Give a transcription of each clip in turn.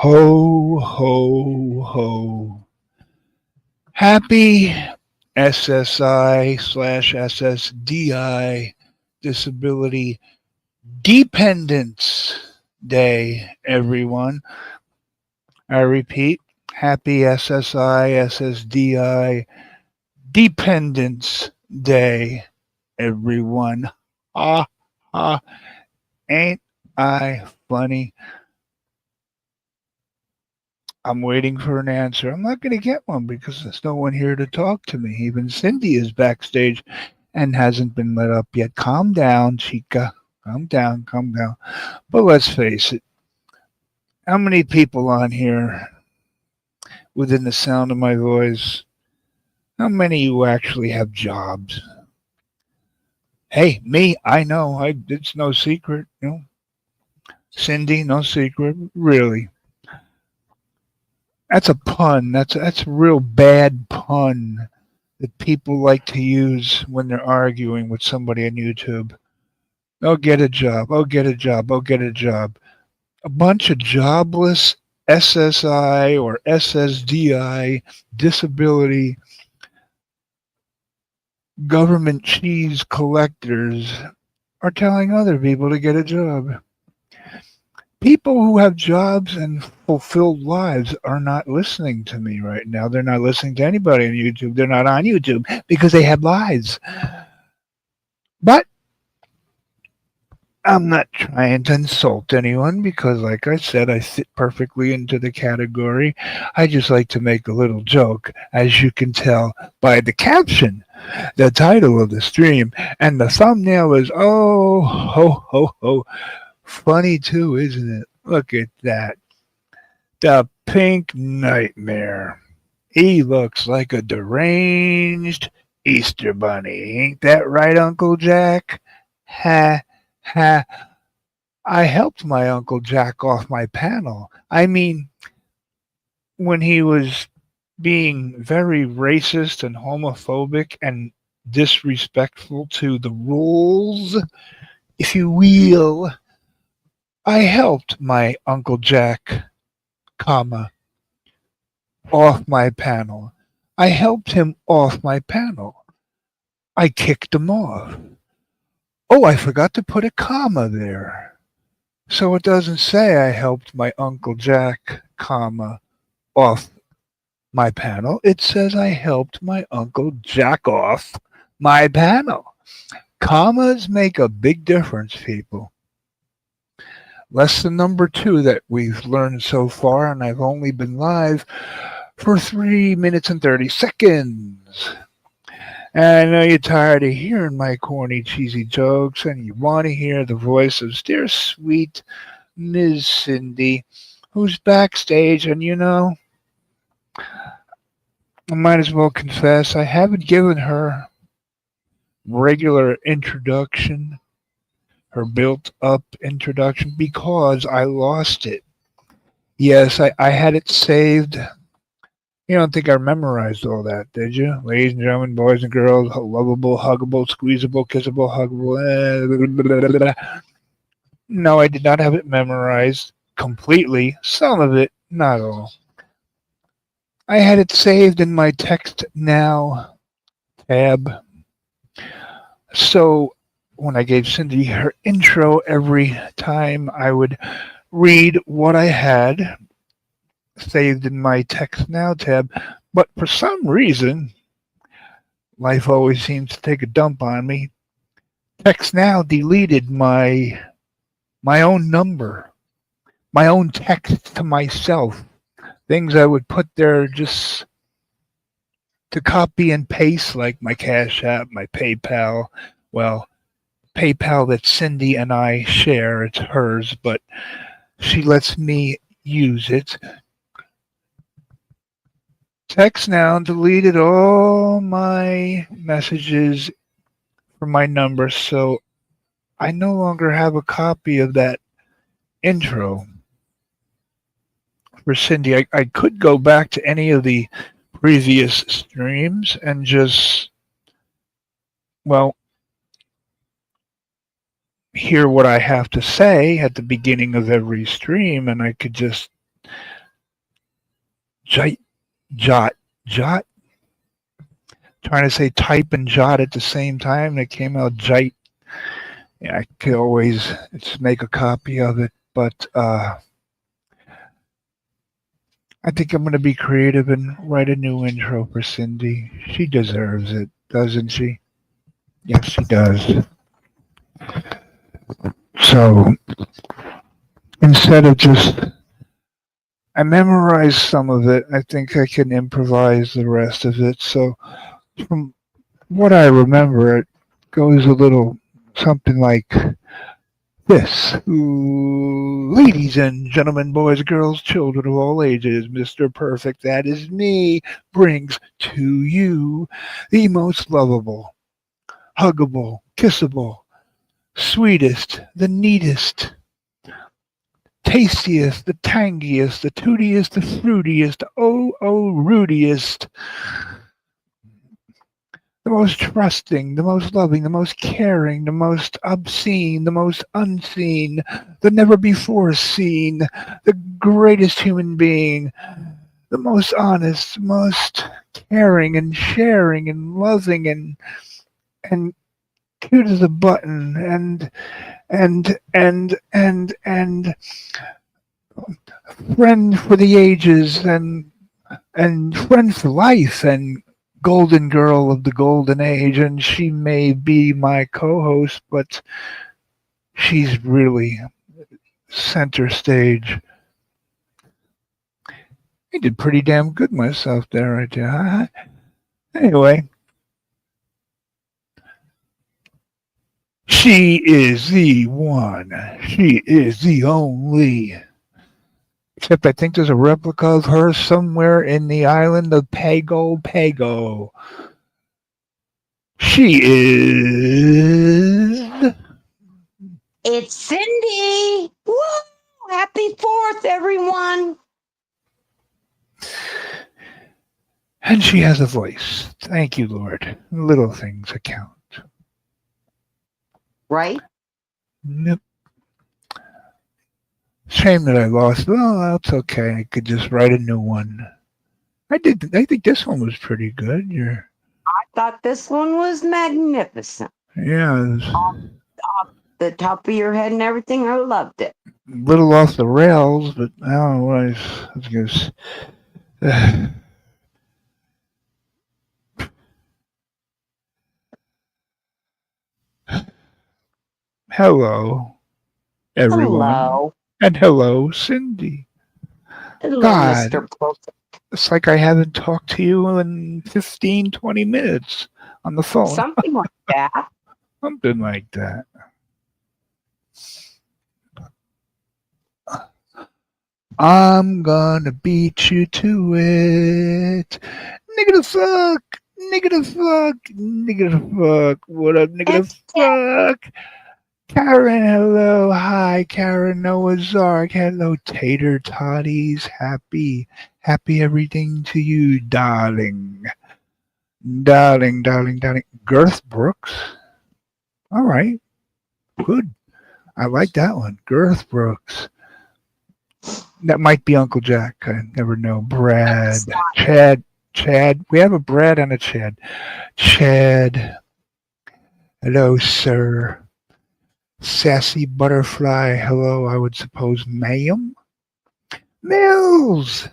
Ho, ho, ho. Happy SSI/SSDI Disability Dependence Day, everyone. I repeat, happy SSI/SSDI Dependence Day, everyone. Ha, ha. Ain't I funny? I'm waiting for an answer. I'm not going to get one because there's no one here to talk to me. Even Cindy is backstage and hasn't been let up yet. Calm down, Chica. Calm down, calm down. But let's face it, how many people on here within the sound of my voice, how many of you actually have jobs? Hey, me, I know. It's no secret. Cindy, no secret. Really. That's a pun. That's a real bad pun that people like to use when they're arguing with somebody on YouTube. Oh, get a job. Oh, get a job. Oh, get a job. A bunch of jobless SSI or SSDI disability government cheese collectors are telling other people to get a job. People who have jobs and fulfilled lives are not listening to me right now. They're not listening to anybody on YouTube. They're not on YouTube because they have lives. But I'm not trying to insult anyone because, like I said, I fit perfectly into the category. I just like to make a little joke, as you can tell by the caption, the title of the stream, and the thumbnail is oh ho ho ho. Funny too, isn't it? Look at that. The pink nightmare. He looks like a deranged Easter bunny. Ain't that right, Uncle Jack? Ha ha. I helped my Uncle Jack off my panel. I mean, when he was being very racist and homophobic and disrespectful to the rules, if you will, I helped my Uncle Jack, comma, off my panel. I helped him off my panel. I kicked him off. Oh, I forgot to put a comma there. So it doesn't say I helped my Uncle Jack, comma, off my panel. It says I helped my Uncle Jack off my panel. Commas make a big difference, people. Lesson number 2 that we've learned so far, and I've only been live for 3 minutes and 30 seconds. And I know you're tired of hearing my corny, cheesy jokes, and you want to hear the voice of dear sweet Ms. Cindy, who's backstage. And I might as well confess I haven't given her regular introduction, her built up introduction, because I lost it. Yes, I had it saved. You don't think I memorized all that, did you? Ladies and gentlemen, boys and girls, lovable, huggable, squeezable, kissable, huggable. No, I did not have it memorized completely. Some of it, not all. I had it saved in my text now tab. So when I gave Cindy her intro every time, I would read what I had saved in my text now tab. But for some reason, life always seems to take a dump on me. Text now deleted my own number, my own text to myself, things I would put there just to copy and paste, like my Cash App, my PayPal. Well, PayPal that Cindy and I share, it's hers, but she lets me use it. Text now deleted all my messages from my number, so I no longer have a copy of that intro for Cindy. I could go back to any of the previous streams and just, well, hear what I have to say at the beginning of every stream, and I could just Jot, jot, jot. Trying to say type and jot at the same time. It came out jite. Yeah, I could always just make a copy of it, but I think I'm going to be creative and write a new intro for Cindy. She deserves it, doesn't she? Yes, she does. So instead of just, I memorized some of it, I think I can improvise the rest of it. So from what I remember, it goes a little something like this. Ladies and gentlemen, boys, girls, children of all ages, Mr. Perfect, that is me, brings to you the most lovable, huggable, kissable, sweetest, the neatest, tastiest, the tangiest, the tootiest, the fruitiest, oh, rudiest, the most trusting, the most loving, the most caring, the most obscene, the most unseen, the never before seen, the greatest human being, the most honest, most caring and sharing and loving and cute as a button and friend for the ages and friend for life and golden girl of the golden age, and she may be my co-host, but she's really center stage. I did pretty damn good myself there, right there. Anyway, she is the one. She is the only. Except I think there's a replica of her somewhere in the island of Pago Pago. She is. It's Cindy. Woo! Happy 4th, everyone. And she has a voice. Thank you, Lord. Little things account. Right? Yep. Shame that I lost. Well, that's okay. I could just write a new one. I did. I think this one was pretty good. I thought this one was magnificent. Yeah, it was Off the top of your head and everything. I loved it. a little off the rails, but I don't know what I was going to. Hello, everyone. Hello. And hello, Cindy. Hello, God, Mr. Perfect. it's like I haven't talked to you in 15, 20 minutes on the phone. Something like that. Something like that. I'm gonna beat you to it. Nigga the fuck. Nigga the fuck. Nigga the fuck. What up, nigga the It's fuck? Karen, hello. Hi, Karen Noah's Ark. Hello, Tater Toddies. Happy everything to you, darling. Darling. Girth Brooks. All right. Good. I like that one. Girth Brooks. That might be Uncle Jack. I never know. Brad. Chad. We have a Brad and a Chad. Chad. Hello, sir. Sassy Butterfly. Hello, I would suppose, ma'am. Mills.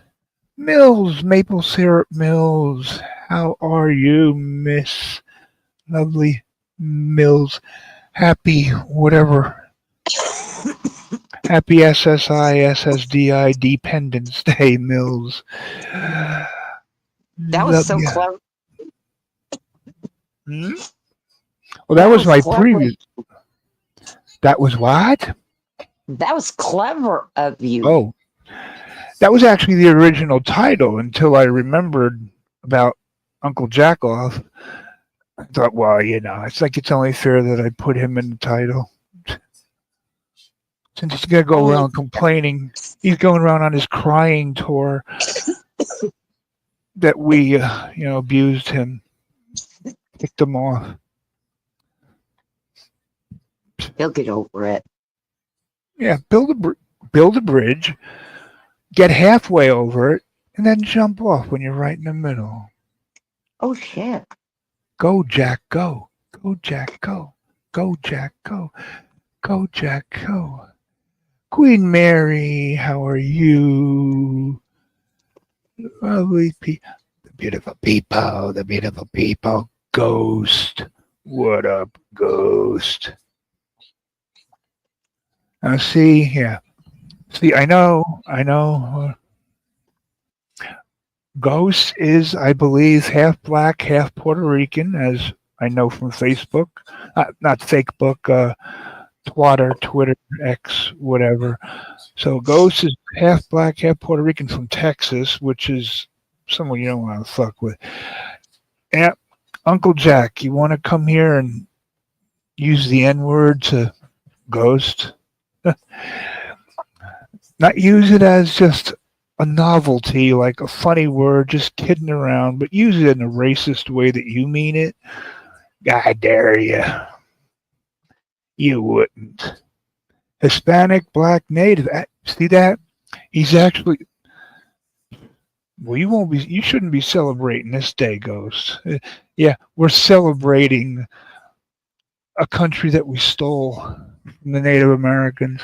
Maple Syrup Mills. How are you, Miss Lovely Mills? Happy whatever. Happy SSI Dependence Day, Mills. That was so clever. Hmm? Well, that was my previous. That was what? That was clever of you. Oh, that was actually the original title until I remembered about Uncle Jackoff. I thought, well, it's like it's only fair that I put him in the title. Since he's going to go around complaining, he's going around on his crying tour that we, abused him, kicked him off. He'll get over it. Yeah, build a bridge, get halfway over it, and then jump off when you're right in the middle. Oh shit. Go, Jack, go. Go, Jack, go. Go, Jack, go. Go, Jack, go. Queen Mary, how are you? Lovely the beautiful people, the beautiful people. Ghost. What up, Ghost? Now, see, yeah. See, I know. Ghost is, I believe, half black, half Puerto Rican, as I know from Facebook. Not fake book, Twitter, X, whatever. So Ghost is half black, half Puerto Rican from Texas, which is someone you don't want to fuck with. Yeah, Uncle Jack, you want to come here and use the N word to Ghost? Not use it as just a novelty, like a funny word, just kidding around, but use it in a racist way that you mean it. I dare you. You wouldn't. Hispanic, black, native. See that? He's actually. Well, you won't be. You shouldn't be celebrating this day, Ghost. Yeah, we're celebrating a country that we stole from the Native Americans.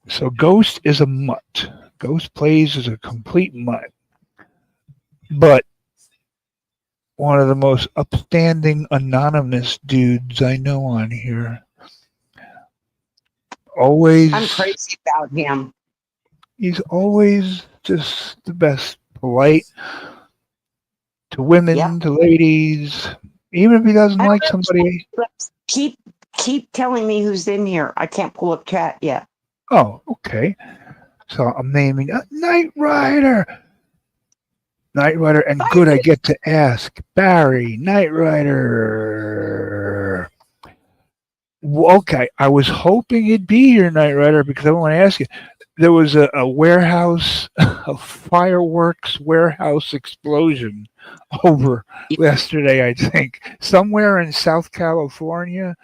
So Ghost is a mutt. Ghost plays as a complete mutt. But one of the most upstanding anonymous dudes I know on here. Always I'm crazy about him. He's always just the best. Polite to women, Yep. to ladies. Even if he doesn't I don't like know. somebody. Keep telling me who's in here. I can't pull up chat yet. Oh, okay. So I'm naming Knight Rider. Knight Rider, and good I get to ask. Barry, Knight Rider. Okay, I was hoping it'd be your Knight Rider because I want to ask you. There was a warehouse, a fireworks warehouse explosion over yesterday, I think, somewhere in South California.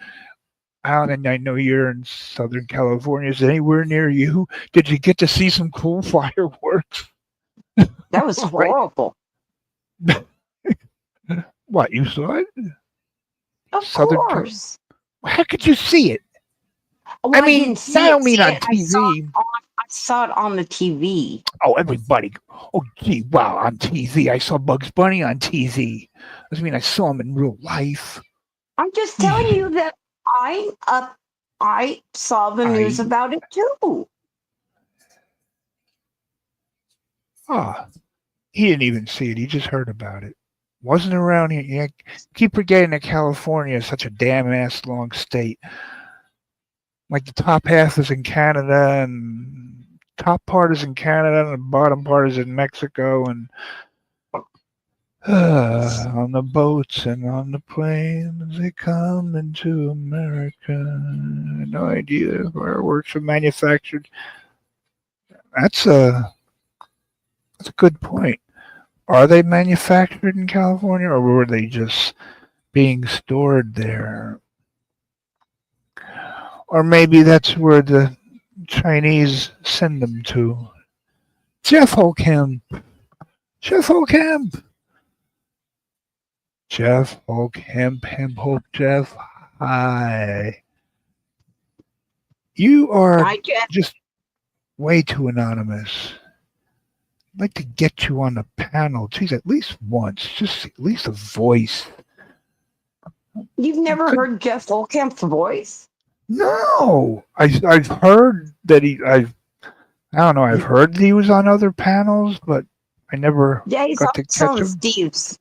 And I know you're in Southern California. Is it anywhere near you? Did you get to see some cool fireworks? That was horrible. What, you saw it? Of Southern course. How could you see it? Well, I mean, didn't see I don't it. mean See on it. TV. I saw it on the TV. Oh, everybody. Oh, gee, wow, on TV. I saw Bugs Bunny on TV. I mean, I saw him in real life. I'm just telling you that I saw the news about it too. Ah, he didn't even see it. He just heard about it. Wasn't around here. Yeah, keep forgetting that California is such a damn ass long state. Like the top half is in Canada, and top part is in Canada, and the bottom part is in Mexico, and on the boats and on the planes they come into America. No idea if fireworks are manufactured. That's a good point. Are they manufactured in California, or were they just being stored there? Or maybe that's where the Chinese send them to. Jeff Holcamp. Jeff Holcamp. Jeff Holcamp. Hope Jeff. Hi. You are just way too anonymous. I'd like to get you on the panel, geez, at least once. Just at least a voice. You've never heard Jeff Holcamp's voice? No, I've heard that I don't know. I've heard that he was on other panels, but I never got to catch him. Steve's.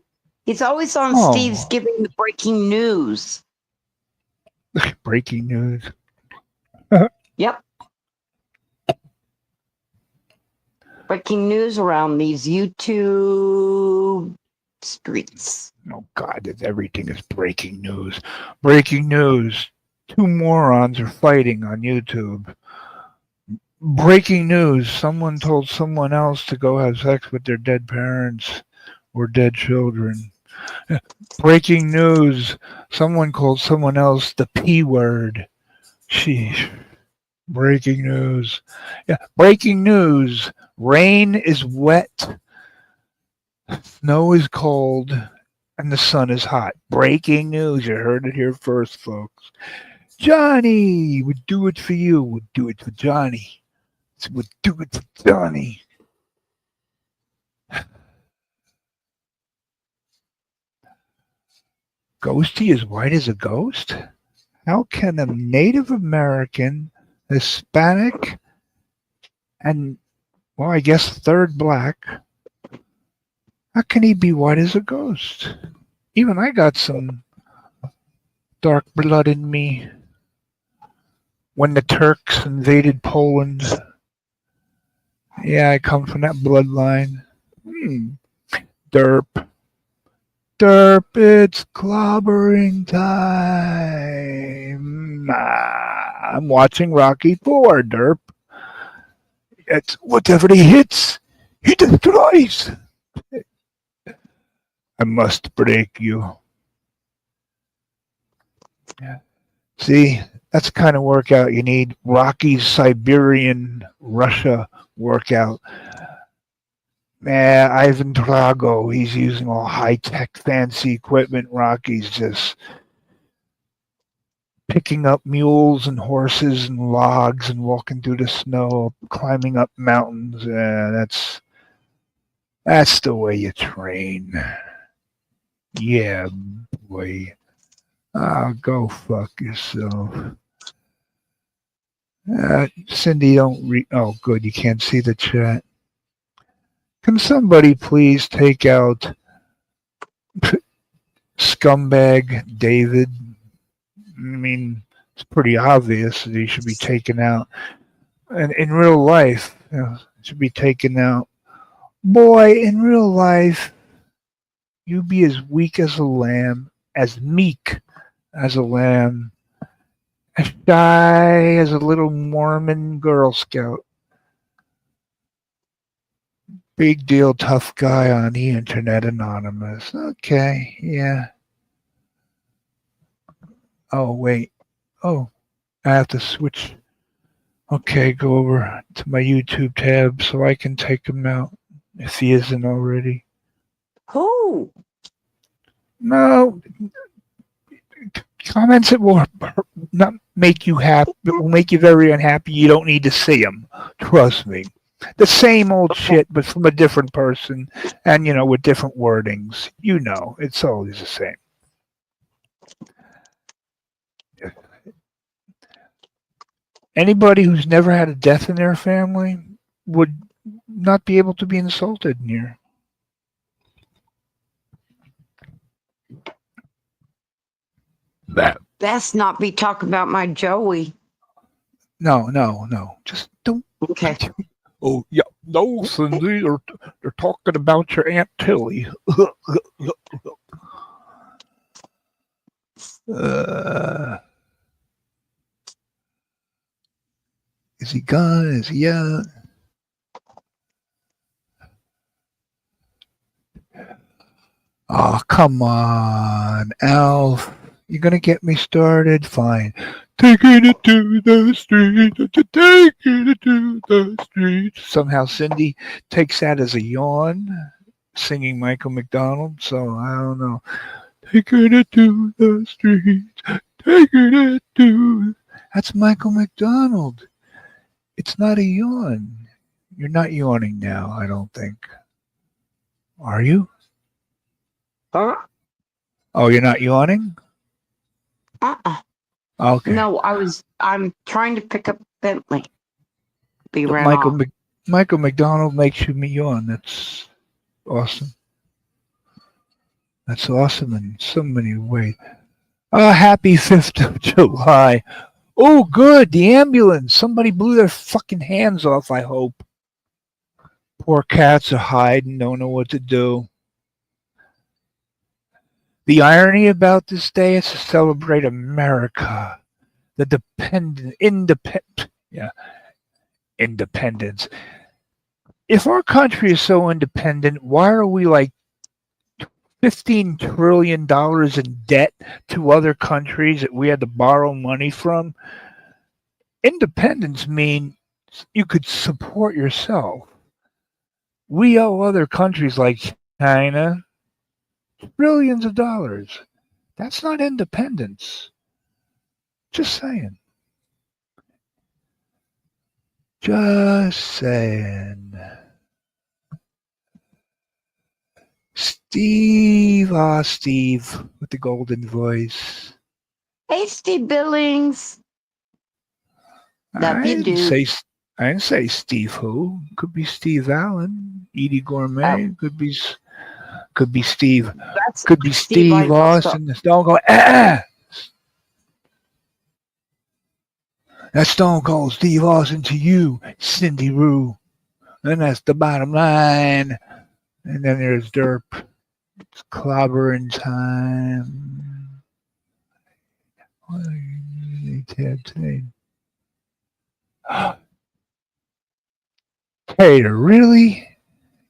He's always on Steve's giving the breaking news. Breaking news. Yep. Breaking news around these YouTube streets. Oh God, everything is breaking news. Breaking news. Two morons are fighting on YouTube. Breaking news. Someone told someone else to go have sex with their dead parents or dead children. Breaking news. Someone called someone else the P word. Sheesh. Breaking news. Yeah, breaking news. Rain is wet, snow is cold, and the sun is hot. Breaking news. You heard it here first, folks. Johnny would do it for you. Would do it for Johnny. Would do it for Johnny. Ghosty as white as a ghost? How can a Native American, Hispanic, and, well, I guess third black, how can he be white as a ghost? Even I got some dark blood in me. When the Turks invaded Poland, yeah, I come from that bloodline. Derp. Derp, it's clobbering time. I'm watching Rocky 4, Derp. It's whatever he hits, he destroys. I must break you. Yeah. See, that's the kind of workout you need. Rocky's Siberian Russia workout. Man, Ivan Drago, he's using all high-tech fancy equipment. Rocky's just picking up mules and horses and logs and walking through the snow, climbing up mountains. That's the way you train. Yeah, boy. Go fuck yourself. Cindy, don't read. Oh, good. You can't see the chat. Can somebody please take out scumbag David? I mean, it's pretty obvious that he should be taken out. And in real life, should be taken out. Boy, in real life, you be as weak as a lamb, as meek as a lamb, as shy as a little Mormon Girl Scout. Big deal, tough guy on the internet, anonymous. Okay, yeah. Oh, wait. Oh, I have to switch. Okay, go over to my YouTube tab so I can take him out if he isn't already. Who? No, comments that will not make you happy, it will make you very unhappy. You don't need to see them. Trust me. The same old shit, but from a different person and, with different wordings. It's always the same. Anybody who's never had a death in their family would not be able to be insulted here. Best not be talking about my Joey. No. Just don't. Okay. Oh, yeah. No, Cindy, they're talking about your Aunt Tilly. Is he gone? Is he out? Oh, come on, Alf. You're going to get me started? Fine. Taking it to the street, taking it to the street. Somehow Cindy takes that as a yawn, singing Michael McDonald, so I don't know. Taking it to the street, taking it to... That's Michael McDonald. It's not a yawn. You're not yawning now, I don't think. Are you? Huh? Oh, you're not yawning? Okay. No, I'm trying to pick up Bentley. Michael McDonald makes you yawn. That's awesome. That's awesome in so many ways. Happy 5th of July. Oh, good. The ambulance. Somebody blew their fucking hands off, I hope. Poor cats are hiding, don't know what to do. The irony about this day is to celebrate America, the independence. If our country is so independent, why are we like $15 trillion in debt to other countries that we had to borrow money from? Independence means you could support yourself. We owe other countries like China billions of dollars. That's not independence. Just saying. Just saying. Steve, Steve with the golden voice. Hasty Billings. Love I you, didn't dude. say I didn't say Steve who. Could be Steve Allen, Edie Oh, Gourmet. Could be Steve. that's Could be Steve Steve Eichel. Austin. The Stone Cold. Ah! That's Stone Cold Steve Austin to you, Cindy Rue. And that's the bottom line. And then there's Derp. It's clobbering time. What are you today? Tater, really?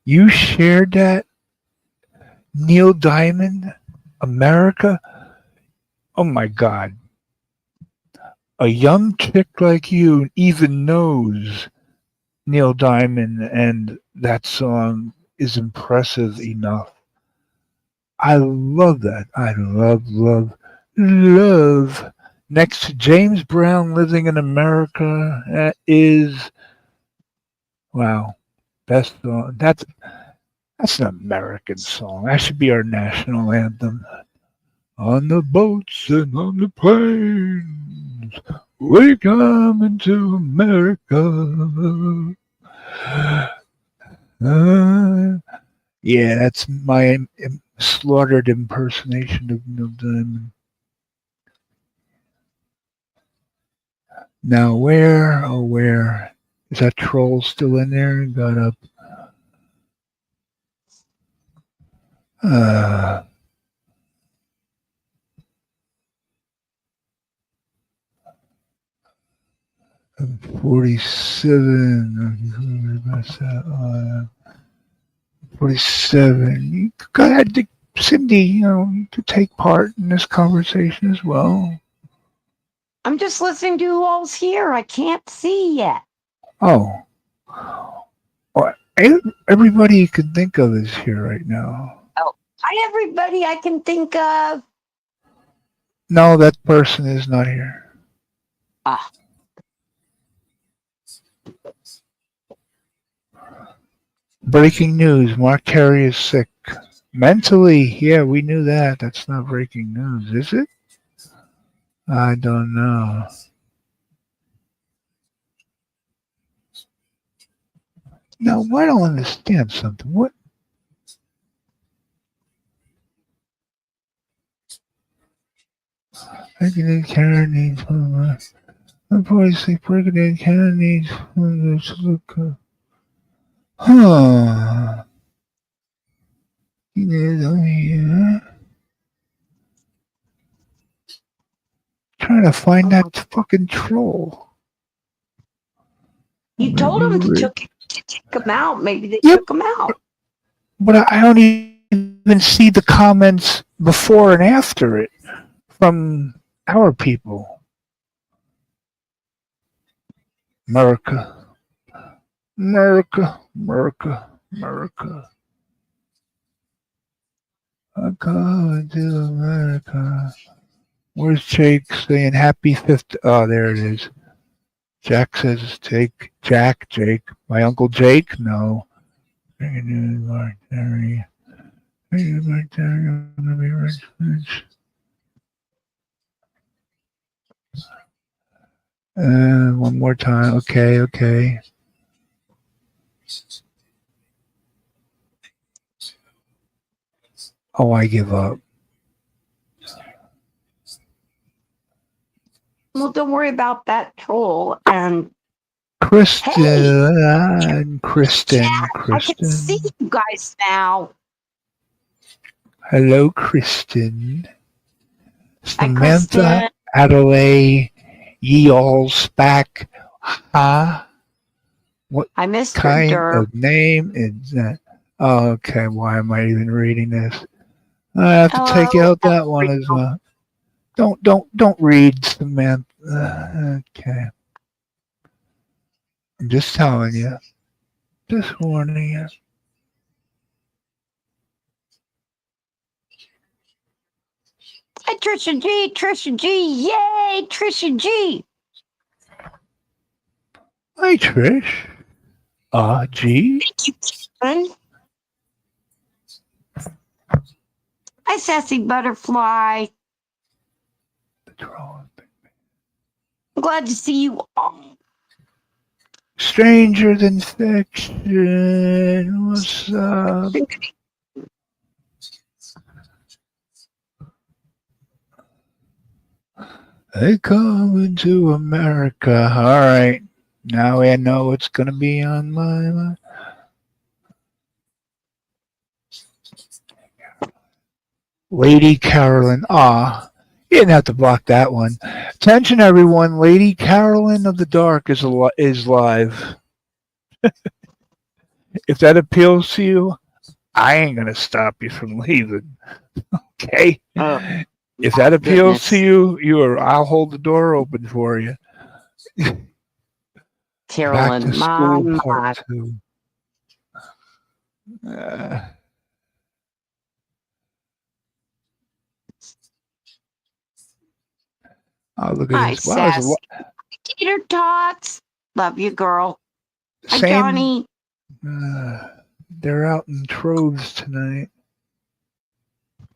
You shared that? Neil Diamond? America? Oh my God. A young chick like you even knows Neil Diamond, and that song is impressive enough. I love that. I love. Next to James Brown living in America, that is wow. Best song. That's an American song. That should be our national anthem. On the boats and on the planes, we're coming to America. Yeah, that's my slaughtered impersonation of Neil Diamond. Now, where is that troll still in there? Got up. Uh, 47. 47. Go ahead, Cindy. You could take part in this conversation as well. I'm just listening to who all's here. I can't see yet. Oh, well, everybody you can think of is here right now. Oh, hi, everybody I can think of. No, that person is not here. Ah, Breaking news: Mark Carey is sick. Mentally, yeah, we knew that. That's not breaking news, is it? I don't know. Now, I don't understand something. What? Brigadier Carey needs. Unfortunately, Brigadier Carey needs. Huh. He is over here. Trying to find that fucking troll. you told them to take them out. Maybe they Yep. took them out. But I don't even see the comments before and after it from our people. America. America. America. America. I'm coming to America. Where's Jake saying happy 50? Oh, there it is. Jack says Jake. My Uncle Jake? No. Mark Terry. Mark Terry, I'm gonna be rich. One more time. Okay. Oh, I give up. Well, don't worry about that troll. And Kristen. Hey, Kristen. I can see you guys now. Hello, Kristen. Hi, Samantha, Kristen. Adelaide, ye all spack. Huh? What Hi, Mr. kind Derp. of name is that? Oh, okay, why am I even reading this? I have to take Hello. out that one as well. Don't read, Samantha. Okay. I'm just telling you. Just warning you. Hi, Trisha G. Trisha G. Yay, Trisha G. Hi, Trish. G. Thank you, Karen. Hi, Sassy Butterfly. I'm glad to see you all. Stranger than fiction. What's up? They coming to America. All right. Now I know what's going to be on my mind. Lady Carolyn. You didn't have to block that one. Attention, everyone. Lady Carolyn of the Dark is live. If that appeals to you, I ain't going to stop you from leaving. Okay? Oh, If my that appeals to goodness. you, I'll hold the door open for you. Back to Carolyn, school part my. 2. Look at Hi, this. Wow, it's a Sassy. Tater Tots. Love you, girl. Hi, same. Johnny. They're out in troves tonight.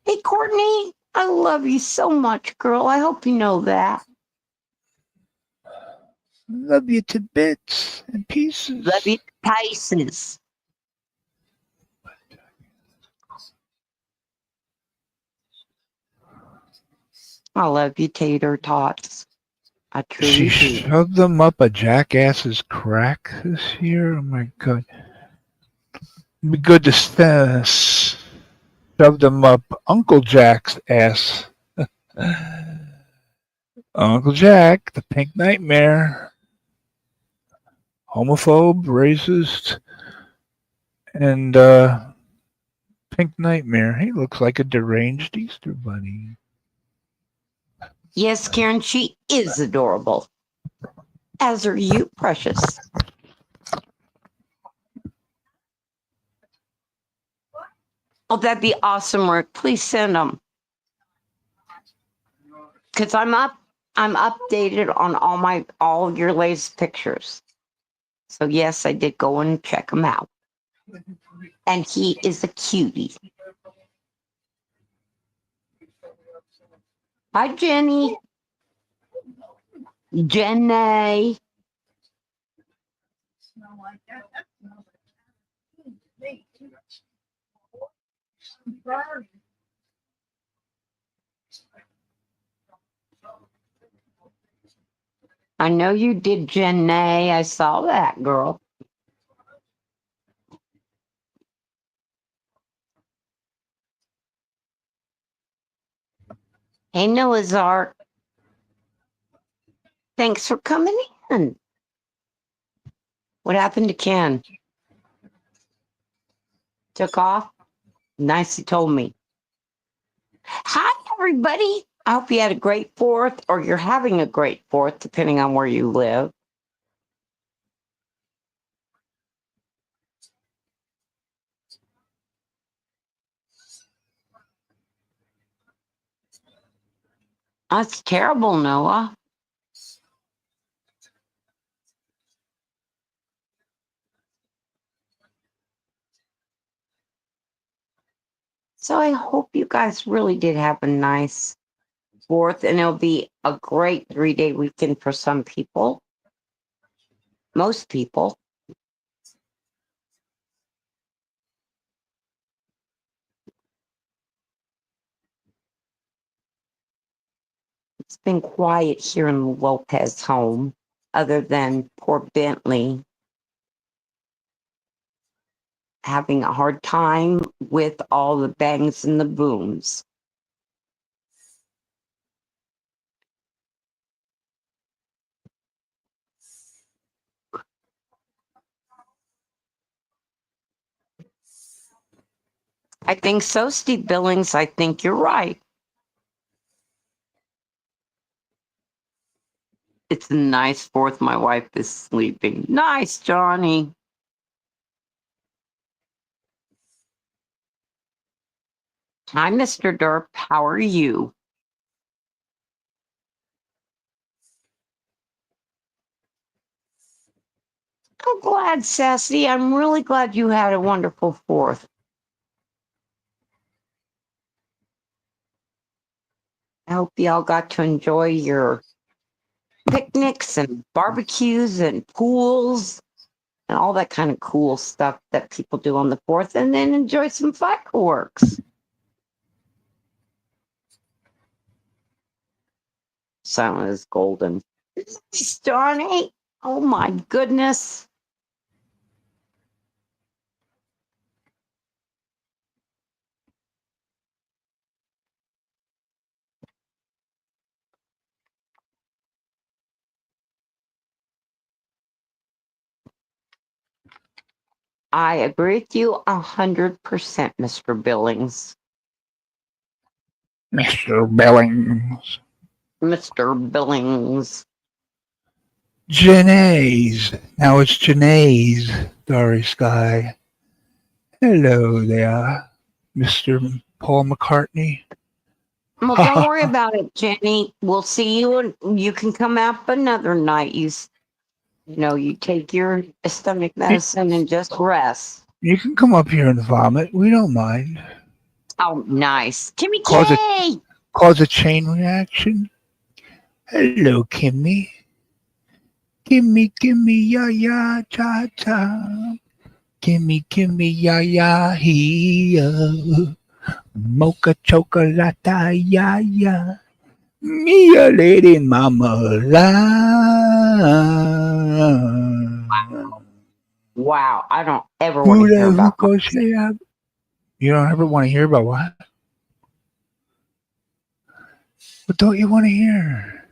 Hey, Courtney. I love you so much, girl. I hope you know that. Love you to bits and pieces. Love you to pieces. I love you, Tater Tots. I She truly do. shoved them up a jackass's crack this year. Oh my god. It'd be good to shove them up Uncle Jack's ass. Uncle Jack, the pink nightmare. Homophobe, racist, and pink nightmare. He looks like a deranged Easter bunny. Yes, Karen, she is adorable. As are you, precious. Oh, that'd be awesome, Rick. Please send them. Because I'm updated on all your latest pictures. So yes, I did go and check him out. And he is a cutie. Hi, Jenny. Jenny. I know you did, Jenny. I saw that, girl. Hey, Noah's Ark. Thanks for coming in. What happened to Ken? Took off? Nice, he told me. Hi, everybody. I hope you had a great 4th, or you're having a great 4th, depending on where you live. That's terrible, Noah. So I hope you guys really did have a nice 4th, and it'll be a great 3-day weekend for some people. Most people. It's been quiet here in the Lopez home, other than poor Bentley having a hard time with all the bangs and the booms. I think so, Steve Billings. I think you're right. It's a nice fourth. My wife is sleeping. Nice, Johnny. Hi, Mr. Derp. How are you? I'm glad, Sassy. I'm really glad you had a wonderful fourth. I hope y'all got to enjoy your picnics and barbecues and pools and all that kind of cool stuff that people do on the 4th, and then enjoy some fireworks. Silent is golden. Johnny, oh my goodness. I agree with you 100%, Mr. Billings. Mr. Billings. Mr. Billings. Janae's. Now it's Janae's, Starry Sky. Hello there, Mr. Paul McCartney. Well, don't worry about it, Jenny. We'll see you, and you can come up another night. You take your stomach medicine and just rest. You can come up here and vomit. We don't mind. Oh, nice. Kimmy Cause a, K! cause a chain reaction. Hello, Kimmy. Kimmy, Kimmy, ya, ya, cha, cha. Kimmy, Kimmy, ya, ya, he, mocha chocolate, ya, ya. Me a lady mama la. Wow, I don't ever want to hear about my. You don't ever want to hear about what? What don't you want to hear?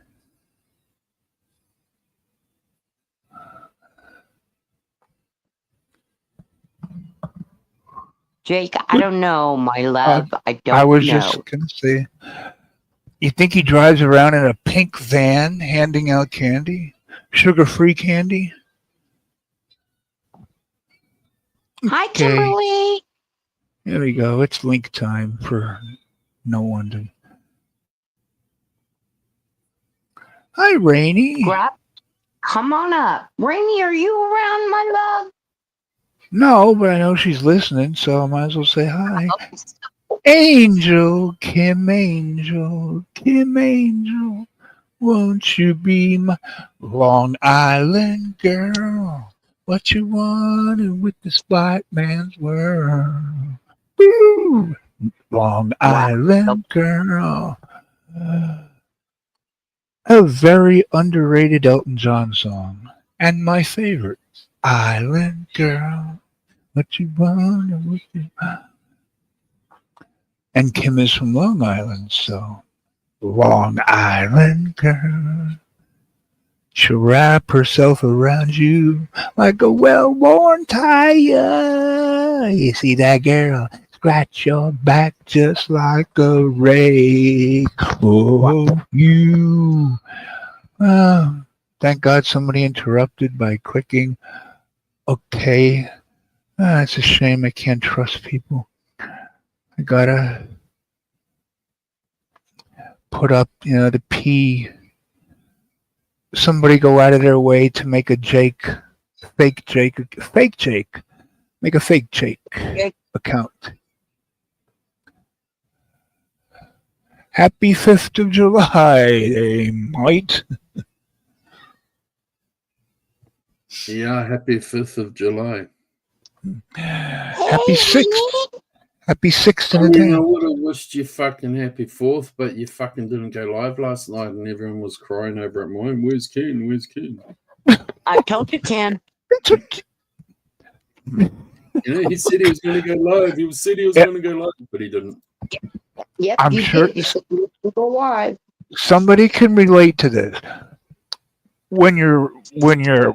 Jake, I don't know, my love. I I don't was know. just gonna say. You think he drives around in a pink van handing out candy? Sugar-free candy? Hi, Okay, Kimberly. there we go. It's link time for no one to. Hi, Rainy. Come on up. Rainy, are you around, my love? No, but I know she's listening, so I might as well say hi. Angel, Kim Angel, Kim Angel, won't you be my Long Island girl? What you wanted with this white man's world? Woo! Long Wow. Island girl. A very underrated Elton John song. And my favorite. Island girl. What you wanted with this. And Kim is from Long Island, so Long Island girl. She'll wrap herself around you like a well-worn tire. You see that girl? Scratch your back just like a rake. Oh, you. Thank God somebody interrupted by clicking okay. It's a shame I can't trust people. I gotta put up, the P. Somebody go out of their way to make a Jake, fake Jake, make a fake Jake account. Happy 5th of July, they might. Yeah, happy 5th of July. Happy 6th. Happy 6th I in the mean, I day. would have wished you fucking happy 4th, but you fucking didn't go live last night and everyone was crying over at mine. Where's Ken? Where's Ken? I told you, Ken. He said he was going to go live. He said he was going to go live, but he didn't. Yep, I'm you sure did. You said you were go live. somebody can relate to this. When you're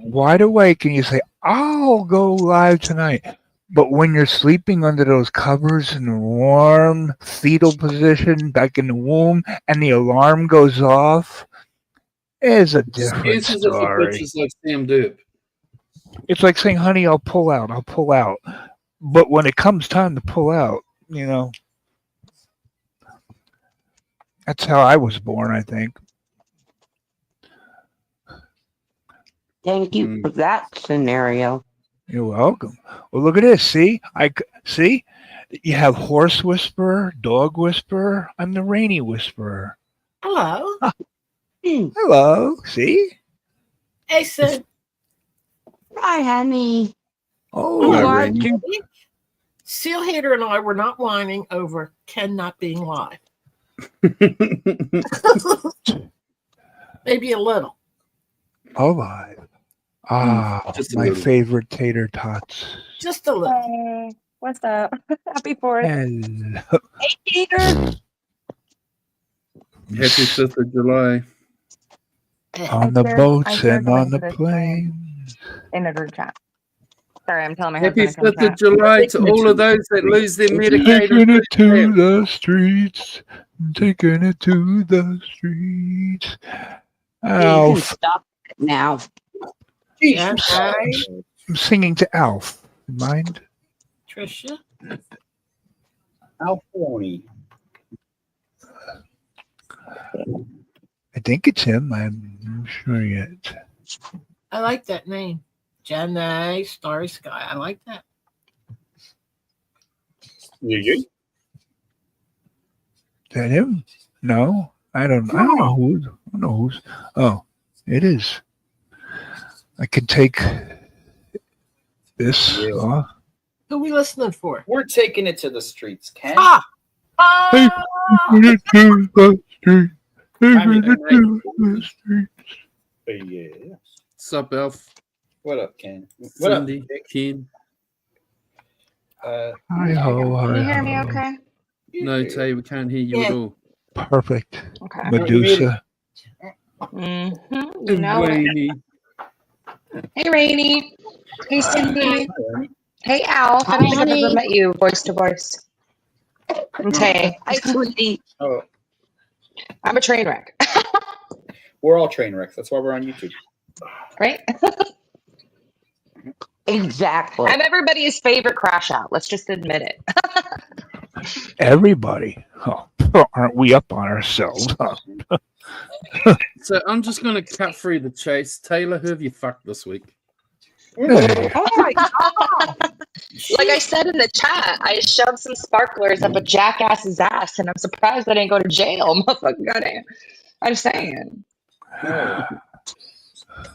wide awake and you say, "I'll go live tonight," but when you're sleeping under those covers in a warm fetal position, back in the womb, and the alarm goes off, It's a different Excuses are for story. bitches like Sam Derp. It's like saying, honey, I'll pull out. I'll pull out. But when it comes time to pull out, that's how I was born, I think. Thank you Mm. for that scenario. You're welcome. Well, look at this. See, you have horse whisperer, dog whisperer. I'm the rainy whisperer. Hello. Hmm. Hello. See? Hey, Sid. Hi, honey. Oh, Hello, What? Rainy. Seal Hater and I were not whining over Ken not being live. Maybe a little. alive. Ah, Just a my little. favorite tater tots. Just a little. Hey, what's up? Happy 4th. Hello. Hey, Peter. Happy 5th of July. On the I boats shared and the on link the to this planes. in a group chat. Sorry, I'm telling my Happy husband to 5th come of July to all of those that lose their medicated Taking it to food the streets. Taking it to the streets. You can Alf. stop it now. Jen, hi. I'm singing to Alf. Mind? Trisha. Alphony. I think it's him. I'm not sure yet. I like that name. Jenny, Starry Sky. I like that. Yeah. Is that him? No, I don't know who. I don't know who's. Oh, it is. I can take this Yeah. off. Who are we listening for? We're taking it to the streets, Ken. Ah! Hey, Ah! taking it to the street. I Taking mean, it to the street. Yeah. What's up, Elf? What up, Ken? What up, Cindy, Dick? Ken. Hi ho, Can hi you hear me ho. okay? No, Tay, we can't hear you Yeah. at all. Perfect. Okay. Medusa. You know it. Rainy. Hey, Rainy. Hey, Cindy. Hey, Alf. I don't think I've ever Honey. met you voice to voice. I'm Tay. Hi, sweetie. Oh, I'm a train wreck. we're all train wrecks. That's why we're on YouTube. Right? Exactly. I'm everybody's favorite crash out. Let's just admit it. Everybody. Oh, aren't we up on ourselves? Huh? So I'm just going to cut through the chase. Taylor, who have you fucked this week? Hey, Oh my God. Like I said in the chat, I shoved some sparklers up a jackass's ass, and I'm surprised I didn't go to jail. Motherfucker got it. I'm saying. No.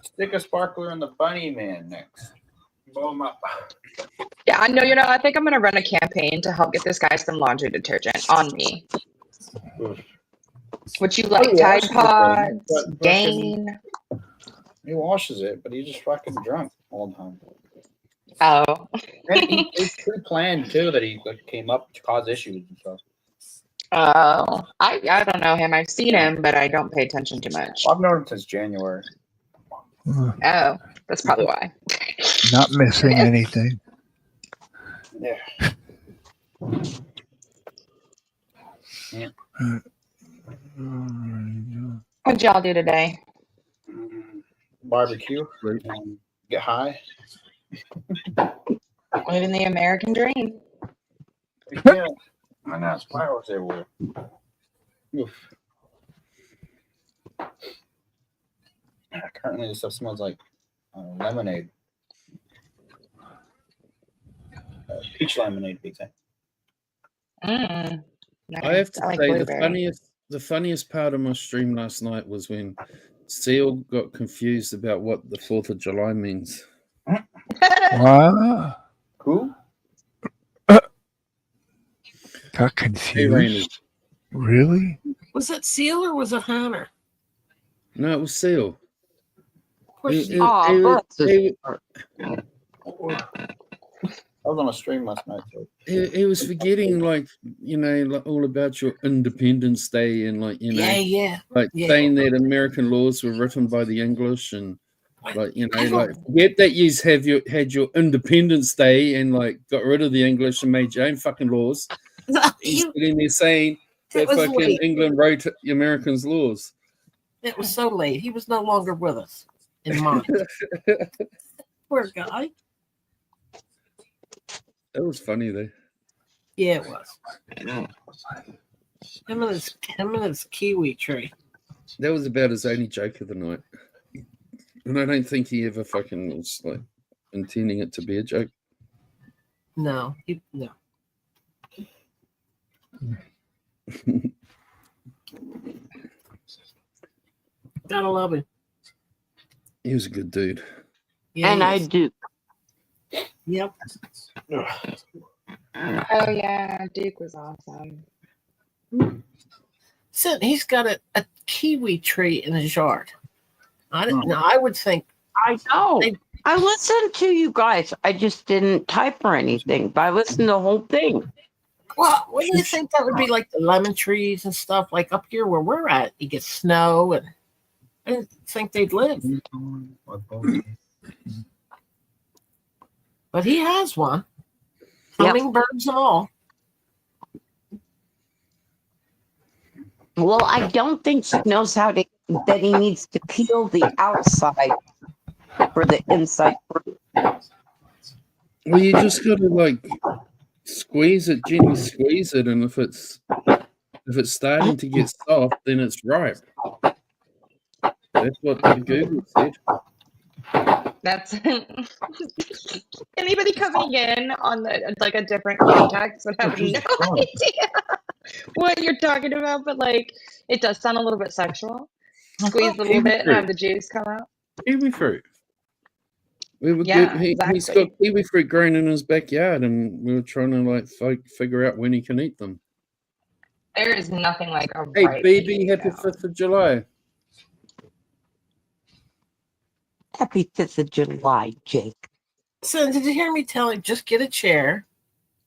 Stick a sparkler in the bunny man next. Blow him up. Yeah, I know. I think I'm gonna run a campaign to help get this guy some laundry detergent on me. Would you like He Tide washes it, Pods, but fucking- Gain? He washes it, but he's just fucking drunk all the time. Oh, And it's pre-planned too that he came up to cause issues and stuff. oh, I don't know him. I've seen him, but I don't pay attention too much. I've known him since January. Oh, that's probably why. not missing anything. Yeah. What'd y'all do today? Barbecue. Get high. Living the American dream. Yeah. I know. It's fireworks everywhere. Oof. Currently, this stuff smells like lemonade. Peach lemonade, big time. Nice. I have to like say blueberry. the funniest part of my stream last night was when Seal got confused about what the 4th of July means. Wow. Who? Got Hey, Rainy. confused. Really? Was it Seal or was it Hunter? No, it was Seal. Of course, It- Seal. Aw, it was- bless his it- heart. I was on a stream last night. So. He was forgetting, like all about your Independence Day and Yeah. Yeah. saying that American laws were written by the English and forget that you had your Independence Day and got rid of the English and made your own fucking laws. He's sitting there saying that It was fucking late. England wrote the Americans' laws. It was so late. He was no longer with us in mind. Poor guy. That was funny though. Yeah, it was. Him and his kiwi tree. That was about his only joke of the night. And I don't think he ever fucking was like intending it to be a joke. No. Gotta love him. He was a good dude. Yeah, And he I is. do. Yep. Oh yeah, Duke was awesome. So he's got a kiwi tree in his yard. I don't know. I would think I know. They- I listened to you guys. I just didn't type or anything, but I listened to the whole thing. well, wouldn't you think that would be like the lemon trees and stuff? Like up here where we're at, you get snow, and I didn't think they'd live. But he has one. Yep. Hummingbirds and all. Well, I don't think he knows how to, that he needs to peel the outside for the inside fruit. Well, you just gotta like squeeze it, gently squeeze it, and if it's starting to get soft, then it's ripe. That's what Google said. That's anybody coming in on like a different context would have no idea what you're talking about, but like it does sound a little bit sexual. Squeeze a little bit and have the juice come out. Kiwi fruit. Yeah, He's exactly. got kiwi fruit growing in his backyard, and we were trying to like figure out when he can eat them. There is nothing like a Hey, ripe baby, kiwi, happy though. 5th of July. Happy 5th of July, Jake. So did you hear me tell him just get a chair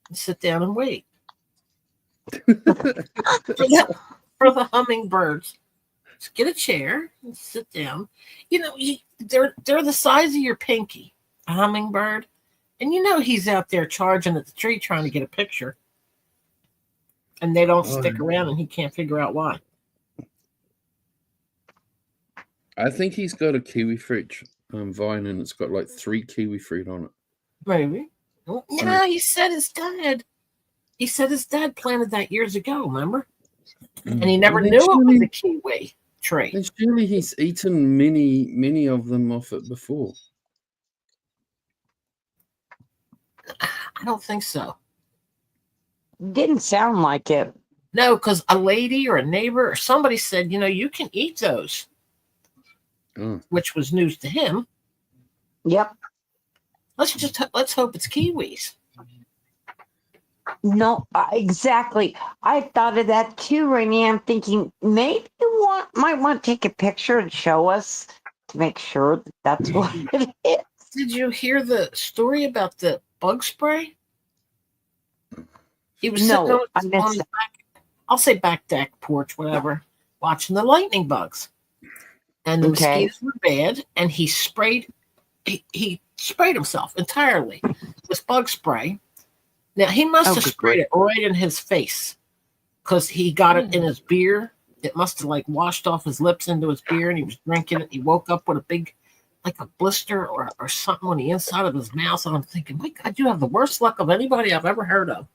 and sit down and wait for the hummingbirds? Just get a chair and sit down. You know, they're the size of your pinky, a hummingbird, and you know he's out there charging at the tree trying to get a picture, and they don't stick around, and he can't figure out why. I think he's got a kiwi fruit vine, and it's got like 3 kiwi fruit on it. Maybe. Well, yeah, he said his dad. He said his dad planted that years ago. Remember? And he never Well, knew it was a kiwi tree. And surely he's eaten many of them off it before. I don't think so. Didn't sound like it. No, because a lady or a neighbor or somebody said, you know, you can eat those, Oh. which was news to him. Yep. Let's hope it's kiwis. No, exactly. I thought of that too, Rainey. I'm thinking maybe you might want to take a picture and show us to make sure that that's what it is. Did you hear the story about the bug spray? He was sitting No, I on missed his that. I'll say back deck, porch, whatever, watching the lightning bugs. And the Okay. mosquitoes were bad, and he sprayed himself entirely with bug spray. Now he must Oh, have good sprayed it right in his face because he got it in his beer. It must have like washed off his lips into his beer, and he was drinking it. He woke up with a big, like a blister or something on the inside of his mouth. And I'm thinking, my God, you have the worst luck of anybody I've ever heard of.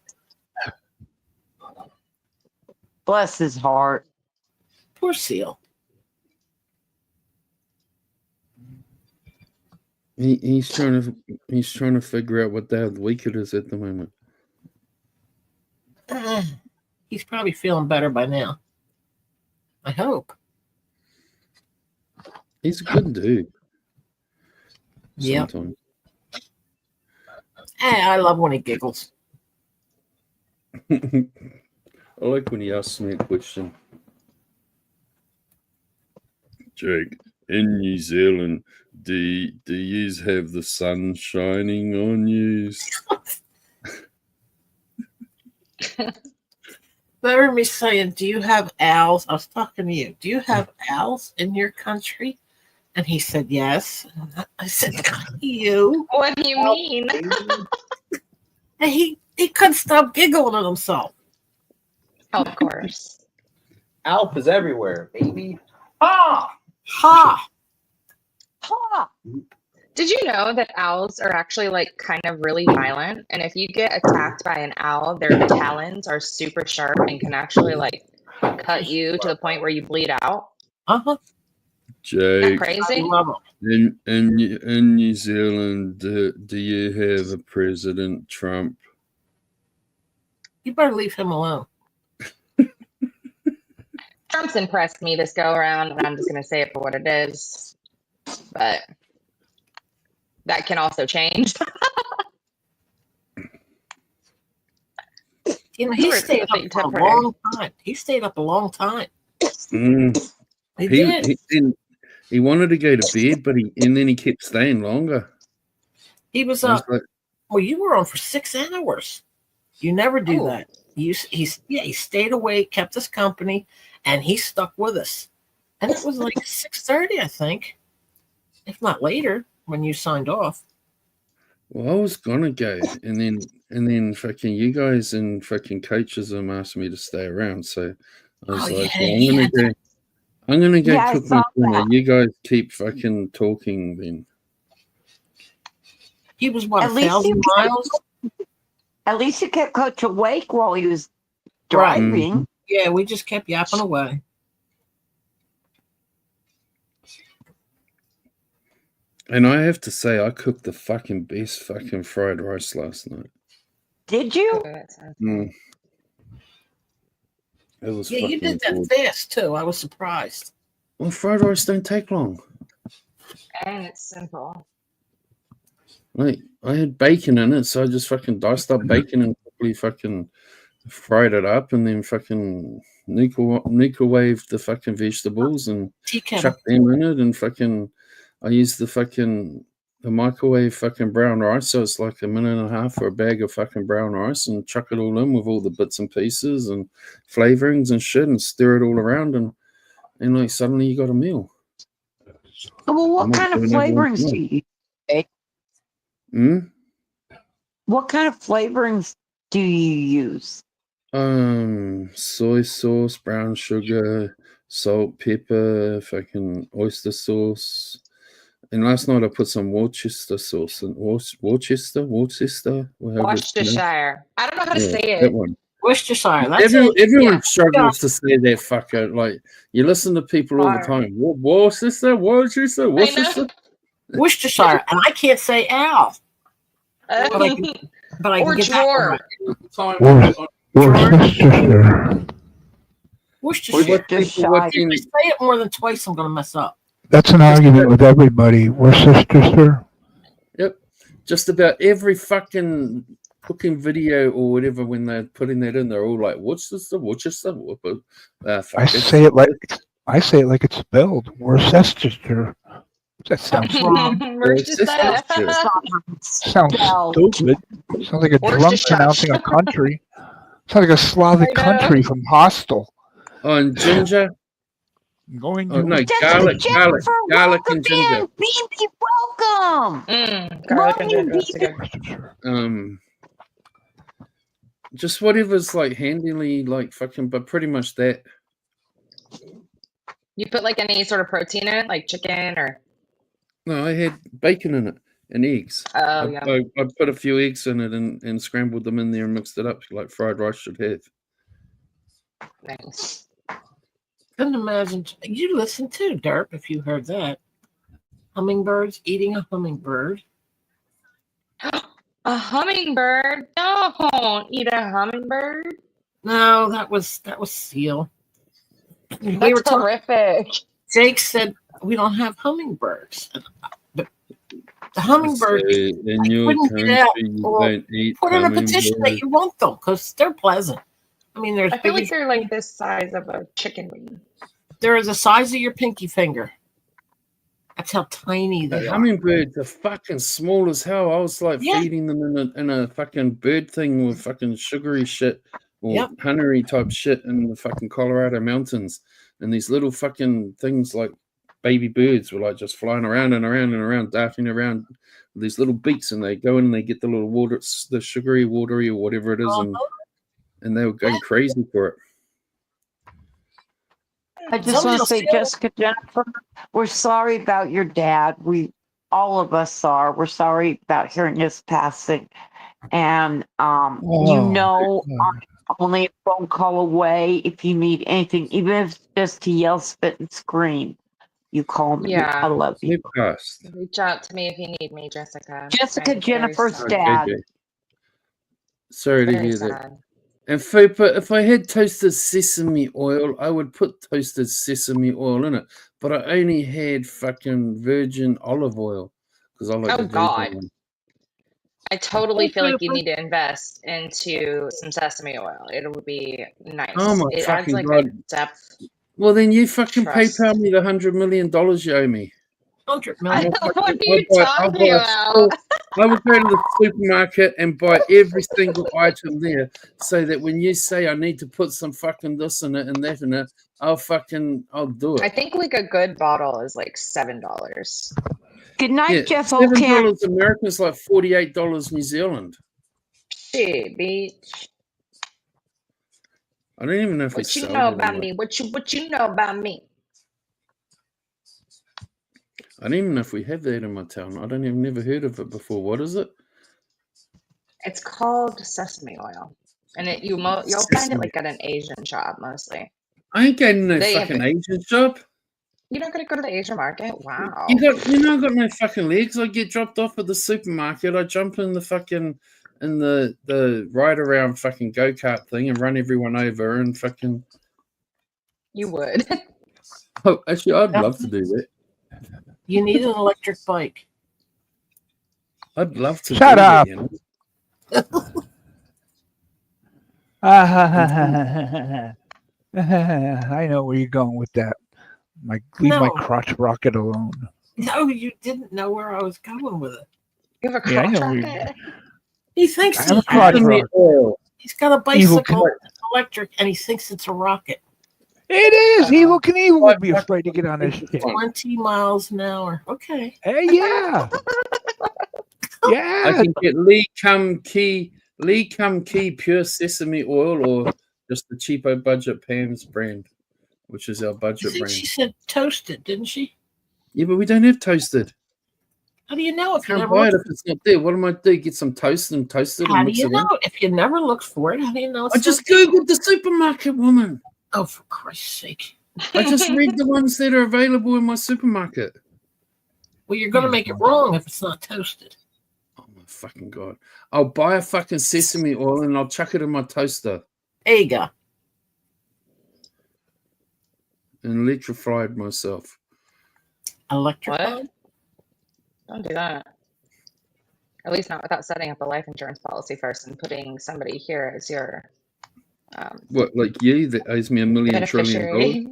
Bless his heart. Poor seal. He's trying to figure out what day of the week it is at the moment. He's probably feeling better by now. I hope. He's a good dude. Yep. Sometimes. I love when he giggles. I like when he asks me a question. Jake, in New Zealand, do you have the sun shining on you? Remember me saying, do you have owls? I was talking to you. Do you have owls in your country? And he said, yes. I said, you. What do you mean? And he couldn't stop giggling at himself. Of course. Alp is everywhere, baby. Ha! Ha! Ha! Did you know that owls are actually like kind of really violent? And if you get attacked by an owl, their talons are super sharp and can actually like cut you to the point where you bleed out. Uh-huh. Isn't that Jake, I crazy? love them. in New Zealand, do you have a President Trump? You better leave him alone. Trump's impressed me this go around, and I'm just going to say it for what it is. But that can also change. You know, he We're stayed up flipping for a to long time. He stayed up a long time. Mm. He did. He wanted to go to bed, but then he kept staying longer. He was I was up. like, Well, you were on for 6 hours. You never do Oh. that. He stayed awake, kept us company, and he stuck with us. And it was like 6:30, I think, if not later, when you signed off. well, I was gonna go, and then fucking you guys and fucking coachism asked me to stay around, so I was Oh, like, yeah, well, yeah. I'm gonna go Yeah, I cook my saw dinner. that. You guys keep fucking talking then. He was what, At least 1,000 miles? At least you kept Coach awake while he was Right. driving. Yeah, we just kept yapping away. And I have to say, I cooked the fucking best fucking fried rice last night. Did you? Oh, that sounds Mm. It was Yeah, you fucking did that good. fast too. I was surprised. Well, fried rice don't take long. And it's simple. Like, I had bacon in it, so I just fucking diced up bacon and quickly fucking fried it up, and then fucking microwaved the fucking vegetables and Tea kettle. chucked them in it, and fucking I used the microwave fucking brown rice, so it's like a minute and a half for a bag of fucking brown rice, and chuck it all in with all the bits and pieces and flavorings and shit, and stir it all around, and like suddenly you got a meal. Well, what I'm kind of doing everyone flavorings do you use? What kind of flavorings do you use? Soy sauce, brown sugar, salt, pepper, fucking oyster sauce. And last night I put some Worcester sauce in. Worcester, however it's pronounced. Worcestershire. I don't know how to Yeah, say that it. one. Worcestershire. That's Everyone Yeah. struggles to say that fucker. Like, you listen to people all the time. Worcester. I know. Worcestershire. And I can't say Al. But I can Or get that one drawer. right. Worcestershire. Worcestershire. Worcestershire. If I say it more than twice, I'm going to mess up. That's an argument with everybody. Worcestershire. Yep. Just about every fucking cooking video or whatever, when they're putting that in, they're all like, Worcester. I say it like it's spelled. Worcestershire. That sounds Worcestershire. sounds stupid. Sounds like a drunk Worcestershire. pronouncing a country. Sounds like a Slavic I know. country from Hostel. Oh, and ginger. Going Oh, to no, Jennifer, garlic welcome and ginger. in. Baby, welcome. Garlic and Welcome, ginger. That's a good. Worcestershire. Just whatever's like handily, like fucking, but pretty much that. You put like any sort of protein in it, like chicken or. No, I had bacon in it and eggs. Oh, yeah. I put a few eggs in it and scrambled them in there and mixed it up like fried rice should have. Nice. Couldn't imagine. You listen too, Derp, if you heard that. Hummingbirds eating a hummingbird. A hummingbird? Don't eat a hummingbird. No, that was seal. We That's were talking. horrific. Jake said we don't have hummingbirds. But the hummingbird, So in your wouldn't country, get out you or don't eat put in a petition that hummingbirds. you want them because they're pleasant. I mean, I feel like they're like this size of a chicken wing. they're the size of your pinky finger. That's how tiny they The are. hummingbirds are fucking small as hell. I was like Yeah. feeding them in a fucking bird thing with fucking sugary shit or Yep. honey type shit in the fucking Colorado mountains. And these little fucking things like baby birds were like just flying around and around and around, darting around with these little beaks, and they go in and they get the little water, the sugary, watery or whatever it is, and they were going crazy for it. I just Somebody want to will say, steal it. Jessica, Jennifer, we're sorry about your dad. All of us are. We're sorry about hearing his passing. And, Oh, I'm only a phone call away if you need anything, even if it's just to yell, spit, and scream. You call me. I Yeah. love you. Who passed? Reach out to me if you need me, Jessica. Jessica, I'm very Jennifer's sorry. dad. Okay. Sorry to Very hear that. sad. And Fupa, if I had toasted sesame oil, I would put toasted sesame oil in it. But I only had fucking virgin olive oil because I like Oh the virgin God. one. I totally feel like you Fupa. need to invest into some sesame oil. It would be nice. Oh my It adds fucking like God. a depth. Well, then you fucking Trust. PayPal me the $100 million you owe me. 100 I million. know, what are you talking about? I would go to the supermarket and buy every single item there so that when you say I need to put some fucking this in it and that in it, I'll do I it. think like a good bottle is like $7. Good night, Yeah, Jeff $7 O'Camp. American is like $48 New Zealand. Shit, bitch. I don't even know if we What you sell know that. about me? What you know about me? I don't even know if we have that in my town. I don't even never heard of it before. What is it? It's called sesame oil, and you'll find it like at an Asian shop mostly. I ain't going to no They have fucking it. Asian shop. You're not gonna go to the Asian market? Wow. I got no fucking legs. I get dropped off at the supermarket. I jump in the ride around fucking go-kart thing and run everyone over and fucking. You would. Oh, actually, I'd love to do that. You need an electric bike. I'd love to Shut do up. that, you know. I know where you're going with that. Leave my No. crotch rocket alone. No, you didn't know where I was going with it. You have a Yeah, I crotch know where rocket? He thinks I have a he crotch has, rocket. Oil. he's got a Evil bicycle that's electric, and he thinks it's a rocket. It is. Evil Knievel would be afraid to get on this shit. 20 miles an hour. Okay. Hey, yeah. I Yeah. can get Lee Kum Key pure sesame oil or just the cheapo budget Pam's brand, which is our I budget think brand. she said toasted, didn't she? Yeah, but we don't have toasted. How do you know if you Can't never buy it looked if it's not there. What am I do? Get some toast and toast it How and do mix you it know in? if you never looked for it? How do you know it's I just not there? googled the supermarket woman. Oh, for Christ's sake. I just read the ones that are available in my supermarket. Well, you're going to make it wrong if it's not toasted. Oh my fucking God. I'll buy a fucking sesame oil and I'll chuck it in my toaster There you go. and electrify myself. Electric. What? Don't do that. At least not without setting up a life insurance policy first and putting somebody here as your What, like you that owes me $1 million trillion? beneficiary.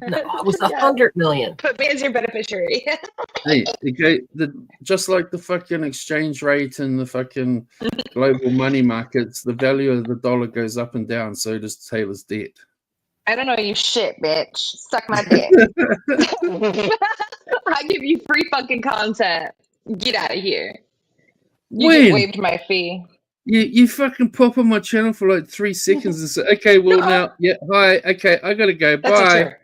No, it was Yeah. 100 million. Put me as your beneficiary. Hey, okay, just like the fucking exchange rate and the fucking global money markets, the value of the dollar goes up and down. So does Taylor's debt. I don't know you shit, bitch. Suck my dick. I give you free fucking content. Get out of here. You just When waived my fee. you fucking pop on my channel for like 3 seconds and say, okay, well now, yeah, hi, okay, I gotta go, That's bye. not true.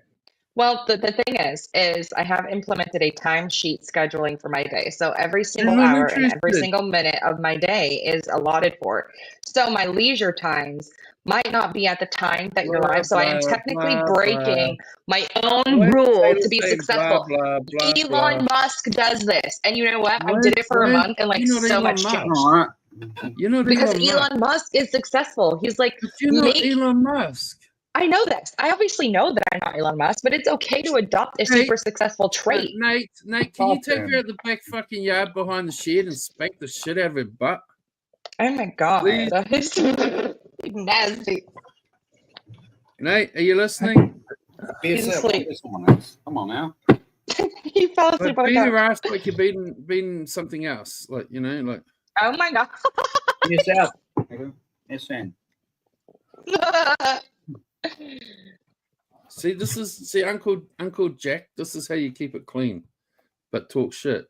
Well, the thing is I have implemented a timesheet scheduling for my day. So every single not hour and every interested. single minute of my day is allotted for. So my leisure times might not be at the time that you're live. So I am Blah, technically blah, breaking my own Why did rule Taylor to be say successful. blah, blah, blah, Elon blah? Musk does this. And you know what? I Why- did it for a why- month and like you're not so Elon much Musk. changed. All right. You're not Because Elon Musk. Elon Musk is successful. He's like, But you're not make Elon Musk. I know this. I obviously know that I'm not Elon Musk, but it's okay to adopt a Hey, super successful trait. Nate, can you take Stop her out the back fucking yard behind the shed and spank the shit out of her butt? Oh my god, Please. that is nasty. Nate, are you listening? Be He's yourself, asleep. not someone else. Come on now. He fell Like asleep on beat the her couch. ass like you're beating something else. Like, you know, like Oh my god. Be yourself. Yes, Sam. see Uncle Jack, this is how you keep it clean, but talk shit.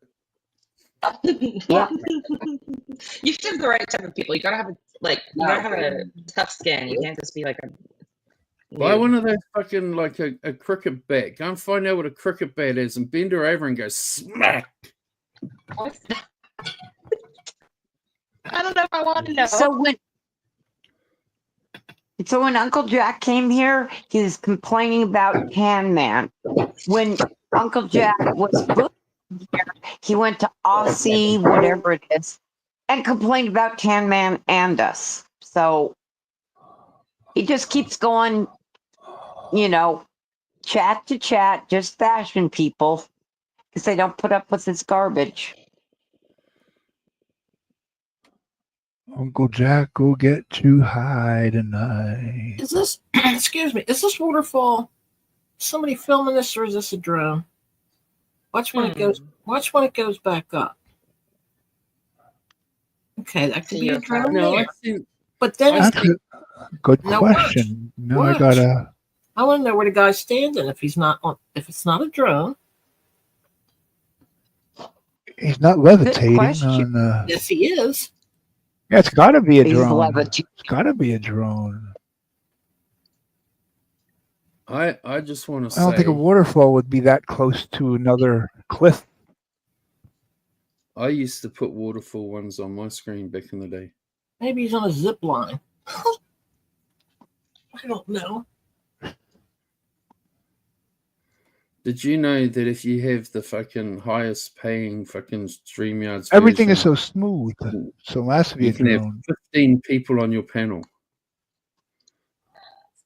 Yeah. You should have the right type of people. You gotta have a tough skin. You can't just be like a Buy one of those fucking like a cricket bat. Go and find out what a cricket bat is and bend her over and go smack. I don't know if I want to know. So when Uncle Jack came here, he was complaining about Tan Man. When Uncle Jack was booked here, he went to Aussie, whatever it is, and complained about Tan Man and us. So he just keeps going, chat to chat, just bashing people because they don't put up with his garbage. Uncle Jack will get too high tonight. Is this, excuse me, is this waterfall somebody filming this or is this a drone? Watch when it goes back up. Okay, that could be a drone. No, But then That's a good Now question. watch. No, I Watch. gotta. I want to know where the guy's standing. If it's not a drone, He's not levitating question. on the. yes, he is. Yeah, it's got to be a He's drone. levitating. It's got to be a drone. I just want to say I don't think a waterfall would be that close to another cliff. I used to put waterfall ones on my screen back in the day. Maybe he's on a zip line. I don't know. Did you know that if you have the fucking highest paying fucking StreamYards Everything is version, so smooth. So it has to be you a can have drone. 15 people on your panel?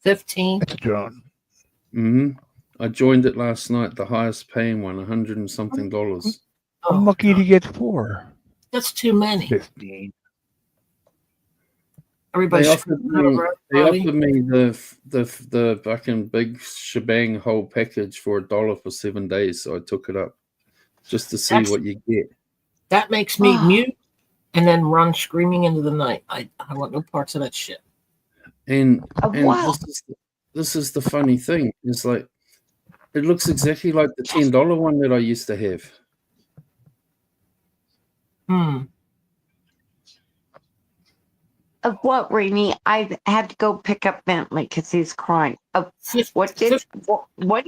15. It's a drone. I joined it last night, the highest paying one, $100 and something. I'm lucky to get 4. That's too many. 15. Everybody's They offered me the fucking big shebang whole package for $1 for 7 days, so I took it up just to see what you get. That makes me mute and then run screaming into the night. I want no parts of that shit. And wow. this is the funny thing. It's like it looks exactly like the $10 one that I used to have. Of what, Rainey? I had to go pick up Bentley because he's crying. What do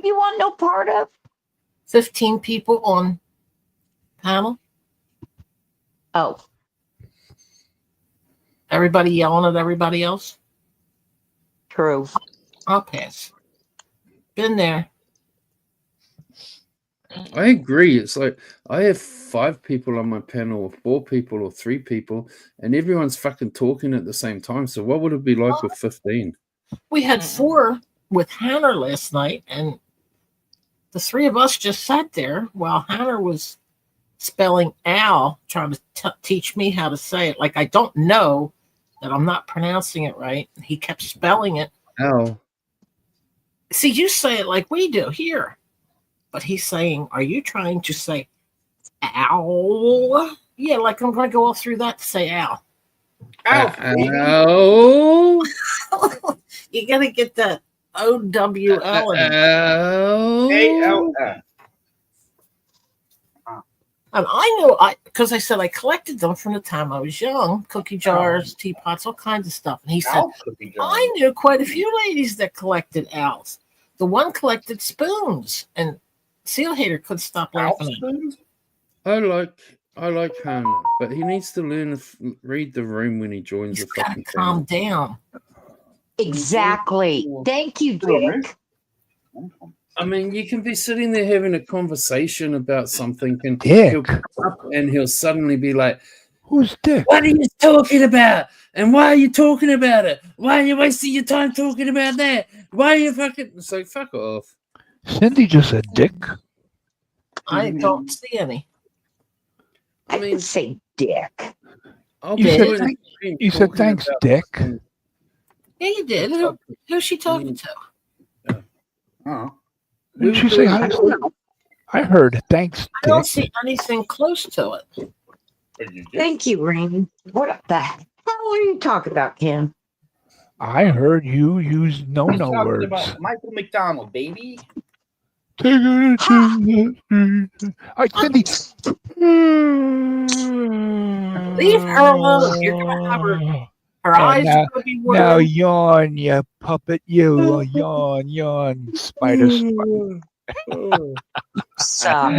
you want no part of? 15 people on panel. Oh, Everybody yelling at everybody else. true. I'll pass. Been there. I agree. It's like I have 5 people on my panel, or 4 people, or 3 people, and everyone's fucking talking at the same time. So what would it be like with 15? We had 4 with Hannah last night, and the 3 of us just sat there while Hannah was spelling Al, trying to teach me how to say it. Like I don't know that I'm not pronouncing it right. He kept spelling it. Al. See, you say it like we do here. But he's saying, are you trying to say ow? Yeah, like I'm going to go all through that to say ow. Ow. You got to get that O-W-L in it. A-L-F. And I know, because I said I collected them from the time I was young. Cookie jars, teapots, all kinds of stuff. And he said, I knew quite a few ladies that collected owls. The one collected spoons. And Seal Hater couldn't stop laughing at him. I like Hannah, but he needs to learn to read the room when he joins He's the got to fucking calm panel. down. Exactly. Thank you, Dick. I mean, you can be sitting there having a conversation about something, and Dick. he'll come up and he'll suddenly be like, Who's Dick? "What are you talking about? And why are you talking about it? Why are you wasting your time talking about that? Why are you fucking..." It's like, fuck off. Cindy just said Dick. I don't see any. I didn't say Dick. I'll You be said doing thank- a stream You said talking thanks, about Dick. fucking- Yeah, you did. Who's she talking to? Oh. Didn't she say hi? I heard thanks, I don't Dick. see anything close to it. Thank you, Rainey. What the hell are you talking about, Ken? I heard you use no Talking words. about Michael McDonald, baby. Take it to the street. Cindy. Leave her alone. You're gonna have her Her eyes are going to be Now working. yawn, you puppet, you. Yawn, yawn, spider. Stop.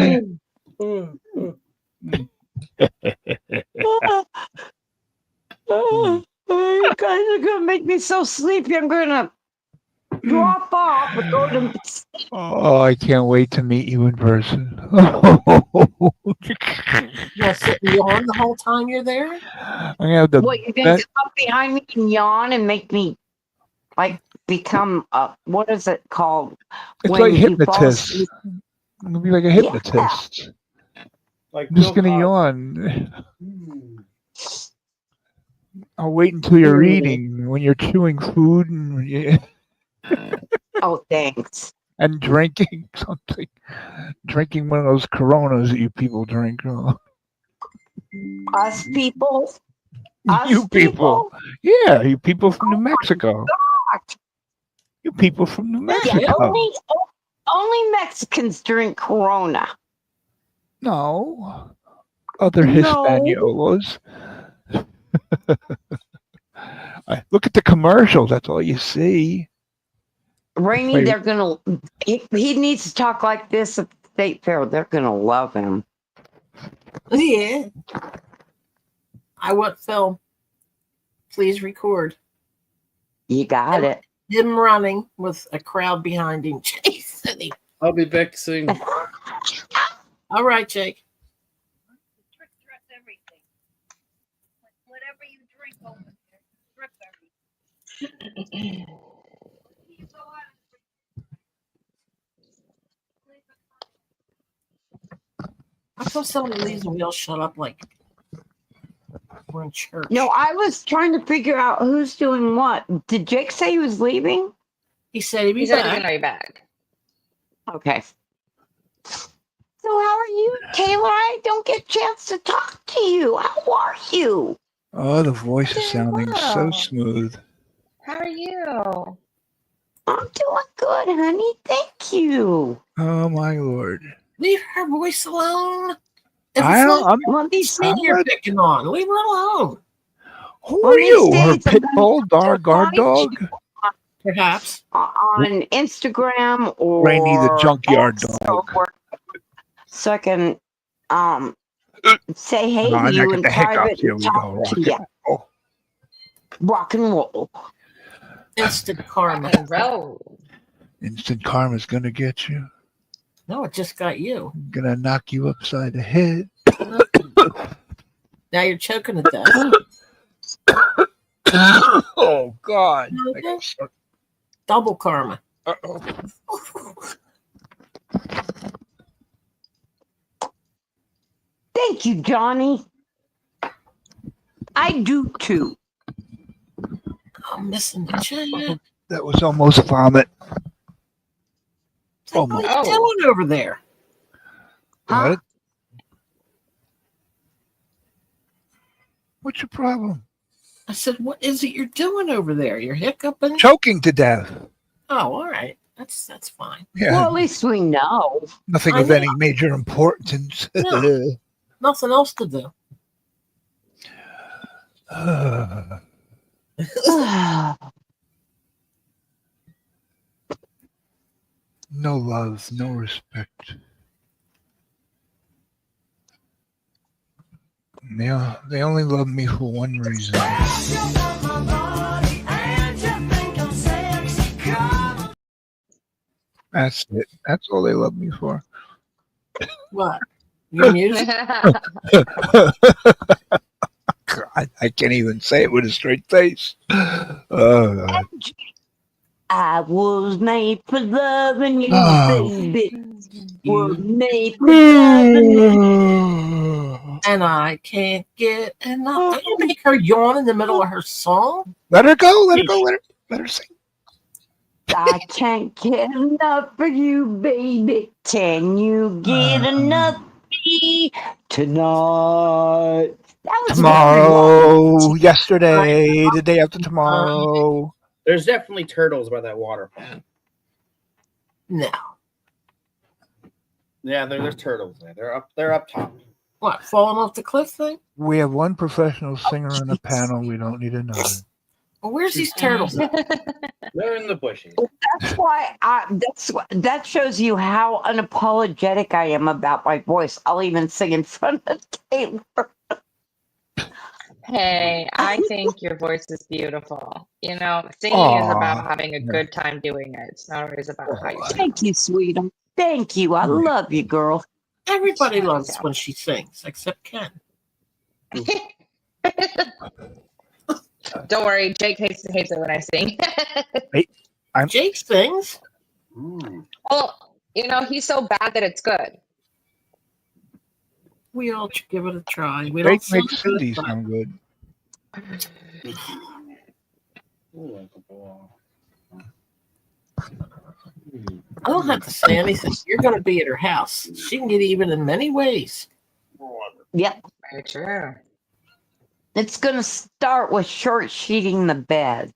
You guys are gonna make me so sleepy. I'm gonna drop off and go to sleep. Oh, I can't wait to meet you in person. You gonna sit and yawn the whole time you're there? I'm gonna have the What, you gonna best. come up behind me and yawn and make me like become what is it called? It's when like you fall hypnotist. asleep? I'm gonna be like a hypnotist. Like I'm just Bill gonna Cosby. yawn. I'll wait until you're Mm. eating, when you're chewing food Oh, thanks. and drinking something. Drinking one of those Coronas that you people drink. Oh. Us people. Us You people. Yeah, you people from New Oh my Mexico. God. You people from New Yeah, Mexico. only Mexicans drink Corona. No. Other No. Hispaniolas. Look at the commercials. That's all you see. Rainy, Wait. they're gonna. He needs to talk like this at the state fair. They're gonna love him. Yeah. I want Phil. Please record You got it. him running with a crowd behind him chasing him. I'll be back soon. All right, Jake. Drip everything. Whatever you drink over there, drip everything. You go out How come somebody leaves and we all shut up like we're in church? No, I was trying to figure out who's doing what. Did Jake say he was leaving? He said he'd be He said he's back. gonna be back. Okay. So how are you, Taylor? I don't get a chance to talk to you. How are you? Oh, the voice is Doing sounding so well. smooth. How are you? I'm doing good, honey. Thank you. Oh my lord. Leave her voice alone. If I it's don't, not I'm, One of these me days, you're not- picking on, leave her alone. who One are of these you? Her days, I'm pit gonna bull, have to guard find dog? you Perhaps. on Instagram or Rainy the junkyard X dog. or so I can say hey Oh, to and I you get in the private hiccups. Here and we talk go. to you. Rock and roll. Instant karma. And roll. Instant karma's gonna get you. No, it just got you. Gonna knock you upside the head. Now you're choking to death. Oh God. I Okay. got stuck. Double karma. Uh-oh. Thank you, Johnny. I do too. I'm missing the chat. That was almost vomit. What are you Oh. doing over there? Huh? What? What's your problem? I said, what is it you're doing over there? You're hiccuping? Choking to death. Oh, all right. That's fine. Yeah. Well, at least we know. Nothing I of know. any major importance. No. Nothing else to do. No love, no respect. They only love me for one reason. That's it. That's all they love me for. What? Your music? God, I can't even say it with a straight face. Oh, God. I was made for loving you, Oh. baby. Was made for loving you. And I can't get enough. Don't you make her yawn in the middle of her song? Let her go. Let her go. Let her sing. I can't get enough of you, baby. Can you get enough of me tonight? That was Tomorrow, yesterday, the day after tomorrow. There's definitely turtles by that water. No. Yeah, there's turtles there. They're up top. What? Falling off the cliff thing? We have one professional singer on the panel. We don't need another. Well, where's these turtles at? They're in the bushes. That's why that shows you how unapologetic I am about my voice. I'll even sing in front of Taylor. Hey, I think your voice is beautiful. You know, singing is about Aw. having a good time doing it. It's not always about how you sound. Thank you, sweetheart. Thank you. I love you, girl. Everybody loves when she sings, except Ken. Don't worry, Jake hates it when I sing. Jake sings. Well, you know, he's so bad that it's good. We all give it a try. We don't Jake sing makes good, Cindy but sound good. I don't have to say anything. You're going to be at her house. She can get even in many ways. Yep. Very true. It's going to start with short sheeting the bed.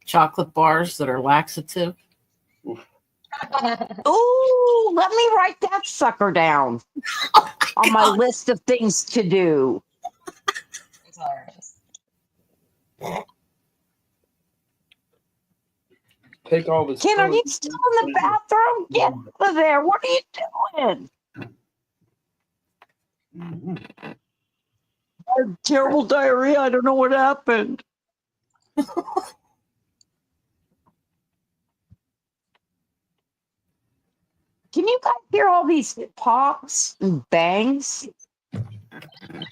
Chocolate bars that are laxative. Ooh, let me write that sucker down on my list of things to do. It's hilarious. Take all this. Ken, are you still in the bathroom? Get out of there. What are you doing? I had terrible diarrhea. I don't know what happened. Can you guys hear all these pops and bangs?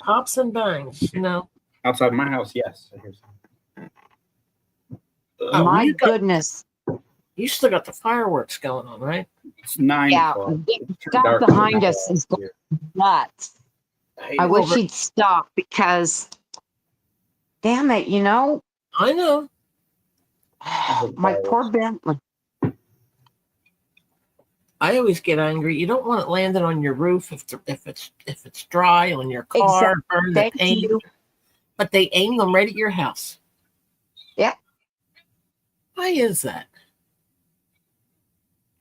Pops and bangs, you know. Outside my house, yes. I hear some. Oh, My you got- goodness. You still got the fireworks going on, right? It's 9 Yeah, o'clock. the It's turned guy dark behind now us is out here. nuts. Hey, I wish Over- he'd stop because, damn it, you know, I know. my poor Bentley. I always get angry. You don't want it landing on your roof if it's dry on your car, Exactly. burn the Thank paint. you. But they aim them right at your house. Yeah. Why is that?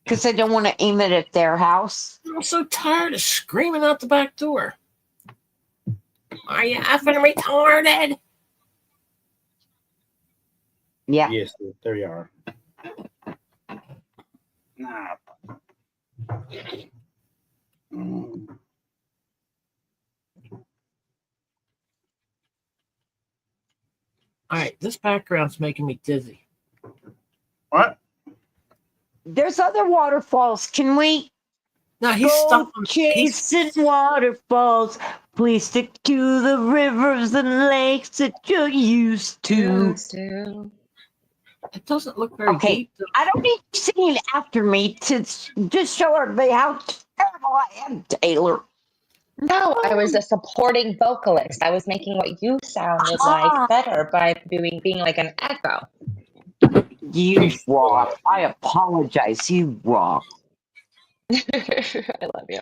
Because I don't want to aim it at their house. I'm so tired of screaming out the back door. Are you effing retarded? Yeah. Yes, there you are. Nah. All right, this background's making me dizzy. What? There's other waterfalls. Can we No, he's go stuck. He's chasing waterfalls? Please stick to the rivers and lakes that you're used to. Used to. It doesn't look very Okay. deep. I don't need you singing after me to just show everybody how terrible I am, Taylor. No, I was a supporting vocalist. I was making what you sounded like better by being like an echo. You rock. I apologize. You rock. I love you.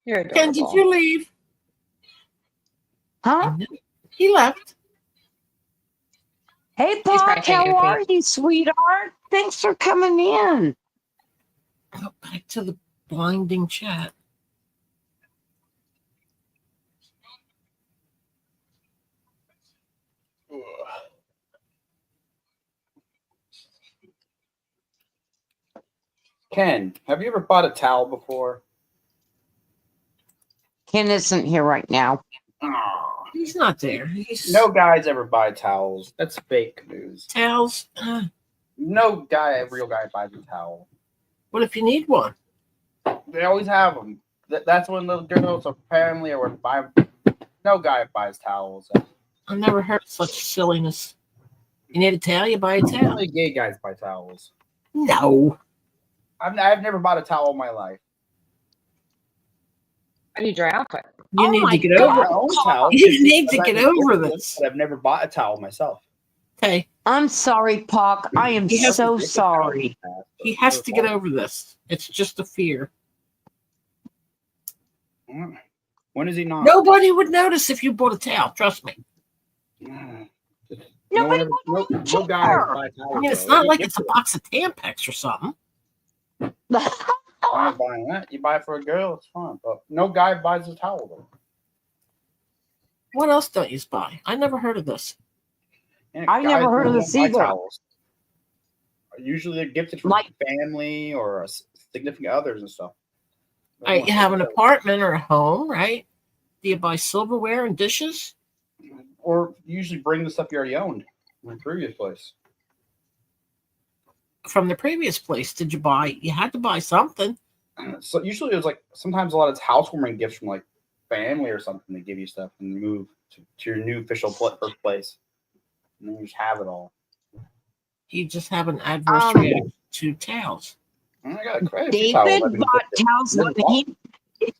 You're adorable. Ken, did you leave? Huh? He left. Hey, probably Pop, taking how a are you, sweetheart? Thanks for coming in. Oh, back to the blinding chat. Ken, have you ever bought a towel before? Ken isn't here right now. Oh, He's not there. He's no guys ever buy towels. That's fake news. towels. No guy, real guy, buys a towel. What if you need one? They always have them. That's when little girls or family or buy. No guy buys towels. I've never heard such silliness. You need a towel, you buy a towel. Only gay guys buy towels. No. I've never bought a towel in my life. How do you dry off it? You Oh need my to get God. over My it. own towel. You need to I've get been over given this. But I've never bought a towel myself. Okay, I'm sorry, Pock. I am He has so Different towels sorry. in the past, but he has never to get bought over this. It's just a fear. one. When is he not? Nobody would notice if you bought a towel. Trust me. Nobody no would guys care. buy towels. I mean, it's though. not They like give it's a to box of Tampax or something. I ain't buying that. You buy it for a girl, it's fine. But no guy buys a towel though. What else don't you buy? I never heard of this. And I never guys heard of don't this buy either. towels. Usually they're gifted from Like- family or significant others and stuff. All right, you have an apartment or a home, right? Do you buy silverware and dishes? Or usually bring the stuff you already owned from the previous place. From the previous place, did you buy? You had to buy something. So usually it was like sometimes a lot of it's housewarming gifts from like family or something. They give you stuff and you move to your new official first place, and then you just have it all. You just have an adverse reaction to towels. And I got quite a few towels David I've been bought gifted. towels Never when he.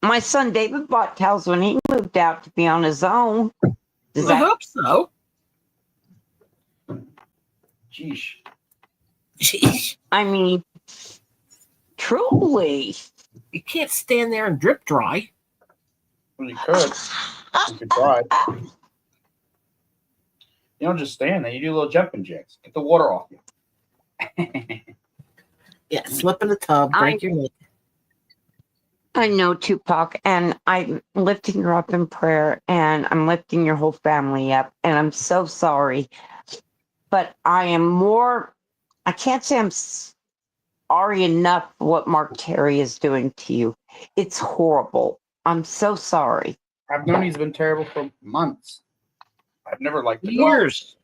My son David bought towels when he moved out to be on his own. Does I that? hope so. Sheesh. Jeez, I mean, truly. you can't stand there and drip dry. Well, you could. You could try. You don't just stand there. You do little jumping jacks. Get the water off you. Yeah, slip in the tub, break your neck. I know, Tupac, and I'm lifting her up in prayer, and I'm lifting your whole family up, and I'm so sorry. But I am more, I can't say I'm sorry enough for what Mark Terry is doing to you. It's horrible. I'm so sorry. I've known he's been terrible for months. I've never liked the Years.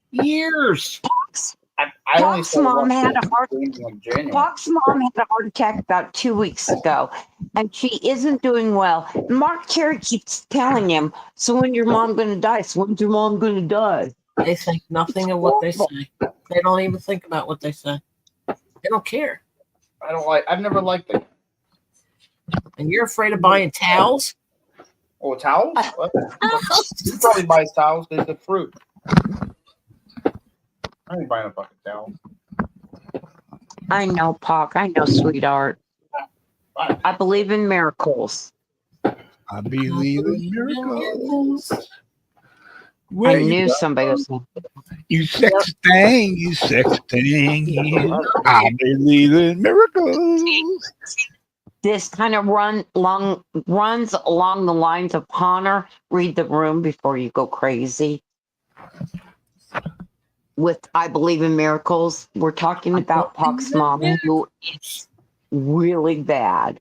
I only Pac's started mom watching had a heart. games in like January. Pac's mom had a heart attack about 2 weeks ago, and she isn't doing well. Mark Terry keeps telling him, "So when's your mom gonna die? So when's your mom gonna die?" They think nothing of what they say. They don't even think about what they say. They don't care. I've never liked them. And you're afraid of buying towels? Oh, towels? He probably buys towels because it's fruit. I ain't buying a fucking towel. I know, Pac. I know, sweetheart. I believe in miracles. I believe in miracles. I Where you knew go? somebody was. You sex thing, you sex thing. I believe in miracles. This kind of runs along the lines of Connor. Read the room before you go crazy. With I believe in miracles, we're talking about Pac's mom, who is really bad.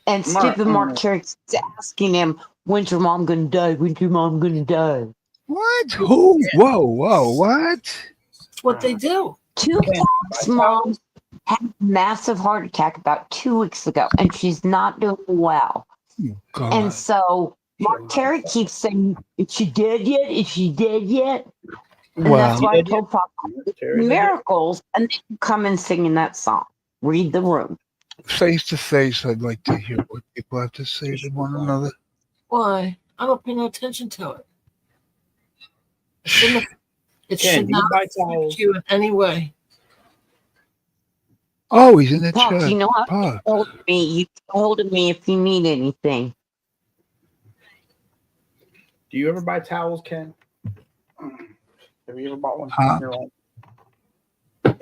And stupid Mark Terry's asking him, "When's your mom gonna die? When's your mom gonna die?" What? Who? Whoa, what? That's what they do. Tupac's mom had a massive heart attack about 2 weeks ago, and she's not doing well. Oh, God. And so Mark Terry keeps saying, "Is she dead yet? Is she dead yet?" And that's why I told Pac miracles, and they can come and sing in that song. Read the room. Face to face, I'd like to hear what people have to say to one another. Why? I don't pay no attention to it. It should not affect you in any way. Oh, he's in the Pac, chat. you know how to Pac. get hold of me. You can get hold of me if you need anything. Do you ever buy towels, Ken? Have you ever bought one? Huh?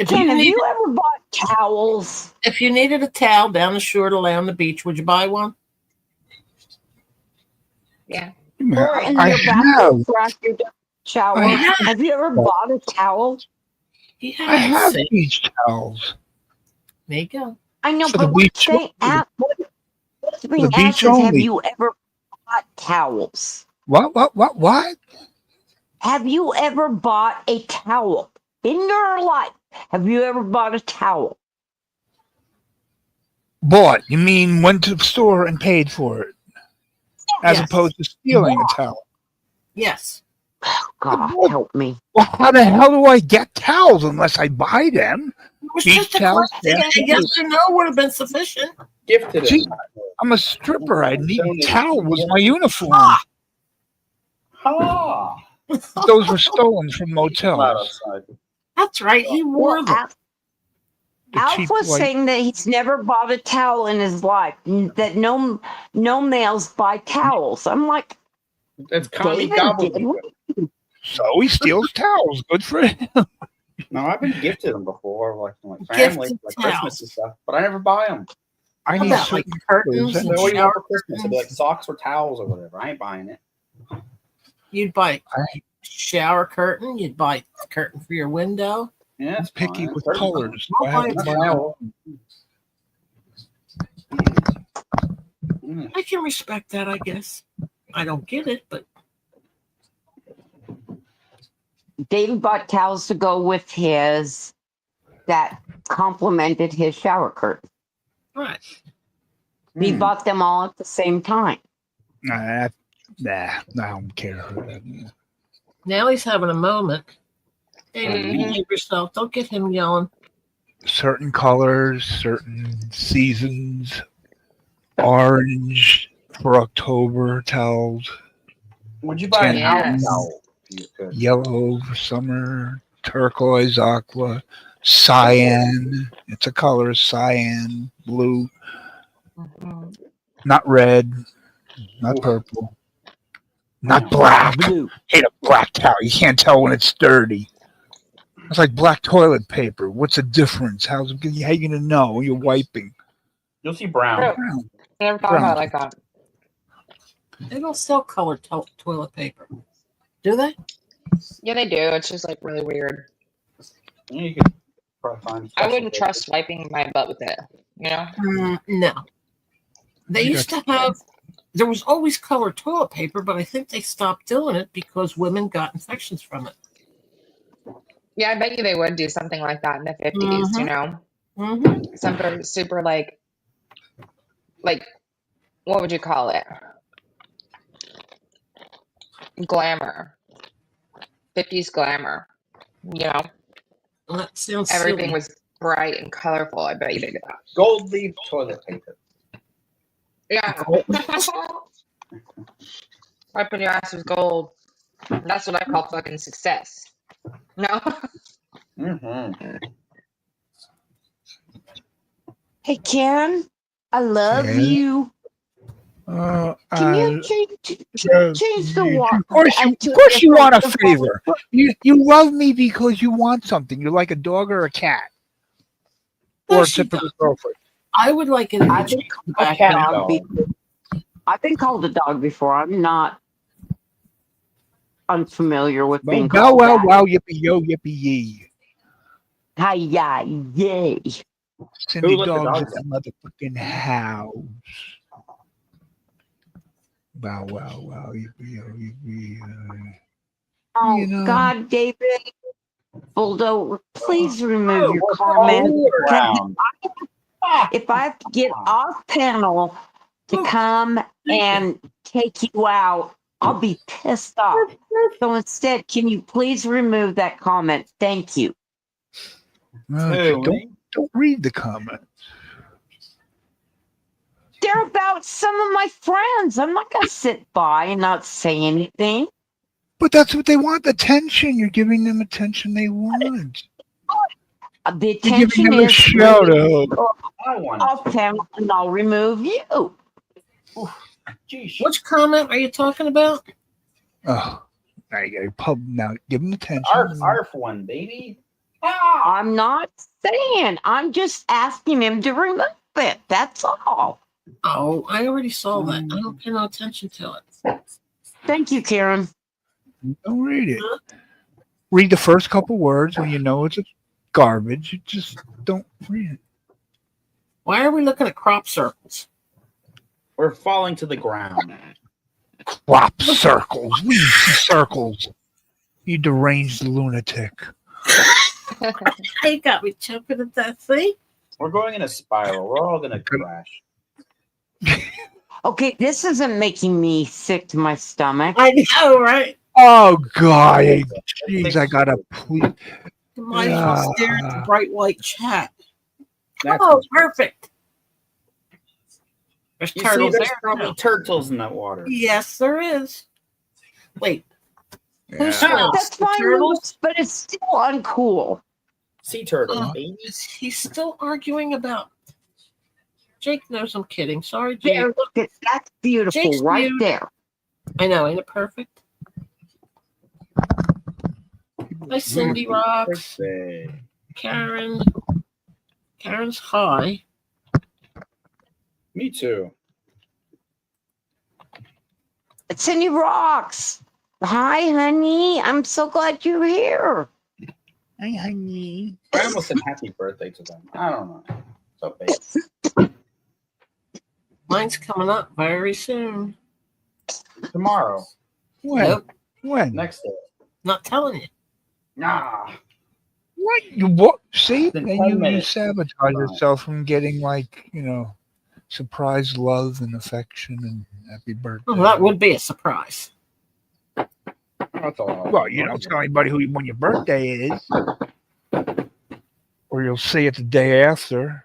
Ken, have you ever bought towels? If you needed a towel down the shore to lay on the beach, would you buy one? Yeah. Or in I your bathroom for after your shower? I have. Have you ever bought a towel? Yeah, I have beach towels. There you go. I know, For the but what's beach being asked, what's being the asked beach is, have only. you ever bought towels? What? Have you ever bought a towel in your life? Have you ever bought a towel? Bought? You mean went to the store and paid for it, as Yes. opposed to stealing a towel? Yes. God, help me. Well, how the hell do I get towels unless I buy them? It was Beach just a towels, question. bath A yes or no would have been sufficient. Gifted Gee, him. I'm a stripper. I need a towel with my uniform. Ah. Those were stolen from Loud motels. outside. That's right. He wore Well, them. The Alf cheap was white. saying that he's never bought a towel in his life, that no males buy towels. I'm like, That's commie David gobbledygook. So he steals towels. Good for him. No, I've been gifted them before, like family, Gifted like towels. Christmas and stuff, but I never buy them. I How need about like certain curtains clothes. and So what do you want for shower Christmas? It'd be like socks or towels or whatever. I ain't buying it. You'd buy shower curtain. You'd buy a curtain for your window. Yeah, it's Picky fine. with Curtain's fine. colors. I'll I have buy to it. buy my Wow. I can respect that, I guess. I don't get it, but David bought towels to go with his that complemented his shower curtain. right. He Hmm. bought them all at the same time. Nah, I don't care. Now he's having a moment. Hey, Mhm. behave yourself. Don't get him yelling. Certain colors, certain seasons. Orange for October towels. Would you buy an Yes. owl towel? If you could? Yellow for summer. Turquoise, aqua, cyan. It's a color, cyan, blue. Mhm. Not red, not Oof. purple, not black. Blue. Hate a black towel. You can't tell when it's dirty. It's like black toilet paper. What's the difference? How you gonna know when you're wiping? You'll see brown. True. Brown. Never thought about it like that. They don't sell colored toilet paper. Do they? Yeah, they do. It's just like really weird. Yeah, you could probably find. I special wouldn't paper. trust wiping my butt with it. You know? No. They You used to have, there was always colored toilet paper, but I think they stopped doing it because women got infections from it. Yeah, I bet you they would do something like that in the 50s, you Mhm. know? Mm-hmm. Something super like, what would you call it? Glamour. 50s glamour. You know? Well, that sounds Everything silly. was bright and colorful. I bet you they did that. Gold leaf toilet paper. Yeah. Wiping your ass with gold. That's what I call fucking success. No? Mm-hmm. Hey, Karen, I love Yeah. you. Can you change the water? Of course, you want a favor. You love me because you want something. You're like a dog or a cat, No, or a she typical does. girlfriend. I would like it if I you think changed the a back cat end. dog before. I've been called a dog before. I'm not unfamiliar with being Bow called wow that. wow yippee yo yippee yee. Hi-ya, yay. Cindy Who let the dogs dogs at the motherfucking house. Bow wow wow yippee yo yippee. Oh, You know. God, David. Bulldog, please remove your What's comment. all around? If I have to get off panel to come and take you out, I'll be pissed off. So instead, can you please remove that comment? Thank you. Don't read the comments. They're about some of my friends. I'm not going to sit by and not say anything. But that's what they want, attention. You're giving them attention they want. The You're giving attention them a is shout out. I want off panel and I'll remove you. Jeez. Which comment are you talking about? Oh, now you got pub. Now give them attention. Arf one, baby. I'm not saying. I'm just asking him to remove it. That's all. Oh, I already saw that. I don't pay no attention to it. Thank you, Karen. Don't read it. Read the first couple words when you know it's garbage. You just don't read it. Why are we looking at crop circles? We're falling to the ground. Crop circles. We see circles. You deranged lunatic. You got me choking at that. See? We're going in a spiral. We're all gonna crash. Okay, this isn't making me sick to my stomach. I know, right? Oh God! Jeez, I gotta please. You might as well stare at the bright white chat. That's Oh, perfect. There's You see, turtles there's there. probably now. turtles in that water. Yes, there is. Wait, who's Yeah. swims? That's The fine, turtles? but it's still uncool. Sea turtles, Oh, baby. he's still arguing about. Jake knows I'm kidding. Sorry, Jake. There, look at that's beautiful Jake's right mute. there. I know, ain't it perfect? Hi, Cindy Rocks. Birthday. Karen. Karen's high. Me too. Cindy rocks. Hi, honey. I'm so glad you're here. Hi, honey. I almost said happy birthday to them. I don't know. It's okay. Mine's coming up very soon. Tomorrow. When? Nope, When? Next day. not telling you. Nah. What? You what? See? Then Then 10 you minutes. sabotage Fine. yourself from getting, like, surprise love and affection and happy birthday. Well, that would be a surprise. That's all. Well, you don't tell anybody when your birthday is, or you'll see it the day after.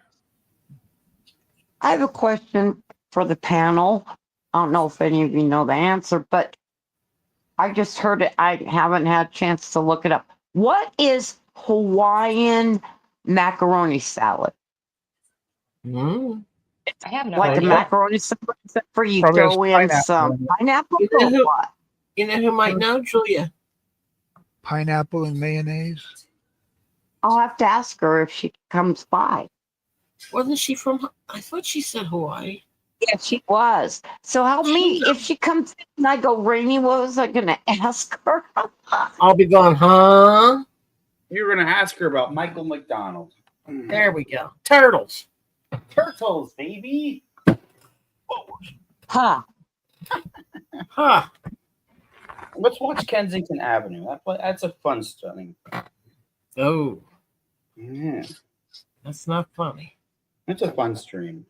I have a question for the panel. I don't know if any of you know the answer, but I just heard it. I haven't had a chance to look it up. What is Hawaiian macaroni salad? Mm. I have no Like a idea. macaroni salad, except for you Probably has throw in pineapple some in it. pineapple You know or who- what? You know who might know? Julia. Pineapple and mayonnaise. I'll have to ask her if she comes by. Wasn't she from? I thought she said Hawaii. Yeah, she was. So help me if she comes in and I go, Rainy, what was I going to ask her? I'll be going, huh? You're going to ask her about Michael McDonald. There we go. Turtles. Turtles, baby. Huh. Huh. Let's watch Kensington Avenue. That's a fun stunning. Oh, Yeah. that's not funny. It's a fun stream.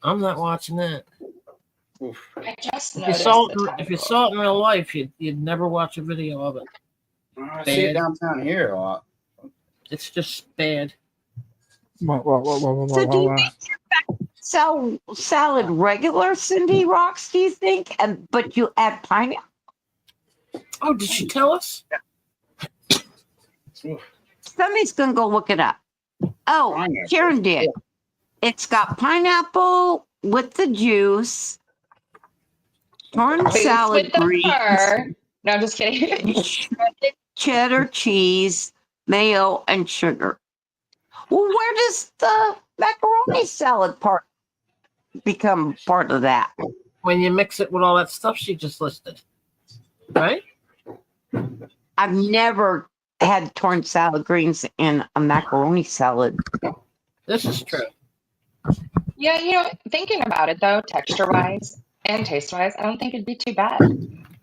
I'm not watching that. Oof. I just If you noticed saw the it, if you title. saw it in real life, you'd never watch a video of it. I see it downtown here a lot. It's just bad. So do you make your salad regular, Cindy Rocks, do you think? But you add pineapple? Oh, did she tell us? Somebody's going to go look it up. Oh, Pineapple. Karen did. It's got pineapple with the juice, corn Boots salad with the greens, fur. No, I'm just kidding. shredded cheddar cheese, mayo, and sugar. Well, where does the macaroni salad part become part of that? When you mix it with all that stuff she just listed, right? I've never had corn salad greens in a macaroni salad. This is true. Yeah, thinking about it though, texture-wise and taste-wise, I don't think it'd be too bad.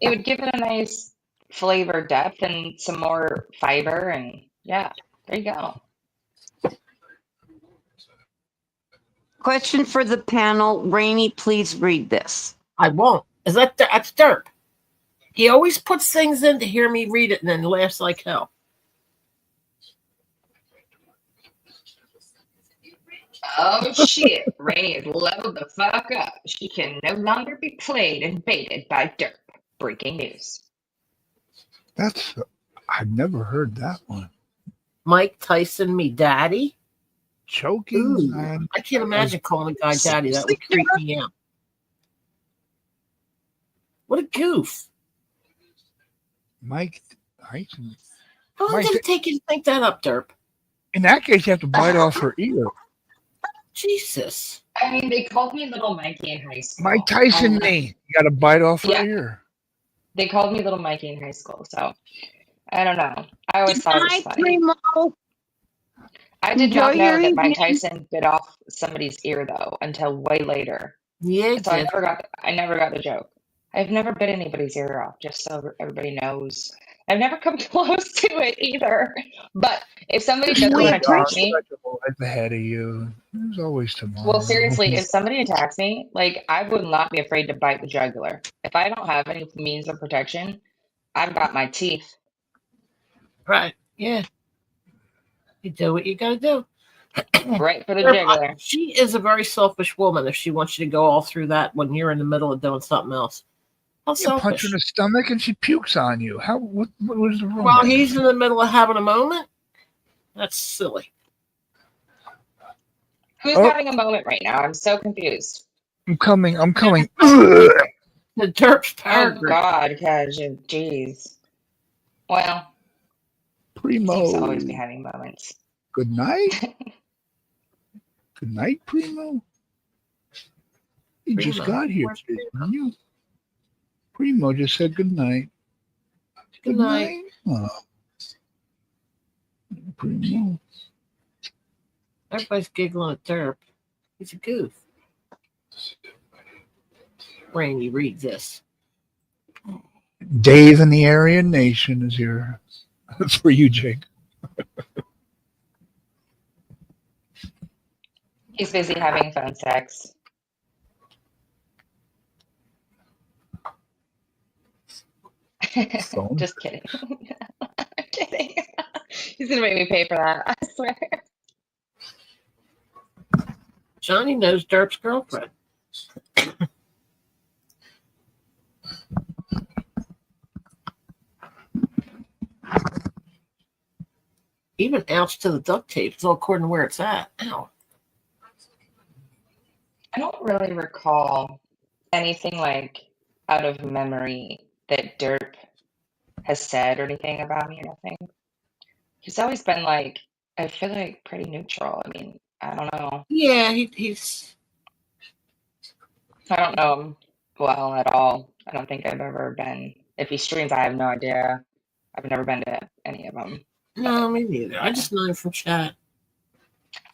It would give it a nice flavor depth and some more fiber, and yeah, there you go. Question for the panel. Rainey, please read this. I won't. That's Derp. He always puts things in to hear me read it and then laughs like hell. Oh shit, Rainy is leveled the fuck up. She can no longer be played and baited by Derp. Breaking news. I've never heard that one. Mike Tyson, me daddy. Choking. Ooh, I can't imagine calling a guy daddy. That would creep me out. What a goof. Mike Tyson. How long Mike, did it take you to think that up, Derp? In that case, you have to bite off her ear. Jesus. I mean, they called me Little Mikey in high school. Mike Tyson, me. You got to bite off her Yeah. ear. They called me Little Mikey in high school, so I don't know. I always thought it was funny. Primo. I did Enjoy not know your that Mike evening. Tyson bit off somebody's ear though until way later. Yeah, So I never got the joke. I've never bit anybody's ear off, just so everybody knows. I've never come close to it either. But if somebody does We want to attack appreciate me, Life ahead of you. There's always tomorrow. well, seriously, if somebody attacks me, like I would not be afraid to bite the jugular. If I don't have any means of protection, I've got my teeth. right. Yeah. You do what you gotta do. Right for the Derp, jugular. She is a very selfish woman if she wants you to go all through that when you're in the middle of doing something else. How You punch her selfish. in the stomach and she pukes on you. What was the wrong? While with he's that? in the middle of having a moment? That's silly. Who's Oh. having a moment right now? I'm so confused. I'm coming. Ugh. The Derp's Oh paragraph. God, gosh, jeez. Well, Primo. seems to always be having moments. Good night. Good night, Primo. You just Primo. got here, Where's didn't you? Primo just said good night. Good night. Oh. Primo. Everybody's giggling at Derp. He's a goof. Rainy, read this. Dave and the Aryan Nation is here. That's for you, Jake. He's busy having phone sex. Phone? Just kidding. I'm kidding. He's gonna make me pay for that. I swear. Johnny knows Derp's girlfriend. Even ouch to the duct tape. It's all according to where it's at. Ow. I don't really recall anything like out of memory that Derp has said or anything about me or nothing. He's always been like, I feel like pretty neutral. I mean, I don't know. Yeah, he's. I don't know him well at all. I don't think I've ever been. If he streams, I have no idea. I've never been to any of them. No, me neither. I just know him from chat.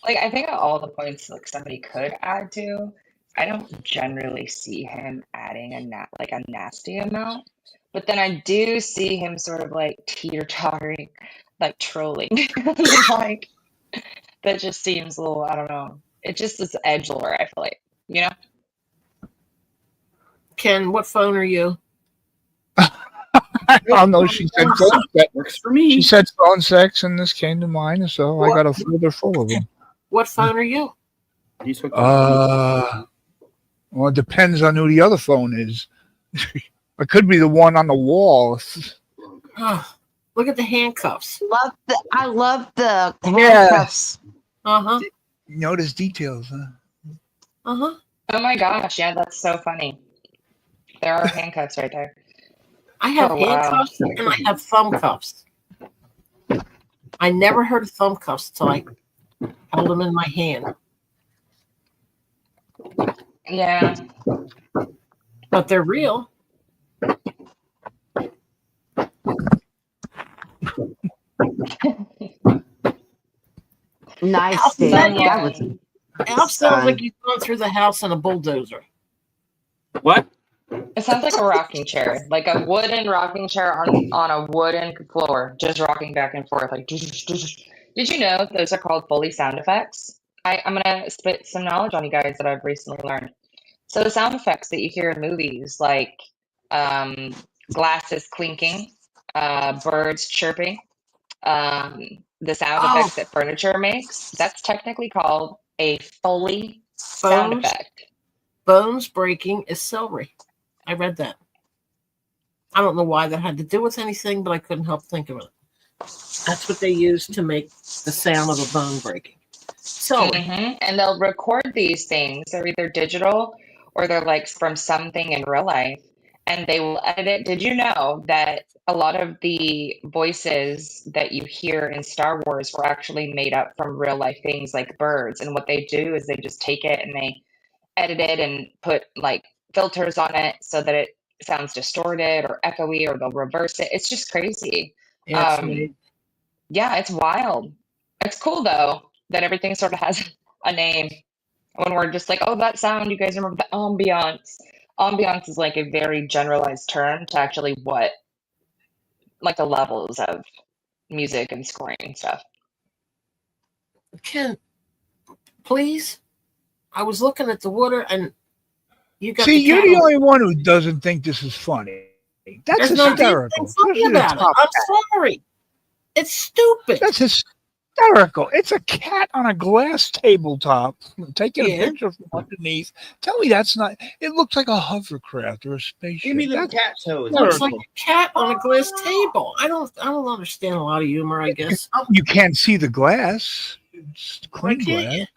Like, I think all the points like somebody could add to, I don't generally see him adding a nasty amount. But then I do see him sort of like teeter-tottering, like trolling. Like that just seems a little, I don't know. It just is edgelord, I feel like, you know? Ken, what phone are you? I don't know. She said phone sex. Works for me. She said phone sex, and this came to mind, so I got a folder full of them. What phone are you? You took Well, it depends on who the other phone is. It could be the one on the wall. Oh, look at the handcuffs. I love the Yeah. handcuffs. Uh-huh. Notice details, huh? Uh-huh. Oh my gosh, yeah, that's so funny. There are handcuffs right there. I have Oh, wow. handcuffs and I have thumb cuffs. I never heard of thumb cuffs until I held them in my hand. Yeah. But they're real. Nice, Dave. That was Alf sounds like he's gone through the house in a bulldozer. What? It sounds like a rocking chair, like a wooden rocking chair on a wooden floor, just rocking back and forth. Like, did you know those are called Foley sound effects? I'm gonna spit some knowledge on you guys that I've recently learned. So the sound effects that you hear in movies, like glasses clinking, birds chirping, the sound effects that furniture makes, that's technically called a Foley sound effect. Bones breaking is celery. I read that. I don't know why that had to do with anything, but I couldn't help think of it. That's what they use to make the sound of a bone breaking. So, And they'll record these things. They're either digital or they're like from something in real life, and they will edit it. Did you know that a lot of the voices that you hear in Star Wars were actually made up from real life things like birds? And what they do is they just take it and they edit it and put like filters on it so that it sounds distorted or echoey, or they'll reverse it. It's just crazy. yeah, Yeah, it's wild. It's cool though that everything sort of has a name. When we're just like, oh, that sound, you guys remember the ambiance. Ambiance is like a very generalized term to actually what, like the levels of music and scoring and stuff. Ken, please. I was looking at the water and you got See, the you're the cat only one who doesn't think this is funny. That's There's no hysterical. funny about it. I'm sorry. It's stupid. That's hysterical. It's a cat on a glass tabletop taking a picture from underneath. Tell me that's not. It looks like a hovercraft or a spaceship. Give me the That's cat toes. Looks like a cat on a glass table. I don't understand a lot of humor, I guess. You can't see the glass. It's clean glass.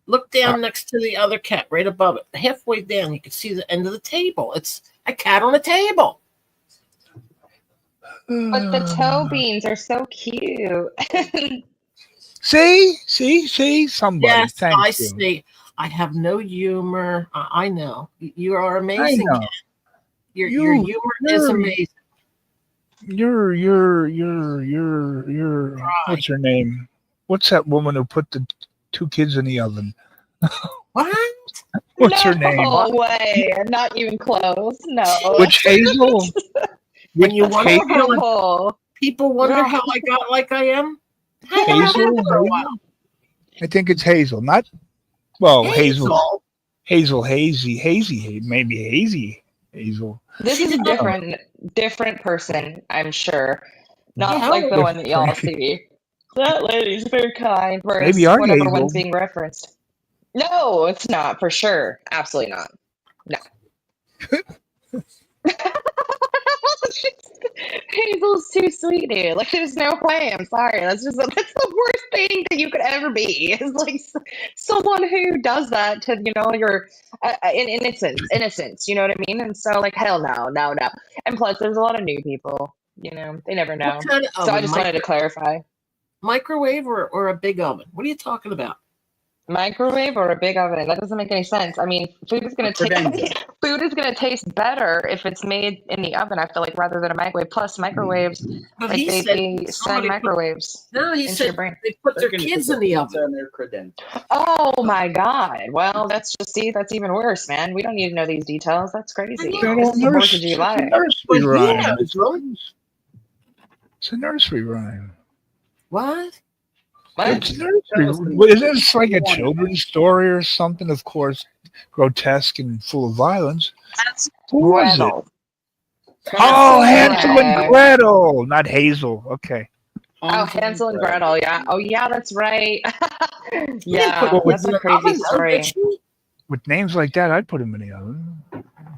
Look down next to the other cat, right above it. Halfway down, you can see the end of the table. It's a cat on a table. But the toe beans are so cute. See, somebody. Yes, Thank I you. see. I have no humor. I know. You are I amazing. know. Your You- humor is you're- amazing. You're. What's her name? What's that woman who put the 2 kids in the oven? What? What's no her name? way. Not even close. No. Which Hazel? When you wonder Hazel? how No. people wonder No. how I got like I am. Hang Hazel? around for a while. I think it's Hazel. Not well, Hazel. Hazy, maybe Hazy Hazel. This is a Oh. different person, I'm sure. Not Yeah. like the one that y'all see. That lady's very kind, whereas Maybe our whatever Hazel. one's being referenced. No, it's not, for sure. Absolutely not. No. Hazel's too sweet, dude. Like, there's no way. I'm sorry. That's the worst thing that you could ever be. Is like someone who does that to your innocence. You know what I mean? And so, like, hell no. And plus, there's a lot of new people. They never know. What kind of So I oven? just wanted to clarify. Microwave or a big oven? What are you talking about? Microwave or a big oven? That doesn't make any sense. I mean, food is gonna taste better if it's made in the oven. I feel like rather than a microwave. Plus, microwaves But like he they said send somebody put, microwaves no. He into said your brain. they put their They're gonna kids put in the pizza oven. on their credentials. Oh my God! Well, that's even worse, man. We don't need to know these details. That's crazy. I know. This is the Fourth of July. Nursery But he rhyme. knows them. It's a nursery rhyme. What? What? It's nursery. Is this like a children's story or something? Of course, grotesque and full of violence. That's Who was it? Gretel. Oh, Hansel Hansel and Gretel, not Hazel. Okay. Oh, Hansel and Gretel. Yeah. Oh, yeah. That's right. Put Yeah, Well, that's with, a crazy story. with names like that, I'd put him in the oven.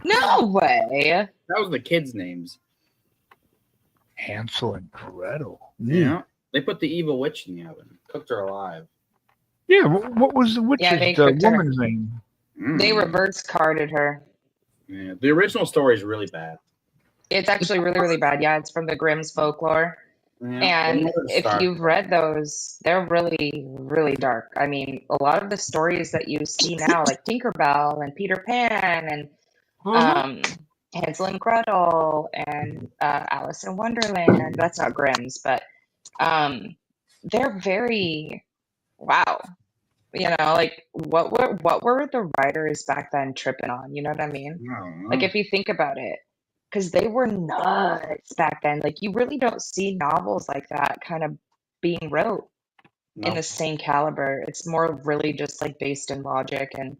No way. That was the kids' names. Hansel and Gretel. Yeah. They put the evil witch in the oven. Cooked her alive. Yeah. What was the witch's, Yeah, they the cooked her. woman's name? They reverse carded her. Yeah, the original story is really bad. It's actually really, really bad. Yeah, it's from the Grimm's folklore. Yeah, And they never if start. you've read those, they're really, really dark. I mean, a lot of the stories that you see now, like Tinkerbell and Peter Pan and Hansel and Gretel and Alice in Wonderland, that's not Grimm's, but they're very, wow. Like what were the writers back then tripping on? You know what I mean? I don't know. Like if you think about it, because they were nuts back then. Like you really don't see novels like that kind of being wrote in No. the same caliber. It's more really just like based in logic and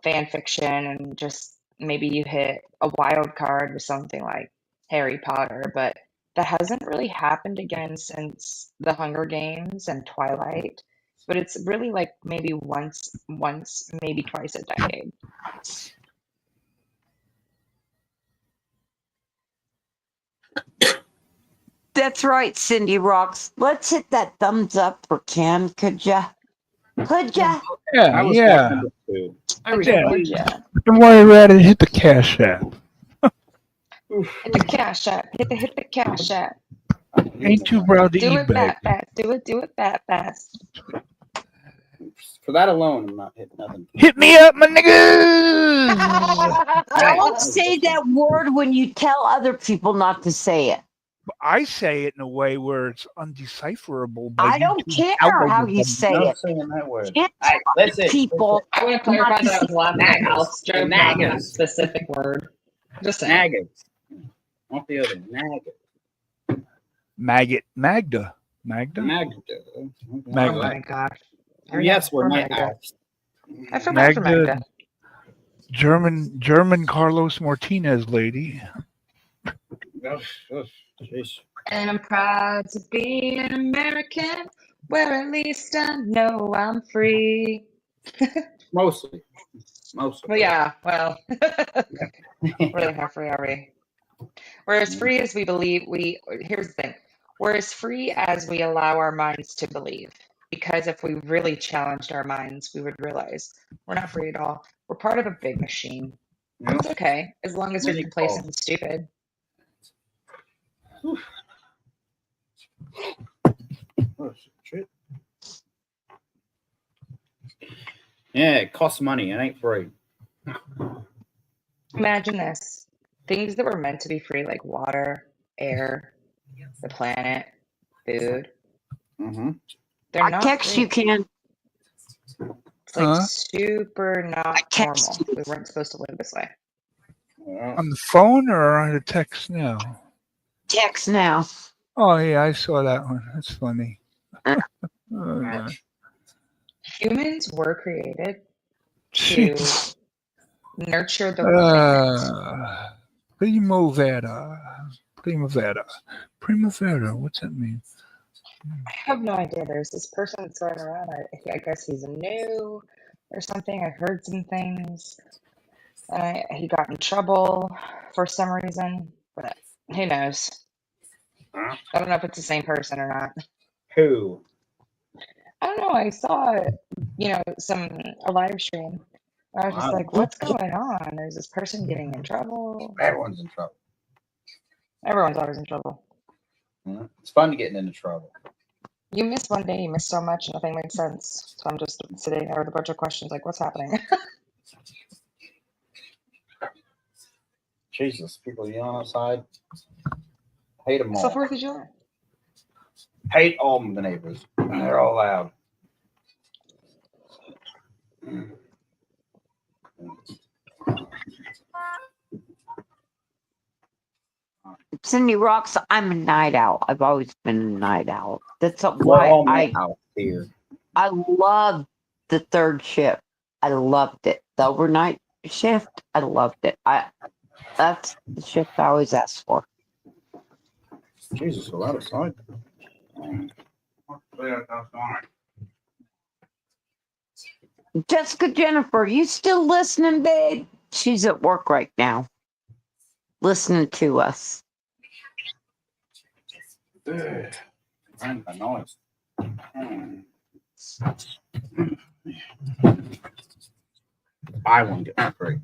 fan fiction, and just maybe you hit a wild card with something like Harry Potter, but that hasn't really happened again since the Hunger Games and Twilight. But it's really like maybe once, maybe twice a decade. That's right, Cindy Rocks. Let's hit that thumbs up for Ken, could ya? Could ya? Yeah, I was yeah. number 2. I Yeah. remember. Yeah. And while you're at it, hit the cash app. Hit the cash app. Hit the cash app. Ain't too proud to Do eat it back. that fast. Do it that fast. For that alone, I'm not hitting nothing. Hit me up, my niggas. Don't say that word when you tell other people not to say it. I say it in a way where it's undecipherable. By I don't YouTube care how you algorithms. say No it. saying that word. Can't All right, listen. people. I want to clarify that I was laughing at Naggers. Alstra, not that Naggers. specific word. Just saying. Naggers. Not the other. Maggot. Magda. Oh Magda? my gosh. Yes, we're Magda. Magda. I feel bad for Magda. German Carlos Martinez lady. And I'm proud to be an American, where at least I know I'm free. Mostly. Well, yeah, well, really, how free are we? We're as free as we believe here's the thing. We're as free as we allow our minds to believe. Because if we really challenged our minds, we would realize we're not free at all. We're part of a big machine. Yeah. It's okay, as long as What we're do you complacent and stupid. Oh, shit. Yeah, it costs money. It ain't free. Imagine this. things that were meant to be free, like water, air, the planet, food, Mm-hmm. they're I not text you, free. Ken. It's like Huh? super I not text normal. you. We weren't supposed to live this way. Yeah. On the phone or on the text now? Text now. Oh yeah, I saw that one. That's funny. Uh, Oh, yeah. Humans were created to Jeez. nurture the planet. Primavera. Primavera. Primavera. What's that mean? I have no idea. There's this person that's going around. I guess he's new or something. I heard some things. He got in trouble for some reason, but who knows? Huh? I don't know if it's the same person or not. Who? I don't know. I saw, a live stream. I was I just don't like, know. what's going on? There's this person getting in trouble. Everyone's in trouble. Everyone's always in trouble. Yeah. It's fun to get into trouble. You miss one day, you miss so much, nothing makes sense. So I'm just sitting there with a bunch of questions like, what's happening? Jesus, people yelling outside. Hate them It's the all. 4th of July. Hate all the neighbors. They're all loud. Cindy Rocks, I'm a night owl. I've always been a night owl. That's We're why all night owls here. I loved the third shift. I loved it. The overnight shift, I loved it. That's the shift I always asked for. Jesus, a lot of outside. Jessica Jennifer, you still listening, babe? She's at work right now, listening to us. I know it's. Buy one, get one free.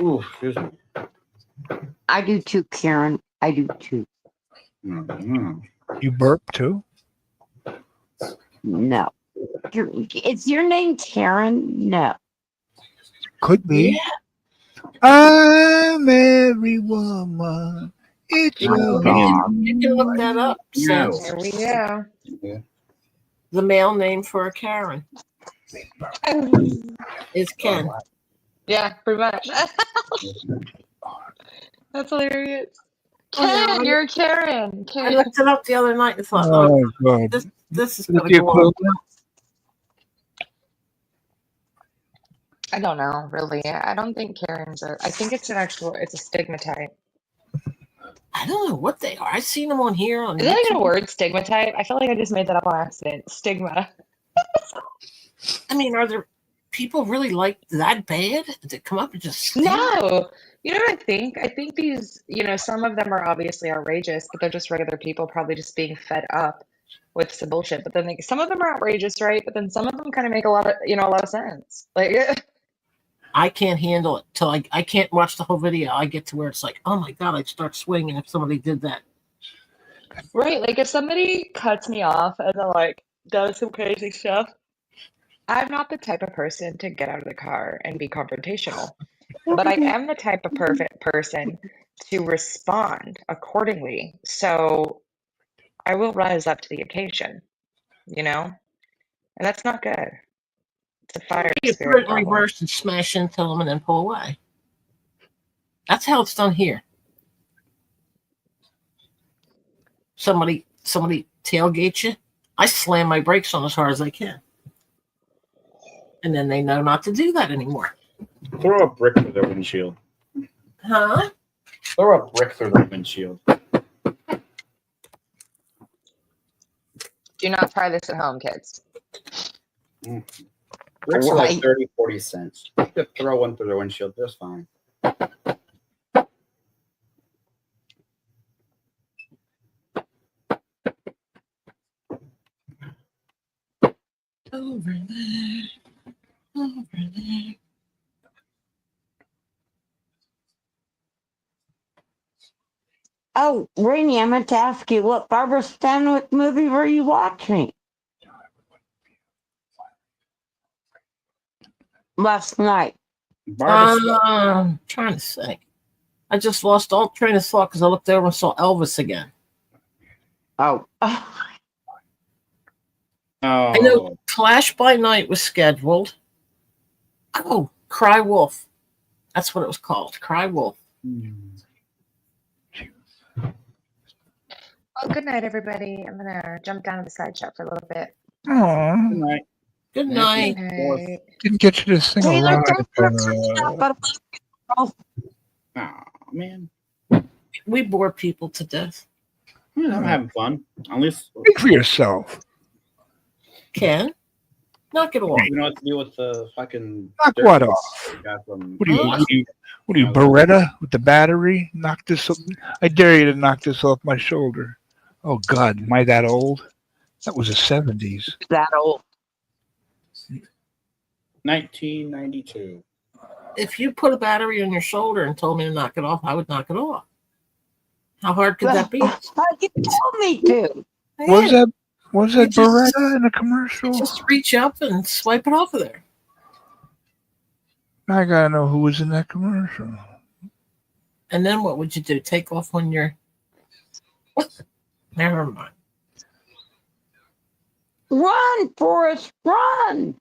Ooh, excuse me. I do too, Karen. I do too. Mm-hmm. You burp too? No. Is your name Karen? No. Could be. Yeah. I'm every woman. It's No, your God. You can look that up. No. Since There we go. the male name for a Karen is Ken. Yeah, pretty much. That's hilarious. Oh, yeah, Ken, you're a Karen. I Ken. looked it up the other night and thought, Oh, God. this is Is going the to go on. equivalent? I don't know, really. I don't think Karen's I think it's it's a stigmatite. I don't know what they are. I've seen them on here on Is that even a YouTube. word, stigmatite? I feel like I just made that up on accident. Stigma. I mean, are there people really like that bad to come up and just sting? No. You know what I think? I think these, some of them are obviously outrageous, but they're just regular people probably just being fed up with some bullshit. But then some of them are outrageous, right? But then some of them kind of make a lot of sense. Like, I can't handle it till I can't watch the whole video. I get to where it's like, oh my God, I'd start swinging if somebody did that. right. Like if somebody cuts me off and then does some crazy stuff, I'm not the type of person to get out of the car and be confrontational. But I am the type of perfect person to respond accordingly. So I will rise up to the occasion, and that's not good. It's a fire You put spirit it in problem. reverse and smash into them and then pull away. That's how it's done here. Somebody tailgates you. I slam my brakes on as hard as I can. And then they know not to do that anymore. Throw a brick through their windshield. Huh? Throw a brick through their windshield. Do not try this at home, kids. Bricks are like Right. 30, 40 cents. You could throw one through their windshield just fine. Over there. Oh, Rainey, I meant to ask you, what Barbara Stanwyck movie were you watching last night? I'm trying to think. I just lost all train of thought because I looked over and saw Elvis again. Oh, I know Oh, Clash by Night was scheduled. Oh, Cry Wolf. That's what it was called. Cry Wolf. Well, good night, everybody. I'm gonna jump down to the side chat for a little bit. Aw, good night. Good Yeah. night. Good Fourth. night. didn't get you to sing a Taylor, ride. don't forget about Oh man, We bore people to death. I'm having fun. At least Speak for yourself. Ken, knock it off. you know what to do with the fucking. Knock dirt what bike off? you got from- What are you? Oh. What are you, Beretta with the battery? Knock this up. I dare you to knock this off my shoulder. Oh God, am I that old? That was the 70s. that old. 1992. If you put a battery on your shoulder and told me to knock it off, I would knock it off. How hard could that be? You told me to. Was Yeah, that was You that just- Beretta in a commercial? just reach up and swipe it off of there. I gotta know who was in that commercial. And then what would you do? Take off when you're. Never mind. Run, Forrest, run.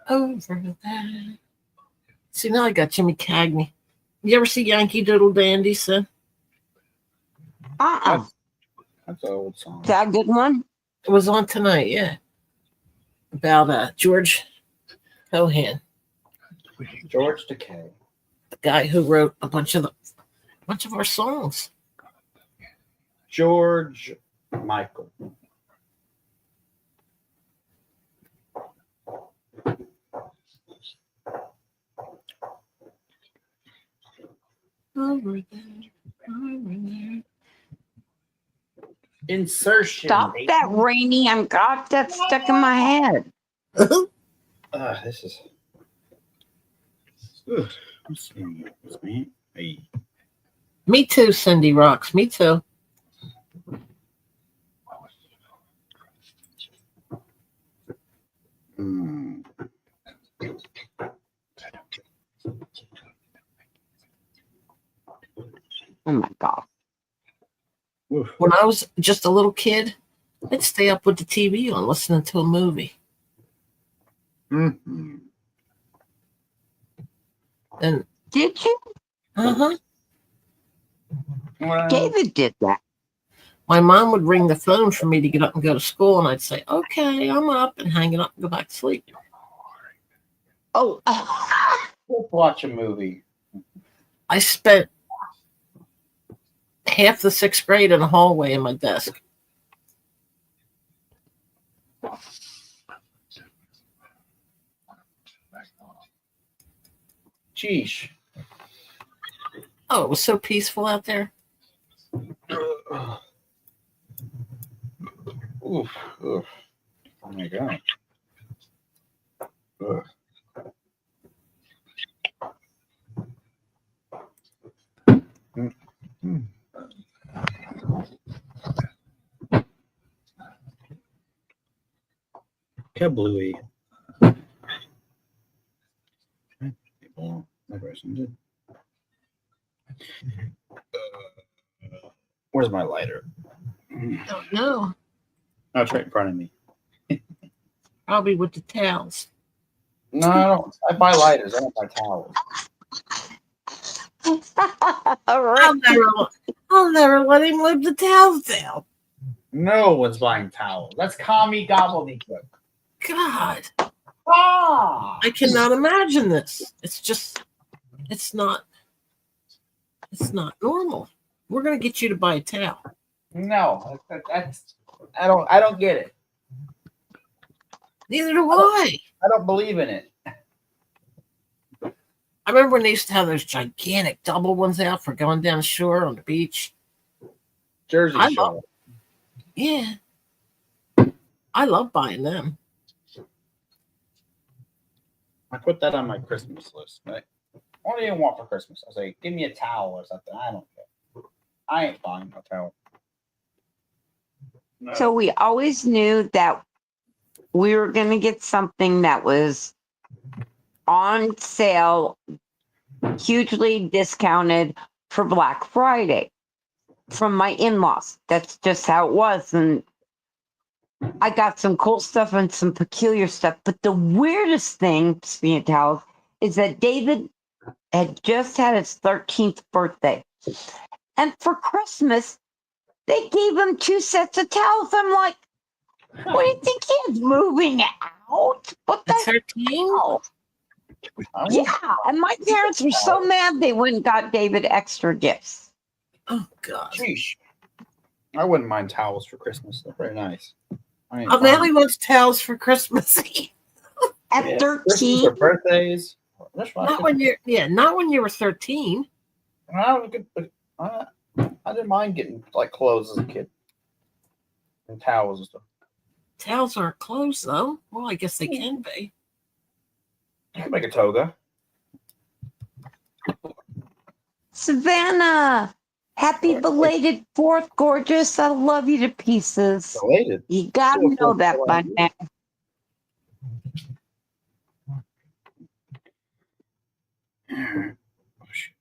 Over there. See, now I got Jimmy Cagney. You ever see Yankee Doodle Dandy, son? Uh-uh. That's an old song. Is that a good one? It was on tonight, yeah. About George Cohan, George Takei. the guy who wrote a bunch of our songs. George Michael. Over there, over there. Insertion. Stop baby. that, Rainy. I'm got that stuck in my head. This is. Ugh, I'm seeing this, man. Hey. Me too, Cindy Rocks. Me too. Mm. Oh my God. Oof. When I was just a little kid, I'd stay up with the TV on listening to a movie. Mhm. And Did you? uh-huh. Well, David did that. My mom would ring the phone for me to get up and go to school, and I'd say, okay, I'm up, and hang it up and go back to sleep. Oh, let's watch a movie. I spent half the 6th grade in a hallway in my desk. Sheesh. Oh, it was so peaceful out there. Oof, oof. Oh my God. Ugh. Mm. Kablooey. Well, my person did. Where's my lighter? Oh, no, Oh, it's right in front of me. probably with the towels. No, I don't. I buy lighters. I don't buy towels. I'll never let him live the towels down. No one's buying towels. That's commie gobbledygook. God, Ah! I cannot imagine this. It's not normal. We're gonna get you to buy a towel. No, that's. I don't get it. Neither do I. I don't believe in it. I remember when they used to have those gigantic double ones out for going down the shore on the beach. Jersey I Shore. Yeah. I love buying them. I put that on my Christmas list. Right? What do you want for Christmas? I say, give me a towel or something. I don't care. I ain't buying a towel. No. So we always knew that we were going to get something that was on sale, hugely discounted for Black Friday from my in-laws. That's just how it was. And I got some cool stuff and some peculiar stuff. But the weirdest thing, speaking of towels, is that David had just had his 13th birthday. And for Christmas, they gave him 2 sets of towels. I'm like, what do you think he is moving out? What the 13? hell? Yeah, and my parents were so mad they went and got David extra gifts. Oh, God. Sheesh. I wouldn't mind towels for Christmas. They're very nice. Oh, now he wants towels for Christmas. At 13? Christmas or birthdays. Not when you were 13. I didn't mind getting like clothes as a kid. And towels and stuff. Towels aren't clothes, though. Well, I guess they can be. You can make a toga. Savannah, happy belated 4th, gorgeous. I love you to pieces. Belated. You gotta know that by now. Oh, shit.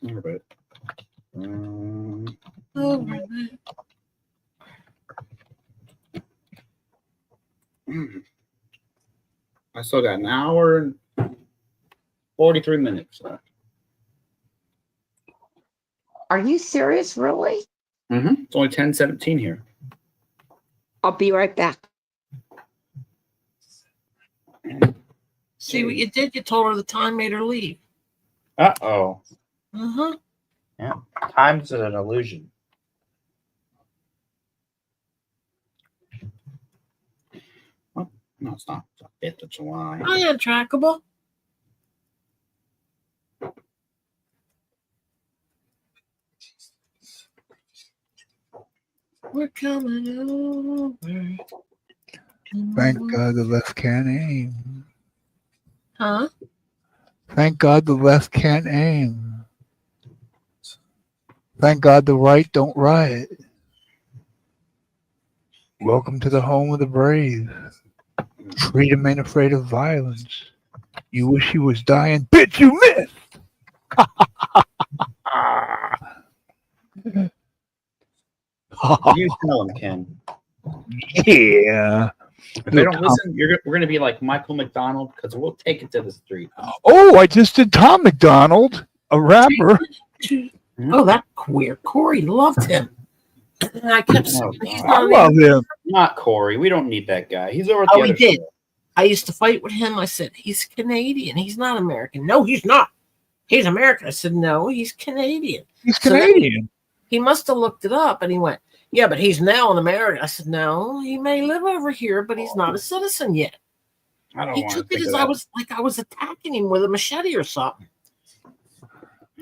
Right. I still got an hour and 43 minutes left. Are you serious, really? Mm-hmm. It's only 10:17 here. I'll be right back. See what you did? You told her the time made her leave. Uh-oh. Uh-huh. Yeah. Time's an illusion. Well, no, it's not. It's the 5th of July. I am trackable. We're coming over. Thank God the left can't aim. Huh? Thank God the left can't aim. Thank God the right don't riot. Welcome to the home of the brave. Freedom ain't afraid of violence. You wish you was dying. Bitch, you missed! You tell them, Ken. Yeah. If they don't listen, we're going to be like Michael McDonald because we'll take it to the street. Oh, I just did Tom McDonald, a rapper. Oh, that queer. Corey loved him. And I kept saying, he's I not love him. Not Corey. We don't need that guy. He's over at the Oh, he other did. show. I used to fight with him. I said, he's Canadian. He's not American. No, he's not. He's American. I said, no, he's Canadian. He's So then Canadian. he must have looked it up and he went, yeah, but he's now an American. I said, no, he may live over here, but he's not a citizen yet. I don't He want took to it think as of that. I was attacking him with a machete or something.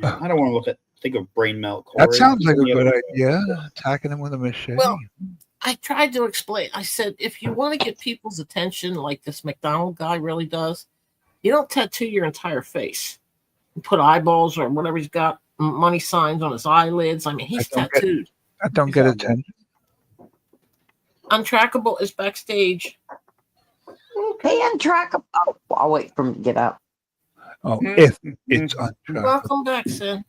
I don't want to think of brain melt. Corey. That sounds like a Any good other- idea. Attacking him with a machete. Well, I tried to explain. I said, if you want to get people's attention like this McDonald guy really does, you don't tattoo your entire face. You put eyeballs or whatever he's got, money signs on his eyelids. I mean, he's tattooed. I don't get attention. Untrackable is backstage. Hey, untrackable. Oh, I'll wait for him to get up. Oh, if it's untrackable. Welcome back, Sin.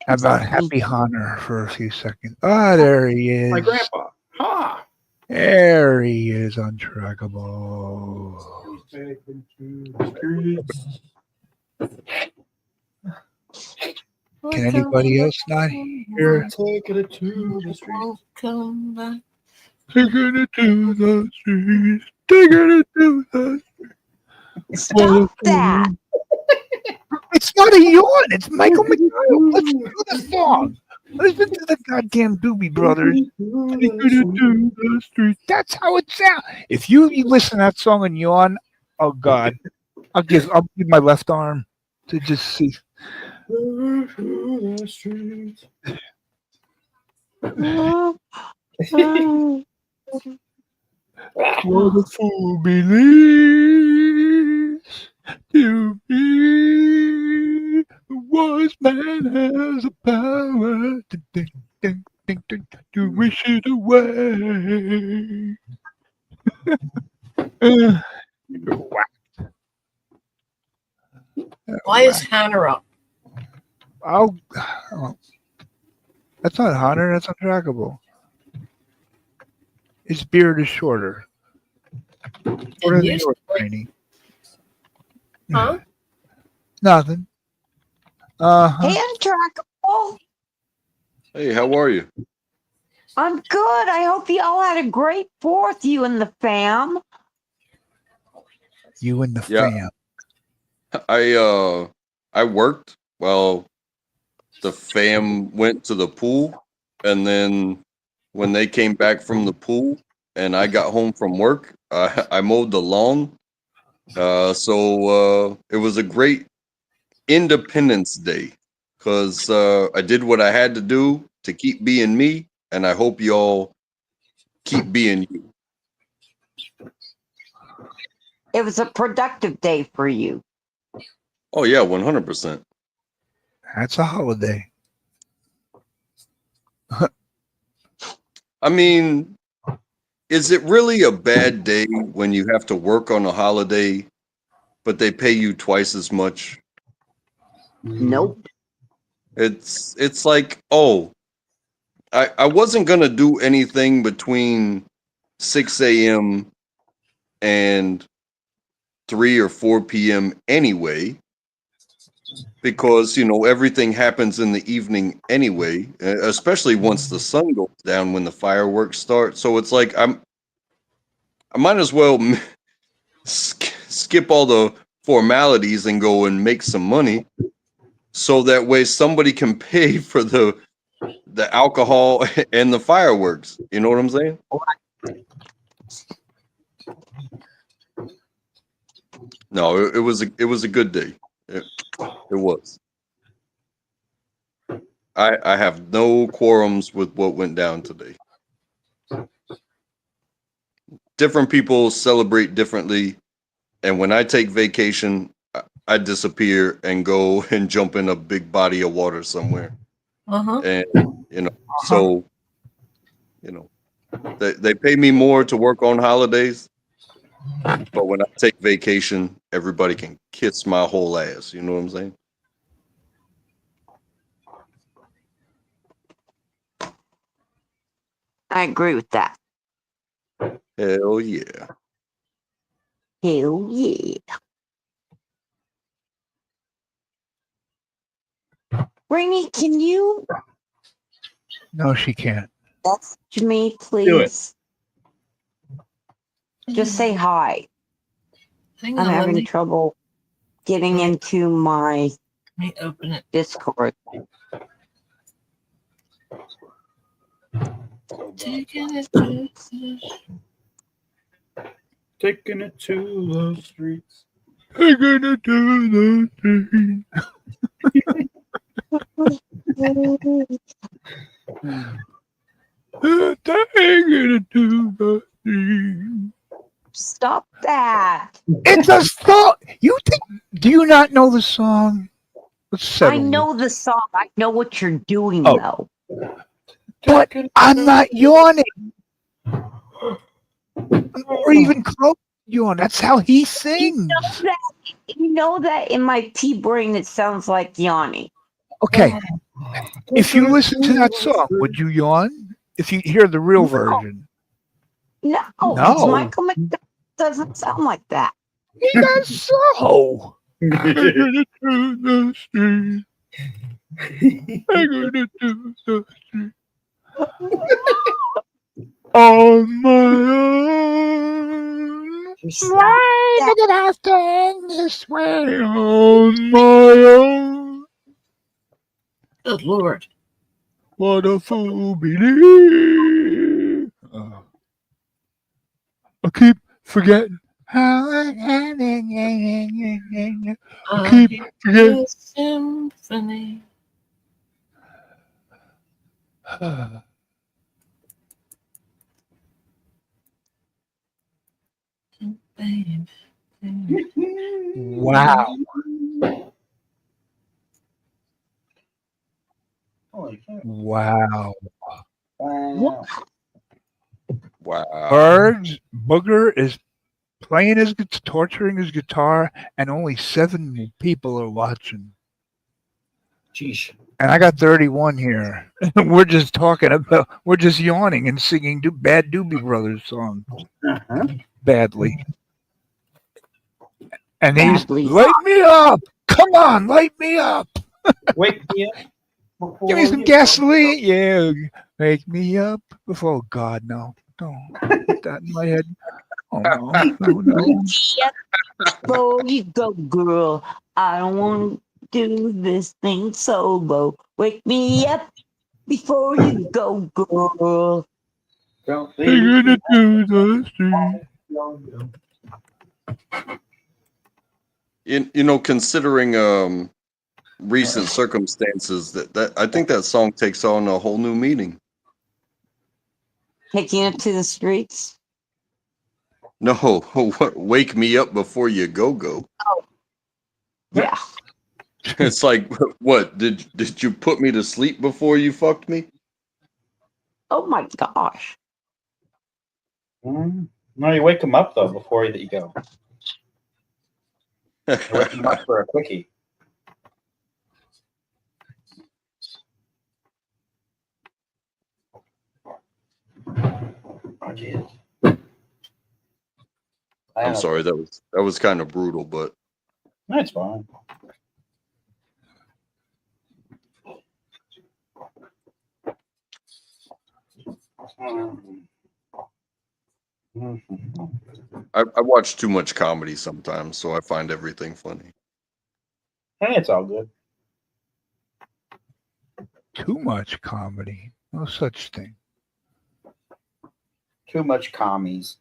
How about Happy Hunter for a few seconds? Ah, there he is. My grandpa. Ha! There he is, untrackable. Can anybody else not hear? Taking it to the street. Come back. Taking it to the streets. Taking it to the Stop that. It's not a yawn. It's Michael McDonald. Listen to the song. Listen to the goddamn Doobie Brothers. Taking it to the streets. That's how it sounds. If you listen to that song and yawn, oh God, I'll give my left arm to just see. What a fool believes to be. this man has the power to wish it away. Why is Hannah up? Oh, that's not Hunter. That's untrackable. His beard is shorter. Shorter than yours, Rainy. Huh? Nothing. Hey, Untrackable. Hey, how are you? I'm good. I hope you all had a great 4th, you and the fam. You and the Yeah. fam. I worked while the fam went to the pool, and then when they came back from the pool and I got home from work, I mowed the lawn. So it was a great Independence Day because I did what I had to do to keep being me, and I hope y'all keep being you. It was a productive day for you. Oh yeah, 100%. That's a holiday. I mean, is it really a bad day when you have to work on a holiday, but they pay you twice as much? Nope. It's like, oh, I wasn't gonna do anything between 6 a.m. and 3 or 4 p.m. anyway, because everything happens in the evening anyway, especially once the sun goes down when the fireworks start. So it's like I might as well skip all the formalities and go and make some money, so that way somebody can pay for the alcohol and the fireworks. You know what I'm saying? No, it was a good day. It was. I have no quorums with what went down today. Different people celebrate differently, and when I take vacation, I disappear and go and jump in a big body of water somewhere. Uh-huh. And so they pay me more to work on holidays, but when I take vacation, everybody can kiss my whole ass. You know what I'm saying? I agree with that. Hell yeah. Hell yeah. Rainy, can you No, she can't. message me, please? Just say hi. Hang I'm on, having let trouble getting into my me open it. Discord. Taking it to Taking it to the streets. I'm gonna do the thing. I'm gonna do the thing. Stop that. It's a song. Do you not know the song? Let's I settle know the song. I know what you're doing, Oh. though. But I'm not yawning. Or even close to yawn. That's how he sings. You know that in my pea brain it sounds like yawning. Okay. If you listen to that song, would you yawn? If you hear the real version. No, No. it's Michael McDonald. Doesn't sound like that. He does so. I'm gonna do the street. I'm gonna do the street. On my own. Why did I stand this way on my own? Good Lord. What a fool believe. I keep forgetting how I keep forgetting. The symphony. Babe. Wow. Holy shit. Wow. Wow. Wow. Birds, Booger is playing his torturing his guitar, and only 7 people are watching. Jeez. And I got 31 here. We're just yawning and singing bad Doobie Brothers songs Uh-huh. badly. And he's Badly. light me up. Come on, light me up. Wake me up. Give me before some you gasoline. Yeah, wake me up before God. No, don't put that in my head. Oh no, no. Before you go, girl. I don't want to do this thing solo. Wake me up before you go, girl. Don't We're leave gonna me do the street. alone. You know, considering recent circumstances, that I think that song takes on a whole new meaning. Taking it to the streets. No, what? Wake me up before you go. Yeah. It's like, what? Did you put me to sleep before you fucked me? Oh my gosh. No, you wake them up though before you go. You wake them up for a quickie. Oh, jeez. I'm sorry, that was kind of brutal, but That's fine. I watch too much comedy sometimes, so I find everything funny. Hey, it's all good. Too much comedy. No such thing. Too much commies.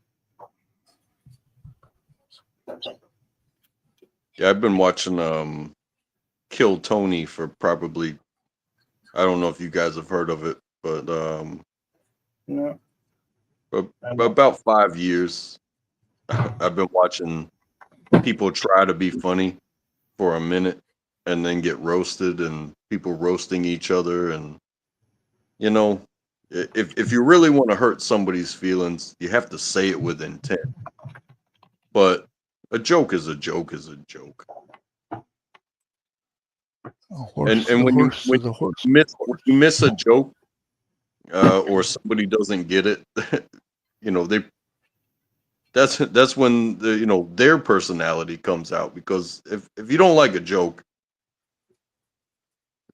Yeah, I've been watching Kill Tony for probably, I don't know if you guys have heard of it, but No. about 5 years. I've been watching people try to be funny for a minute and then get roasted, and people roasting each other. And you know, if you really want to hurt somebody's feelings, you have to say it with intent. But a joke is a joke is a joke. And when you miss a joke, or somebody doesn't get it, you know, that's when their personality comes out. Because if you don't like a joke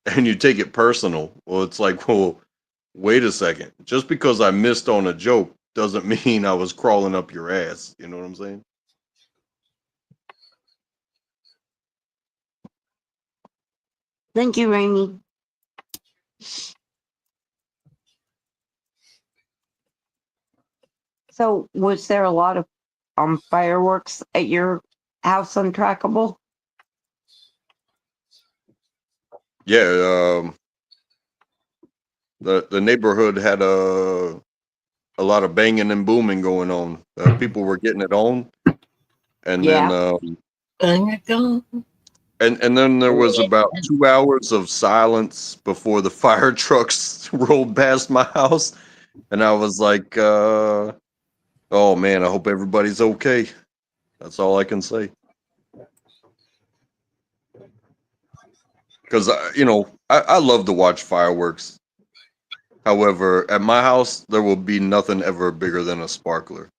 and you take it personal, well, it's like, well, wait a second. Just because I missed on a joke doesn't mean I was crawling up your ass. You know what I'm saying? Thank you, Rainy. So, was there a lot of fireworks at your house untrackable? Yeah. The neighborhood had a lot of banging and booming going on. People were getting it on, and then Bang it gone. and then there was about 2 hours of silence before the fire trucks rolled past my house, and I was like, "Oh man, I hope everybody's okay." That's all I can say. Because I love to watch fireworks. However, at my house, there will be nothing ever bigger than a sparkler.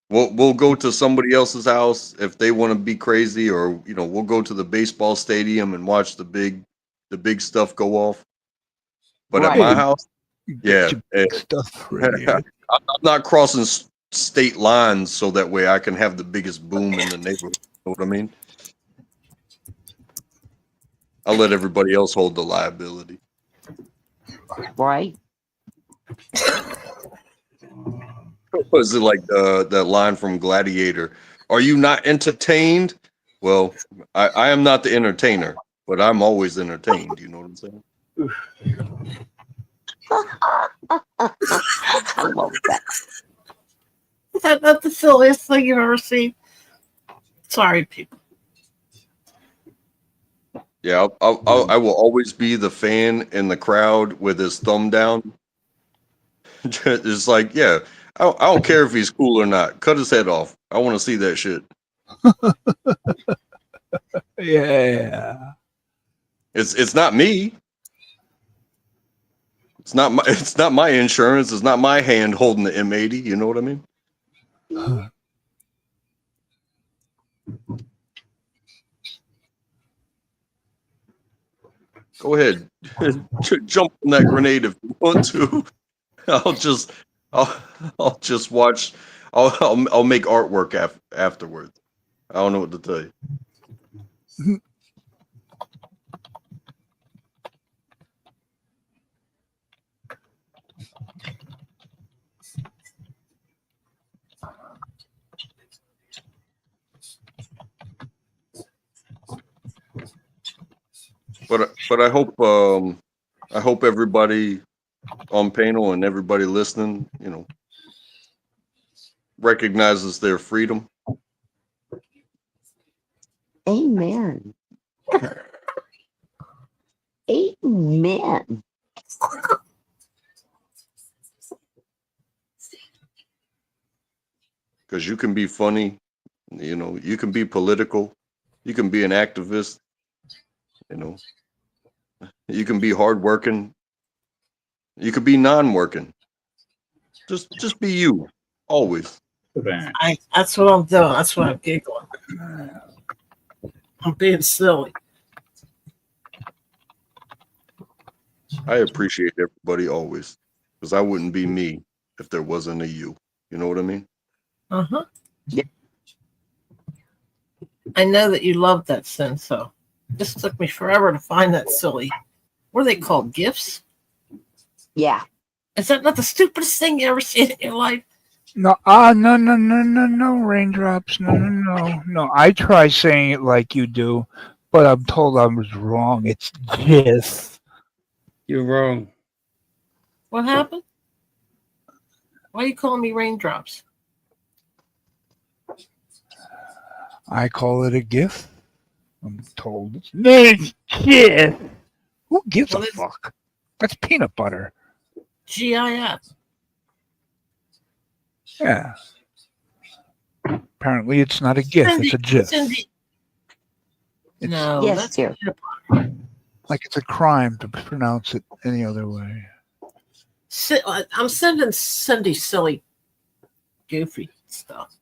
We'll go to somebody else's house if they want to be crazy, or we'll go to the baseball stadium and watch the big stuff go off. But at my house, yeah, Stuff I'm not crossing state lines so that way I can have the biggest boom in the neighborhood. You know what I mean? I'll let everybody else hold the liability. Right. Was it like that line from Gladiator? Are you not entertained? Well, I am not the entertainer, but I'm always entertained. You know what I'm saying? I love that. That's the silliest thing you've ever seen. Sorry, people. Yeah, I will always be the fan in the crowd with his thumb down. It's like, yeah, I don't care if he's cool or not. Cut his head off. I want to see that shit. Yeah. It's not me. It's not my insurance. It's not my hand holding the M80. You know what I mean? Go ahead, jump on that grenade if you want to. I'll just watch. I'll make artwork afterwards. I don't know what to tell you. But I hope everybody on panel and everybody listening, recognizes their freedom. Amen. Amen. Because you can be funny, you can be political, you can be an activist, you can be hardworking, you could be non-working. Just be you, always. That's what I'm doing. That's what I'm giggling. I'm being silly. I appreciate everybody always, because I wouldn't be me if there wasn't a you. You know what I mean? Uh-huh. Yeah. I know that you love that sin, so this took me forever to find that silly. What are they called? GIFs? Yeah. Is that not the stupidest thing you ever seen in your life? No, no, raindrops. No. I try saying it like you do, but I'm told I was wrong. It's GIF. You're wrong. What happened? Why are you calling me raindrops? I call it a GIF. I'm told it's named GIF. Who gives Well, a it's- fuck? That's peanut butter. GIF. Yeah. Apparently, it's not a GIF. It's a GIF. Cindy. It's No, Yes, that's dear. like it's a crime to pronounce it any other way. I'm sending Cindy silly, goofy stuff.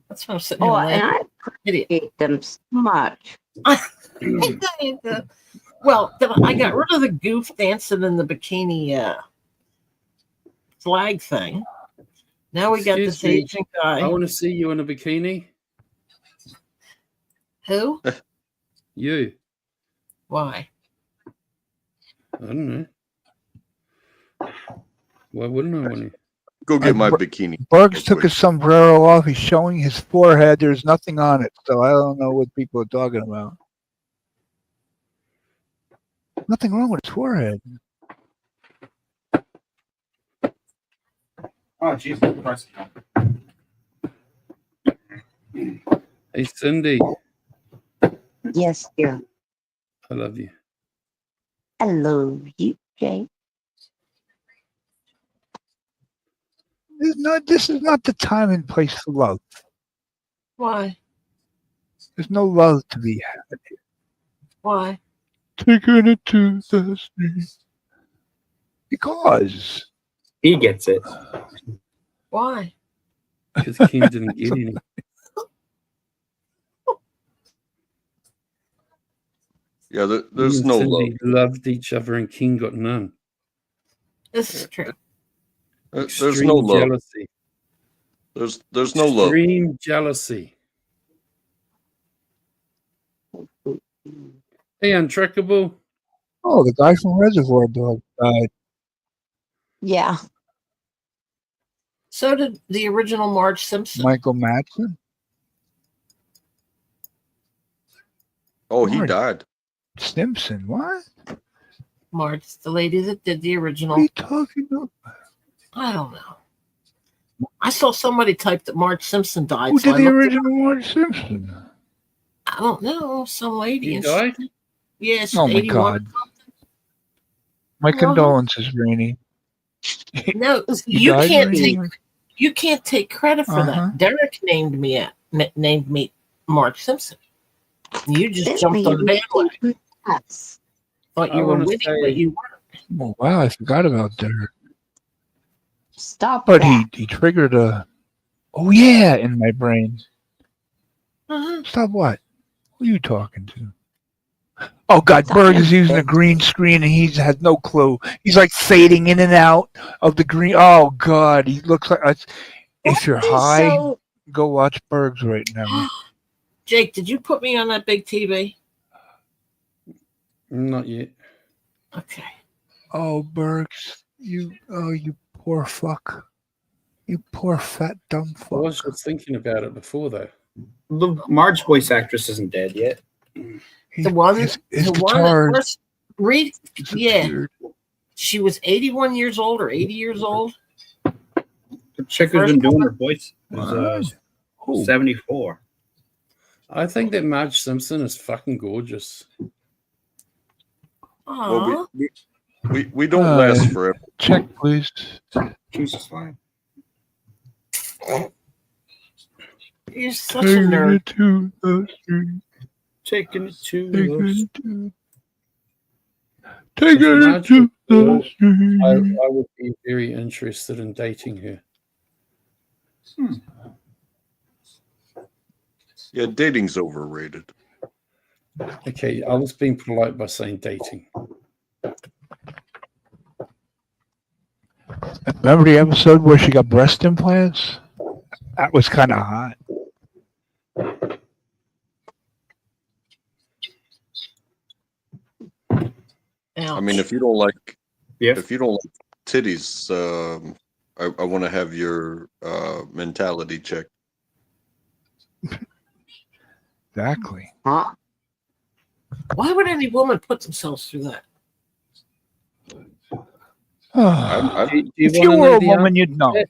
That's what I'm sitting Oh, here and laughing. I Idiot. appreciate them so much. Well, I got rid of the goof dancing in the bikini flag thing. Now we got Excuse this me, Asian I guy. want to see you in a bikini. Who? You. Why? I don't know. Why wouldn't I want to? Go get my bikini. Bergs took his sombrero off. He's showing his forehead. There's nothing on it, so I don't know what people are talking about. Nothing wrong with his forehead. Oh, Jesus Christ. Hey, Cindy, Yes, dear. I love you. I love you, Jay. This is not the time and place for love. Why? There's no love to be had. Why? Taking it to the street. Because. He gets it. Why? Because Kim didn't get any. Yeah, Me there's and no Cindy love. loved each other, and King got none. This is true. There's Extreme no love. jealousy. There's no love. Extreme jealousy. Hey, Untrackable. Oh, the guy from Reservoir Dogs died. Yeah. So did the original Marge Simpson. Michael Madsen. Oh, he Marge. died. Simpson. What? Marge, the lady that did the What original. are you talking about? I don't know. I saw somebody type that Marge Simpson died. Who so did I the looked it original Marge Simpson? up. I don't know. Some lady. He and died? Yeah, she's Oh my 81. God. My Uh-huh. condolences, Rainey. No, You died, Rainey? you can't take credit for Uh-huh. that. Derek named me Mark Simpson. You just Didn't jumped on the we? bandwagon. Yes. Thought I you were wanna winning, but say- you weren't. Oh, wow, I forgot about Derek. Stop But that. he triggered a. Oh yeah, in my brain. Uh-huh. Stop what? Who are you talking to? Oh God, Talking Berg is using a to- green screen and he has no clue. He's like fading in and out of the green. Oh God, he looks like. If you're high, So go watch Berg's right now. Jake, did you put me on that big TV? Not yet. Okay. Oh Bergs, you poor fuck. You poor fat dumb I was fuck. just thinking about it before, though. The Marge voice actress isn't dead yet. He- The one, his the one guitar that first read, yeah, disappeared. she was 81 years old or 80 years old. The chick who's been doing her voice is Who? 74. I think that Marge Simpson is fucking gorgeous. Aw, Well, we don't last forever. Check, please. Jesus, fine. you're such a nerd. It to the street. Taking it to Taking us. it to. Taking it Marge to the was cool, I street. would be very interested in dating her. Yeah, dating's overrated. Okay, I was being polite by saying dating. Remember the episode where she got breast implants? That was kind of hot. I mean, if you don't like Yeah. if you don't like titties, I want to have your mentality checked. Exactly. huh? Why would any woman put themselves through that? Do you If you wanna were know a the woman, answer you'd to know. that?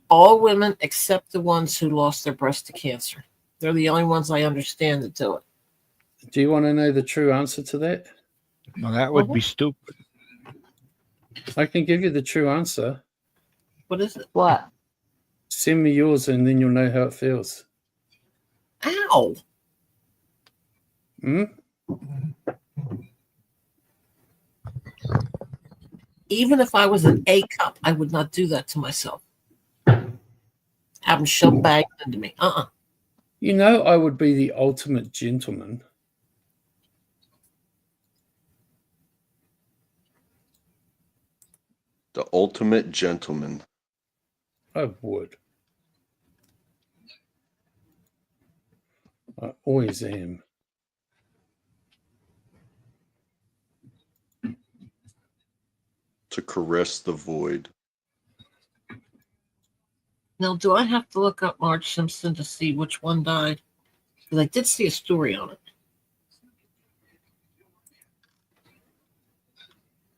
All women except the ones who lost their breast to cancer. They're the only ones I understand that do it. Do you want to know the true answer to that? No, that would be stupid. I can give you the true answer. What is it? What? Send me yours and then you'll know how it feels. Ow! Hmm? Even if I was an A cup, I would not do that to myself. Have them shoved bags into me. You know, I would be the ultimate gentleman. The ultimate gentleman. I would. I always am. To caress the void. Now, do I have to look up Marge Simpson to see which one died? Because I did see a story on it.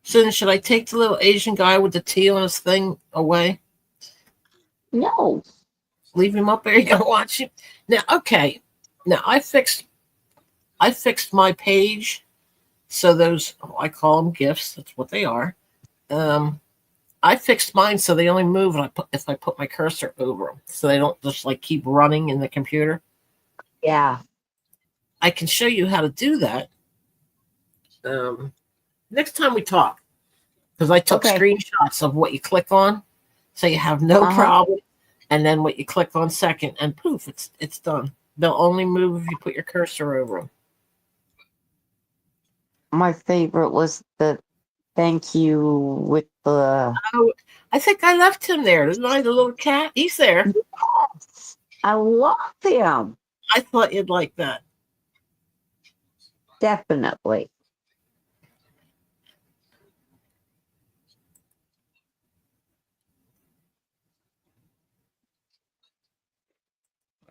So should I take the little Asian guy with the T on his thing away? No. Leave him up there? You gotta watch him. Now, okay. Now I fixed my page. So those, I call them GIFs. That's what they are. I fixed mine so they only move if I put my cursor over them, so they don't just like keep running in the computer. Yeah. I can show you how to do that next time we talk, because I took Okay. screenshots of what you click on, so you have no Uh-huh. problem, and then what you click on second, and poof, it's done. They'll only move if you put your cursor over them. My favorite was the thank you with the. Oh, I think I left him there. Didn't I? The little cat. He's there. Yes, I love him. I thought you'd like that. Definitely.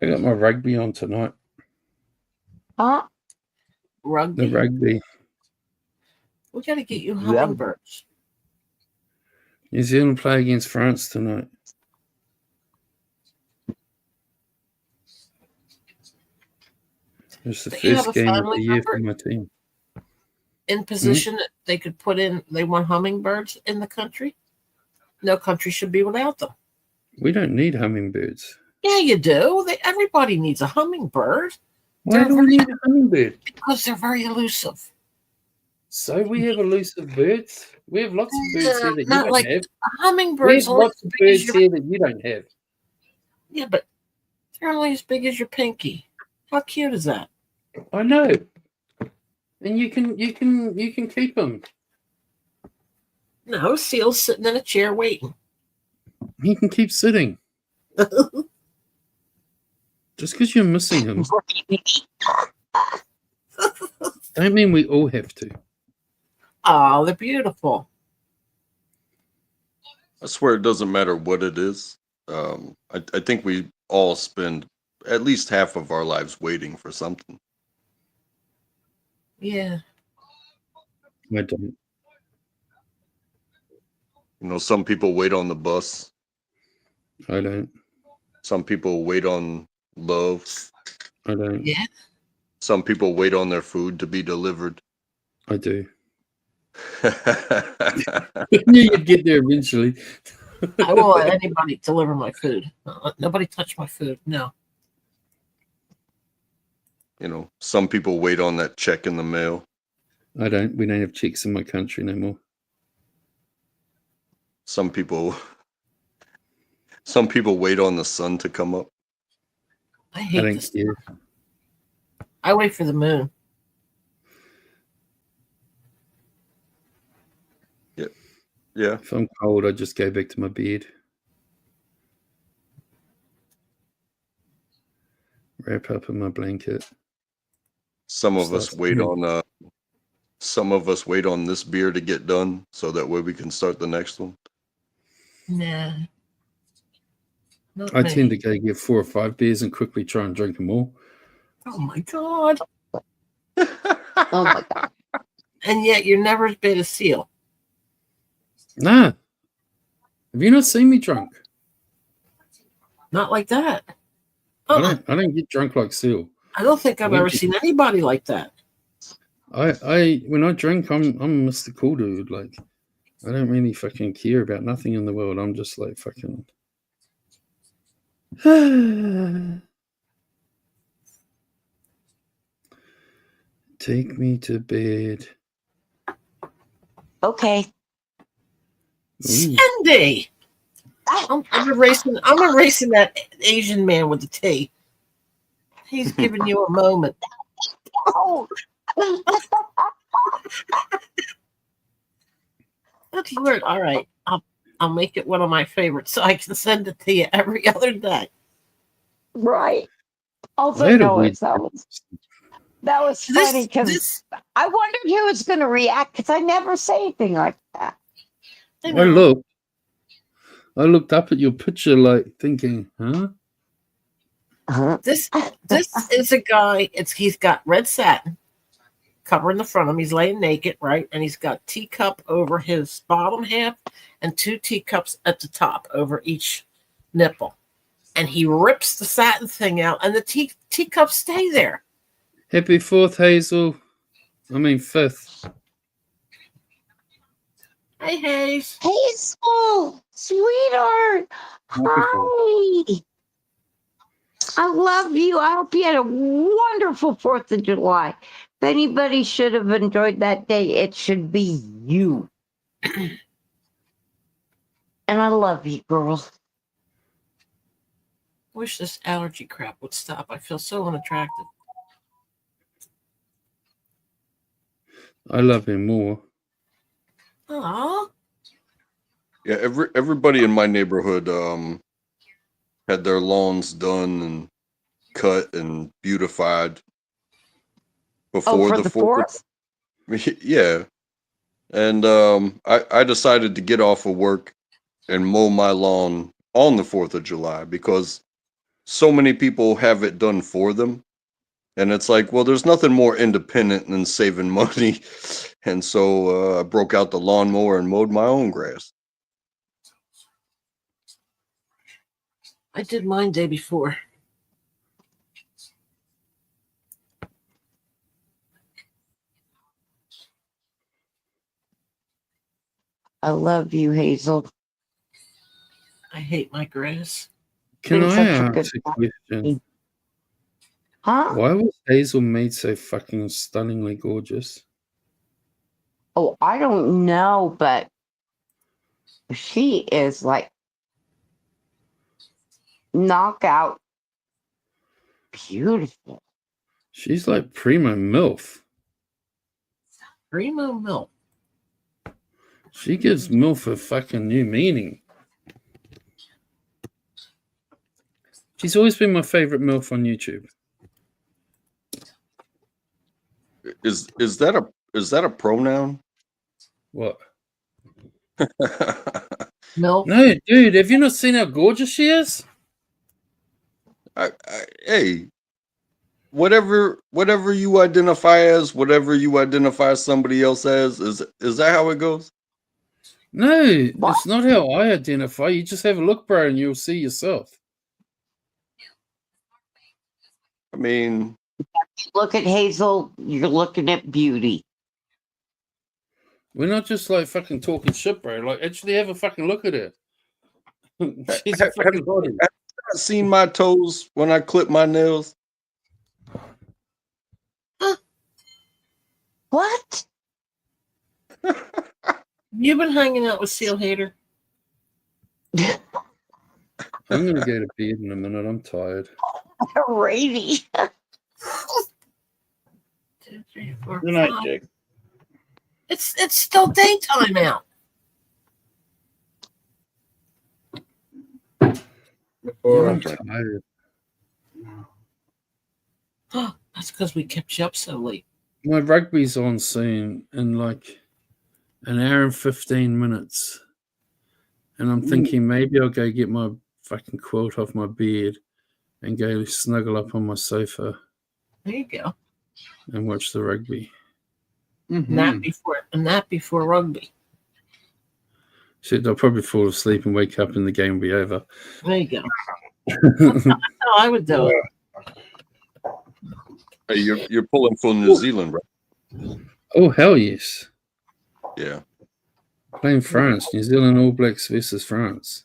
I got my rugby on tonight. Huh? Rugby. The rugby. We got to get you Rugby. hummingbirds. New Zealand play against France tonight. It's the Don't you have first a game of family the year for member my team. in position that they could put in? They want hummingbirds in the country. No country should be without them. We don't need hummingbirds. Yeah, you do. Everybody needs a hummingbird. Why do we need a hummingbird? Because they're very elusive. So we have elusive birds. We have lots of birds here that you Not don't like have. a We hummingbird's have only lots as of big as birds your, here that you don't have. yeah, but they're only as big as your pinky. How cute is that? I know. And you can keep them. No, Seal's sitting in a chair waiting. He can keep sitting. Just because you're missing him, don't mean we all have to. Oh, they're beautiful. I swear it doesn't matter what it is. I think we all spend at least half of our lives waiting for something. Yeah. I don't. You know, some people wait on the bus. I don't. Some people wait on love. I don't. Yeah. Some people wait on their food to be delivered. I do. I knew you'd get there eventually. I won't let anybody deliver my food. Nobody touch my food. No. You know, some people wait on that check in the mail. I don't. We don't have chicks in my country no more. Some people wait on the sun to come up. I I hate don't this. care. I wait for the moon. Yeah. If I'm cold, I just go back to my bed. Wrap up in my blanket. Some of us Starts wait coming. on some of us wait on this beer to get done so that way we can start the next one. Nah. Not I me. tend to go get 4 or 5 beers and quickly try and drink them all. Oh my God. Oh my God. And yet you're never as big as Seal. Nah. Have you not seen me drunk? Not like that. I don't get drunk like Seal. I don't think I've I ever get- seen anybody like that. I when I drink, I'm Mr. Cool Dude. Like, I don't really fucking care about nothing in the world. I'm just like fucking. Take me to bed. Okay. Ooh. Cindy! I'm erasing that Asian man with the T. He's giving you a moment. Oh. That's weird. All right. I'll make it one of my favorites so I can send it to you every other day. Right. Also, Where do no, we- that was funny because This I wondered who was going to react because I never say anything like that. I I know. looked up at your picture like thinking, huh? This is a guy. He's got red satin covering the front of him. He's laying naked, right? And he's got teacup over his bottom half and 2 teacups at the top over each nipple. And he rips the satin thing out, and the teacups stay there. Happy 4th, Hazel. I mean 5th. Hey, Hayes. Hazel, sweetheart. Hi. I love you. I hope you had a wonderful 4th of July. If anybody should have enjoyed that day, it should be you. And I love you, girl. Wish this allergy crap would stop. I feel so unattractive. I love him more. Aw. Yeah, everybody in my neighborhood had their lawns done and cut and beautified before for the the 4th. 4th? Yeah. And I decided to get off of work and mow my lawn on the 4th of July because so many people have it done for them. And it's like, well, there's nothing more independent than saving money. And so I broke out the lawnmower and mowed my own grass. I did mine day before. I love you, Hazel. I hate my grass. Can Been I such a ask good a question? Huh? Why was Hazel made so fucking stunningly gorgeous? Oh, I don't know, but she is like knockout beautiful. She's like primo MILF. Primo milk. She gives MILF a fucking new meaning. She's always been my favorite MILF on YouTube. Is that a pronoun? What? Milk. No, dude, have you not seen how gorgeous she is? Hey, whatever you identify as, whatever you identify somebody else as, is that how it goes? No, What? it's not how I identify. You just have a look, bro, and you'll see yourself. I mean, Look at Hazel, you're looking at beauty. We're not just like fucking talking shit, bro. Like, actually have a fucking look at her. She's a fucking body. have you seen my toes when I clip my nails? What? You been hanging out with Seal Hater? I'm gonna go to bed in a minute. I'm tired. Alrighty. 2, 3, 4, Good night, 5. Jake. It's still daytime out. Yeah, I'm tired. That's because we kept you up so late. My rugby's on soon in like an hour and 15 minutes. And I'm thinking maybe I'll go get my fucking quilt off my bed and go snuggle up on my sofa There you go. and watch the rugby. Nap before rugby. Shit, I'll probably fall asleep and wake up and the game will be over. There you go. That's how I would do it. Hey, you're pulling for New Zealand, right? Oh, hell yes. Yeah. Playing France, New Zealand All Blacks versus France.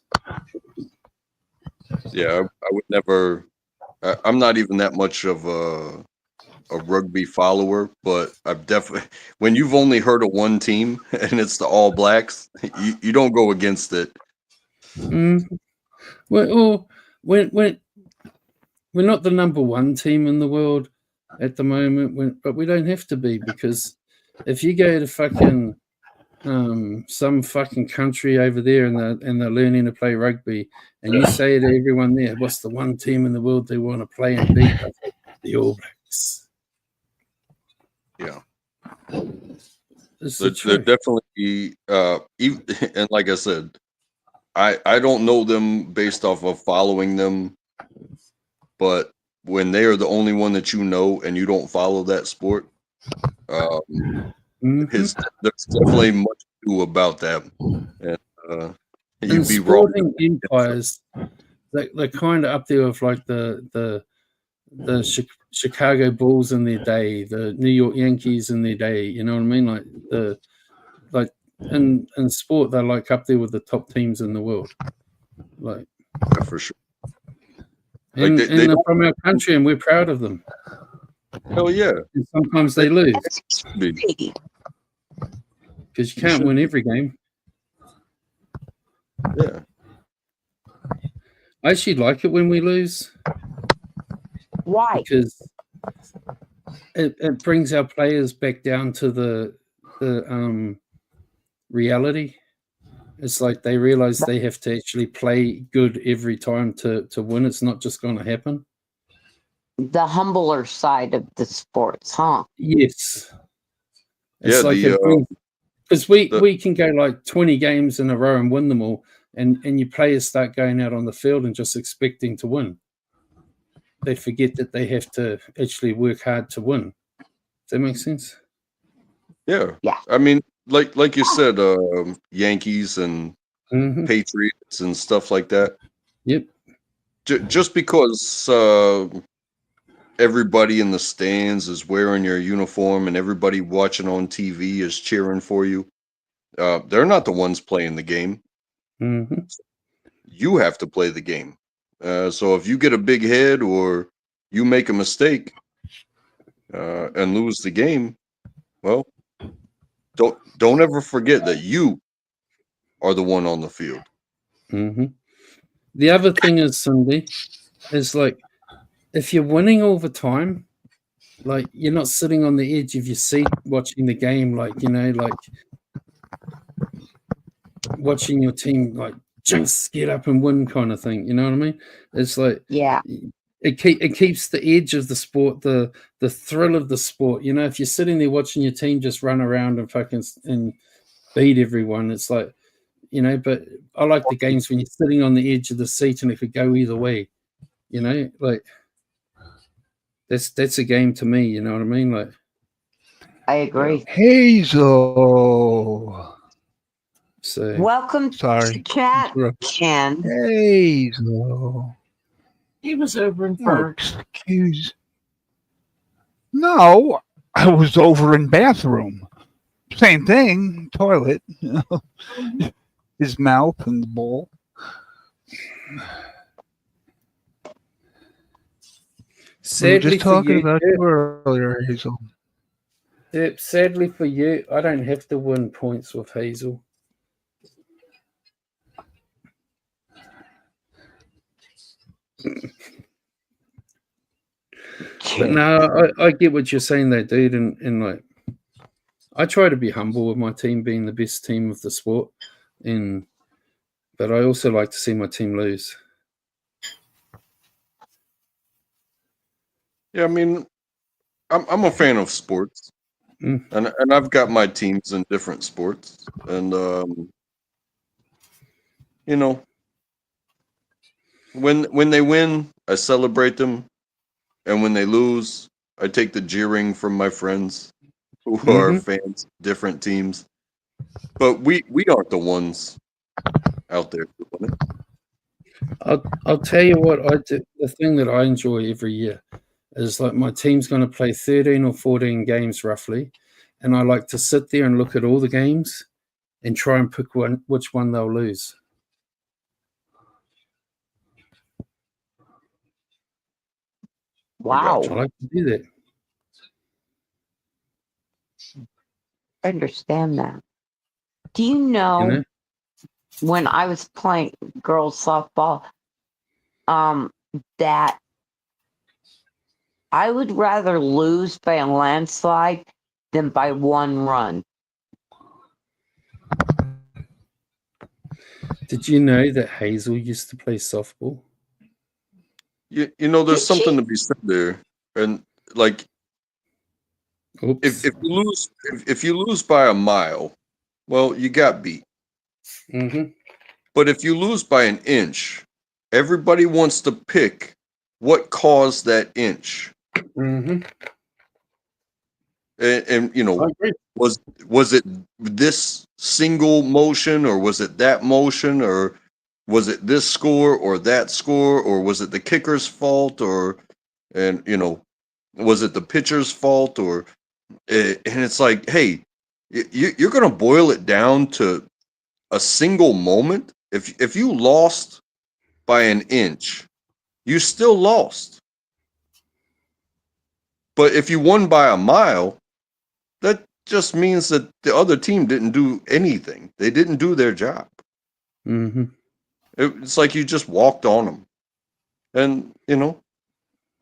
Yeah, I would never. I'm not even that much of a rugby follower, but I've definitely. When you've only heard of one team and it's the All Blacks, you don't go against it. Well, we're not the number one team in the world at the moment, but we don't have to be, because if you go to fucking some fucking country over there and they're learning to play rugby, and you say to everyone there, what's the one team in the world they want to play and beat? The All Blacks. Yeah, It's they're definitely even, and like I said, I don't know them based off of following them, but when they are the only one that you know and you don't follow that sport, there's definitely much to do about that, and you'd be wrong. Sporting empires, they're kind of up there with like the Chicago Bulls in their day, the New York Yankees in their day. You know what I mean? Like in sport, they're like up there with the top teams in the world. Like, Yeah, for sure. and Like they're from our country, and we're proud of them. Hell yeah. And sometimes they lose Be. because you can't win every game. Yeah. I actually like it when we lose. Why? Because it brings our players back down to the reality. It's like they realize they have to actually play good every time to win. It's not just going to happen. The humbler side of the sports, huh? Yes. It's Yeah, like because we can go like 20 games in a row and win them all, and your players start going out on the field and just expecting to win. They forget that they have to actually work hard to win. Does that make sense? Yeah. Yeah. I mean, like you said, Yankees and Mm-hmm. Patriots and stuff like that. Yep. Just because everybody in the stands is wearing your uniform and everybody watching on TV is cheering for you, they're not the ones playing the game. Mm-hmm. You have to play the game. So if you get a big head or you make a mistake and lose the game, well, don't ever forget that you are the one on the field. Mm-hmm. The other thing is, Cindy, is like if you're winning all the time, like you're not sitting on the edge of your seat watching the game, like like watching your team like just get up and win kind of thing. You know what I mean? It's like Yeah. it keeps the edge of the sport, the thrill of the sport. If you're sitting there watching your team just run around and fucking and beat everyone, it's like But I like the games when you're sitting on the edge of the seat and it could go either way. Like that's a game to me. You know what I mean? Like I agree. Hazel. so. Welcome to Sorry. chat, Ken. Hazel. He was over in Oh, Berg. excuse. No, I was over in bathroom. Same thing. Toilet. His mouth and the bowl. We were Sadly just for talking you, about you earlier, Hazel. sadly for you, I don't have to win points with Hazel. But no, I get what you're saying though, dude, and like I try to be humble with my team being the best team of the sport, but I also like to see my team lose. Yeah, I mean, I'm a fan of sports, and I've got my teams in different sports, and when they win, I celebrate them, and when they lose, I take the jeering from my friends who are fans of different teams. But we aren't the ones out there doing it. I'll tell you what I do. The thing that I enjoy every year is like my team's going to play 13 or 14 games roughly, and I like to sit there and look at all the games and try and pick which one they'll lose. Wow. I like to do that. I understand that. Do you know, when I was playing girls softball, that I would rather lose by a landslide than by one run. Did you know that Hazel used to play softball? There's Did something she? to be said there, and like Oops. if you lose by a mile, well, you got beat. Mm-hmm. But if you lose by an inch, everybody wants to pick what caused that inch. Mm-hmm. And I agree. was it this single motion, or was it that motion, or was it this score or that score, or was it the kicker's fault, and was it the pitcher's fault, and it's like, hey, you're gonna boil it down to a single moment. If you lost by an inch, you still lost. But if you won by a mile, that just means that the other team didn't do anything. They didn't do their job. Mm-hmm. It's like you just walked on them. And,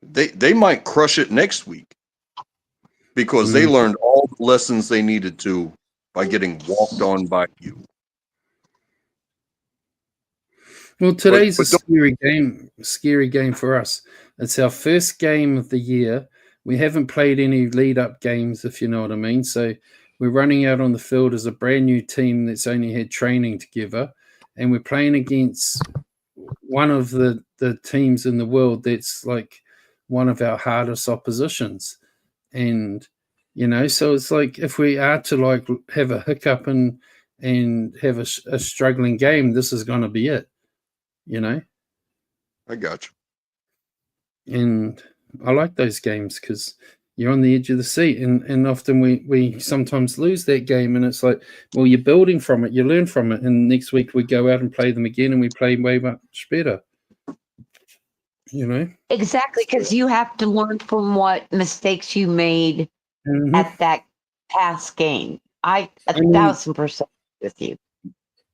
they might crush it next week because they learned all the lessons they needed to by getting walked on by you. Well, today's a scary game for us. It's our first game of the year. We haven't played any lead-up games, if you know what I mean. So we're running out on the field as a brand new team that's only had training together, and we're playing against one of the teams in the world that's like one of our hardest oppositions. And, so it's like if we are to like have a hiccup and have a struggling game, this is going to be it. I got you. And I like those games because You're on the edge of the seat, and often we sometimes lose that game, and it's like, well, you're building from it, you learn from it, and next week we go out and play them again, and we play way much better. You know, Exactly, because you have to learn from what mistakes you made at that past game. I 1,000% with you.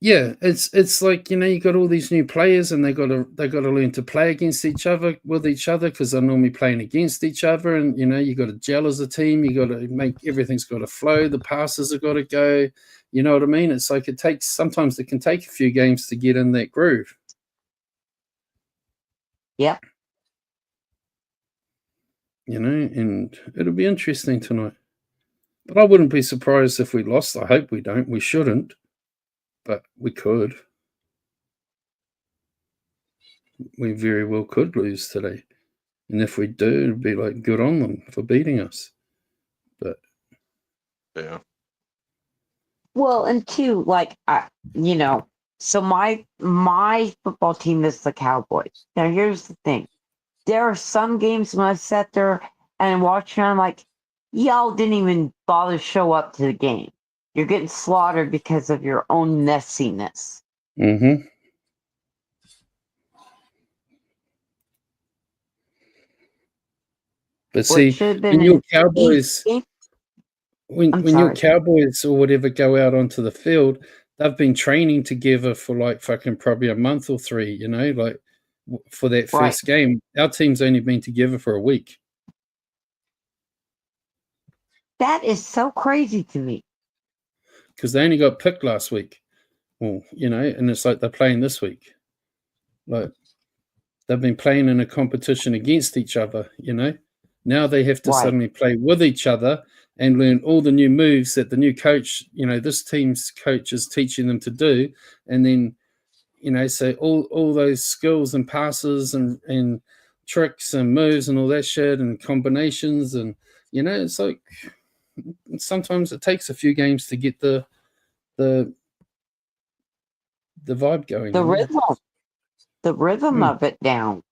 Yeah, it's like, you know, you got all these new players, and they got to learn to play against each other with each other, because they're normally playing against each other, and you know, you got to gel as a team. You got to make everything's got to flow. The passes have got to go. You know what I mean? It's like it can take a few games to get in that groove. Yep. You know, and it'll be interesting tonight. But I wouldn't be surprised if we lost. I hope we don't. We shouldn't, but we could. We very well could lose today. And if we do, it'd be like, good on them for beating us. But Yeah. Well, and two, like, you know, so my football team is the Cowboys. Now, here's the thing. There are some games when I sat there and watched, and I'm like, y'all didn't even bother to show up to the game. You're getting slaughtered because of your own messiness. mm-hmm. But What see, should have when been your an Cowboys, easy game. when your Cowboys or whatever go out onto the field, they've been training together for like fucking probably a month or 3, you know, like for that first game. Our team's only been together for a week. That is so crazy to me. Because they only got picked last week. Well, you know, and it's like they're playing this week. Like they've been playing in a competition against each other, you know. Now they have to suddenly play with each other and learn all the new moves that the new coach, you know, this team's coach is teaching them to do. And then, you know, so all those skills and passes and tricks and moves and all that shit and combinations. And, you know, it's like sometimes it takes a few games to get the vibe going. The rhythm of it down.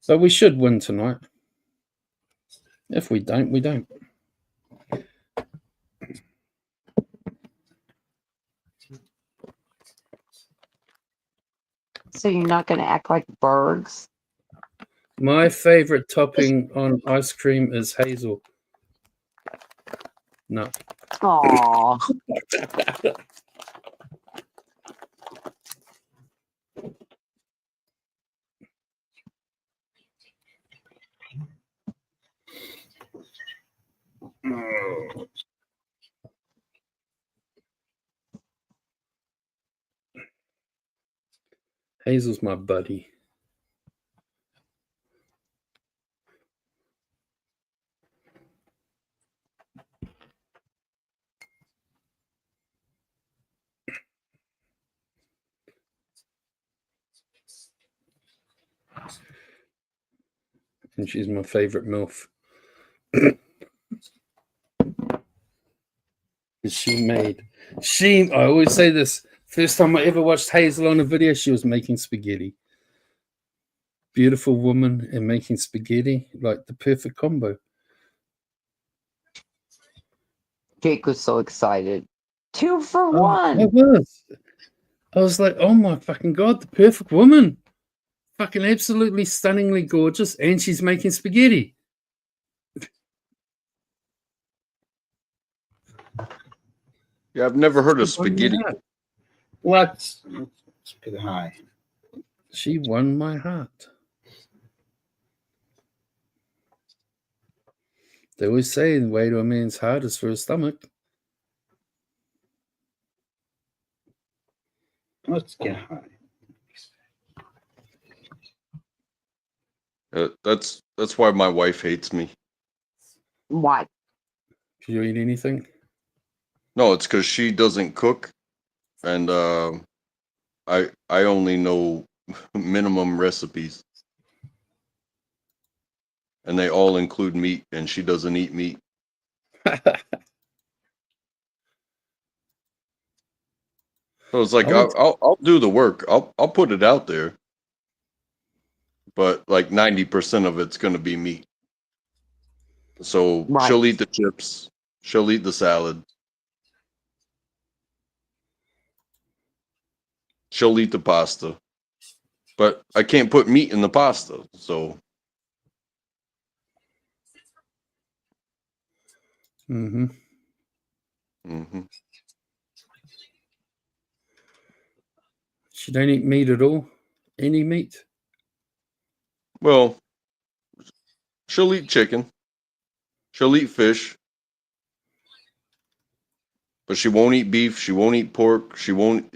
So we should win tonight. If we don't, we don't. So you're not going to act like birds? My favorite topping on ice cream is hazel. No. Aww. Hazel's my buddy. And she's my favorite MILF. I always say this, first time I ever watched Hazel on a video, she was making spaghetti. Beautiful woman and making spaghetti, like the perfect combo. Jake was so excited. 2 for 1. I was like, oh my fucking God, the perfect woman. Fucking absolutely stunningly gorgeous, and she's making spaghetti. Yeah, I've never heard of spaghetti. Let's get high. She won my heart. They always say the way to a man's heart is for his stomach. Let's get high. That's why my wife hates me. Why? Do you eat anything? No, it's because she doesn't cook, and I only know minimum recipes, and they all include meat, and she doesn't eat meat. So it's like I'll do the work. I'll put it out there, but like 90% of it's going to be meat. So Right. she'll eat the chips. She'll eat the salad. She'll eat the pasta. But I can't put meat in the pasta. So Mm-hmm. mhm. She don't eat meat at all. Any meat? Well, she'll eat chicken. She'll eat fish. But she won't eat beef. She won't eat pork. She won't.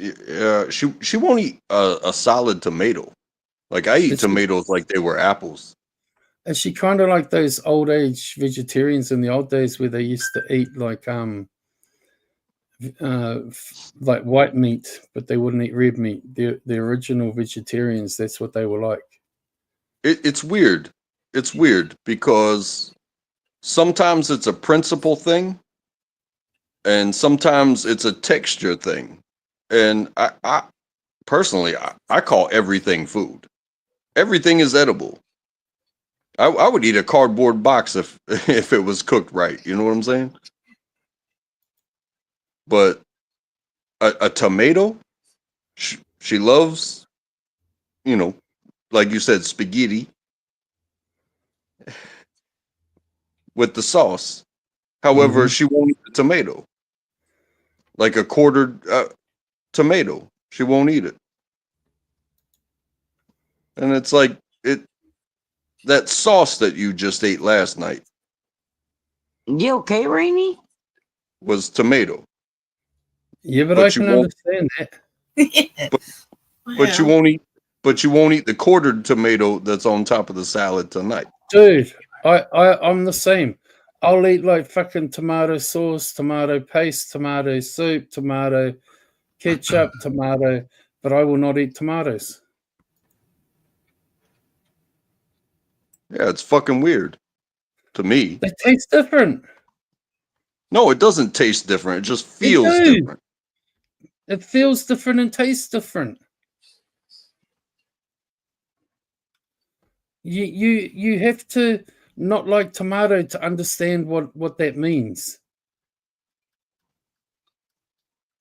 She won't eat a solid tomato. Like I eat Is she, tomatoes like they were apples. is she kind of like those old age vegetarians in the old days where they used to eat like white meat, but they wouldn't eat red meat? The original vegetarians, that's what they were like. It's weird. It's weird because sometimes it's a principle thing, and sometimes it's a texture thing. And I personally, I call everything food. Everything is edible. I would eat a cardboard box if if it was cooked right. You know what I'm saying? But a tomato, she loves, you know, like you said, spaghetti with the sauce. However, Mm-hmm. she won't eat the tomato. Like a quartered tomato, she won't eat it. And it's like that sauce that you just ate last night You okay, Rainy? was tomato, Yeah, but I but you can won't. understand that. Yeah. But you Well, won't eat. But you won't eat the quartered tomato that's on top of the salad tonight. Dude, I'm the same. I'll eat like fucking tomato sauce, tomato paste, tomato soup, tomato ketchup, tomato, but I will not eat tomatoes. Yeah, it's fucking weird to me. They taste different. No, it doesn't taste different. It just They feels do. different. It feels different and tastes different. You have to not like tomato to understand what that means.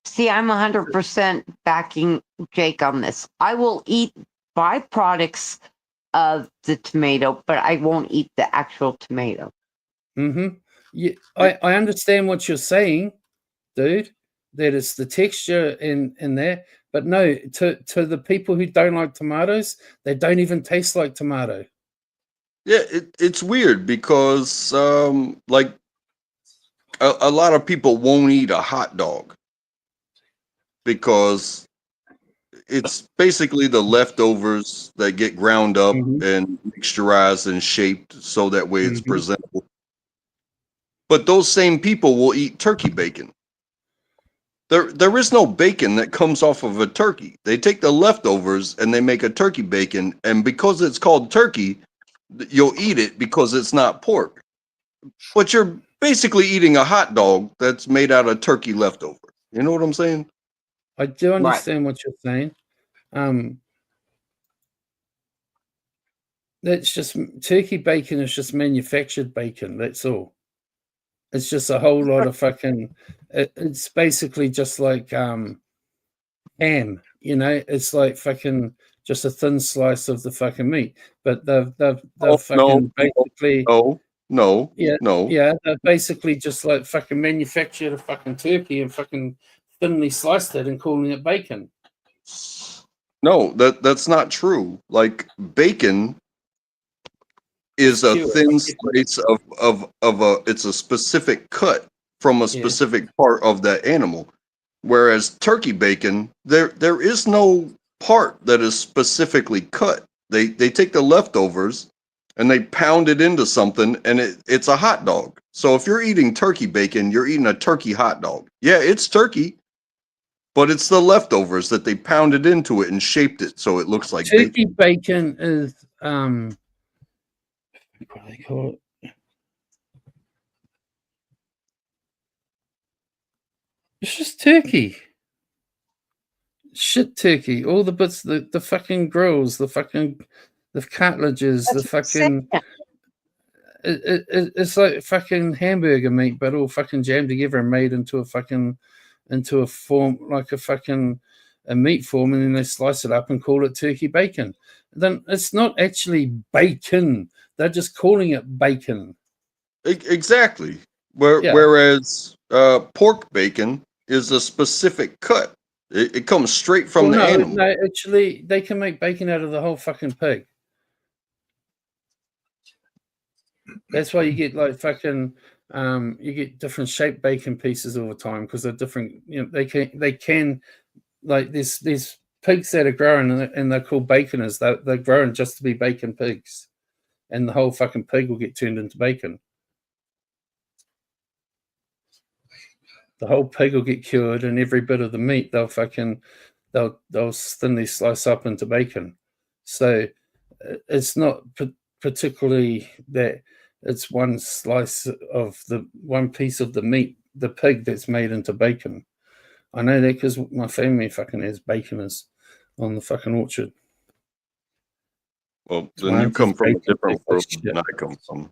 See, I'm 100% backing Jake on this. I will eat byproducts of the tomato, but I won't eat the actual tomato. Mm-hmm. Yeah, I understand what you're saying, dude. That it's the texture in there, but no, to the people who don't like tomatoes, they don't even taste like tomato. Yeah, it's weird because like a lot of people won't eat a hot dog because it's basically the leftovers that get ground up Mm-hmm. and mixturized and shaped so that way it's Mm-hmm. presentable. But those same people will eat turkey bacon. There is no bacon that comes off of a turkey. They take the leftovers and they make a turkey bacon, and because it's called turkey, you'll eat it because it's not pork. But you're basically eating a hot dog that's made out of turkey leftover. You know what I'm saying? I do Right. understand what you're saying. That's just turkey bacon is just manufactured bacon. That's all. It's just a whole lot of fucking. It's basically just like ham. It's like fucking just a thin slice of the fucking meat. But they've Oh, fucking basically no. they've basically just like fucking manufactured a fucking turkey and fucking thinly sliced it and calling it bacon. No, that's not true. Like bacon is a Skewer. thin slice of a it's a specific cut from a specific part of that animal. Whereas turkey bacon, there is no part that is specifically cut. They take the leftovers and they pound it into something and it's a hot dog. So if you're eating turkey bacon, you're eating a turkey hot dog. Yeah, it's turkey, but it's the leftovers that they pounded into it and shaped it so it looks like bacon. Turkey bacon is what do they call it? It's just turkey. Shit turkey. All the bits, the fucking grills, the cartilages, the fucking. it's like fucking hamburger meat, but all fucking jammed together and made into a form, like a meat form, and then they slice it up and call it turkey bacon. Then it's not actually bacon. They're just calling it bacon. Exactly. Yeah. Whereas pork bacon is a specific cut. It comes straight from the animal. No, actually, they can make bacon out of the whole fucking pig. That's why you get like fucking you get different shaped bacon pieces all the time because they're different. You know, they can like these pigs that are growing and they're called baconers. They're growing just to be bacon pigs, and the whole fucking pig will get turned into bacon. The whole pig will get cured, and every bit of the meat they'll thinly slice up into bacon. So it's not particularly that it's one slice of the one piece of the meat, the pig, that's made into bacon. I know that because my family fucking has baconers on the fucking orchard. Well, then you come from a different world than I come from.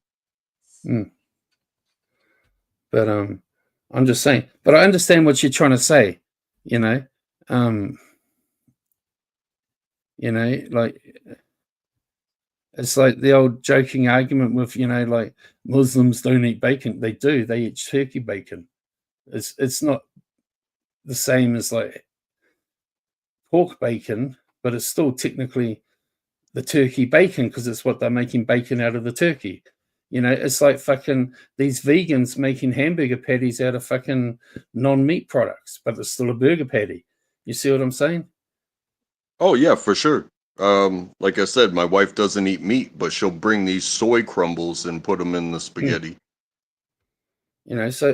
But I'm just saying. But I understand what you're trying to say. You know, like it's like the old joking argument with like Muslims don't eat bacon. They do. They eat turkey bacon. It's not the same as like pork bacon, but it's still technically the turkey bacon because it's what they're making bacon out of the turkey. It's like fucking these vegans making hamburger patties out of fucking non-meat products, but it's still a burger patty. You see what I'm saying? Oh yeah, for sure. Like I said, my wife doesn't eat meat, but she'll bring these soy crumbles and put them in the spaghetti. So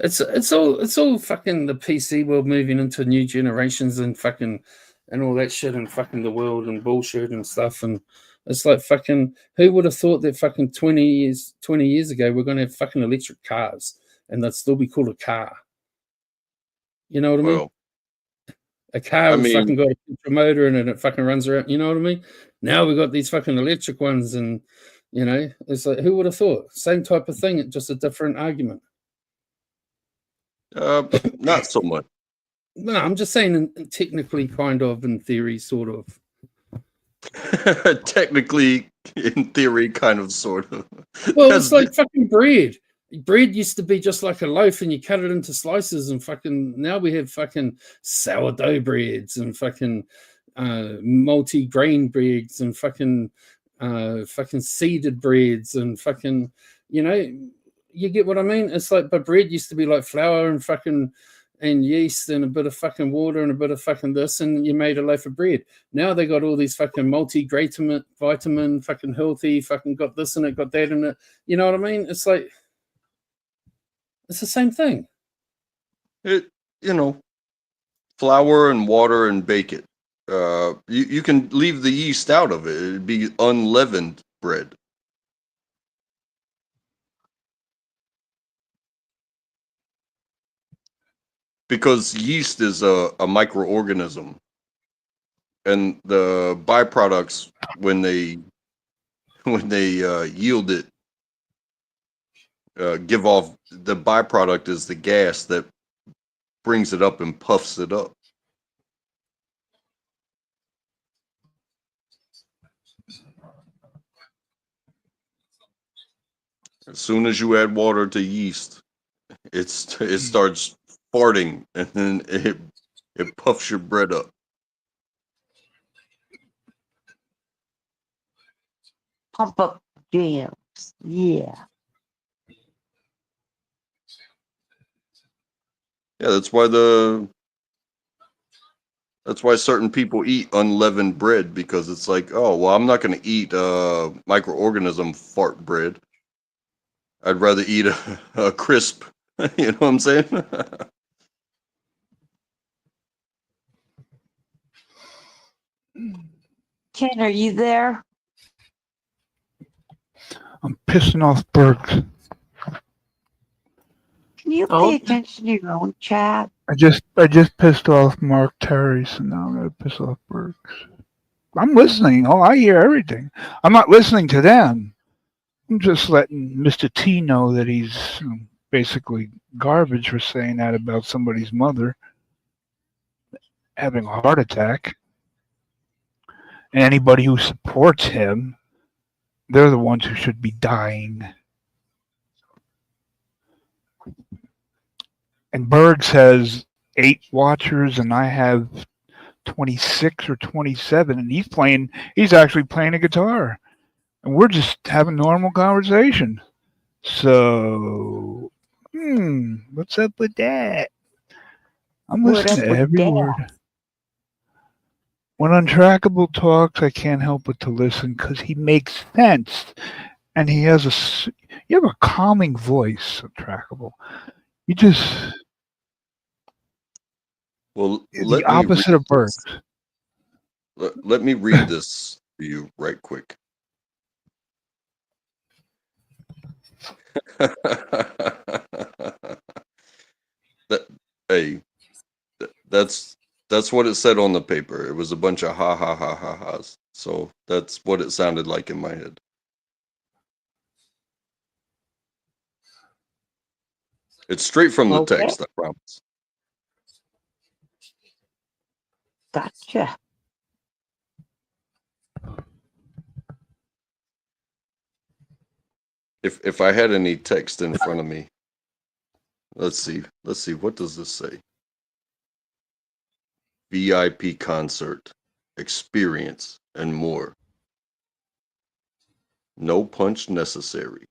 it's all fucking the PC world moving into new generations and fucking and all that shit and fucking the world and bullshit and stuff. And it's like fucking, who would have thought that fucking 20 years ago we're going to have fucking electric cars and they'd still be called a car? You know what I mean? Well, a car with fucking got a motor in it and it fucking runs around. You know what I mean? Now we've got these fucking electric ones and, it's like, who would have thought? Same type of thing, just a different argument. Not so much. No, I'm just saying technically, kind of, in theory, sort of. Technically, in theory, kind of, sort of. Well, it's like fucking bread. Bread used to be just like a loaf and you cut it into slices and fucking, now we have fucking sourdough breads and fucking multi-grain breads and fucking seeded breads and fucking, you get what I mean? It's like, but bread used to be like flour and fucking and yeast and a bit of fucking water and a bit of fucking this, and you made a loaf of bread. Now they got all these fucking vitamin, fucking healthy, fucking got this in it, got that in it. You know what I mean? It's like, it's the same thing. Flour and water and bake it. You can leave the yeast out of it. It'd be unleavened bread. Because yeast is a microorganism, and the byproducts when they yield it, give off the byproduct is the gas that brings it up and puffs it up. As soon as you add water to yeast, it starts farting, and then it puffs your bread up. Pump up jams. Yeah. Yeah, that's why certain people eat unleavened bread, because it's like, oh, well, I'm not going to eat microorganism fart bread. I'd rather eat a crisp. You know what I'm saying? Ken, are you there? I'm pissing off Burks. Can you pay attention to your own chat? I just pissed off Mark Terry, so now I'm gonna piss off Burks. I'm listening. Oh, I hear everything. I'm not listening to them. I'm just letting Mr. T know that he's basically garbage for saying that about somebody's mother having a heart attack. And anybody who supports him, they're the ones who should be dying. And Bergs has 8 watchers, and I have 26 or 27, and he's actually playing a guitar. And we're just having normal conversation. So, what's up with that? I'm What listening up to with every that? word. When Untrackable talks, I can't help but to listen because he makes sense, and you have a calming voice, Untrackable. You just Well, the let me read opposite of Bergs. this. Let me read this to you right quick. that hey, that's what it said on the paper. It was a bunch of ha ha ha ha ha's. So that's what it sounded like in my head. It's straight from the Okay, text, I promise. gotcha. If I had any text in front of me, let's see. What does this say? VIP concert, experience, and more. No punch necessary.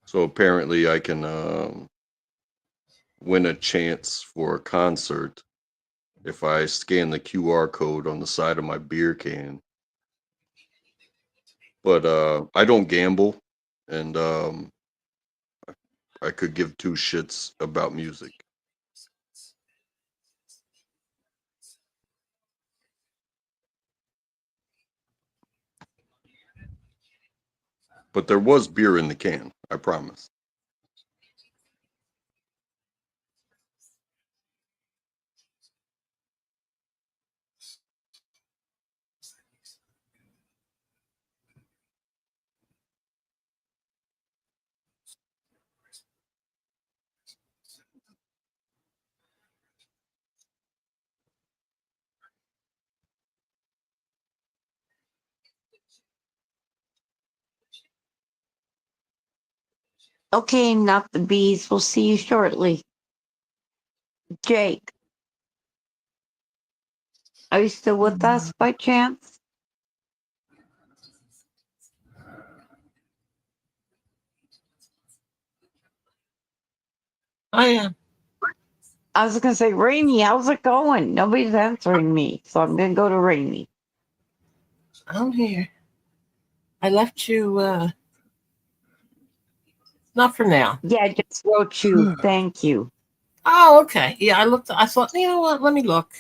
So apparently, I can win a chance for a concert if I scan the QR code on the side of my beer can. But I don't gamble, and I could give two shits about music. But there was beer in the can, I promise. Okay, not the bees. We'll see you shortly. Jake, are you still with us by chance? I am. I was gonna say, Rainy, how's it going? Nobody's answering me, so I'm gonna go to Rainy. I'm here. I left you. Not for now. Yeah, I just wrote you. Thank you. Oh, okay. Yeah, I looked. I thought, you know what? Let me look.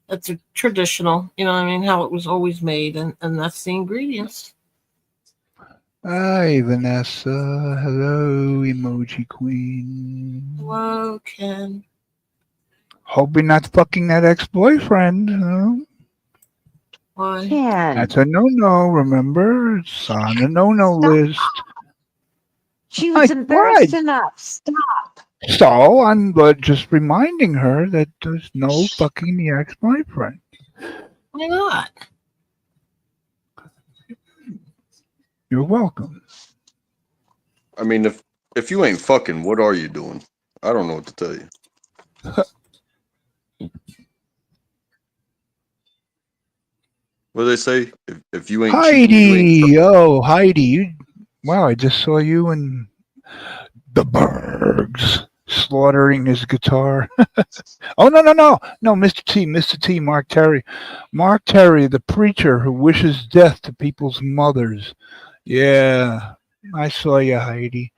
It's a traditional. You know what I mean? How it was always made, and that's the ingredients. Hi, Vanessa. Hello, emoji queen. Hello, Ken. Hope you're not fucking that ex-boyfriend. Huh? Why? Ken, That's a no-no. Remember, it's on the no-no stop. list. She was Like what? embarrassed enough. Stop. So I'm just reminding her that there's no fucking the ex-boyfriend. Why not? You're welcome. I mean, if you ain't fucking, what are you doing? I don't know what to tell you. What do they say? If you ain't cheating, you ain't. Heidi, oh Heidi, wow! I just saw you and the Bergs slaughtering his guitar. Oh no, Mr. T, Mark Terry, the preacher who wishes death to people's mothers. Yeah, I saw you, Heidi.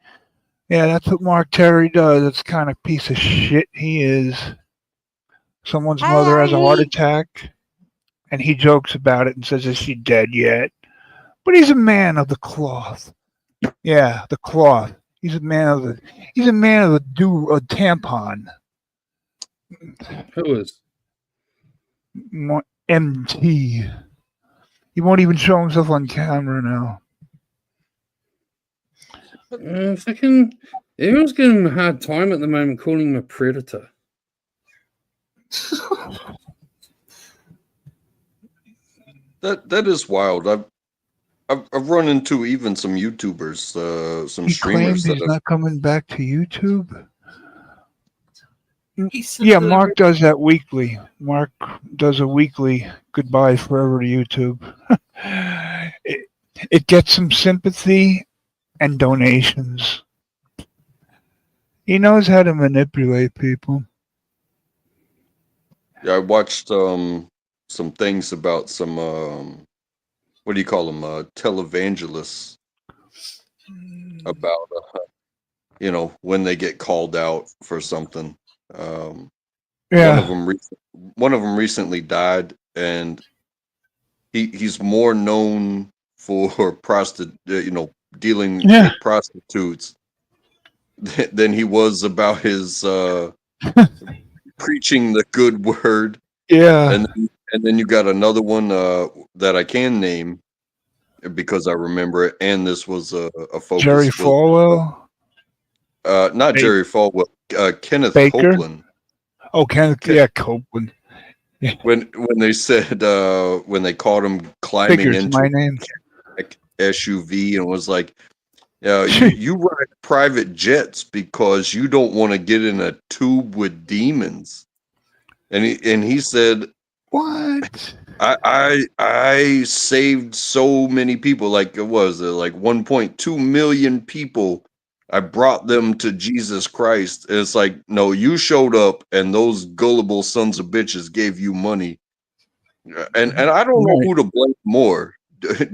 Yeah, that's what Mark Terry does. That's the kind of piece of shit he is. Someone's mother Hi, has a heart Heidi. attack, and he jokes about it and says, "Is she dead yet?" But he's a man of the cloth. Yeah, the cloth. He's a man of the. He's a man of a tampon. Who is? MT. He won't even show himself on camera now. Fucking everyone's giving him a hard time at the moment, calling him a predator. That is wild. I've run into even some YouTubers, some He streamers claimed that he's have, not coming back to YouTube. He said Yeah, that Mark does that weekly. Mark does a weekly goodbye forever to YouTube. it gets some sympathy and donations. He knows how to manipulate people. yeah, I watched some things about some what do you call them, televangelists, about when they get called out for something. Um, one of Yeah, them recently died, and he's more known for dealing yeah, with prostitutes than he was about his preaching the good word. yeah. And then you got another one that I can name because I remember it, and this was a Jerry focus, was Falwell, not Ba- Jerry Falwell, Kenneth Baker. Copeland. Oh, yeah, Copeland. Yeah. When they said when they caught him climbing Figures into my name. a SUV and was like, yeah, you ride private jets because you don't want to get in a tube with demons. And he said, What? I saved so many people, like it was like 1.2 million people. I brought them to Jesus Christ. And it's like, no, you showed up and those gullible sons of bitches gave you money. And I don't know Right. who to blame more.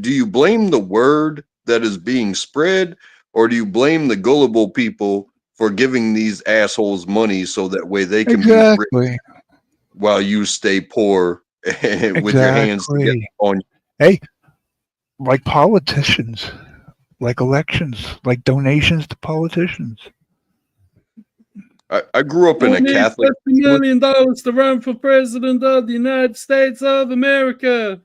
Do you blame the word that is being spread, or do you blame the gullible people for giving these assholes money so that way they can be rich Exactly. while you stay poor with your hands together Exactly. on? Hey, like politicians, like elections, like donations to politicians. I grew up in a Who needs Catholic $50 family. million to run for president of the United States of America?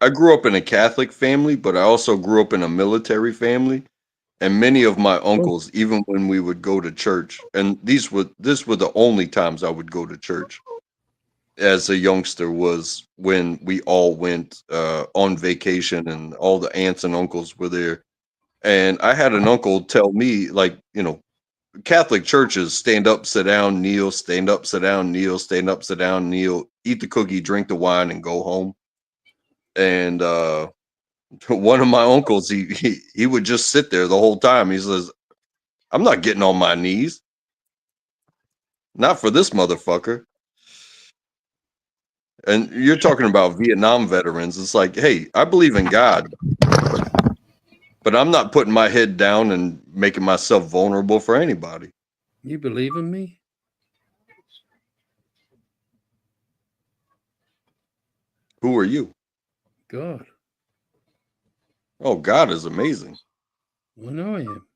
I grew up in a Catholic family, but I also grew up in a military family. And many of my uncles, even when we would go to church, and this were the only times I would go to church as a youngster, was when we all went on vacation and all the aunts and uncles were there. And I had an uncle tell me, like, Catholic churches, stand up, sit down, kneel, stand up, sit down, kneel, stand up, sit down, kneel, eat the cookie, drink the wine, and go home. And one of my uncles, he would just sit there the whole time. He says, I'm not getting on my knees. Not for this motherfucker. And you're talking about Vietnam veterans. It's like, hey, I believe in God, but I'm not putting my head down and making myself vulnerable for anybody. You believe in me? Who are you? God. Oh, God is amazing. I know I am.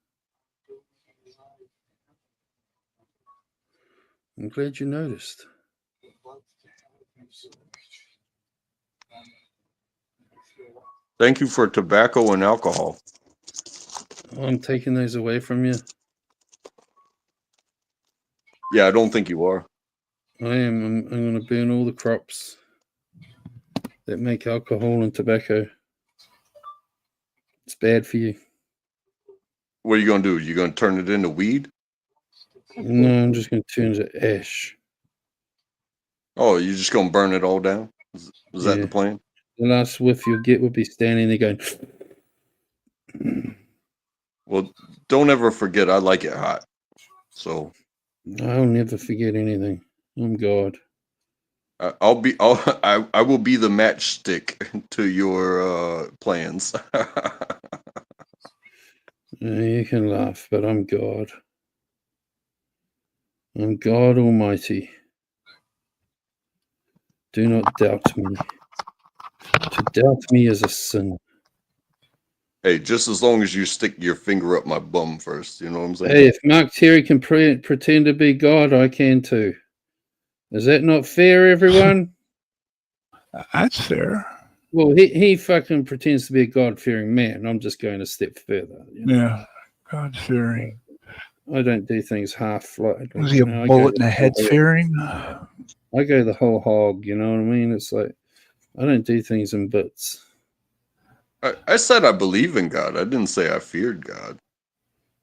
I'm glad you noticed. Thank you for tobacco and alcohol. I'm taking those away from you. Yeah, I don't think you are. I am. I'm going to burn all the crops that make alcohol and tobacco. It's bad for you. What are you going to do? You're going to turn it into weed? No, I'm just going to turn it to ash. Oh, you're just going to burn it all down? Is that Yeah. the plan? The last whiff you'll get will be standing there going. Well, don't ever forget, I like it hot. So I'll never forget anything. I'm God. I will be the matchstick to your plans. You can laugh, but I'm God. I'm God Almighty. Do not doubt me. To doubt me is a sin. Hey, just as long as you stick your finger up my bum first, you know what I'm saying? Hey, if Mark Terry can pretend to be God, I can too. Is that not fair, everyone? That's fair. Well, he fucking pretends to be a God-fearing man. I'm just going a step further. You know? Yeah. God fearing. I don't do things half-like. Was he You a know, bullet in the head fearing? I go the whole hog. You know what I mean? It's like I don't do things in bits. I said I believe in God. I didn't say I feared God.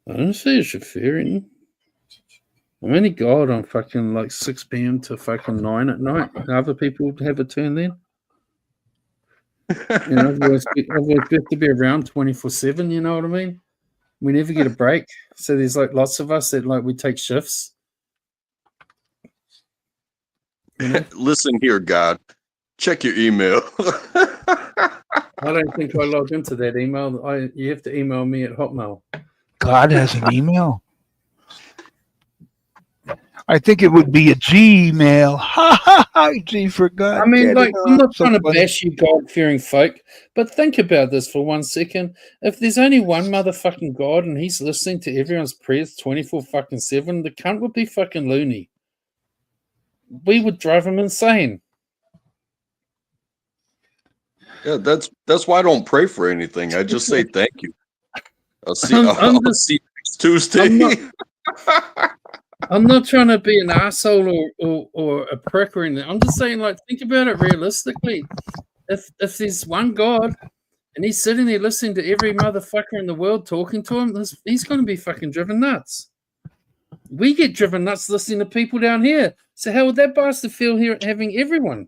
I don't say you should fear him. I'm only God on fucking like 6 p.m. to fucking 9 at night. Other people have a turn then. You know, I've always got to be around 24/7. You know what I mean? We never get a break. So there's like lots of us that like we take shifts. You know? Listen here, God. Check your email. I don't think I logged into that email. You have to email me at Hotmail. God has an email. I think it would be a Gmail. Ha ha ha! G for God. I mean, Get like, it I'm up. not So trying to funny. bash you God-fearing folk, but think about this for 1 second. If there's only one motherfucking God and he's listening to everyone's prayers 24/7, the cunt would be fucking loony. We would drive him insane. Yeah, that's why I don't pray for anything. I just say thank you. I'll see I'm I'll just- see you next Tuesday. I'm not trying to be an asshole or a prick or anything. I'm just saying, like, think about it realistically. If there's one God and he's sitting there listening to every motherfucker in the world talking to him, he's going to be fucking driven nuts. We get driven nuts listening to people down here. So how would that bastard feel here having everyone?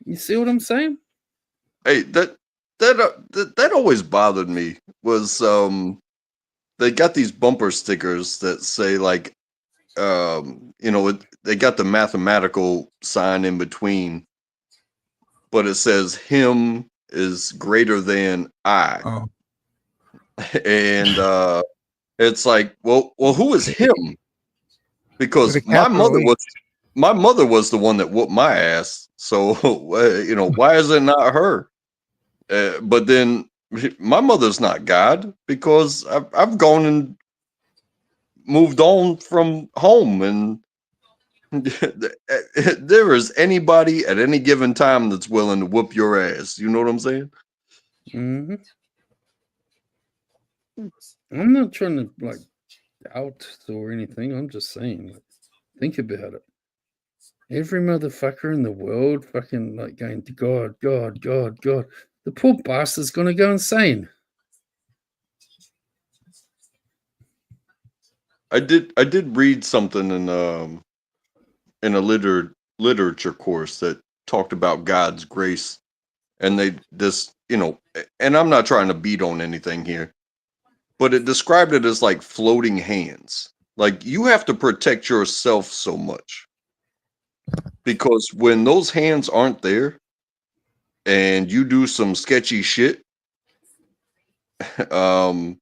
You see what I'm saying? Hey, that always bothered me was they got these bumper stickers that say like they got the mathematical sign in between, but it says him is greater than I. Oh. And it's like, well, who is him? Because With a capital H. my mother was the one that whooped my ass. So why is it not her? But then my mother's not God because I've gone and moved on from home, and there is anybody at any given time that's willing to whoop your ass. You know what I'm saying? Mm-hmm. I'm not trying to like doubt or anything. I'm just saying, like, think about it. Every motherfucker in the world fucking like going to God, God, God, God. The poor bastard's gonna go insane. I did read something in a literature course that talked about God's grace, and and I'm not trying to beat on anything here, but it described it as like floating hands. Like you have to protect yourself so much because when those hands aren't there and you do some sketchy shit, um,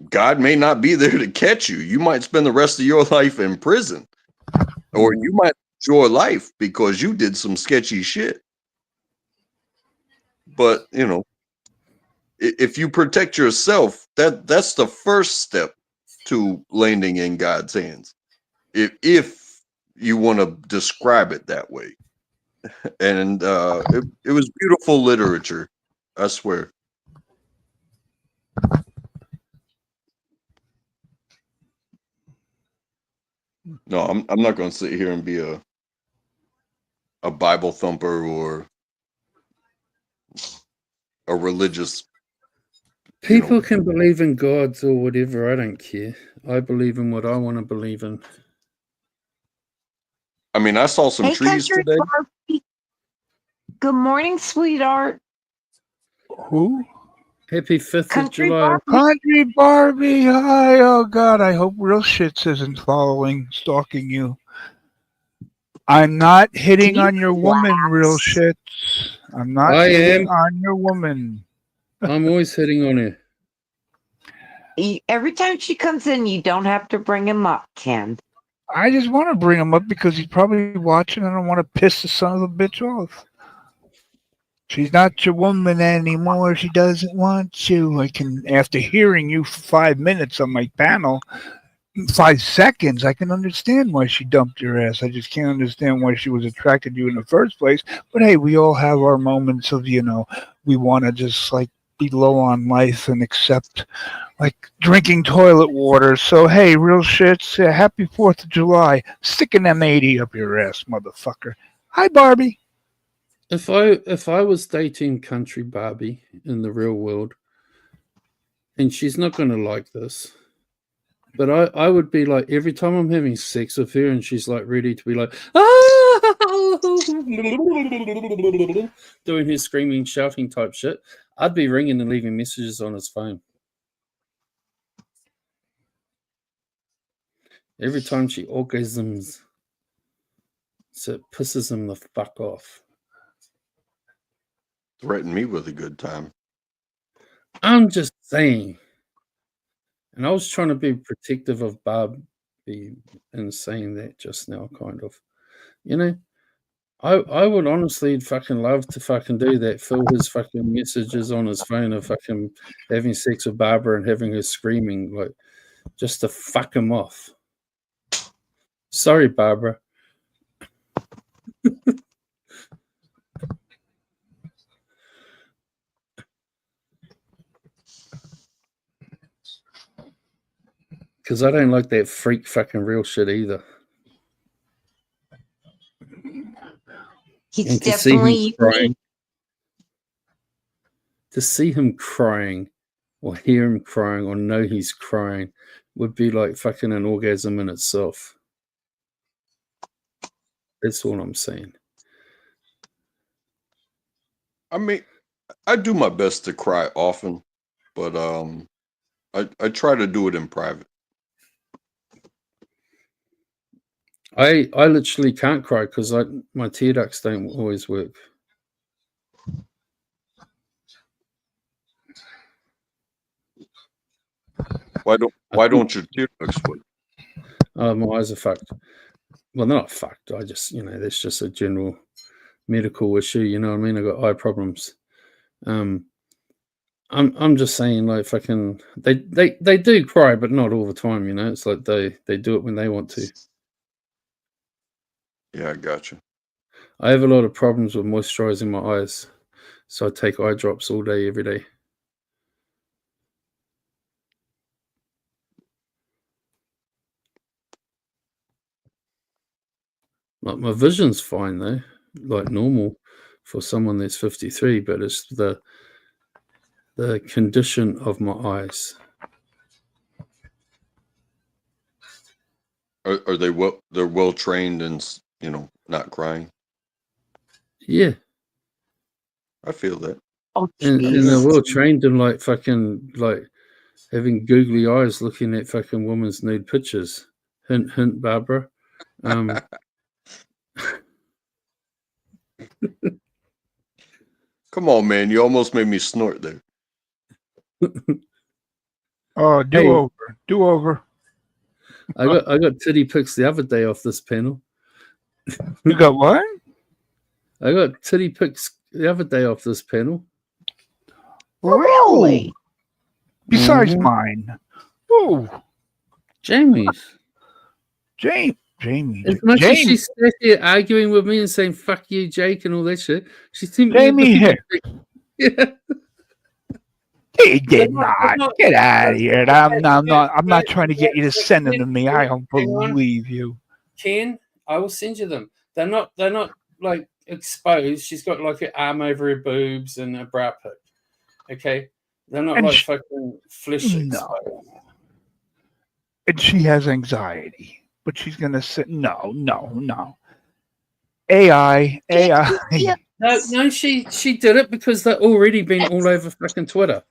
God may not be there to catch you. You might spend the rest of your life in prison, or you might lose your life because you did some sketchy shit. But if you protect yourself, that's the first step to landing in God's hands. If you want to describe it that way, and it was beautiful literature, I swear. No, I'm not going to sit here and be a Bible thumper or a religious. People can believe in gods or whatever. I don't care. I believe in what I want to believe in. I mean, I saw some Hey, trees Country today. Barbie. Good morning, sweetheart. Who? Happy 5th of Country July. Barbie. Country Barbie. Hi. Oh God. I hope real shits isn't stalking you. I'm not hitting Can you on your woman, real relax? shits. I'm not I hitting am. on your woman. I'm always hitting on her. Every time she comes in, you don't have to bring him up, Ken. I just want to bring him up because he's probably watching and I don't want to piss the son of a bitch off. She's not your woman anymore. She doesn't want you. After hearing you for 5 minutes on my panel, 5 seconds, I can understand why she dumped your ass. I just can't understand why she was attracted to you in the first place. But hey, we all have our moments of, we want to just like be low on life and accept like drinking toilet water. So hey, real shits, happy 4th of July. Stick an M80 up your ass, motherfucker. Hi, Barbie. If I was dating country Barbie in the real world, and she's not going to like this, but I would be like, every time I'm having sex with her and she's like ready to be like, doing his screaming, shouting type shit, I'd be ringing and leaving messages on his phone. Every time she orgasms, so it pisses him the fuck off. Threaten me with a good time. I'm just saying. And I was trying to be protective of Barbie in saying that just now, kind of. I would honestly fucking love to fucking do that. Fill his fucking messages on his phone of fucking having sex with Barbara and having her screaming, like, just to fuck him off. Sorry, Barbara. Because I don't like that freak fucking real shit either. He's And to see him definitely crying, to see him crying, or hear him crying, or know he's crying, would be like fucking an orgasm in itself. That's all I'm saying. I mean, I do my best to cry often, but I try to do it in private. I literally can't cry because my tear ducts don't always work. Why don't your tear ducts work? My eyes are fucked. Well, they're not fucked. I just, that's just a general medical issue. You know what I mean? I got eye problems. I'm just saying, like, fucking, they do cry, but not all the time. It's like they do it when they want to. Yeah, I got you. I have a lot of problems with moisturizing my eyes, so I take eye drops all day, every day. Like, my vision's fine though, like normal for someone that's 53, but it's the condition of my eyes. Are they they're well trained and not crying? Yeah. I feel that. Oh, And they're jeez. well trained in like fucking like having googly eyes looking at fucking women's nude pictures. Hint, hint, Barbara. Come on, man! You almost made me snort there. Oh, do over. I got titty pics the other day off this panel. You got what? I got titty pics the other day off this panel. Really? Besides mine. Oh, Jamie's. Jamie. As much as she sat here arguing with me and saying "fuck you, Jake" and all that shit, she sent me Jamie here. Yeah. He did not. Get out of here. I'm not trying to get you to send them to me. I don't believe you. Ken, I will send you them. They're not like exposed. She's got like an arm over her boobs and a bra pic. Okay? They're not like fucking flesh exposed. And she has anxiety. But she's gonna sit no. AI. No, she did it because they've already been all over fucking Twitter.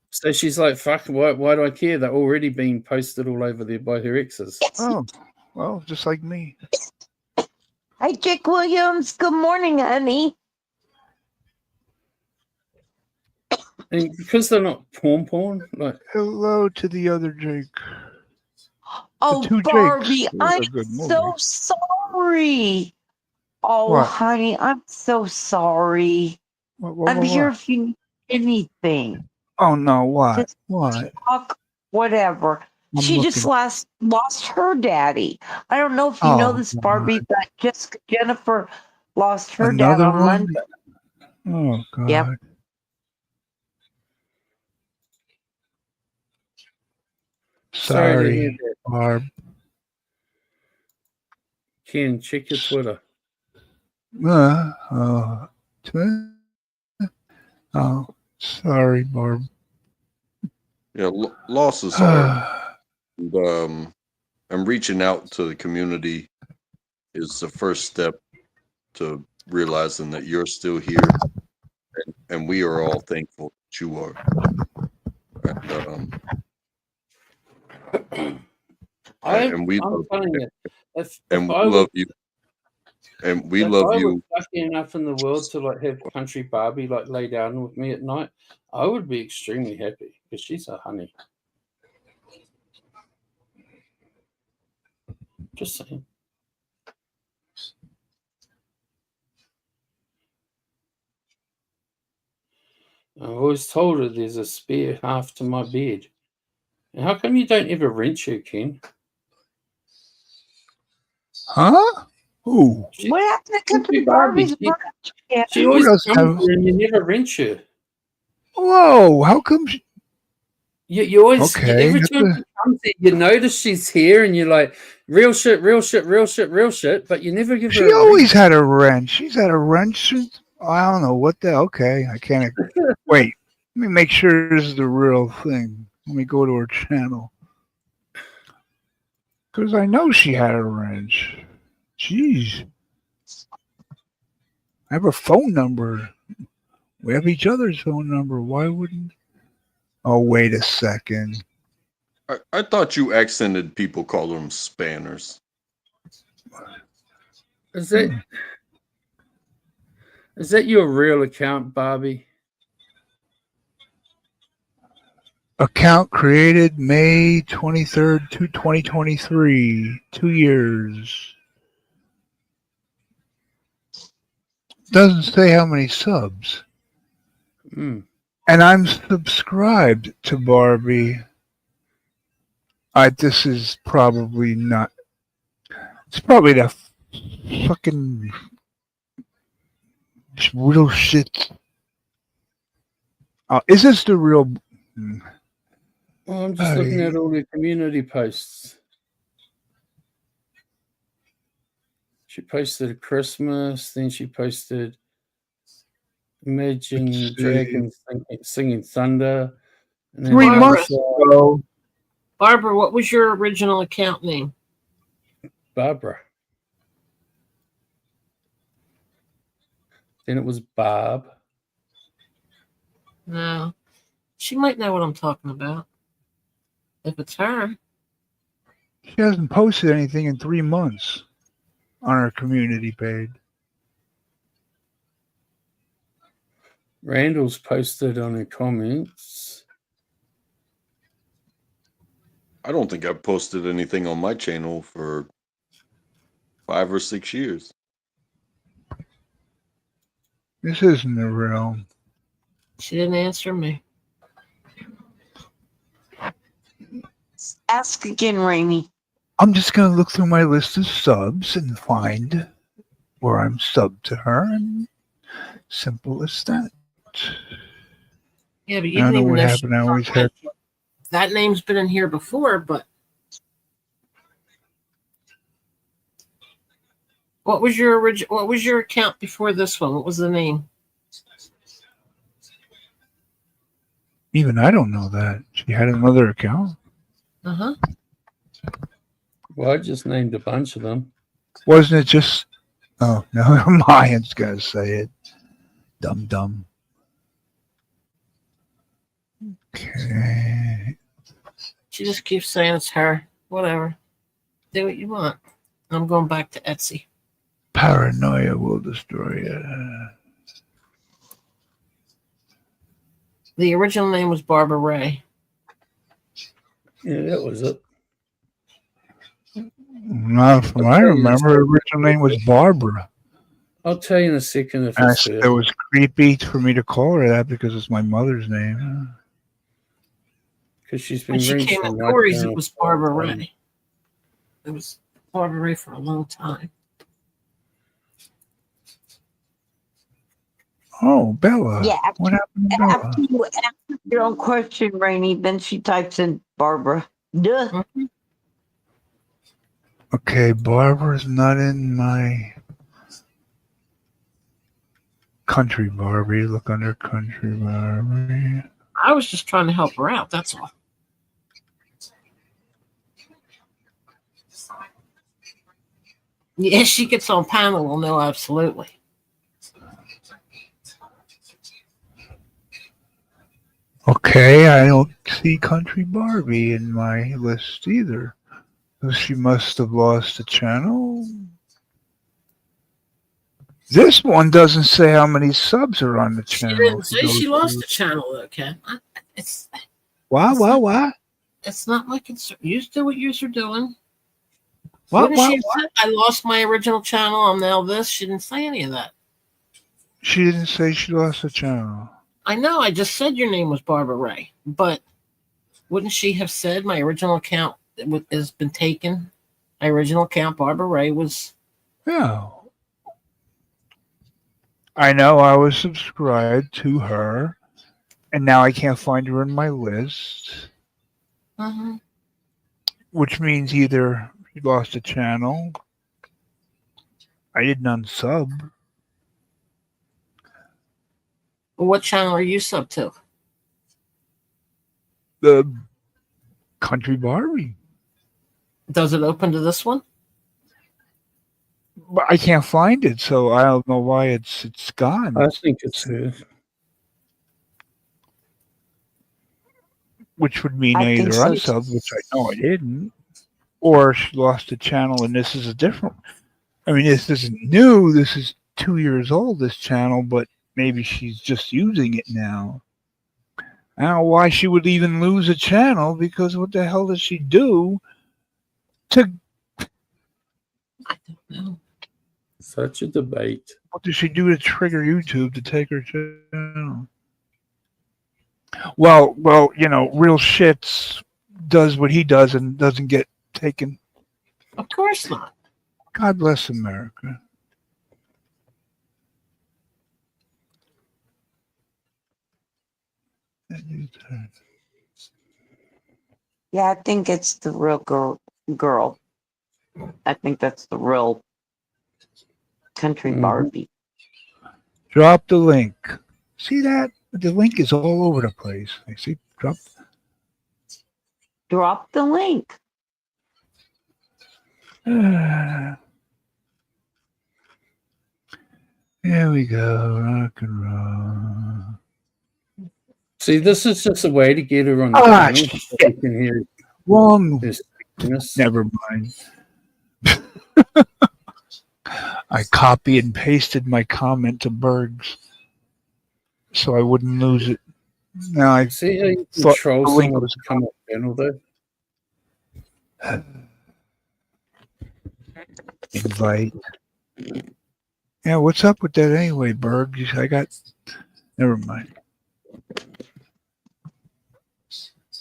So she's like, fuck, why do I care? They're already being posted all over there by her exes. Oh, well, just like me. Hi, Jake Williams. Good morning, honey. And because they're not porn, like, hello to the other Jake. Oh, Barbie, I'm so sorry. Oh, what? honey, I'm so sorry. I'm here if you need anything. Oh no, what? Just What? talk whatever. I'm She just looking. lost her daddy. I don't know if you know Oh, this, Barbie, God. but Jessica Jennifer lost her dad Another on one? Monday. Oh, Yep. God. Sorry to hear Sorry, that. Barb. Ken, check your Twitter. Oh, oh, sorry, Barb. Yeah, loss is hard. And reaching out to the community is the first step to realizing that you're still here, and we are all thankful that you are. And we I'm love telling you, if and we I was love you, and we if love I was you. lucky enough in the world to like have country Barbie like lay down with me at night, I would be extremely happy because she's a honey. Just saying. I always told her there's a spare half to my bed. And how come you don't ever rent her, Ken? Huh? Who? She, What happened to country Country Barbie. Barbie's brunch? Yeah. She Who always doesn't comes have? here and you never rent her. Whoa! How come? You always Okay. every time she comes here, you notice she's here and you're like, real shit, real shit, real shit, real shit, but you never give her She a always rent. had a wrench. She's had a wrench since I don't know what the. Okay, I can't. Wait. Let me make sure this is the real thing. Let me go to her channel because I know she had a wrench. Jeez. I have her phone number. We have each other's phone number. Why wouldn't? Oh, wait a second. I thought you accented people call them spanners. Is that your real account, Barbie? Account created May 23rd, 2023. 2 years. Doesn't say how many subs. Mm. And I'm subscribed to Barbie. This is probably not. It's probably the fucking real shit. Is this the real? Oh, I'm just looking at all the community posts. She posted Christmas, then she posted Imagine Dragons singing Thunder. And then 3 Barbara. months ago. Barbara, what was your original account name? Barbara. Then it was Barb. No. She might know what I'm talking about. If it's her. She hasn't posted anything in 3 months on her community page. Randall's posted on her comments. I don't think I've posted anything on my channel for 5 or 6 years. This isn't the real. She didn't answer me. Ask again, Rainey. I'm just going to look through my list of subs and find where I'm subbed to her. And simple as that. Yeah, but you I don't didn't know even what know happened. I always had. that name's been in here before, but what was your what was your account before this one? What was the name? Even I don't know that. She had another account. Uh-huh. Well, I just named a bunch of them. Wasn't it just. Oh, no, Mayan's going to say it. Dumb. Okay. She just keeps saying it's her. Whatever. Do what you want. I'm going back to Etsy. Paranoia will destroy you. The original name was Barbara Ray. Yeah, that was it. Not from I remember, her original name was Barbara. I'll tell you in a second if And it's it her. was creepy for me to call her that because it's my mother's name. because she's been When she reached came on at my Corey's, channel. it was Barbara Ray. It was Barbara Ray for a long time. Oh, Bella. Yeah, What happened to Bella? after you answer your own question, Rainey, then she types in Barbara. Duh. Mhm. Okay, Barbara's not in my country Barbie. Look under country Barbie. I was just trying to help her out. That's all. Yeah, she gets on panel. We'll know absolutely. Okay, I don't see country Barbie in my list either. So she must have lost the channel. This one doesn't say how many subs are on the She channel. didn't to say go she lost through. the channel, though, Ken. It's What? it's not my concern. You do what you're doing. What? Didn't she have said, I lost my original channel. I'm now this. She didn't say any of that. She didn't say she lost the channel. I know. I just said your name was Barbara Ray, but wouldn't she have said my original account has been taken? My original account, Barbara Ray, was. Yeah. I know I was subscribed to her, and now I can't find her in my list, which means either she lost the channel, I didn't unsub. What channel are you sub to? The Country Barbie. Does it open to this one? But I can't find it, so I don't know why it's gone. I think it's her. Which would mean I I think either so, unsubbed, which I know I didn't, or she lost the channel and this is a different. I mean, this isn't new. This is 2 years old, this channel, but maybe she's just using it now. I don't know why she would even lose a channel, because what the hell does she do to, I don't know. Such a debate. what does she do to trigger YouTube to take her channel? Well, Real Shits does what he does and doesn't get taken. Of course not. God bless America. Yeah, I think it's the real girl. I think that's the real country Barbie. Drop the link. See that? The link is all over the place. I see. Drop the link. Here we go. Rock and roll. See, this is just a way to get her on the Ah, channel. So shit. you can hear Wrong. his thickness. Never mind. I copy and pasted my comment to Berg's so I wouldn't lose it. Now I See how you thought control the link someone was to come up channel though? invite. Yeah, what's up with that anyway, Berg? Never mind.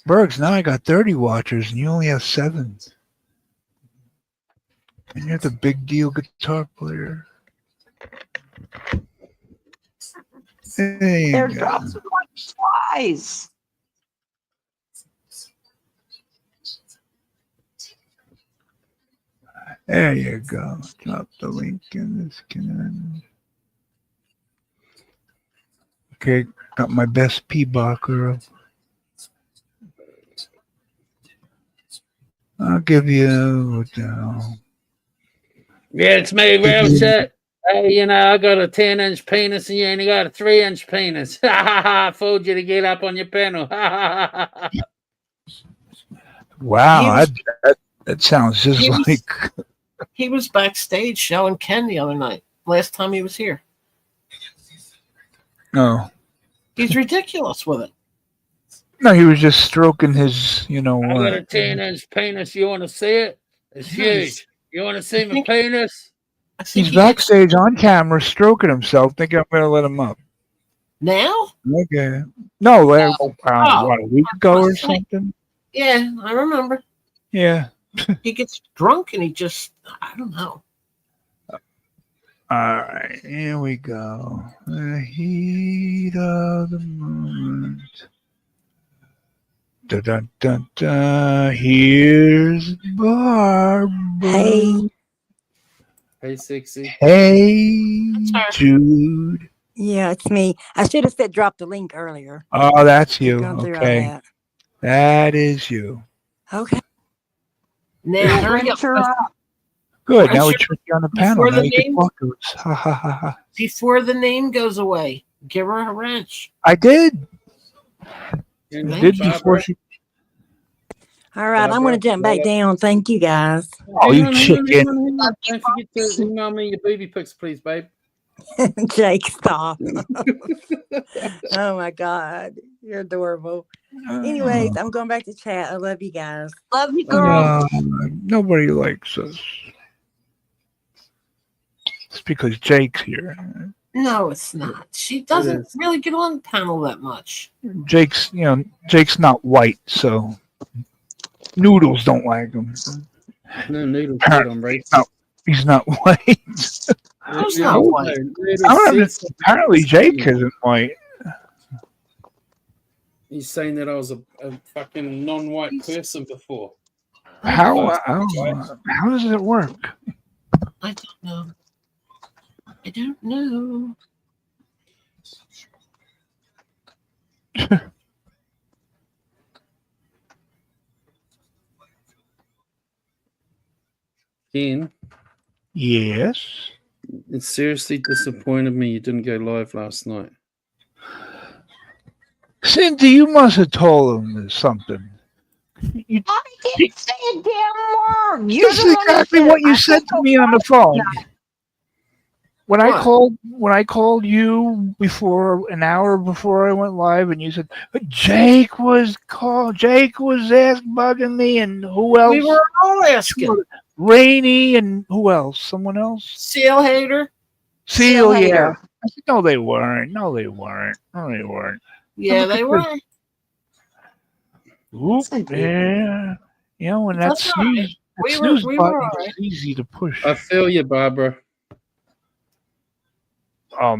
Bergs, now I got 30 watchers and you only have 7. And you're the big deal guitar player. There you They're go. dropping like flies. There you go. Drop the link in this can. Okay, got my best P-Bocker. I'll give you what the hell. Yeah, it's me, real shit. Hey, I got a 10-inch penis and you only got a 3-inch penis. Ha ha ha! Fooled you to get up on your panel. Ha ha ha ha! Wow, that sounds just like. He was backstage showing Ken the other night. Last time he was here. No. He's ridiculous with it. No, he was just stroking his, I got a what? 10-inch penis. You want to see it? It's huge. You want to see my penis? He's backstage on camera stroking himself, thinking I'm going to let him up. Now? Okay. No, Oh, what, a week ago or must say. something? Yeah, I remember. Yeah. He gets drunk and he just, I don't know. All right, here we go. The heat of the moment. Dun, dun, dun, dun. Here's Barbara. Hey. Hey, sexy. Hey, That's her. Jude. Yeah, it's me. I should have said drop the link earlier. Oh, that's We've you. gone through all Okay, that. that is you. Okay. Now, hurry up. Rinse her up. Good. I'm Now we sure trick you on the before panel. Now the you can name- talk to us. Ha ha ha ha. Before the name goes away, give her a wrench. I did. And I did Barbara, before she. All right. I'm going to jump back down. Thank you, guys. Oh, you hang on. chicken. Don't forget to email me your booby pics, please, babe. Jake, stop. Oh, my God. You're adorable. Anyways, I'm going back to chat. I love you guys. Love you, girl. Nobody likes us. It's because Jake's here. No, it's not. She doesn't is. really get on the panel that much. Jake's not white, so noodles don't like him. No noodles good on racist. He's not white. Who's not white? Apparently, Jake isn't white. He's saying that I was a fucking non-white person before. How does it work? I don't know. I don't know. Ken, Yes. it seriously disappointed me you didn't go live last night. Cindy, you must have told him something. You, I didn't say a damn word. You're this the is one that exactly said what it. you I said said to me on the phone. When What? I called you before an hour before I went live, and you said Jake was bugging me, and who else? We were all asking. Rainey, and who else? Someone else? Seal hater? Seal, yeah. hater. I said, no, they weren't. No, they weren't. No, they weren't. Yeah, Look they at were. Oop, yeah. You know, when that That's all right. snooze, that We snooze were button all is right. easy to push. I feel you, Barbara. I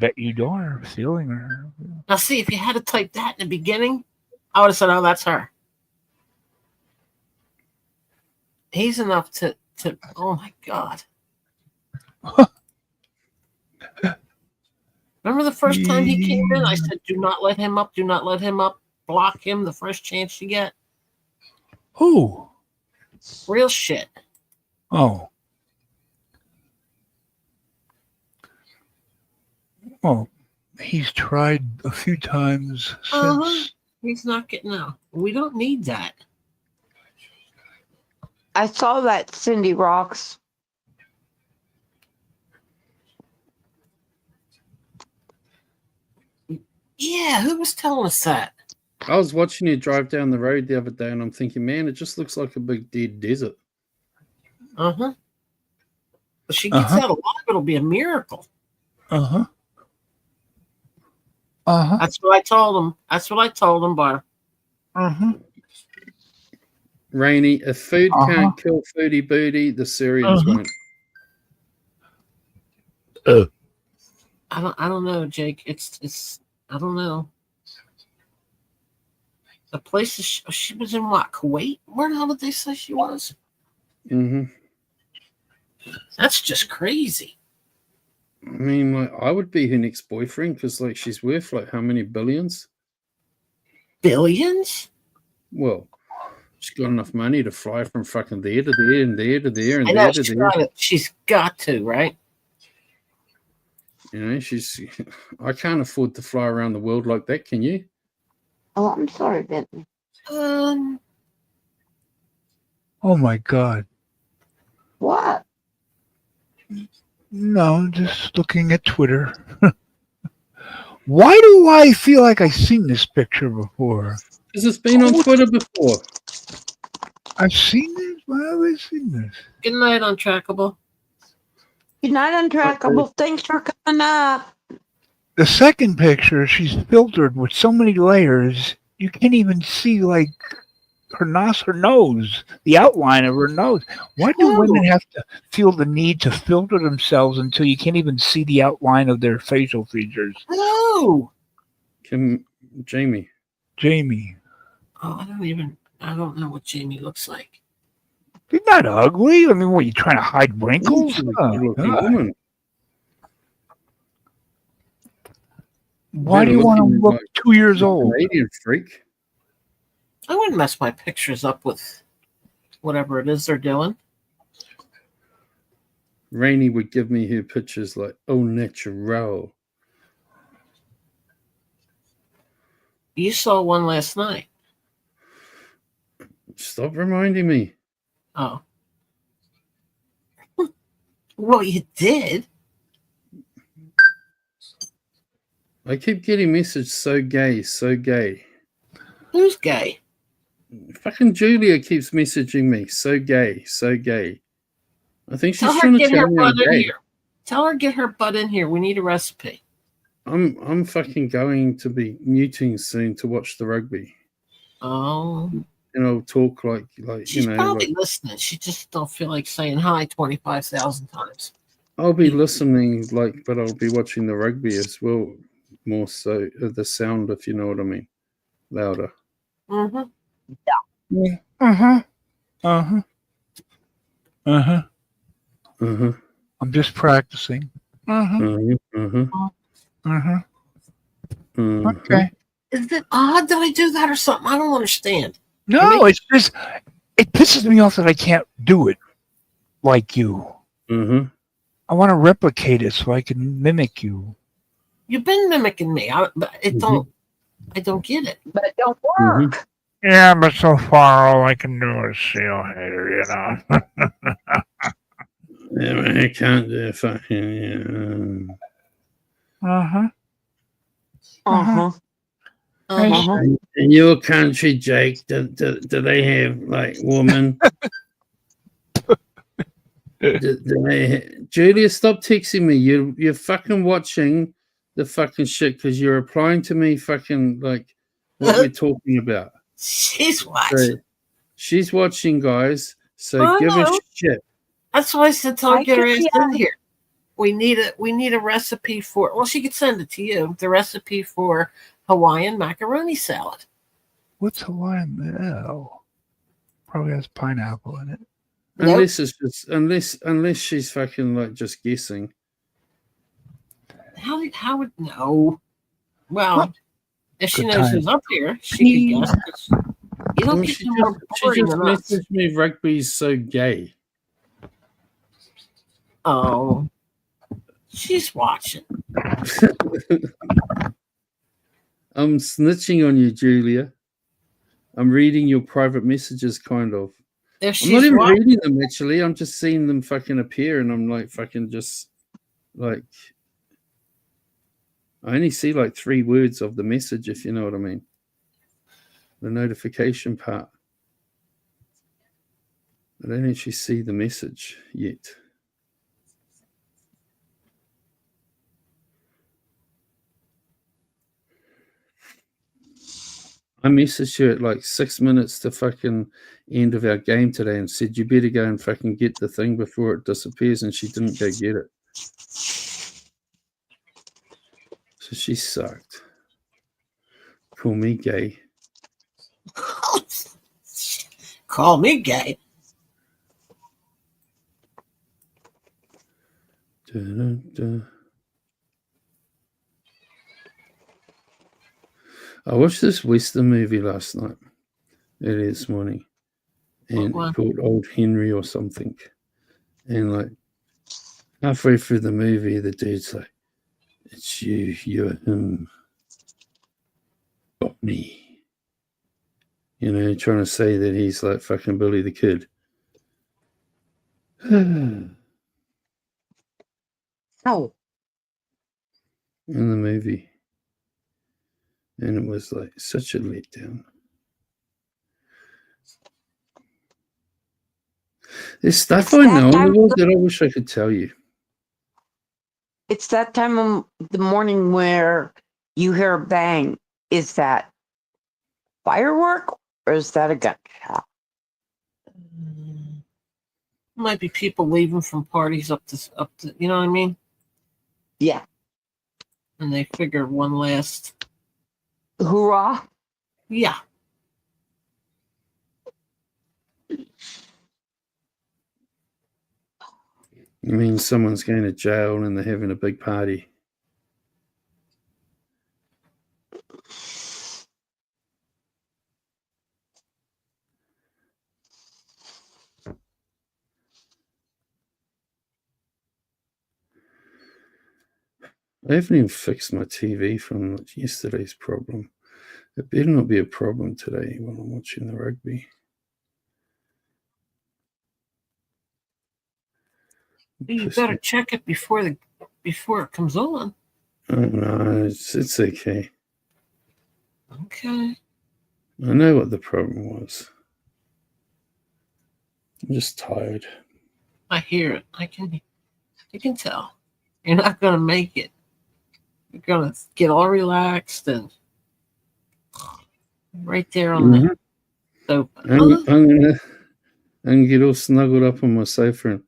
bet you are feeling her. Now, see, if you had to type that in the beginning, I would have said, oh, that's her. He's enough to oh, my God. Remember the first time he came in? I said, do not let him up. Do not let him up. Block him the first chance you get. Who? Real shit. Oh. Oh, he's tried a few times since. He's not getting out. We don't need that. I saw that, Cindy Rocks. Yeah, who was telling us that? I was watching you drive down the road the other day, and I'm thinking, man, it just looks like a big dead desert. If she gets out alive, it'll be a miracle. That's what I told him. Bar. Rainy, if food can't kill foodie booty, the Syrians won't. I don't know, Jake. It's I don't know. The place she was in what, Kuwait? Where the hell did they say she was? That's just crazy. I mean, like, I would be her next boyfriend because, like, she's worth like how many billions? Billions? Well, she's got enough money to fly from fucking there to there and there to there and I there know to there. she's got to, right? You know, I can't afford to fly around the world like that. Can you? Oh, I'm sorry, Bentley. Oh my God. What? No, just looking at Twitter. Why do I feel like I've seen this picture before? Because it's been on Twitter before. I've seen this? Why have I seen this? Good night, Untrackable. Good night, Untrackable. Thanks for coming up. The second picture, she's filtered with so many layers, you can't even see like her nose, the outline of her nose. Why do women True. have to feel the need to filter themselves until you can't even see the outline of their facial features? No. Jamie. Jamie, Oh, I don't know what Jamie looks like. you're not ugly. I mean, what, you trying to hide wrinkles? She's a Oh, good-looking God. woman. Why do Better you want to looking, look like 2 years the old? Canadian freak. I wouldn't mess my pictures up with whatever it is they're doing. Rainey would give me her pictures like au natural. You saw one last night. Stop reminding me. Oh. Well, you did. I keep getting messages so gay, so gay. Who's gay? Fucking Julia keeps messaging me, so gay, so gay. I think she's Tell her trying to get tell her me I'm butt in gay. here. Tell her get her butt in here. We need a recipe. I'm fucking going to be muting soon to watch the rugby. Oh. And I'll talk like She's you know, probably like listening. She just don't feel like saying hi 25,000 times. I'll be listening, like, but I'll be watching the rugby as well, more so the sound, if you know what I mean, louder. Mm-hmm. Yeah. Uh-huh. Uh-huh. Uh-huh. Uh-huh. I'm just practicing. Uh-huh. Uh-huh. Uh-huh. Uh-huh. Uh-huh. Okay. Is it odd that I do that or something? I don't understand. No, it's just it pisses me off that I can't do it like you. Uh-huh. I want to replicate it so I can mimic you. You've been mimicking me, but I don't get it. But it don't work. Yeah, but so far all I can do is seal hater, you know. Yeah, I can't do fucking Uh-huh. Uh-huh. Uh-huh. In your country, Jake, do they have like women? Julia, stop texting me. You're fucking watching the fucking shit because you're replying to me fucking like what we're talking about. She's watching. So, she's watching, guys. So give a shit. That's why I said tell her Hi, get her ass Julia. in here. We need a recipe for. Well, she could send it to you. The recipe for Hawaiian macaroni salad. What's Hawaiian? Oh, probably has pineapple in it. Unless it's just unless she's fucking like just guessing. How would no? Well, Well, if she good knows time. who's up here, she could guess. You don't Well, get she no more just boring than us. messaged me rugby's so gay. Oh, she's watching. I'm snitching on you, Julia. I'm reading your private messages, kind of. If I'm not she's even watching, reading them, actually. I'm just seeing them fucking appear, and I'm like fucking just like I only see like 3 words of the message, if you know what I mean. The notification part. I don't actually see the message yet. I messaged you at like 6 minutes to fucking end of our game today and said you better go and fucking get the thing before it disappears, and she didn't go get it. So she sucked. Call me gay. call me gay. Da-da-da. I watched this Western movie last night, early this morning, and called Old Henry or something. And like halfway through the movie, the dude's like, "It's you, you're him, got me." You know, trying to say that he's like fucking Billy the Kid. Oh. In the movie. And it was like such a letdown. There's stuff I know in the world that I wish I could tell you. It's that time of the morning where you hear a bang. Is that firework or is that a gunshot? Might be people leaving from parties up to, you know what I mean? Yeah. And they figure one last, Hoorah. yeah. I mean, someone's going to jail and they're having a big party. I haven't even fixed my TV from yesterday's problem. It better not be a problem today while I'm watching the rugby. You better check it before it comes on. Oh no, it's okay. Okay. I know what the problem was. I'm just tired. I hear it. I can tell. You're not gonna make it. You're gonna get all relaxed and right there on the sofa. I'm gonna get all snuggled up on my sofa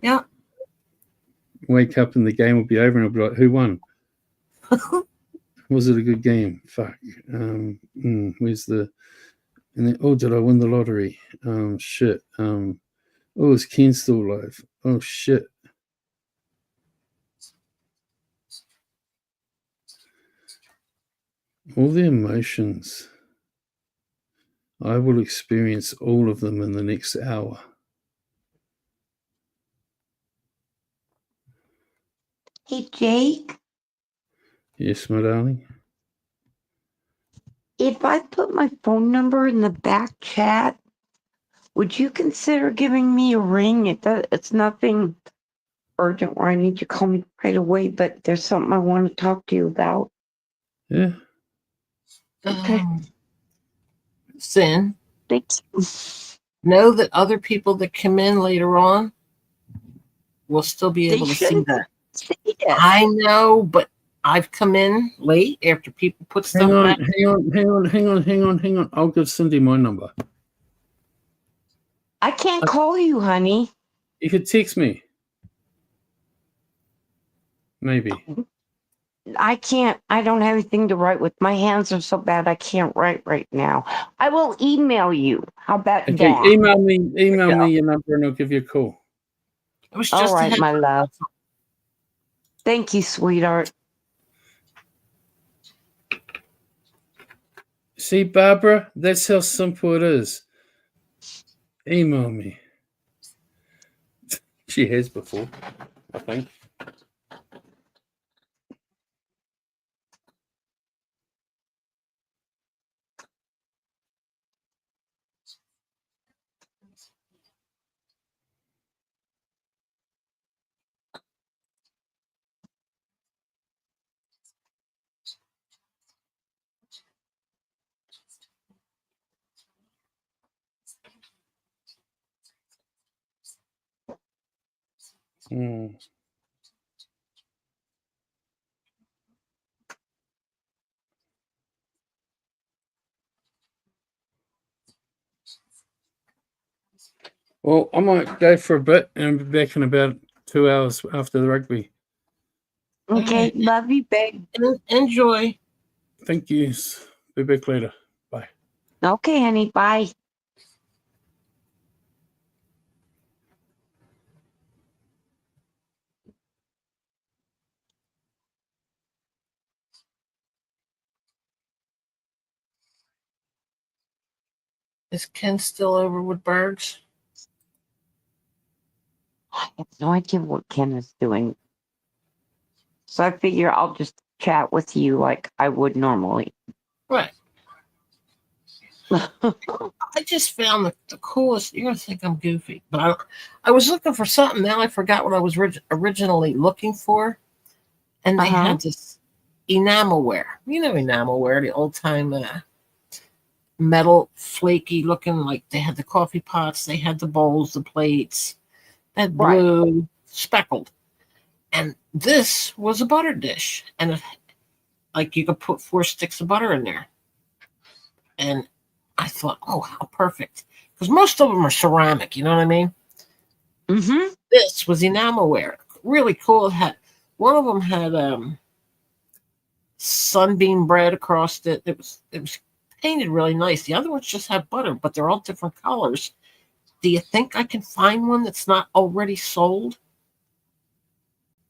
and wake up and the game will be over and I'll be like, who won? Was it a good game? Fuck. Where's the and then did I win the lottery? Shit. Is Ken still alive? Oh shit. All the emotions. I will experience all of them in the next hour. Hey, Jake. Yes, my darling. If I put my phone number in the back chat, would you consider giving me a ring? It's nothing urgent or I need you to call me right away, but there's something I want to talk to you about. Yeah. Okay. Sin. Thanks. Know that other people that come in later on will still be able to see that. I know, but I've come in late after people put stuff back. Hang on. I'll give Cindy my number. I can't call you, honey. You could text me. Maybe. I can't. I don't have anything to write with. My hands are so bad I can't write right now. I will email you. How about Okay, that? email me your number and I'll give you a call. It was All just right, my love. Thank you, sweetheart. See, Barbara, that's how simple it is. Email me. She has before, I think. Well, I might go for a bit and I'll be back in about 2 hours after the rugby. Okay, love you, babe. Enjoy. Thank you. Be back later. Bye. Okay, honey. Bye. Is Ken still over with Bergs? I have no idea what Ken is doing. So I figure I'll just chat with you like I would normally. Right. I just found the coolest. You're gonna think I'm goofy, but I was looking for something. Now I forgot what I was originally looking for, and they had this enamelware. You know, enamelware, the old time metal, flaky looking. Like they had the coffee pots, they had the bowls, the plates, that blue speckled, and This was a butter dish, and like you could put 4 sticks of butter in there. And I thought, oh, how perfect. Because most of them are ceramic, you know what I mean? Mm-hmm. This was enamelware. Really cool. One of them had sunbeam bread across it. It was painted really nice. The other ones just have butter, but they're all different colors. Do you think I can find one that's not already sold?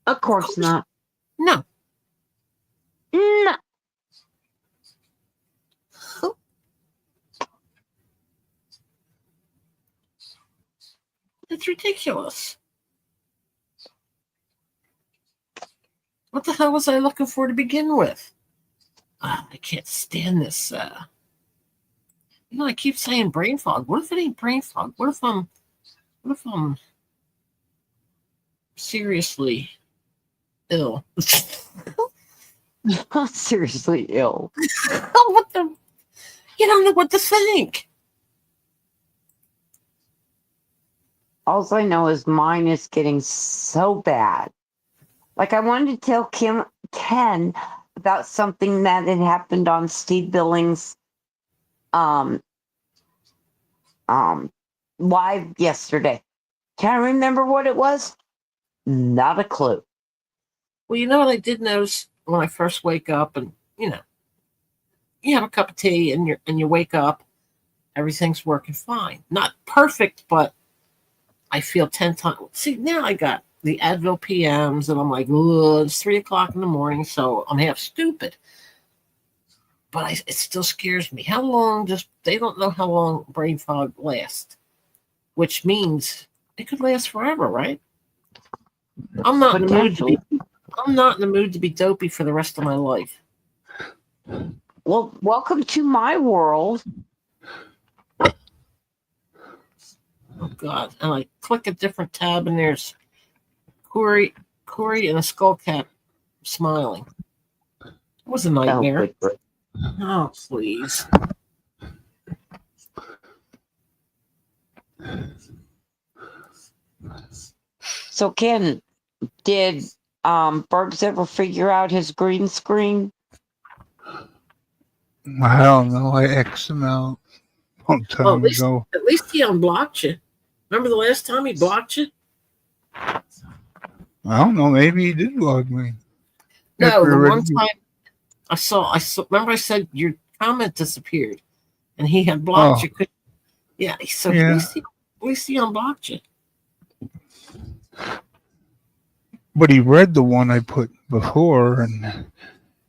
Of course not. No. No. It's ridiculous. What the hell was I looking for to begin with? I can't stand this. I keep saying brain fog. What if it ain't brain fog? What if I'm seriously ill? Seriously ill. What the? You don't know what to think. All I know is mine is getting so bad. Like I wanted to tell Ken about something that had happened on Steve Billings' live yesterday. Can I remember what it was? Not a clue. Well, you know what I did notice when I first wake up, and you have a cup of tea and you wake up, everything's working fine. Not perfect, but I feel 10 times. See, now I got the Advil PMs, and I'm like, it's 3:00 in the morning, so I'm half stupid. But it still scares me. How long they don't know how long brain fog lasts, which means it could last forever, right? I'm not in the mood to be dopey for the rest of my life. Well, welcome to my world. Oh God! And I click a different tab, and there's Corey and a skull cap smiling. It was a nightmare. Oh, please. So Ken, did Bergs ever figure out his green screen? I don't know. I X'd him out a long time ago. At least he unblocked you. Remember the last time he blocked you? I don't know. Maybe he did block me. No, the one time I saw. Remember I said your comment disappeared, and he had blocked you. Yeah. So at least he unblocked you. But he read the one I put before, and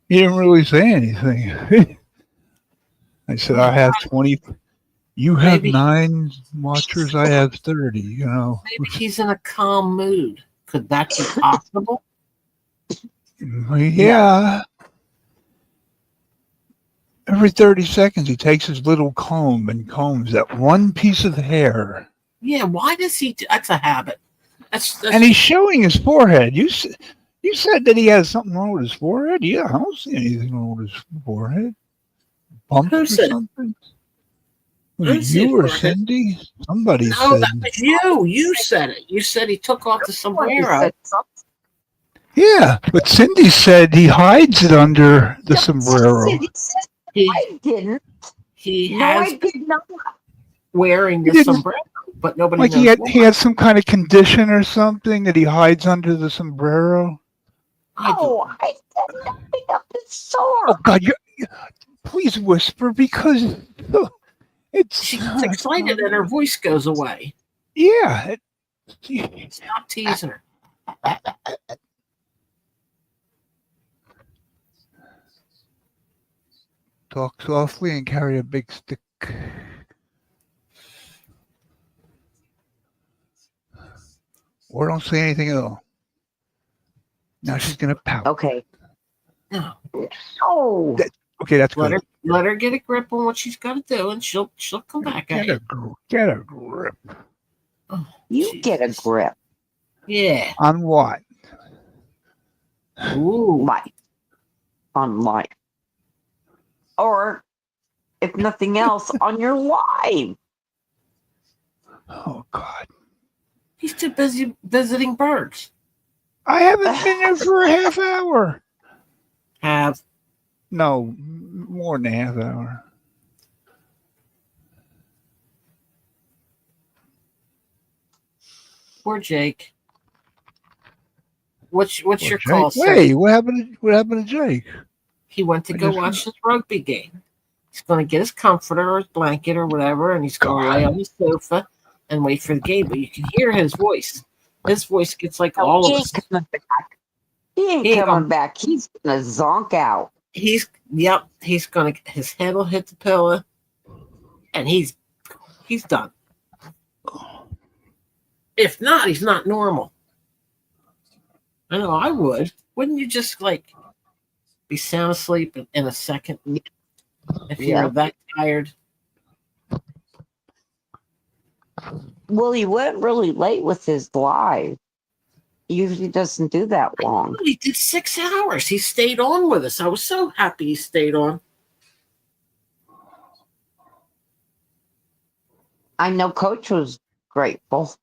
he didn't really say anything. I said, I have 20. You have 9 watchers. I have 30, Maybe he's in a calm mood. Could that be possible? Yeah. Every 30 seconds, he takes his little comb and combs that one piece of hair. Yeah, why does he that's a habit. That's and he's showing his forehead. You said that he has something wrong with his forehead? Yeah, I don't see anything wrong with his forehead. Bumps or something? Was it you or Cindy? Somebody said. No, that was you. You said it. You said he took off the sombrero. Yeah, but Cindy said he hides it under the sombrero. I didn't. I did not. Wearing the sombrero, but nobody like knows he had some kind of condition or something that he hides under the sombrero. I said nothing of the sort. Oh God, please whisper because she gets excited and her voice goes away. Yeah. Stop teasing her. Talk softly and carry a big stick. Or don't say anything at all. Now she's gonna pout. Okay. No. Oh. Okay, that's good. Let her get a grip on what she's got to do, and she'll come back at you. Get a grip. Oh, you Jesus. Get a grip. Yeah. On what? Ooh. Life. On life. Or, if nothing else, on your life. Oh God. He's too busy visiting birds. I haven't been there for a half hour. Have. No, more than a half hour. Poor Jake. What's Well, your Jake, call, sir? wait, what happened to Jake? He went to I go just- watch his rugby game. He's going to get his comforter or his blanket or whatever, and he's going to lay on the sofa and wait for the game. But you can hear his voice. His voice gets like all he of ain't us. coming back. He ain't He ain't coming gonna- back. He's gonna zonk out. He's going to, his head will hit the pillow, and he's done. If not, he's not normal. I know I would. Wouldn't you just like be sound asleep in a second if Yeah. you're that tired? Well, he went really late with his live. He usually doesn't do that long. He did 6 hours. He stayed on with us. I was so happy he stayed on. I know Coach was grateful.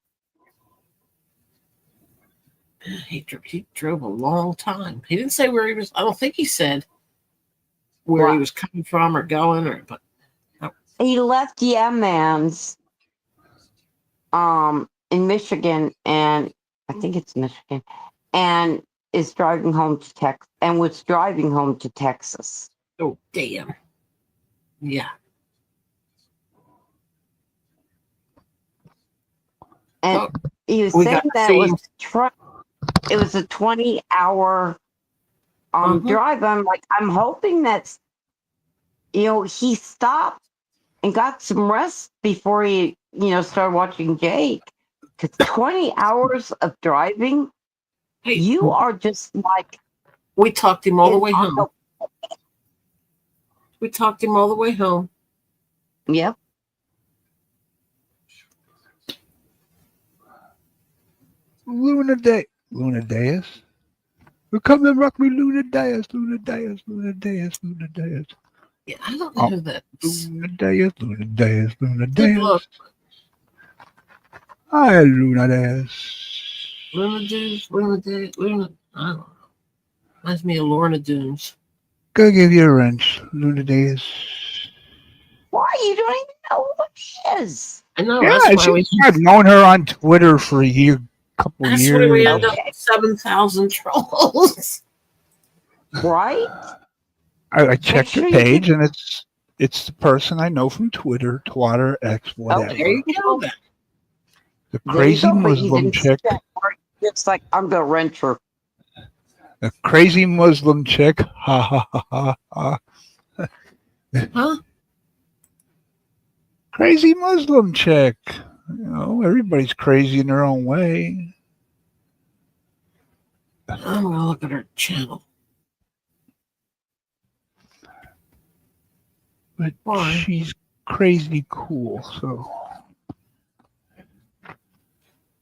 He drove a long time. He didn't say where he was. I don't think he said where he What? was coming from or going, but He left Yemen's in Michigan, and I think it's Michigan, and is driving home to Texas, and was driving home to Texas. oh damn, yeah. And Oh, he was we saying got that it was themed. it was a 20-hour Mhm. drive. I'm like, I'm hoping that's, he stopped and got some rest before he, started watching Jake. Because 20 hours of driving, Hey, you are just like we talked him all the way on home. We talked him all the way home. Yep. Luna Deus. We're coming, rock me, Luna Deus, Luna Deus, Luna Deus, Luna Deus. Yeah, I don't know who that is. Luna Deus, Luna Deus, Luna Good luck. Deus. Hi, Luna Deus. Luna Dunes, Luna. I don't know. Reminds me of Lorna Dunes. Go give you a wrench, Luna Deus. Why? You don't even know who it is. I know. Yeah, That's why we. I've known her on Twitter for a couple That's years. why we end up with 7,000 trolls. Right? I checked sure her you page, and it's the person I know from Twitter, Twatter, X, whatever. There you go. Then. The There you crazy go, but you Muslim didn't chick. check. It's like, I'm going to wrench her. The crazy Muslim chick. Ha ha ha ha ha. Huh? Crazy Muslim chick. Everybody's crazy in their own way. I'm gonna look at her channel. But Why? she's crazy cool, so.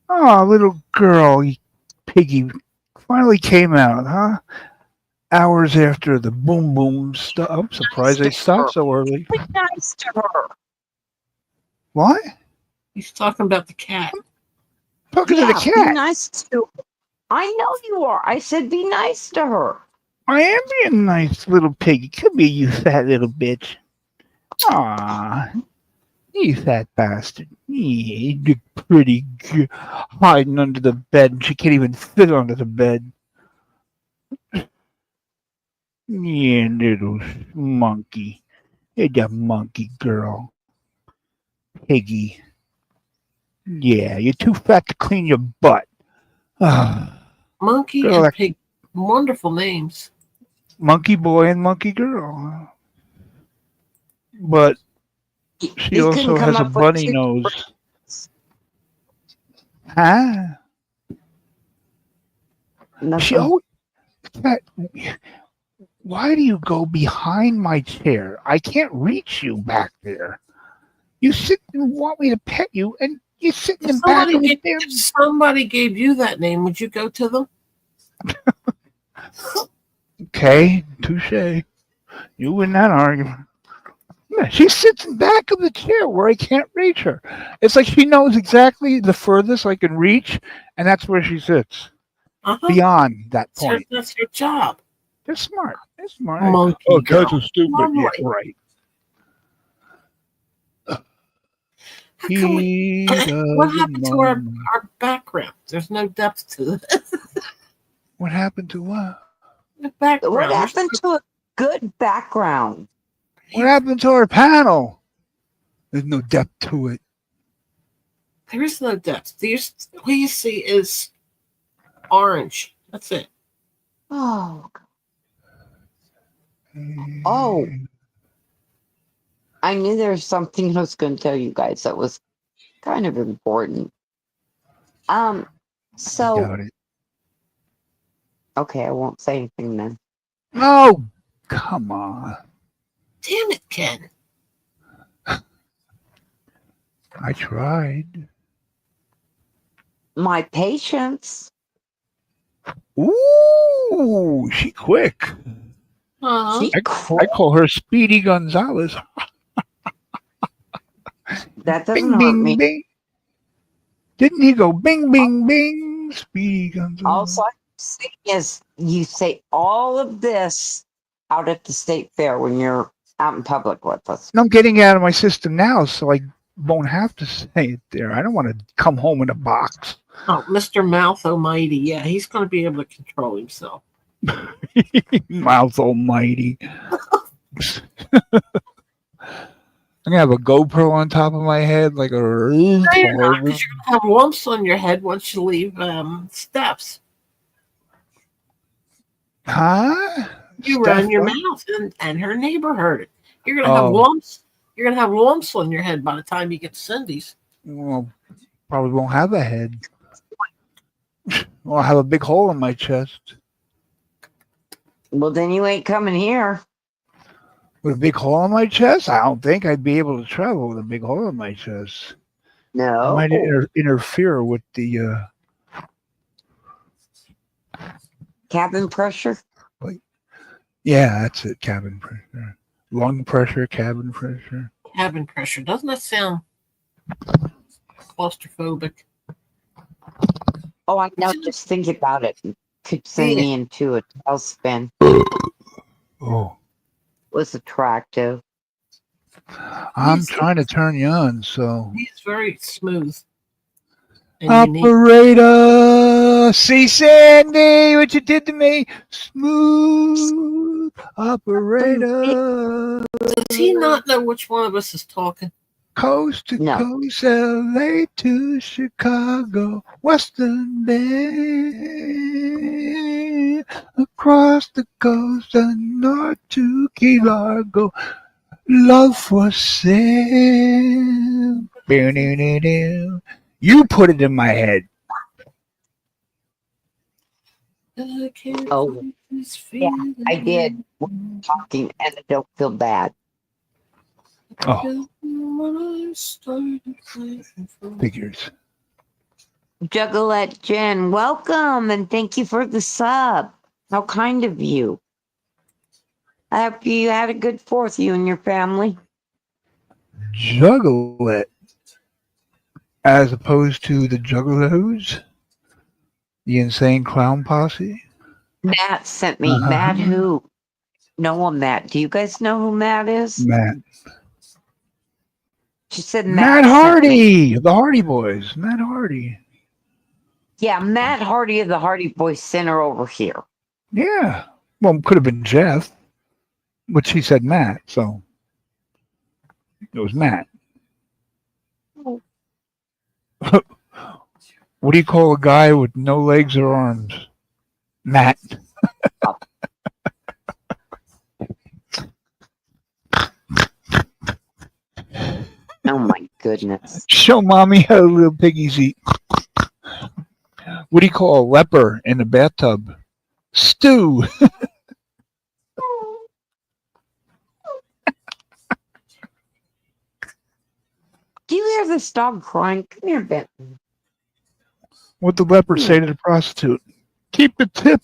Oh, little girl, Piggy, finally came out, huh? Hours after the boom boom stuff. I'm surprised they stopped so early. Be nice to her. What? He's talking about the cat. Talking to the Be cat. nice to her. I know you are. I said be nice to her. I am being nice, little piggy. Come here, you fat little bitch. Aw, you fat bastard. Yeah, you pretty hiding under the bed, and she can't even fit under the bed. Yeah, little monkey. You're the monkey girl. Piggy. Yeah, you're too fat to clean your butt. Monkey Girl, and that- pig. Wonderful names. Monkey boy and monkey girl. But she You also couldn't come has a up with bunny two nose. Huh? She Nothing. always, why do you go behind my chair? I can't reach you back there. You sit and want me to pet you, and you sit in If the back somebody, of the gave, damn. if somebody gave you that name, would you go to them? Okay, touche. You win that argument. Yeah, she sits in back of the chair where I can't reach her. It's like she knows exactly the furthest I can reach, and that's where she sits. beyond that point. That's your job. They're smart. They're smart. Monkey Oh, cats girl. are stupid. Yeah, Lovely. right. How come we, He what doesn't happened to our mind. background? There's no depth to it. What happened to what? The background. What There's happened to a good background? What happened to our panel? There's no depth to it. There is no depth. What you see is orange. That's it. Oh. Oh. I knew there was something I was going to tell you guys that was kind of important. I So doubt it. okay, I won't say anything then. Oh, come on. Damn it, Ken. I tried. My patience. Ooh, she quick. She I quick. call her Speedy Gonzalez. That doesn't Bing, hurt bing, me. bing. Didn't he go bing, bing, bing? Speedy Gonzalez. Also, I'm saying is you say all of this out at the state fair when you're out in public with us. And I'm getting it out of my system now, so I won't have to say it there. I don't want to come home in a box. Oh, Mr. Mouth Almighty. Yeah, he's going to be able to control himself. Mouth almighty. I'm gonna have a GoPro on top of my head like a No, you're not, because you're going to have lumps on your head once you leave steps. Huh? You Steph ran your what? mouth, and her neighbor heard it. You're going to have Oh, lumps. You're going to have lumps on your head by the time you get to Cindy's. well, probably won't have a head. Well, I'll have a big hole in my chest. Well, then you ain't coming here. With a big hole in my chest? I don't think I'd be able to travel with a big hole in my chest. It No. might interfere with the Cabin pressure. yeah, that's it. Cabin pressure, lung pressure, cabin pressure. Cabin pressure. Doesn't that sound claustrophobic? Oh, I know. Just think about it. Could send me into a tailspin. Oh, Was attractive. I'm trying to turn you on, so. He's very smooth. And unique. Operator, see Sandy, what you did to me? Smooth operator. Does he not know which one of us is talking? Coast to No. coast, LA to Chicago, Western Bay, across the coast and north to Key Largo. Love for sale. You put it in my head. Oh, yeah, I did. We're talking, and I don't feel bad. Oh, figures. Juggalette Jen, welcome and thank you for the sub. How kind of you. I hope you had a good 4th, you and your family. Juggle it. As opposed to the Juggalos? The Insane Clown Posse? Matt sent me. Matt who? No, Matt. Do you guys know who Matt is? Matt. She said Matt sent me. Hardy! The Hardy Boys. Matt Hardy. Yeah, Matt Hardy of the Hardy Boys sent her over here. Yeah. Well, it could have been Jeff, but she said Matt, so it was Matt. What do you call a guy with no legs or arms? Matt. Oh my goodness. Show mommy how little piggies eat. What do you call a leper in the bathtub? Stew. Do you hear this dog crying? Come here, Benton. What the leper say to the prostitute? Keep the tip.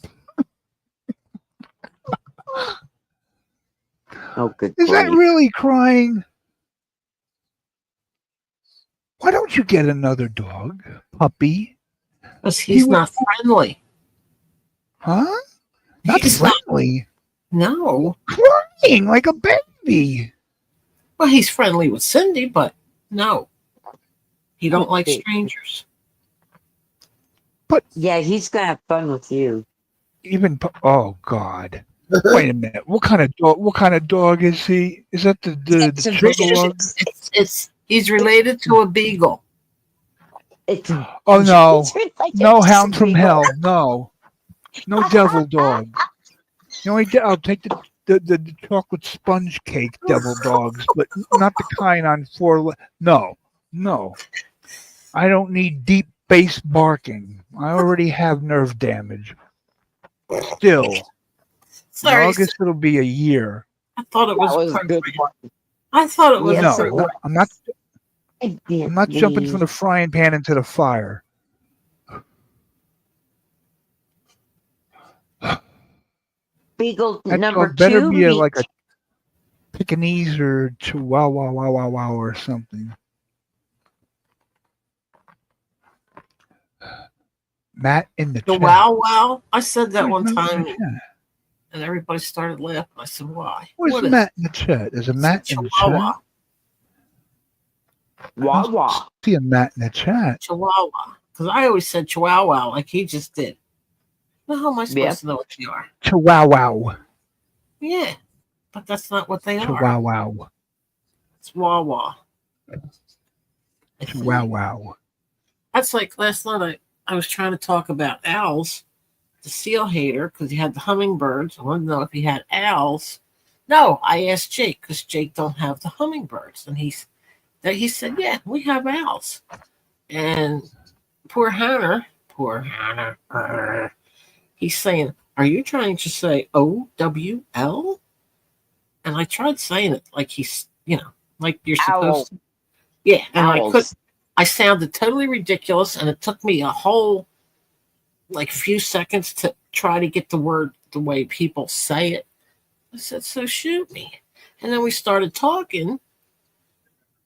Oh, good. Is that grief. really crying? Why don't you get another dog, puppy? Because he's not friendly. Huh? Not He's not. friendly. No. Crying like a baby. Well, he's friendly with Cindy, but no, he don't like Okay. strangers. Yeah, he's gonna have fun with you. Even oh God. Wait a minute. What kind of dog? What kind of dog is he? Is that the It's a Chuggalug? It's he's related to a beagle. It's Oh no, it's like no a hound from beagle. hell. No, no devil dog. The only I'll take the chocolate sponge cake devil dogs, but not the kind on no, no. I don't need deep bass barking. I already have nerve damage. Still, in Sorry, August it'll be a year. I thought it That was was a good appropriate. one. I thought it was Yes, it No, was. I'm not. I did I'm not jumping from leave. the frying pan into the fire. Beagle That number dog better two. be like a Pekingese or Chihuahua, wow, wow, wow, or something. Matt in the the chat. wow wow. I said that Where's one Matt in time, the chat? and everybody started laughing. I said, "Why? Where's What is Matt in the chat? There's a it's Matt a in the Chihuahua? chat. I Wah don't wah. see a Matt in the chat. Chihuahua." Because I always said Chihuahua, like he just did. Well, how am I supposed Yep. to know what they are? Chihuahua. Yeah, but that's not what they are. Chihuahua. It's Wawa. I think. Chihuahua. That's like last night. I was trying to talk about owls, the seal hater, because he had the hummingbirds. I wanted to know if he had owls. No, I asked Jake because Jake don't have the hummingbirds, and he said, "Yeah, we have owls." And poor Hannah, he's saying, "Are you trying to say OWL?" And I tried saying it like he's, like you're Owl. supposed to. Yeah, and I could. Owls. I sounded totally ridiculous, and it took me a whole few seconds to try to get the word the way people say it. I said, "So shoot me," and then we started talking,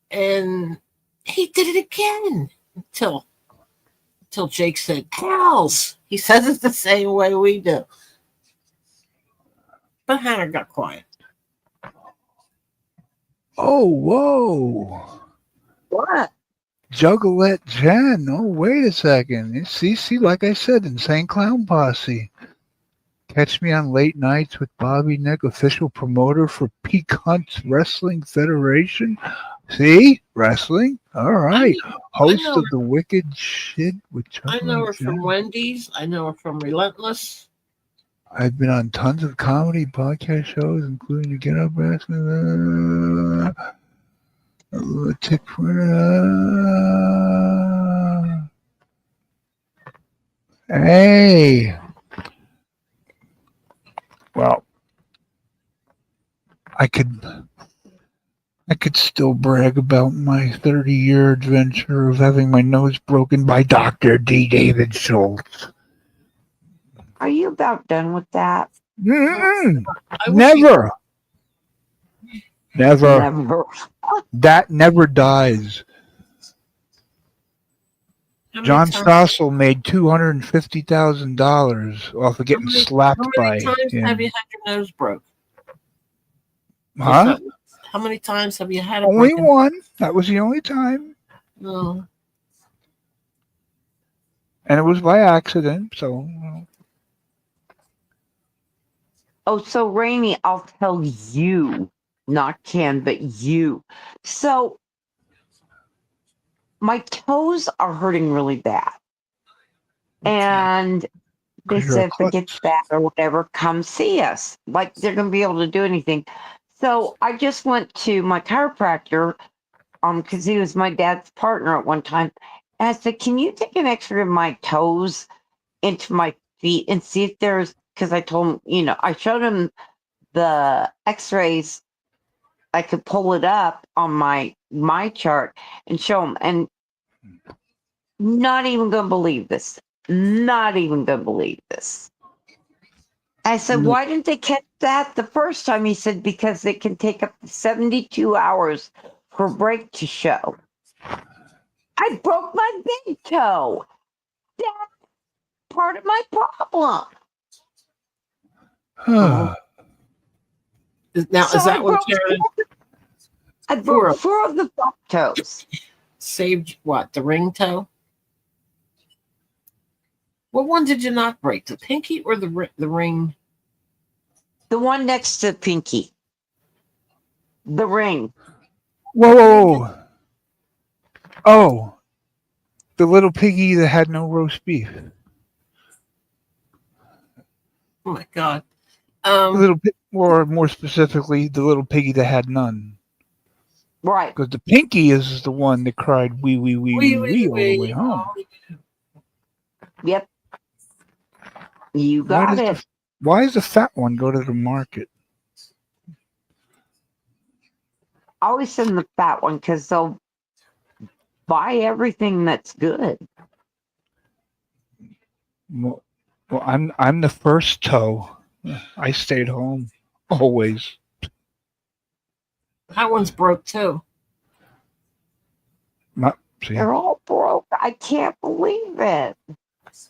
and he did it again until Jake said, "Owls." He says it the same way we do, but Hannah got quiet. Oh, whoa. What? Juggalette Jen. Oh, wait a second. It's CC, like I said, Insane Clown Posse. Catch me on late nights with Bobby Nick, official promoter for Peak Hunt's Wrestling Federation. See? Wrestling? All right. Host know of the Wicked Shit with I know her Juggalette from Jen. Wendy's. I know her from Relentless. I've been on tons of comedy podcast shows, including the Get Up Wrestling. Tick Hey. Well, I could still brag about my 30-year adventure of having my nose broken by Dr. D. David Schultz. Are you about done with that? Mm-mm. I wish he- Never. Never. Never. That never dies. How many John times- Stossel made $250,000 off of getting slapped How by many times him. have you had your nose broke? Huh? How many times have you had it Only broken? one. That was the only time. No. And it was by accident, so Oh, so Rainey, I'll tell you, not Ken, but you. So my toes are hurting really bad. And they 'cause you're a said, if it klutz. gets bad or whatever, come see us. Like they're going to be able to do anything. So I just went to my chiropractor because he was my dad's partner at one time. And I said, can you take an x-ray of my toes into my feet and see if there's, because I told him, I showed him the x-rays. I could pull it up on my chart and show him. And not even going to believe this. Not even going to believe this. I said, why didn't they catch that the first time? He said, because it can take up to 72 hours for a break to show. I broke my big toe. That's part of my problem. Now, is So I that when broke Karen I broke 4 of the top toes. saved what? The ring toe? What one did you not break? The pinky or the ring? The one next to pinky. The ring. Whoa, whoa, whoa. Oh, the little piggy that had no roast beef. Oh my God. The little, or more specifically, the little piggy that had none. Right. Because the pinky is the one that cried wee wee wee wee wee all the way home. Yep. You got it. Why does the fat one go to the market? Always send the fat one because they'll buy everything that's good. Well, I'm the first toe. I stayed home always. That one's broke too. See, They're all broke. I can't believe it.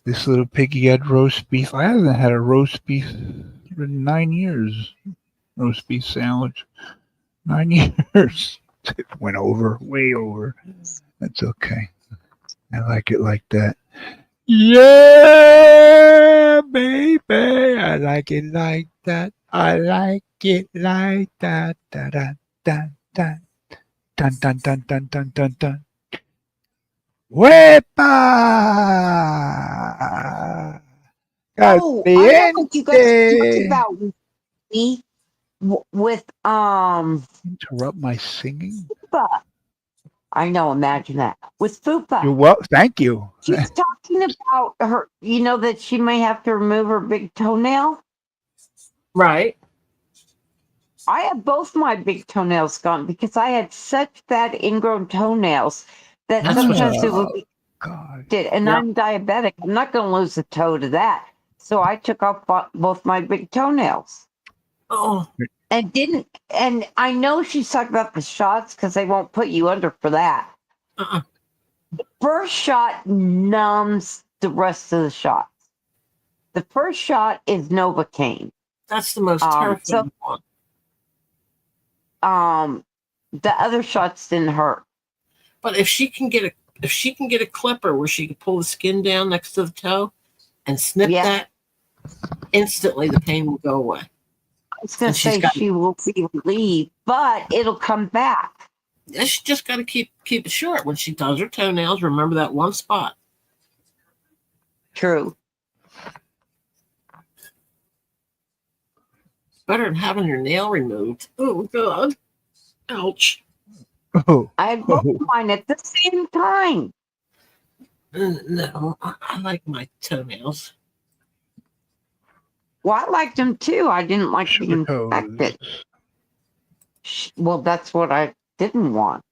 this little piggy had roast beef. I haven't had a roast beef in 9 years. Roast beef sandwich. 9 years. It went over, way over. That's okay. I like it like that. Yeah, baby. I like it like that. I like it like that. Da da da da. Dun dun dun dun dun dun dun. Wepa! Oh, I know what you guys talked about me with Interrupt my singing? Fupa. I know, imagine that. With Fupa. You're well, thank you. She's talking about her, that she may have to remove her big toenail. Right. I have both my big toenails gone because I had such bad ingrown toenails that That's what sometimes you- it would be God. and Yeah. I'm diabetic. I'm not going to lose a toe to that. So I took off both my big toenails. Oh, And I know she's talking about the shots because they won't put you under for that. uh-uh. The first shot numbs the rest of the shots. The first shot is Novocaine. That's the most terrifying one. The other shots didn't hurt. But if she can get a clipper where she can pull the skin down next to the toe and snip that, instantly the pain will go away. I was going to say she will be relieved, but it'll come back. She just got to keep it short when she does her toenails. Remember that one spot. True. Better than having your nail removed. Oh God! Ouch! Oh, I had both mine at the same time. No, I like my toenails. Well, I liked them too. I didn't like being toes. infected. Well, that's what I didn't want.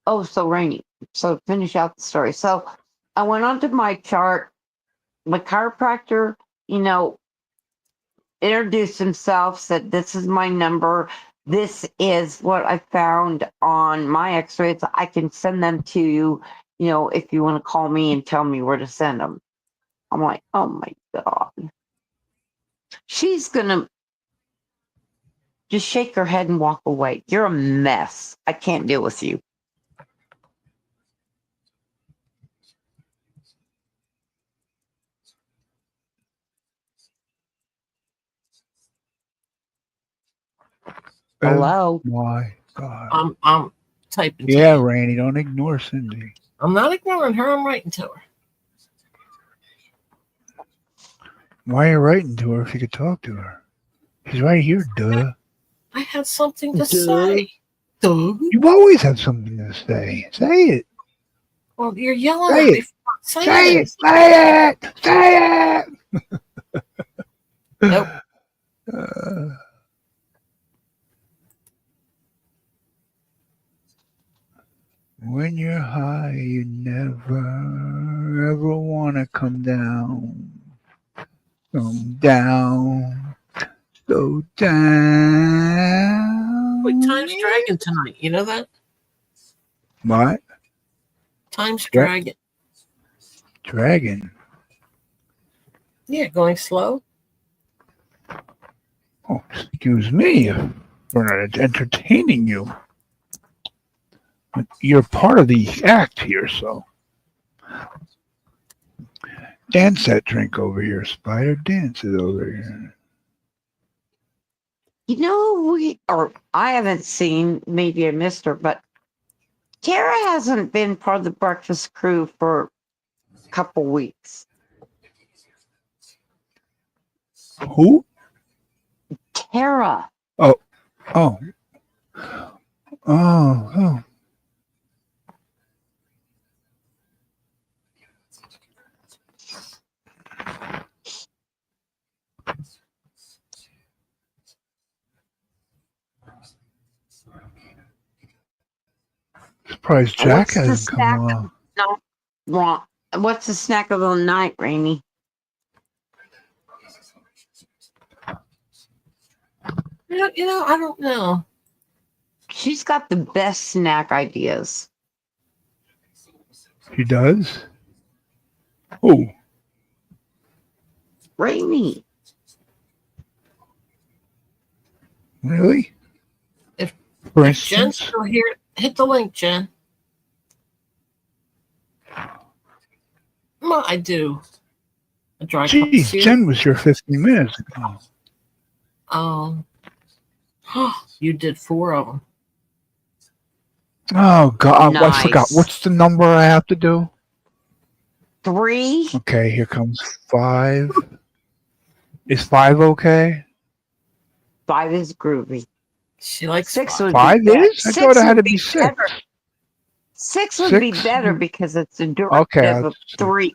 Oh, so Rainy. So finish out the story. So I went onto my chart. My chiropractor, introduced himself, said, "This is my number. This is what I found on my x-rays. I can send them to you, if you want to call me and tell me where to send them." I'm like, oh my God. She's going to just shake her head and walk away. You're a mess. I can't deal with you. Hello? My God. I'm typing. Yeah, Randy, don't ignore Cindy. I'm not ignoring her. I'm writing to her. Why are you writing to her if you could talk to her? She's right here, duh. I had something to say. Duh. You always have something to say. Say it. Well, you're yelling Say at me. it. Say Say it. it. Say it. Say it. Nope. When you're high, you never ever want to come down. Come down. Slow down. Wait, time's dragging tonight. You know that? What? Time's Dra- dragging. Dragon. Yeah, going slow. Oh, excuse me for not entertaining you. But you're part of the act here, so. Dance that drink over here, Spider. Dance it over here. You know, I haven't seen, maybe I missed her, but Tara hasn't been part of the breakfast crew for a couple weeks. Who? Tara. Oh. Oh. Oh. Surprised Jack What's the hasn't come snack? along. Not wrong. What's the snack of the night, Rainy? I don't know. She's got the best snack ideas. He does? Oh. Rainy. Really? If For Jen's instance? still here, hit the link, Jen. Well, I do. A dry cup of Geez, cereal. Jen was here 15 minutes ago. You did 4 of them. Oh, God. I forgot. Nice. What's the number I have to do? 3. Okay, here comes 5. Is 5 okay? 5 is groovy. She likes 6 5. would 5 be better. is? I thought it had to be better. 6. 6 would be 6? better because it's a Okay, derivative of let's see. 3.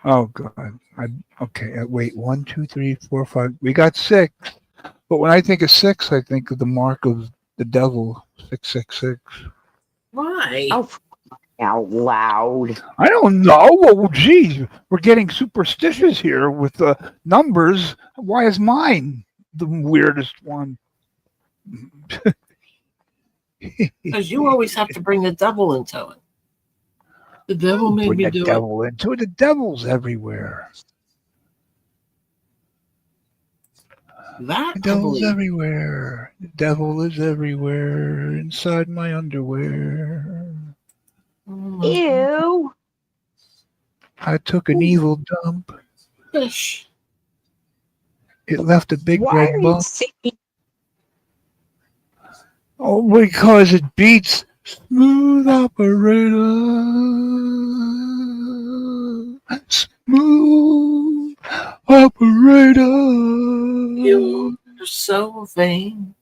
Oh, God. Okay, wait. 1, 2, 3, 4, 5. We got 6. But when I think of 6, I think of the mark of the devil, 666. Why? Oh, out loud. I don't know. Well, geez, we're getting superstitious here with the numbers. Why is mine the weirdest one? Because you always have to bring the devil into it. The devil made Bring me the do it. devil into it. The devil's everywhere. That The I devil's believe. everywhere. The devil is everywhere inside my underwear. Ew. I took an evil dump. Fish. It left a big Why are red you bump. singing? Oh, because it beats smooth operator. Smooth operator. You're so vain.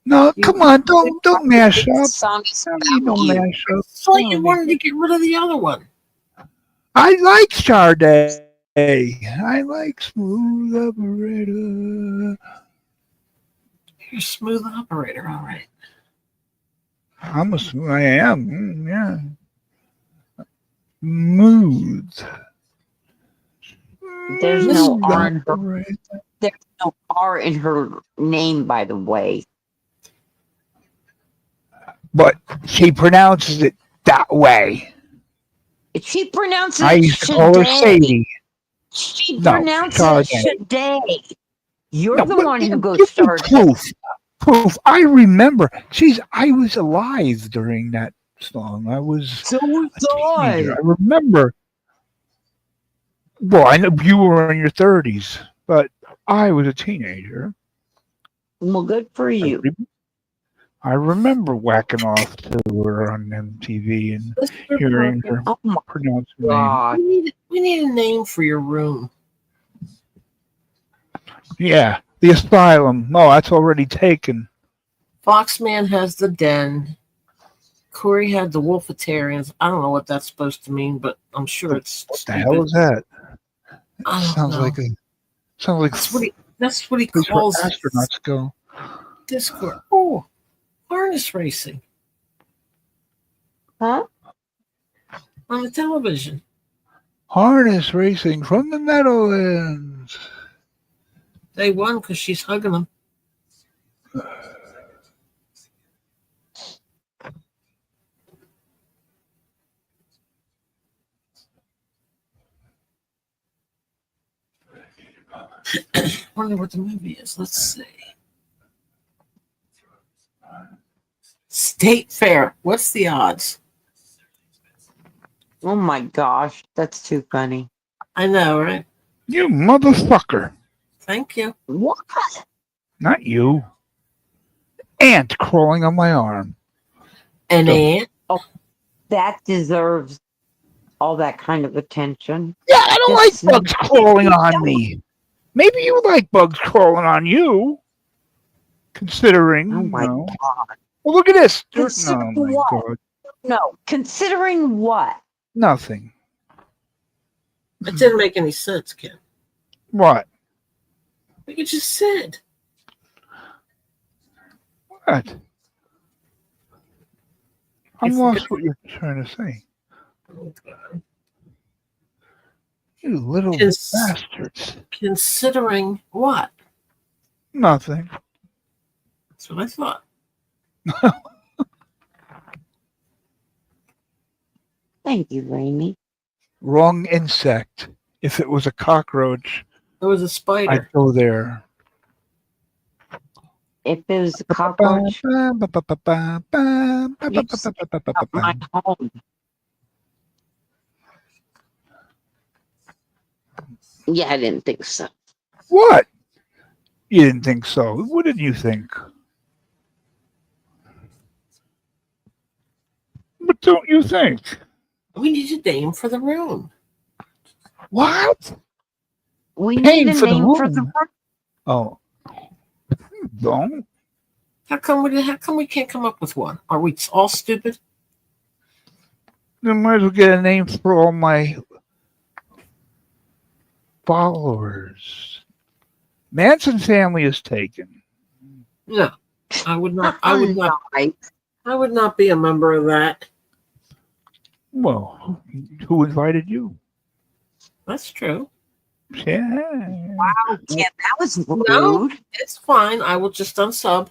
No, You come on, don't mash up. Song is Don't need no about you. mash up. thought you wanted to get rid of the other one. I like Sade. I like smooth operator. You're a smooth operator, all right. I am. Yeah. Smooth. There's no Smooth R in her. operator. There's no R in her name, by the way. But she pronounces it that way. She pronounces I it used to call her Shade. Sadie. She No, pronounces Sade. it Shade. You're No, the but one who goes give me Sade. proof. I remember. I was alive during that song. I was So was a teenager. I. I remember. Well, I know you were in your 30s, but I was a teenager. Well, good for you. I remember whacking off to her on MTV and hearing her Oh my pronounce her name. God. We need a name for your room. Yeah, the asylum. Oh, that's already taken. Foxman has the den. Corey had the Wolfitarians. I don't know what that's supposed to mean, but I'm sure it's What the stupid. hell is that? I don't Sounds know. like That's what he place where calls astronauts go. Discord. Oh, harness racing Huh? on the television. Harness racing from the Meadowlands. They won because she's hugging them. Wonder what the movie is. Let's see. State Fair. What's the odds? Oh my gosh, that's too funny. I know, right? You motherfucker. Thank you. What? Not you. Ant crawling on my arm. An So- ant. That deserves all that kind of attention. Yeah, I don't Just like bugs crawling on me. Maybe you like bugs crawling on you. Considering, Oh my no. god. Well, look at this. Considering Oh my what? God. No, considering what? Nothing. It didn't make any sense, Ken. What? What you just said. What? I'm It's- lost what you're trying to say. You little bastards. Considering what? Nothing. That's what I thought. Thank you, Rainy. Wrong insect. If it was a cockroach, It was a spider. I'd go there. If it was a cockroach, my home. Yeah, I didn't think so. What? You didn't think so. What did you think? What don't you think? We need a name for the room. What? We Paying need a for the name for the room. room. Oh. You don't. How come we can't come up with one? Are we all stupid? Then might as well get a name for all my followers. Manson family is taken. No. I would not I would not be a member of that. Well, who invited you? That's true. Yeah. Wow, Ken, that was rude. No. It's fine. I will just unsub.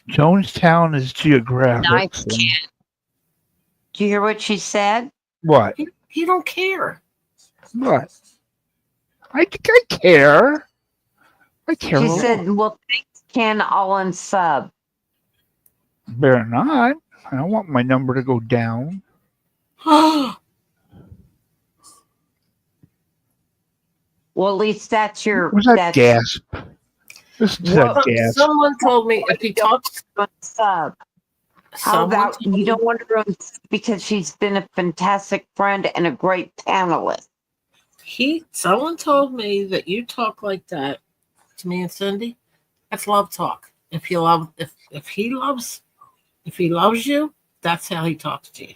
Jonestown is geographic. Nice, so- Ken. Do you hear what she said? What? He don't care. What? I care. I care. She a lot. said, well, thanks, Ken, I'll unsub. Better not. I don't want my number to go down. Well, at least that's your Was that that's gasp? Listen to that What? gasp. Someone told me if he talks unsub. How someone about told you me- don't want her unsub because she's been a fantastic friend and a great panelist. someone told me that you talk like that to me and Cindy. That's love talk. If he loves you, that's how he talks to you.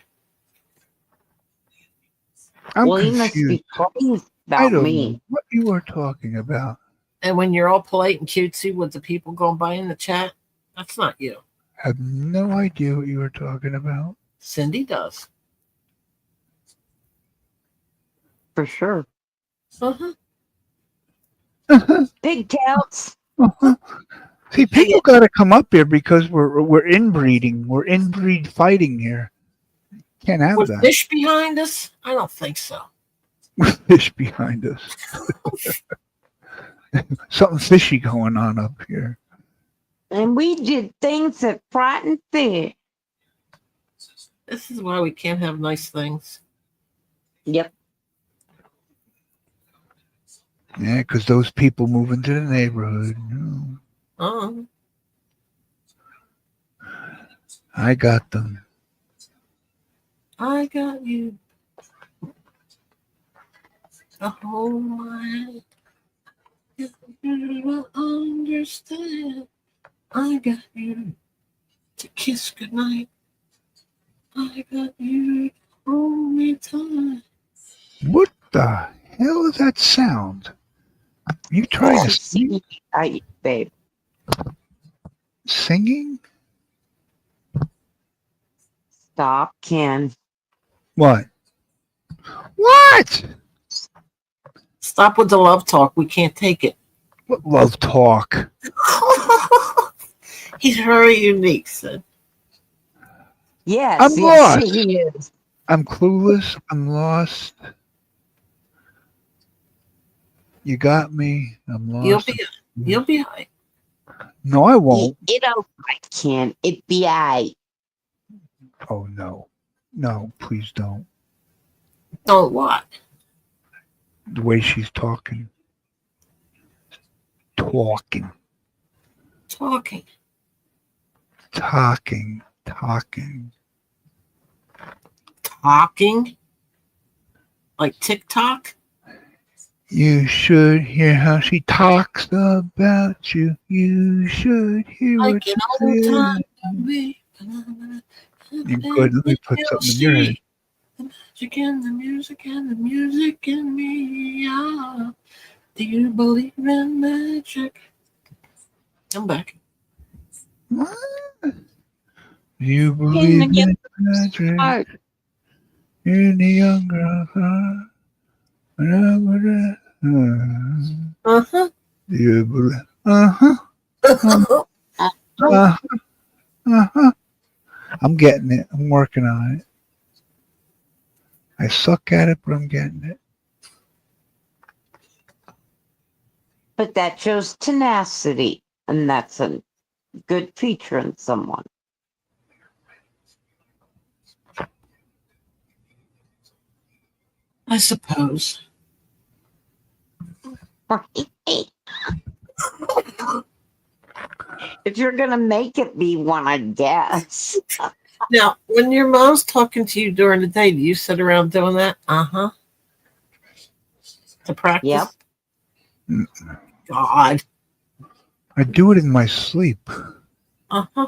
I'm Well, he must confused. be pleased I about don't me. know what you are talking about. And when you're all polite and cutesy with the people going by in the chat, that's not you. I have no idea what you are talking about. Cindy does. For sure. Uh-huh. Pigtails. See, people got to come up here because we're inbreeding. We're inbreed fighting here. Can't have With that. fish behind us? I don't think so. With fish behind us. Something fishy going on up here. And we did things that frightened fish. This is why we can't have nice things. Yep. Yeah, because those people move into the neighborhood. No, Oh, I got them. I got you. To hold my hand. If you don't understand, I got you to kiss goodnight. I got you to hold me tight. What the hell is that sound? You trying to sing? Babe. Singing? Stop, Ken. What? What? Stop with the love talk. We can't take it. What love talk? He's very unique, Sid. Yes, I'm yes, lost. he is. I'm clueless. I'm lost. You got me. I'm lost. You'll be high. No, I won't. It'll, I can't. It be I. Oh no. No, please don't. Don't what? The way she's talking. Talking. Talking. Talking. Talking. Talking? Like TikTok? You should hear how she talks about you. You should hear Like what an she old says. time baby. You good? Let me put something in your head. The magic and the music and the music in me. Ah. Do you believe in magic? I'm back. What? You believe in magic Heart. in the young girl's heart. Uh-huh. You believe? Uh-huh. Uh-huh. Uh-huh. I'm getting it. I'm working on it. I suck at it, but I'm getting it. But that shows tenacity, and that's a good feature in someone. I suppose. If you're gonna make it be one, I guess. Now, when your mom's talking to you during the day, do you sit around doing that? Uh-huh. To practice? Yep. God. I do it in my sleep. Uh-huh.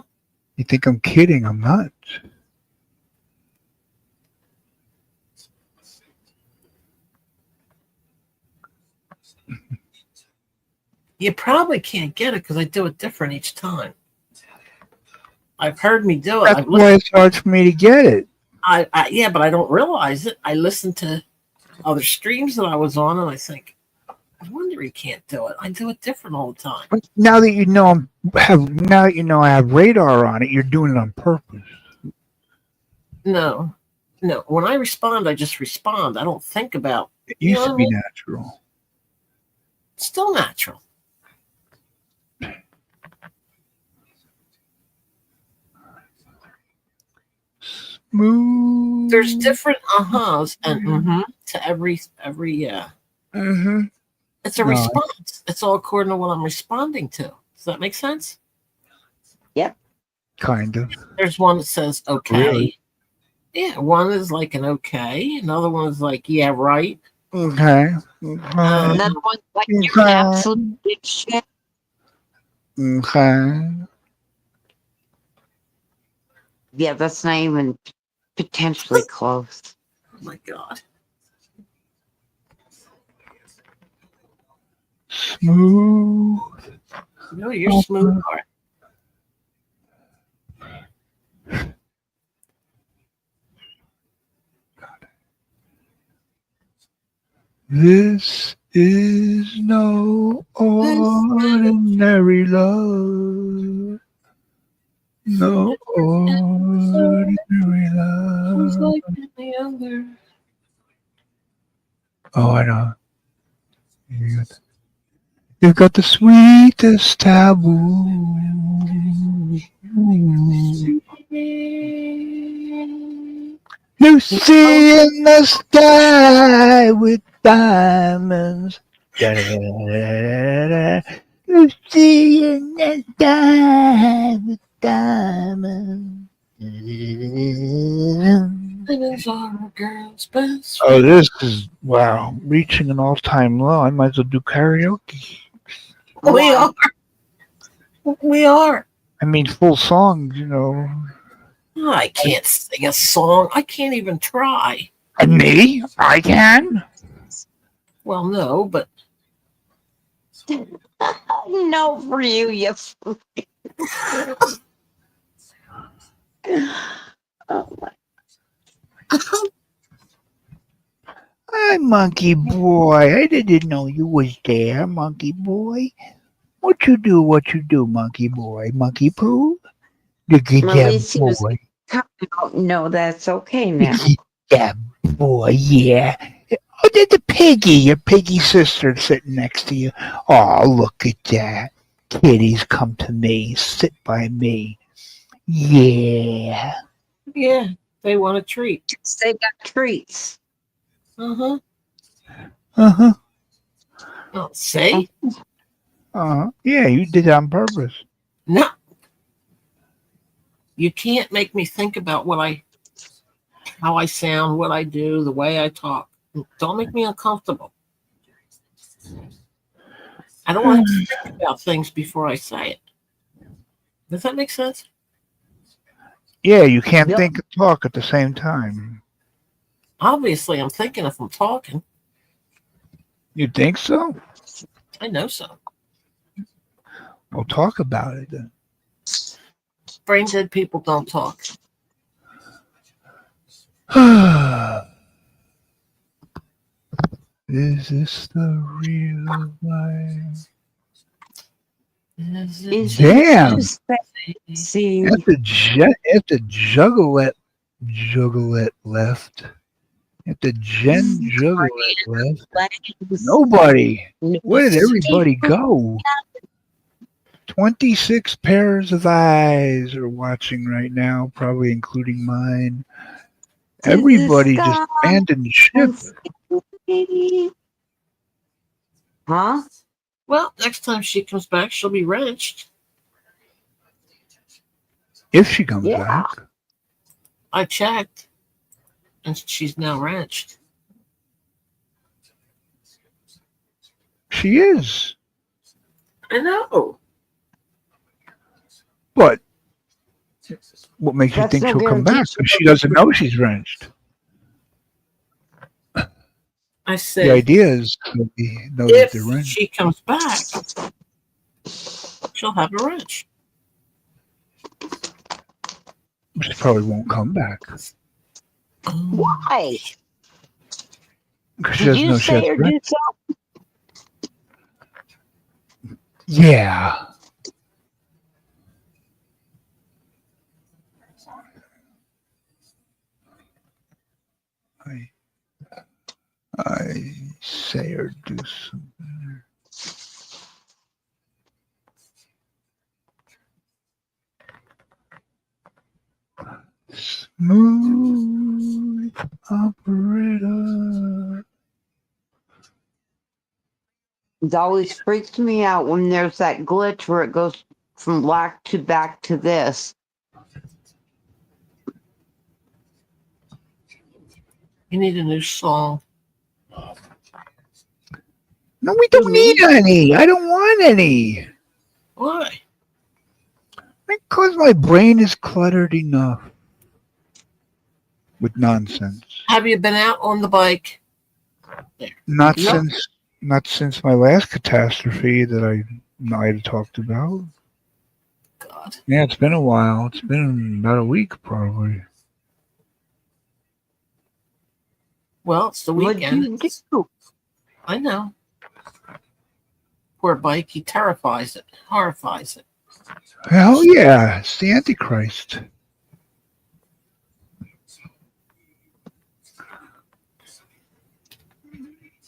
You think I'm kidding? I'm not. You probably can't get it because I do it different each time. I've heard me do it. That's I've why listened, it's hard for me to get it. yeah, but I don't realize it. I listen to other streams that I was on, and I think, I wonder he can't do it. I do it different all the time. But now that you know now that you know I have radar on it, you're doing it on purpose. No. When I respond, I just respond. I don't think about. It You know used what to I be mean? natural. It's still natural. Smooth. There's different uh-huhs and to every Mm-hmm. it's a No. response. It's all according to what I'm responding to. Does that make sense? Yep. Kind of. There's one that says okay. Really? Yeah, one is like an okay. Another one is like, yeah, right. Okay. Another one's like you're Okay. absolute big shit. Okay. Yeah, that's not even potentially close. Oh my God. Smooth. No, you're smooth. All right. This is no ordinary love. No ordinary It's love. like any other. Oh, I know. You've got the sweetest taboo. Lucy in the sky with diamonds. Da-da-da-da-da-da. Lucy in the sky with diamonds. Da-da-da-da-da-da. Diamonds are a girl's best Oh, friend. this is wow, reaching an all-time low. I might as well do karaoke. We are. We are. I mean, full songs, you know. I can't sing a song. I can't even try. And me, I can. Well, no, but No, for you, you. Oh my. I monkey boy. I didn't know you was there, monkey boy. What you do, monkey boy? Monkey poo? Look at that Release was boy. coming out. No, that's okay Look now. at that boy, yeah. Oh, there's the piggy, your piggy sister sitting next to you. Oh, look at that. Kitties come to me, sit by me. Yeah. Yeah, they want a treat. They got treats. Uh-huh. Uh-huh. Oh, see? Uh-huh. Yeah, you did it on purpose. No. You can't make me think about how I sound, what I do, the way I talk. Don't make me uncomfortable. I don't like to think about things before I say it. Does that make sense? Yeah, you can't Yep. think and talk at the same time. Obviously, I'm thinking if I'm talking. You think so? I know so. Well, talk about it then. Brain dead people don't talk. Is this the real life? Is it Is Damn. just see After Juggalette left. After Jen Juggalette left. Nobody. Where did everybody go? 26 pairs of eyes are watching right now, probably including mine. Everybody just abandoned ship. Huh? Well, next time she comes back, she'll be wrenched. If she comes Yeah. back. I checked, and she's now wrenched. She is. I know. But what makes you That's think no she'll come guarantee back? she'll 'Cause she come doesn't know she's wrenched. I The said, idea is to know that if they're wrenched. she comes back, she'll have a wrench. She probably won't come back. Why? Because she Did doesn't you know she has say or wrench. do something? Yeah. I say or do something. Smooth operator. It always freaks me out when there's that glitch where it goes from black to back to this. You need a new song. No, we don't need any. I don't want any. Why? Because my brain is cluttered enough with nonsense. Have you been out on the bike? Not Yep. since my last catastrophe that I might have talked about. God. Yeah, it's been a while. It's been about a week probably. Well, it's the What'd weekend. you do? I know. Poor bike, he terrifies it, horrifies it. Hell yeah, it's the Antichrist.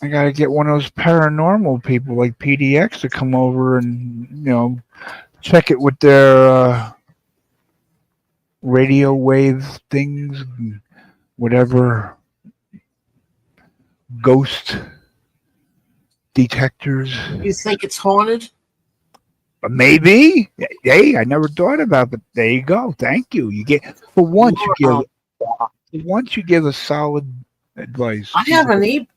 I gotta get one of those paranormal people like PDX to come over and check it with their radio wave things, and whatever ghost detectors. You think it's haunted? Maybe. Hey, I never thought about it, but there you go. Thank you. You get for once you give a solid advice. I have an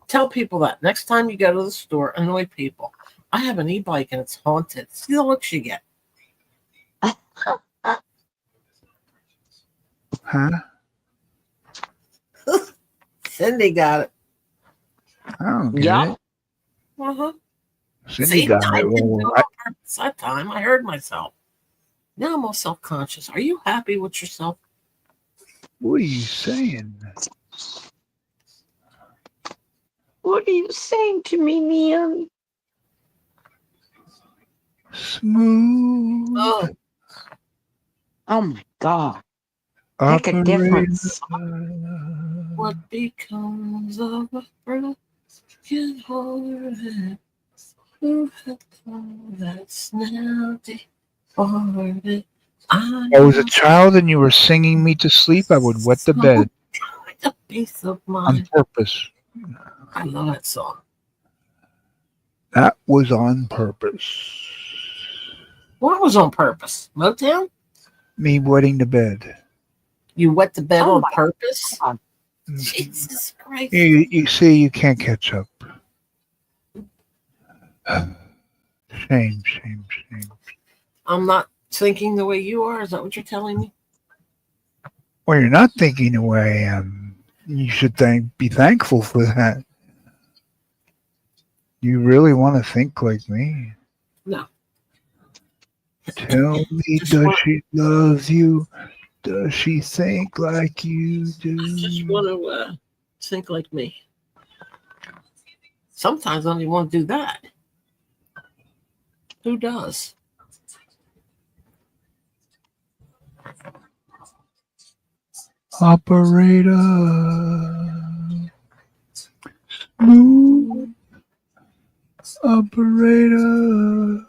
tell people that next time you go to the store, annoy people. I have an e-bike and it's haunted. See the looks you get. Huh? Cindy got it. I don't get Yeah. it. Uh-huh. Cindy See, got I it. didn't Well, do it on purpose that time. I heard myself. Now I'm all self-conscious. Are you happy with yourself? what are you saying? What are you saying to me, man? Smooth Oh, Oh my God. Heck a operator. difference. what becomes of a broken heart? Who had thought that's now departed? I I was a child and you were singing me to sleep, I would wet the bed a piece of on mine. purpose. I love that song. That was on purpose. What was on purpose? Motown? Me wetting the bed. You wet the bed Oh on my purpose? God. Jesus Christ. You see, you can't catch up. Shame, shame, shame. I'm not thinking the way you are. Is that what you're telling me? Well, you're not thinking the way I am. You should be thankful for that. You really want to think like me? No. Tell me, Just does want, she love you? Does she think like you just do? want to think like me. Sometimes I don't even want to do that. Who does? Operator. Smooth operator.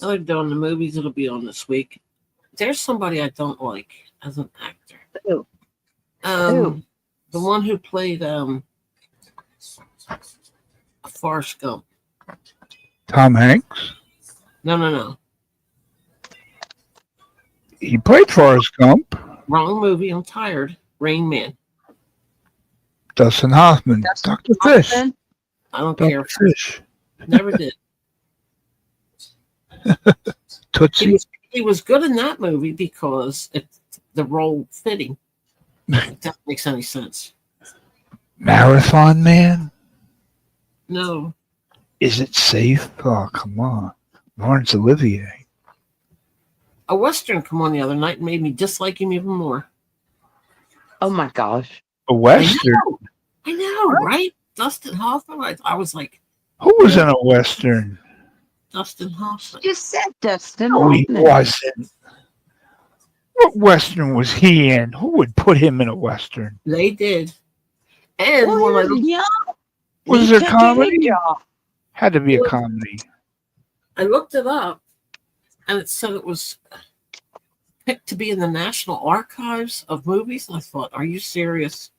I like doing the movies it'll be on this week. There's somebody I don't like as an actor. Who? The one who played Forrest Gump. Tom Hanks. No. He played Forrest Gump. Wrong movie. I'm tired. Rain Man. Dustin Hoffman. Dr. Fish. Austin? I don't Dr. care. Fish. Never did. Tootsie. He was good in that movie because the role fitting. If that makes any sense. Marathon Man. No. Is it safe? Oh, come on. Laurence Olivier. A Western come on the other night and made me dislike him even more. Oh my gosh. A Western. I know, right? Dustin Hoffman. I was like, Who was in a Western? Dustin Hoffman. You said Dustin No, he Hoffman. wasn't. What Western was he in? Who would put him in a Western? They did. And Well, when I he was looked, young. Was He there took comedy? any job. Had to be a comedy. I looked it up, and it said it was picked to be in the National Archives of Movies. And I thought, are you serious?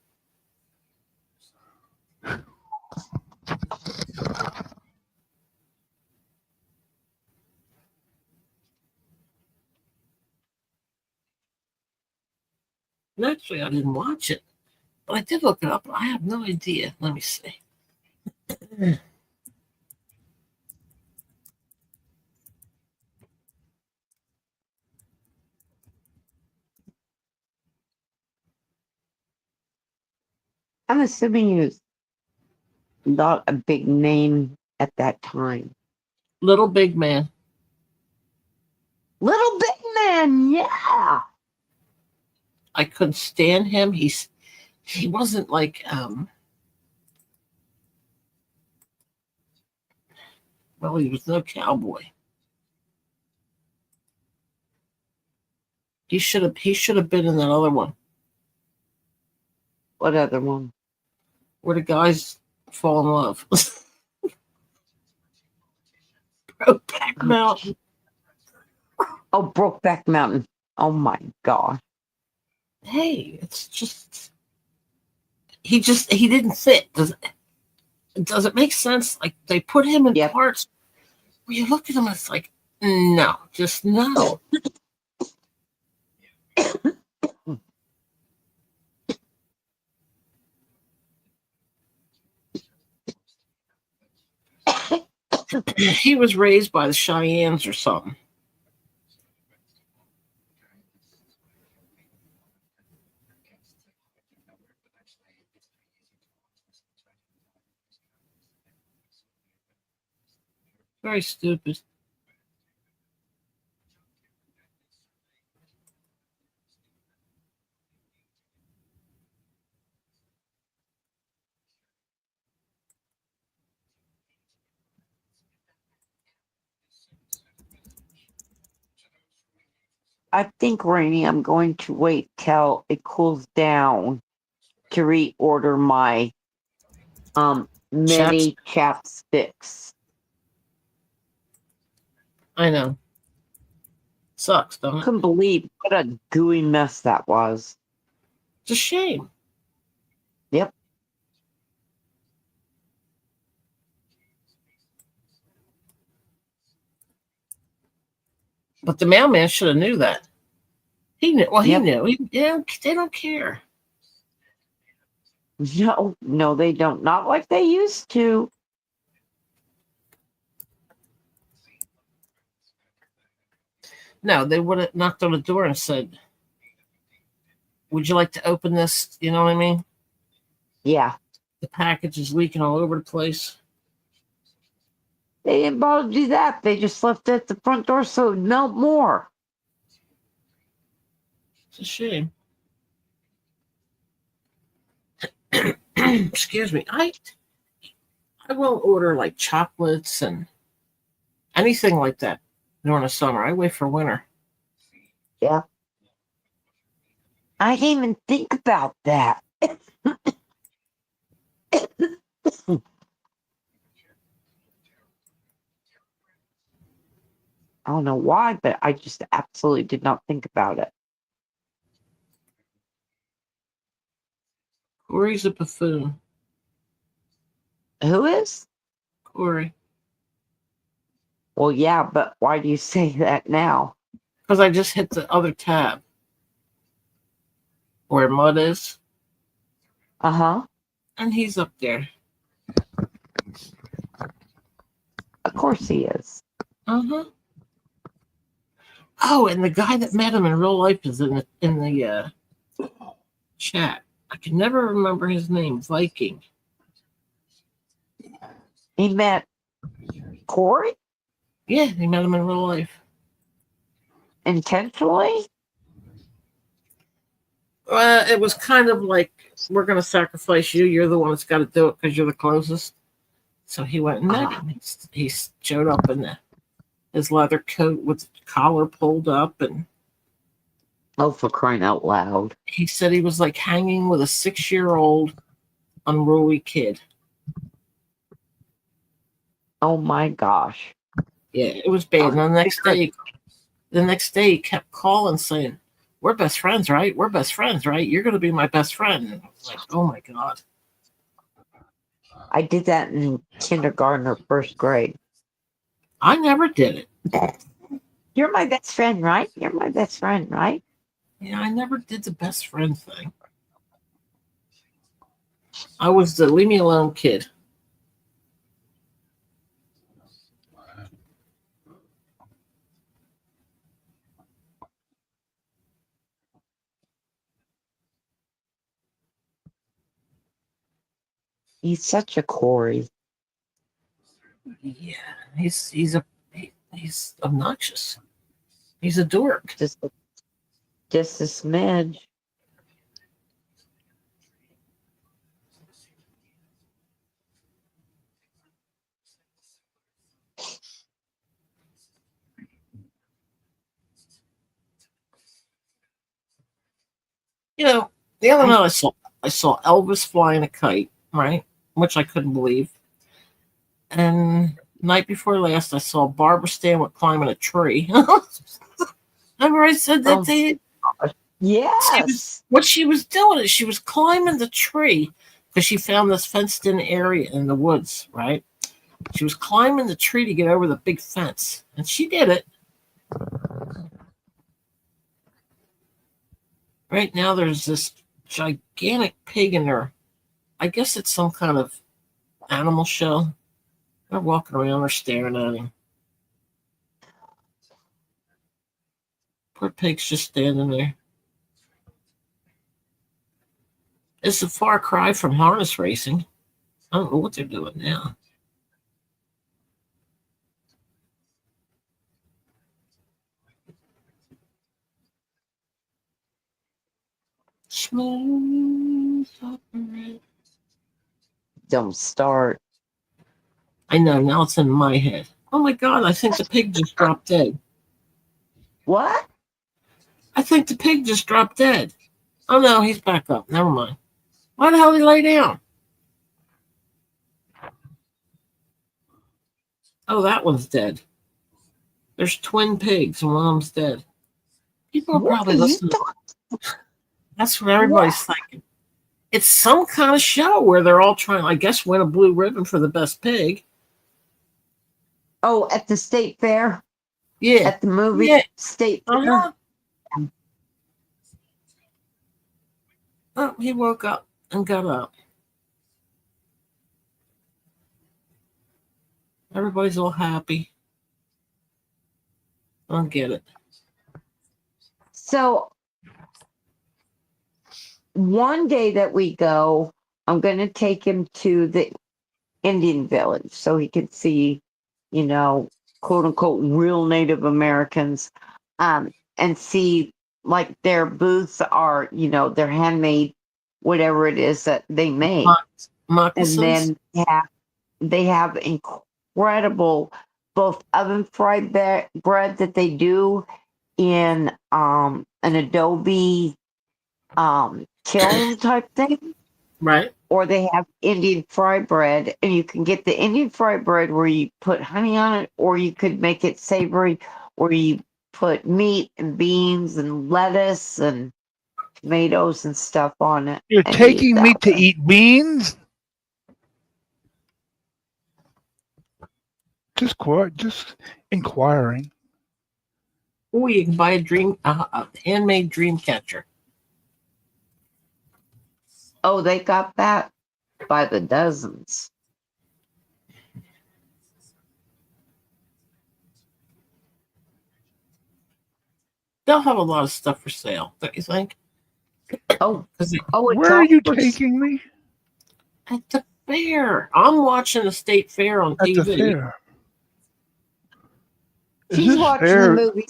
And actually, I didn't watch it, but I did look it up. I have no idea. Let me see. I'm assuming he was not a big name at that time. Little Big Man. Little Big Man, yeah. I couldn't stand him. He wasn't like well, he was no cowboy. He should have been in that other one What other one? where the guys fall in love. Brokeback Mountain. Oh, Brokeback Mountain. Oh my gosh. Hey, it's just he didn't fit. Does it make sense? Like they put him in Yep. parts where you look at him and it's like, no, just no. He was raised by the Cheyennes or something. Very stupid. I think, Rainy, I'm going to wait till it cools down to reorder my mini chapsticks. I know. Sucks, don't it? Couldn't believe what a gooey mess that was. It's a shame. Yep. But the mailman should have knew that. He knew. Well, he Yep. knew. They don't care. No, they don't. Not like they used to. No, they would have knocked on the door and said, "Would you like to open this?" You know what I mean? Yeah. The package is leaking all over the place. They didn't bother to do that. They just left it at the front door so it would melt more. It's a shame. Excuse me. I won't order like chocolates and anything like that during the summer. I wait for winter. Yeah. I didn't even think about that. I don't know why, but I just absolutely did not think about it. Corey's a buffoon. Who is? Corey. Well, yeah, but why do you say that now? Because I just hit the other tab where Mud is, Uh-huh. and he's up there. Of course he is. Uh-huh. Oh, and the guy that met him in real life is in the chat. I can never remember his name. Viking. He met Corey Yeah, he met him in real life. intentionally? It was kind of like, we're going to sacrifice you. You're the one that's got to do it because you're the closest. So he went and met him. He showed up in his leather coat with the collar pulled up, and Oh, for crying out loud. he said he was like hanging with a 6-year-old unruly kid. Oh my gosh. Yeah, it was bad. And the next day he kept calling saying, "We're best friends, right? We're best friends, right? You're going to be my best friend." And I was like, oh my God. I did that in kindergarten or first grade. I never did it. You're my best friend, right? You're my best friend, right? Yeah, I never did the best friend thing. I was the leave me alone kid. He's such a Corey. Yeah, he's obnoxious. He's a dork. Just a smidge. You know, the other night I saw Elvis flying a kite, right? Which I couldn't believe. And night before last, I saw Barbara Stanwyck climbing a tree. Remember I said that they Yes. what she was doing is she was climbing the tree because she found this fenced in area in the woods, right? She was climbing the tree to get over the big fence, and she did it. Right now, there's this gigantic pig in there. I guess it's some kind of animal show. They're walking around, they're staring at him. Poor pig's just standing there. It's a far cry from harness racing. I don't know what they're doing now. Smooth operator. Don't start. I know, now it's in my head. Oh my God, I think the pig just dropped dead. What? I think the pig just dropped dead. Oh no, he's back up. Never mind. Why the hell did he lay down? Oh, that one's dead. There's twin pigs and one of them's dead. People are What probably are you listening. talking? That's what everybody's thinking. It's some kind of show where they're all trying, I guess, win a blue ribbon for the best pig. Oh, at the state fair? Yeah. At the movie Yeah. state fair? Uh-huh. Oh, he woke up and got up. Everybody's all happy. I don't get it. So one day that we go, I'm going to take him to the Indian village so he can see, quote unquote, real Native Americans, and see like their booths are, their handmade, whatever it is that they make. Moccasins? And then they have incredible both oven fried bread that they do in an adobe kiln type thing, right? Or they have Indian fried bread, and you can get the Indian fried bread where you put honey on it, or you could make it savory where you put meat and beans and lettuce and tomatoes and stuff on it. You're and eat taking me that to way. eat beans? Just inquiring. Oh, you can buy a handmade dream catcher. Oh, they got that by the dozens. They'll have a lot of stuff for sale, don't you think? Oh, it's Where are you taking me? At the fair. I'm watching the state fair on At TV. the fair. Is She's this watching fair? the movie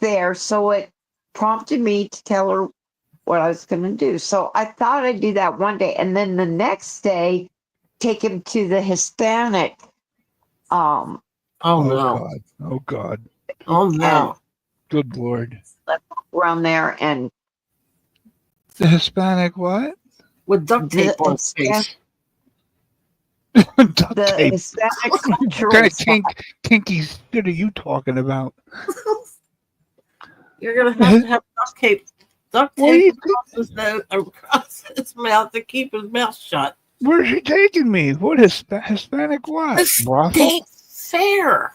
there, so it prompted me to tell her what I was going to do. So I thought I'd do that one day, and then the next day, take him to the Hispanic. Oh Oh no! God! Oh God! Oh no! Good Lord! Around there and The Hispanic what? With duct tape The on his face. Duct the tape. Hispanic What cultural kind of side. kinky shit are you talking about? You're gonna have to have duct What are tape you across his nose, across his mouth to keep his mouth shut. Where's she taking me? What Hispanic what? The Brothel? state fair.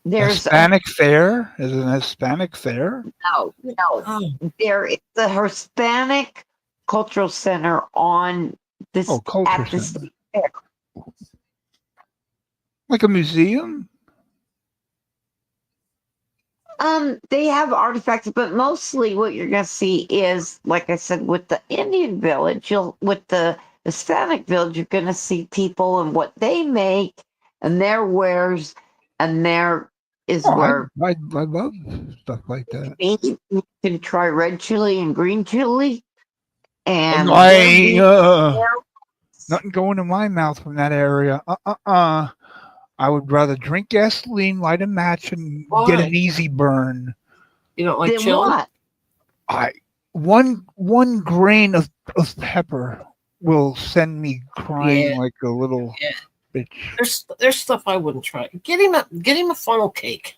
There's Hispanic fair? Is it an Hispanic fair? no. Oh, There is the Hispanic Cultural Center on this Oh, culture at the center. state fair. Like a museum? They have artifacts, but mostly what you're gonna see is, like I said, with the Indian village, with the Hispanic village, you're gonna see people and what they make and their wares, and there is Oh, where I love stuff like that. you can try red chili and green chili, and I their beef. nothing going in my mouth from that area. I would rather drink gasoline, light a match, and get Why? an easy burn. you don't like Then chili? what? One grain of pepper will send me crying Yeah. like a little Yeah. bitch. There's stuff I wouldn't try. Get him a funnel cake.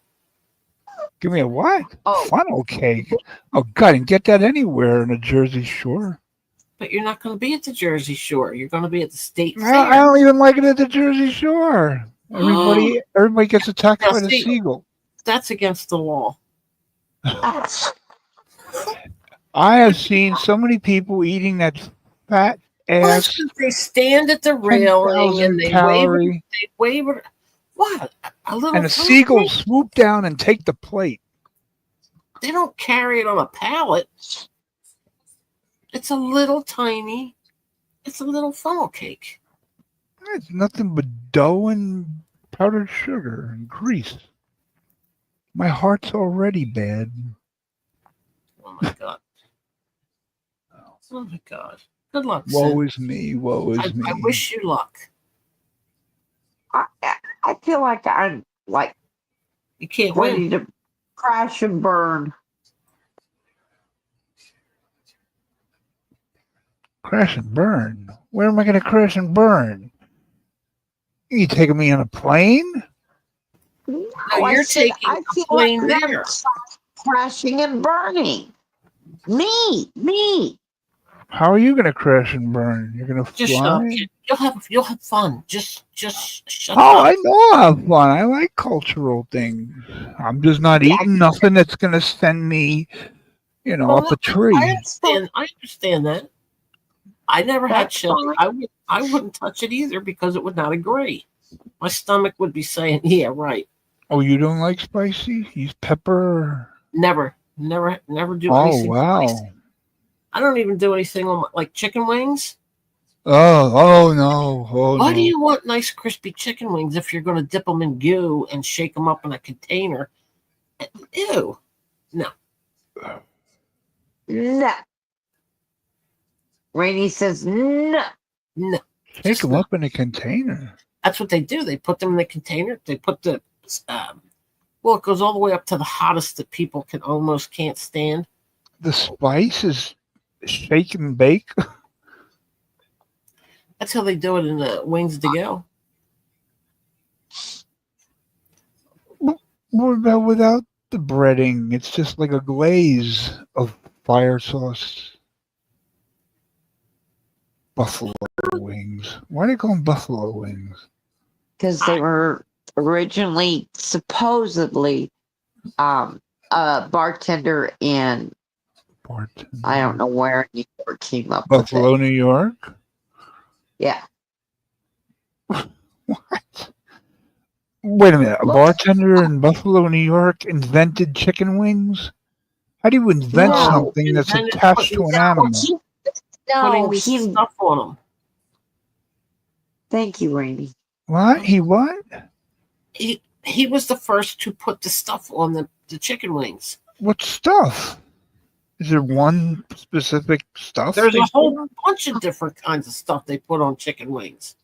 Give me a what? Oh. Funnel cake. Oh God, and get that anywhere in the Jersey Shore. But you're not going to be at the Jersey Shore. You're going to be at the state I fair. don't even like it at the Jersey Shore. Everybody gets attacked Now, by the see- seagull. That's against the law. I have seen so many people eating that fat ass Listen, they stand at the railing 10,000 and they calorie, wave it. What? A little and a funnel seagull cake? swoop down and take the plate. They don't carry it on a pallet. It's a little funnel cake. It's nothing but dough and powdered sugar and grease. My heart's already bad. Oh my God. Oh my God. Good luck, Woe Sin. is me. Woe is me. I wish you luck. I feel like I'm like You can't win. ready to crash and burn. Crash and burn. Where am I going to crash and burn? You taking me on a plane? No, you're taking I a feel plane like I'm there. crashing and burning. Me. How are you going to crash and burn? You're going to Just shut up, fly? kid. You'll have fun. Just shut Oh, up. I know I have fun. I like cultural things. I'm just not eating nothing that's going to send me, Well, up a tree. I understand that. I never had That's chili. fine. I wouldn't touch it either because it would not agree. My stomach would be saying, "Yeah, right." Oh, you don't like spicy? Use pepper? Never do Oh, anything wow. spicy. I don't even do anything on like chicken wings. Oh no. Oh, Why do no. you want nice crispy chicken wings if you're going to dip them in goo and shake them up in a container? Ew. No. No. Rainey says no. No. Shake Just them no. up in a container. That's what they do. They put them in the container. They put the it goes all the way up to the hottest that people can't stand. The spice is shake and bake. That's how they do it in the wings to go. What about without the breading? It's just like a glaze of fire sauce. Buffalo wings. Why do they call them buffalo wings? Because they were originally supposedly a bartender in I don't know where in New York came up with Buffalo, it. New York? Yeah. What? Wait a minute. A Look. bartender in Buffalo, New York invented chicken wings? How do you invent No. something that's Invented attached to putting an animal? putting No, this he. stuff on them. Thank you, Rainey. What? He what? He was the first to put the stuff on the chicken wings. What stuff? Is there one specific stuff? There's they a whole put on? bunch of different kinds of stuff they put on chicken wings.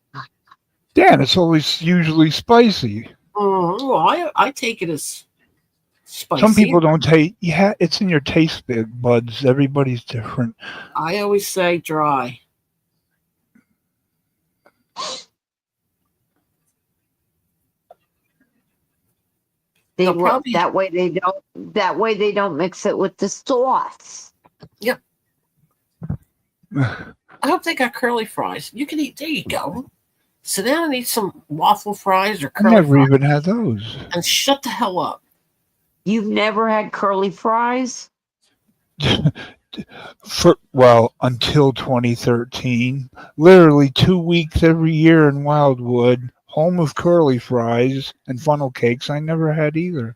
Yeah, and it's always usually spicy. Well, I take it as spicy. Some people don't take. Yeah, it's in your taste buds. Everybody's different. I always say dry. They They'll probably- that way they don't mix it with the sauce. Yep. I hope they got curly fries. You can eat. There you go. Sit down and eat some waffle fries or I curly never fries, even had those. and shut the hell up. You've never had curly fries? Until 2013, literally 2 weeks every year in Wildwood, home of curly fries and funnel cakes. I never had either.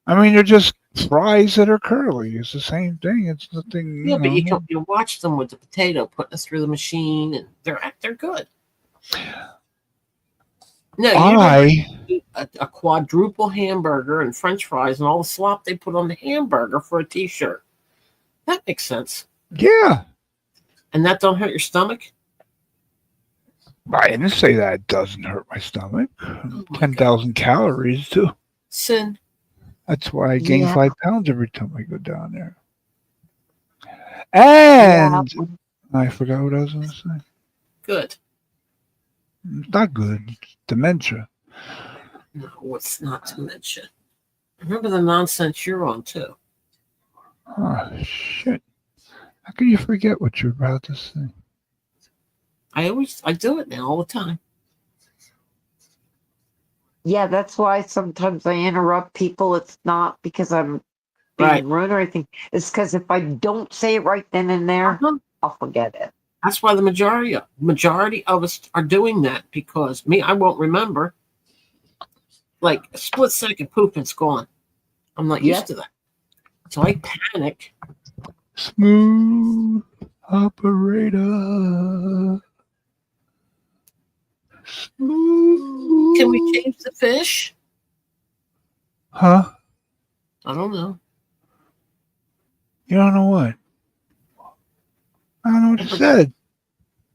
I mean, they're just fries that are curly. It's the same thing. It's nothing. Yeah, but you watch them with the potato putting it through the machine, and they're good. No, you eat a quadruple hamburger and French fries and all the slop they put on the hamburger for a T-shirt. That makes sense. Yeah, And that don't hurt your stomach. I didn't say that it doesn't hurt my stomach. 10,000 calories too. Sin. That's why I gain Yeah. 5 pounds every time I go down there. And I forgot what I was going to say. Good. It's not good. It's dementia. No, it's not dementia. Remember the nonsense you're on too. Oh, shit. How can you forget what you're about to say? I do it now all the time. Yeah, that's why sometimes I interrupt people. It's not because I'm being rude or anything. It's because if I don't say it right then and there, I'll forget it. That's why the majority of us are doing that, because I won't remember. Like a split second, poof, it's gone. I'm not used to that. So I panic. Smooth operator. Smooth. Can we change the fish? Huh? I don't know. You don't know what? I don't know what you said.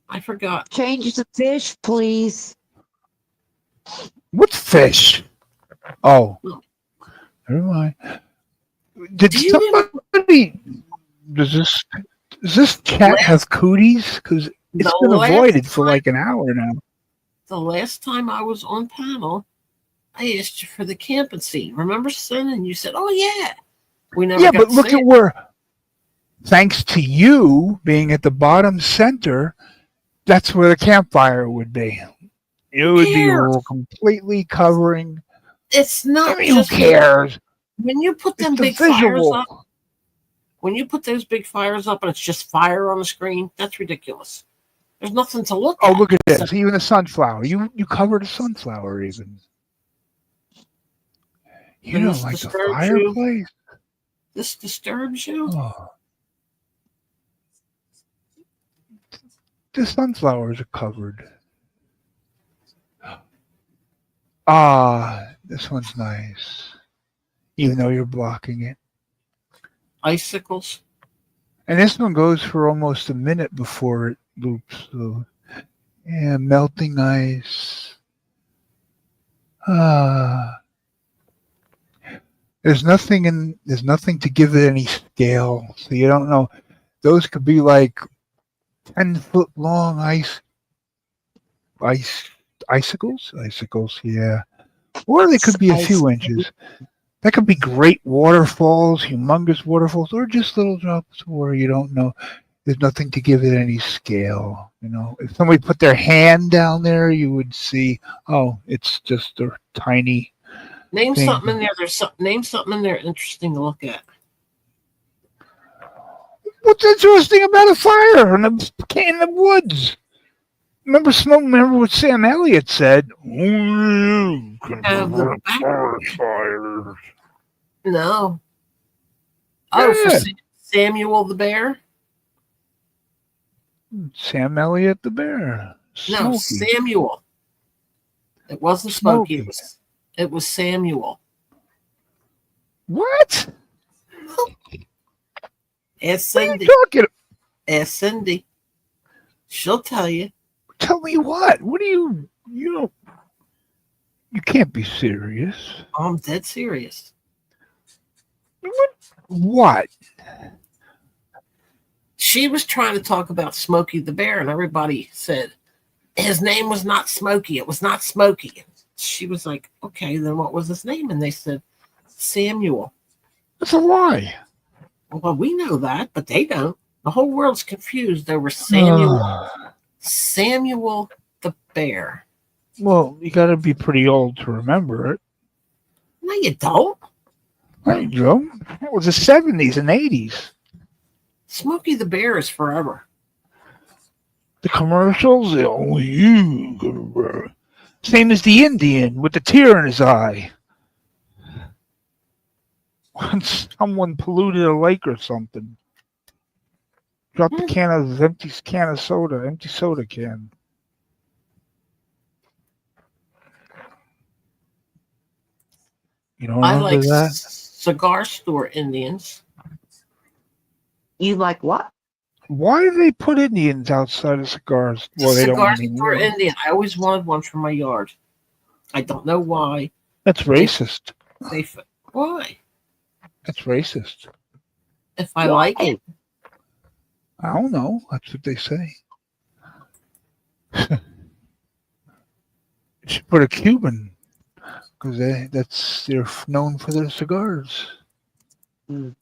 I forgot. Change the fish, please. What's fish? Oh, No. never mind. Did Do you remember somebody? Does this cat have cooties? Because it's the been avoided last for like an hour now. the last time I was on panel, I asked you for the camping seat. Remember, son? And you said, "Oh yeah." We never Yeah, got but to look see at it. where, thanks to you being at the bottom center, that's where the campfire would be. It Who would be cares? completely covering. It's I not mean, who just cares? when you put It's them the big fires visual. up. When you put those big fires up and it's just fire on the screen, that's ridiculous. There's nothing to look Oh, at. look at So, this. Even the sunflower. You covered a sunflower even. You and don't this like the disturbs you. fireplace? This disturbs you. Oh, the sunflowers are covered. Ah, this one's nice. Even though you're blocking it. Icicles. And this one goes for almost a minute before it loops. So, yeah, melting ice. Ah, there's nothing to give it any scale. So you don't know. Those could be like 10-foot long icicles, yeah. Or they could be a few inches. That could be great waterfalls, humongous waterfalls, or just little drops where you don't know. There's nothing to give it any scale. You know, if somebody put their hand down there, you would see, oh, it's just a tiny Name thing. something in there. Name something in there interesting to look at. What's interesting about a fire in the woods? Remember what Sam Elliott said? Only you can The prevent back. forest fires. No. Oh, for Yeah. Samuel the bear. Sam Elliott the bear. No, Smokey. Samuel. It wasn't Smokey. It was Samuel. What? Ask What are Cindy. you talking? Ask Cindy. She'll tell you. Tell me what? What do you don't? You can't be serious. I'm dead serious. What? She was trying to talk about Smokey the bear, and everybody said his name was not Smokey. It was not Smokey. She was like, okay, then what was his name? And they said Samuel. That's a lie. Well, we know that, but they don't. The whole world's confused over Samuel. Samuel the bear. Well, you got to be pretty old to remember it. No, you don't. Right, Joe? It was the 70s and 80s. Smokey the bear is forever. The commercials, only you can bear. Same as the Indian with the tear in his eye. Once someone polluted a lake or something. Dropped a empty soda can. You don't I remember like that? cigar store Indians. You like what? Why do they put Indians outside of cigars? Well, they don't Cigar store anymore. Indian. I always wanted one for my yard. I don't know why. That's racist. Why? That's racist. If I like it. I don't know. That's what they say. You should put a Cuban, because they're known for their cigars. Mm.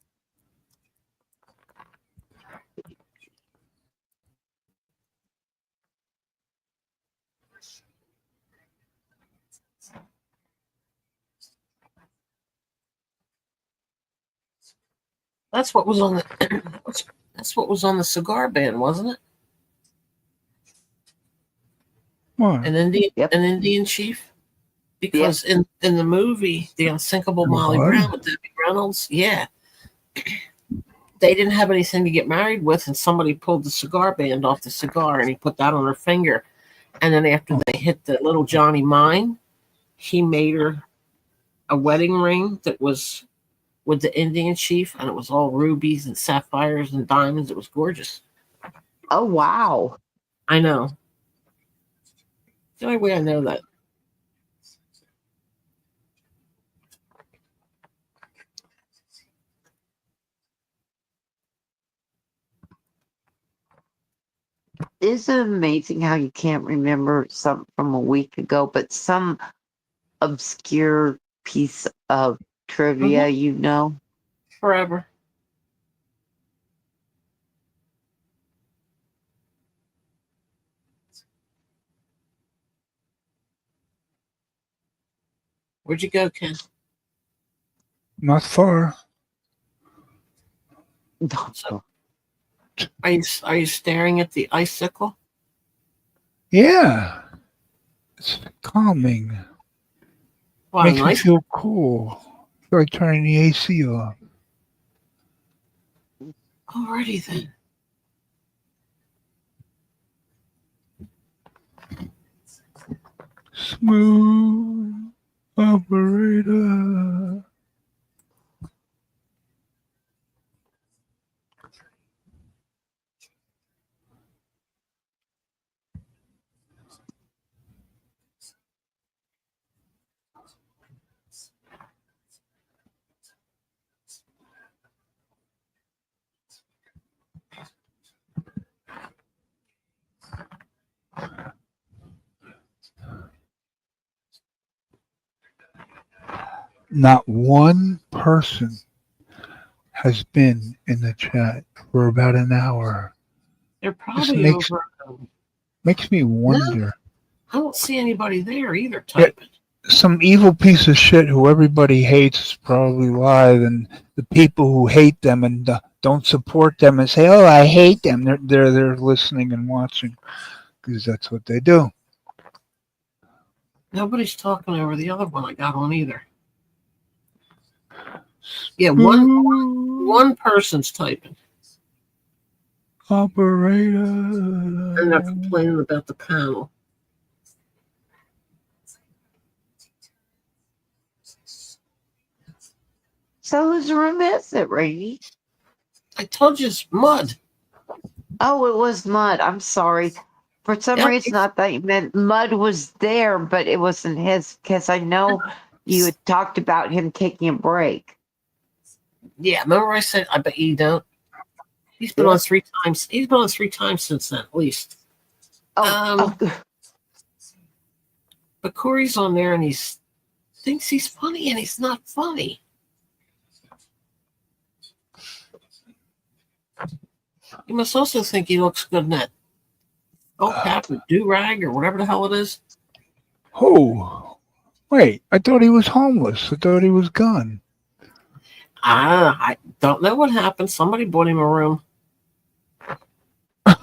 That's what was on the that's what was on the cigar ban, wasn't it? What? An Indian chief? Because in the movie The Unsinkable Molly Brown with Debbie Reynolds, yeah. They didn't have anything to get married with, and somebody pulled the cigar band off the cigar and he put that on her finger. And then after they hit the little Johnny Mine, he made her a wedding ring that was with the Indian chief, and it was all rubies and sapphires and diamonds. It was gorgeous. Oh, wow. I know. The only way I know that. Isn't it amazing how you can't remember something from a week ago, but some obscure piece of trivia, you know? Forever. Where'd you go, Ken? Not far. So, are you staring at the icicle? Yeah. It's calming. Wow, Makes me nice. feel cool. I feel like turning the AC off. Alrighty then. Smooth operator. Not one person has been in the chat for about an hour. They're This probably makes over. me No, wonder. I don't see anybody there either. Yeah, Typing. some evil piece of shit who everybody hates is probably live, and the people who hate them and don't support them and say, "Oh, I hate them," they're listening and watching because that's what they do. Nobody's talking over the other one I got on either. Yeah, one person's typing. Operator. And they're complaining about the panel. So whose room is it, Rainy? I told you it's mud. Oh, it was Mud. I'm sorry. For some Yep. reason, I thought you meant Mud was there, but it wasn't his, because I know you had talked about him taking a break. Yeah, remember I said I bet you don't. He's been on 3 times. He's been on 3 times since then, at least. Oh, But Corey's on there and thinks he's funny and he's not funny. You must also think he looks good in that cap or do-rag or whatever the hell it is. Oh, wait! I thought he was homeless. I thought he was gone. I don't know what happened. Somebody bought him a room. I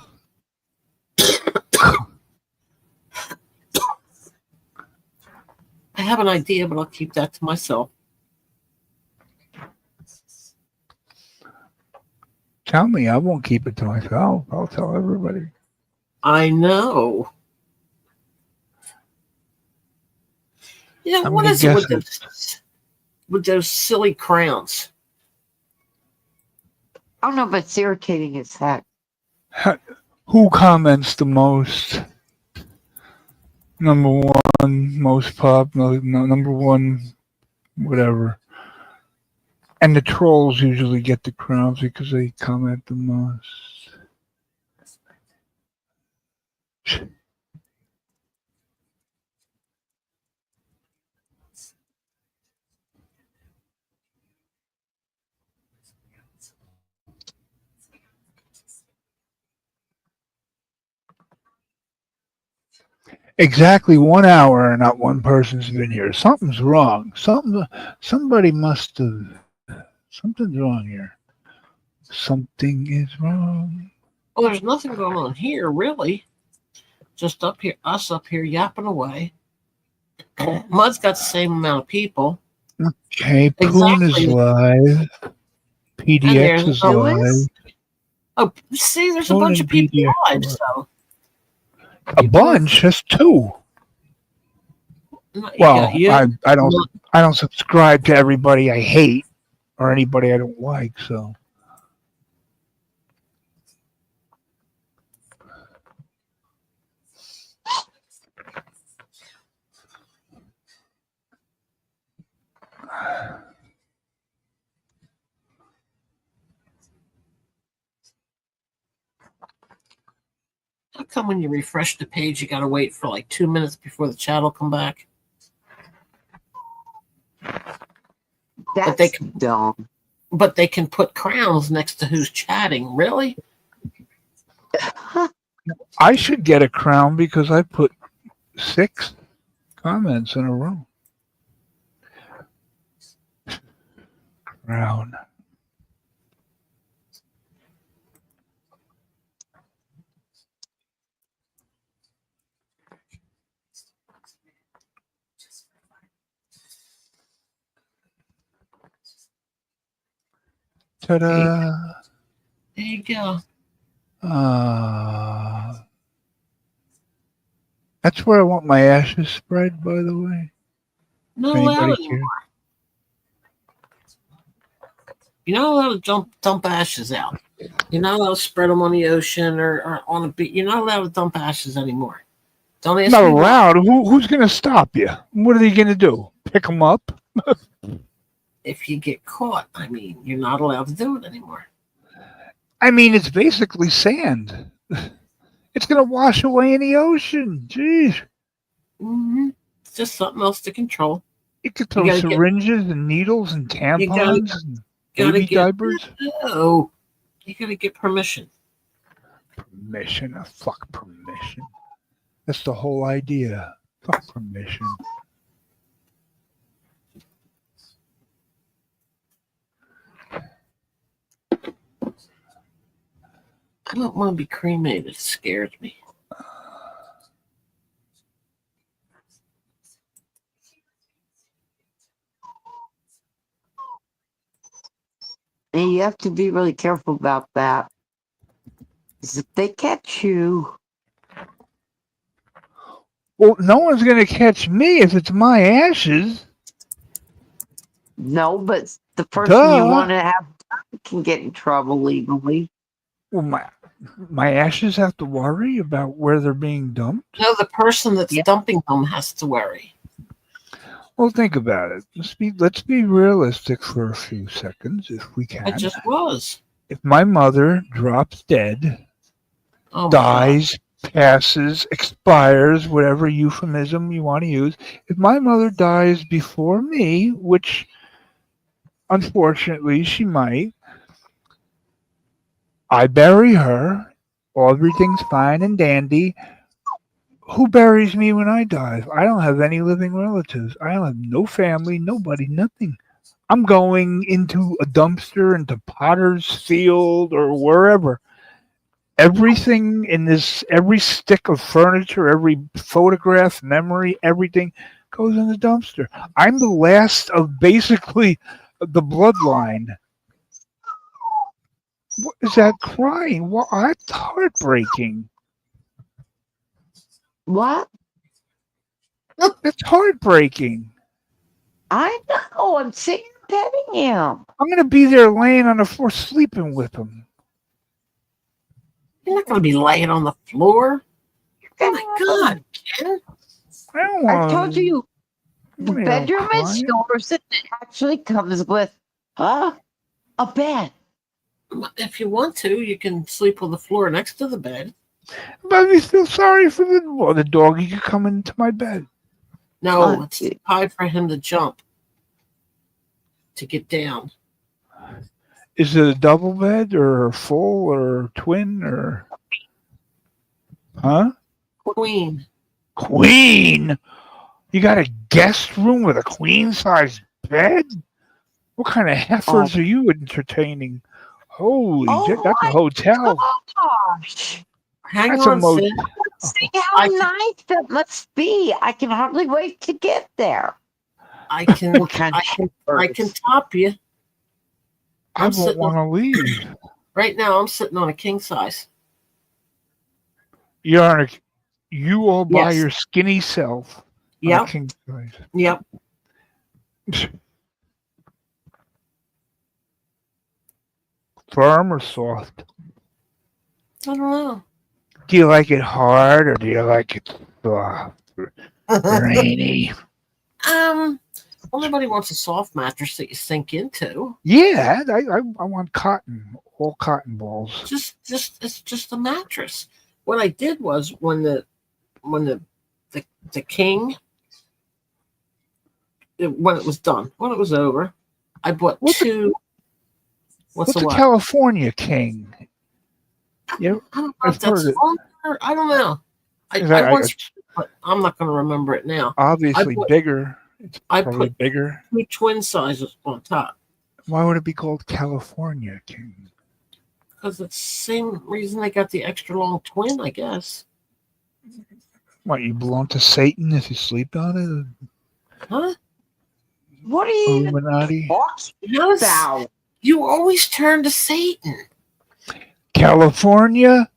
have an idea, but I'll keep that to myself. Tell me, I won't keep it to myself. I'll tell everybody. I know. You know, I'm what gonna is it guess with those silly crowns? I don't know, but it's irritating as heck. Who comments the most? Number one, most pop. No, number one, whatever. And the trolls usually get the crowns because they comment the most. Exactly 1 hour and not one person's been here. Something's wrong. Somebody must have. Something's wrong here. Something is wrong. Well, there's nothing going on here, really. Just us up here yapping away. Mud's got the same amount of people. Okay, Poon is Exactly. live. PDX is Who live. is? Oh, see, there's a Poon bunch and of people PDX live, are so. a bunch. That's 2. You Well, got you. I don't subscribe to everybody I hate or anybody I don't like. So come when you refresh the page, you got to wait for like 2 minutes before the chat will come back? That's they can- dumb. But they can put crowns next to who's chatting. Really? I should get a crown because I put 6 comments in a row. Crown. Ta-da. There you go. That's where I want my ashes spread, by the way. Not If allowed anybody anymore. cares. You're not allowed to dump ashes out. You're not allowed to spread them on the ocean or on a beach. You're not allowed to dump ashes anymore. Don't ask Not me why. allowed. Who's going to stop you? What are they going to do? Pick them up? If you get caught, I mean, you're not allowed to do it anymore. I mean, it's basically sand. It's going to wash away in the ocean. Jeez. Mm-hmm. It's just something else to control. You could throw gotta syringes and needles and tampons and baby diapers. No, you got to get permission. Permission? Fuck permission. That's the whole idea. Fuck permission. I don't want to be cremated. It scares me. And you have to be really careful about that. 'Cause if they catch you, Well, no one's going to catch me if it's my ashes. no, but the person you want to have can get in trouble legally. Well, my ashes have to worry about where they're being dumped? No, the person that's dumping them has to worry. Well, think about it. Let's be realistic for a few seconds, if we can. I just was. If my mother drops dead, Oh my dies, passes, expires, whatever euphemism you want to use, if my mother dies before me, which unfortunately she might, I bury her, everything's fine and dandy. Who buries me when I die? I don't have any living relatives. I don't have no family, nobody, nothing. I'm going into a dumpster, into Potter's Field or wherever. Everything in this, every stick of furniture, every photograph, memory, everything goes in the dumpster. I'm the last of basically the bloodline. What is that crying? Well, that's heartbreaking. What? That's heartbreaking. I know. I'm sitting here petting him. I'm going to be there laying on the floor sleeping with him. You're not going to be laying on the floor. Oh my God, Ken. I told you, the What are you bedroom is crying? yours. It actually comes with a bed. If you want to, you can sleep on the floor next to the bed. But I feel sorry for the dog. He could come into my bed. No, it's hard for him to jump to get down. Is it a double bed or full or twin or? Huh? Queen. Queen? You got a guest room with a queen size bed? What kind of heifers are you entertaining? Holy shit, that's a hotel. Gosh. Hang That's a on, motel. Sid. See how nice that must be. I can hardly wait to get there. I can, What kind I can top you. I I'm won't sitting want to leave. Right now, I'm sitting on a king size. You're on you all by Yes. your skinny self. Yep. King size. Yep. Firm or soft? I don't know. Do you like it hard or do you like it soft? Rainy? Well, nobody wants a soft mattress that you sink into. Yeah, I want cotton, all cotton balls. It's just a mattress. what I did was when the king when it was done, when it was over, I bought What's two. What's What's the a what? California king? Yeah, I don't know I've if that's heard it. longer. I don't know. Is I that once, it's but I'm not going to remember it now. obviously put- bigger. It's I probably put bigger. two twin sizes on top Why would it be called California king? because it's the same reason they got the extra long twin, I guess. What, you belong to Satan if you sleep on it? Huh? What are you even Illuminati? talking Yes. about? You always turn to Satan. California,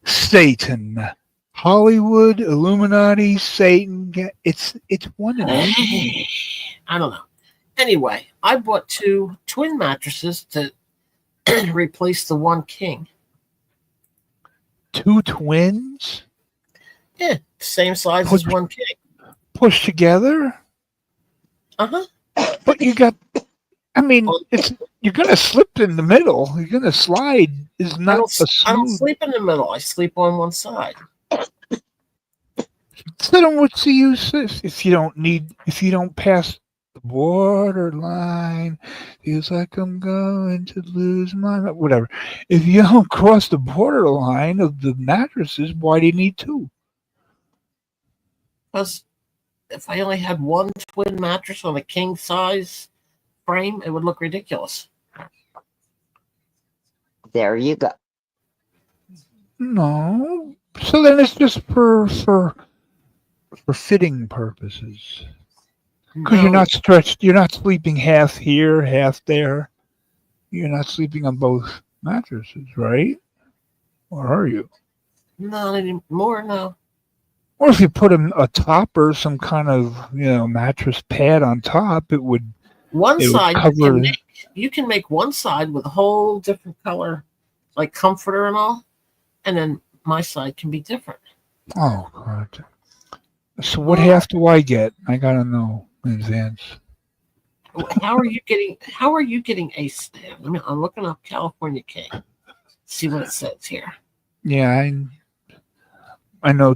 Satan. Hollywood, Illuminati, Satan. It's one and the same. I don't know. Anyway, I bought two twin mattresses to replace the one king. Two twins Yeah, same size as one king. pushed together. Uh huh. But you got, I mean, you're gonna slip in the middle. You're gonna slide. Is I not don't, a I don't smooth. sleep in the middle. I sleep on one side. So then what's the use if you don't pass the borderline? Feels like I'm going to lose my whatever. If you don't cross the borderline of the mattresses, why do you need two? Because if I only had one twin mattress on a king size frame, it would look ridiculous. There you go. No. So then it's just for fitting purposes. Because you're No, not stretched. You're not sleeping half here, half there. You're not sleeping on both mattresses, right? Or are you? not anymore. No. Or if you put a topper, some kind of mattress pad on top, it would One it would side cover. you can make one side with a whole different color, like comforter and all, and then my side can be different. Oh God! So what half do I get? I gotta know in advance. How are you getting a stand? I'm looking up California King. See what it says here. Yeah, I know.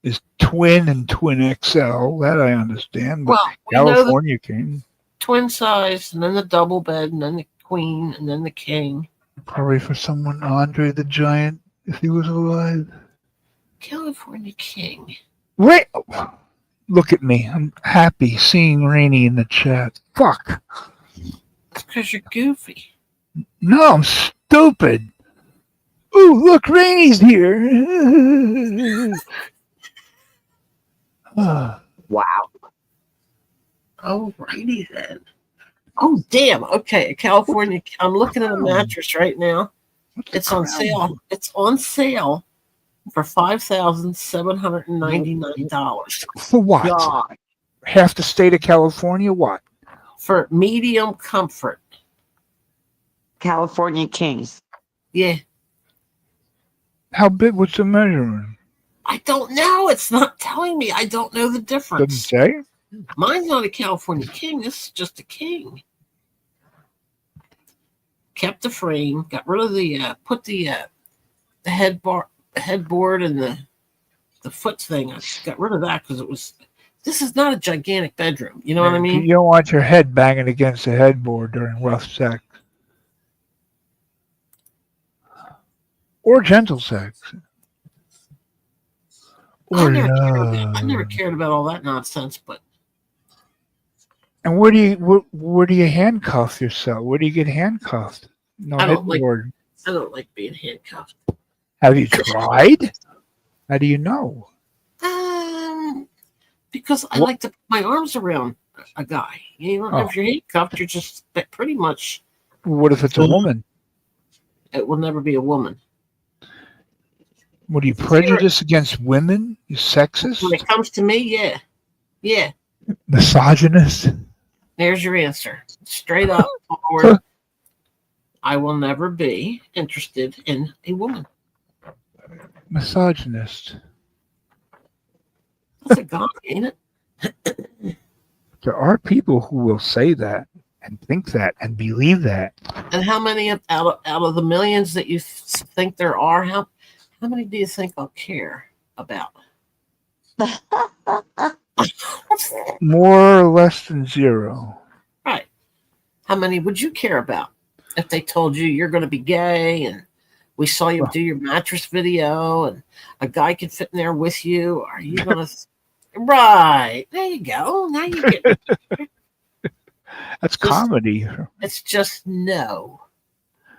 Is twin and twin XL that I understand, but Well, we know the California King twin size, and then the double bed, and then the queen, and then the king. probably for someone Andre the Giant if he was alive. California King. Wait, look at me. I'm happy seeing Rainey in the chat. Fuck. It's because you're goofy. No, I'm stupid. Ooh, look, Rainey's here. Ah, Wow. Alrighty then. Oh damn. Okay, California. I'm looking at a mattress right now. what's the It's on crown? sale. It's on sale for $5,799 For what? God. Half the state of California? What? for medium comfort. California Kings. Yeah. How big was the measurement? I don't know. It's not telling me. I don't know the Doesn't difference. say. Mine's not a California King. This is just a king. Kept the frame. Got rid of the put the headboard and the foot thing. I got rid of that because it was. This is not a gigantic bedroom. You know what I mean? You don't want your head banging against the headboard during rough sex. Or gentle sex. I Or never cared about all that nonsense, but And where do you handcuff yourself? Where do you get handcuffed? No I don't headboard. I don't like being handcuffed. Have you tried? How do you know? Because I like to put my arms around a guy. You know, if you're handcuffed, you're just pretty much. What if it's a woman? It will never be a woman. What are you prejudiced against women? You sexist? When it comes to me, yeah. Misogynist? There's your answer. Straight up forward. I will never be interested in a woman. Misogynist. That's a guy, ain't it? There are people who will say that and think that and believe that. And how many out of the millions that you think there are? How How many do you think I'll care about? More or less than 0. Right. How many would you care about if they told you you're going to be gay and we saw you Well- do your mattress video and a guy could fit in there with you? Are you going to? Right. There you go. Now you get. That's Just- comedy. It's just no.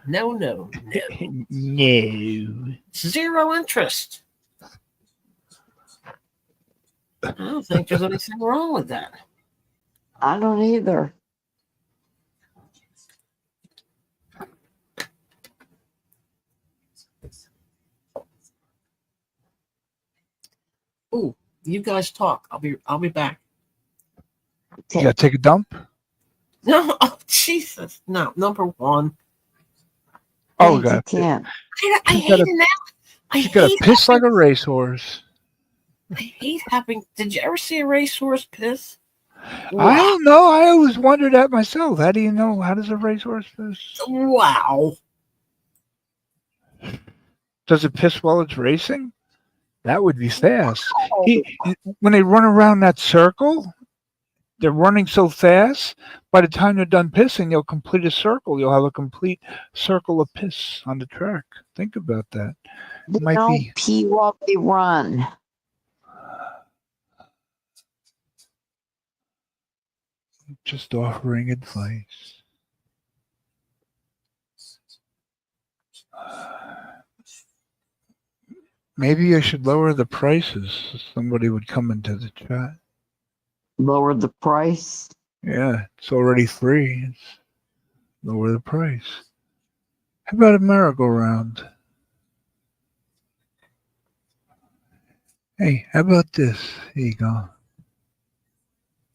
No, no, no. No. 0 interest. I don't think there's anything wrong with that. I don't either. Ooh, you guys talk. I'll be back. You gotta take a dump? No, oh Jesus. No, number 1. Oh, we Thank you, got Ken. I You hate gotta- it now. I You gotta hate piss like having, a racehorse. I hate having. Did you ever see a racehorse piss? I Wow. don't know. I always wondered that myself. How do you know? How does a racehorse piss? Wow. Does it piss while it's racing? That would be fast. When they run around that circle, they're running so fast. By the time they're done pissing, they'll complete a circle. You'll have a complete circle of piss on the track. Think about that. They Might don't be. pee while they run. Just offering advice. Maybe I should lower the prices. Somebody would come into the chat. Lower the price. Yeah, it's already free. Lower the price. How about a merry-go-round? Hey, how about this? Here you go.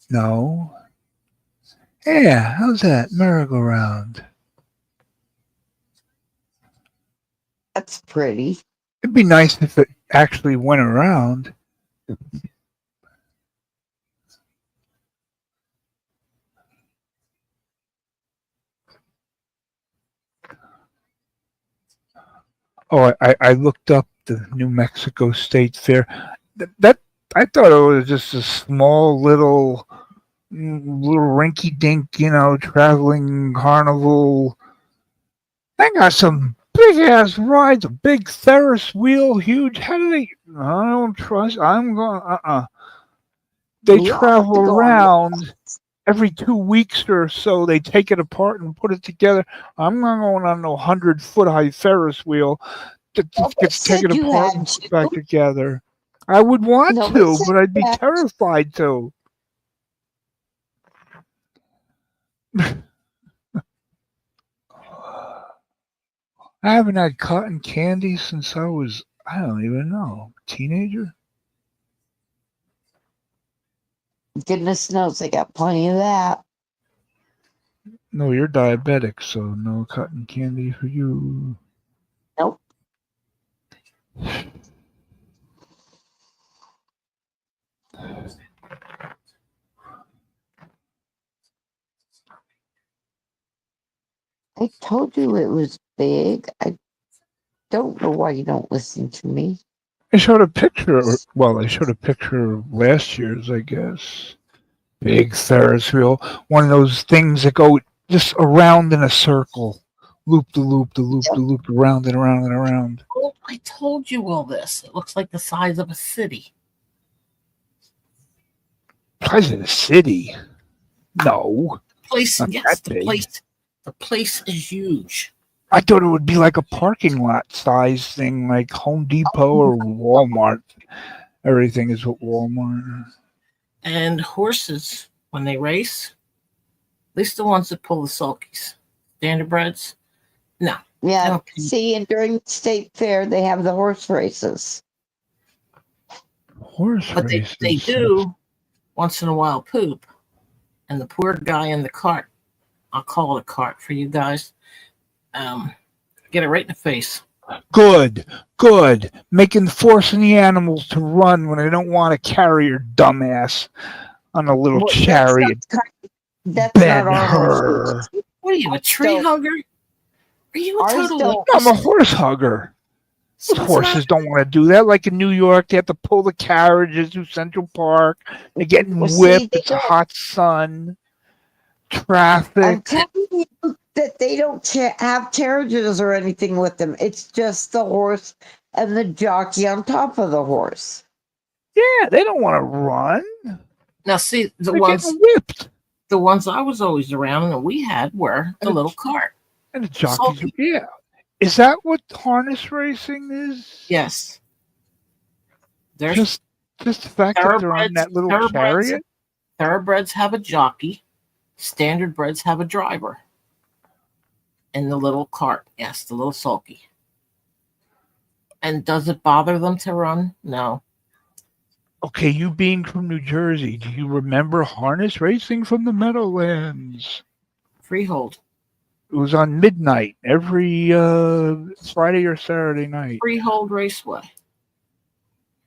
No. Yeah, how's that? Merry-go-round. That's pretty. It'd be nice if it actually went around. Oh, I looked up the New Mexico State Fair. That I thought it was just a small little rinky-dink, traveling carnival. They got some big ass rides, a big Ferris wheel, huge. How do they? I don't trust. I'm going. They We'll have travel to go on around every 2 weeks or so. They take it apart and put it together. I'm not going on no 100-foot high Ferris wheel that just Nobody gets taken said you apart had and put to. back together. I would want Nobody to, said but I'd be that. terrified to. I haven't had cotton candy since I was, I don't even know, teenager. Goodness knows they got plenty of that. No, you're diabetic, so no cotton candy for you. Nope. I told you it was big. I don't know why you don't listen to me. I showed a picture. Well, I showed a picture of last year's, I guess. Big Ferris wheel, one of those things that go just around in a circle, loop the loop, the loop, the loop, around and around and around. Oh, I told you all this. It looks like the size of a city. Size of the city? No, Place, Not yes, that the big. place. The place is huge. I thought it would be like a parking lot size thing, like Home Depot or Walmart. Everything is at Walmart. And horses, when they race, at least the ones that pull the sulkies, standardbreds. No, Yeah. Okay. See, and during the state fair, they have the horse races. Horse but races. they do once in a while poop. And the poor guy in the cart, I'll call it a cart for you guys, get it right in the face. Good. Forcing the animals to run when they don't want to carry your dumbass on a little Well, chariot. That's Ben not our Hur. horses. What are you, a tree So- hugger? Are you a Ours total don't- I'm a horse hugger. So what's the Horses matter? don't want to do that. Like in New York, they have to pull the carriages through Central Park. They're getting Well, see, whipped. they It's a don't. hot sun, I'm traffic. telling you that they don't have carriages or anything with them. It's just the horse and the jockey on top of the horse. Yeah, they don't want to run. Now, see, They're getting whipped. the ones I was always around and we had were the little cart. And the jockeys, Sulky. yeah. Is that what harness racing is? Yes. There's Just the fact that they're on that little chariot? Thoroughbreds have a jockey. Standard breds have a driver. And the little cart, yes, the little sulky. And does it bother them to run? No. Okay, you being from New Jersey, do you remember harness racing from the Meadowlands? Freehold. It was on midnight every Friday or Saturday night. Freehold Raceway.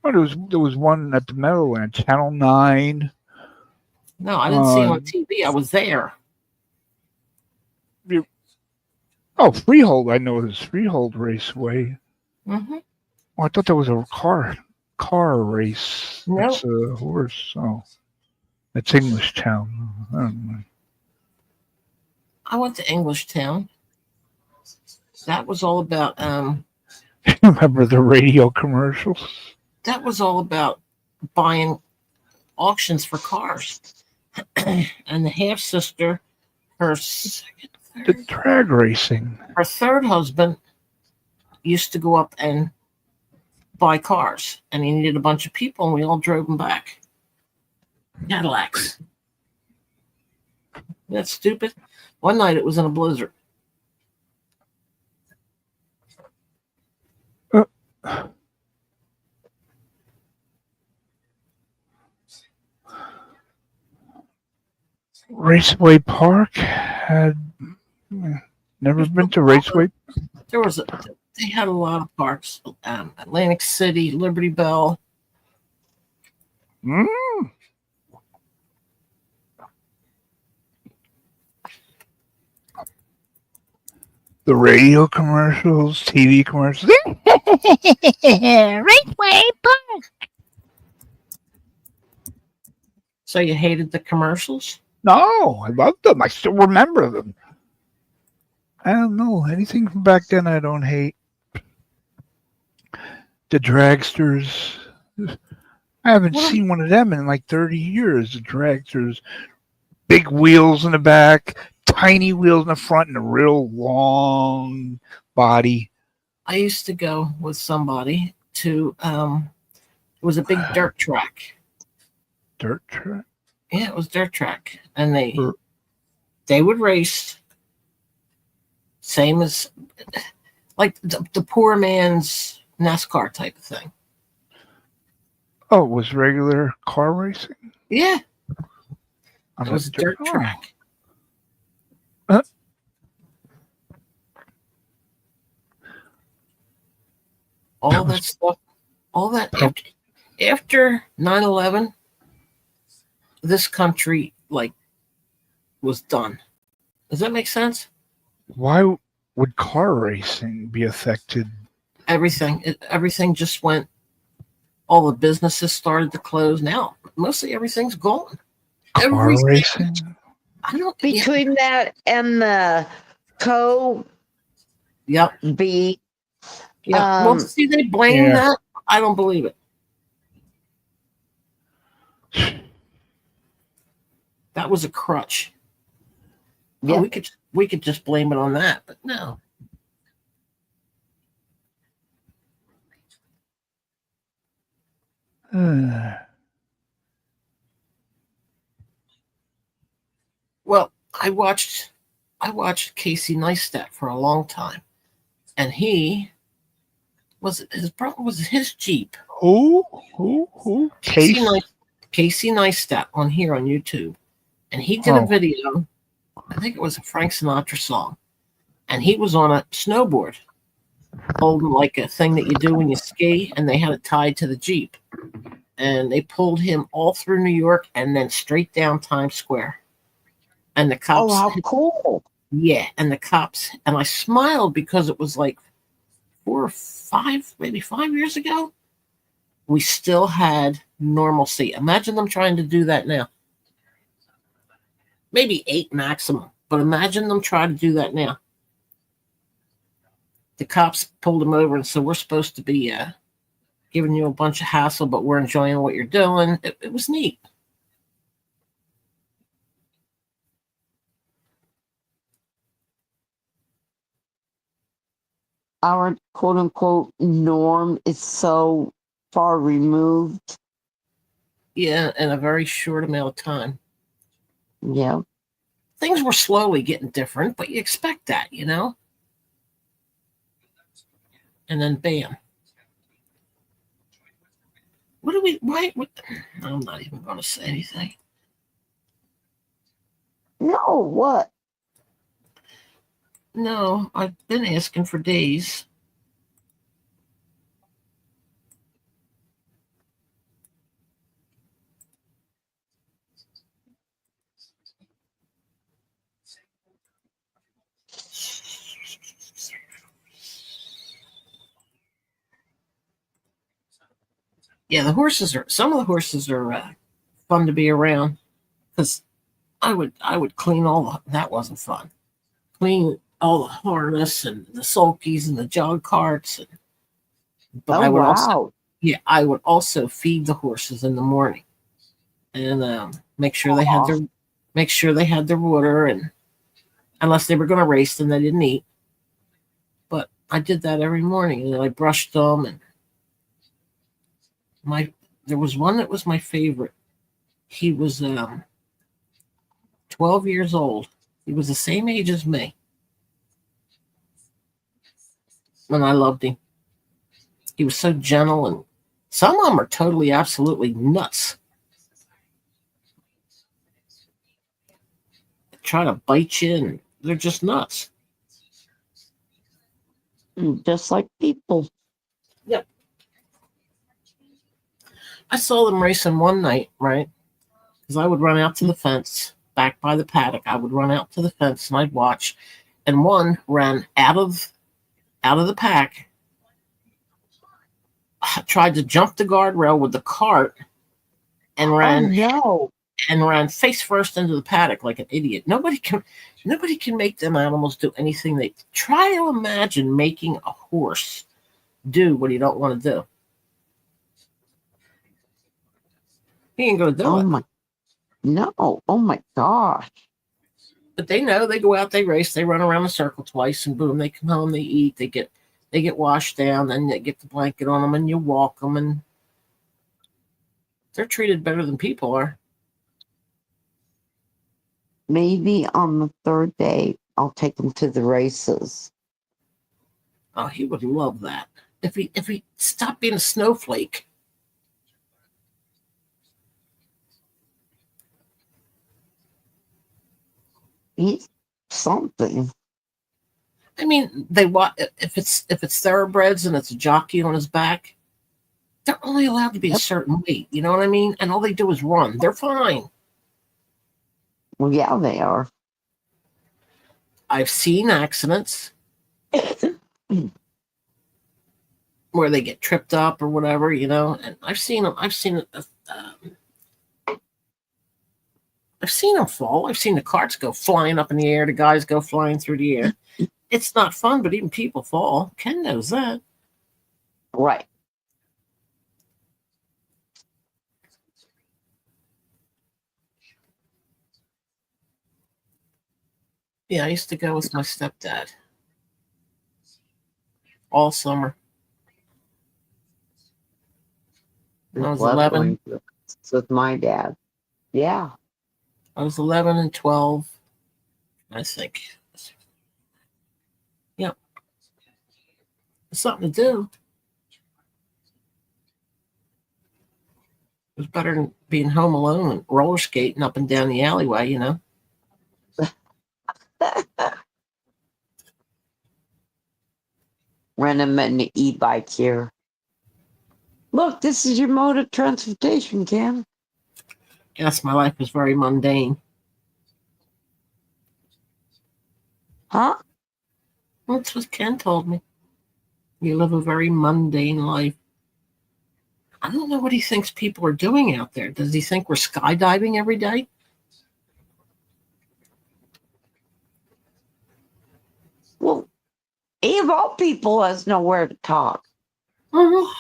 Oh, there was one at the Meadowlands, Channel 9. No, I didn't see it on TV. I was there. Oh, Freehold, I know it's Freehold Raceway. Mm-hmm. Oh, I thought that was a car race. No. It's a horse. Oh, that's English Town. I don't know. I went to Englishtown. That was all about Remember the radio commercials? that was all about buying auctions for cars. And the half sister, her second, The third, drag racing. her third husband used to go up and buy cars, and he needed a bunch of people, and we all drove them back. Cadillacs. That's stupid. One night it was in a blizzard. Raceway Park had never been to Raceway. They had a lot of parks. Atlantic City, Liberty Bell. Mm. The radio commercials, TV commercials. Raceway Park. So you hated the commercials? No, I loved them. I still remember them. I don't know. Anything from back then I don't hate. The dragsters. I haven't seen one of them in like 30 years. The dragsters. Big wheels in the back, tiny wheels in the front, and a real long body. I used to go with somebody to it was a big dirt track. Dirt track? Yeah, it was dirt track. And they would race same as like the poor man's NASCAR type of thing. Oh, it was regular car racing? Yeah. On It was a dirt track. All that stuff, all that after 9/11, this country like was done. Does that make sense? Why would car racing be affected? Everything just went. All the businesses started to close. Now mostly everything's gone. Car racing? I don't. Between that and the Yep. B. Yeah. Well, see, they blame that. I don't believe it. That was a crutch. Yeah. Oh, we could just blame it on that, but no. Well, I watched Casey Neistat for a long time, and his problem was his Jeep. Who? Casey Neistat on here on YouTube, and he did a video. I think it was a Frank Sinatra song, and he was on a snowboard, holding like a thing that you do when you ski, and they had it tied to the Jeep, and they pulled him all through New York and then straight down Times Square. And the cops. Oh, how cool. Yeah, and the cops, and I smiled because it was like 4 or 5, maybe 5 years ago, we still had normalcy. Imagine them trying to do that now. Maybe 8 maximum, but imagine them trying to do that now. The cops pulled them over and said, we're supposed to be giving you a bunch of hassle, but we're enjoying what you're doing. It was neat. Our quote unquote norm is so far removed. Yeah, in a very short amount of time. Yeah. Things were slowly getting different, but you expect that, you know? And then bam. Why? I'm not even going to say anything. No, what? No, I've been asking for days. Yeah, some of the horses are fun to be around because I would clean that wasn't fun. Clean all the harness and the sulkies and the jog carts. But Oh, I would wow. I would also feed the horses in the morning and make sure they had their water, and unless they were going to race, then they didn't eat. But I did that every morning, and then I brushed them. And there was one that was my favorite. He was 12 years old. He was the same age as me, and I loved him. He was so gentle, and some of them are totally, absolutely nuts. They try to bite you, and they're just nuts. Just like people. Yep. I saw them racing one night, right? Because I would run out to the fence back by the paddock. I would run out to the fence and I'd watch. And one ran out of the pack, tried to jump the guardrail with the cart, and ran face first into the paddock like an idiot. Nobody can make them animals do anything. They try to imagine making a horse do what he don't want to do. He ain't gonna do it. No. Oh my gosh. But they know, they go out, they race, they run around the circle twice, and boom, they come home, they eat, they get washed down, then they get the blanket on them, and you walk them, and they're treated better than people are. Maybe on the 3rd day, I'll take him to the races. Oh, he would love that. If he stopped being a snowflake. He's something. I mean, if it's thoroughbreds and it's a jockey on his back, they're only allowed to be a certain weight. You know what I mean? And all they do is run. They're fine. Well, yeah, they are. I've seen accidents where they get tripped up or whatever, you know. And I've seen them fall. I've seen the carts go flying up in the air. The guys go flying through the air. It's not fun, but even people fall. Ken knows that. Right. Yeah, I used to go with my stepdad all summer. When I was 11. With my dad. Yeah. I was 11 and 12, I think. Yeah. It's something to do. It was better than being home alone and roller skating up and down the alleyway, you know. Rent him an e-bike here. Look, this is your mode of transportation, Cam. Yes, my life was very mundane. Huh? That's what Ken told me. You live a very mundane life. I don't know what he thinks people are doing out there. Does he think we're skydiving every day? Well, he of all people has nowhere to talk. Mhm.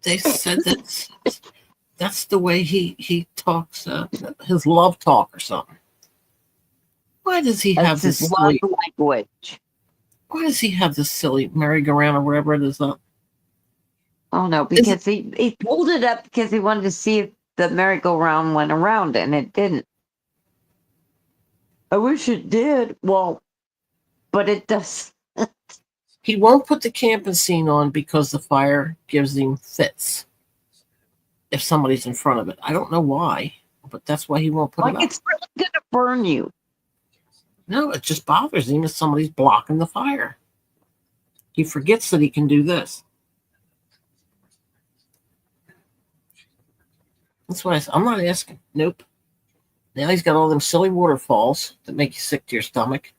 They said that's the way he talks, his love talk or something. Why does he have That's his this love silly? language. Why does he have this silly merry-go-round or whatever it is up? Oh no, because he pulled it up because he wanted to see if the merry-go-round went around, and it didn't. I wish it did. Well, but it does. He won't put the camping scene on because the fire gives him fits if somebody's in front of it. I don't know why, but that's why he won't put it Like up. it's really gonna burn you. No, it just bothers him if somebody's blocking the fire. He forgets that he can do this. That's why I'm not asking. Nope. Now he's got all them silly waterfalls that make you sick to your stomach.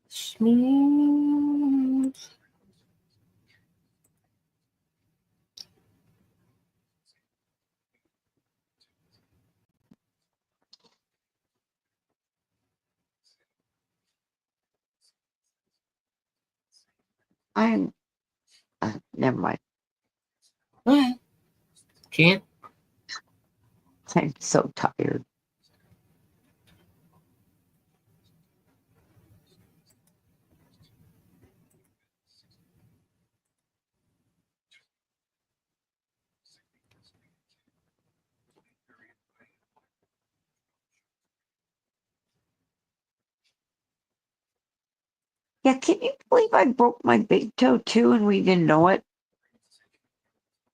Smooth. I'm never mind. Can't. I'm so tired. Yeah, can you believe I broke my big toe too and we didn't know it?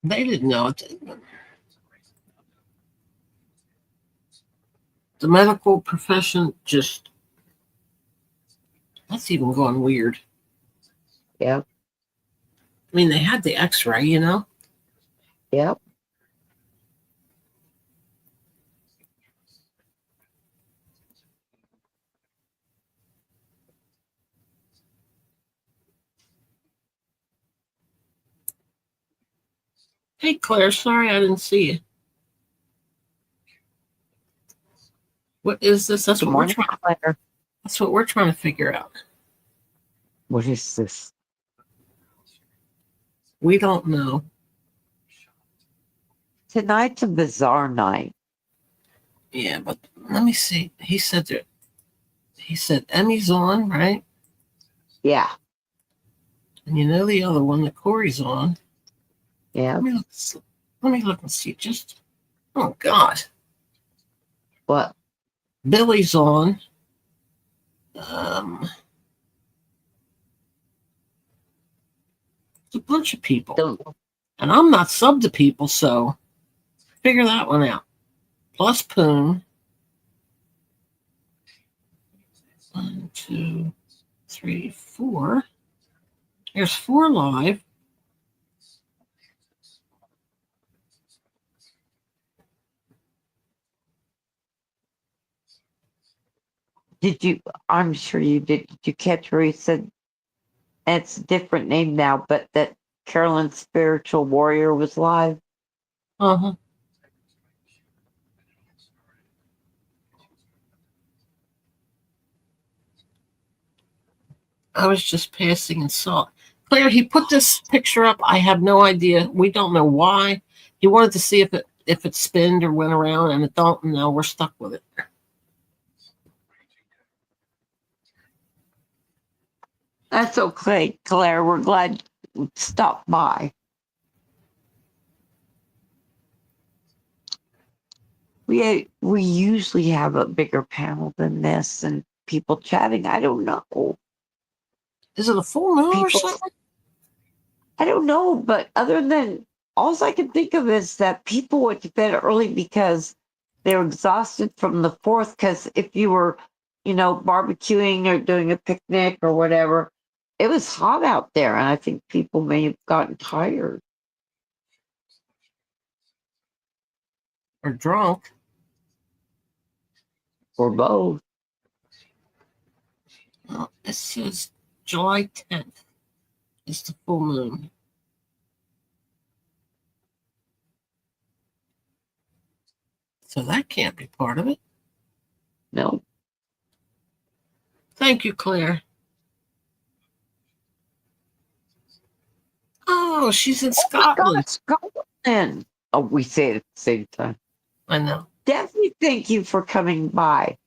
They didn't know it. The medical profession just, that's even going weird. Yep. I mean, they had the x-ray, you know? Yep. Hey, Claire, sorry I didn't see you. What is this? Good morning, Claire. That's what we're trying to figure out. What is this? We don't know. Tonight's a bizarre night. Yeah, but let me see. He said Emmy's on, right? Yeah. And you know the other one that Corey's on. Yeah. Let me look and see. Just, oh God. What? Billy's on. It's a bunch of people. And I'm not sub to people, so figure that one out. Plus Poon. 1, 2, 3, 4. There's 4 live. I'm sure you did. Did you catch where he said it's a different name now, but that Carolyn's Spiritual Warrior was live? Uh-huh. I was just passing and saw it. Claire, he put this picture up. I have no idea. We don't know why. He wanted to see if it spinned or went around, and it don't. And now we're stuck with it. That's okay, Claire. We're glad you stopped by. We usually have a bigger panel than this and people chatting. I don't know. Is it a full moon or something? I don't know, but other than all I can think of is that people went to bed early because they were exhausted from the 4th. Because if you were barbecuing or doing a picnic or whatever. It was hot out there, and I think people may have gotten tired Or drunk. or both. Well, it says July 10th is the full moon. So that can't be part of it. No, Thank you, Claire. Oh, she's in Scotland. Scotland. Oh, we say it at the same time. I know. Definitely thank you for coming by.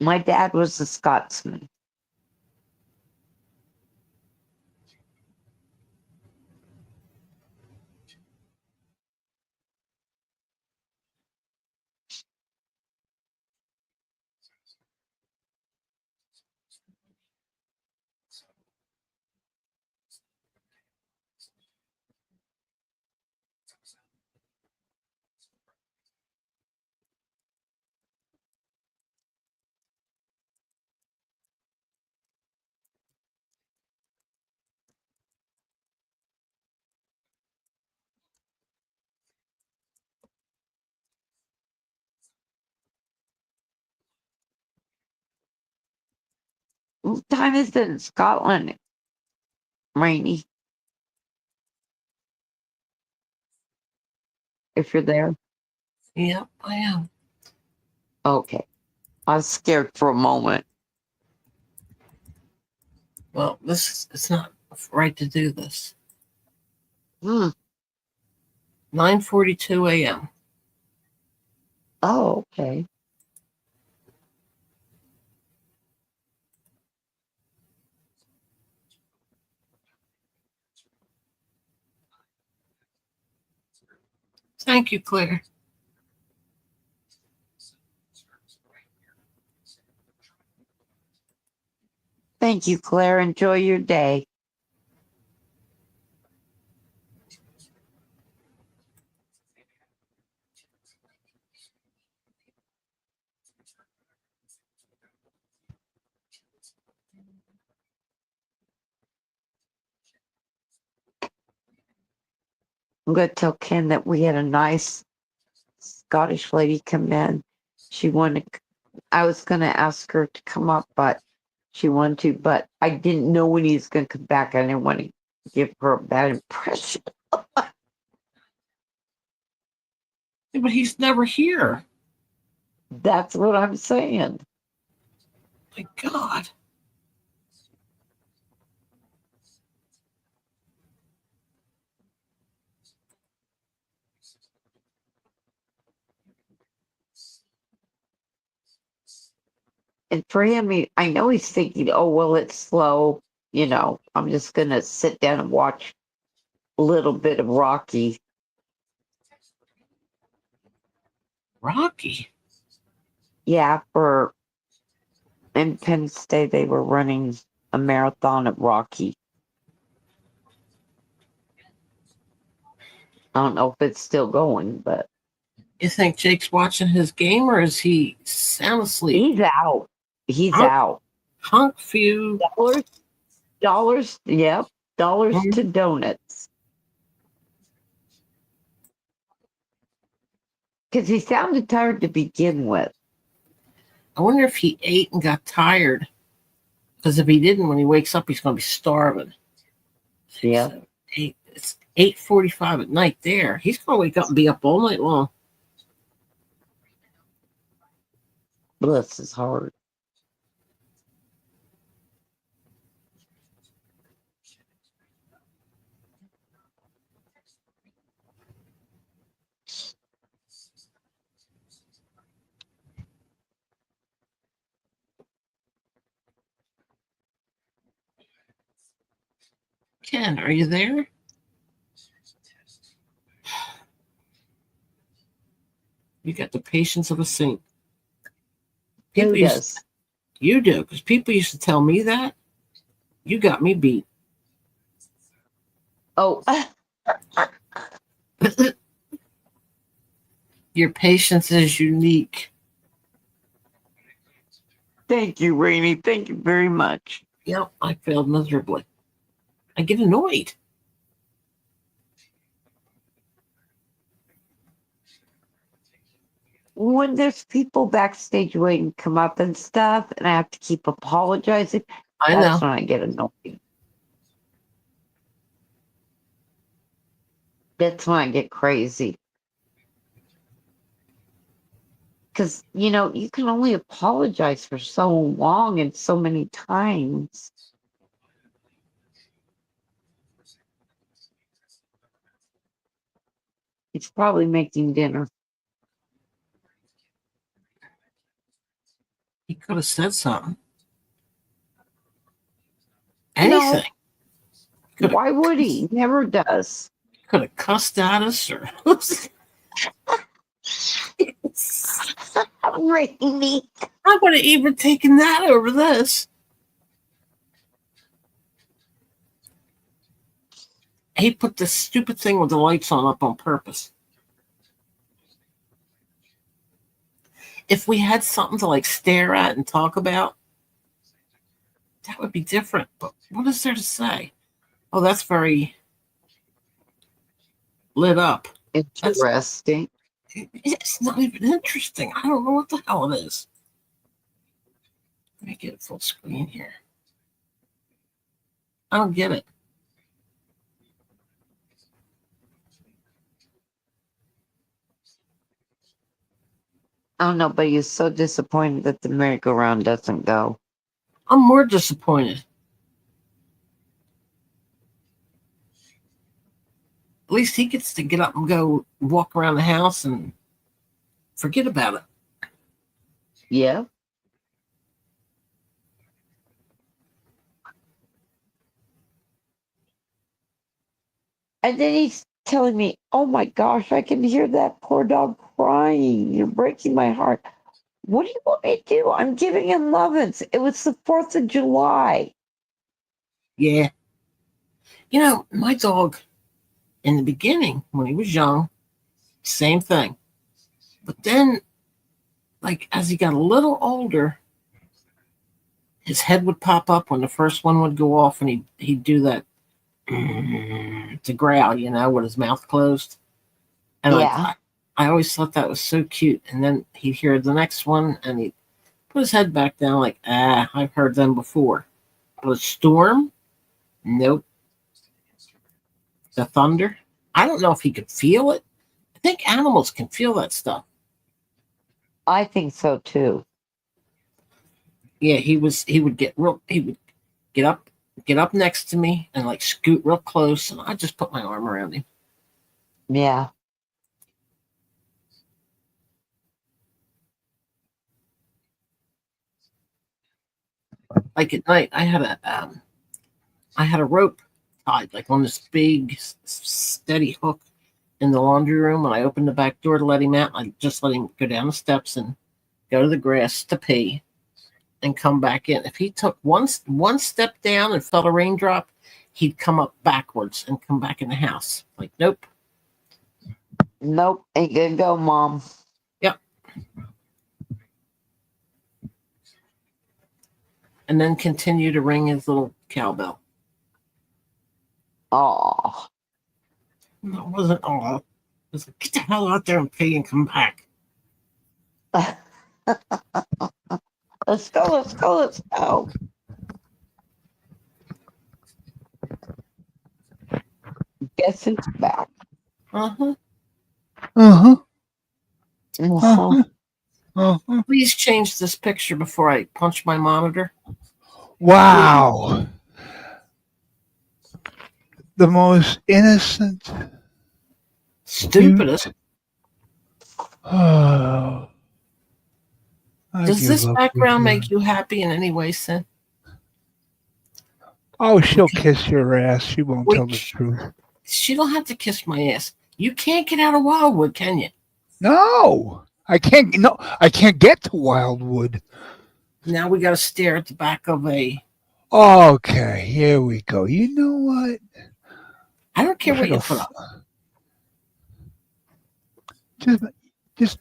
My dad was a Scotsman. What time is it in Scotland, Rainy? If you're there. Yep, I am. Okay. I was scared for a moment. Well, it's not right to do this. 9:42 a.m. Oh, okay. Thank you, Claire. Thank you, Claire. Enjoy your day. I'm going to tell Ken that we had a nice Scottish lady come in. I was going to ask her to come up, but she wanted to, but I didn't know when he was going to come back. I didn't want to give her a bad impression. Yeah, but he's never here. That's what I'm saying. My God. And for him, I know he's thinking, oh, well, it's slow. I'm just going to sit down and watch a little bit of Rocky. Rocky? Yeah, for Independence Day, they were running a marathon at Rocky. I don't know if it's still going, but You think Jake's watching his game, or is he sound asleep? he's out. He's Hunk- out. Hunk few. Dollars, yep. Dollars to donuts. Because he sounded tired to begin with. I wonder if he ate and got tired. Because if he didn't, when he wakes up, he's going to be starving. Yeah. It's 8:45 at night there. He's going to wake up and be up all night long. Bless his heart. Ken, are you there? You got the patience of a saint. Who does? You do, because people used to tell me that. You got me beat. Oh, Your patience is unique. thank you, Rainey. Thank you very much. Yep, I failed miserably. I get annoyed. When there's people backstage waiting to come up and stuff, and I have to keep apologizing, I that's know. when I get annoyed. That's when I get crazy. Because, you can only apologize for so long and so many times. It's probably making dinner. He could have said something. No. Anything. Coulda- Why would he? He never does. Could have cussed at us or Rainy. I would have even taken that over this. He put this stupid thing with the lights on up on purpose. If we had something to like stare at and talk about, that would be different. But what is there to say? Oh, that's very lit up. Interesting. It's not even interesting. I don't know what the hell it is. Let me get it full screen here. I don't get it. I don't know, but he's so disappointed that the merry-go-round doesn't go. I'm more disappointed. At least he gets to get up and go walk around the house and forget about it. Yeah. And then he's telling me, oh my gosh, I can hear that poor dog crying. You're breaking my heart. What do you want me to do? I'm giving him lovin's. It was the 4th of July. Yeah. My dog, in the beginning, when he was young, same thing. But then, like, as he got a little older, his head would pop up when the first one would go off, and he'd do that to growl, with his mouth closed. And Yeah. I always thought that was so cute. And then he'd hear the next one, and he'd put his head back down like, I've heard them before. But a storm? Nope. The thunder? I don't know if he could feel it. I think animals can feel that stuff. I think so too. Yeah, he would get up next to me and like scoot real close, and I just put my arm around him. Yeah. Like at night, I had a rope tied like on this big steady hook in the laundry room. When I opened the back door to let him out, I just let him go down the steps and go to the grass to pee and come back in. If he took one step down and felt a raindrop, he'd come up backwards and come back in the house. Like, nope. Nope. Ain't gonna go, Mom. Yep. And then continue to ring his little cowbell. Oh. No, it wasn't all. It was like, get the hell out there and pee and come back. Let's go, let's go, let's go. Guess who's back? Uh-huh. Uh-huh. Uh-huh. Uh-huh. Please change this picture before I punch my monitor. Wow. The most innocent. Stupidest. Oh. Does this background make you happy in any way, Sin? Oh, she'll kiss your ass. She won't Wait. tell the truth. She don't have to kiss my ass. You can't get out of Wildwood, can you? No, I can't. No, I can't get to Wildwood. Now we got to stare at the back of a Okay, here we go. You know what? I don't care Wish I what you could put f- up. just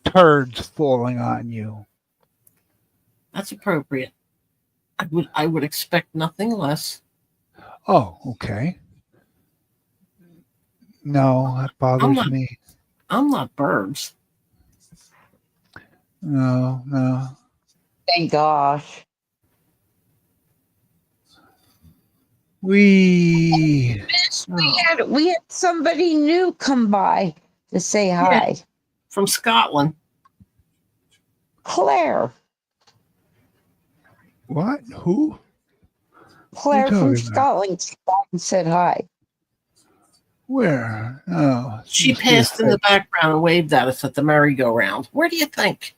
turds falling on you. That's appropriate. I would expect nothing less. Oh, okay. No, that I'm bothers not. me. I'm not Burbs. No, no. Thank gosh. We. We had somebody new come by to say Yeah. hi. From Scotland. Claire. What? Who? Claire from talking about? Scotland came by and said hi. Where? Oh, She must be a passed in the background and waved at us at the merry-go-round. Where do you think?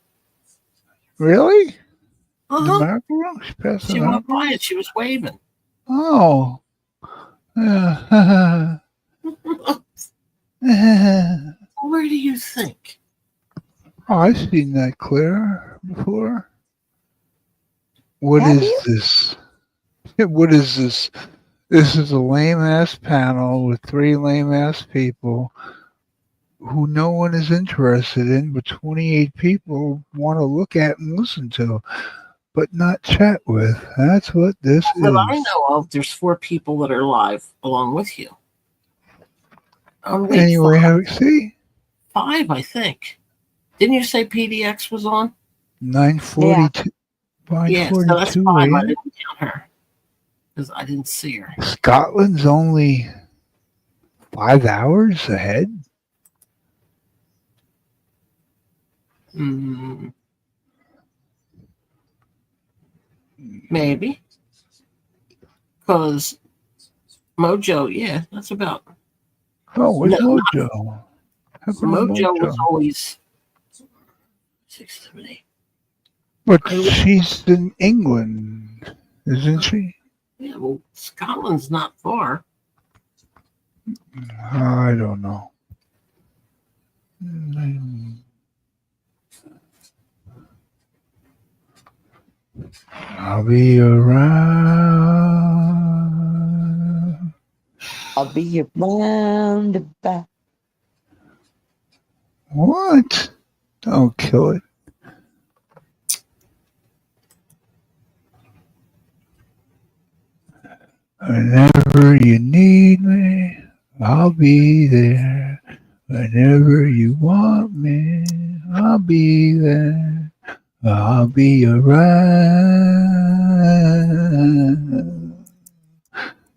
Really? The Uh-huh. merry-go-round? She passed the She went by merry-go-round? and she was waving. Oh. Where do you think? Oh, I've seen that Claire before. What Have is you? this? What is this? This is a lame ass panel with 3 lame ass people who no one is interested in, but 28 people want to look at and listen to, but not chat with. That's what this That I is. know of, there's 4 people that are live along with you. Oh, wait, Anyway, see? 5, I think. Didn't you say PDX was on? 9:42. Yeah, so that's 9:42 5. I a.m. didn't count her because I didn't see her. Scotland's only 5 hours ahead. Maybe. Because Mojo, yeah, that's about. Oh, where's No, Mojo? Happened to Mojo was Mojo? always 6, 7, 8. But she's in England, isn't she? Yeah, well, Scotland's not far. I don't know. I'll be around. I'll be around about. What? Don't kill it. Whenever you need me, I'll be there. Whenever you want me, I'll be there. I'll be around.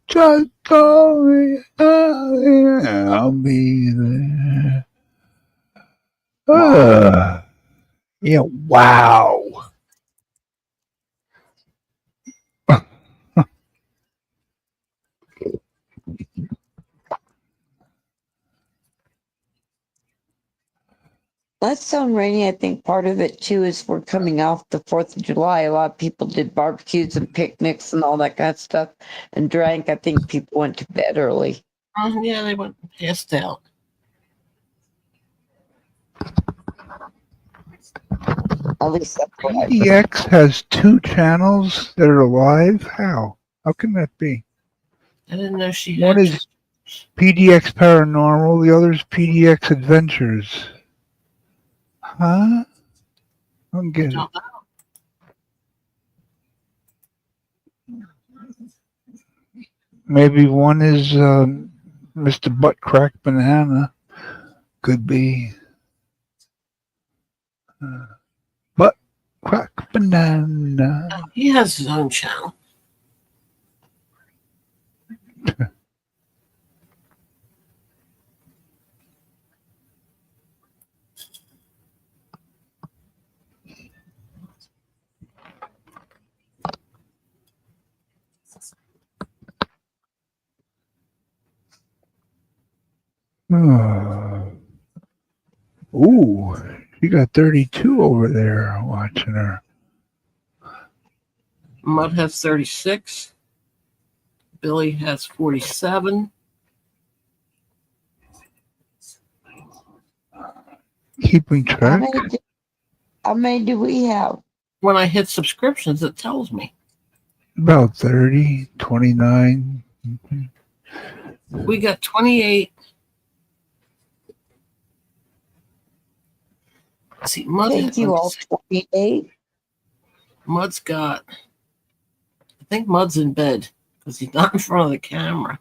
Just call me, I'll be there. Yeah, wow. That sound rainy. I think part of it too is we're coming off the 4th of July. A lot of people did barbecues and picnics and all that kind of stuff and drank. I think people went to bed early. Yeah, they went passed out. At least that's what I PDX has 2 channels that are live. How? How can that be? I didn't know she One had. is PDX Paranormal, the other is PDX Adventures. Huh? I don't get it. Maybe one is Mr. Butt Crack Banana. Could be Butt Crack Banana. He has his own channel. Ooh, she got 32 over there watching her. Mud has 36. Billy has 47. Keeping track? How many do we have? When I hit subscriptions, it tells me. About 30, 29. We got 28. See, Thank you, all 28. Mud's got. I think Mud's in bed because he's not in front of the camera.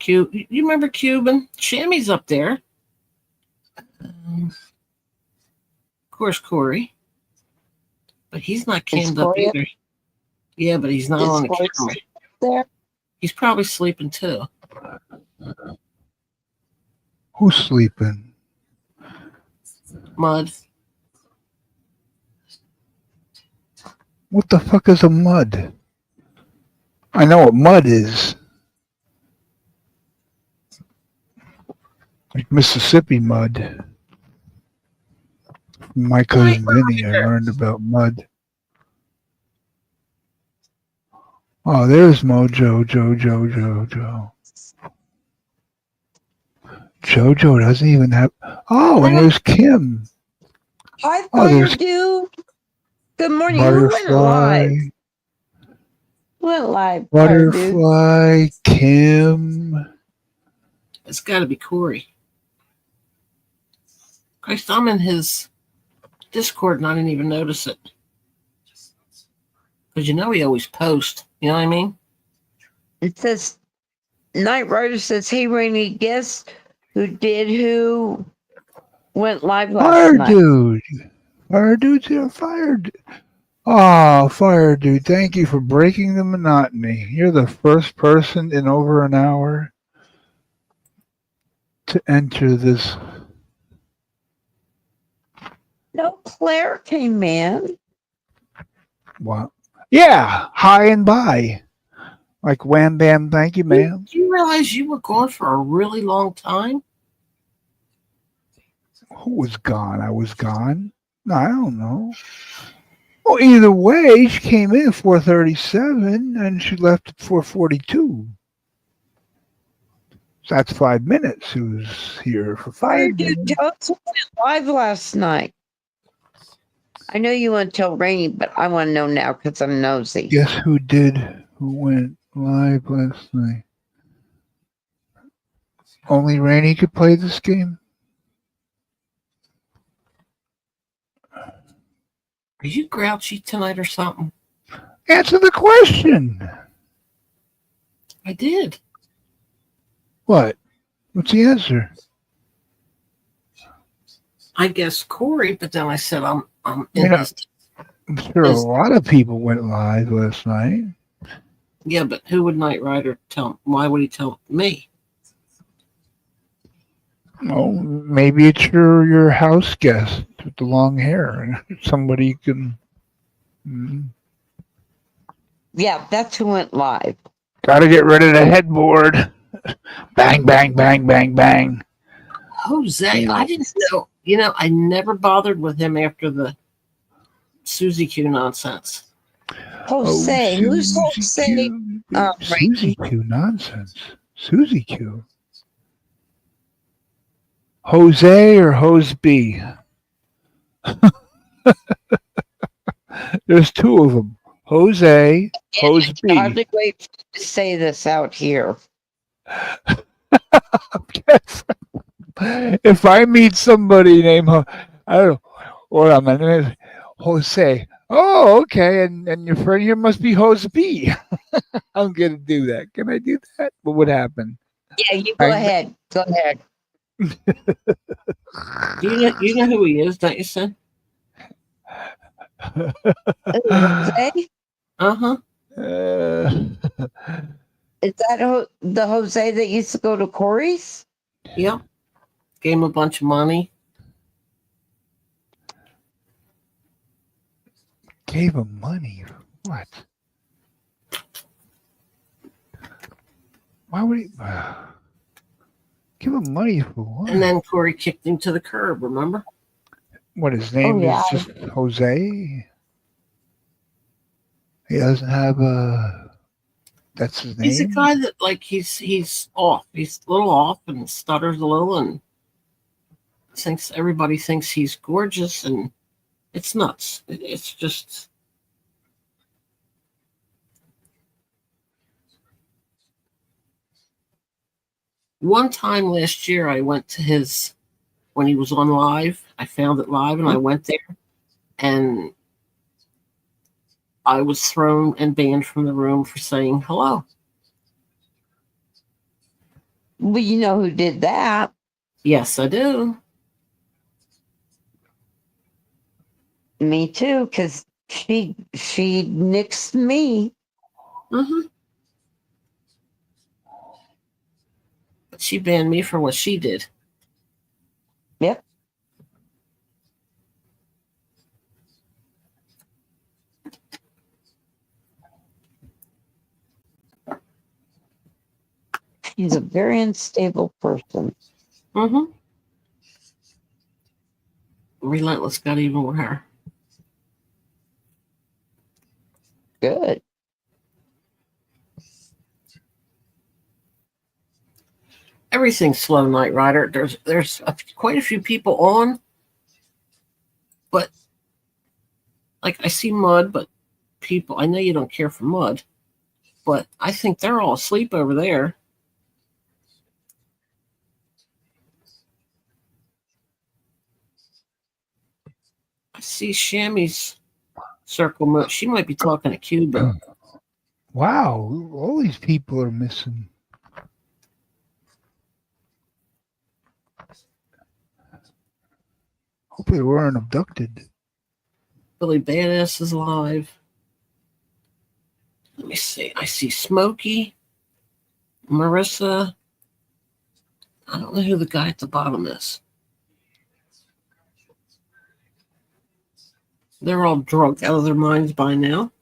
You remember Cuban? Shammy's up there. Of course, Corey. But he's not cammed up Corey either. Yeah, but he's not on the Corey camera. there? He's probably sleeping too. Who's sleeping? Mud. What the fuck is a mud? I know what mud is. Like Mississippi mud. From my cousin Vinny, I learned about mud. Oh, there's Mojo, Jojo. Jojo doesn't even have. Oh, and there's Kim. Hi, Oh, Fire there's Dude. Good morning. Who went live? Butterfly. Went live, Fire Dude. Butterfly, Kim. It's got to be Corey. Christ, I'm in his Discord and I didn't even notice it. Because you know he always posts. You know what I mean? It says, Night Rider says, hey, Rainy, guess who went live last Fire night? Dude. Fire Dude's here. Fire Dude. Oh, Fire Dude, thank you for breaking the monotony. You're the first person in over an hour to enter this. No, Claire came in. Wow. Yeah, high and by. Like wham bam, thank you, ma'am. Do you realize you were gone for a really long time? Who was gone? I was gone? No, I don't know. Well, either way, she came in at 4:37 and she left at 4:42. So that's 5 minutes. She was here for Fire 5 Dude, minutes. tell us who went live last night. I know you want to tell Rainy, but I want to know now because I'm nosy. Guess who went live last night? Only Rainy could play this game? Are you grouchy tonight or something? Answer the question. I did. What? What's the answer? I guess Corey, but then I said I'm You in know, his. I'm sure a lot of people went live last night. Yeah, but who would Knight Rider tell? Why would he tell me? Oh, maybe it's your house guest with the long hair, and somebody can. Yeah, that's who went live. Got to get rid of the headboard. Bang, bang, bang, bang, bang. Jose, I didn't know. You know, I never bothered with him after the Susie Q nonsense. Jose, who's Jose? Q. Susie Q nonsense. Susie Q. Jose or Hose B? There's two of them. Jose, Hose B. I have to wait for you to say this out here. If I meet somebody named, I don't know, or I'm name Jose. Oh, okay, and your friend here must be Hose B. I'm gonna do that. Can I do that? What would happen? Yeah, you go ahead. Go ahead. You know who he is, don't you, son? Jose? Uh-huh. Is that the Jose that used to go to Corey's? Yep. Gave him a bunch of money. Gave him money? What? Why would he give him money for what? And then Corey kicked him to the curb, remember? What, his name is just Jose? He doesn't have a... That's his name? He's a guy that, like, he's off. He's a little off and stutters a little and everybody thinks he's gorgeous and It's nuts. It's just. One time last year, I went to his, when he was on live, I found it live and I went there and I was thrown and banned from the room for saying hello. Well, you know who did that? Yes, I do. Me too, because she nixed me. Mm-hmm. But she banned me for what she did. Yep. She's a very unstable person. Mm-hmm. Relentless got even with her. Good. Everything's slow, Knight Rider. There's quite a few people on, but like I see Mud, but people, I know you don't care for Mud, but I think they're all asleep over there. I see Shammy's circle mode. She might be talking to Cuba. Wow, all these people are missing. Hope they weren't abducted. Billy Badass is live. Let me see. I see Smokey, Marissa. I don't know who the guy at the bottom is. They're all drunk out of their minds by now.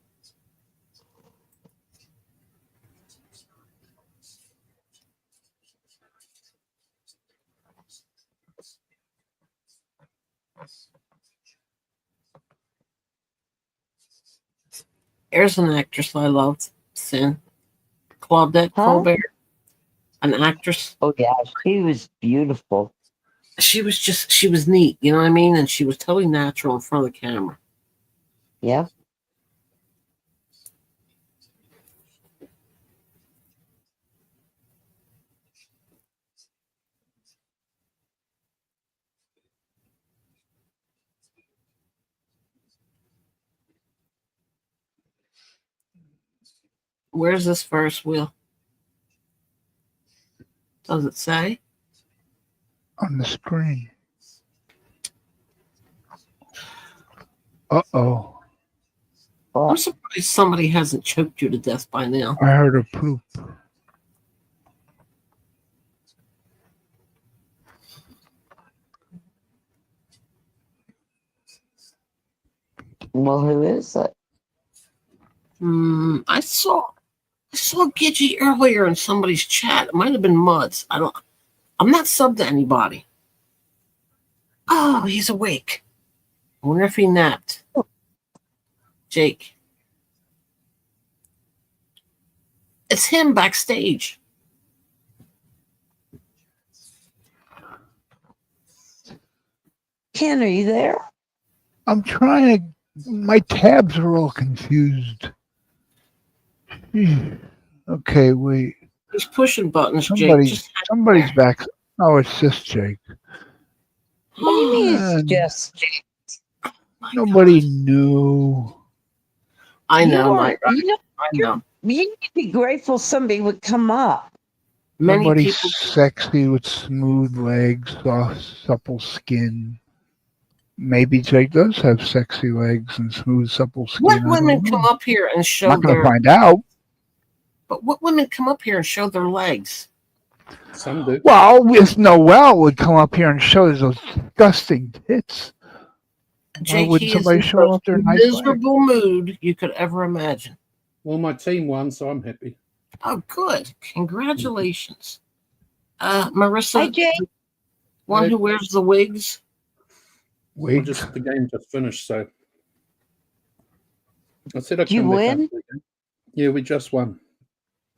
There's an actress I love, Sin. Claudette Colbert, an actress. Oh yeah, she was beautiful. She was neat, you know what I mean? And she was totally natural in front of the camera. Yeah. Where's this verse, Will? Does it say? On the screen. Uh-oh. I'm surprised somebody hasn't choked you to death by now. I heard a poop. Well, who is it? I saw Gidgy earlier in somebody's chat. It might have been Mud's. I'm not subbed to anybody. Oh, he's awake. I wonder if he napped. Jake. It's him backstage. Ken, are you there? I'm trying to. My tabs are all confused. Okay, wait. He's pushing buttons, Somebody's Jake. back. Oh, it's just Jake. What do you mean it's just Jake? Nobody knew. I know, I know. You need to be grateful somebody would come up. Nobody sexy with smooth legs, soft, supple skin. Maybe Jake does have sexy legs and smooth, supple skin. What women come up here and show I'm not their... going to find out. But what women come up here and show their legs? Some do. Well, if Noelle would come up here and show those disgusting tits, Jake, why wouldn't somebody is in show the up their nice miserable mood you could ever imagine. Well, my team won, so I'm happy. Oh, good. Congratulations. Marissa, Hi, Jake. One who wears the wigs. Well, the game just finished, so I said I'd Did you come back win? after the game. Yeah, we just won.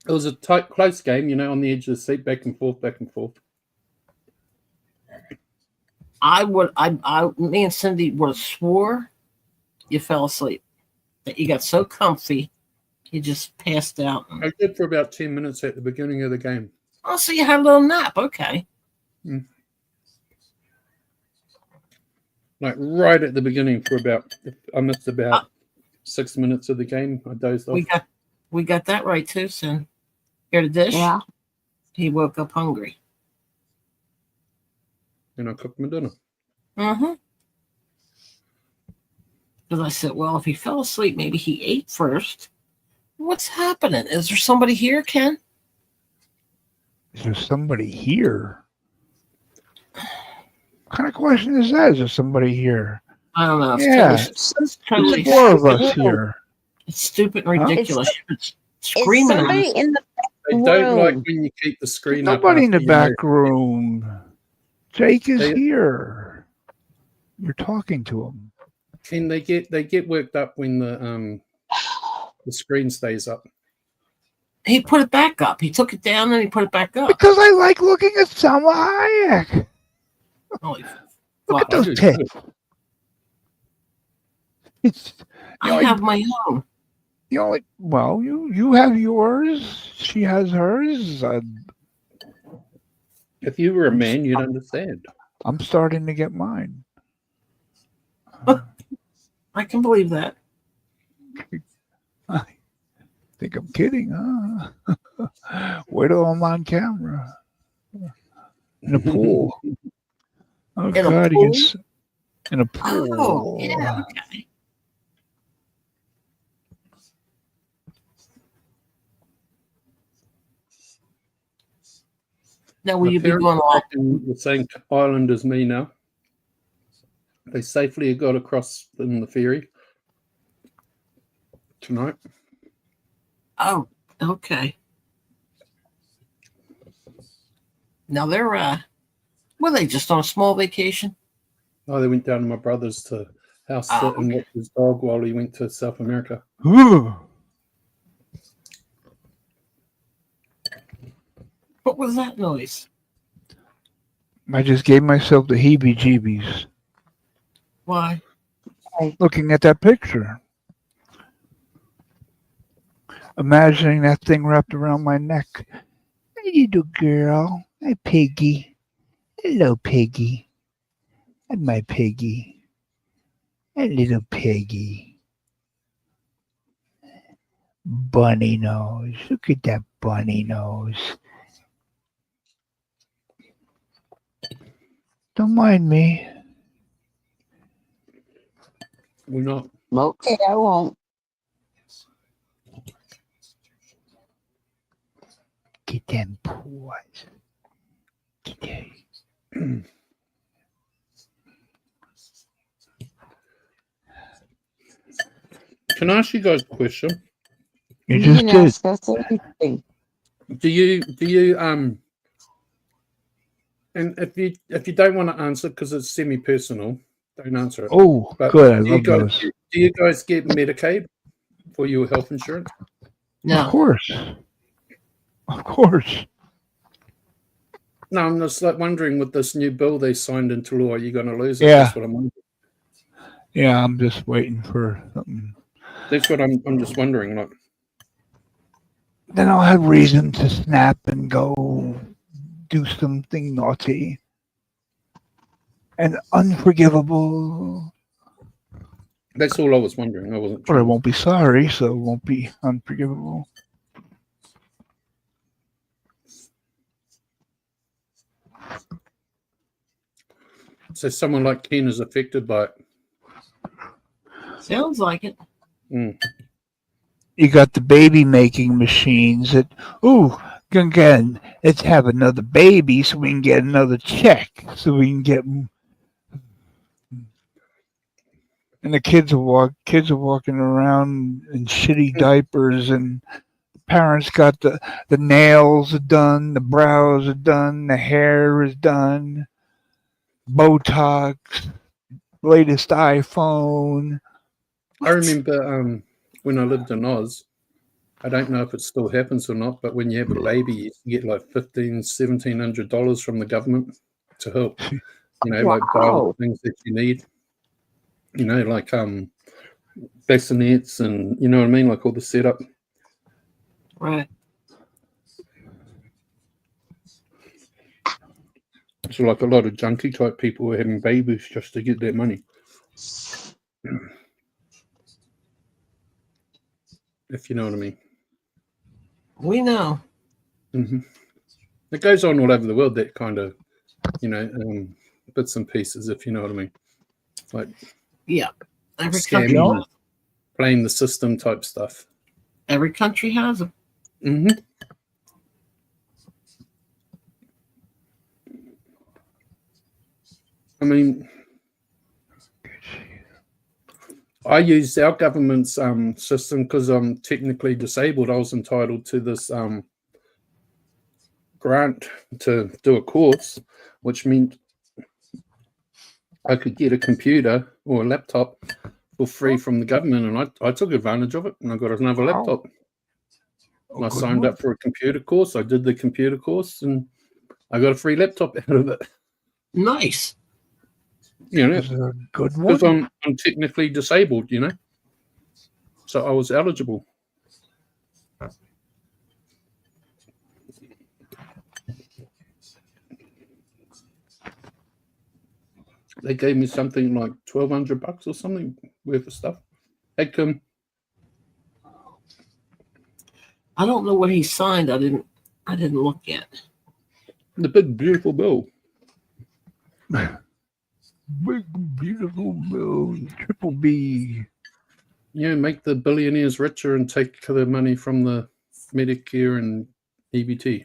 It was a tight, close game, on the edge of the seat, back and forth, back and forth. Me and Cindy would have swore you fell asleep. That you got so comfy, you just passed out. I did for about 10 minutes at the beginning of the game. Oh, so you had a little nap. Okay. Like right at the beginning for about, I missed about 6 minutes of the game. I dozed off. We got that right too, Sin. Hear the dish? Yeah. He woke up hungry. And I cooked my dinner. Mm-hmm. Because I said, well, if he fell asleep, maybe he ate first. What's happening? Is there somebody here, Ken? Is there somebody here? What kind of question is that? Is there somebody here? I don't know. It's Yeah. totally There's four of us here. It's stupid and ridiculous. It's Is screaming at somebody us. in the I don't like room? when you keep the There's screen up. nobody in the after you know- back room. Jake is They- here. You're talking to him. Can they get worked up when the screen stays up? He put it back up. He took it down and he put it back up. Because I like looking at Selma Hayek. Holy Look at fuck. those tits. It's I have my own. the only. Well, you have yours. She has hers. If you were a man, you'd understand. I'm starting to get mine. I can believe that. I think I'm kidding, huh? Wait till I'm on camera. In a pool. Oh, In a God, pool? in a pool. Oh, yeah, okay. Now, will My you be parents going are on? in the same island as me now. They safely got across in the ferry tonight. Oh, okay. Now they're were they just on a small vacation? Oh, they went down to my brother's to house sit and watch his dog while he went to South America. Ooh. What was that noise? I just gave myself the heebie-jeebies Why? looking at that picture. Imagining that thing wrapped around my neck. Hey, little girl. Hey, Piggy. Hello, Piggy. And my Piggy. Hey, little Piggy. Bunny nose. Look at that bunny nose. Don't mind me. We're not. Okay, I won't. Get them paws. Get them. Can I ask you guys a question? You just can did. ask us anything. Do you and if you don't want to answer because it's semi-personal, don't answer it. Oh, But good. I do you love guys those. do you guys get Medicaid for your health insurance? Of No. course. Of course. No, I'm just like wondering with this new bill they signed into law, are you going to lose it? Yeah. That's what I'm wondering. Yeah, I'm just waiting for something. That's what I'm just wondering. Like, Then I'll have reason to snap and go do something naughty and unforgivable. that's all I was wondering. I wasn't But I sure. won't be sorry, so it won't be unforgivable. So someone like Ken is affected by it. Sounds like it. You got the baby making machines that, again, let's have another baby so we can get another check, so we can get. And the kids are walking around in shitty diapers, and parents got the nails are done, the brows are done, the hair is done, Botox, latest iPhone. I remember when I lived in Oz, I don't know if it still happens or not, but when you have a baby, you get like $1,700 from the government to help, like buy all Wow. the things that you need. Like bassinets and you know what I mean, like all the setup. Right. So like a lot of junkie type people were having babies just to get that money. If you know what I mean. We know. Mm-hmm. It goes on all over the world, that kind of, you know, bits and pieces, if you know what I mean. Like Yeah. Every country, scamming, playing the system type stuff. every country has them. Mm-hmm. I mean, I used our government's system because I'm technically disabled. I was entitled to this grant to do a course, which meant I could get a computer or a laptop for free from the government, and I took advantage of it, and I got another laptop. And I signed up for a computer course. I did the computer course, and I got a free laptop out of it. Nice. You know, it's a good one. Because I'm technically disabled, you know, so I was eligible. They gave me something like $1,200 or something worth of stuff. Hey, come. I don't know what he signed. I didn't look yet. The big beautiful bill. Big beautiful bill, triple B. Yeah, make the billionaires richer and take the money from the Medicare and EBT.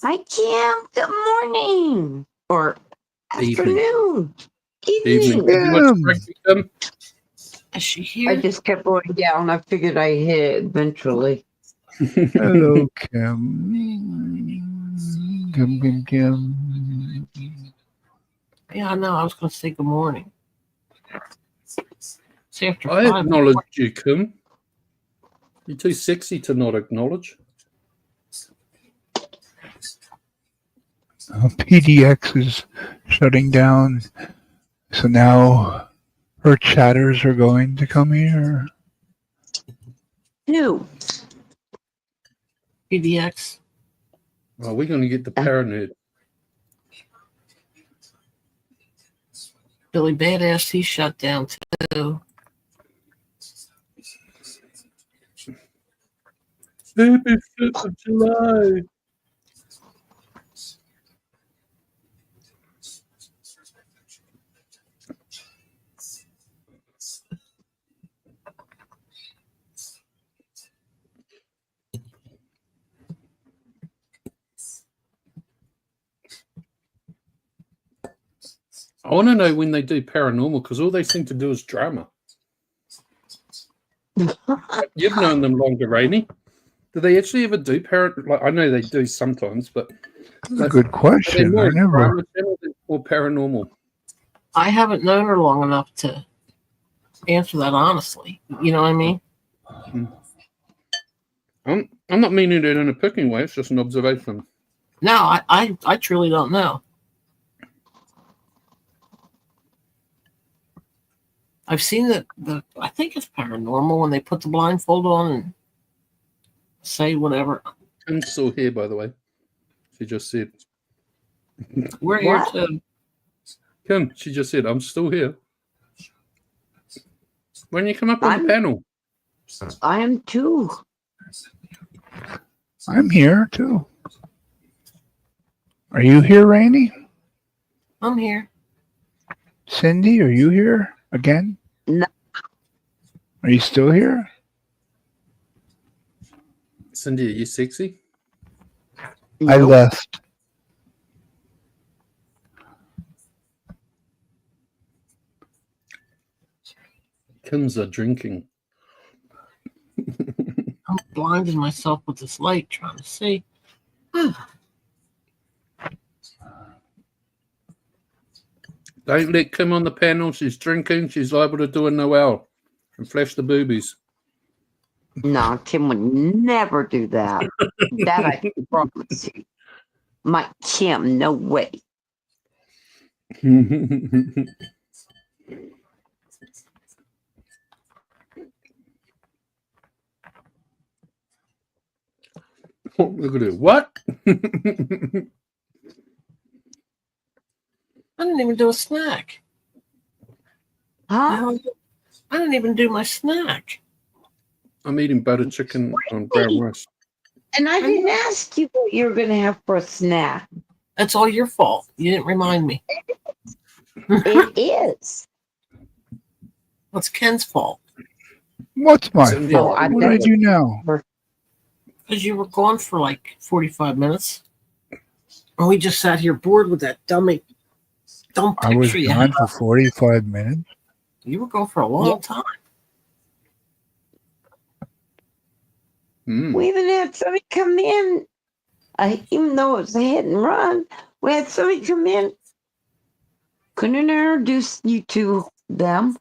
Hi, Kim. Good morning. Or afternoon. Evening. Did you watch rugby, Kim? Is she here? I just kept going down. I figured I hit it eventually. Hello, Kim. Kim. Yeah, I know. I was going to say good morning. See, after I 5 acknowledge you, Kim. You're too sexy to not acknowledge. PDX is shutting down, so now her chatters are going to come here. Who? PDX. Well, we're going to get the paranoid. Billy Badass, he shut down too. Happy 5th of July. I want to know when they do paranormal because all they seem to do is drama. You've known them longer, Rainey. Do they actually ever do paranormal? Like, I know they do sometimes, but That's a good question. I never. Or paranormal. I haven't known her long enough to answer that honestly. You know what I mean? I'm not meaning it in a picking way. It's just an observation. No, I truly don't know. I've seen the I think it's paranormal when they put the blindfold on and say whatever. Kim's still here, by the way. She just said. We're here to. Kim, she just said, I'm still here. When you come up on the panel. I am too. I'm here too. Are you here, Rainey? I'm here. Cindy, are you here again? No. Are you still here? Cindy, are you sexy? I left. Kim's are drinking. I'm blinding myself with this light trying to see. Don't let Kim on the panel. She's drinking. She's liable to do a Noel and flash the boobies. No, Kim would never do that. That I promise you. My Kim, no way. Look at it. What? I didn't even do a snack. Huh? I didn't even do my snack. I'm eating butter chicken on brown rice. And I didn't ask you what you were going to have for a snack. That's all your fault. You didn't remind me. It is. What's Ken's fault? What's my Cindy, fault? I What do I bet- do now? Because you were gone for like 45 minutes. And we just sat here bored with that dumb I was picture you gone had. for 45 minutes. You were gone for a long time. Mm. We even had somebody come in. Even though it was a hit and run, we had somebody come in. Couldn't introduce you to them.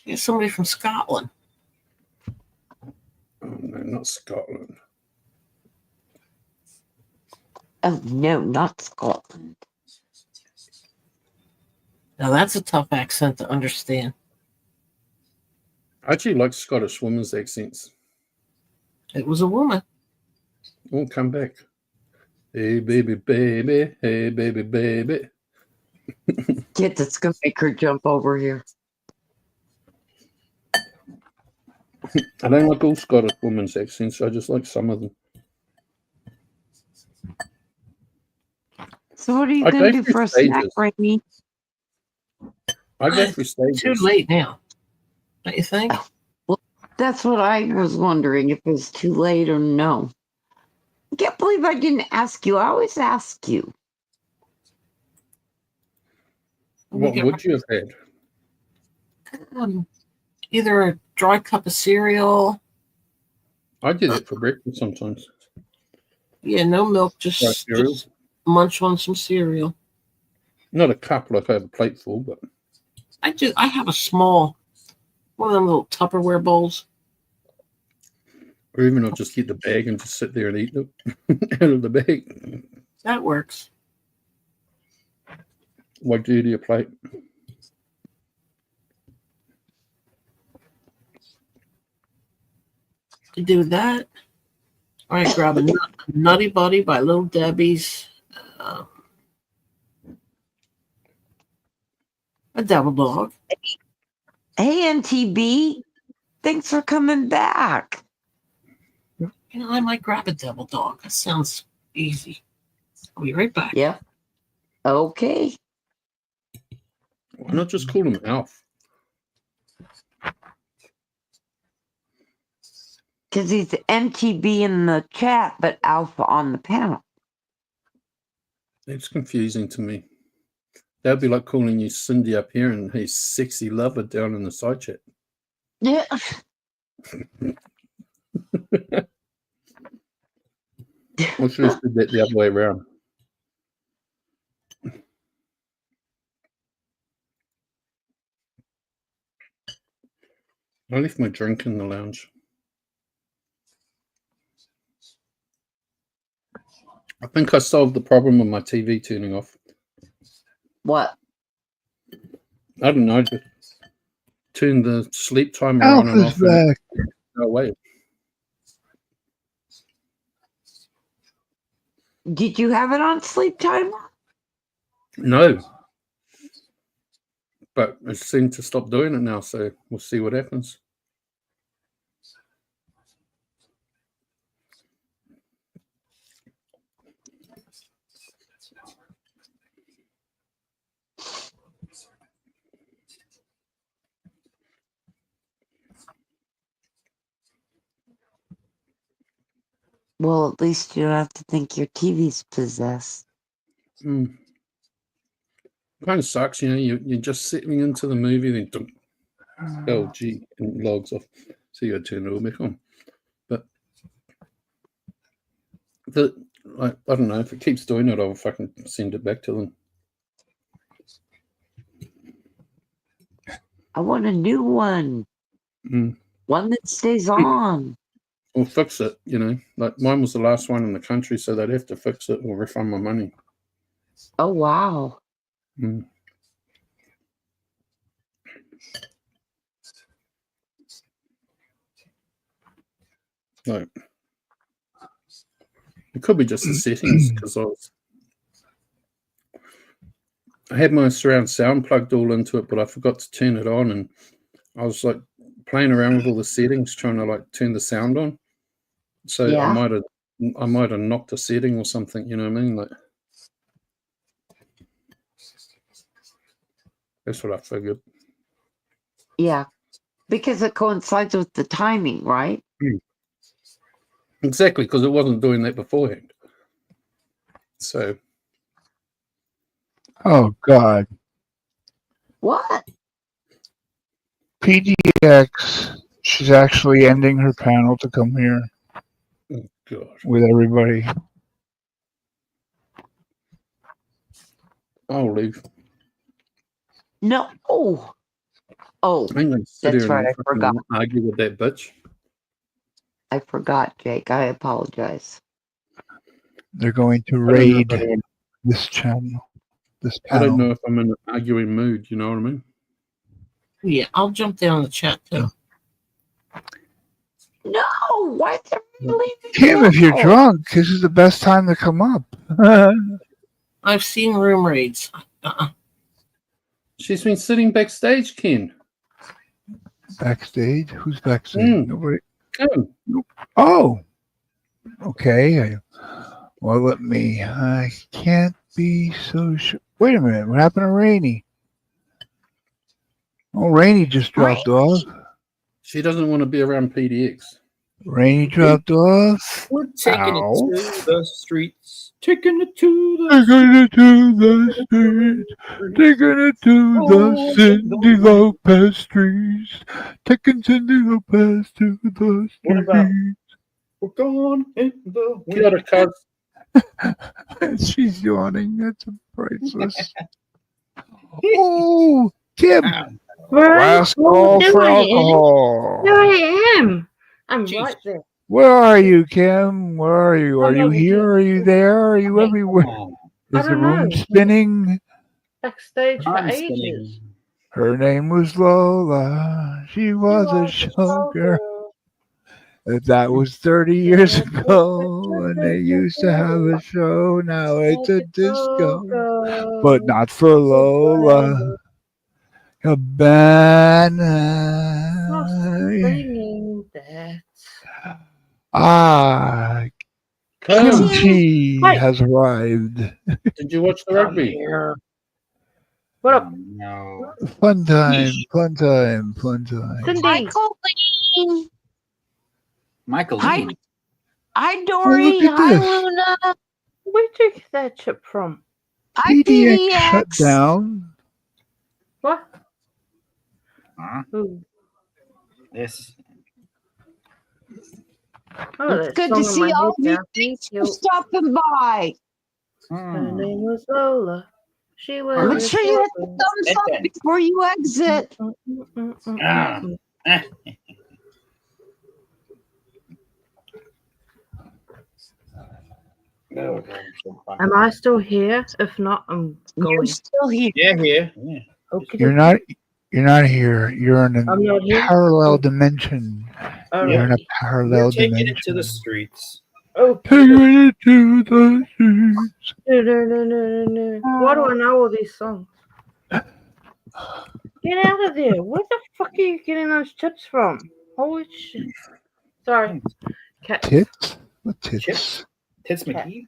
Yeah, somebody from Scotland. Oh, no, not Scotland. Oh, no, not Scotland. Now that's a tough accent to understand. I actually like Scottish women's accents. It was a woman. Oh, come back. Hey, baby, baby. Hey, baby, baby. Kid, that's going to make her jump over here. I don't like all Scottish women's accents. I just like some of them. So what are you I going to go do through for a snack, stages. Rainy? I go through stages. Too late now. Don't you think? That's what I was wondering, if it was too late or no. I can't believe I didn't ask you. I always ask you. What would you have had? Either a dry cup of cereal. I do that for breakfast sometimes. Yeah, no milk, Dry just cereal. munch on some cereal. Not a cup like I have a plate full, but I have a small, one of them little Tupperware bowls. or even I'll just get the bag and just sit there and eat it out of the bag. That works. What do you do to your plate? To do that, or I grab a Nutty Buddy by Little Debbie's. A Devil Dog. Hey, NTB, thanks for coming back. You know, I might grab a Devil Dog. That sounds easy. I'll be right back. Yep. Okay. Why not just call him Alf? Because he's NTB in the chat, but Alpha on the panel. It's confusing to me. That'd be like calling you Cindy up here and hey, sexy lover down in the side chat. Yeah. I should have said that the other way around. I left my drink in the lounge. I think I solved the problem of my TV turning off. What? I don't know. Just turn the sleep timer on and Alpha's off. And back. go away. Did you have it on sleep timer? No. But it seemed to stop doing it now, so we'll see what happens. Well, at least you don't have to think your TV's possessed. Kind of sucks, you know. You're just sitting into the movie, then dunk, oh gee, and it logs off. So you got to turn it all back on. But I don't know, if it keeps doing it, I'll fucking send it back to them. I want a new one. One that stays on. Or fix it, you know. Like mine was the last one in the country, so they'd have to fix it or refund my money. Oh, wow. Mm. Like, it could be just the settings because I had my surround sound plugged all into it, but I forgot to turn it on, and I was like playing around with all the settings, trying to like turn the sound on. So Yeah. I might have knocked a setting or something. You know what I mean? Like that's what I figured. Yeah. Because it coincides with the timing, right? Exactly, because it wasn't doing that beforehand. So Oh God. What? PDX. She's actually ending her panel to come here oh God, with everybody. I'll leave. No. Oh. Oh, I ain't gonna sit that's here right. and I forgot. fucking argue with that bitch. I forgot, Jake. I apologize. They're going to I don't know if raid this channel, this I don't panel. know if I'm in an arguing mood. You know what I mean? Yeah, I'll jump down in the chat too. No. Why did everybody leave me Kim, if you're alone? drunk, this is the best time to come up. I've seen room raids. She's been sitting backstage, Ken. Backstage? Who's backstage? Mm. Nobody. Come. Oh, okay. Well, let me. I can't be so sure. Wait a minute. What happened to Rainey? Oh, Rainey just dropped off. She doesn't want to be around PDX. Rainey dropped off. We're taking Ow. it to the streets. Taking it to the Taking it to the streets. Taking it to the Cindy Lopez streets. Taking Cindy Lopez to the What about streets. we're gone in the Kia ora, cuz. She's yawning. That's priceless. Oh, Kim. Last call for alcohol. There I am. I'm Jeez. right there. Where are you, Kim? Where are you? Are you here? Are you there? Are you everywhere? I Is the don't room know. spinning? Backstage for I'm ages. spinning. Her name was Lola. She was a showgirl. That was 30 years ago, and they used to have a show. Now it's a disco, but not for Lola. Cabana. Singing that. Ah, Come. kimchi Hi. has arrived. Did you watch the rugby? What up, No. Fun time, fun time, fun time. Cindy? Hi, Colleen. Michael Hi. Lee. Hi, Oh, Dory. look at Hi, this. Luna. Where'd you get that chip from? Hi, PDX shut PDX. down. What? Huh? Ooh. This. Oh, It's that good song to in see my all head of you. now. Me Thanks for too. stopping by. Her name was Lola. She was Make a sure you hit the showgirl. thumbs up before you exit. Ah. No, I'm so fine. Am I still here? If not, I'm You're going. still here. Yeah, here. Yeah. Okay. You're not here. You're in a I'm not here. parallel dimension. All You're in a right. parallel We're taking dimension. it to the streets. Oh, Taking it to the streets. no. Why do I know all these songs? Get out of there. Where the fuck are you getting those chips from? Holy shit. Sorry. Cats. Tits? What tits? Chips? Tits McGee?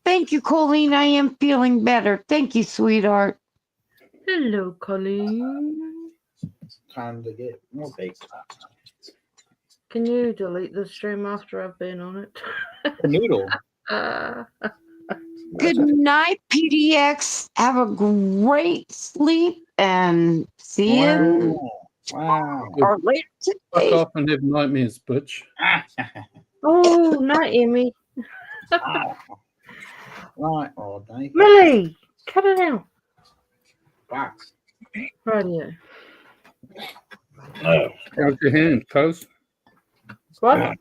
Thank you, Colleen. I am feeling better. Thank you, sweetheart. Hello, Colleen. Time to get more baked. Can you delete the stream after I've been on it? The noodle. Good night, PDX. Have a great sleep and see you Wow. or later Fuck today. off and have nightmares, bitch. Oh, night, Emmy. Right, all day. Millie, cut it out. Wow. Radio. How's your hand, cuz? What?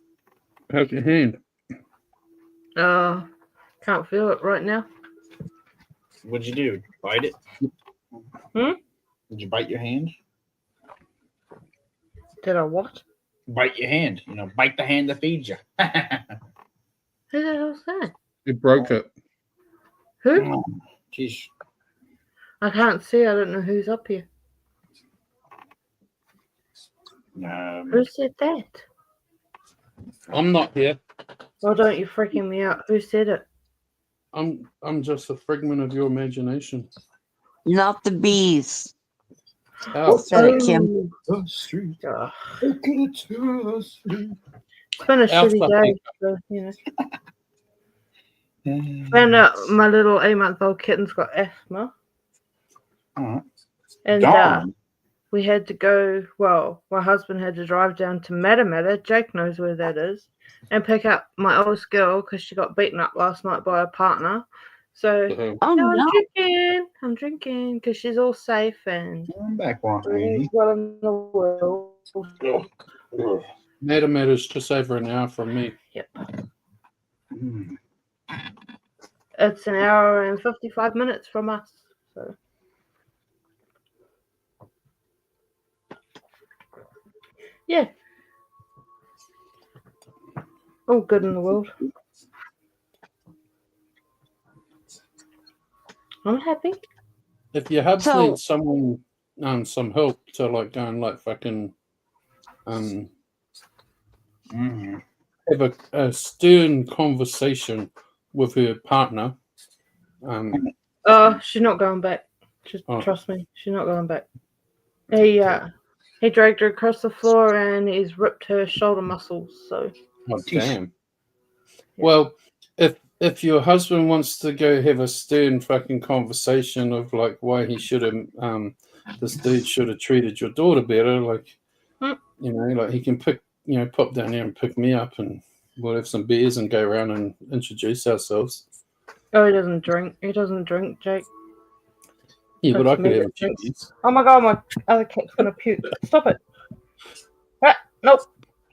How's your hand? Can't feel it right now. What'd you do? Bite it? Hmm? Did you bite your hand? Did I what? Bite your hand. You know, bite the hand that feeds you. Who the hell's that? You broke it. Who? Jeez. I can't see. I don't know who's up here. Who said that? I'm not here. Well, don't you freaking me out. Who said it? I'm just a figment of your imagination. Not the bees. Ow. Said it, Kim. The street. Ugh. It's the street. It's been a Alpha. shitty day, so, you know. Found out my little 8-month-old kitten's got asthma. And Darn. we had to go, well, my husband had to drive down to Matamata, Jake knows where that is, and pick up my oldest girl because she got beaten up last night by her partner. So Oh, now no. I'm drinking because she's all safe and I'm back on. everything's well in the world. Matamata's just over an hour from me. Yep. Mm. It's an hour and 55 minutes from us. So yeah. All good in the world. I'm happy. If your hubs So- need someone, some help to like go and like fucking, Mm. have a stern conversation with her partner. She's not going back. Just Oh. trust me, she's not going back. He dragged her across the floor and he's ripped her shoulder muscles. So Oh, damn. Well, if your husband wants to go have a stern fucking conversation of like why he should have, this dude should have treated your daughter better, like, you know, like he can pop down here and pick me up and we'll have some beers and go around and introduce ourselves. oh, he doesn't drink. He doesn't drink, Jake. Yeah, but That's I could me have that a few drinks. beers. Oh my god, my other cat's gonna puke. Stop it. Nope.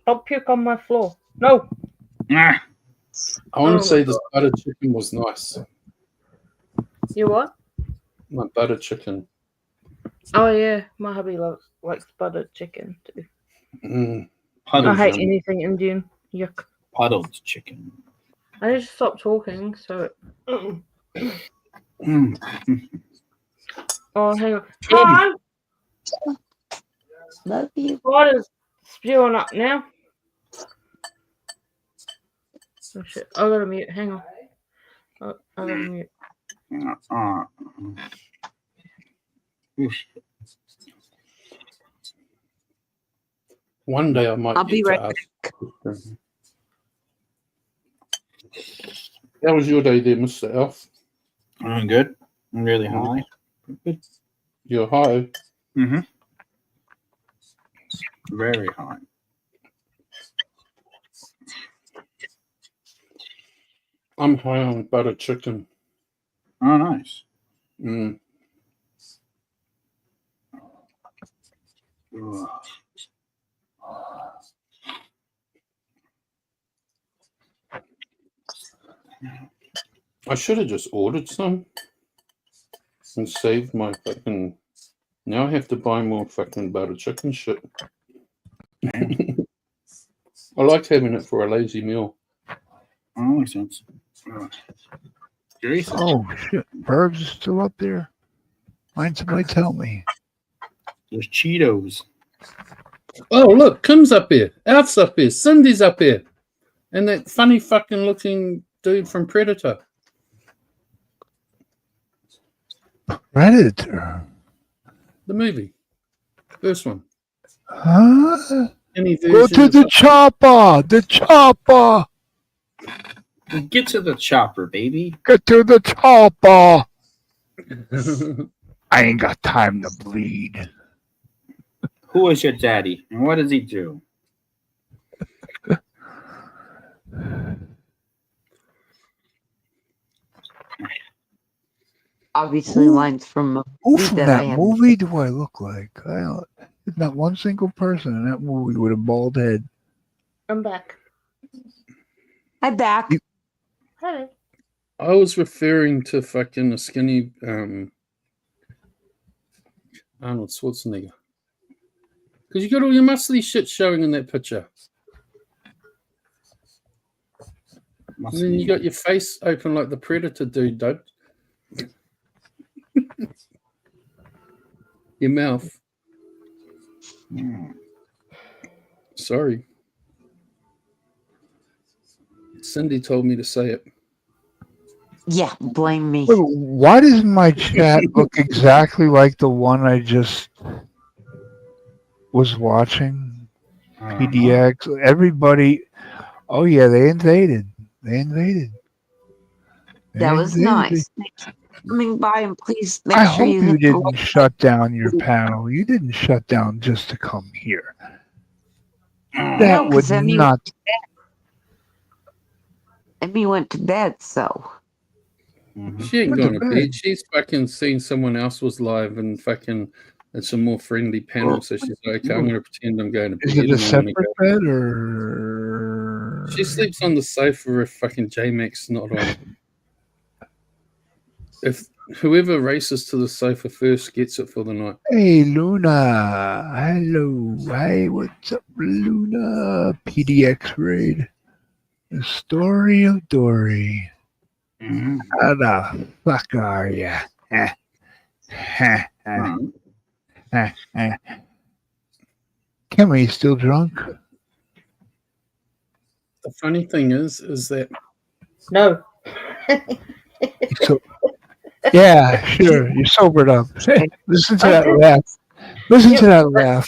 Don't puke on my floor. No. Ah. I want Oh to say my this butter chicken was nice. You what? My butter chicken. Oh yeah, my hubby likes buttered chicken too. Mm. I hate anything Indian. Yuck. Puddled chicken. I just stopped talking, so. Mm. Oh, hang on. Hi. Love you. What is spewing up now? Oh shit! I gotta mute. Hang on. I gotta mute. Oof. One day I might I'll get be to right ask. How was your day there, Mr. Elf? I'm good. I'm really high. Good. You're high. Mm-hmm. Very high. I'm high on butter chicken. Oh, nice. Mm. Ugh. I should have just ordered some and saved my fucking. Now I have to buy more fucking butter chicken shit. I like having it for a lazy meal. Oh, that makes sense. Jason. Oh shit, Burbs is still up there. Might somebody tell me? There's Cheetos. Oh, look, Kim's up here. Alf's up here. Cindy's up here. And that funny fucking looking dude from Predator. Predator. The movie. First one. Huh? Any Go version to of the chopper. The chopper. Get to the chopper, baby. Get to the chopper. something. I ain't got time to bleed. Who is your daddy, and what does he do? Obviously, lines from a Who movie from that I that haven't movie do I look like? Not one single person in that movie with a bald head. I'm back. Hi, back. Hey. I was referring to fucking a skinny Arnold Schwarzenegger. Because you got all your muscly shit showing in that picture. And then you got your face open like the Predator dude, dude. Your mouth. Sorry. Cindy told me to say it. Yeah, blame me. Wait, why does my chat look exactly like the one I just was watching? PDX. Everybody. Oh yeah, they invaded. They invaded. That was nice. Thanks for coming by, and please make I sure hope you you hit the didn't shut down your panel. You didn't shut down just to come here. That No, would 'cause Emmy not. Emmy went to bed, so She ain't Went going to to bed. She's fucking seen someone else was live and fucking it's a more friendly panel. So she's like, okay, I'm going to pretend I'm going to Is bed. it a and I'm gonna separate bed or? She sleeps on the sofa if fucking J-Max not on. If whoever races to the sofa first gets it for the night. Hey Luna, hello. Hey, what's up, Luna? PDX raid. The story of Dory. How the fuck are ya? Kimmy still drunk? The funny thing is that No. So, yeah, sure. You're sobered up. Hey, listen to I that did. laugh. Listen Yep. to that laugh.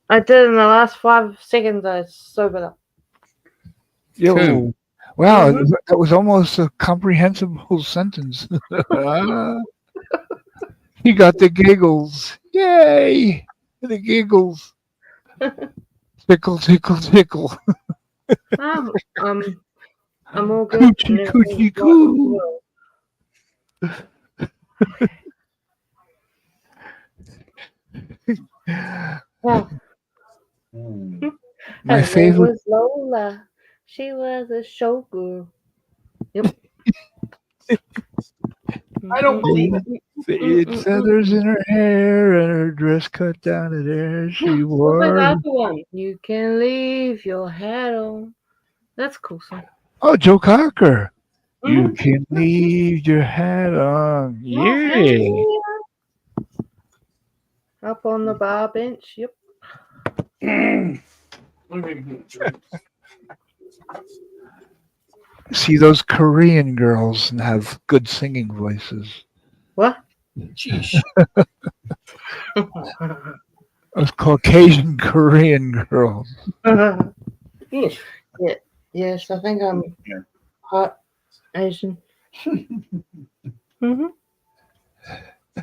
I did in the last 5 seconds. I sobered up. Yo, Kim. wow, Mhm. that was almost a comprehensible sentence. He got the giggles. Yay! The giggles. Tickle, tickle, tickle. I'm all good. Coochie, coochie, coo. Wow. My Her name favorite. was Lola. She was a showgirl. Yep. I don't believe it. Faded feathers in her hair and her dress cut down at air. She What's that wore. other one? You can leave your hat on. That's a cool song. Oh, Joe Cocker. You Mhm. can leave your hat on. Oh, Yeah. hey. Up on the bar bench. Yep. See, those Korean girls have good singing voices. What? Sheesh. Those Caucasian Korean girls. Yeah. Yes, I think I'm hot Asian. Mm-hmm.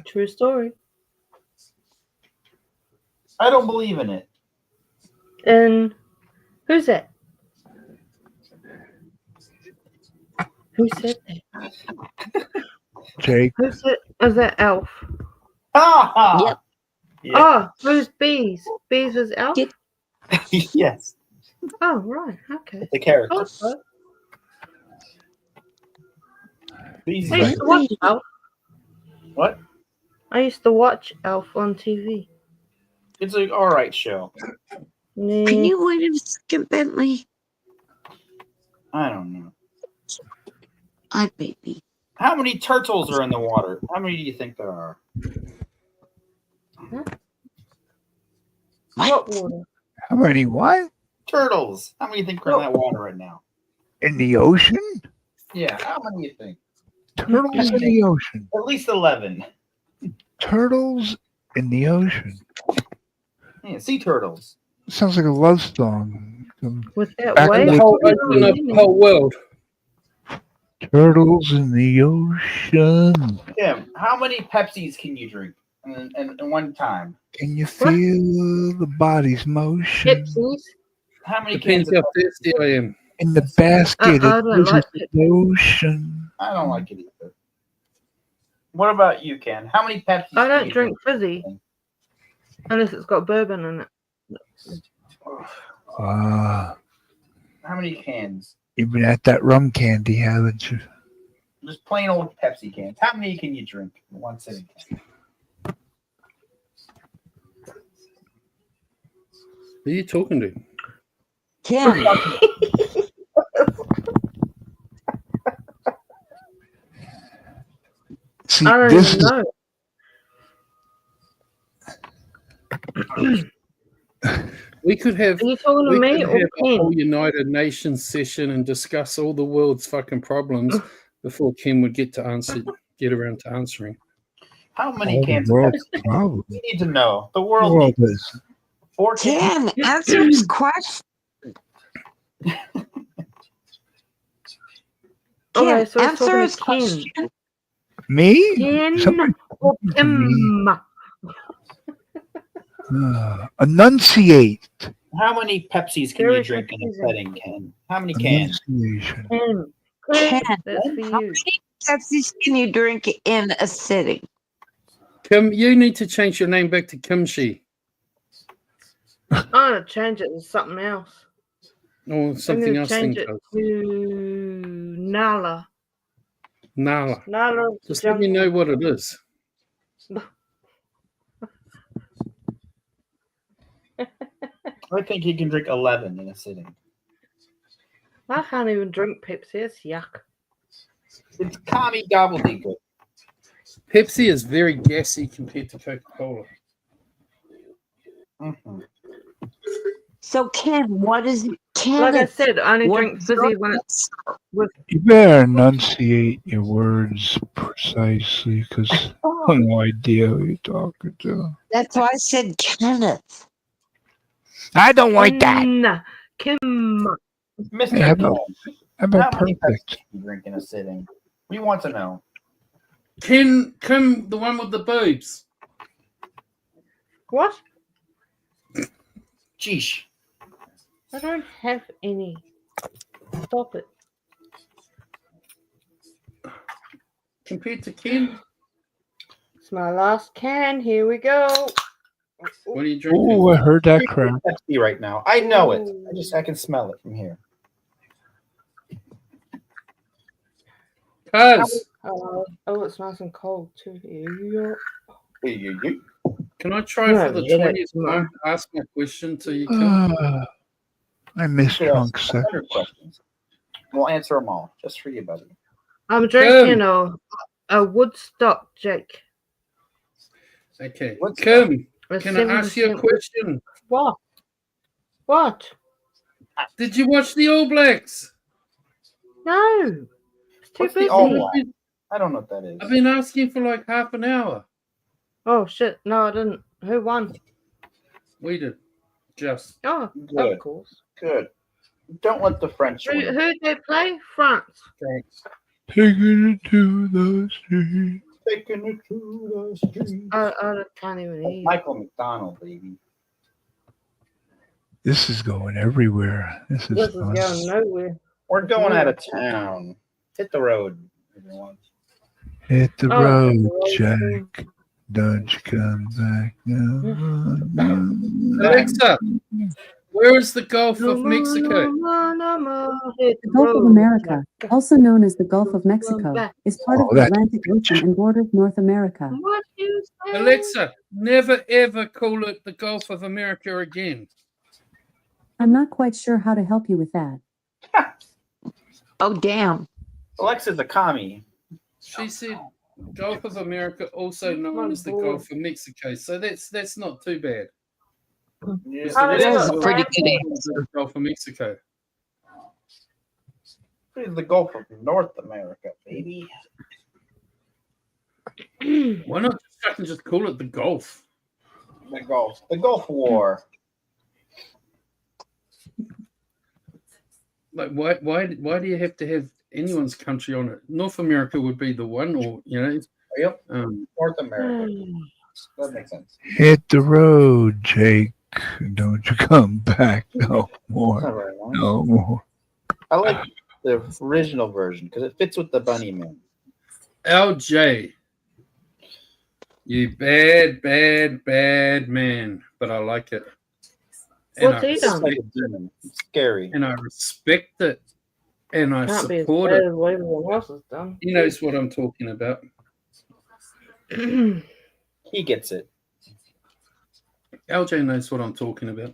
True story. I don't believe in it. And who's that? Who said that? Jake. Who said? Is that Elf? Yep. Yeah. Oh, who's Bees? Bees is Elf? Yes. Oh, right. Okay. The character. Also, These I used to watch Elf. What? I used to watch Elf on TV. It's an alright show. Can you wait a second, Bentley? I don't know. Hi, baby. How many turtles are in the water? How many do you think there are? What water? How many what? Turtles. How many do you think are in that water right now? In the ocean? Yeah. How many do you think? Turtles in the ocean. At least 11. Turtles in the ocean. Yeah, sea turtles. Sounds like a love song. With that Back wave? in The whole world. Turtles in the ocean. Tim, how many Pepsis can you drink in one time? Can you feel the body's motion? Gypsies? How many Depends cans how of thirsty I am. In the basket I of don't like ocean. I don't like it either. What about you, Ken? How many Pepsis? I can don't you drink fizzy. Unless it's got bourbon in it. Ah, How many cans? you've been at that rum candy, haven't you? Just plain old Pepsi cans. How many can you drink in one sitting? Who are you talking to? Ken, See, I don't this even is know. We could have Are you talking to we me could or have a Ken? whole United Nations session and discuss all the world's fucking problems before Kim would get around to answering. How many all the cans of world's Pepsi? problem. We need to know. The The world world needs is 4 cans. Ken, answer his question. Okay, Ken, so it's answer talking his to Ken. question. me. Ken Somebody or to me. Kim? Enunciate. How many Pepsis can Very you drink in a confusing. setting, Ken? How many cans? Enunciation. Ken. Ken, That's for how you. many Pepsis can you drink in a sitting? Kim, you need to change your name back to Kimchi I'm gonna change it to something else. or I'm something gonna else. change Think it of. to Nala. Nala. Nala of the Just let me know jungle. what it is. I think he can drink 11 in a sitting. I can't even drink Pepsi. It's yuck. It's commie gobbledygook. Pepsi is very gassy compared to Coca-Cola. Mm-hmm. So, Ken, what is Like I Kenneth? said, I only What drink is fizzy your when it's with. You better enunciate your words precisely, because I have no idea who you're talking to. That's why I said Kenneth. I don't like that. Kim. Mr. Hey, how Ken, about, how about how many Pepsis perfect? can you drink in a sitting? We want to know. Kim, the one with the boobs. What? Sheesh. I don't have any. Stop it. Compared to Ken, It's my last can. Here we go. what are you drinking? Oh, I heard that crap. Pepsi right now. I know it. Ooh. I can smell it from here. Cuz, Oh, it's nice and cold too. Here you go. can I try No, for the yeah, 20th no. time to ask my question to you, Kim? I miss You could drunk ask sex. 100 questions. We'll answer them all just for you, buddy. I'm drinking a Woodstock, Jake. Okay. What's Kim, A can I ask you a 7% question? What? What? Did you watch the All Blacks? No. It's too What's the busy. All Black? I don't know what that is. I've been asking for like half an hour. Oh shit! No, I didn't. Who won? We did. Just. Oh, Good. of course. Good. Don't let the French Who win. did they play? France. Thanks. Taking it to the street. Taking it to the street. I can't even hear you. Michael McDonald, baby. This is going everywhere. This This is is fun. going nowhere. We're going out of town. Hit the road, everyone. Hit the Oh, road, okay. Jack. Don't you come back now. Alexa, where is the Gulf No of more, Mexico? no more. Hit The Gulf of road, America, Jack. also known as the Gulf of Mexico, back. is part of Oh, the that's Atlantic Ocean and borders North America. What you say? Alexa, never ever call it the Gulf of America again. I'm not quite sure how to help you with that. Oh, damn. Alexa's a commie. She said Gulf of America, also known as the Gulf of Mexico. So that's not too bad. Yes, Oh, it That was is. a pretty good The Gulf of Mexico. It is the Gulf of North America, baby. Why not just call it the Gulf? The Gulf. The Gulf War. Like why do you have to have anyone's country on it? North America would be the one, or Yep. North America. That makes sense. Hit the road, Jake. Don't you come back no That's not more. very long. No more. I like the original version because it fits with the bunny man. LJ. You bad, bad, bad man. But I like it. And What's I he done? Like a demon. It's scary. and I respect it. And I Can't be as support bad it. as what everyone else has done. He knows what I'm talking about. He gets it. LJ knows what I'm talking about.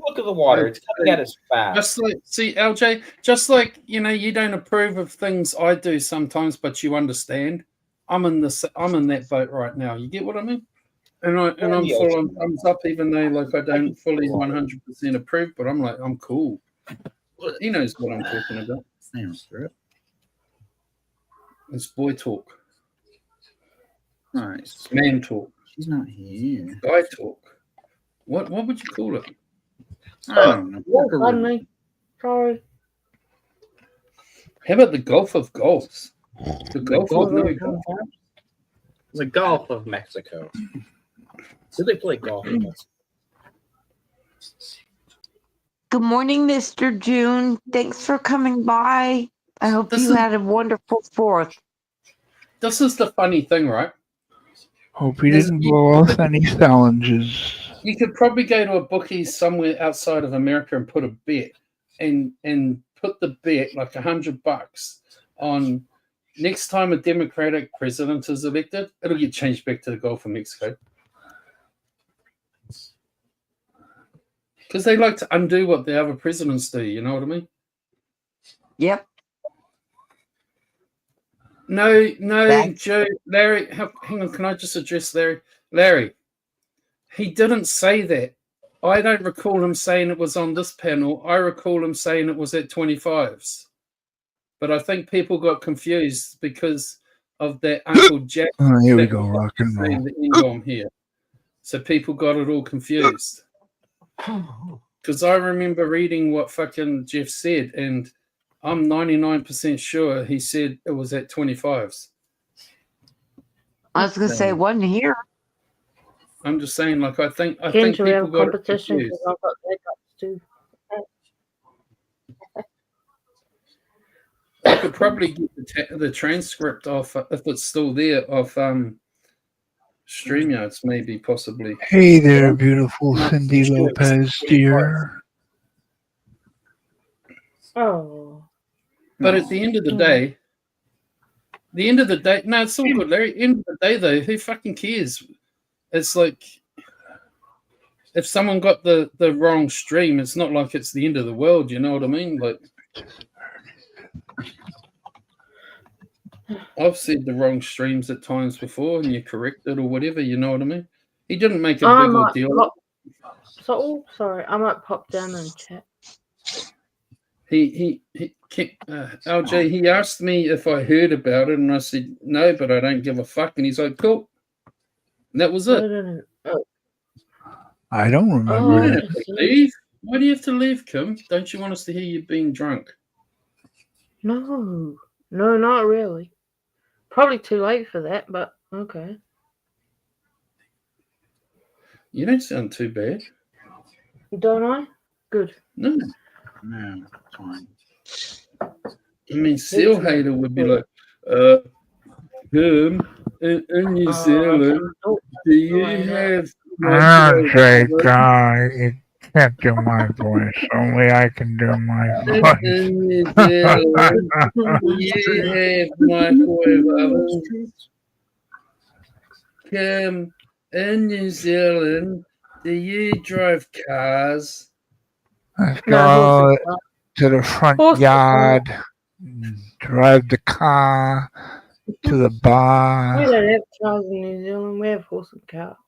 Look at the water. It's coming at us fast. Just like, see, LJ, just like, you don't approve of things I do sometimes, but you understand. I'm in that boat right now. You get what I mean? And I'm full on thumbs up, even though like I don't fully 100% approve, but I'm like, I'm cool. He knows what I'm talking about. It's boy talk. Nice. Man talk. She's not here. Guy talk. What would you call it? I don't know. Yeah, pardon me. Sorry. How about the Gulf of Golfs? The Gulf of no golf. The Gulf of Mexico. Do they play golf? Good morning, Mr. June. Thanks for coming by. I hope you had a wonderful 4th. This is the funny thing, right? Hope he didn't blow off any phalanges. You could probably go to a bookie somewhere outside of America and put a bet and put the bet like $100 on next time a Democratic president is elected, it'll get changed back to the Gulf of Mexico. Because they like to undo what the other presidents do, you know what I mean? Yep. No, Joe, Larry, hang on, can I just address Larry? Larry, he didn't say that. I don't recall him saying it was on this panel. I recall him saying it was at 25s. But I think people got confused because of that Uncle Jack. Oh, here we go, rock and roll. The N-bomb here. So people got it all confused. Because I remember reading what fucking Jeff said, and I'm 99% sure he said it was at 25s. I was going to say, it wasn't here. I'm just saying, like, I think We people have got it competition confused. because I've got backups too. I could probably get the transcript off, if it's still there, of StreamYards, maybe, possibly. Hey there, beautiful Cindy Lopez, dear. Oh. But at the end of the day, no, it's all good, Larry. End of the day, though, who fucking cares? It's like, if someone got the wrong stream, it's not like it's the end of the world, you know what I mean? Like, I've said the wrong streams at times before, and you correct it or whatever, you know what I mean? He didn't make a big ordeal. Sorry, I might pop down and chat. LJ, he asked me if I heard about it, and I said no, but I don't give a fuck. And he's like, cool. And that was it. No. Oh. I don't remember. You don't have to leave. Why do you have to leave, Kim? Don't you want us to hear you being drunk? No, not really. Probably too late for that, but okay. You don't sound too bad. Don't I? Good. No, fine. I mean, Seal Hater would be like, Kim, in New Zealand, do you have... Andre, guy, you can't do my voice. Only I can do my voice. In New Zealand, do you have microwave ovens? Kim, in New Zealand, do you drive cars? Let's go to the front yard, drive the car to the bar. We don't have cars in New Zealand. We have horse and cow.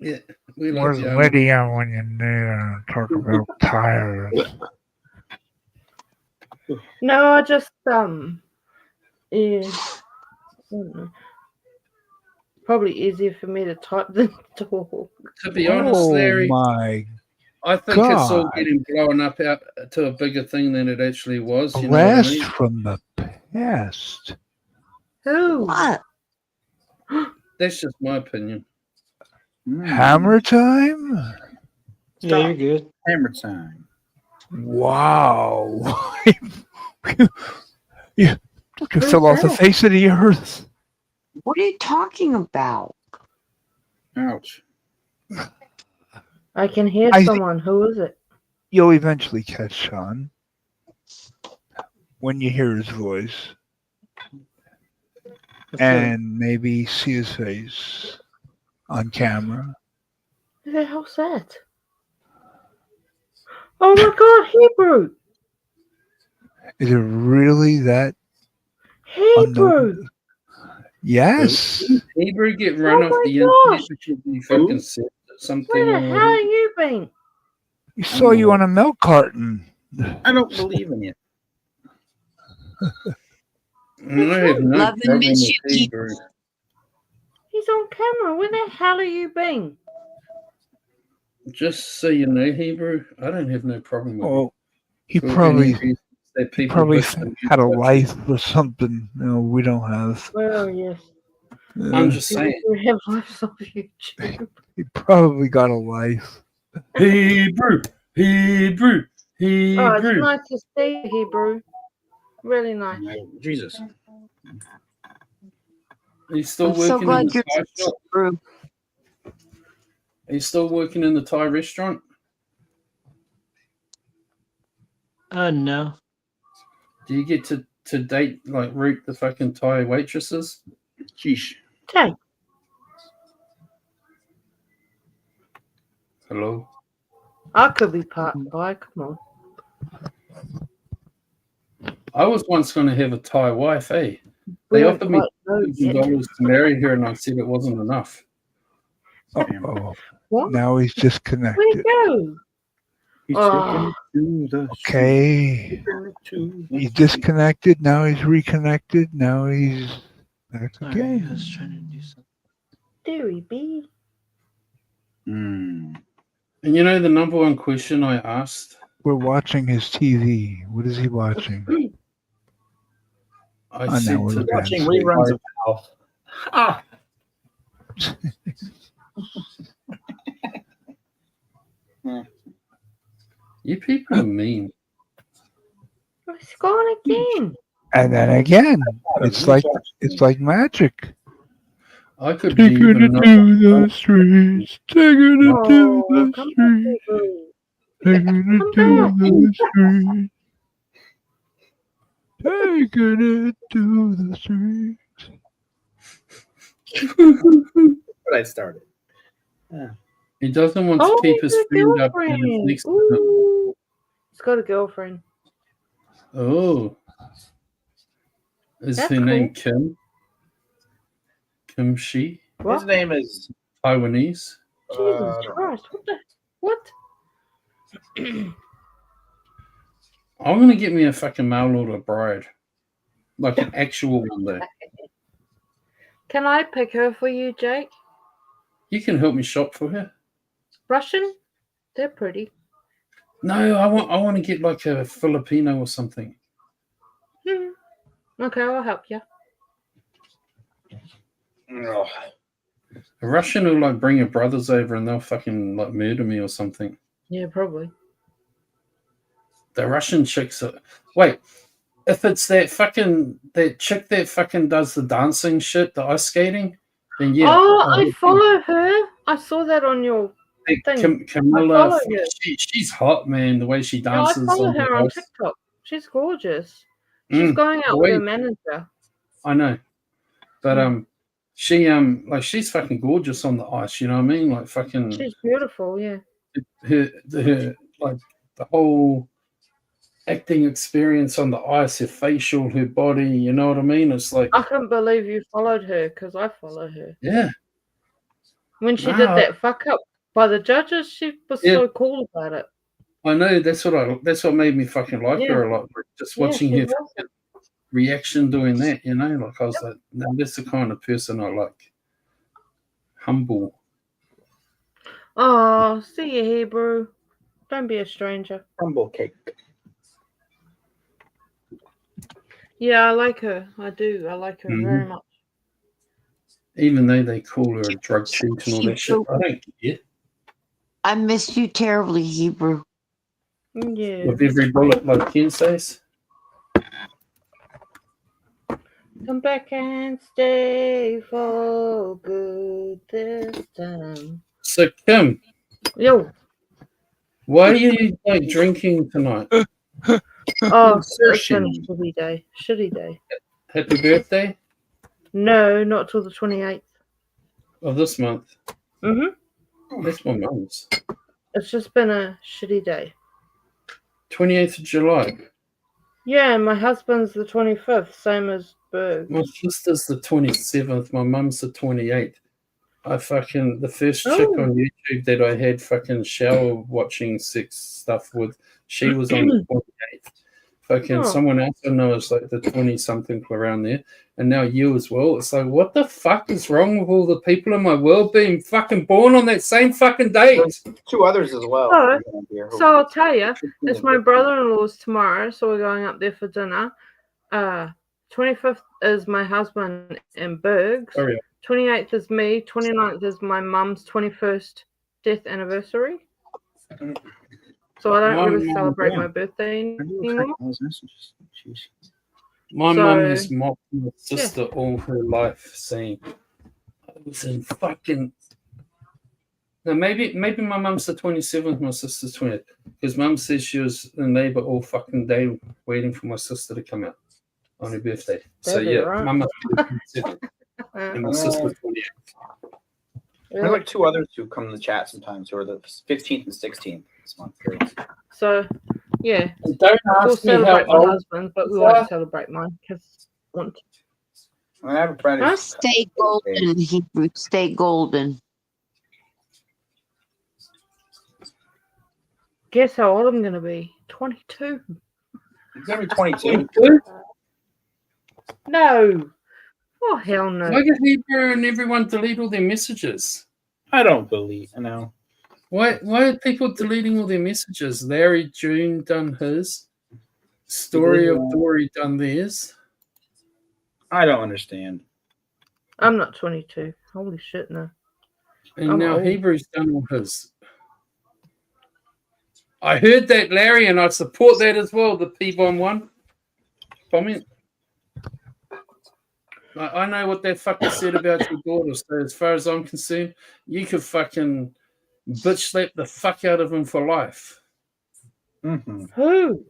Yeah, we Where's Lydia when you need her to talk about tires? No, I just yeah. I don't know. Probably easier for me to type than talk. To be honest, Larry, my I think it's all getting blown up out to a bigger thing than it actually was. You know what I blast mean? from the past. Who? What? That's just my opinion. Hammer time? Yeah, you're good. Hammer time. Wow. You fell off the face of the earth. What are you talking about? Ouch. I can hear I think someone. Who is it? you'll eventually catch Sean when you hear his voice That's it. and maybe see his face on camera. Who the hell's that? Oh my God, Hebrew! Is it really that Hebrew! unknown? Yes. Hebrew get run Oh off my the gosh! internet because he fucking said something Where the or hell have you been? We saw you on a milk carton. I don't believe in you. I have no Love and problem miss with you, Hebrew. He's on camera. Where the hell have you been? Just so you know, Hebrew, I don't have no problem with you. Oh, he For any probably reasons that he people probably bitch and had a about you. life or something. We don't have. Well, yes. I'm just People saying. who have lives on YouTube. He probably got a life. Hebrew, Hebrew, Oh, it's Hebrew. nice to see you, Hebrew. Really nice. Jesus. Are you still I'm so working in glad the you're Thai shop? Hebrew. Are you still working in the Thai restaurant? No. Do you get to date, like, root the fucking Thai waitresses? Sheesh. Hey, Hello? I could be part Thai. Come on. I was once going to have a Thai wife, eh? We They don't offered me quite know yet. $1,000 to marry her, and I said it wasn't enough. Oh, What? now he's Where'd he disconnected. go? He's Oh, taking to the Okay, he's disconnected. Now he's reconnected. Now he's back Sorry, I again. was trying to do something. there he be. And you know the number one question I asked? We're watching his TV. What is he watching? I Oh, now said we're to looking at Watching his reruns of Alf. Ah, you people are mean. It's gone again. And then again, it's like magic. I could be Taking even it know. to the streets. Taking it to Oh, the come back, streets. Hebrew. Taking it Come to back. the streets. Taking it to the streets. but I started. He doesn't want to Oh, keep he's his a friend up and it's girlfriend. next to him. Ooh. He's got a girlfriend. Oh. Is That's her name cool. Kim? Kim Shi? His What? name is Taiwanese? Jesus Christ. What the? What? I'm going to get me a fucking mail order bride. Like an actual one, though. Can I pick her for you, Jake? You can help me shop for her. Russian? They're pretty. No, I want to get like a Filipino or something. Okay, I'll help you. Oh, A Russian will like bring her brothers over and they'll fucking like murder me or something. Yeah, probably. The Russian chicks are... Wait, if it's that chick that fucking does the dancing shit, the ice skating, then yeah. Oh, I follow her. I saw that on your thing. Camilla, I follow her. she's hot, man. The way she Yeah, I dances follow on her the on ice. TikTok. She's gorgeous. She's going out with her manager. I know, but she like she's fucking gorgeous on the ice. You know what I mean? Like fucking. She's beautiful. Yeah. Her like the whole acting experience on the ice, her facial, her body. You know what I mean? It's like I couldn't believe you followed her because I follow her. yeah. When she did that fuck up by the judges, she was so cool about it. I know that's what made me fucking like her a lot. Just watching her awesome. reaction doing that, you know, like I was like, no, that's the kind of person I like. Humble. Oh, see you, Hebrew. Don't be a stranger. crumble cake. Yeah, I like her. I do. I like her very much. Even though they call her a drug cheat and all that shit, I don't get. I missed you terribly, Hebrew. Yeah. With every bullet, like Ken says. Come back and stay for good this time. So Kim, Yo. why are you like drinking tonight? Oh, it's been a Insertion. shitty day. Shitty day. Happy birthday No, not till the 28th. of this month. Mm-hmm. That's my mum's. It's just been a shitty day. 28th of July. Yeah, and my husband's the 25th, same as Berg. My sister's the 27th. My mum's the 28th. The first chick Oh. on YouTube that I had fucking shower watching sex stuff with, she was on the 28th. Oh. Someone else I know is like the 20 something around there. And now you as well. It's like, what the fuck is wrong with all the people in my world being fucking born on that same fucking date? There's 2 others as well. So I'll tell you, it's my brother-in-law's tomorrow, so we're going up there for dinner. 25th is my husband and Berg's. Oh, yeah. 28th is me. 29th is my mum's 21st death anniversary. So I don't really celebrate my birthday anymore. My So- mum has mocked my sister all her life, saying I was in fucking. Now maybe my mum's the 27th, my sister's 20th, because mum says she was in labour all fucking day waiting for my sister to come out on her birthday. So That'd be yeah, right. mum must be 27th, and my sister's 28th. There's like 2 others who come in the chat sometimes who are the 15th and 16th this month. So, yeah. And don't We'll ask me how celebrate my old. husband, but we won't celebrate mine because I want to. I have a friend. Now who's- stay golden, Hebrew. Stay golden. Guess how old I'm going to be? 22. He's gonna be 22. No. Oh, hell no. Why did Hebrew and everyone delete all their messages? I don't believe. I know. Why are people deleting all their messages? Larry June done his. Story of Dory done theirs. I don't understand. I'm not 22. Holy shit, no. And I'm now old. Hebrew's done all his. I heard that, Larry, and I support that as well, the P-Bomb comment. I know what that fucker said about your daughter, so as far as I'm concerned, you could fucking bitch slap the fuck out of him for life. Mm-hmm. Who?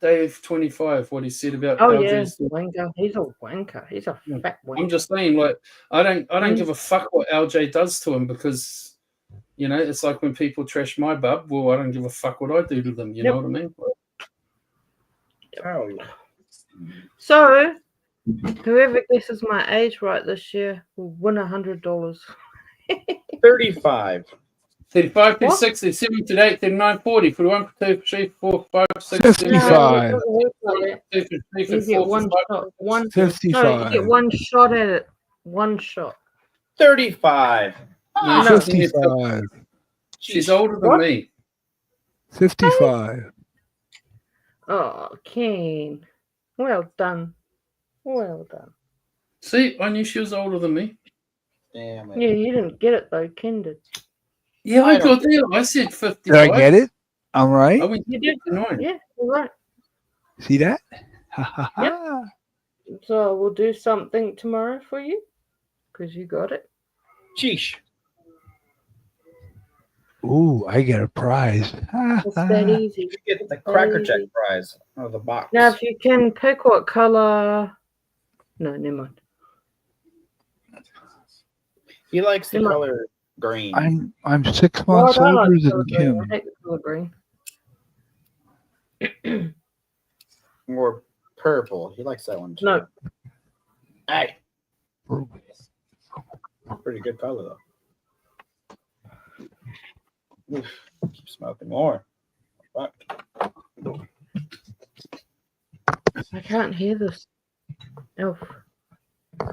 Dave 25, what he said about Oh, yeah. LJ's daughter. Wanker. He's a wanker. He's a fat wanker. I'm just saying, like, I don't give a fuck what LJ does to him because, you know, it's like when people trash my bub. Well, I don't give a fuck what I do to them. You know what I mean? Oh, yeah. So, whoever guesses my age right this year will win $100. 35. 35, What? 36, 37, 38, 39, 40, 41, 42, 43, 44, 45, 6, 7, 55. You get one shot. No, you 55. get one shot at it. One shot. 35. No, No. 55. she's older than What? me. 55. Oh, Kane. Well done. Well done. See, I knew she was older than me. Damn it. Yeah, you didn't get it though. Ken did. Yeah, I I got don't- there. I said 55. Did I get it? I'm right. I went You did. 59. Yeah, you're right. See that? Ha ha ha. So we'll do something tomorrow for you because you got it. Sheesh. Ooh, I get a prize. It's that easy. You get the Cracker Jack prize out of the box. Now, if you can pick what color. No, never mind. He likes the Come on. color green. I'm 6 Well, months I don't like older the color than green. Kim. I hate the color green. Or purple. He likes that one too. No. Hey. Pretty good color though. Oof, keep smoking more. Fuck. I can't hear this. Elf.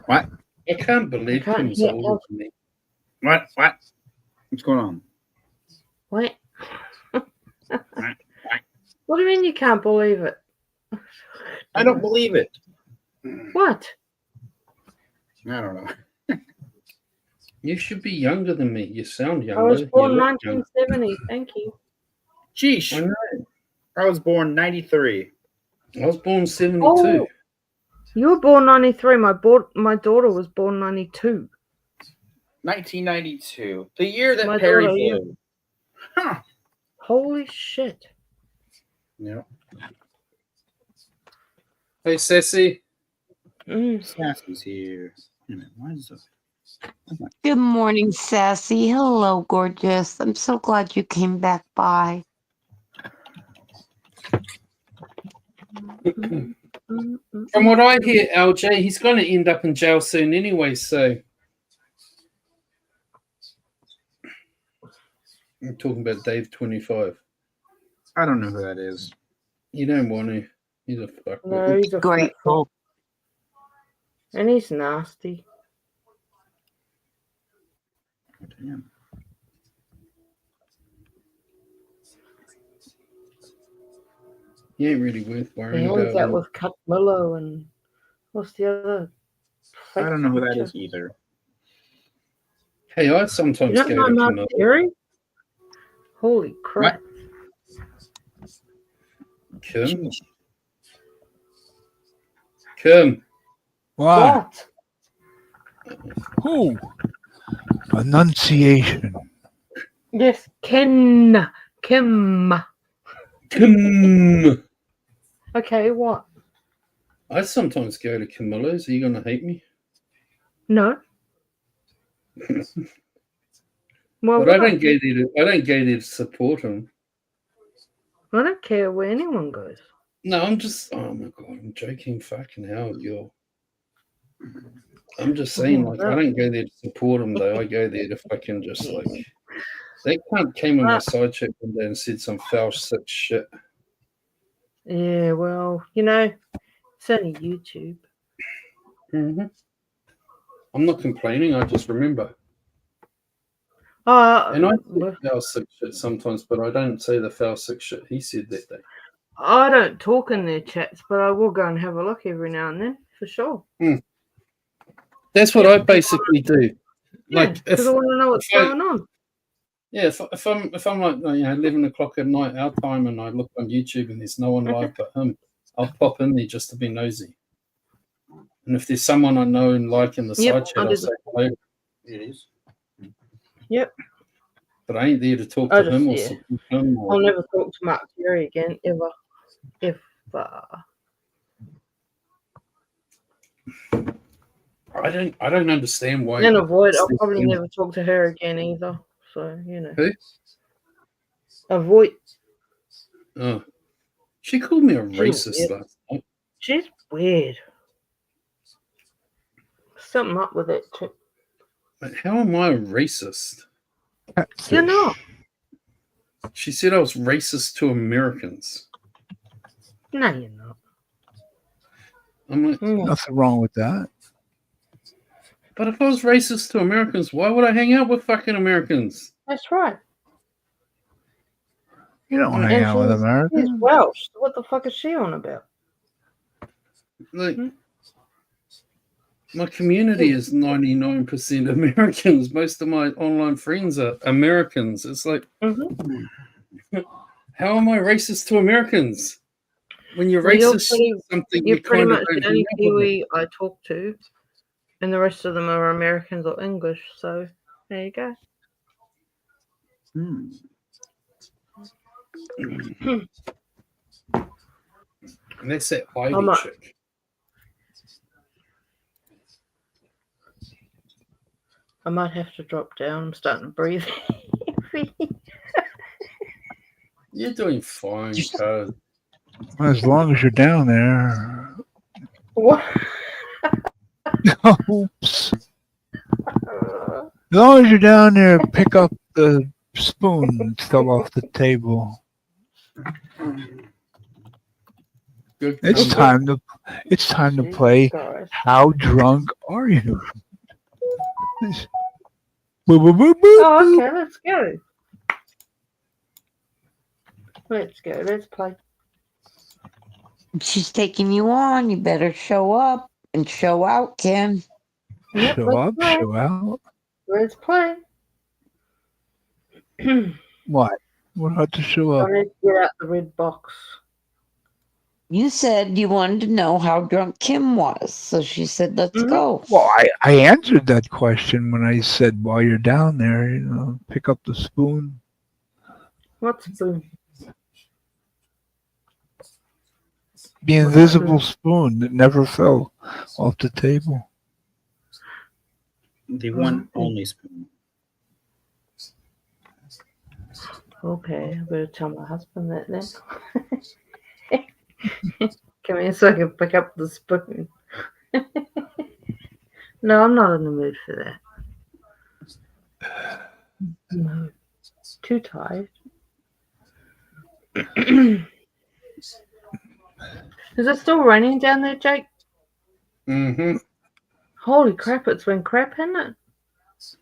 What? I can't believe I can't Kim's hear older Elf. than me. What? What's going on? What? What do you mean you can't believe it? I don't believe it. What? I don't know. You should be younger than me. You sound younger. I was You born look younger. 1970. Thank you. Sheesh. I know. I was born 93. I was born 72. Oh. You were born 93. My daughter was born 92. 1992, the year that My Perry daughter, yeah. flew. Huh. Holy shit. Yeah. Hey, Sassy. Sassy's here. Wait a minute, why is this? Good morning, Sassy. Hello, gorgeous. I'm so glad you came back by. From what I hear, LJ, he's going to end up in jail soon anyway, so. I'm talking about Dave 25. I don't know who that is. You don't want to. He's a fuck. No, he's a fat fuck. And he's nasty. Damn. He ain't really worth He worrying hangs about. out with Cut Miller and what's the other? I don't know who that picture? is either. Hey, I sometimes You don't go know to Mark Camilla. Terry? Holy crap. Kim? Kim? What? Who? Enunciation. Yes, Kim. Kim. Okay, what? I sometimes go to Camilla's. Are you going to hate me? No. Well, But I don't go there. I don't go there to support him. I don't care where anyone goes. No, I'm just. Oh my god, I'm joking. Fucking hell, girl. I'm just saying, like, I don't go there to support him though. I go there to fucking just like. That cunt came on my side check one day and said some foul sick shit. Yeah, well, you know, it's only YouTube. Mm-hmm. I'm not complaining. I just remember. And I say foul sick shit sometimes, but I don't say the foul sick shit he said that day. I don't talk in their chats, but I will go and have a look every now and then, for sure. That's what I basically do. Yeah, Like, because I want to know what's going on. Yeah, if I'm like 11 o'clock at night our time and I look on YouTube and there's no one live but him, I'll pop in there just to be nosy. And if there's someone I know and like in the side chat, I'll say hello. It is. Yep. But I ain't there to talk to him or support him. Or... I'll never talk to Mark Terry again, ever. I don't understand why. And Avoid, I'll probably never talk to her again either. So, you know. Who? Avoid. Oh. She called me a racist last night. She's weird. Something up with it too. But how am I a racist? You're not. She said I was racist to Americans. No, you're not. I'm like, nothing wrong with that. But if I was racist to Americans, why would I hang out with fucking Americans? That's right. You don't hang out with Americans. She's Welsh. What the fuck is she on about? Like, my community is 99% Americans. Most of my online friends are Americans. It's like, how am I racist to Americans? When you're racist to something, you're you pretty kind of much don't the only hang out with Kiwi I talk to, and the rest of them are Americans or English. So there you go. And that's that Ivy chick. I might have to drop down. I'm starting to breathe. You're doing fine, cuz. As long as you're down there. What? Oops. As long as you're down there, pick up the spoon that fell off the table. It's time to play. How drunk are you? Oh, okay, let's go. Let's go. Let's play. She's taking you on. You better show up and show out, Kim. Yep, Show up, show out. Let's play. What? What had to show up? I need to get out the red box. You said you wanted to know how drunk Kim was, so she said, "Let's Mhm. go." Well, I answered that question when I said while you're down there, pick up the spoon. What spoon? The invisible spoon that never fell off the table. The one only spoon. Okay, I better tell my husband that then. Come here so I can pick up the spoon. No, I'm not in the mood for that. No, too tired. Is it still raining down there, Jake? Mm-hmm. Holy crap, it's been crap, hasn't it?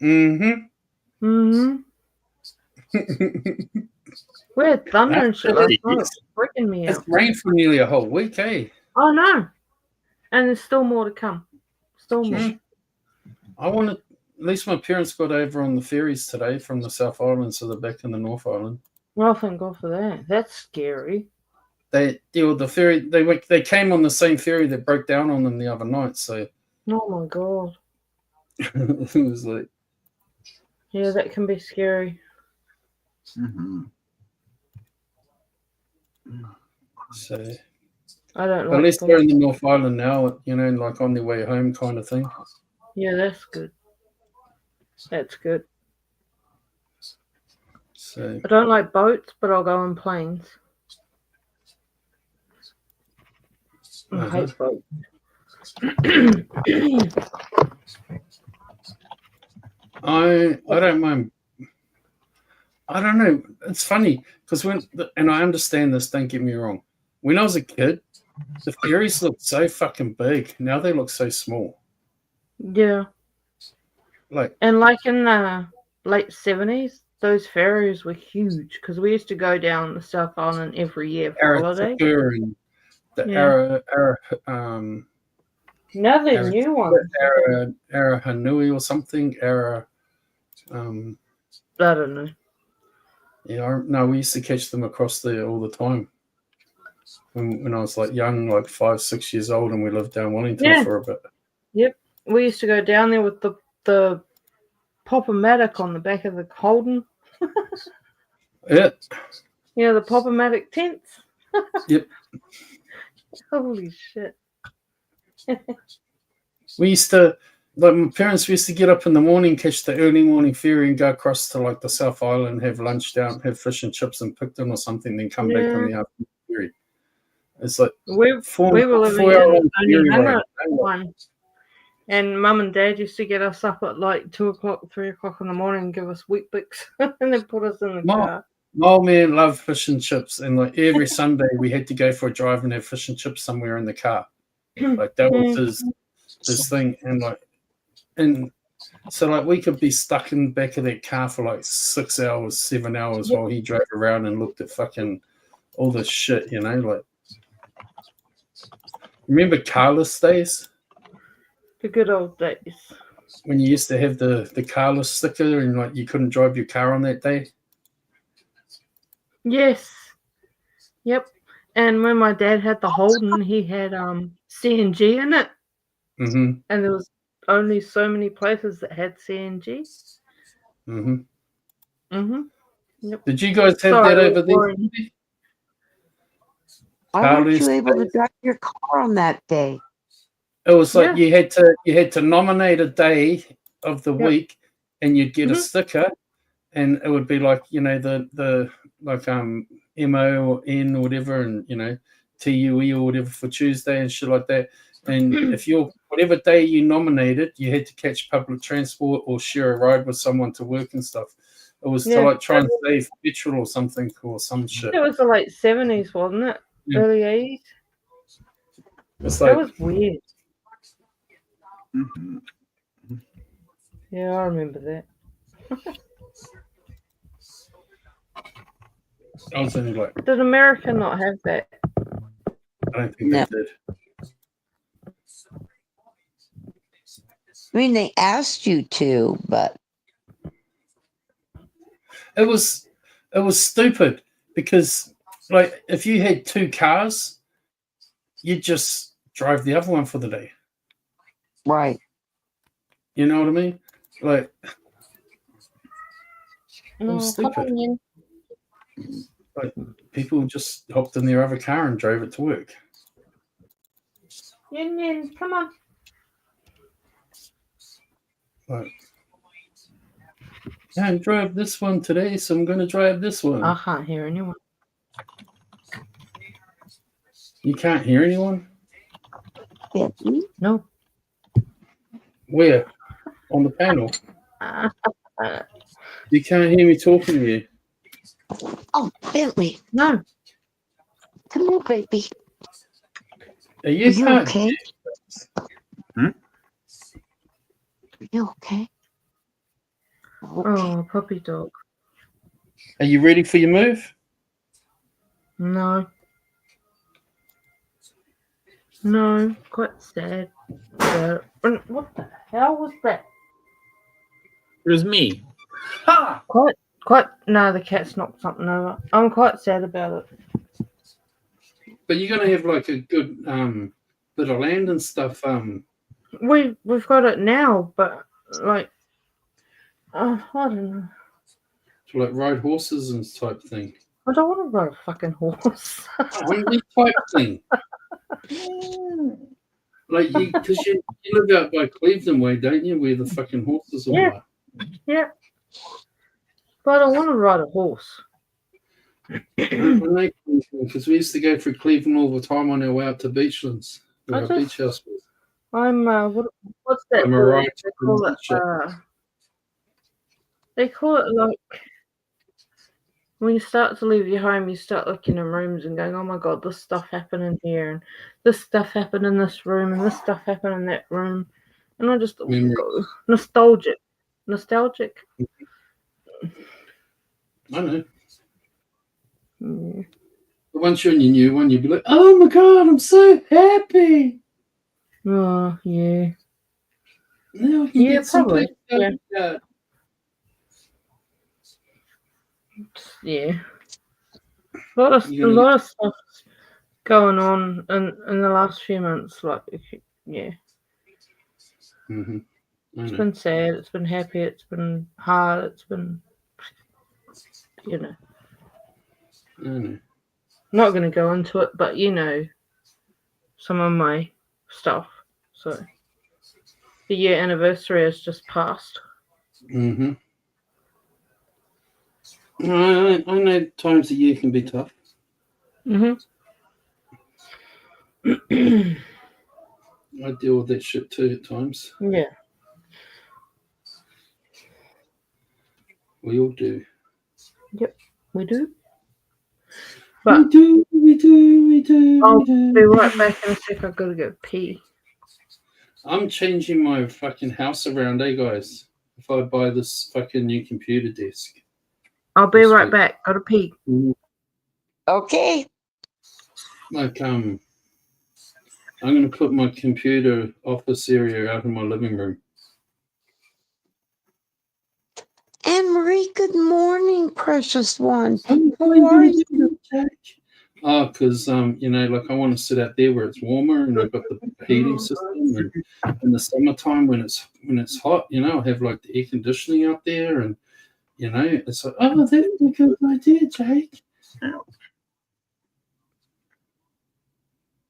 Mm-hmm. Mm-hmm. We had thunder and shit last night. It's freaking me It's out. rained for nearly a whole week, eh? Oh no. And there's still more to come. Still more. Mm. I wanted, at least my parents got over on the ferries today from the South Island, so they're back in the North Island. Well, thank God for that. That's scary. The ferry. They came on the same ferry that broke down on them the other night. So Oh my God. it was like, Yeah, that can be scary. Mm-hmm. so. I don't At like least them. they're in the North Island now. Like on their way home, kind of thing. Yeah, that's good. That's good. So I don't like boats, but I'll go on planes. I hate boats. I don't mind. I don't know. It's funny because and I understand this. Don't get me wrong. When I was a kid, the ferries looked so fucking big. Now they look so small. Yeah. And like in the late 70s, those ferries were huge because we used to go down the South Island every year for holiday. And the Now they're new ones. Hanui or something. I don't know. Yeah, no, we used to catch them across there all the time. When I was like young, like 5, 6 years old, and we lived down Wellington for a bit. Yep. We used to go down there with the Pop-O-Matic on the back of the Holden. Yeah. Yeah, the Pop-O-Matic tents. Yep. Holy shit. We used to, like, my parents used to get up in the morning, catch the early morning ferry and go across to like the South Island, have lunch down, have fish and chips and Picton or something, then come back on the afternoon ferry. It's like we were living in Onehunga one, and Mum and Dad used to get us up at like 2 o'clock, 3 o'clock in the morning and give us Weet-Bix and then put us in the car. My old man loved fish and chips, and like every Sunday we had to go for a drive and have fish and chips somewhere in the car. Like that was his thing, and so like we could be stuck in the back of that car for like 6 hours, 7 hours while he drove around and looked at fucking all this shit, like. Remember carless days? The good old days. When you used to have the carless sticker and like you couldn't drive your car on that day? Yes. Yep. And when my dad had the Holden, he had CNG in it. Mm-hmm. And there was only so many places that had CNG. Mm-hmm. Mm-hmm. Yep. Did you guys have that over there? Why weren't you able to drive your car on that day? It was like you had to nominate a day of the week, and you'd get a sticker, and it would be like the MO or N or whatever, and TUE or whatever for Tuesday and shit like that. And if whatever day you nominated, you had to catch public transport or share a ride with someone to work and stuff. It was to like try and save petrol or something or some shit. It was the late 70s, wasn't it? Yeah. Early 80s. It's That like, was weird. Mm-hmm. Yeah, I remember that. I was only like, Did America not have that? I don't think they did. I mean, they asked you to, but it was stupid because like if you had 2 cars you just drive the other one for the day. Right. You know what I mean? Like, No, stupid. come on in. Like, people just hopped in their other car and drove it to work. Yin Yin, come on. Like, yeah, I drove this one today, so I'm going to drive this one. I can't hear anyone. You can't hear anyone? No. Where? On the panel? Uh, You can't hear me talking to you. Oh, Bentley. No. Come here, baby. Are you, okay? Hmm? Are you okay? Oh, puppy dog. Are you ready for your move? No. No, quite sad. What the hell was that? It was me. Ha! No, the cat's knocked something over. I'm quite sad about it. But you're going to have like a good bit of land and stuff. We've got it now, but like, I don't know. To like ride horses and type thing. I don't want to ride a fucking horse. Hungry type thing. Like you, because you live out by Cleveland way, don't you? Where the fucking horses all are. Yeah. But I don't want to ride a horse. Because we used to go through Cleveland all the time on our way out to Beachlands, where our beach house was. I'm what's that? I'm a word? right They call it like when you start to leave your home, you start looking in rooms and going, "Oh my god, this stuff happened in here, and this stuff happened in this room, and this stuff happened in that room," and I just go nostalgic. I know. Yeah. But once you're in your new one, you'll be like, "Oh my god, I'm so happy!" Oh yeah. Now I can Yeah, get some probably. big Yeah. Yeah. A lot of stuff going on in the last few months. Like, yeah. Mm-hmm. It's been sad. It's been happy. It's been hard. It's been, you know. I know. Not going to go into it, but you know, some of my stuff. So, the year anniversary has just passed. Mm-hmm. I know times a year can be tough. Mm-hmm. I deal with that shit too at times. Yeah. We all do. Yep, we do. But we do. I'll be right back in a sec. I've got to go pee. I'm changing my fucking house around, guys? If I buy this fucking new computer desk. I'll be right back. Got to pee. Okay. Like, I'm going to put my computer office area out in my living room. Anne Marie, good morning, precious one. How are you? Oh, because, you know, like I want to sit out there where it's warmer and I've got the heating system. And in the summertime when it's hot, you know, I have like the air conditioning out there and, you know, it's like, oh, that would be a good idea, Jake.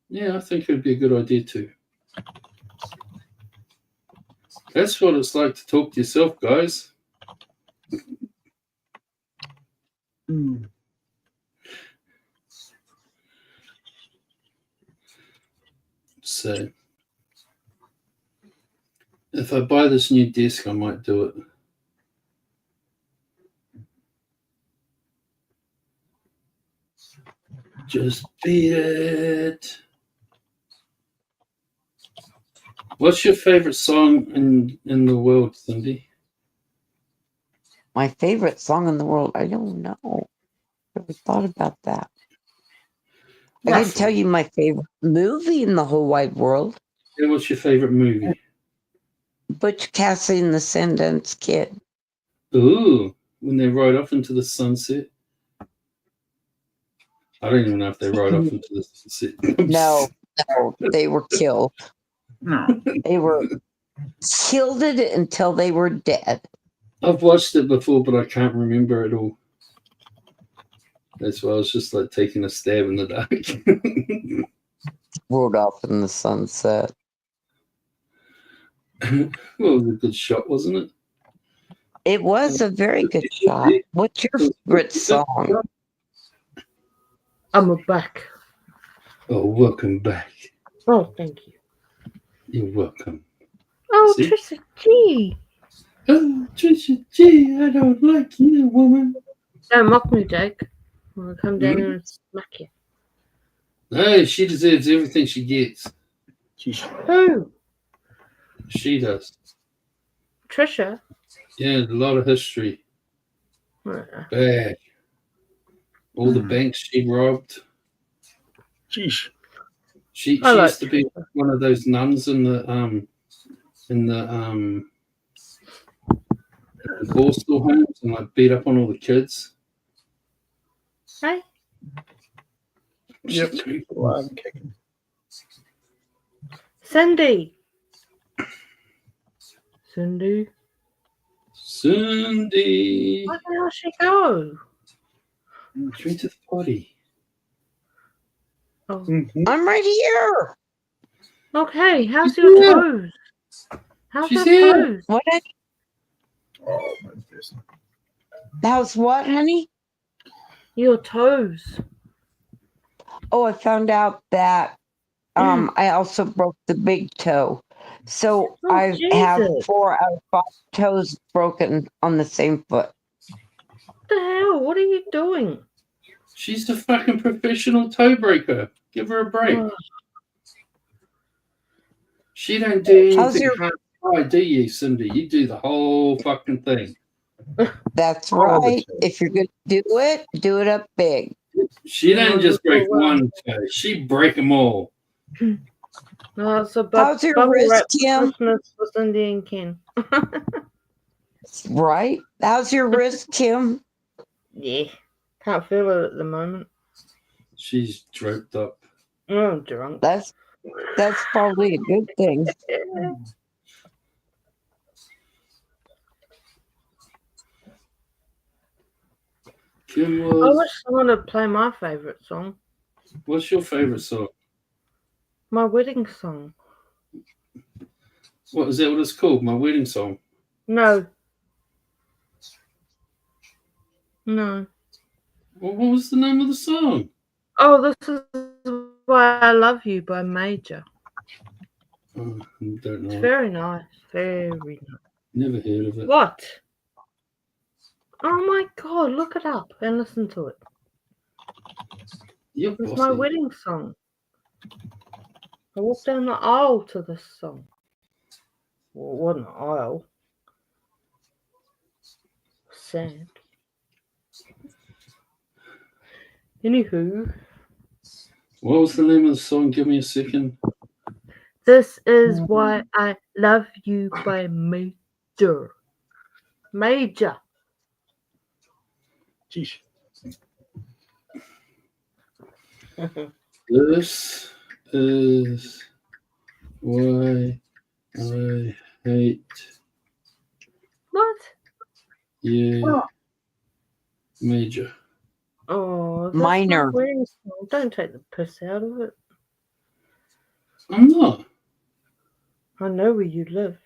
Yeah, I think it would be a good idea too. That's what it's like to talk to yourself, guys. So, if I buy this new desk, I might do it. Just beat it. What's your favorite song in the world, Cindy? My favorite song in the world? I don't know. Never thought about that. I can tell you my favorite movie in the whole wide world. Yeah, what's your favorite movie? Butch Cassidy and the Sundance Kid. Ooh, when they ride off into the sunset. I don't even know if they ride off into the sunset. No, No, they were killed. No. They were killed it until they were dead. I've watched it before, but I can't remember it all. That's why I was just like taking a stab in the dark. Rolled off in the sunset. Well, it was a good shot, wasn't it? It was a very good shot. What's your favorite song? I'm back. Oh, welcome back. Oh, thank you. You're welcome. Oh, See? Trisha G. Oh, Trisha G, I don't like you, woman. Don't mock me, Jake. I'll come down here and smack you. No, she deserves everything she gets. Who? She does. Trisha? Yeah, a lot of history. Bad. All the banks she robbed. Sheesh. She I like used to be one of those nuns in the Borstal homes and like beat up on all the kids. Hey? Yep. Alive and kicking. Cindy. Cindy. Cindy. Where the hell she go? She went to the potty. Oh. I'm right here. Okay, how's your Yeah. toes? How's She's your here. toes? What? Oh, my goodness. How's what, honey? Your toes. Oh, I found out that I also broke the big toe. So Oh, I have Jesus. 4 out of 5 toes broken on the same foot. What the hell? What are you doing? She's the fucking professional toe breaker. Give her a break. Oh, She don't do How's anything your- hard, do you, Cindy? You do the whole fucking thing. That's All the right. time. If you're going to do it up big. She don't just break well. one toe. She break them all. no, it's a How's your bubble wrist, wrap Kim? Christmas for Cindy and Ken. Right? How's your wrist, Kim? Yeah. Can't feel it at the moment. She's draped up. Oh, I'm drunk. That's probably a good thing. Kim I was. wish someone would play my favourite song. What's your favorite song? My wedding song. What is that? What it's called? My wedding song. No. No. Well, what was the name of the song? Oh, this is Why I Love You by Major. Oh, I don't It's know. very nice. Very nice. Never heard of it. What? Oh my god, look it up and listen to it. You're It's my bossy. wedding song. I walked down the aisle to this song. Well, it wasn't an aisle. Sad. Anywho, What was the name of the song? Give me a second. this is Why I Love You by Major. Major. Sheesh. This is why I hate What? you, Major. Oh, that's Minor. my wedding song. Don't take the piss out of it. I'm not. I know where you live.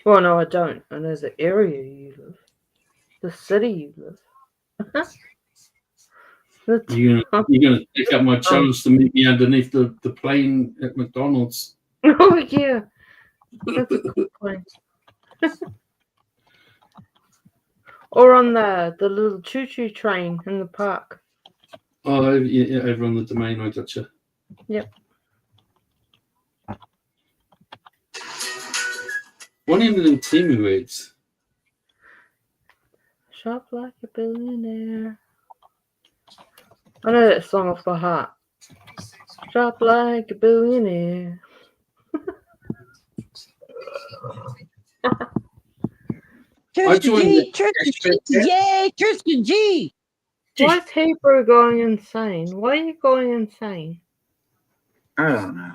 Well, no, I don't. I know the area you live. The city you live. You're gonna pick up my challenge to meet me underneath the plane at McDonald's. Oh, yeah. That's a good point. Or on the little choo-choo train in the park. Oh, yeah, over on the domain, I gotcha. Yep. What are them Timu words? Shop like a billionaire. I know that song off by heart. Shop like a billionaire. Tristan G! Tristan G! Yay! Tristan G! Why is Hebrew going insane? Why are you going insane? I don't know.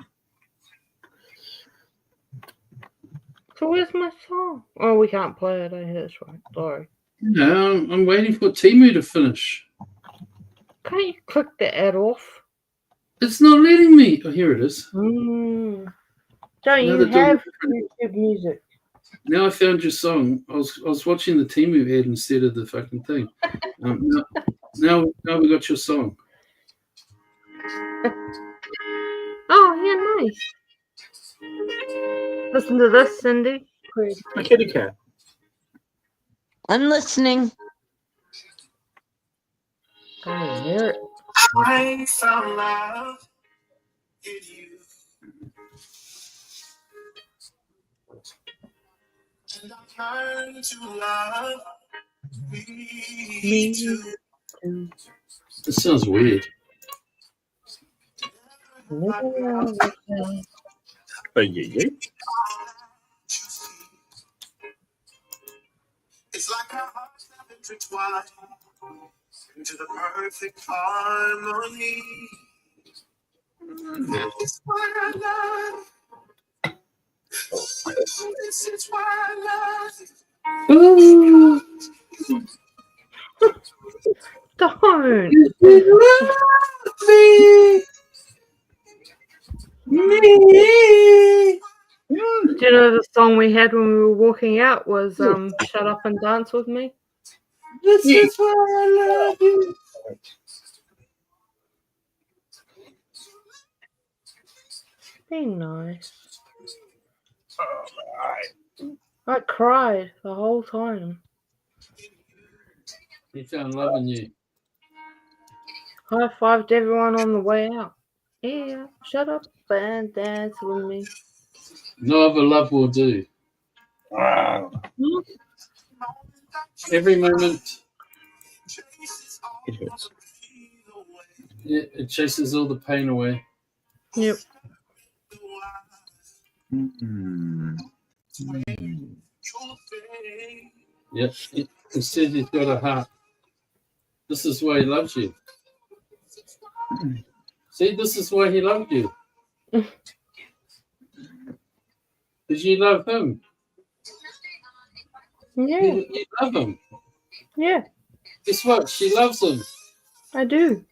So where's my song? Oh, we can't play it. That's right. Sorry. No, I'm waiting for Timu to finish. Can't you click the ad off? It's not letting me. Oh, here it is. Don't Now you they're doing have different. YouTube Music? Now I found your song. I was watching the Timu ad instead of the fucking thing. Now we got your song. Oh, yeah, nice. Listen to this, Cindy. Great. A kitty cat. I'm listening. I hear it. I found love in you. And I learned to love me too. This sounds weird. Yeah. It's like our hearts have intertwined into the perfect harmony. This is why I love. This is why I love. Ooh. Don't. Me. Do you know the song we had when we were walking out was Shut Up and Dance With Me? This is why I love you. Be nice. I cried the whole time. He found love in you. High fived everyone on the way out. Yeah, shut up and dance with me. No other love will do. Wow. Every moment. It hurts. Yeah, it chases all the pain away. Yep. Yep. It says he's got a heart. This is why he loves you. See, this is why he loved you. Did you love him? Yeah. You love him. Yeah, Guess what? She loves him. I do.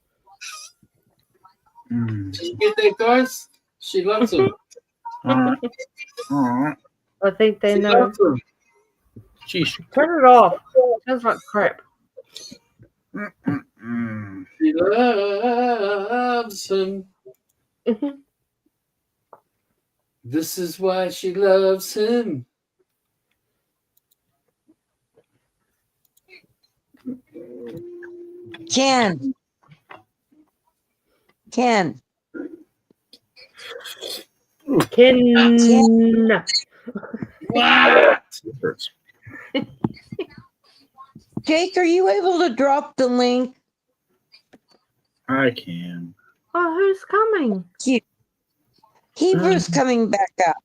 You get that, guys? She loves him. All right. I think they She know. loves him. Sheesh. Turn it off. Sounds like crap. She loves him. This is why she loves him. Ken. Ken. What? It hurts. Jake, are you able to drop the link? I can. Oh, who's coming? Hebrew's coming back up.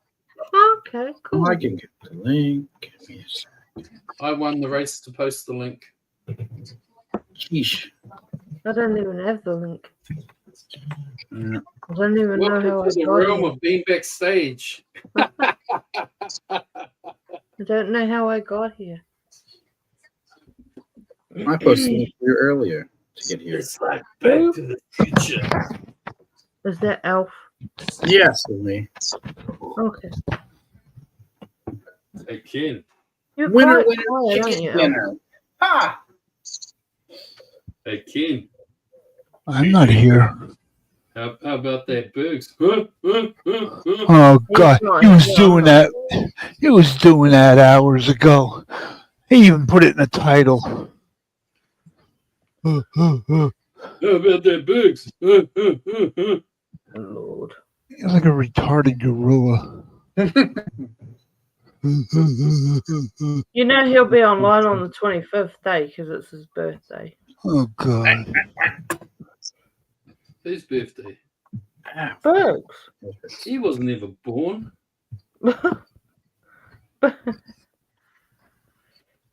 Okay, cool. I can get the link. Give me a second. I won the race to post the link. Sheesh. I don't even have the link. No. I don't even know how Welcome to I the got realm here. of being backstage. I don't know how I got here. I posted it here earlier to get here. It's like Back to the Future. Is that Elf? Yes, with me. Okay. Hey, Ken. You're Winner, quite winner, quiet, aren't chicken you, dinner. Ha! Hey, Ken. I'm not here. How about that Bergs? Oh God, not he was here. doing that. He was doing that hours ago. He even put it in the title. How about that Bergs? Lord. He's like a retarded gorilla. You know he'll be online on the 25th day because it's his birthday. Oh God. Whose birthday? Bergs. He wasn't ever born.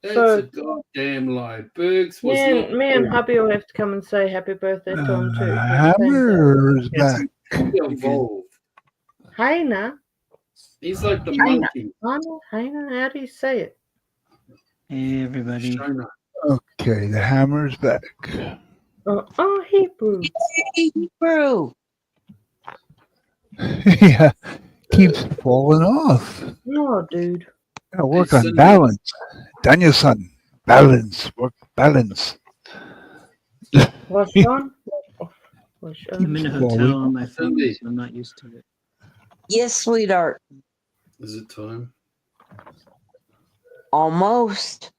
That's So- a goddamn lie. Bergs was not Me and born. hubby will have to come and say happy birthday to him too. Hammer's back. Evolved. Haina. He's like the China. monkey. Haina. How do you say it? Hey, everybody. China. Okay, the hammer's back. Hebrew. Hebrew. Yeah, keeps falling off. No, dude. Gotta work Hey, on Cindy. balance. Daniel-san, balance. Work balance. What's on? I'm in a Falling. hotel on my phone, Cindy. so I'm not used to it. Yes, sweetheart. Is it time? Almost.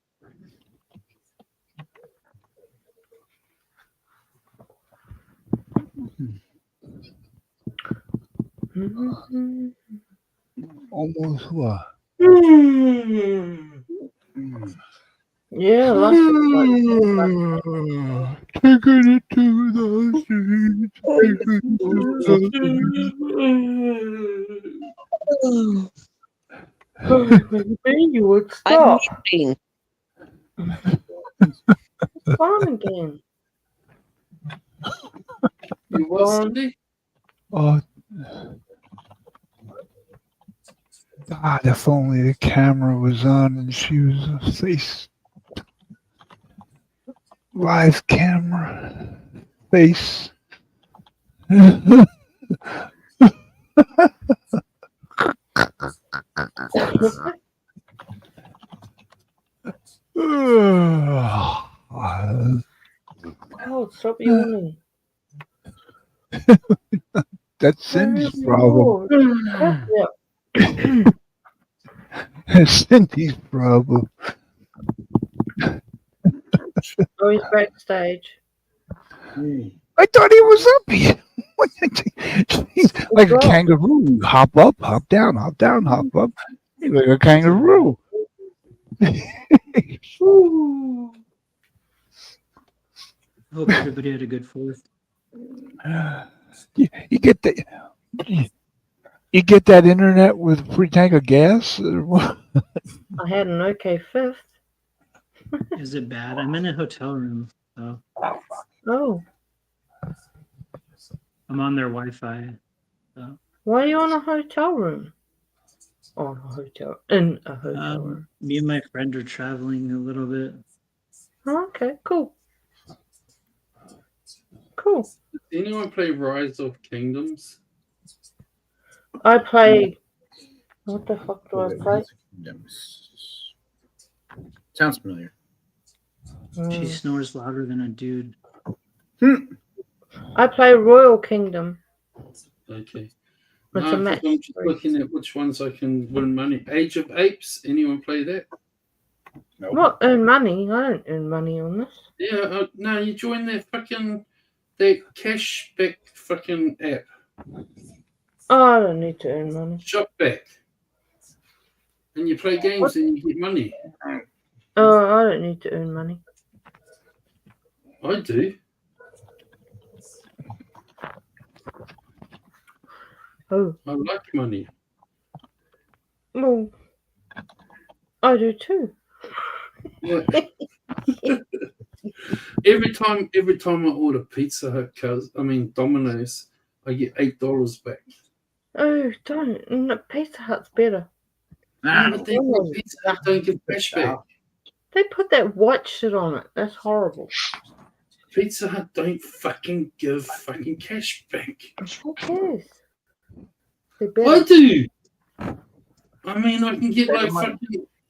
Almost what? Yeah, like Taking it to the streets. Taking it to the streets. Maybe you would I'm stop. muting. Fun again. You what, Cindy? Oh, God, if only the camera was on and she was a face. Live camera. Face. Oh, stop yawning. That's Cindy's problem. Yeah. That's Cindy's problem. Oh, he's backstage. I thought he was up here. He's like a kangaroo. You hop up, hop down, hop up. He's like a kangaroo. Hope everybody had a good 4th. You get that? You get that internet with a free tank of gas? Or what? I had an okay 5th. Is it bad? I'm in a hotel room, so Oh, I'm on their Wi-Fi. So. why are you on a hotel room? On a hotel. In a hotel room. Me and my friend are traveling a little bit. Oh, okay, cool. Cool. Does anyone play Rise of Kingdoms? I play. What the fuck do I play? Sounds familiar. She snores louder than a dude. I play Royal Kingdom. Okay. It's No, a match. I'm just looking at which ones I can win money. Age of Apes. Anyone play that? No. What, earn money? I don't earn money on this. Yeah. No, you join that cashback fucking app. Oh, I don't need to earn money. Shopback. And you play games and you get money. Oh, I don't need to earn money. I do. Oh. I like money. Well, I do too. Yeah. every time I order Pizza Hut, Domino's, I get $8 back. Oh, don't. No, Pizza Hut's better. But then Pizza Hut don't give cash back. They put that white shit on it. That's horrible. Pizza Hut don't fucking give fucking cash back. Who cares? They're better. I do. I mean, I can get like fucking.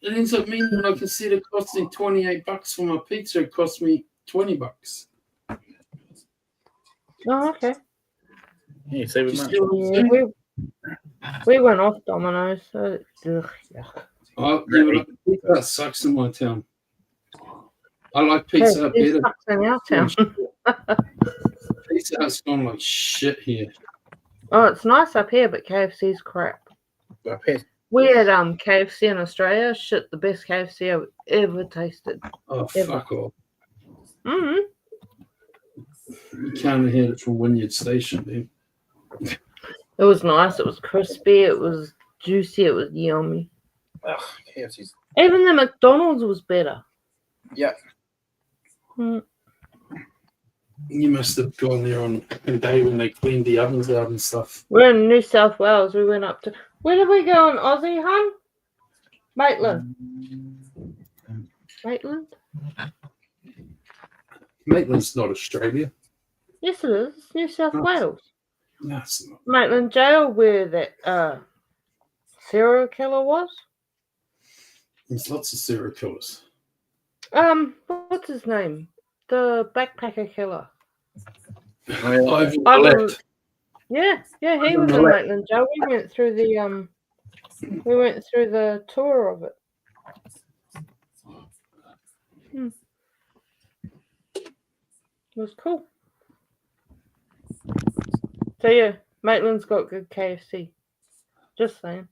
It ends up meaning like instead of costing $28 for my pizza, it costs me $20. Oh, okay. Hey, save You money. see what I'm Yeah, saying? we went off Domino's. So, ugh, yuck. Oh, yeah, but Pizza Hut sucks in my town. I like Pizza Hut It better. sucks in our town. Pizza Hut's gone like shit here. Oh, it's nice up here, but KFC's crap. We had KFC in Australia. Shit, the best KFC I've ever tasted. Oh, Ever. fuck off. Mm-hmm. You can't have had it from Wynyard Station, dude. It was nice. It was crispy. It was juicy. It was yummy. Ugh, KFC's. Even the McDonald's was better. Yeah. Mm. You must have gone there on a day when they cleaned the ovens out and stuff. We're in New South Wales. We went up to. Where did we go on Aussie, hun? Maitland. Maitland? Maitland's not Australia. Yes, it is. It's New South Oh. Wales. No, it's not. Maitland Jail, where that serial killer was. There's lots of serial killers. What's his name? The backpacker killer. Ivan Ivan- Left. Yeah, he was in Maitland Jail. We went through the tour of it. It was cool. So yeah, Maitland's got good KFC. Just saying.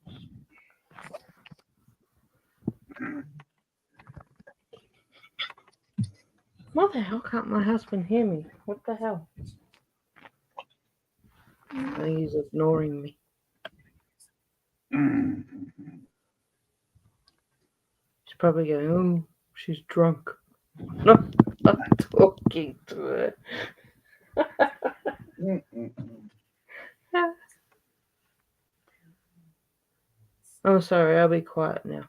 Why the hell can't my husband hear me? What the hell? I think he's ignoring me. She's probably going, oh, she's drunk. No, I'm talking to her. I'm sorry, I'll be quiet now.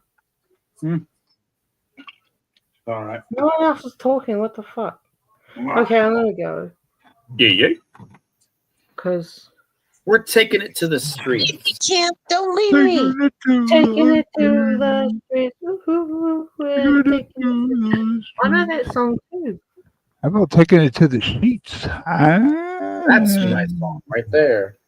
All right. No one else is talking, what the fuck? Okay, I'm gonna go. Yeah. Because We're taking it to the street. Champ, don't leave me. taking it to the streets. Ooh, we're taking it to... I know that song too. How about taking it to the sheets? That's a nice song right there.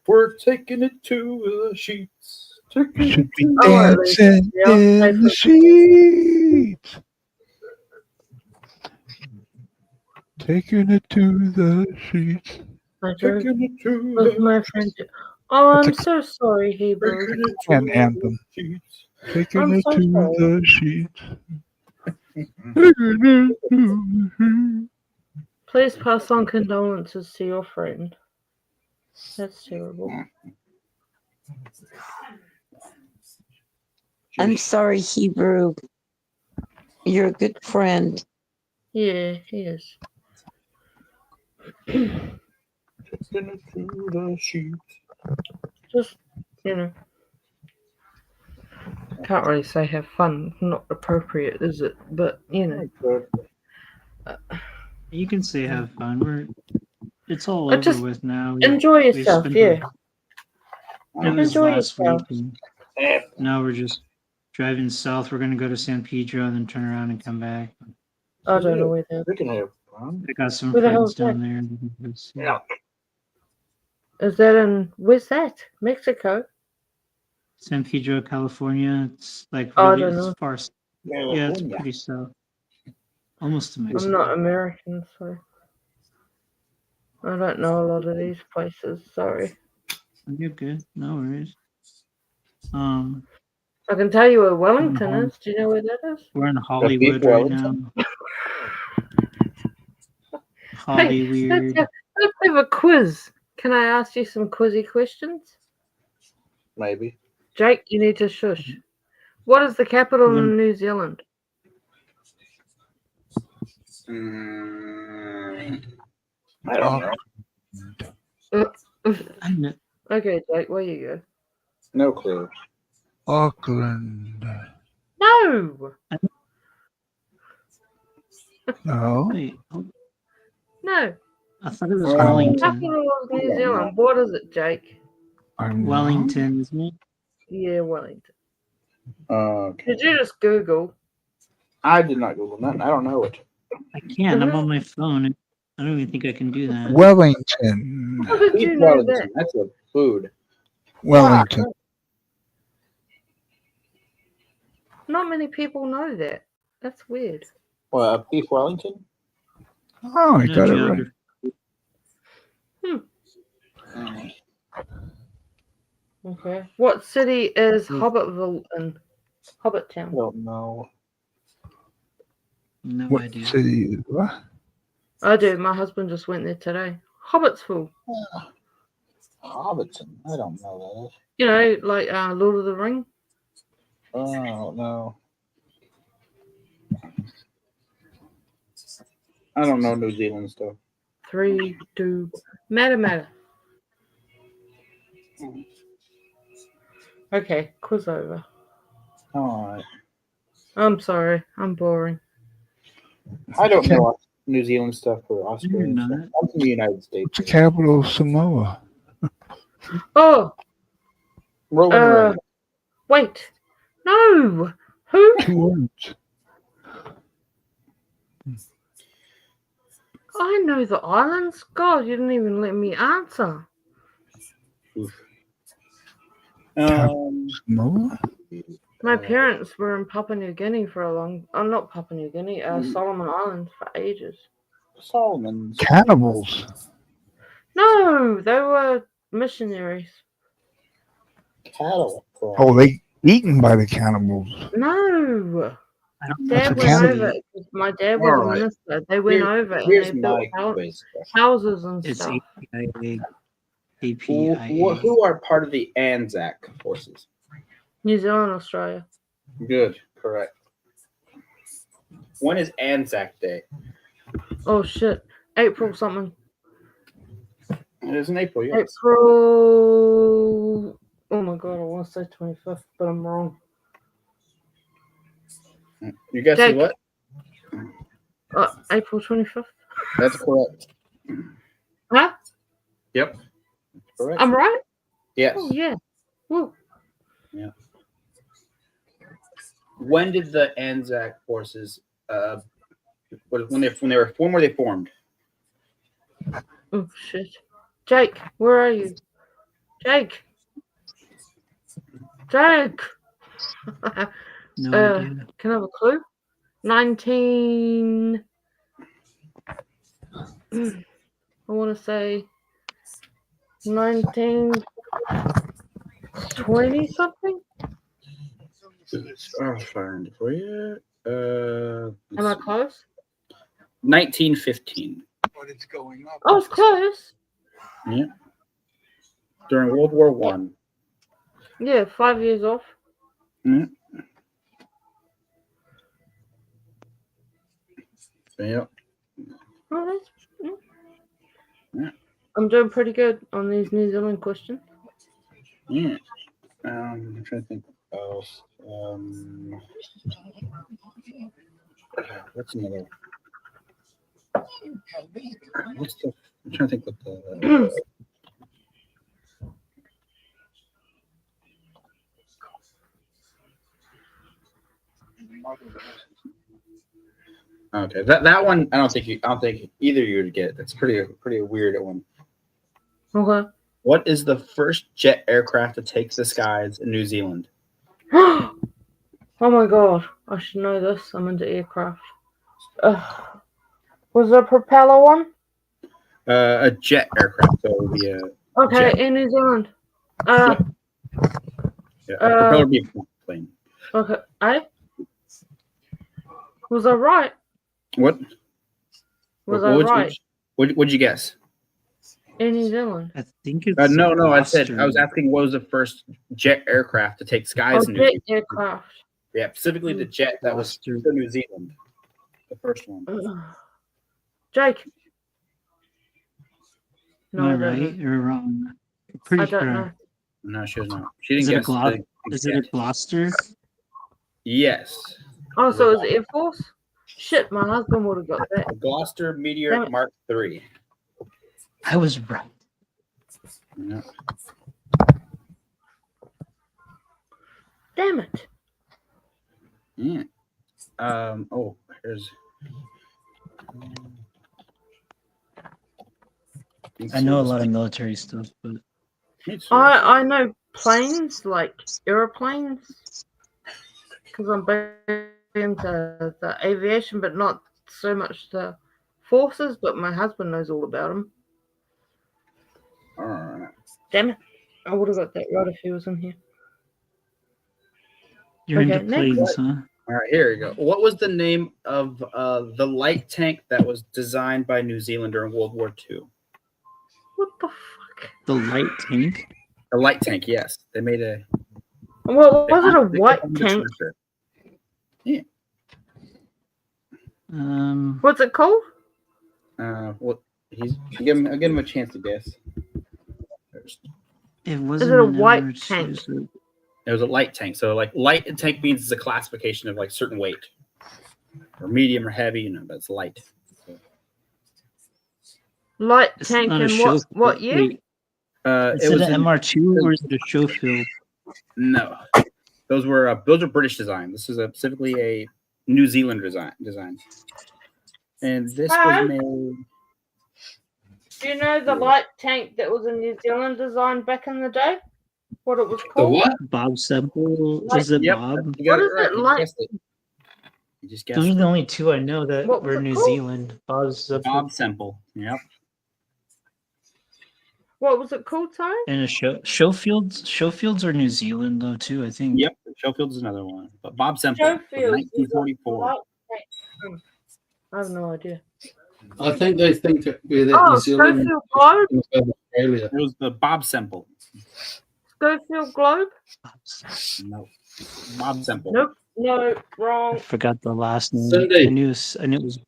We're taking it to the sheets. Taking Should it be to Oh, dancing yeah, in the sheets. Taking it to the sheets. I drove taking it to with the my friend. Oh, That's I'm so sorry, Hebrew. taking it to An the anthem. sheets. Taking I'm it so to sorry. the sheets. Taking it to the sheets. Please pass on condolences to your friend. That's terrible. I'm sorry, Hebrew. You're a good friend. Yeah, he is. Taking it to the sheets. Just, can't really say have fun. Not appropriate, is it? But, You can say have fun. It's all But over just with now. enjoy We've yourself, spent yeah. It was Enjoy last yourself. week, and now we're just driving south. We're gonna go to San Pedro and then turn around and come back. I don't know where that We can have fun. I got some Where the hell friends is that? down there. Yeah. is. That in, where's that? Mexico? San Pedro, California. It's like I really, don't it's know. far. Yeah, it's pretty south. Almost to I'm Mexico. not American, so I don't know a lot of these places. Sorry. You're good. No worries. I can tell you where Wellington is. Do you know where that is? We're in Hollywood right now. Hollywood. Let's have a quiz. Can I ask you some quizzy questions? Maybe. Jake, you need to shush. What is the capital of New Zealand? I don't know. Okay, Jake, where you go? No clue. Auckland. No! No. Wait, No. I thought it was The Wellington. capital of New Zealand. What is it, Jake? Wellington, isn't it? Yeah, Wellington. Okay. Did you just Google? I did not Google nothing. I don't know it. I can't. I'm on my phone. I don't even think I can do that. Wellington. How did you know Wellington. that? That's a food. Wellington. Not many people know that. That's weird. Well, beef Wellington? Oh, I got it right. Okay. What city is Hobbitville in? Hobbittown. I don't know. No What idea. city? What? I do. My husband just went there today. Hobbitsville. Hobbiton. I don't know You know, like Lord of the Ring. that. Oh, I don't know. I don't know New Zealand stuff. 3, 2. Matter. Okay, quiz over. All right. I'm sorry, I'm boring. I don't know New Zealand stuff or You're Australia stuff. not. I'm from the United States. What's the capital of Samoa? Oh, Roman Reigns. wait. No. Who? 2 words. I know the islands. God, you didn't even let me answer. Samoa? My parents were in Papua New Guinea for a long. Not Papua New Guinea. Solomon Islands for ages. Solomon. Cannibals. No, they were missionaries. Cattle. Oh, they eaten by the cannibals. No. I don't know. Dad That's went cannibal. over. My dad was a Alright. minister. They went over and Here's they built my quiz question. houses and It's stuff. APIA. Who are part of the Anzac forces? New Zealand, Australia. Good, correct. When is Anzac Day? Oh shit. April something. It is in April, yes. April. Oh my god, I want to say 25th, but I'm wrong. You guessing Jake. what? April 25th. That's correct. Huh? Yep. Correct. I'm right? Yes. Oh yeah. Woo. Yeah. When did the Anzac forces when they were formed? Were they formed? Oh shit. Jake, where are you? Jake. No idea. Can I have a clue? 19. I want to say 1920 something. I'll find it for you. Am I close? 1915. But it's going up. Oh, it's close. Yeah. During World War One. Yeah, 5 years off. Yeah. Yep. Oh, that's. Yeah. I'm doing pretty good on these New Zealand questions. Yeah. I'm trying to think what else. What's another? What's the? I'm trying to think what the. Okay, that one I don't think either of you would get. That's pretty weird one. Okay. What is the first jet aircraft to take to the skies in New Zealand? Oh my god, I should know this. I'm into aircraft. Was there a propeller one? A jet aircraft. So it would be a Okay, jet. in New Zealand. Yeah, a propeller would be a plane. Okay, was I right? What? Was I right? What'd you guess? In New Zealand. I think it's No. I was Gloucester. asking what was the first jet aircraft to take skies Oh, in New jet Zealand? aircraft. Yeah, specifically the jet that was to New Zealand. The first one. Jake. Am I right or wrong? I'm pretty I don't sure. know. No, she was not. She Is didn't it a guess. Is it a Gloucester? Yes. Oh, so it was Air Force? Shit, my husband would have got that. The Gloucester Damn Meteor it. Mark III. I was right. Yeah. Damn it. Yeah. Oh, here's. I know a lot of military stuff, but I know planes, like airplanes, because I'm big into the aviation, but not so much the forces, but my husband knows all about them. All right. Damn it. I would have got that right if he was in here. you're Okay, into next. planes, huh? All right, here we go. What was the name of the light tank that was designed by New Zealand during World War II? What the fuck? The light tank? A light tank, yes. They made a. Well, was it a they white called it tank? Treasure. Yeah. What's it called? Well, I'll give him a chance to guess. It Is wasn't it a an white MR2. tank? So It was a light tank. So like light tank means it's a classification of like certain weight, or medium or heavy. But it's light. So, Light it's tank not a in show. what year? Wait, is it it was an in MR2 or is it a show field? no. Those were British design. This is specifically a New Zealand design, and this was Huh? made. Do you know the light tank that was a New Zealand design back in the day? What it was The called? what? Bob Semple. Light- Is it Yep, Bob? you got What it is right. it You like? guessed it. You just guessed Those are it. the only two I know that What was were it New called? Zealand. Bob Semple Bob Semple. Yep. What was it called, sorry? and a Showfields. Showfields are New Zealand though too. I think. Yep. Showfield's another one, but Bob Semple, Showfield is a 1944. light tank. I have no idea. I think they think that we're that Oh, New Zealand Schofield Globe? above Australia. It was the Bob Semple. Schofield Globe? No, Bob Semple. Nope. No, I wrong. forgot the last name. Cindy. I knew it was.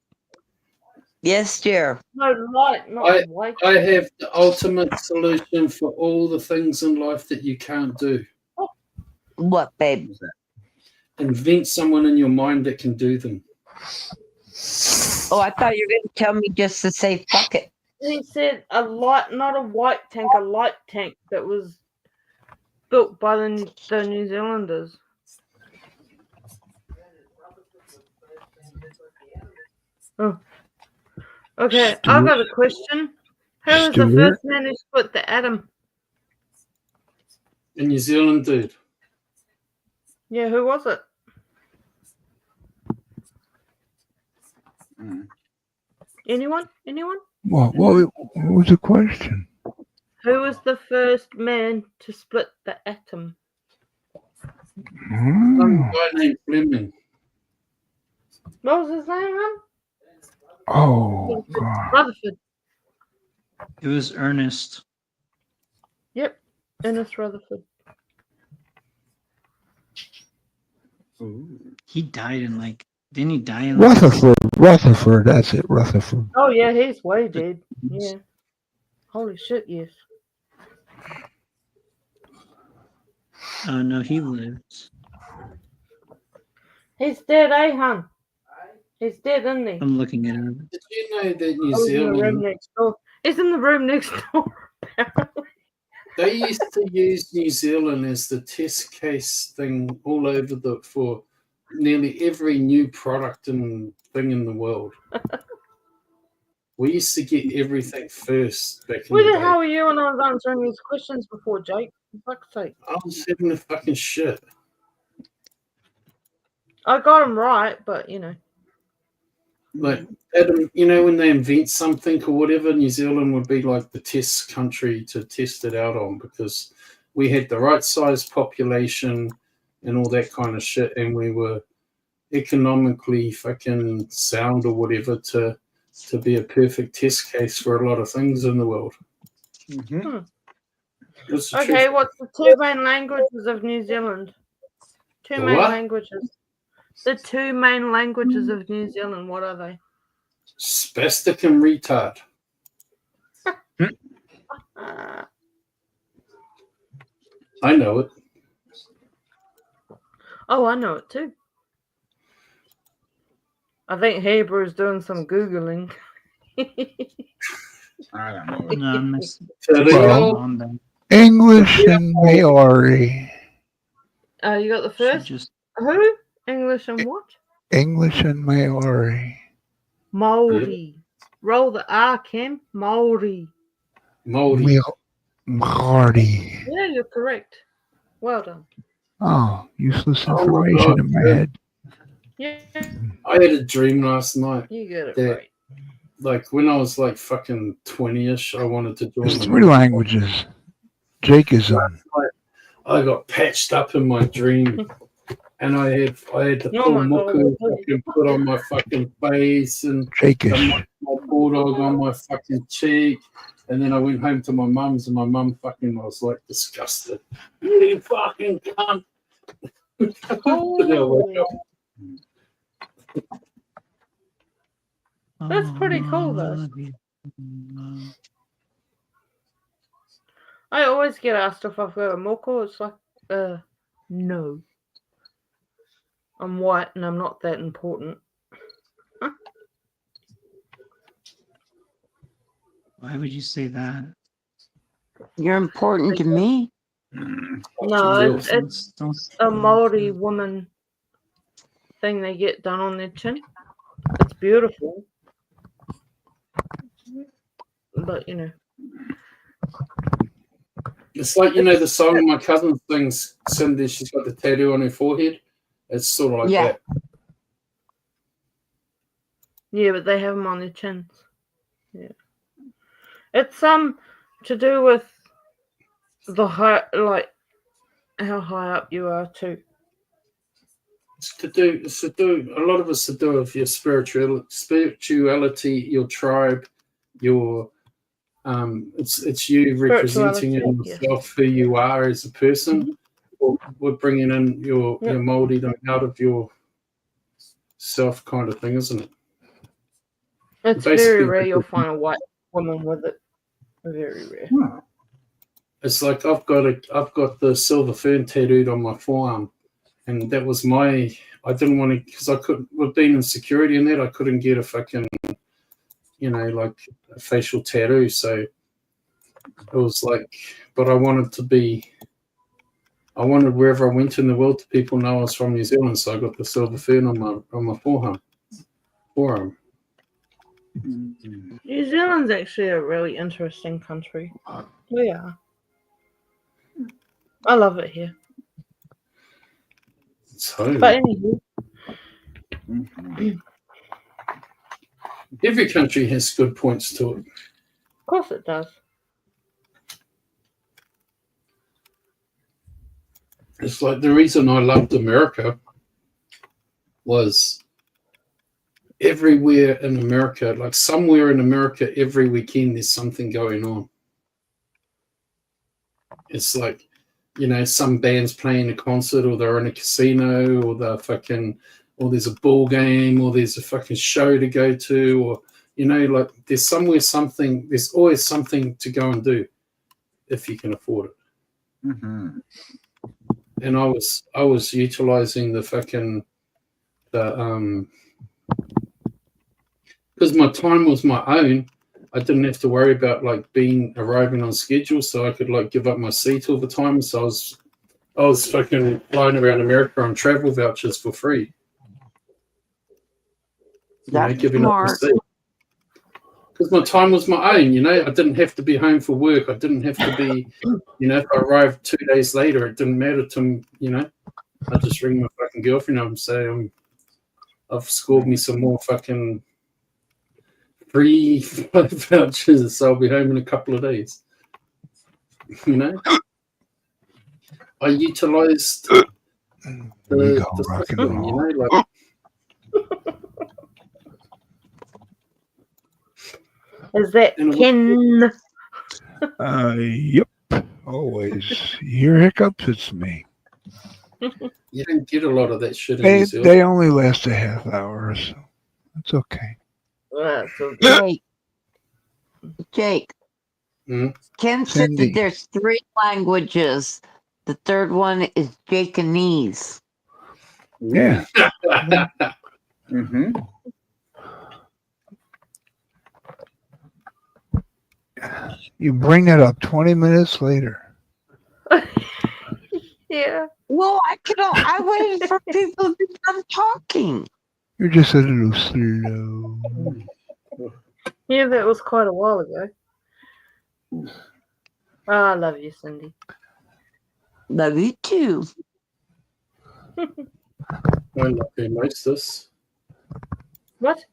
Yes, dear. No, light, not white. I have the ultimate solution for all the things in life that you can't do. What, babe? Invent someone in your mind that can do them. Oh, I thought you were going to tell me just to say fuck it. He said a light, not a white tank, a light tank that was built by the New Zealanders. Oh. Okay, I've got a question. Who was the Stuart? first man who split the atom? A New Zealand dude. Yeah, who was it? Anyone? Anyone? What was the question? Who was the first man to split the atom? Some guy named Fleming. What was his name, huh? Oh, God. Rutherford. It was Ernest. Yep, Ernest Rutherford. He died in like. Didn't he die in? Rutherford, that's it, Rutherford. Oh yeah, he's way dead. Yeah. Holy shit, yes. Oh no, he lived. He's dead, eh, hon? He's dead, isn't he? I'm looking at him. Did you know that New He's in the room Zealand, next door. He's in the room next door. they used to use New Zealand as the test case thing all over for nearly every new product and thing in the world. We used to get everything first back in Where the the day. hell were you when I was answering these questions before, Jake? For fuck's sake. I was having a fucking shit. I got him right, but you know. Like, Adam, you know, when they invent something or whatever, New Zealand would be like the test country to test it out on because we had the right size population and all that kind of shit, and we were economically fucking sound or whatever to be a perfect test case for a lot of things in the world. Mm-hmm. That's the Okay, truth. what's the two main languages of New Zealand? Two The main what? languages. The two main languages of New Zealand, what are they? Spastic and retard. I know it. Oh, I know it too. I think Hebrew's doing some Googling. I don't know. No, I'm missing. Well, English and Maori. You got the first? Just Who? English and what? English and Maori. Maori. Roll the R, Kim. Maori. Maori. Maori. Yeah, you're correct. Well done. Oh, useless Oh my information God, in my yeah. head. Yeah, I had a dream last night you get it that, right. like, when I was like fucking 20-ish, I wanted to join There's the 3 languages. Jakeism. I got patched up in my dream, and I had to Oh pull my God. muku, fucking put on my fucking face, and Jakeish. my bulldog on my fucking cheek, and then I went home to my mum's, and my mum fucking was like disgusted. You fucking cunt. And I woke up. That's pretty cool, though. I always get asked if I've got a moko. It's like, no. I'm white and I'm not that important. Why would you say that? You're important to me. No, it's a Maori woman thing they get done on their chin. It's beautiful. But, It's like, the song my cousin sings, Cindy, she's got the tattoo on her forehead. It's sort of like that. Yeah, but they have them on their chins. Yeah. It's to do with the high, like how high up you are too. It's to do. A lot of it's to do with your spirituality, your tribe, your it's you representing in yourself who you are as a person. We're bringing in your Māori out of your self kind of thing, isn't it? It's very rare you'll find a white woman with it. Very rare. It's like I've got the silver fern tattooed on my forearm, and that was I didn't want to, because I couldn't. With being in security and that, I couldn't get a fucking, like a facial tattoo. So it was like, but I wanted wherever I went in the world to people know I was from New Zealand. So I got the silver fern on my forearm. New Zealand's actually a really interesting country. Yeah. I love it here. It's home. But anyway. Every country has good points to it. Of course it does. It's like the reason I loved America was everywhere in America, like somewhere in America, every weekend there's something going on. It's like, some band's playing a concert, or they're in a casino, or or there's a ball game, or there's a fucking show to go to, or like there's always something to go and do if you can afford it. Mm-hmm. And I was utilizing because my time was my own. I didn't have to worry about arriving on schedule, so I could give up my seat all the time. So I was fucking flying around America on travel vouchers for free. Giving up my seat. Because my time was my own, I didn't have to be home for work. I didn't have to be, if I arrived 2 days later, it didn't matter to me, I just ring my fucking girlfriend up and say, I've scored me some more fucking free vouchers, so I'll be home in a couple of days. I utilized the system, Is that Ken? Yep. Always. Your hiccups, it's me. You don't get a lot of that shit in New Zealand. They only last a half hour, so it's okay. Jake. Hmm? Ken said that there's 3 languages. The third one is Japanese. Yeah. Mm-hmm. You bring it up 20 minutes later. Yeah. Well, I waited for people to come talking. You're just a little slow. Yeah, that was quite a while ago. Oh, I love you, Cindy. Love you too. I love you most this. What?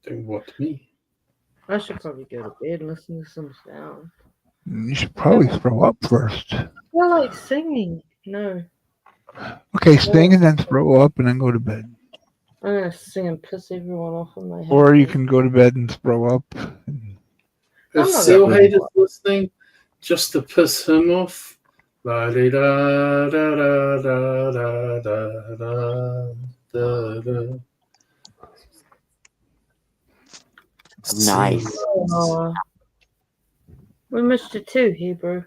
Doing what to me? I should probably go to bed and listen to some sound. You should probably throw up first. I like singing. No. Okay, sing and then throw up and then go to bed. I'm going to sing and piss everyone off in my head. Or you can go to bed and throw up. If Seal Hate is listening, just to piss him off. La da da da da da da da da. Nice. Oh, we missed you too, Hebrew.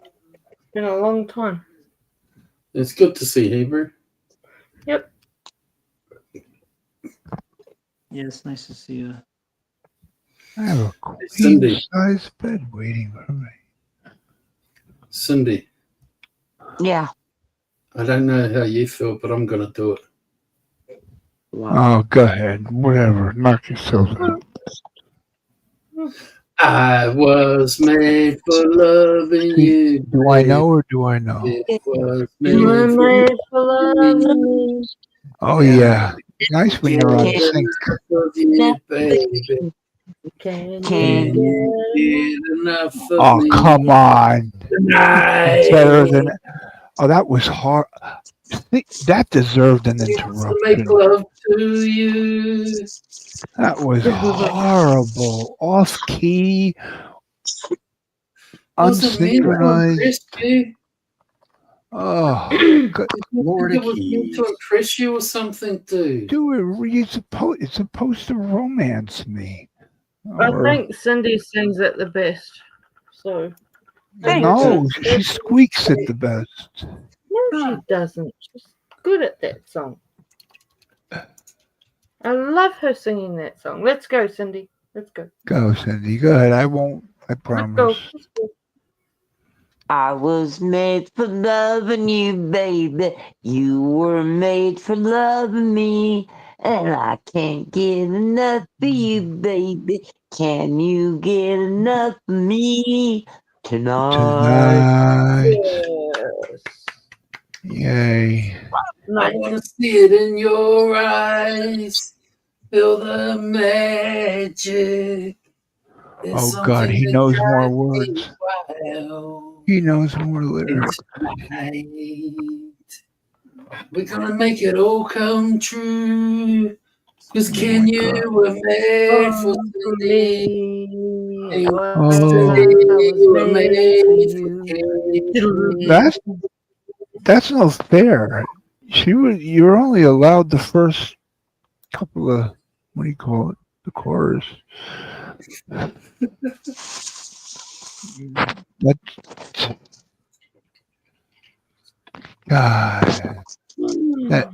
It's been a long time. It's good to see Hebrew. Yep. Yeah, it's nice to see you. I have a Cindy. queen-size bed waiting for me. Cindy, Yeah. I don't know how you feel, but I'm going to do it. Oh, go ahead. Whatever. Knock yourself out. I was made for loving you. Do I know or do I know? It was You were made made for loving me. Oh, yeah. Nice when you're on sync. of you, baby. Can Can you Get enough of Oh, me come on. tonight. Better than. Oh, that was hard. That deserved an To make interruption. love to you. That was horrible. Off key, Wasn't meant to unsynchronized. impress you. Oh, Florida It was meant to Keys. impress you or something, dude. it's supposed to romance me. I Or think Cindy sings it the best. So Thank no, you. she squeaks it the best. no, she doesn't. She's good at that song. I love her singing that song. Let's go, Cindy. Let's go. Go, Cindy. Go ahead. I won't. I Let's go. promise. Let's go. I was made for loving you, baby. You were made for loving me. And I can't get enough of you, baby. Can you get enough of me tonight? Tonight. Yes. Yay. I want to see it in your eyes. Feel the magic. There's Oh, God. He something that knows more drives me words. wild. He knows more lyrics. Tonight, we're gonna make it all come true. Cause can you imagine for Cindy? And Cindy, Oh, you were made for that's not fair. You're only allowed the first couple of, what do you call it? The chorus. That's, God, that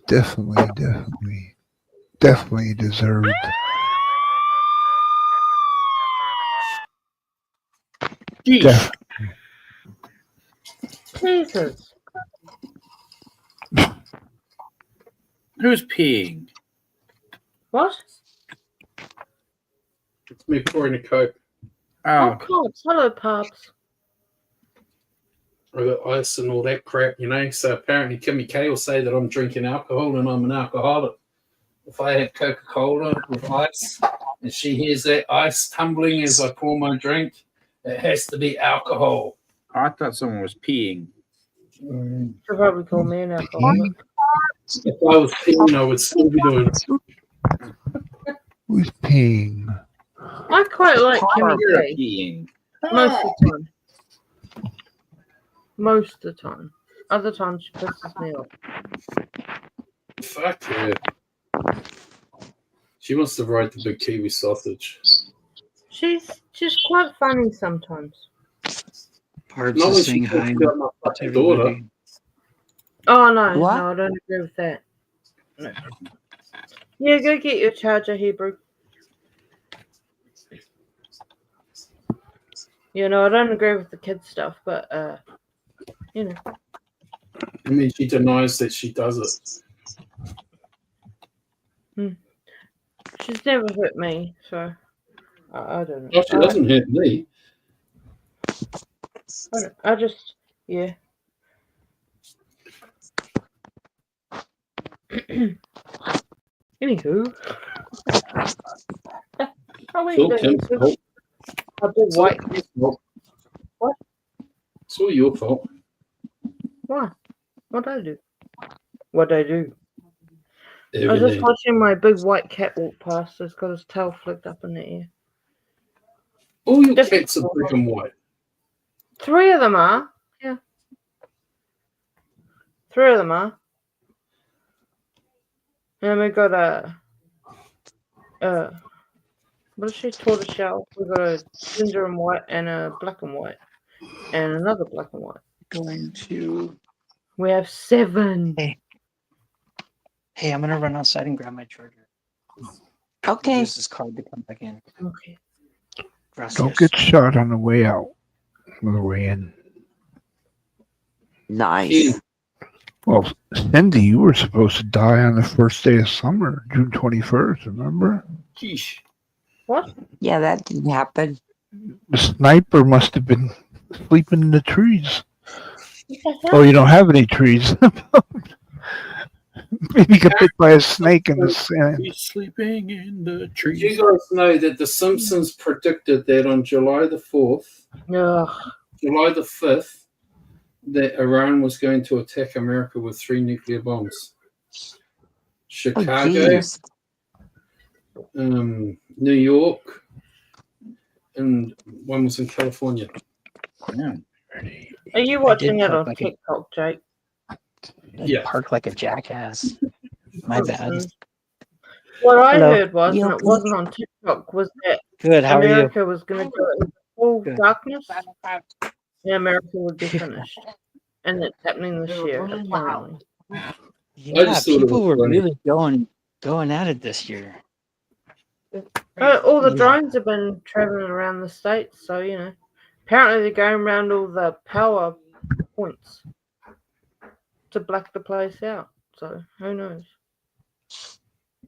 definitely deserved. Geesh. Jesus. Who's peeing? What? It's me pouring a Coke. Oh, Pops. Hello, Pops. I got ice and all that crap, you know. So apparently Kimmy K will say that I'm drinking alcohol and I'm an alcoholic. If I have Coca-Cola with ice and she hears that ice tumbling as I pour my drink, it has to be alcohol. I thought someone was peeing. She'll probably call me an alcoholic. If I was peeing, I would still be doing it. Who's peeing? I quite like Kimmy You're K. peeing. Most of the time. Most of the time. Other times she pisses me off. Fuck her. She wants to ride the big Kiwi sausage. She's quite funny sometimes. Parts Not is when she saying talks hi about my to fucking daughter. everybody. Oh no, What? no, I don't agree with that. No. Yeah, go get your charger, Hebrew. You know, I don't agree with the kid stuff, but you know. I mean, she denies that she does it. She's never hurt me, so I don't know. No, she doesn't hurt me. I just, yeah. Anywho. Oh, wait, It's all Kim's fault. a big It's all white. Kim's fault. What? It's all your fault. Why? What'd I do? What'd I do? I was Everything. just watching my big white cat walk past. It's got his tail flicked up in the air. All your cats are black and white. 3 of them are. Yeah. 3 of them are. And we got What is she? Tortoiseshell. We got a ginger and white and a black and white, and another black and white. Going to. We have 7. Hey, I'm gonna run outside and grab my charger. Okay. Use this card to come back in. Okay. Gracias. Don't get shot on the way out. On the way in. Nice. Well, Cindy, you were supposed to die on the first day of summer, June 21st, remember? Sheesh. What? Yeah, that didn't happen. The sniper must have been sleeping in the trees. Oh, you don't have any trees. Maybe you got bit by a snake in the sand. He's sleeping in the Did trees. you guys know that The Simpsons predicted that on July the 4th, July the 5th, that Iran was going to attack America with 3 nuclear bombs? Chicago, New York, and one was in California. Yeah. Are you watching it on TikTok, Jake? Yeah. Park like a jackass. My bad. What I Hello. heard was, and it wasn't on TikTok, was that Good, how are you? America was going to go into full darkness, and America would be finished. And it's happening this year, apparently. Yeah, people were really going at it this year. All the drones have been traveling around the states, so apparently they're going around all the power points to black the place out. So who knows?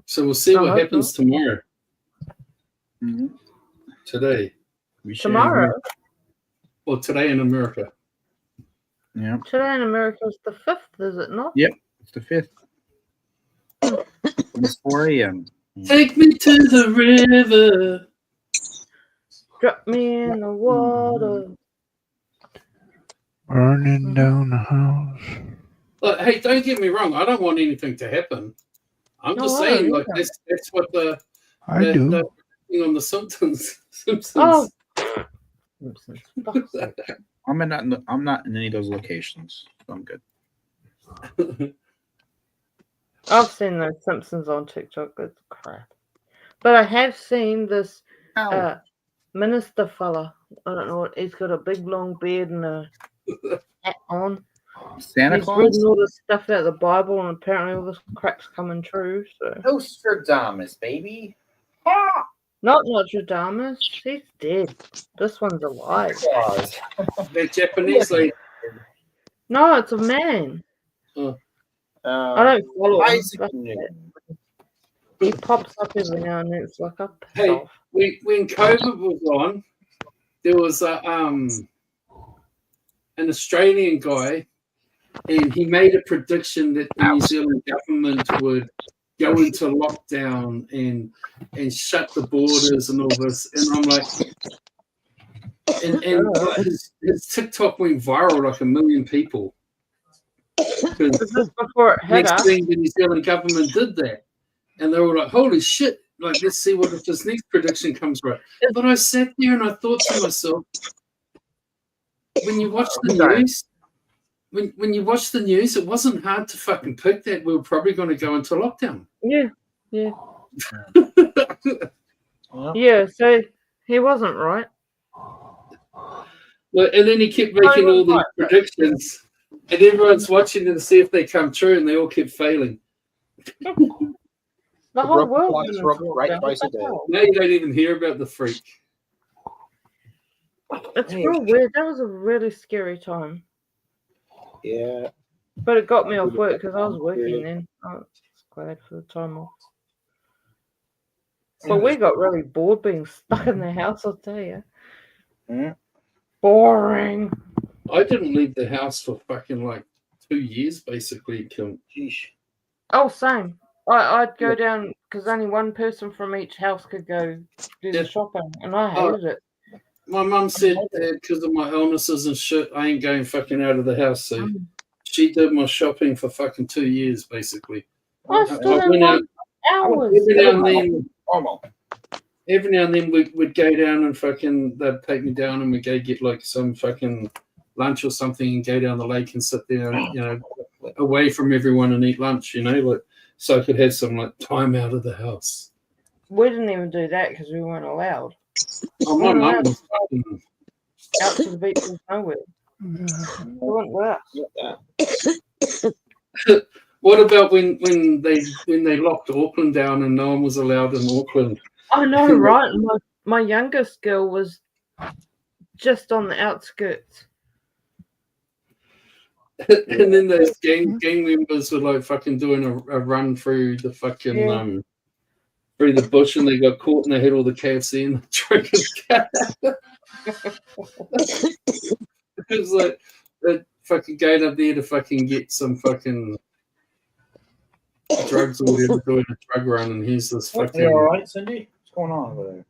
So we'll see what happens tomorrow. Mm-hmm. Today. Tomorrow? Well, today in America. Yeah. Today in America is the 5th, is it not? Yep. It's the 5th. It's 4 a.m. Take me to the river. Drop me in the water. Burning down the house. Look, hey, don't get me wrong. I don't want anything to happen. I'm just saying, like that's what the thing on the Simpsons. Oh. I'm not in any of those locations. So I'm good. I've seen those Simpsons on TikTok. It's crap. But I have seen this minister fella. I don't know what. He's got a big long beard and a hat on. Santa He's Claus? reading all this stuff out of the Bible, and apparently all this crap's coming true. So Nostradamus, baby. not Nostradamus. He's dead. This one's alive. They're Japanese lady. No, it's a man. I don't follow him. That's it. He pops up every now and then. It's like a Hey, when COVID was on, there was an Australian guy, and he made a prediction that the New Zealand government would go into lockdown and shut the borders and all this. And I'm like, and his TikTok went viral, like 1 million people. This is before it hit Next us. thing, the New Zealand government did that. And they were like, holy shit, like, let's see what if this next prediction comes right. But I sat there and I thought to myself, when you watch the news, when you watch the news, it wasn't hard to fucking pick that we were probably going to go into lockdown. Yeah. Yeah, so he wasn't right. Well, and then he kept making all these predictions, and everyone's watching them to see if they come true, and they all kept failing. The whole world. Right twice a day. Now you don't even hear about the freak. It's real weird. That was a really scary time. Yeah. But it got me off work because I was working then. I was glad for the time off. But we got really bored being stuck in the house, I'll tell you. Boring. I didn't leave the house for fucking like 2 years, basically. Sheesh. Oh, same. I'd go down because only one person from each house could go do the shopping, and I hated it. My mum said that because of my illnesses and shit, I ain't going fucking out of the house. So she did my shopping for fucking 2 years, basically. I still went out hours. Every now and then we'd go down and fucking, they'd take me down and we'd go get like some fucking lunch or something and go down the lake and sit there, away from everyone and eat lunch, like, so I could have some like time out of the house. we didn't even do that because we weren't allowed. Oh, We my weren't mum allowed to was go fucking. out to the beach of nowhere. They weren't with us. What about when they locked Auckland down and no one was allowed in Auckland? I know, right? My youngest girl was just on the outskirts. And then those gang members were like fucking doing a run through the fucking Yeah. through the bush, and they got caught and they had all the KFC in the trunk. It was like that fucking going up there to fucking get some fucking drugs or whatever, doing a drug run, and here's this fucking. You all right, Cindy? What's going on over there?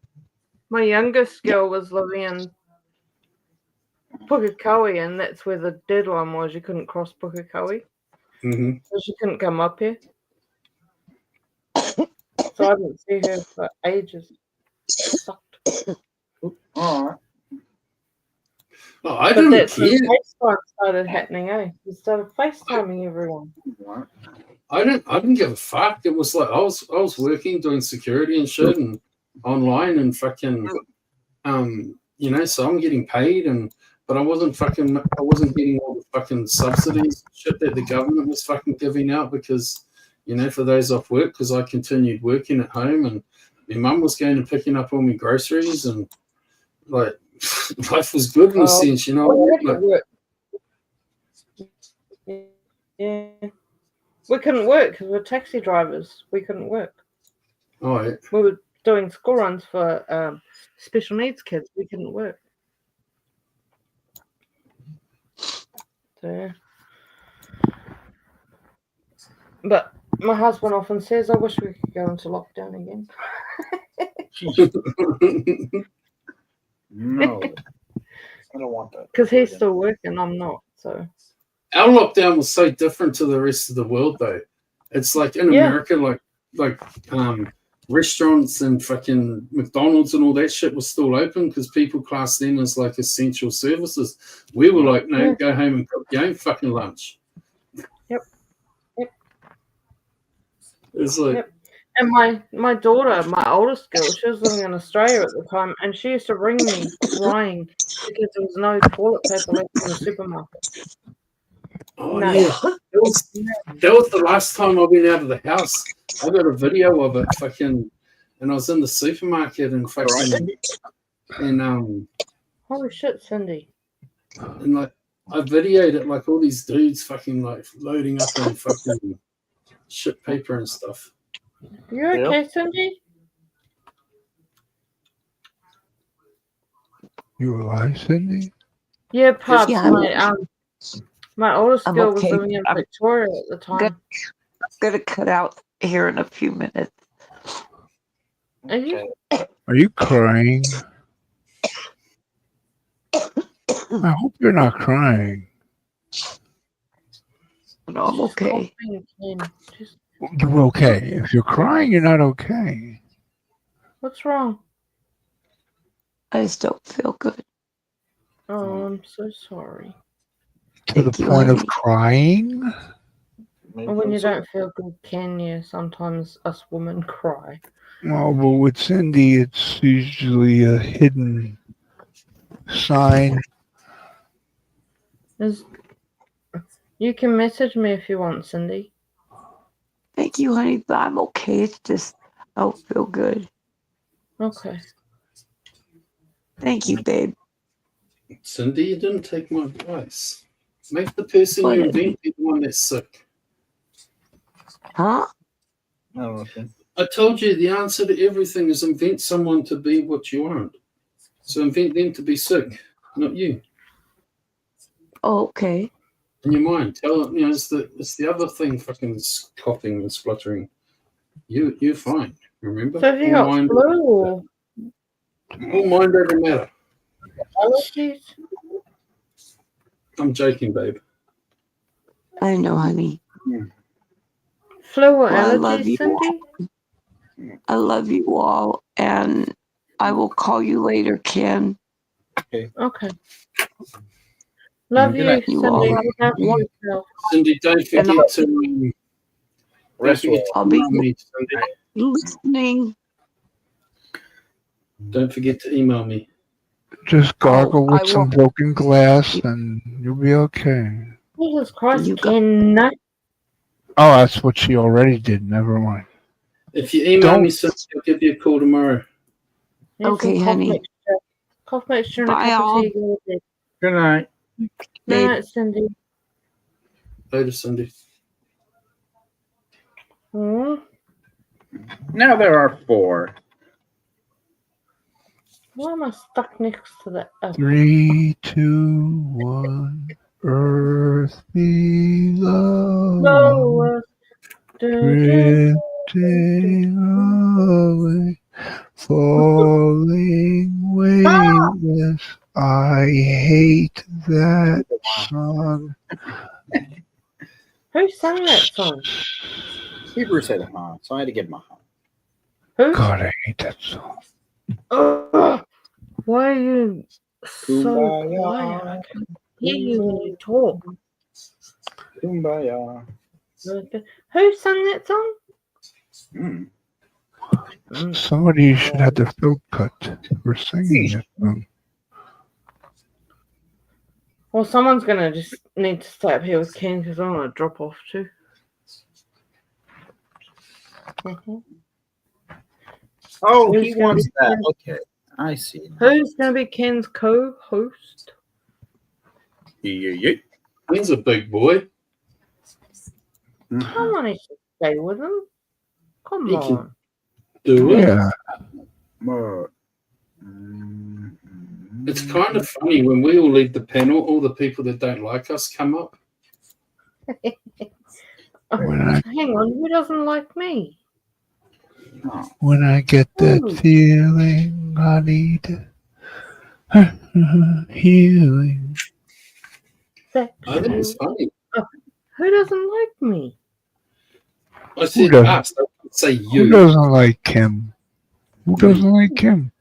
My youngest girl was living in Pukekohe, and that's where the deadline was. You couldn't cross Pukekohe. Mm-hmm. So she couldn't come up here. So I didn't see her for ages. Sucked. All right. Oh, I But didn't that's when care. FaceTime started happening, eh? We started FaceTiming everyone. I didn't give a fuck. It was like I was working doing security and shit and online and fucking you know, so I'm getting paid but I wasn't getting all the fucking subsidies and shit that the government was fucking giving out because, you know, for those off work, because I continued working at home and my mum was going and picking up all my groceries and like life was good in a sense, you know. Like, Yeah. We couldn't work because we're taxi drivers. We couldn't work. oh, yeah. We were doing school runs for special needs kids. We couldn't work. So, yeah. But my husband often says, I wish we could go into lockdown again. No, I don't want that. Because he's still working, I'm not. So Our lockdown was so different to the rest of the world, though. It's like in America, like restaurants and fucking McDonald's and all that shit was still open because people classed them as like essential services. We were like, no, go home and cook your own fucking lunch. Yep. It's like, yep. And my daughter, my oldest girl, she was living in Australia at the time, and she used to ring me crying because there was no toilet paper left in the supermarket. oh yeah, that was the last time I've been out of the house. I got a video of it, fucking, and I was in the supermarket and fucking, and holy shit, Cindy! And like I videoed it, like all these dudes fucking like loading up on fucking shit paper and stuff. You okay, Cindy? You alive, Cindy? Yeah, Pops. Yeah, my oldest I'm girl was okay. living in Victoria at the time. I'm gonna cut out here in a few minutes. Are you? Are you crying? I hope you're not crying. No, I'm okay. You're okay. If you're crying, you're not okay. What's wrong? I just don't feel good. Oh, I'm so sorry. To the point of crying? Well, when you don't feel good, can you? Sometimes us women cry. Well, but with Cindy, it's usually a hidden sign. You can message me if you want, Cindy. Thank you, honey, but I'm okay. It's just I don't feel good. Okay. Thank you, babe. Cindy, you didn't take my advice. Make the person you invent be the one that's sick. Huh? I told you the answer to everything is invent someone to be what you want. So invent them to be sick, not you. Oh, okay. In your mind, tell them, you know, it's the other thing, fucking coughing and spluttering. You're fine. Remember? So have you got flu or all mind over matter. allergies? I'm joking, babe. I know, honey. Flu or Well, I love allergies, you Cindy? I love you all, and I will call you later, Ken. Okay. Love Good you, night. Cindy. You all Look after yourself. Cindy, don't forget to I'll be Cindy. listening. Don't forget to email me. Just gargle I with some will. broken glass and you'll be okay. Jesus Christ, You got Ken. Oh, that's what she already did. Never mind. If you email Don't. me something, I'll give you a call tomorrow. Here's okay, some cough honey. mixture. Cough mixture and a Bye, cup of all. tea. Go with it. Good night. Good Babe. night, Cindy. Later, Cindy. Hmm? Now there are 4. Why am I stuck next to the... Oh. 3, 2, 1. Earth below, Lower. drifting away, falling weightless. I hate that song. Who sang that song? Hebrew said huh, so I had to give him a huh. Who? God, I hate that song. Why are you so Kumbaya. quiet? I can't hear you when you talk. Kumbaya. Who sang that song? Mm. Somebody should have their throat cut for singing that song. Well, someone's gonna just need to stay up here with Ken because I'm gonna drop off too. Oh, Who's he gonna wants be that. Ken's- Okay, I see. Who's gonna be Ken's co-host? Yeah. He's a big boy. Come on, he should stay with him. Come He can on. do it. Yeah. It's kind of funny when we all leave the panel, all the people that don't like us come up. When I Hang on, who doesn't like me? when I get that feeling, I need healing. I think it's funny. Who doesn't like me? I said doesn't? us, I didn't say Who you. doesn't like Kim? Who doesn't like Kim?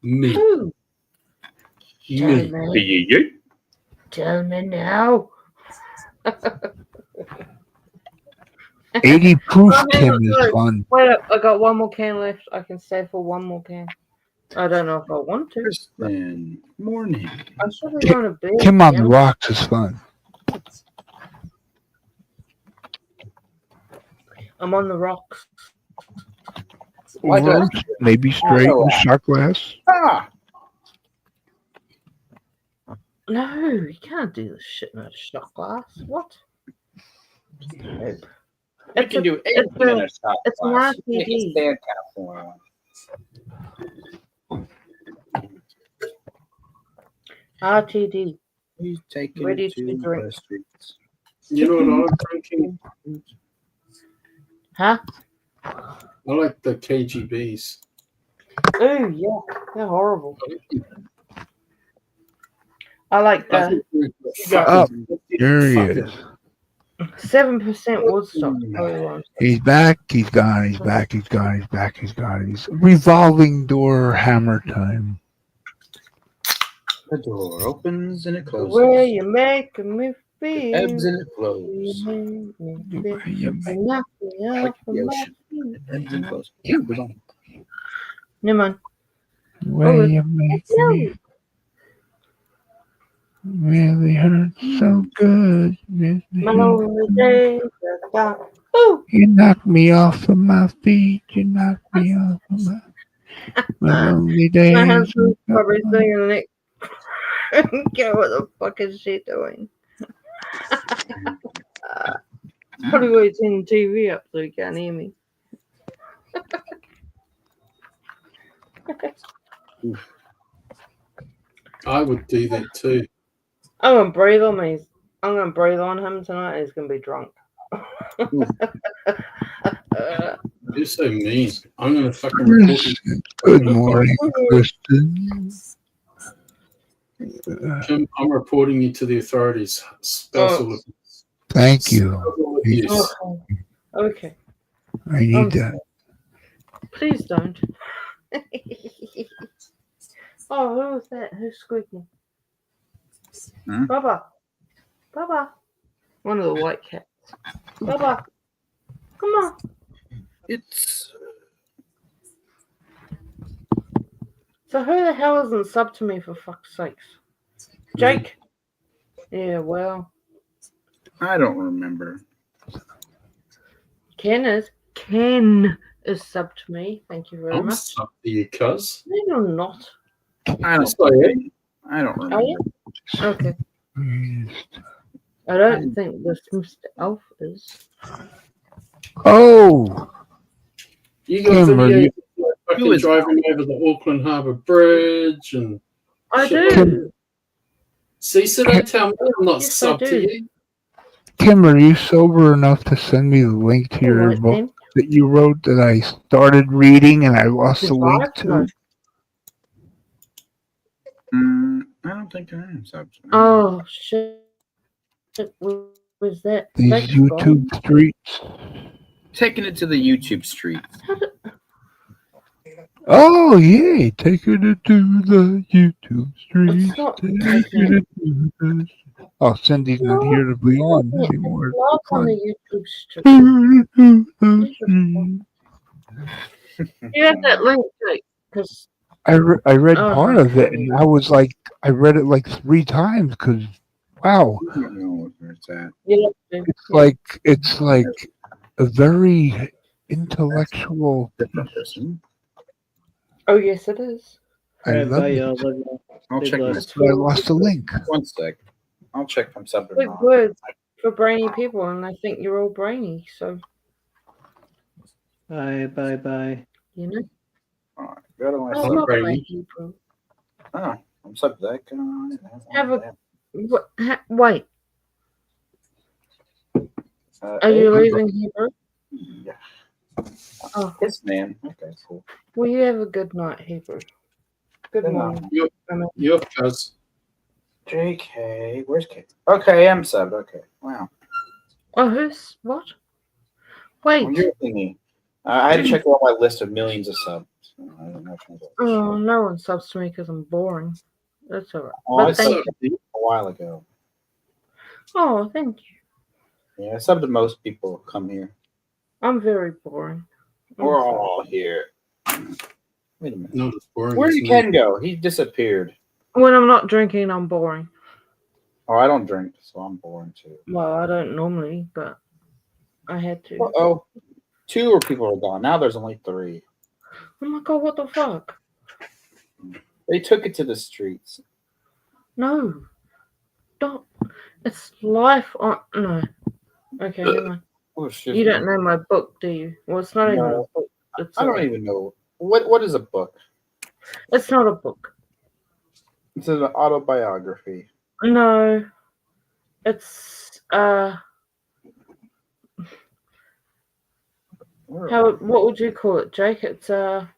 Me. Who? Me. Tell me now. 80 proof Oh, hang Kim on, is sorry. fun. Wait up, I got one more can left. I can save for one more can. I don't know if I want to. Kristen, morning. I should be going to bed. Kim on the Kim. rocks is fun. I'm on the rocks. Reverse, maybe straight with shot glass. Ah, No, you can't do this shit in a shot glass. What? Nope. you can do anything in a shot it's an glass. You make a RTD. stand California. RTD. He's taking Ready it to to drink. the streets. You know what I'm drinking? Huh? I like the KGBs. Ooh, yeah. They're horrible. I like I the think Up. There he is. 7% Woodstock. Oh, He's back. He's gone. He's back. He's gone. He's back. He's gone. He's revolving door hammer time. The door opens and it closes. where you making me feel. Ebbs and it flows. You make me Where feel. you You knock me Like off of the my ocean. feet. It ebbs and flows. Yeah, it goes on. Never mind. Where you make me really hurt so good. My lonely days are gone. Ooh. You knocked me off of my feet. You knocked me off of my lonely days. My husband's probably singing it. I don't care what the fuck is she doing. Probably why he's turning the TV up so he can't hear me. I would do that too. I'm gonna breathe on me. I'm gonna breathe on him tonight and he's gonna be drunk. You're so mean. I'm going to fucking report you. Good morning, Kristen. Kim, I'm reporting you to the authorities. Spousal abuse. Thank you. Spousal abuse. Okay. I need that. Please don't. Oh, who was that? Who's squeaking? Hmm? Bubba. Bubba. One of the white cats. Bubba. Come on. It's So who the hell isn't sub to me for fuck's sakes? Jake? Yeah, well. I don't remember. Ken is. Ken is sub to me. Thank you very I'm much. sub to you, cuz. No, you're not. I Yes, don't. I am. I don't Are remember. you? Okay. I don't think this Mr. Elf is. Oh, You got Kim, are videos you, of like, Who fucking is driving over the Auckland Harbour Bridge and I shit like do. that. See, so don't tell me I'm not Yes, I sub to do. you. Kim, are you sober enough to send me the link to your Alright book then. that you wrote that I started reading and I lost the link Survive? No. to? I don't think I am sub. Oh shit. Was that These Jake's YouTube gone? streets. Taking it to the YouTube street. Oh, yay. Taking it to the YouTube streets. It's not Taking taking it to the... Oh, Cindy's not No, here to be on it's anymore. live on Fun. the YouTube stream. Taking it to the streets. You have that link, Jake, because I read part of it, okay. and I was like, I read it like 3 times because, wow, I don't know where it's at. Yeah, it's like a very intellectual Different piece. person. Oh yes, it is. I Alright, love bye, it. y'all. Love y'all. I'll Stay check my. blessed. But I lost the link. One sec. I'll check if I'm subbed or Big not. words for brainy people, and I think you're all brainy, so Bye, bye, bye. you know. All right, go to my I sub. love my brainy. Hebrew. Oh, I'm subbed to that guy. Have a wait. Are hey, you leaving Hebrew? Yeah. Oh, Yes, man. Okay, cool. well, you have a good night, Hebrew. Good Good morning. You're cuz. JK, where's K? Okay, I'm subbed. Okay, wow. Oh, who's what? Wait. Well, you're thingy. I had to check all my list of millions of subs. I don't know which one's which. Oh, no one subs to me because I'm boring. That's alright. Oh, I But thank subbed you. a while ago. Oh, thank you. Yeah, I subbed to most people who come here. I'm very boring. I'm We're sorry. all here. Wait a minute. Not as boring Where as did me. Ken go? He disappeared. When I'm not drinking, I'm boring. Oh, I don't drink, so I'm boring too. Well, I don't normally, but I had to. Oh, 2 people are gone. Now there's only 3. Oh my god, what the fuck? They took it to the streets. No. Don't. It's life on. No. Okay, never mind. Oh, shit. You don't know my book, do you? Well, it's not even a No, book. It's I don't even know. What is a book? It's not a book. It's an autobiography. No. It's what would you call it, Jake? It's A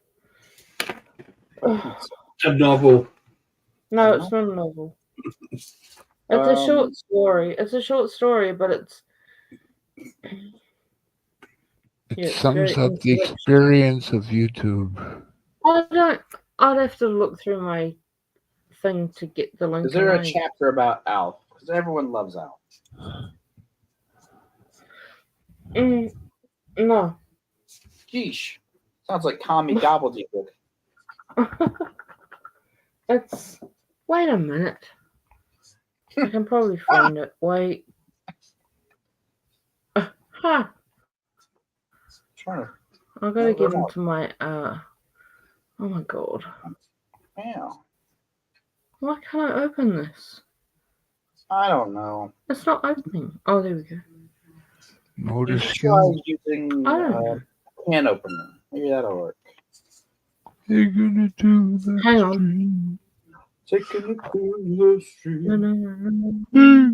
novel. no, it's not a novel. It's a short story. It's a short story, but it's It sums up the experience of YouTube. I'd have to look through my thing to get the link. Is there a away. chapter about Alf? Because everyone loves Alf. No. Geesh. Sounds like Tommy Gobbledygook. It's. Wait a minute. I can probably find it. Wait. Huh. I gotta get into my Oh my god. Yeah. Why can't I open this? I don't know. It's not opening. Oh, there we go. Motor You should try skills. using I don't know. can opener. Maybe that'll work. Taking it to the Hang on. street. Taking it to the street. No, no, no, no.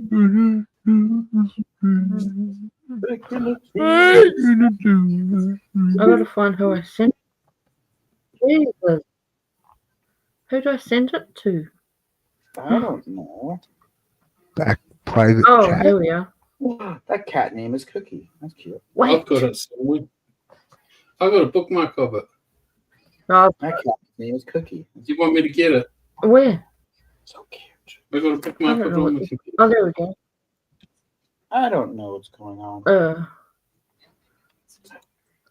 Taking it to the street. Taking it Taking it to the I gotta find who I sent it. Jesus. Who do I send it to? I don't know. Back private Oh, chat. here we are. That cat name is Cookie. That's cute. I've got it somewhere. I got a bookmark of it. Oh, That cat's name is Cookie. Do you want me to get it? where? So cute. I got a I bookmark don't of it know on what the this- computer. Oh, there we go. I don't know what's going on. Oh,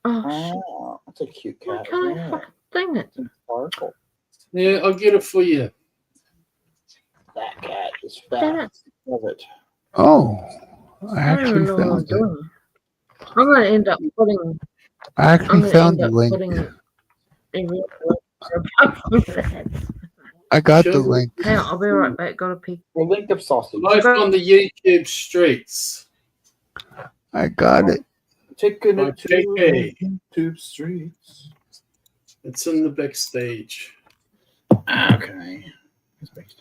Oh, that's a cute why cat. can't I Yeah. fucking thing it? It's sparkle. Yeah, I'll get it for you. That cat is Damn fat. it. Love it. Oh, I I don't actually even know what I'm found it. doing. I'm gonna end up putting. I I'm actually gonna found end the up link. putting a real about that. I got the Sure. link. Hang on, I'll be right back. Got a pee. Well, link up sausage. Life on the YouTube streets. I got it. Taking By it to KK. the YouTube streets. It's in the backstage. Okay.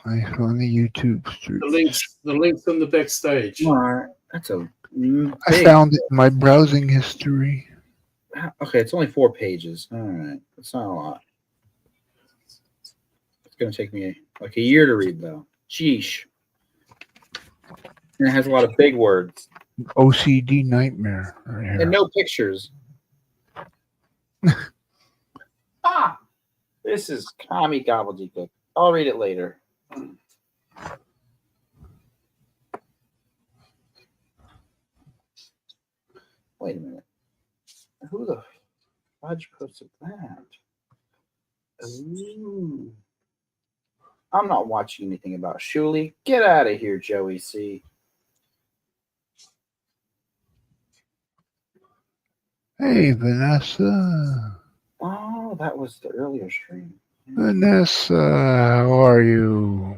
Life on the YouTube street. The links in the backstage. All right. That's a I big. found it in my browsing history. Okay, it's only 4 pages. All right. That's not a lot. It's going to take me like a year to read, though. Sheesh. And it has a lot of big words. OCD nightmare right here. And no pictures. This is commie gobbledygook. I'll read it later. Wait a minute. Who the fudge posted that? Ooh. I'm not watching anything about Shuli. Get out of here, Joey C. Hey, Vanessa. Oh, that was the earlier stream. Vanessa, how are you?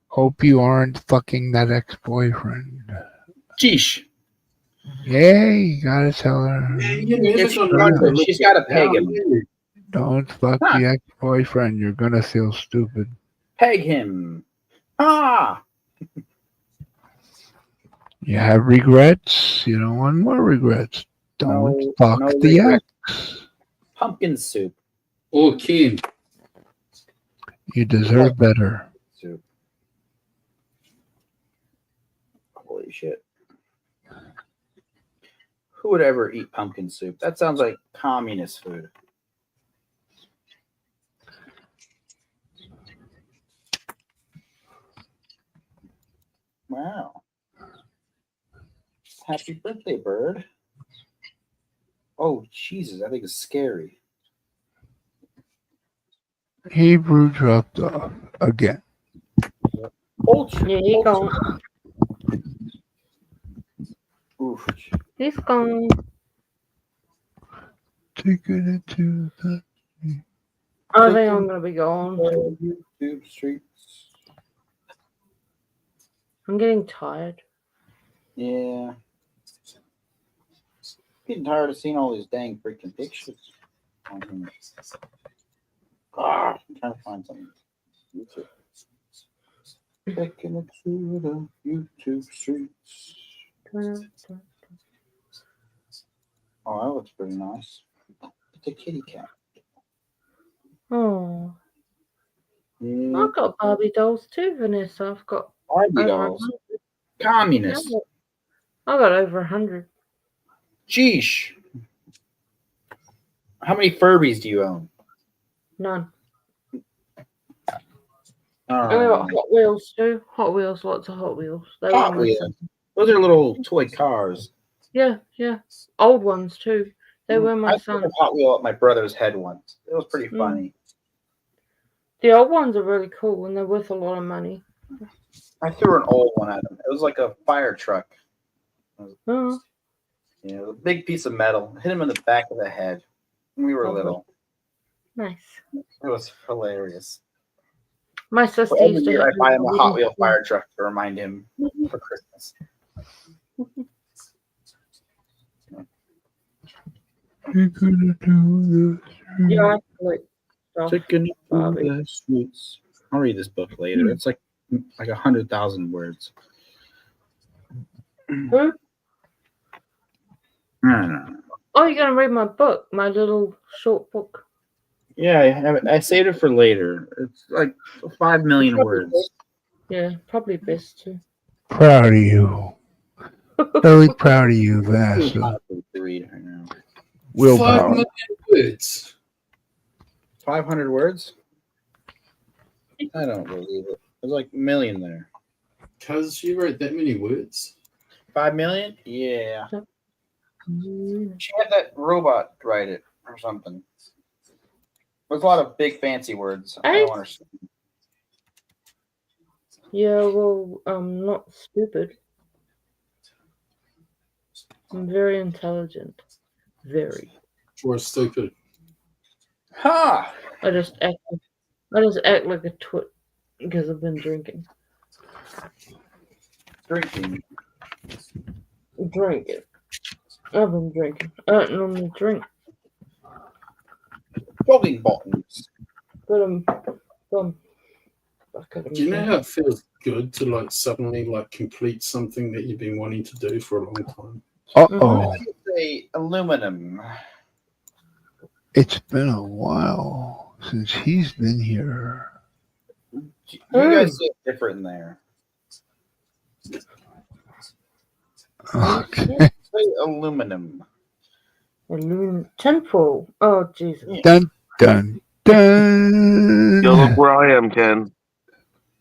Hope you aren't fucking that ex-boyfriend. Sheesh. Yeah, you gotta tell her. She's got to peg him. Don't fuck the ex-boyfriend. You're gonna feel stupid. Peg him. Ah. You have regrets. You don't want more regrets. Don't fuck no the regret. ex. Pumpkin soup. Or Kim. You deserve better. Soup. Holy shit. Who would ever eat pumpkin soup? That sounds like communist food. Wow. Happy birthday, bird. Oh, Jesus, I think it's scary. Hebrew dropped off again. Ultra. Yeah, he's gone. Oof. He's gone. Taking it to the. I think I'm gonna be gone. YouTube streets. I'm getting tired. Yeah. Getting tired of seeing all these dang freaking pictures. On here. I'm trying to find something. YouTube. Taking it to the YouTube streets. Oh, that looks pretty nice. It's a kitty cat. Oh, Yeah. I've got Barbie dolls too, Vanessa. I've got Barbie over dolls. 100. Communist. Yeah, I got over 100. Sheesh. How many Furbies do you own? None. I got Hot Wheels too. Hot Wheels, lots of Hot Wheels. They were Hot my Wheels. son. Those are little toy cars. Yeah, yeah. Old ones too. They were my I threw son. a Hot Wheel at my brother's head once. It was pretty funny. The old ones are really cool and they're worth a lot of money. I threw an old one at him. It was like a fire truck. Oh, Yeah, it was a big piece of metal. Hit him in the back of the head when we were Lovely. little. nice. It was hilarious. My sister So every used to year hit I me buy with him a wooden Hot Wheel spoon. fire truck to remind him for Christmas. Yeah, I like stuff. Taking it to Barbie. the streets. I'll read this book later. It's like 100,000 words. Who? I don't know. Oh, you're gonna read my book, my little short book. Yeah, I have it. I saved it for later. It's like 5 million Probably words. best. Yeah, probably best to. Proud of you. Very proud of you, Vanessa. To read right now. 5 Willpower. million words. 500 words? I don't believe it. There's like a million there. Because you wrote that many words. 5 million? Yeah. Mm. She had that robot write it or something. There's a lot of big fancy words. I Hey? don't understand. Yeah, well, I'm not stupid. I'm very intelligent. Very. Or stupid. Ha! I just act like a twit because I've been drinking. Drinking. Drinking. I've been drinking. I don't normally drink, Jogging buttons. but I'm back at Do you know how it feels good to like suddenly like complete something that you've been wanting to do for a long time? Uh-oh. Say aluminum. It's been a while since he's been here. You guys say it different in there. Okay. Say aluminum. Aluminum temple. Oh Jesus. Dun, dun, dun. Yo, look where I am, Ken.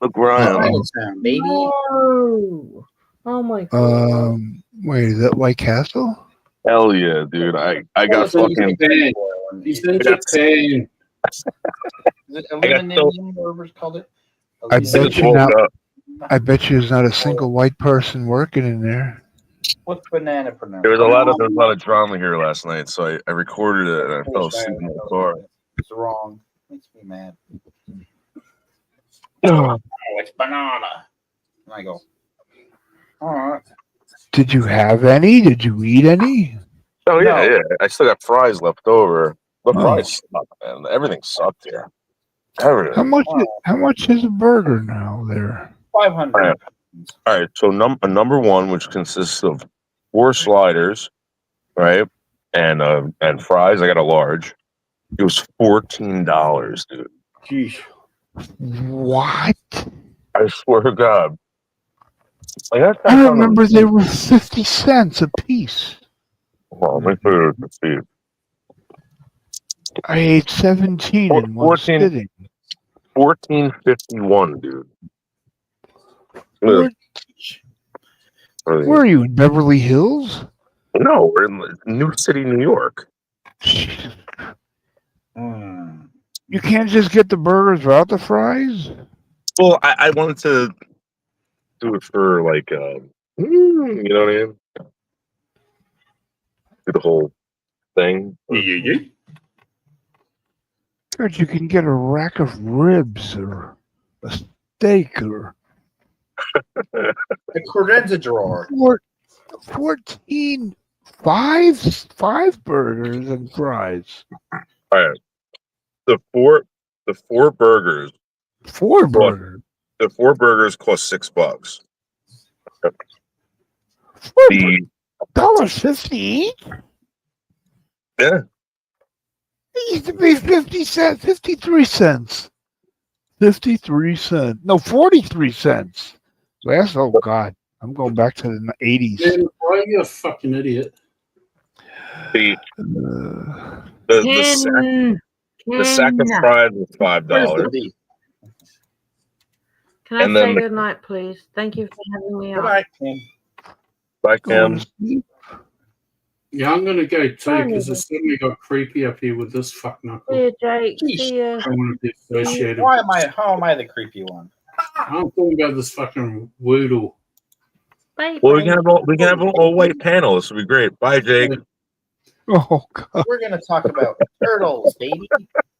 Look where I am. Chinatown, baby. No. Oh my God. Wait, is that White Castle? Hell yeah, dude. I got He's in fucking. Japan. He's in Japan. Is it aluminum or whatever's called it? I just bet you woke not. up. I bet you there's not a single white person working in there. What's banana pronounce? There was a lot of drama here last night, so I recorded it and I fell asleep in the car. It's wrong. Makes me mad. Oh, it's banana. And I go, all right. did you have any? Did you eat any? Oh yeah, No. yeah. I still got fries left over. The Oh. fries suck, man. Everything sucked here. Everything. How much is a burger now there? 500. All right. So number one, which consists of 4 sliders, right, and fries. I got a large. It was $14, dude. Jeez. What? I swear to God. Like, that's I not remember they were 50 cents a piece. Well, let me put it to see. I ate 17 in one 14 sitting. $14.51, dude. Where are you, in Beverly Hills? No, we're in New City, New York. You can't just get the burgers without the fries? Well, I wanted to do it for like, you know what I mean? Do the whole thing. Yeah. But you can get a rack of ribs or a steak or A credenza drawer. 14 five burgers and fries. All right. The four burgers. 4 burgers. The 4 burgers cost $6. $1.50 each? Yeah. It used to be 50 cents, 53 cents. 53 cents. No, 43 cents. Oh God. I'm going back to the 80s. Man, why are you a fucking idiot? The sack of fries was $5. Can I And say then good night, please? Thank you for having me Good on. night, Ken. Bye, Ken. Yeah, I'm gonna go too Bye, because neighbor. it suddenly got creepy up here with this fuck knuckle. See you, Jake. See ya. I don't want to be associated. How am I the creepy one? I'm talking about this fucking woodle. Bye. Well, we can have an all white panel. This would be great. Bye, Jake. Oh God. We're gonna talk about turtles, baby.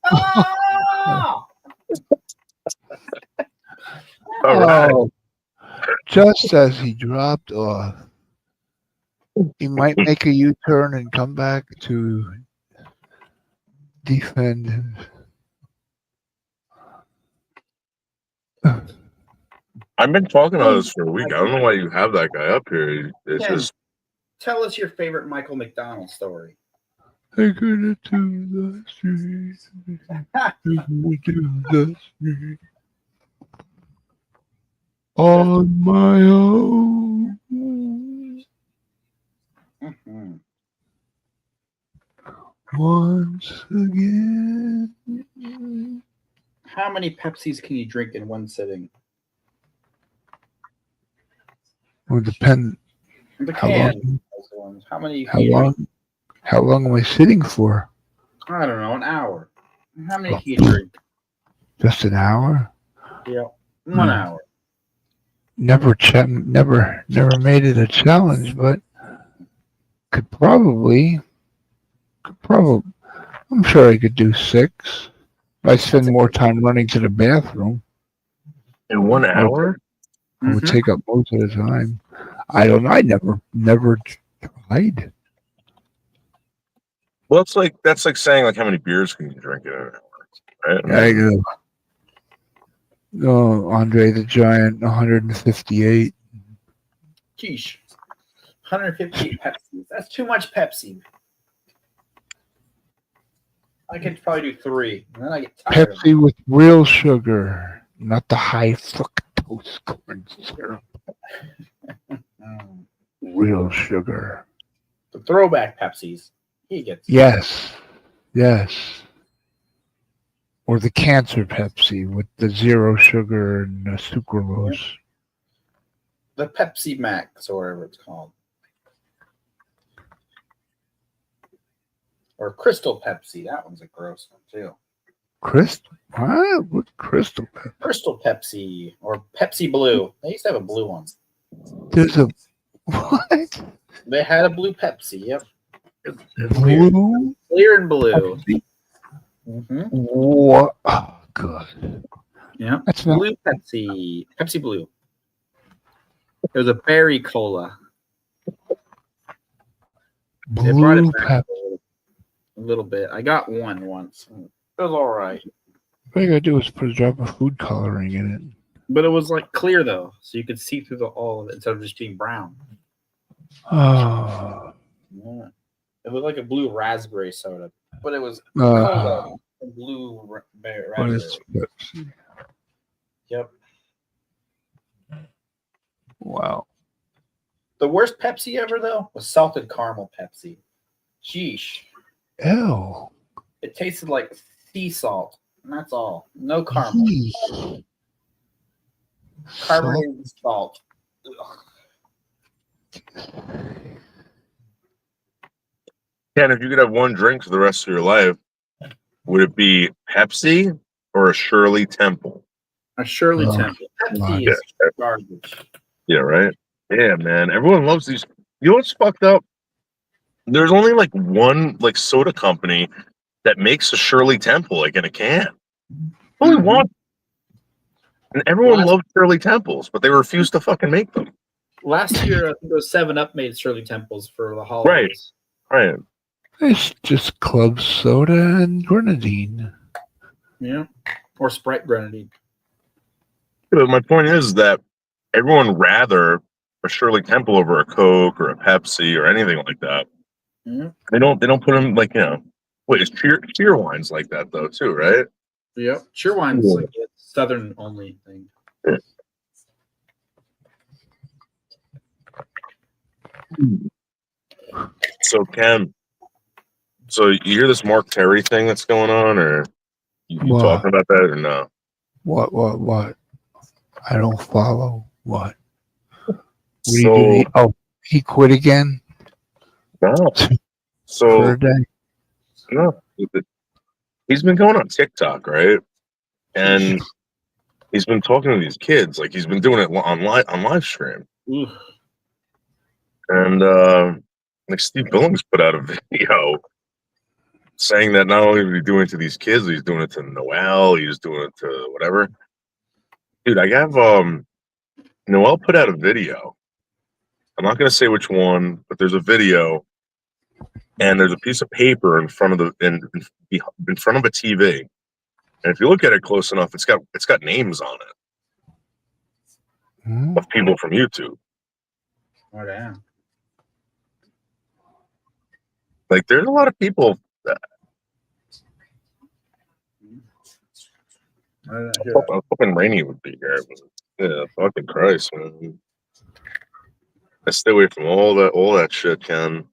Ah! All right. Oh, just as he dropped off, he might make a U-turn and come back to defend him. I've been talking about this for a week. I don't know why you have that guy up here. It's Ken, just tell us your favorite Michael McDonald story. I got to the street. To the street. On my own. Mm-hmm. Once again. How many Pepsis can you drink in one sitting? Well, depend. The How can. long? How many? How long? How long am I sitting for? I don't know. An hour. How many can you drink? Just an hour? Yeah, 1 hour. Never made it a challenge, but could probably. I'm sure I could do 6. I spend more time running to the bathroom. In 1 hour? I would take up most of the time. I don't know. I never tried. Well, that's like saying like how many beers can you drink in an hour, right? I Andre the Giant, 158. Sheesh. 158 Pepsi. That's too much Pepsi. I could probably do 3, and then I get tired of it. Pepsi with real sugar, not the high fructose corn syrup. Real sugar. The throwback Pepsis. He gets. Yes. Or the cancer Pepsi with the 0 sugar and sucralose. The Pepsi Max, or whatever it's called. Or Crystal Pepsi. That one's a gross one, too. Crystal? What? What Crystal Pepsi? Crystal Pepsi. Or Pepsi Blue. They used to have a blue one. There's a what? They had a blue Pepsi. Yep. It's Blue? Clear and blue. What? Oh, good. Yeah. That's not Blue Pepsi. Pepsi Blue. There's a berry cola. They brought it blue back Pepsi. a little bit. I got one once. It was all right. All you gotta do is put a drop of food coloring in it. But it was like clear though, so you could see through all of it instead of just being brown. Oh. Yeah. It looked like a blue raspberry soda, but it was Uh, cola, blue what raspberry. is Pepsi? Yep. Wow. The worst Pepsi ever though was salted caramel Pepsi. Sheesh. Ew. It tasted like sea salt, and that's all. No caramel. Eee. Carbonated salt. Ugh. Ken, if you could have one drink for the rest of your life, would it be Pepsi or a Shirley Temple? A Shirley Oh, Temple. Pepsi Yeah, is garbage. yeah, right. Yeah, man. Everyone loves these. You know what's fucked up? There's only like one like soda company that makes a Shirley Temple like in a can. Only one. And everyone loved Shirley Temples, but they refuse to fucking make them. Last year, I think it was 7-Up made Shirley Temples for the holidays. Right. It's just club soda and grenadine. Yeah. Or Sprite grenadine. But my point is that everyone rather a Shirley Temple over a Coke or a Pepsi or anything like that. Yeah. They don't put them like, you know. Wait, it's cheer wines like that though too, right? Yep. Cheerwine's Yeah. like a southern only thing. So Ken, so you hear this Mark Terry thing that's going on, or you What? talking about that or no? What? I don't follow. What? What are you So doing? Oh, he quit again? no. For So a day? no. He's been going on TikTok, right? And he's been talking to these kids, like he's been doing it on live stream. Oof. And like Steve Billings put out a video saying that not only is he doing it to these kids, he's doing it to Noel, he's doing it to whatever. Dude, I have Noel put out a video. I'm not gonna say which one, but there's a video, and there's a piece of paper in front of in front of a TV. And if you look at it close enough, it's got names on it of people from YouTube. Oh, damn. Like, there's a lot of people. I was hoping Rainey would be here, but yeah, fucking Christ, man. I stay away from all that shit, Ken.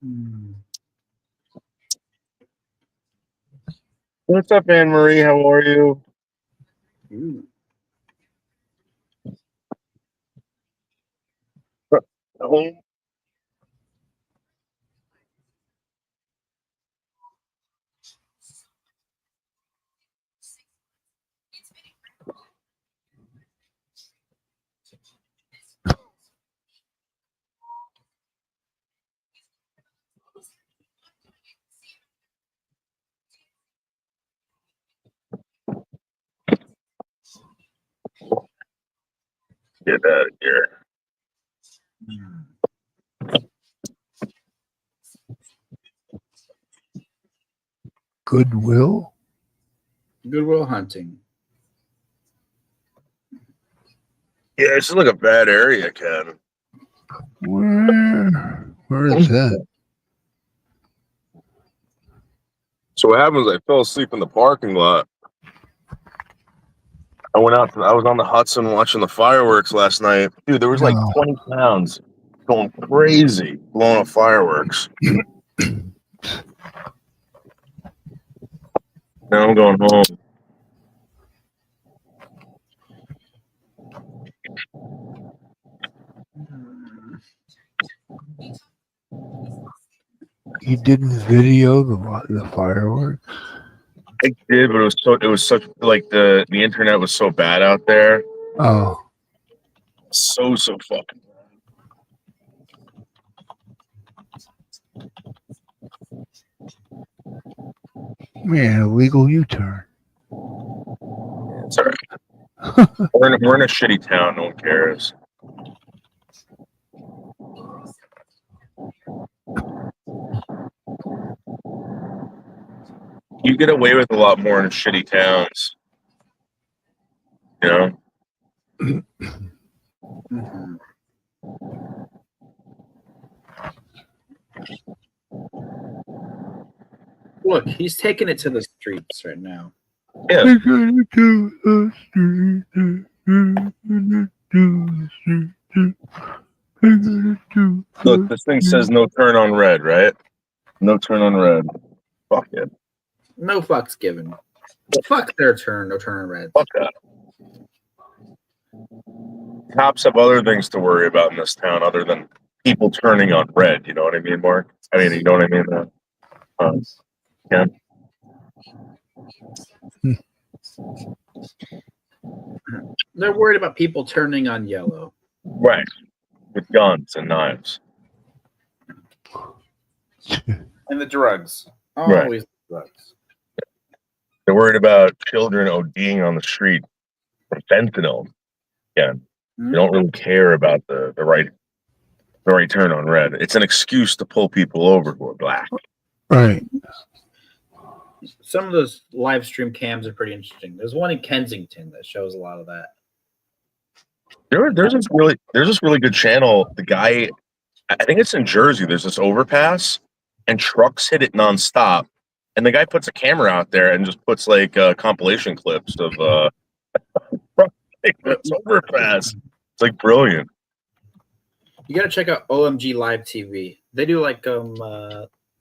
Mm-hmm. What's up, Anne Marie? How are you? Home? Get out of here. Goodwill? Goodwill Hunting. Yeah, it's like a bad area, Ken. Where is that? So what happens? I fell asleep in the parking lot. I was on the Hudson watching the fireworks last night. Dude, there was like 20 pounds going crazy blowing up fireworks. Now I'm going home. You didn't video the fireworks? I did, but it was such like the internet was so bad out there. Oh. So fucking. Man, illegal U-turn. It's all right. we're in a shitty town. No one cares. You get away with a lot more in shitty towns. You know? Mm-hmm. Look, he's taking it to the streets right now. Yeah. Look, this thing says no turn on red, right? No turn on red. Fuck it. No fucks given. Fuck their turn. No turn on red. Fuck that. Cops have other things to worry about in this town other than people turning on red. You know what I mean, Mark? I mean, you know what I mean? Yeah. They're worried about people turning on yellow. Right. With guns and knives. And the drugs. Right. Always drugs. They're worried about children ODing on the street from fentanyl. Yeah. They don't really care about the right turn on red. It's an excuse to pull people over who are black. Right. Some of those live stream cams are pretty interesting. There's one in Kensington that shows a lot of that. There's this really good channel. The guy, I think it's in Jersey. There's this overpass, and trucks hit it nonstop. And the guy puts a camera out there and just puts like compilation clips of this overpass. It's like brilliant. You got to check out OMG Live TV. They do like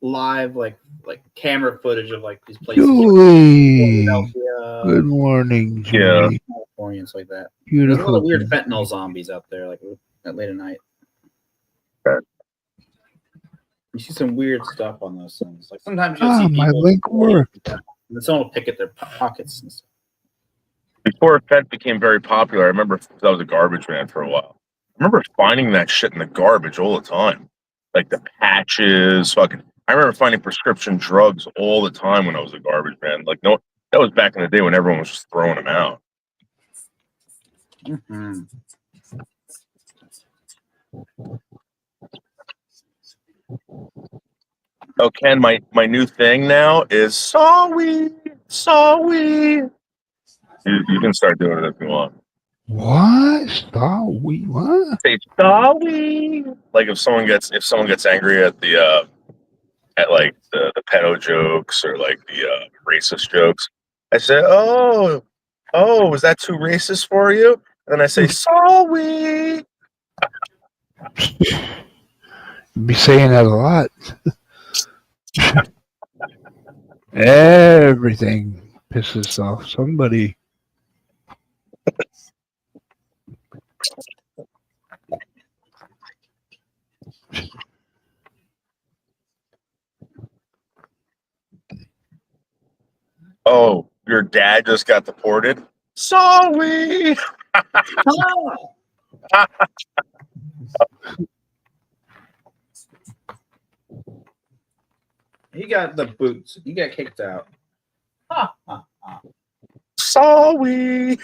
live like camera footage of like these places. Julie. Good morning, Julie. Yeah. California and stuff like that. Beautiful. There's a lot of weird fentanyl zombies out there, like at late at night. You see some weird stuff on those things. Like sometimes you'll see my people link worked. and then someone will pick at their pockets and stuff. Before Fent became very popular, I remember I was a garbage man for a while. I remember finding that shit in the garbage all the time. Like the patches, fucking. I remember finding prescription drugs all the time when I was a garbage man. Like, no, that was back in the day when everyone was just throwing them out. Mm-hmm. Oh, Ken, my new thing now is sorry. You can start doing it if you want. What? Sorry. What? Say sorry. Like if someone gets angry at the like the pedo jokes or like the racist jokes, I say, oh, was that too racist for you? And then I say sorry. You'd be saying that a lot. Everything pisses off somebody. Oh, your dad just got deported? Sorry. He got the boots. He got kicked out. Sorry.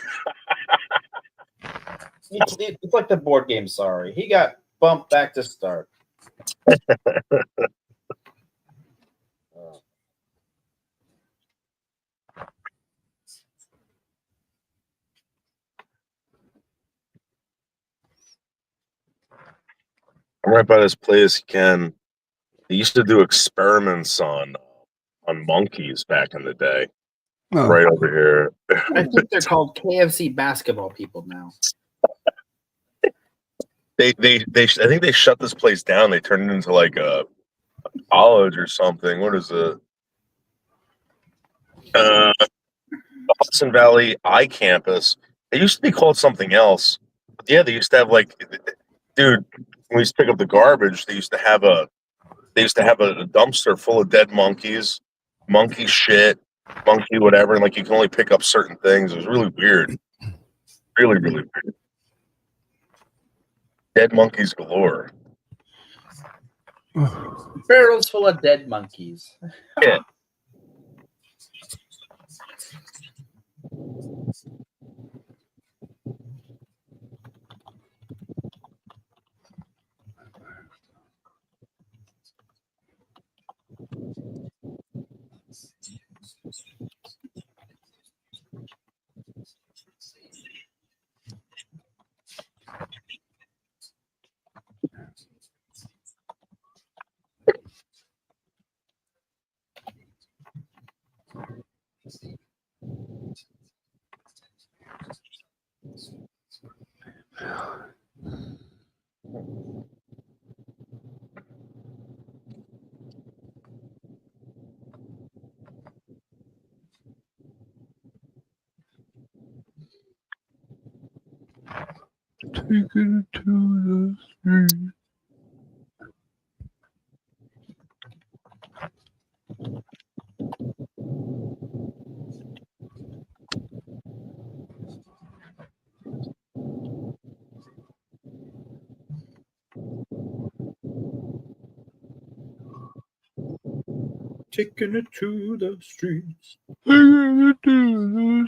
It's like the board game. Sorry, he got bumped back to start. I'm right by this place, Ken. They used to do experiments on monkeys back in the day. Oh. Right over here. I think they're called KFC basketball people now. I think they shut this place down. They turned it into like a college or something. What is it? The Hudson Valley iCampus. It used to be called something else. But yeah, they used to have like, dude, when we used to pick up the garbage, they used to have a dumpster full of dead monkeys, monkey shit, monkey whatever, and like you can only pick up certain things. It was really weird. Really, really weird. Dead monkeys galore. Barrels full of dead monkeys. Yeah. Taking it to the street. Taking it to the streets. Taking it to the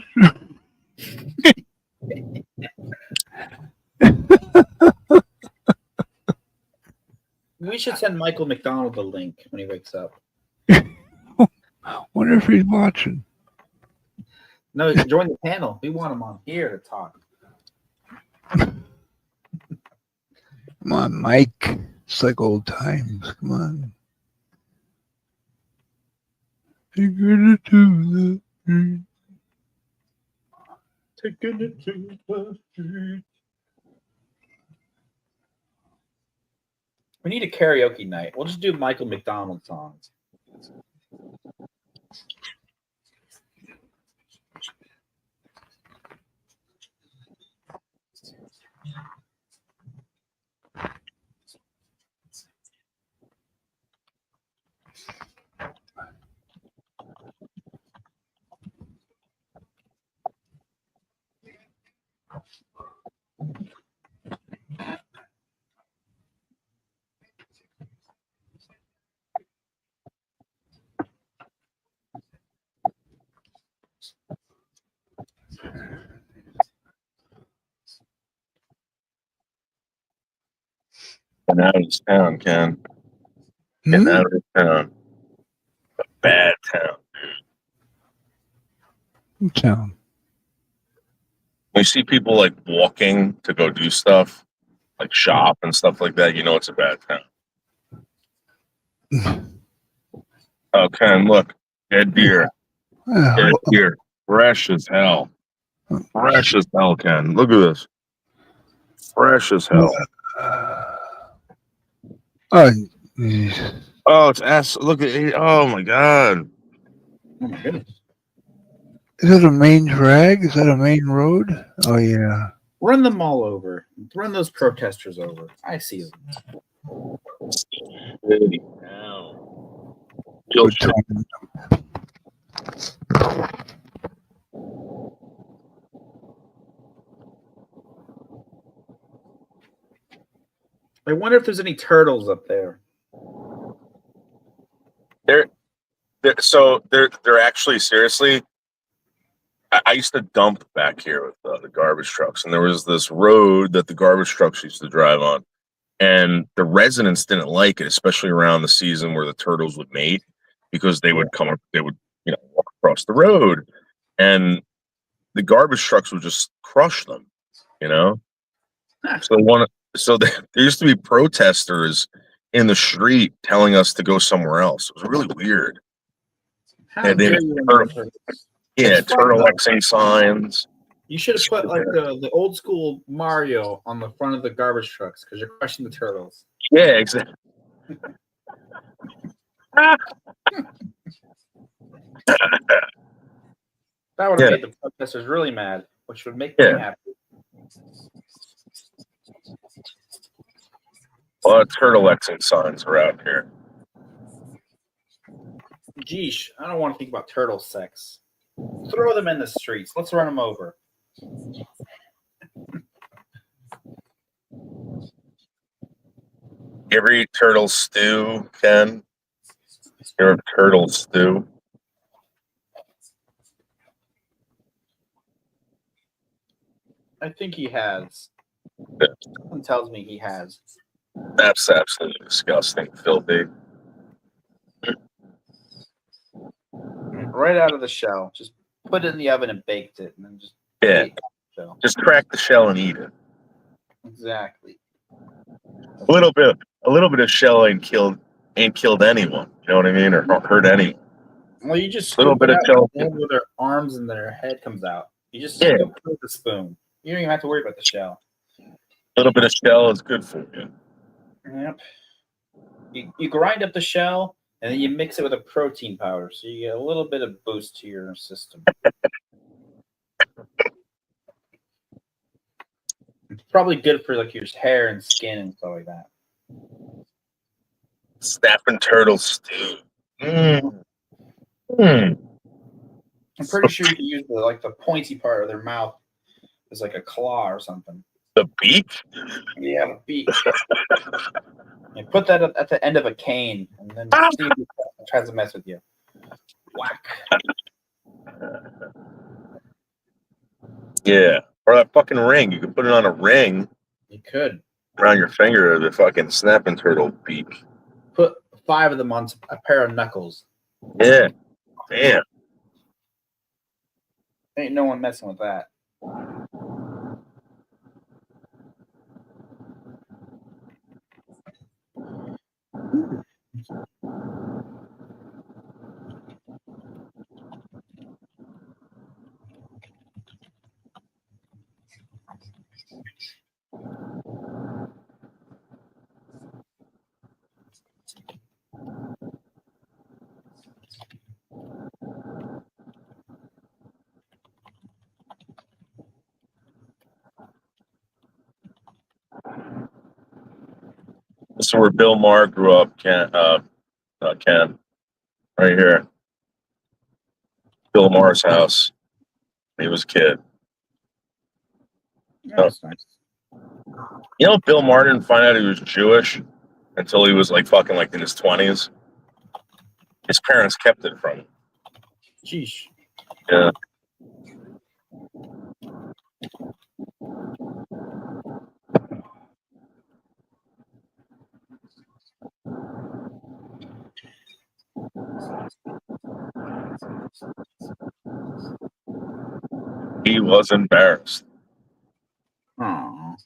street. We should send Michael McDonald the link when he wakes up. Wonder if he's watching. No, join the panel. We want him on here to talk. Come on, Mike. It's like old times. Come on. Taking it to the street. Taking it to the street. We need a karaoke night. We'll just do Michael McDonald songs. Getting out of this town, Ken. Getting out of this town. A bad town. Town. When you see people like walking to go do stuff, like shop and stuff like that, you know it's a bad town. Oh, Ken, look. Dead deer. Dead deer. Fresh as hell. Fresh as hell, Ken. Look at this. Fresh as hell. Oh, oh, it's ass. Look at it. Oh, my God. Oh, my goodness. Is that a main drag? Is that a main road? Oh yeah. Run them all over. Run those protesters over. I see them. Hey, now. Real Good shit. time. I wonder if there's any turtles up there. They're actually seriously. I used to dump back here with the garbage trucks, and there was this road that the garbage trucks used to drive on, and the residents didn't like it, especially around the season where the turtles would mate, because they would come up, they would walk across the road, and the garbage trucks would just crush them, you know. So there used to be protesters in the street telling us to go somewhere else. It was really weird. How And then dare you run the turtles? yeah, It's fun, though. turtlexing signs. You should have put like the old school Mario on the front of the garbage trucks because you're crushing the turtles. Yeah, exactly. That would have made the protesters really mad, which would make me happy. A lot of turtlexing signs are out here. Geesh, I don't want to think about turtle sex. Throw them in the streets. Let's run them over. You ever eat turtle stew, Ken? You ever have turtle stew? I think he has. Someone tells me he has. That's absolutely disgusting, filthy. Right out of the shell. Just put it in the oven and baked it, and then just Just crack the shell and eat it. Exactly. A little bit of shell ain't killed anyone. You know what I mean, or hurt anyone. Well, you just Little scoop bit it of out shell. and where their arms and their head comes out. You just Yeah. scoop it with a spoon. You don't even have to worry about the shell. A little bit of shell is good for you. Yep. You grind up the shell and then you mix it with a protein powder, so you get a little bit of boost to your system. It's probably good for like your hair and skin and stuff like that. Snapping turtle stew. Mm. I'm pretty sure you can use the pointy part of their mouth as like a claw or something. The beak? Yeah, the beak. You put that at the end of a cane, and then see if it tries to mess with you. Whack. Yeah. Or that fucking ring. You could put it on a ring. You could. Around your finger, the fucking snapping turtle beak. Put 5 of them on a pair of knuckles. Yeah. Damn. Ain't no one messing with that. This is where Bill Maher grew up, Ken. Right here. Bill Maher's house. When he was a kid. That's nice. You know, Bill Maher didn't find out he was Jewish until he was like fucking like in his 20s. His parents kept it from him. Jeez. Yeah. He was embarrassed. Aww.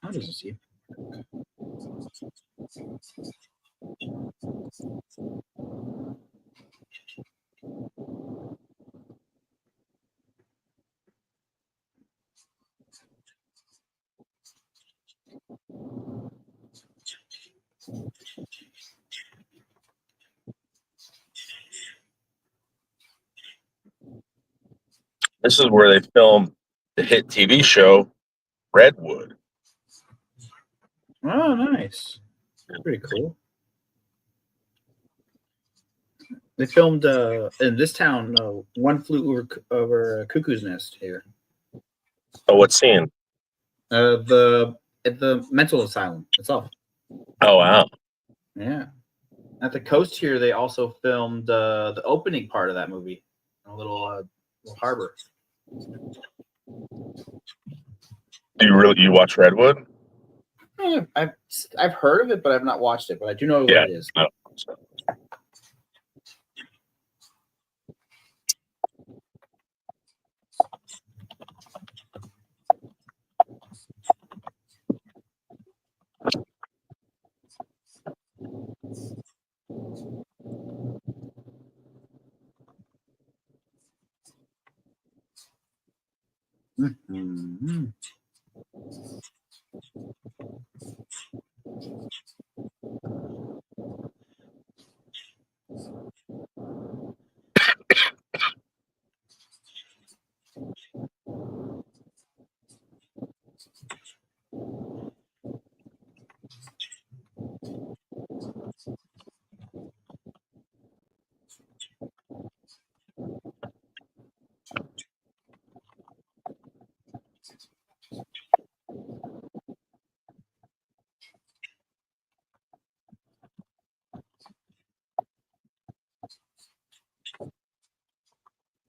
How does it see? This is where they filmed the hit TV show Redwood. Oh, nice. Pretty cool. They filmed in this town. One flew over Cuckoo's Nest here. Oh, what scene? At the mental asylum itself. Oh, wow. Yeah. At the coast here, they also filmed the opening part of that movie, a little harbor. Do you watch Redwood? I've heard of it, but I've not watched it. But I do know what Yeah. it is. I don't think so. Mm-hmm.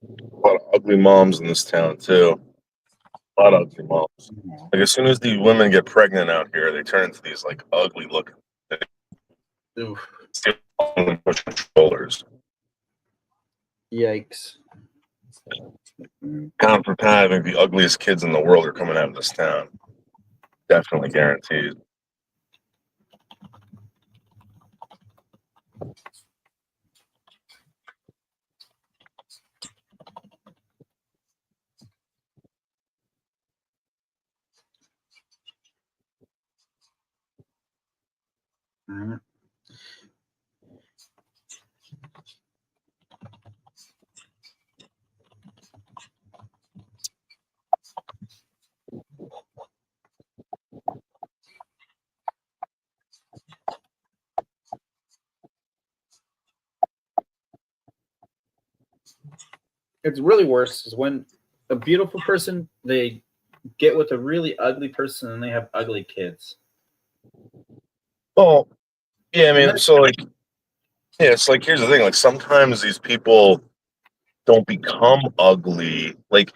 A lot of ugly moms in this town too. A lot of ugly moms. Like as soon as these women get pregnant out here, they turn into these like ugly looking push controllers. Yikes. Pound for pound, I think the ugliest kids in the world are coming out of this town. Definitely guaranteed. Mm-hmm. It's really worse is when a beautiful person they get with a really ugly person and they have ugly kids. Well, yeah, I mean, so like, yeah, it's like here's the thing. Like sometimes these people don't become ugly. Like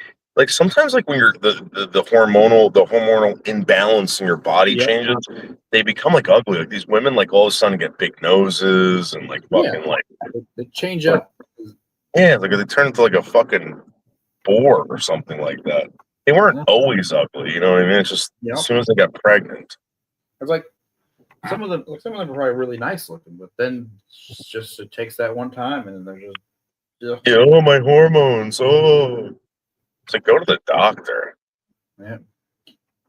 sometimes like when you're the hormonal imbalance in your body changes, they become like ugly. Like these women, like all of a sudden get big noses and like fucking Yeah. like They change up. yeah, like they turn into like a fucking boar or something like that. They weren't always ugly, you know what I mean? It's just Yep. as soon as they got pregnant. It's like some of them are probably really nice looking, but then it's just it takes that one time and then they're just Yeah, oh my hormones. Oh, it's like go to the doctor. yeah,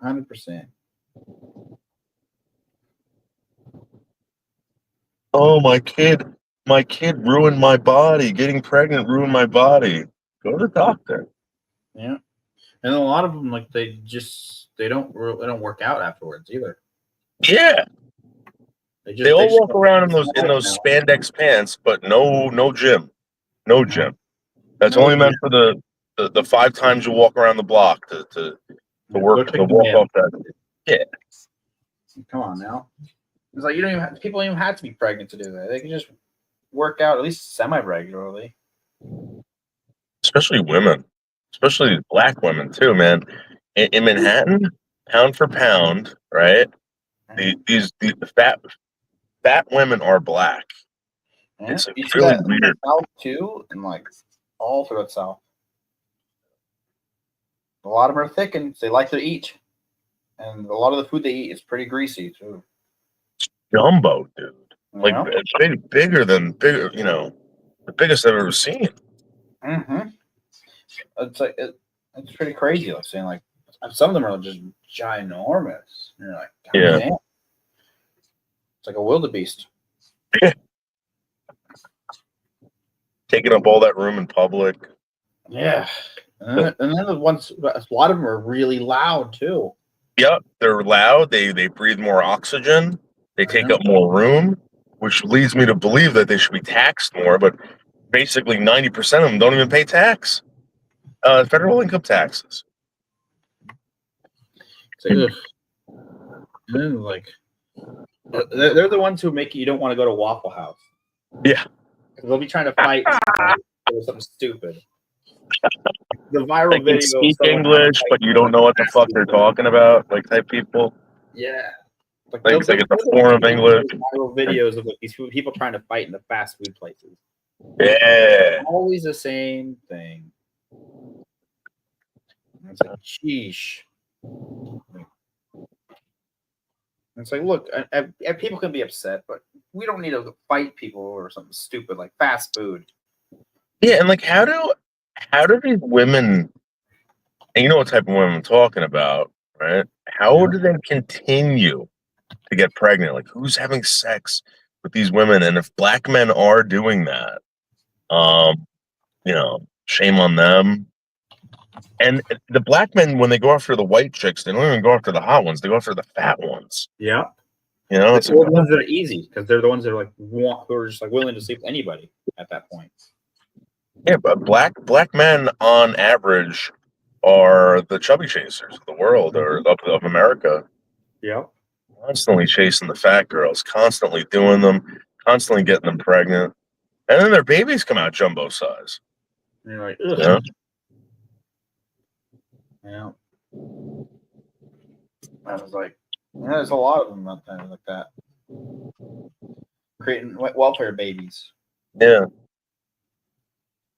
100%. Oh, my kid ruined my body. Getting pregnant ruined my body. Go to the doctor. Yeah, and a lot of them like they don't work out afterwards either. Yeah, They they all just walk around in those spandex pants, but no gym, no gym. That's No only meant gym. for the 5 times you walk around the block to work to walk off that. Yeah, Come on now. It's like you don't even people don't even have to be pregnant to do that. They can just work out at least semi-regularly. especially women, especially black women too, man. In Manhattan, pound for pound, right? The fat women are black. Yeah. It's You see really that in the weird. South too, and like all throughout the South. A lot of them are thick and they like to eat, and a lot of the food they eat is pretty greasy too. Jumbo, dude. Like Yeah. it's bigger, you know, the biggest I've ever seen. Mm-hmm. It's like it's pretty crazy. Like saying like some of them are just ginormous. And you're like, God Yeah. damn. It's like a wildebeest. Taking up all that room in public. Yeah. And then the ones, a lot of them are really loud too. Yep, they're loud. They breathe more oxygen. They take up more room, which leads me to believe that they should be taxed more. But basically, 90% of them don't even pay tax, federal income taxes. And then, like, they're the ones who make you don't want to go to Waffle House. Yeah, they'll be trying to fight over something stupid. The viral they can video. speak English, but you don't know what the fuck they're talking about, like type people. Yeah. Like it's a form of English. Viral videos of like these people trying to fight in the fast food places. Yeah. Always the same thing. And it's like, sheesh. It's like, look, people can be upset, but we don't need to fight people over something stupid like fast food. Yeah, and like, how do these women? And you know what type of women I'm talking about, right? How do they continue to get pregnant? Like, who's having sex with these women? And if black men are doing that, shame on them. And the black men, when they go after the white chicks, they don't even go after the hot ones. They go after the fat ones. Yeah. It's the ones that are easy because they're the ones that are like who are just like willing to sleep with anybody at that point. Yeah, but black men on average are the chubby chasers of the world or of America. Yeah. Constantly chasing the fat girls, constantly doing them, constantly getting them pregnant. And then their babies come out jumbo size. And you're like, ugh. Yeah. I was like, there's a lot of them out there like that. Creating welfare babies. Yeah.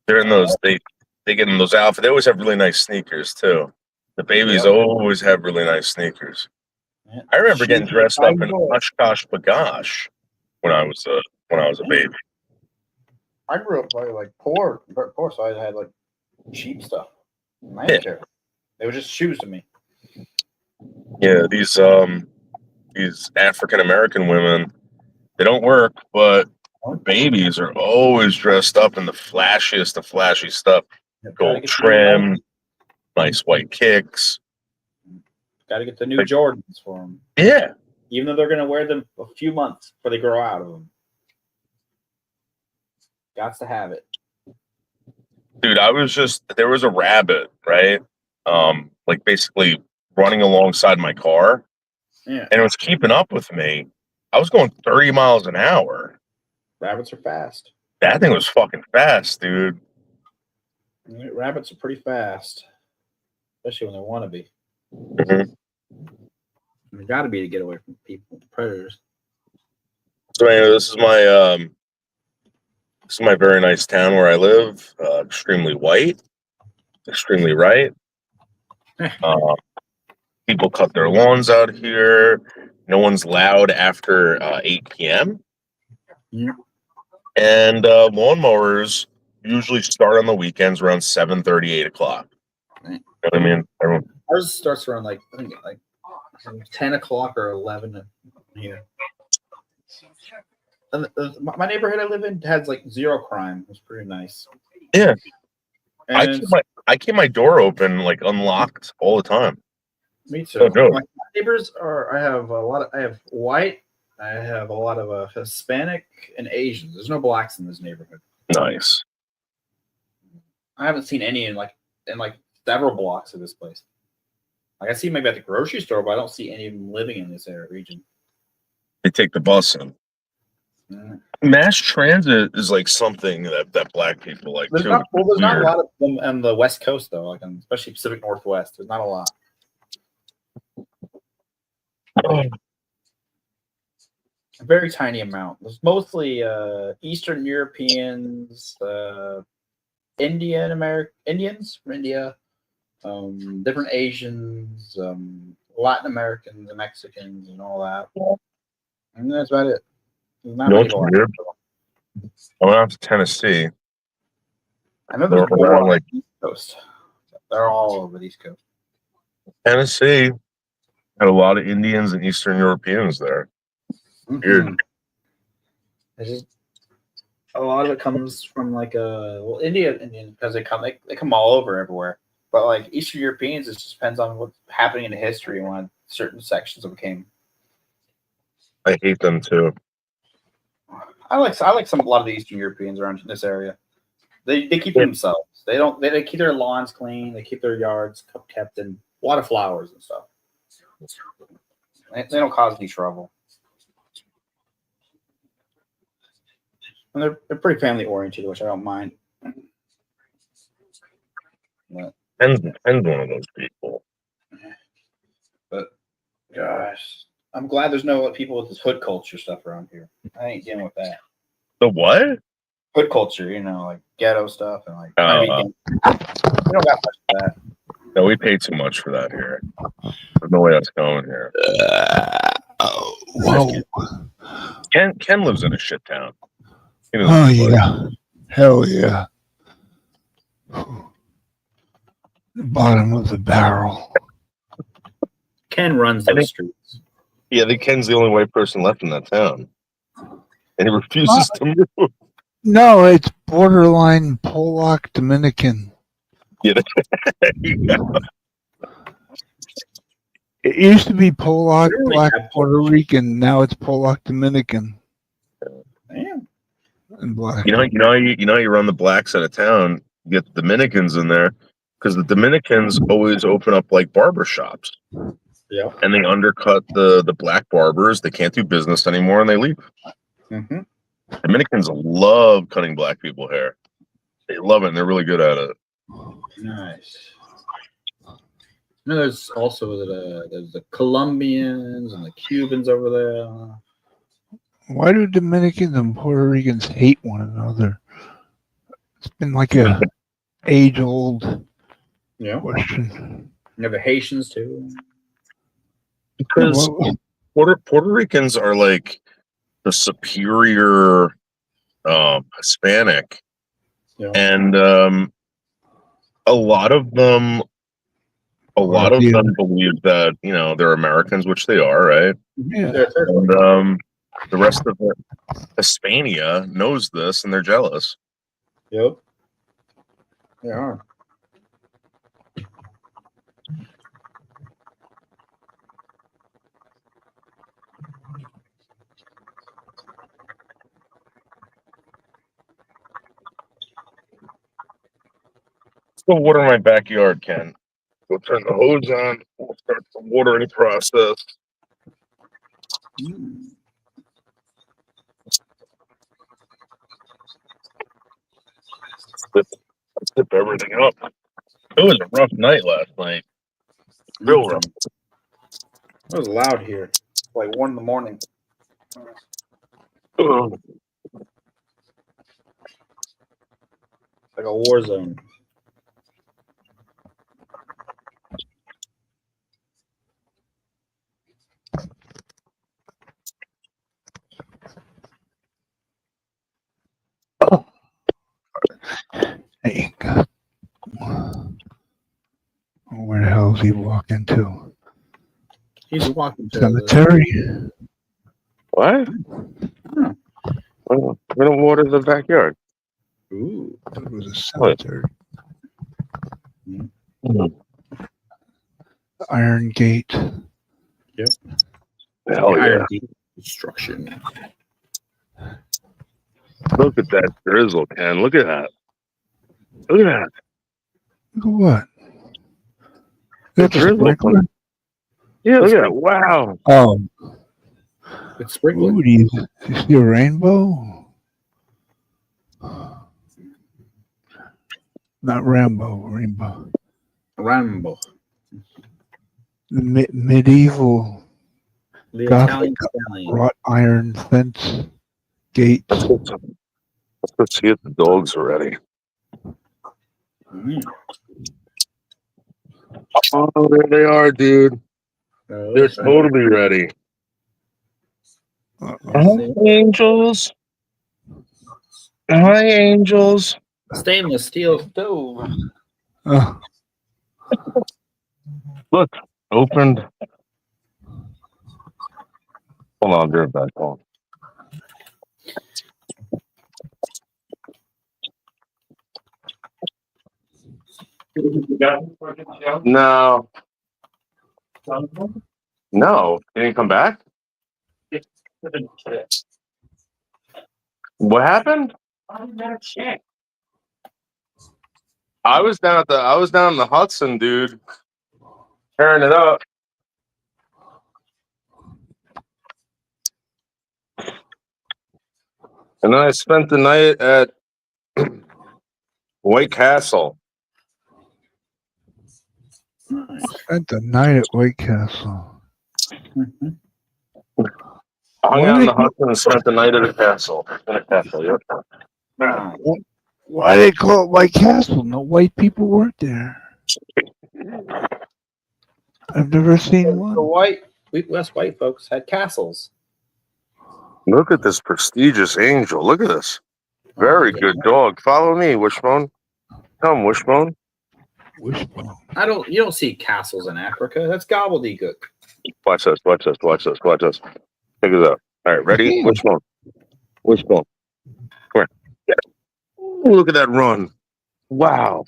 They're in those, they get in those outfits. They always have really nice sneakers too. The babies always have really nice sneakers. Yeah. I remember getting dressed up in Oshkosh Bagosh when I was a baby. I grew up like poor, so I had like cheap stuff. They were just shoes to me. Yeah, these African American women, they don't work, but babies are always dressed up in the flashiest of flashy stuff. Gold trim, nice white kicks. Got to get the new Jordans for them. Yeah. Even though they're going to wear them a few months before they grow out of them. Got to have it. Dude, there was a rabbit, right? Like basically running alongside my car. Yeah. And it was keeping up with me. I was going 30 miles an hour. Rabbits are fast. That thing was fucking fast, dude. Rabbits are pretty fast. Especially when they want to be. Mm-hmm. They got to be to get away from people, predators. So anyway, this is my very nice town where I live. Extremely white, extremely right. People cut their lawns out here. No one's loud after 8 p.m. Yeah. And lawnmowers usually start on the weekends around 7:30, 8 o'clock. You know what I mean? Ours starts around like 10 o'clock or 11 here. And my neighborhood I live in has like zero crime. It's pretty nice. Yeah. And I keep my door open, like unlocked all the time. Me too. My neighbors I have white, I have a lot of Hispanic and Asians. There's no blacks in this neighborhood. Nice. I haven't seen any in several blocks of this place. Like I see maybe at the grocery store, but I don't see any of them living in this area region. They take the bus in. Mass transit is like something that black people like there's too. Not a lot of them on the West Coast though, especially Pacific Northwest. There's not a lot. A very tiny amount. There's mostly Eastern Europeans, Indians from India, different Asians, Latin Americans, and Mexicans, and all that. And that's about it. Not many weird. I went out to Tennessee. I know there's more on the East Coast. They're all over the East Coast. Tennessee had a lot of Indians and Eastern Europeans there. Weird. It's just a lot of it comes from Indian because they come all over everywhere. But like Eastern Europeans, it just depends on what's happening in history and when certain sections became. I hate them too. I like a lot of the Eastern Europeans around this area. They keep to themselves. They keep their lawns clean. They keep their yards kept in a lot of flowers and stuff. They don't cause any trouble. And they're pretty family oriented, which I don't mind. But, Ken's one of those people. But gosh, I'm glad there's no people with this hood culture stuff around here. I ain't dealing with that. The what? Hood culture, like ghetto stuff and like. We don't got much of that. No, we pay too much for that here. There's no way that's going here. Whoa. Ken lives in a shit town. Oh yeah. Hell yeah. The bottom of the barrel. Ken runs those streets. Yeah, I think Ken's the only white person left in that town. And he refuses to move. No, it's borderline Polak Dominican. Yeah. It used to be Polak, Black, Puerto Rican. Now it's Polak Dominican. Damn. And black. You know, you run the blacks out of town. You get the Dominicans in there because the Dominicans always open up like barber shops. Yeah. And they undercut the black barbers. They can't do business anymore, and they leave. Mm-hmm. Dominicans love cutting black people hair. They love it, and they're really good at it. Nice. No, there's also there's the Colombians and the Cubans over there. Why do Dominicans and Puerto Ricans hate one another? It's been like a age-old question. You have the Haitians too. Because Puerto Ricans are like the superior Hispanic, and a lot of them believe that they're Americans, which they are, right? Yeah. And the rest of Hispania knows this, and they're jealous. Yep, they are. Go water my backyard, Ken. Go turn the hose on. We'll start the watering process. Zip everything up. It was a rough night last night. Real rough. It was loud here. Like 1 a.m. Like a war zone. Hey, God. Where the hell is he walking to? He's walking to cemetery. What? We're gonna water the backyard. Ooh, it was a cemetery. Iron Gate. Yep. Hell yeah. Iron Gate destruction. Look at that drizzle, Ken. Look at that. Look at that. Look at what? The drizzle. Yeah, look at that. Wow. Oh. It's sprinkling. Ooh, do you see a rainbow? Not Rambo, rainbow. Rambo. The medieval The Gothic Italian stallion. wrought iron fence gate. Let's go see if the dogs are ready. Oh, there they are, dude. Oh, They're totally ready. Hi, angels. Hi, angels. Stainless steel stove. Look, opened. Hold on, they're back on. No. No. He didn't come back? What happened? I was down in the Hudson, dude. Tearing it up. And then I spent the night at White Castle. Spent the night at White Castle. I hung out in the Hudson and spent the night at a castle. In a castle, yep. Why they call it White Castle? No white people work there. I've never seen one. Us white folks had castles. Look at this prestigious angel. Look at this. Very good dog. Follow me, Wishbone. Come, Wishbone. Wishbone. You don't see castles in Africa. That's gobbledygook. Watch us. Check this out. All right, ready? Wishbone. Come here. Ooh, look at that run. Wow.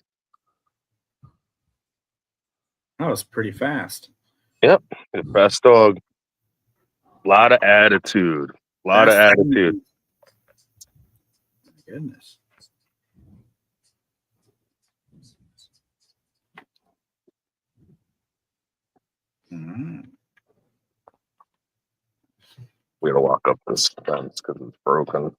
That was pretty fast. Yep. Fast dog. A lot of attitude. Goodness. We gotta walk up this fence because it's broken.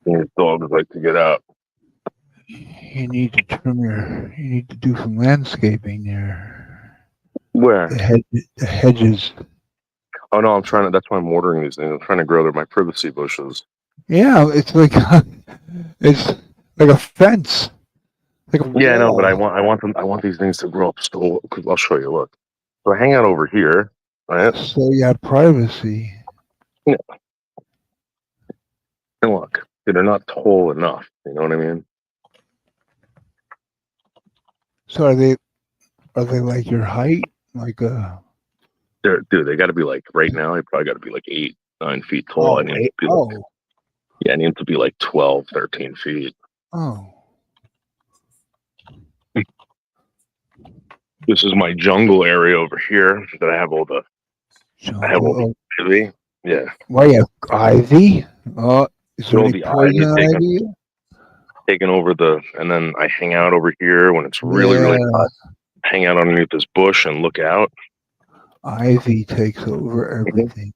These dogs like to get out. You need to do some landscaping there. Where? The hedges. Oh no, that's why I'm watering these things. I'm trying to grow my privacy bushes. Yeah, it's like a fence. Like a Yeah, I know, but I wall. want these things to grow up. So I'll show you. Look, so I hang out over here, right? So you have privacy. Yeah. And look, they're not tall enough. You know what I mean? So are they like your height? Like Dude, they got to be like right now. They probably got to be like 8, 9 feet tall. I need them to be like 12, 13 feet. Oh. This is my jungle area over here that I have all the ivy. Yeah. Why you have ivy? Is there all any the poison ivy? Taking over and then I hang out over here when it's really hot. Hang out underneath this bush and look out. Ivy takes over everything.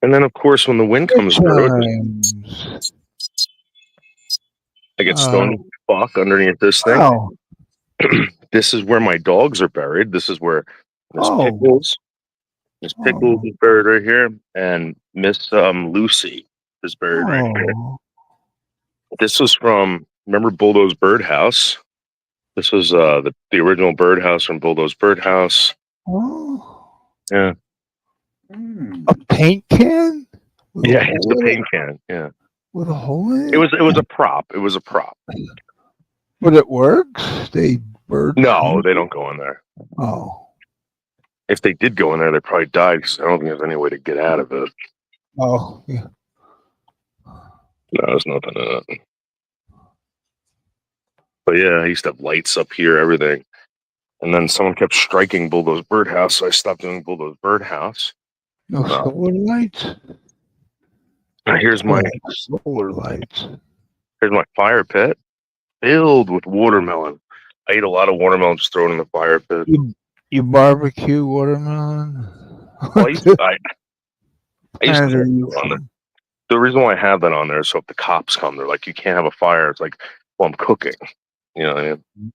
And then, of course, when the wind comes through, I get stone fuck underneath this thing. Wow. This is where my dogs are buried. This is where Miss Pickles. Miss Pickles is buried right here, and Miss Lucy is buried right here. This was from, remember Bulldoze Birdhouse? This was the original birdhouse from Bulldoze Birdhouse. Oh. Yeah. A paint can? Yeah, it's a paint can. Yeah. With a hole in it? It was a prop. It was a prop. But it works? No, they don't go in there. Oh. If they did go in there, they probably died because I don't think there's any way to get out of it. Oh, yeah. No, there's nothing in it. But yeah, I used to have lights up here, everything. And then someone kept striking Bulldoze Birdhouse, so I stopped doing Bulldoze Birdhouse. No solar lights? Here's my solar lights. Here's my fire pit filled with watermelon. I ate a lot of watermelon just thrown in the fire pit. You barbecue watermelon? Well, I used to on there. The reason why I have that on there is so if the cops come, they're like, you can't have a fire. It's like, well, I'm cooking. You know what I mean?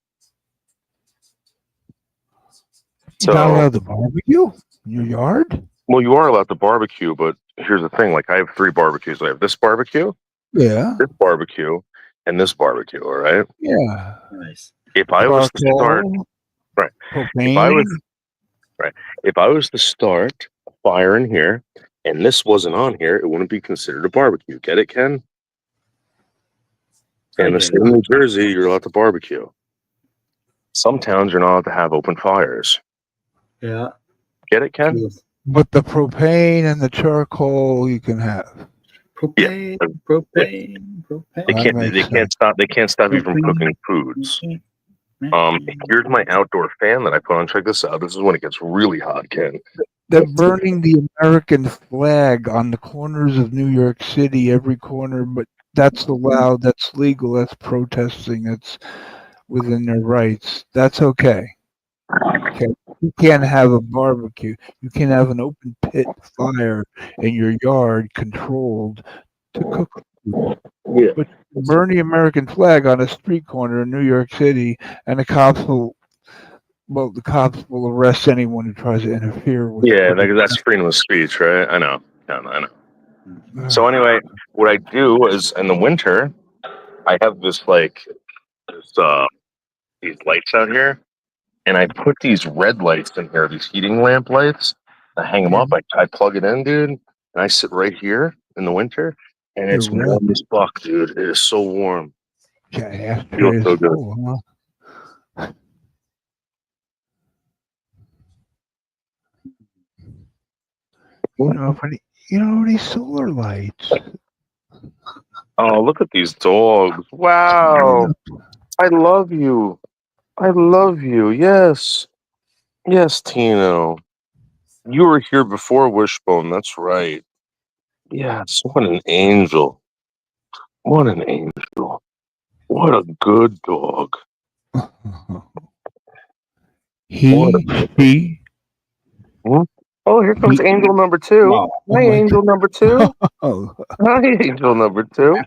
You're not allowed to barbecue in your yard? Well, you are allowed to barbecue, but here's the thing. Like, I have 3 barbecues. I have this barbecue, yeah, this barbecue, and this barbecue, all right? Yeah. Nice. If I was to start, right. If I was to start a fire in here, and this wasn't on here, it wouldn't be considered a barbecue. Get it, Ken? In the state of New Jersey, you're allowed to barbecue. Some towns you're not allowed to have open fires. Yeah. Get it, Ken? But the propane and the charcoal you can have. Propane, propane, propane. They can't stop you from cooking foods. Here's my outdoor fan that I put on. Check this out. This is when it gets really hot, Ken. They're burning the American flag on the corners of New York City, every corner, but that's allowed, that's legal, that's protesting, that's within their rights. That's okay. Okay. You can't have a barbecue. You can't have an open pit fire in your yard controlled to cook food. Yeah. But burn the American flag on a street corner in New York City, and the cops will arrest anyone who tries to interfere with. Yeah, that's freedom of speech, right? I know. So anyway, what I do is in the winter, I have these lights out here, and I put these red lights in here, these heating lamp lights. I hang them up. I plug it in, dude, and I sit right here in the winter, and it's They're red. warm as fuck, dude. It is so warm. Yeah, ashtray Feels is so good. full, huh? You know these solar lights. Oh, look at these dogs. Wow. I love you. I love you. Yes. Yes, Tino. You were here before Wishbone. That's right. Yes. What an angel. What an angel. What a good dog. He. Oh, here comes angel number 2. Oh, Hi, angel number 2. Oh. Hi, angel number 2.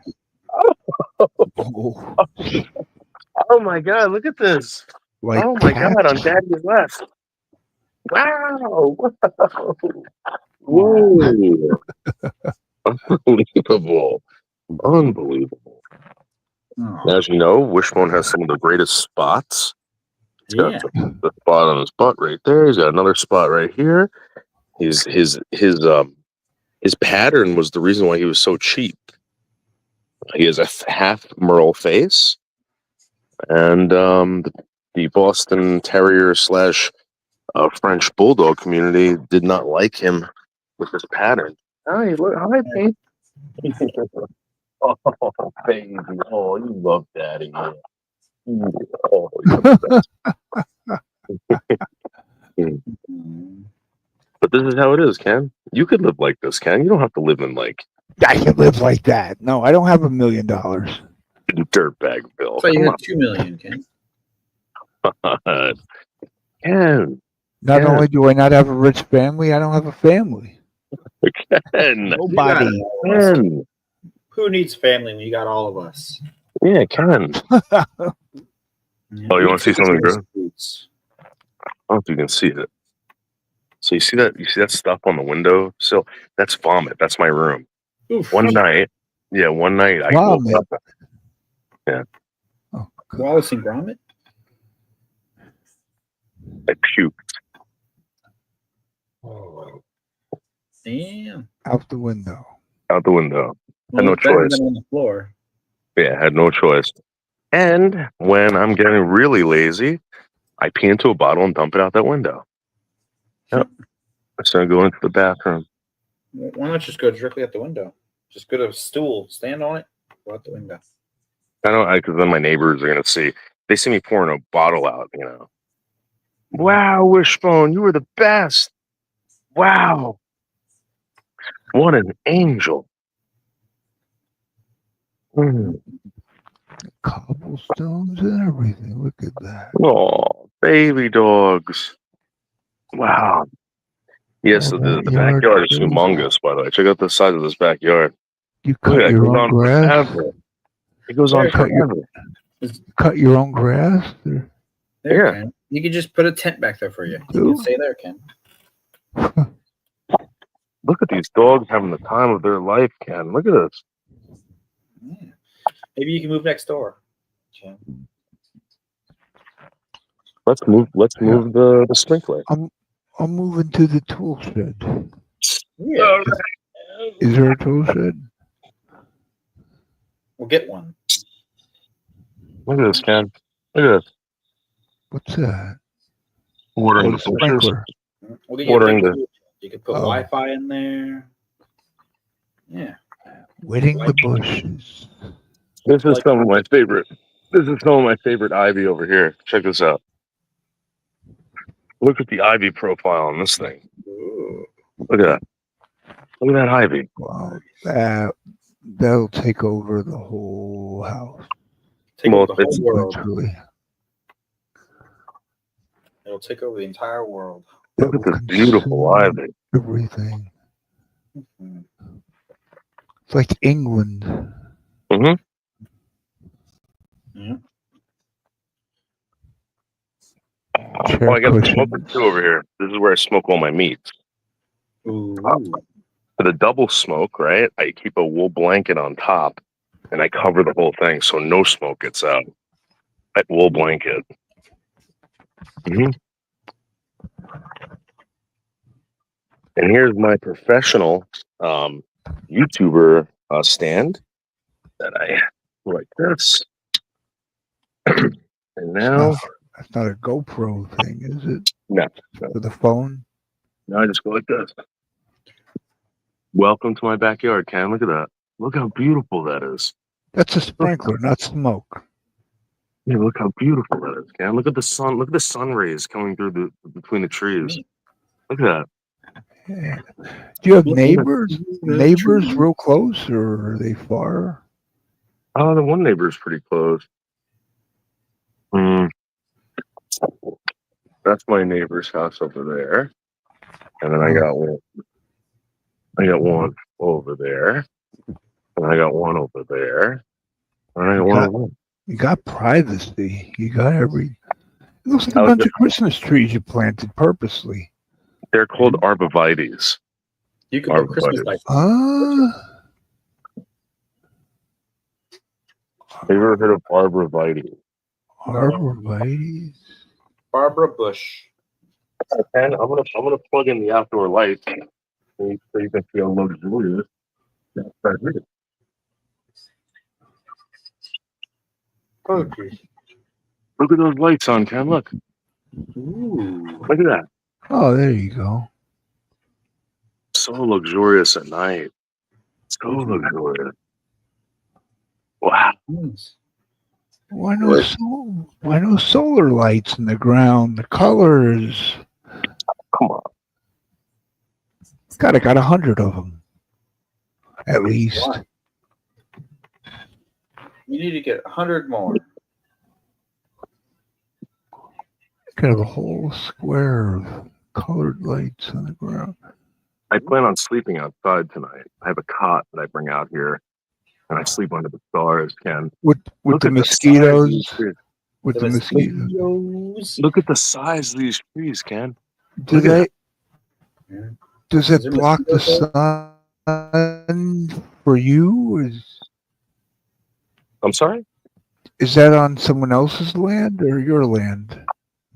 Oh my God, look at this. Like oh my cats? God, on Daddy's left. Wow. Whoa. Unbelievable. Unbelievable. As you know, Wishbone has some of the greatest spots. He's got the spot on his butt right there. He's got another spot right here. His pattern was the reason why he was so cheap. He has a half Merle face, and the Boston Terrier / French Bulldog community did not like him with his pattern. Hi, look, hi, Pete. Oh, baby. Oh, you love Daddy. Oh, you're the best. But this is how it is, Ken. You could live like this, Ken. You don't have to live in like I can live like that. No, I don't have $1 million. dirtbag Bill. So you Come got $2 million, Ken. on. Ken. Not only do I not have a rich family, I don't have a family. Ken. Nobody. Ken. Who needs family when you got all of us? Yeah, Ken. Oh, you want to see something, bro? I don't know if you can see it. So you see that? You see that stuff on the window? So that's vomit. That's my room. Oof. One night I woke up. Yeah. Wallace and Gromit? I puked. Damn. Out the window. Out the window. Had Well, no it's better choice. than on the floor. Yeah, had no choice. And when I'm getting really lazy, I pee into a bottle and dump it out that window. Yep. So I go into the bathroom. Why not just go directly out the window? Just go to a stool, stand on it, go out the window. I don't, because then my neighbors are gonna see. They see me pouring a bottle out. Wow, Wishbone, you were the best. Wow, what an angel. Cobblestones and everything. Look at that. Oh, baby dogs. Wow. Yes, the backyard is humongous, by the way. Check out the size of this backyard. You cut your own grass? It goes on forever. Cut your own grass? There, Ken. You can just put a tent back there for you. You can stay there, Ken. Look at these dogs having the time of their life, Ken. Look at this. Yeah. Maybe you can move next door. Ken. Let's move the sprinkler. I'm moving to the tool shed. Yeah. Is there a tool shed? We'll get one. Look at this, Ken. Look at this. What's that? Watering the sprinkler. We'll get you a big tool shed. You can put Wi-Fi in there. Yeah. Wetting the bushes. This is some of my favorite. This is some of my favorite ivy over here. Check this out. Look at the ivy profile on this thing. Look at that. Look at that ivy. Wow, that'll take over the whole house. Take Well, over the it's whole world. Literally. It'll take over the entire world. Look at this beautiful ivy. Everything. It's like England. Mm-hmm. Yeah. Chair Oh, I got a cushions. smoker too over here. This is where I smoke all my meats. Ooh. For the double smoke, right? I keep a wool blanket on top, and I cover the whole thing so no smoke gets out. That wool blanket. Mm-hmm. And here's my professional YouTuber stand that I like this. And now, That's not a GoPro thing, is it? no, For the phone? now I just go like this. Welcome to my backyard, Ken. Look at that. Look how beautiful that is. That's a sprinkler, not smoke. Yeah, look how beautiful that is, Ken. Look at the sun. Look at the sun rays coming through between the trees. Look at that. Yeah. Do you have neighbors? Neighbors real close, or are they far? Oh, the one neighbor's pretty close. That's my neighbor's house over there, and then I got one. I got one over there, and I got one over there, and I got one over there. You got privacy. You got every. It looks like a bunch of Christmas trees you planted purposely. They're called arborvitaes. You can put Christmas lights. Have you ever heard of arborvitae? Arborvitaes. Barbara Bush. And I'm gonna plug in the outdoor lights so you can feel luxurious. That's it. Look at those lights on, Ken. Look. Ooh. Look at that. Oh, there you go. So luxurious at night. So luxurious. Wow. Why no solar lights in the ground? The colors. Come on. God, I got 100 of them. At least. You need to get 100 more. Could have a whole square of colored lights on the ground. I plan on sleeping outside tonight. I have a cot that I bring out here, and I sleep under the stars, Ken. With the mosquitoes. With the mosquitoes. Look at the size of these trees, Ken. Does it block the sun for you? I'm sorry? Is that on someone else's land or your land?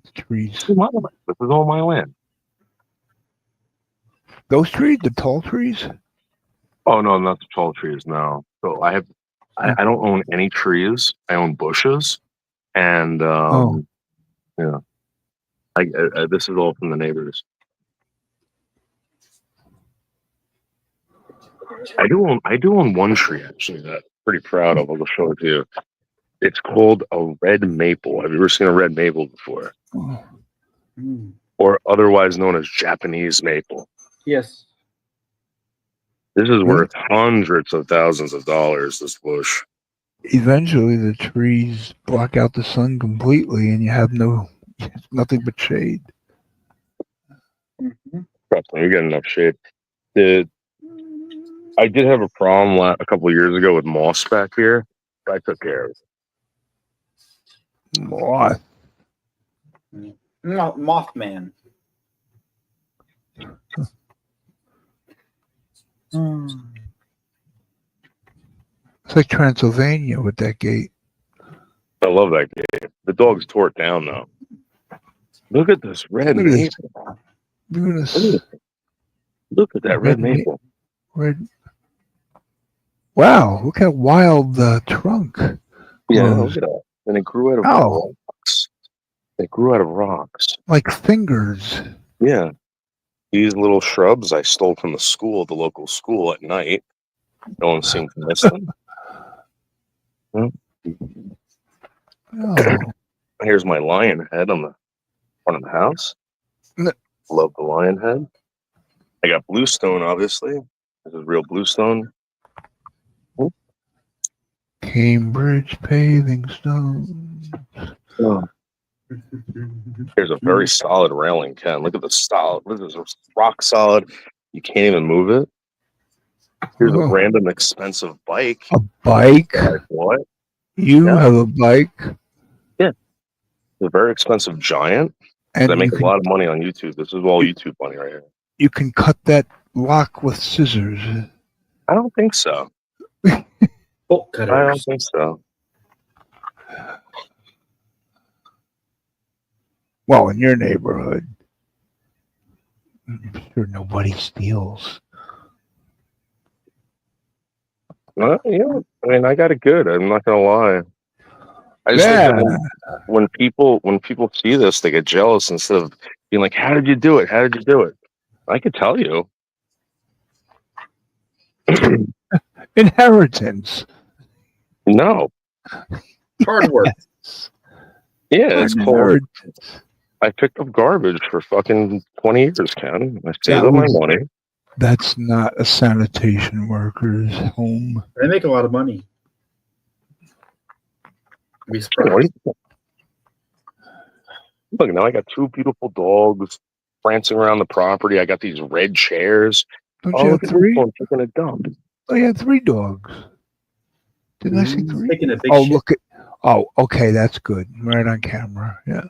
The trees. This is all my land. Those trees, the tall trees? Oh no, not the tall trees. No. So I don't own any trees. I own bushes, and yeah. This is all from the neighbors. I do own one tree actually that I'm pretty proud of. I'll show it to you. It's called a red maple. Have you ever seen a red maple before? Or otherwise known as Japanese maple. Yes. This is worth hundreds of thousands of dollars, this bush. Eventually the trees block out the sun completely and you have nothing but shade. Trust me, you get enough shade. I did have a problem a couple of years ago with moss back here, but I took care of it. Moth. No, Mothman. It's like Transylvania with that gate. I love that gate. The dogs tore it down though. Look at this red maple. Look at that red maple. Wow, look at wild trunk. Yeah, look at that. And it grew out of rocks. It grew out of rocks. Like fingers. Yeah. These little shrubs I stole from the local school at night. No one seemed to miss them. Hmm. Oh. Here's my lion head on the front of the house. Love the lion head. I got bluestone, obviously. This is real bluestone. Cambridge paving stone. Oh. Here's a very solid railing, Ken. Look at the solid. This is rock solid. You can't even move it. Here's a random expensive bike. A bike? Like what? You have a bike? Yeah. It's a very expensive giant. And I make you a lot of money on YouTube. This is all YouTube money right here. You can cut that lock with scissors. I don't think so. Bolt I don't cutters. think so. Well, in your neighborhood, I'm sure nobody steals. Yeah, I mean, I got it good. I'm not gonna lie. I just think that when people see this, they get jealous instead of being like, "How did you do it? How did you do it?" I could tell you. Inheritance. No. Hard work. Yeah, it's called. I picked up garbage for fucking 20 years, Ken. I saved up my money. That's not a sanitation worker's home. They make a lot of money. Be What do surprised. you Look, now I got two beautiful dogs prancing around the property. I got these red chairs. Don't Oh, you look have at this three? one taking a dump. Oh, you have 3 dogs. Didn't I see 3? Taking a big Oh, shit. look at. Oh, okay, that's good. Right on camera. Yeah.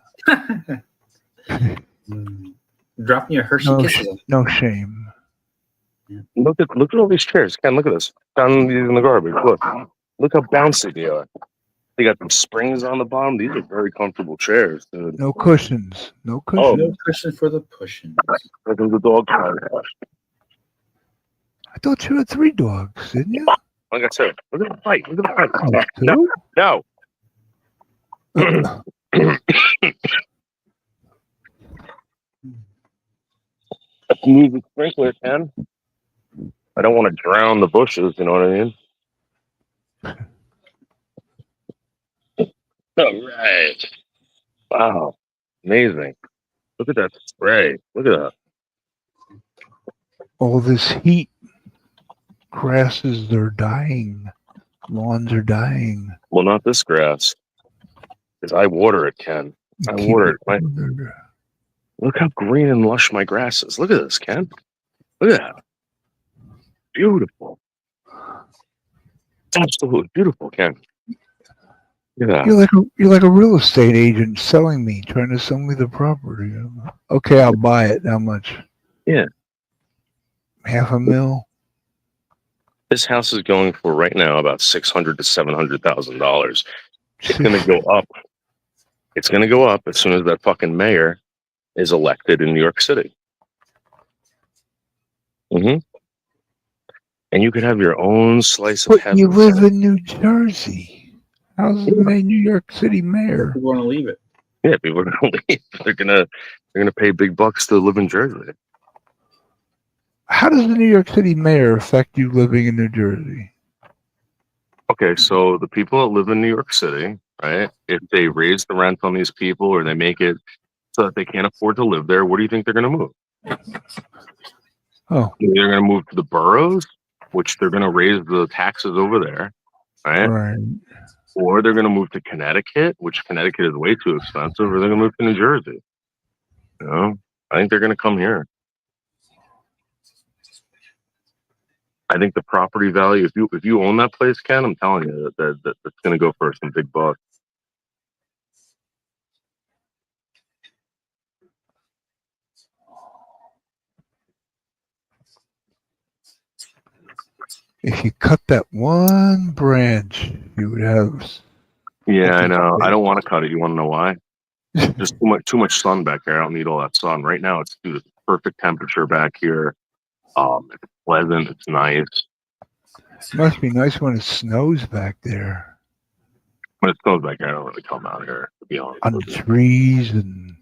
Dropping your Hershey No, Kisses. no shame. Look at all these chairs. Ken, look at this. Found these in the garbage. Look how bouncy they are. They got some springs on the bottom. These are very comfortable chairs, dude. No cushions. No Oh, cushions. No cushion for the pushing. Look at the dog car. I thought you had 3 dogs, didn't you? Like I said, look at the fight. Look at the Oh, fight. 2? No. Move the sprinkler, Ken. I don't want to drown the bushes, you know what I mean? All right. Wow. Amazing. Look at that spray. Look at that. All this heat. Grasses are dying. Lawns are dying. Well, not this grass. Because I water it, Ken. I water it. Look how green and lush my grass is. Look at this, Ken. Look at that. Beautiful. Absolutely beautiful, Ken. Look at that. You're like a real estate agent selling me, trying to sell me the property. Okay, I'll buy it. How much? Yeah. $500,000. This house is going for right now about $600,000 to $700,000. It's going to go up. It's going to go up as soon as that fucking mayor is elected in New York City. Mm-hmm. And you could have your own slice of But heaven. you live in New Jersey. How's the New York City mayor? People want to leave it. Yeah, people are going to leave. They're gonna pay big bucks to live in Jersey. How does the New York City mayor affect you living in New Jersey? Okay, so the people that live in New York City, right? If they raise the rent on these people or they make it so that they can't afford to live there, where do you think they're going to move? Oh, They're going to move to the boroughs, which they're going to raise the taxes over there, right? right. Or they're going to move to Connecticut, which Connecticut is way too expensive, or they're going to move to New Jersey. You know, I think they're going to come here. I think the property value, if you own that place, Ken, I'm telling you that that's going to go for some big bucks. If you cut that one branch, you would have. Yeah, I know. I don't want to cut it. You want to know why? There's too much sun back there. I don't need all that sun. Right now, it's perfect temperature back here. It's pleasant. It's nice. It must be nice when it snows back there. When it snows back here, I don't really come out here, to be honest. On the trees and.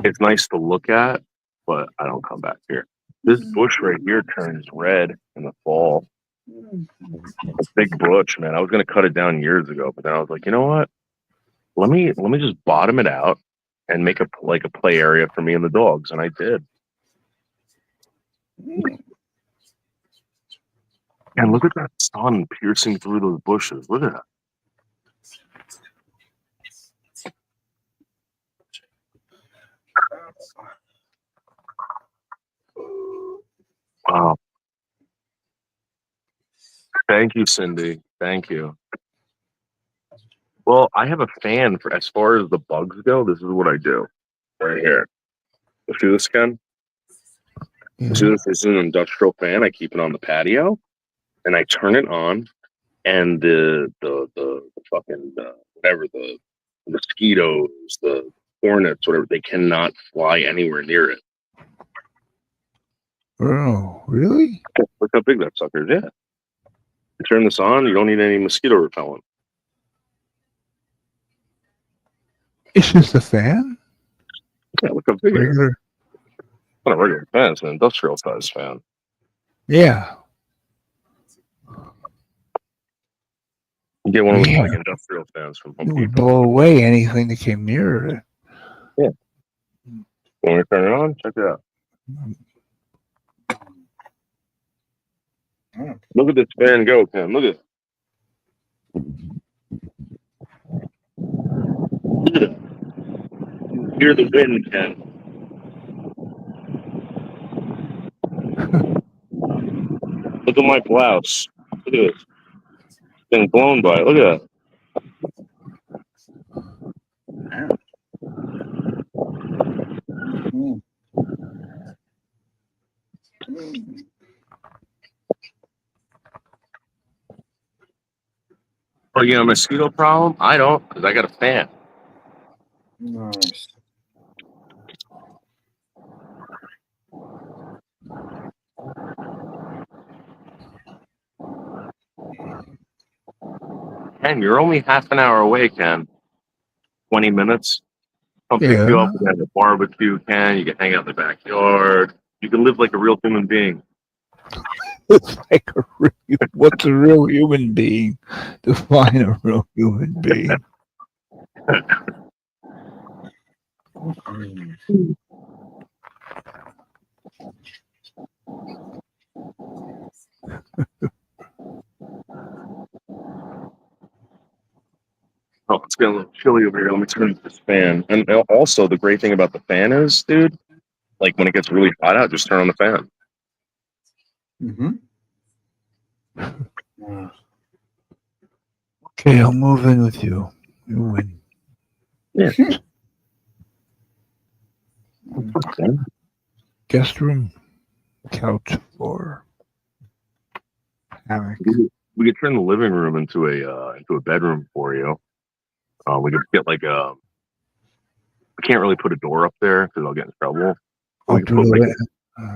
It's nice to look at, but I don't come back here. This bush right here turns red in the fall. A big bush, man. I was gonna cut it down years ago, but then I was like, you know what? Let me just bottom it out and make a play area for me and the dogs, and I did. And look at that sun piercing through those bushes. Look at that. Wow. Thank you, Cindy. Thank you. Well, I have a fan for as far as the bugs go. This is what I do right here. You see this, Ken? You see this? This is an industrial fan. I keep it on the patio, and I turn it on, and the fucking whatever, the mosquitoes, the hornets, whatever, they cannot fly anywhere near it. Oh, really? Look how big that sucker is. Yeah. You turn this on, you don't need any mosquito repellent. It's just a fan? Yeah, look how big it is. Regular. Not a regular fan, it's an industrial size fan. Yeah. You get one of those like industrial fans from Home It would Depot. blow away anything that came near it. Yeah. When we turn it on, check it out. Look at this fan go, Ken. Look at it. Look at it. Hear the wind, Ken. Look at my blouse. Look at this. Being blown by it. Look at that. Oh, you got a mosquito problem? I don't, because I got a fan. Nice. Ken, you're only half an hour away, Ken. 20 minutes. I'll pick you up. We have a barbecue, Ken. You can hang out in the backyard. You can live like a real human being. It's like what's a real human being? Define a real human being. Oh, it's getting a little chilly over here. Let me turn this fan. And also, the great thing about the fan is, dude, like when it gets really hot out, just turn on the fan. Okay, I'll move in with you. You win. Yeah. Guest room, couch, floor, hammock. We could turn the living room into a bedroom for you. We could get like a. We can't really put a door up there because I'll get in trouble. We could put like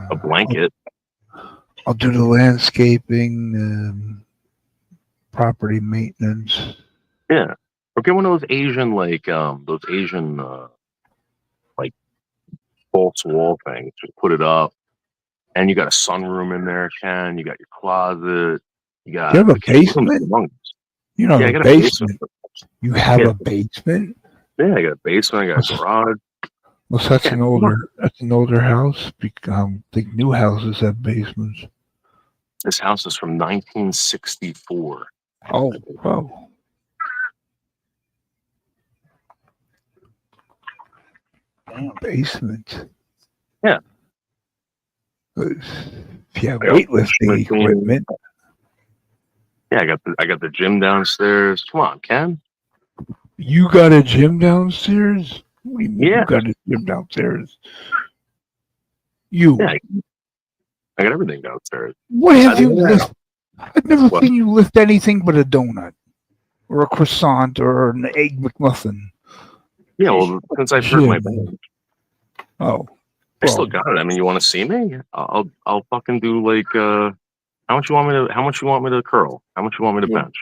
a blanket. I'll do the landscaping, property maintenance. Yeah, or get one of those Asian like false wall things. Just put it up, and you got a sunroom in there, Ken. You got your closet. You got. You have a basement? You know, yeah, I a got basement. a basement. You have a basement? Yeah, I got a basement. I got a garage. Well, that's an older house. I think new houses have basements. This house is from 1964. Oh, wow. Basement. Yeah. If you have weightlifting equipment. Yeah, I got the gym downstairs. Come on, Ken. You got a gym downstairs? What do you mean Yeah. you got a gym downstairs? You. Yeah, I got everything downstairs. What have you lifted? I've never seen you lift anything but a donut or a croissant or an egg McMuffin. Yeah, well, since I've hurt my back. Oh. I still got it. I mean, you want to see me? I'll fucking do like how much you want me to curl? How much you want me to bench?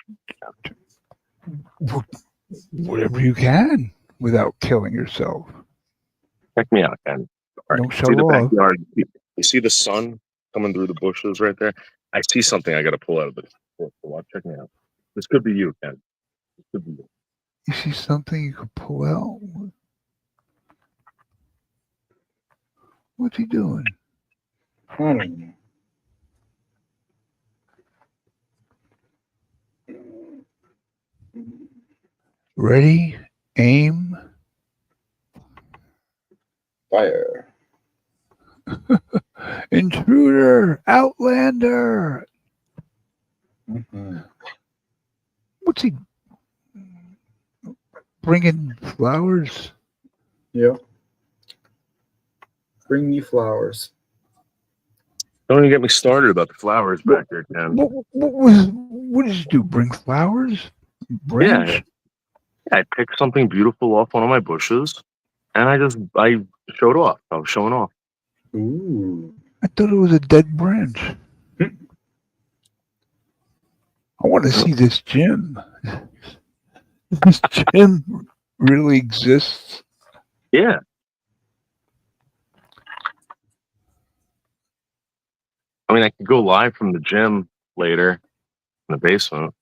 Whatever you can without killing yourself. Check me out, Ken. All right, Don't see show the off. backyard. You see the sun coming through the bushes right there? I see something I got to pull out of the watch. Check me out. This could be you, Ken. This could be you. You see something you could pull out? What's he doing? I don't know. Ready? Aim. Fire. Intruder! Outlander! Mm-hmm. What's he bringing flowers? Yeah. Bring me flowers. Don't even get me started about the flowers back there, Ken. What did you do? Bring flowers? Branch? Yeah, I picked something beautiful off one of my bushes, and I showed off. I was showing off. Ooh. I thought it was a dead branch. I want to see this gym. This gym really exists. Yeah. I mean, I could go live from the gym later in the basement.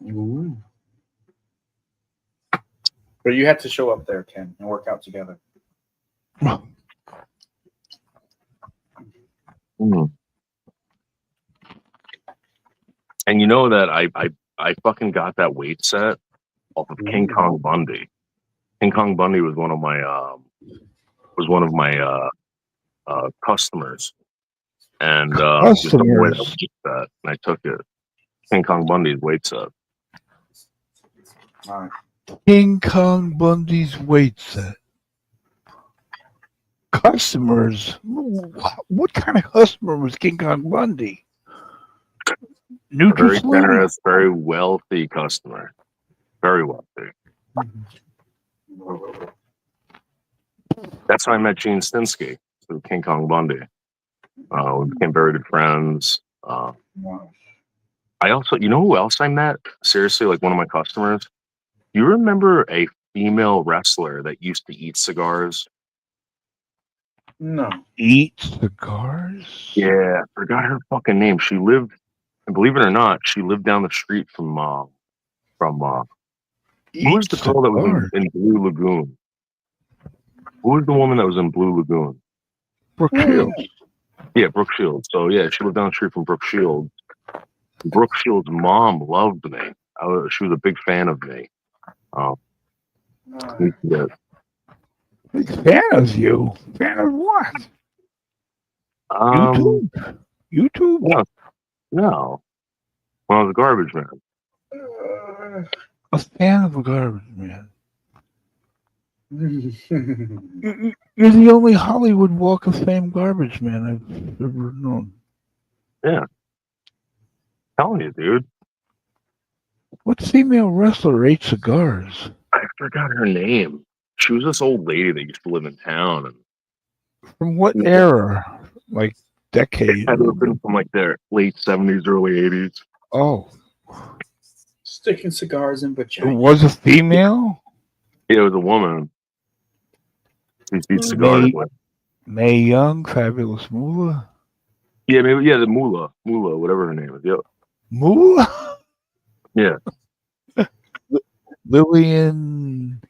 Ooh. But you have to show up there, Ken, and work out together. Mm. And you know that I fucking got that weight set off of King Kong Bundy. King Kong Bundy was one of my customers, and he was giving away that weight set, and I took it. King Kong Bundy's weight set. All right. King Kong Bundy's weight set. Customers. What kind of customer was King Kong Bundy? A very Nutri-Slim? generous, very wealthy customer. Very wealthy. That's how I met Gene Stinsky through King Kong Bundy. We became very good friends. I also, you know who else I met? Seriously, like one of my customers. You remember a female wrestler that used to eat cigars? No. Eat cigars? Yeah, I forgot her fucking name. She lived, and believe it or not, she lived down the street from who was the girl that was in Blue Lagoon? Who was the woman that was in Blue Lagoon? Brooke Shields. Yeah, Brooke Shields. So yeah, she lived down the street from Brooke Shields. Brooke Shields' mom loved me. She was a big fan of me. Yeah. Big fan of you. Fan of what? YouTube? YouTube? No. When I was a garbage man. A fan of a garbage man. You're the only Hollywood Walk of Fame garbage man I've ever known. Yeah. Telling you, dude. What female wrestler ate cigars? I forgot her name. She was this old lady that used to live in town. And From what era? Like decade? It had to have been from like their late 70s, early 80s. Oh. Sticking cigars in It vagina. was a female? Yeah, it was a woman. These eat cigars with. Mae Young, Fabulous Moolah? Yeah, maybe, yeah, the Moolah, whatever her name is. Yep. Moolah? Yeah. Lillian.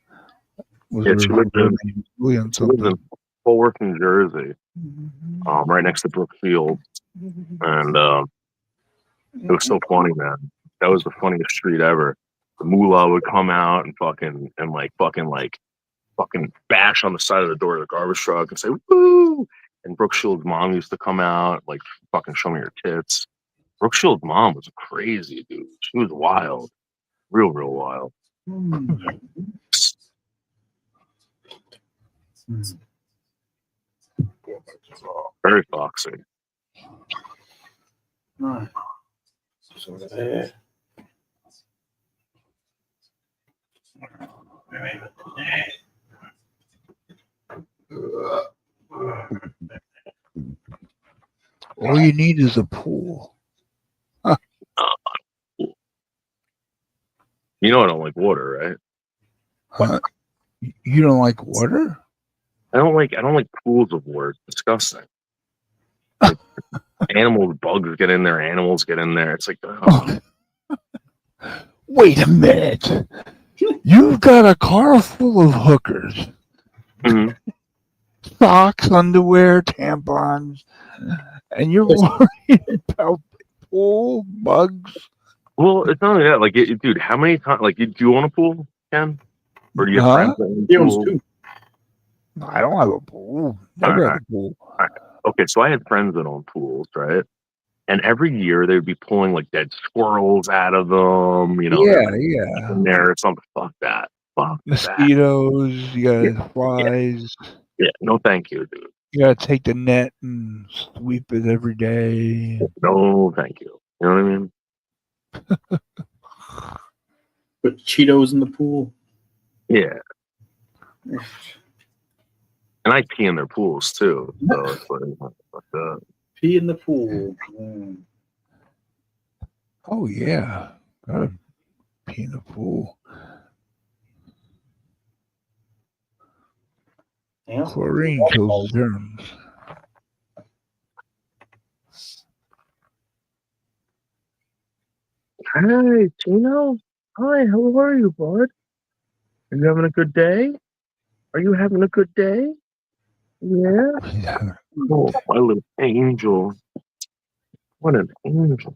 Yeah, she lived in Fort Worth, New Jersey, right next to Brookfield, and it was so funny, man. That was the funniest street ever. The Moolah would come out and fucking bash on the side of the door of the garbage truck and say "woo," and Brooke Shields' mom used to come out like fucking show me her tits. Brooke Shields' mom was crazy, dude. She was wild, real wild. Very foxy. Right. So there. All you need is a pool. Huh. You know I don't like water, right? You don't like water? I don't like pools of water. It's disgusting. Like, animals, bugs get in there. Animals get in there. It's like, oh. Wait a minute. You've got a car full of hookers. Mhm. Socks, underwear, tampons, and you're worried about pool bugs? Well, it's not only that. Like, dude, how many times? Like, do you own a pool, Ken? Or do you have friends that own He owns pools? two. I don't have a pool. Never had a pool. Okay, so I had friends that own pools, right? And every year they would be pulling like dead squirrels out of them. You know, Yeah, they're yeah. in there or something. Fuck that. Fuck that. Mosquitoes, you got flies. Yeah, no, thank you, dude. You gotta take the net and sweep it every day. No, thank you. You know what I mean? Put Cheetos in the pool. Yeah. And I pee in their pools too. So it's like, Pee in the pool. Mm. Oh yeah, gotta pee in the pool. Yeah. Chlorine kills the germs. Hi, Tino. Hi, how are you, bud? Are you having a good day? Are you having a good day? Yeah. Oh, my little angel. What an angel.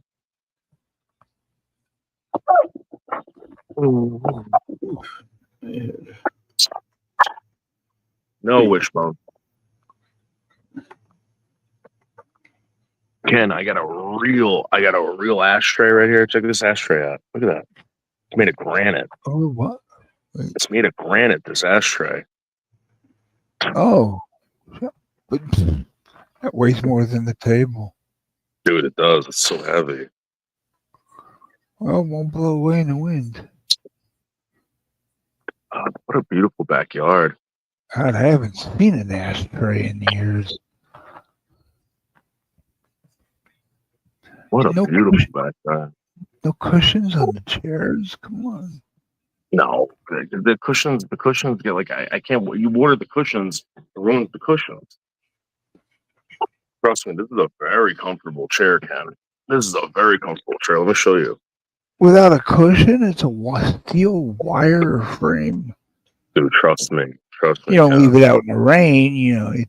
No, Wishbone. Ken, I got a real ashtray right here. Check this ashtray out. Look at that. It's made of granite. Oh, what? It's made of granite, this ashtray. Oh, but that weighs more than the table. Dude, it does. It's so heavy. Well, it won't blow away in the wind. What a beautiful backyard. God, I haven't seen an ashtray in years. What a No beautiful backyard. No cushions on the chairs. Come on. No, the cushions get like I can't. You order the cushions, it ruins the cushions. Trust me, this is a very comfortable chair, Ken. This is a very comfortable chair. Let me show you. Without a cushion, it's a steel wire frame. Dude, trust me. Trust me. You don't Ken. leave it out in the rain. You know, you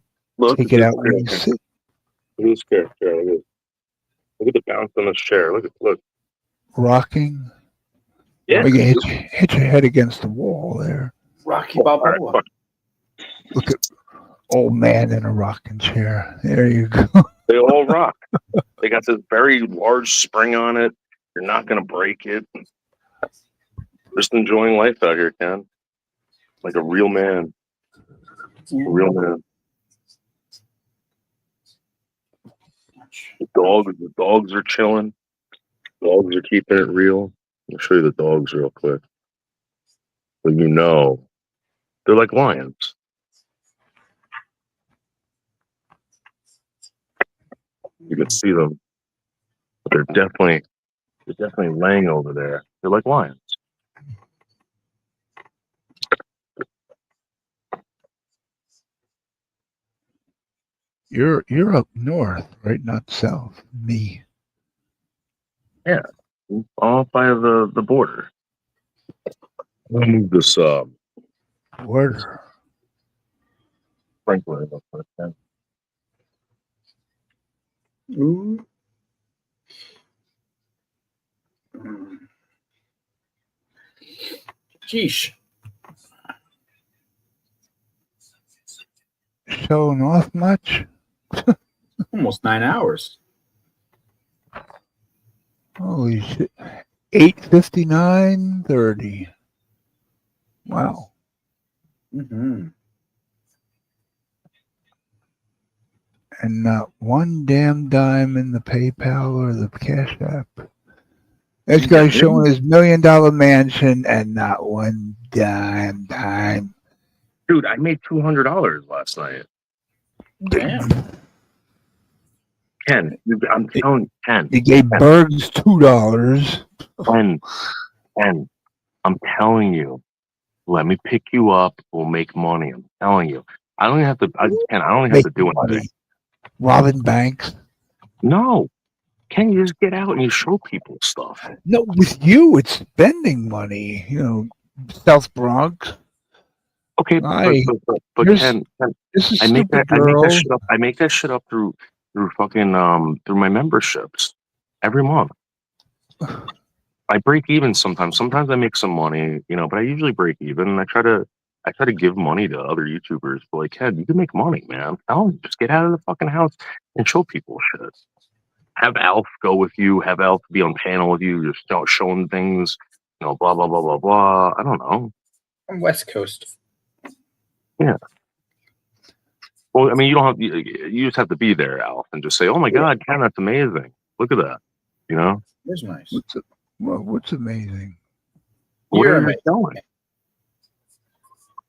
take it out when you sit. Look at this chair. Look at the bounce on this chair. Look. Rocking. Yeah. You can hit your head against the wall there. Rocky Balboa. Look at old man in a rocking chair. There you go. They all rock. They got this very large spring on it. You're not going to break it. Just enjoying life out here, Ken. Like a real man. A real man. The dogs are chilling. Dogs are keeping it real. I'll show you the dogs real quick. But you know, they're like lions. You can see them. But they're definitely laying over there. They're like lions. You're up north, right? Not south. Me. Yeah. Off by the border. Let me move this Border. sprinkler real quick, Ken. Ooh. Geesh. Showing off much? Almost 9 hours. Holy shit. 8:59:30. Wow. Mm-hmm. And not one damn dime in the PayPal or the Cash App. This guy's showing his $1 million mansion and not one dime. Dude, I made $200 last night. Damn. Ken, I'm telling you, Ken. He gave Bergs $2. Ken, I'm telling you. Let me pick you up. We'll make money. I'm telling you. I don't even have to. I don't even have to Making do money. anything. Robbing banks. No, Ken, you just get out and you show people stuff. No, with you, it's spending money. You know, South Bronx. Okay, I but here's Ken, this is I make that Supergirl. shit up. I make that shit up through fucking through my memberships every month. I break even sometimes. Sometimes I make some money, you know, but I usually break even. And I try to give money to other YouTubers. But like, Ken, you can make money, man. Tell them, just get out of the fucking house and show people shit. Have Alf go with you. Have Alf be on panel with you. Just showing things, you know, blah blah blah blah blah. I don't know. I'm West Coast. Yeah. Well, I mean, you don't have you just have to be there, Alf, and just say, "Oh my God, Ken, that's amazing! Look at that!" You know. It's nice. What's amazing? Where you're going?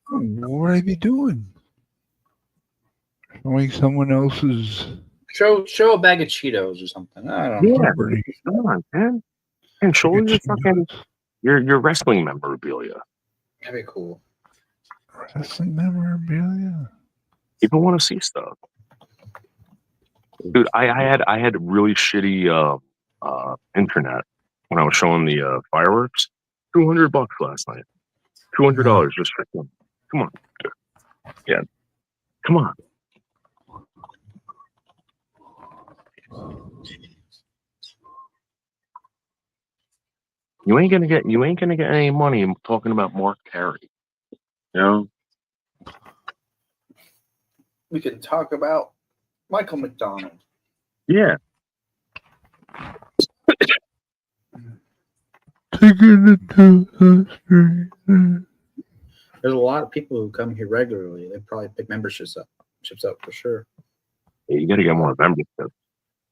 What would I be doing? Showing someone else's. Show a bag of Cheetos or something. I don't know. Yeah, come on, man. And show your fucking your wrestling memorabilia. That'd be cool. Wrestling memorabilia. People want to see stuff, dude. I had really shitty internet when I was showing the fireworks. $200 last night. $200 just for them. Come on, yeah, come on. You ain't gonna get any money talking about Mark Carey. You know? We can talk about Michael McDonald. Yeah. Taking it to the street. There's a lot of people who come here regularly. They probably pick memberships up for sure. Yeah, you gotta get more membership.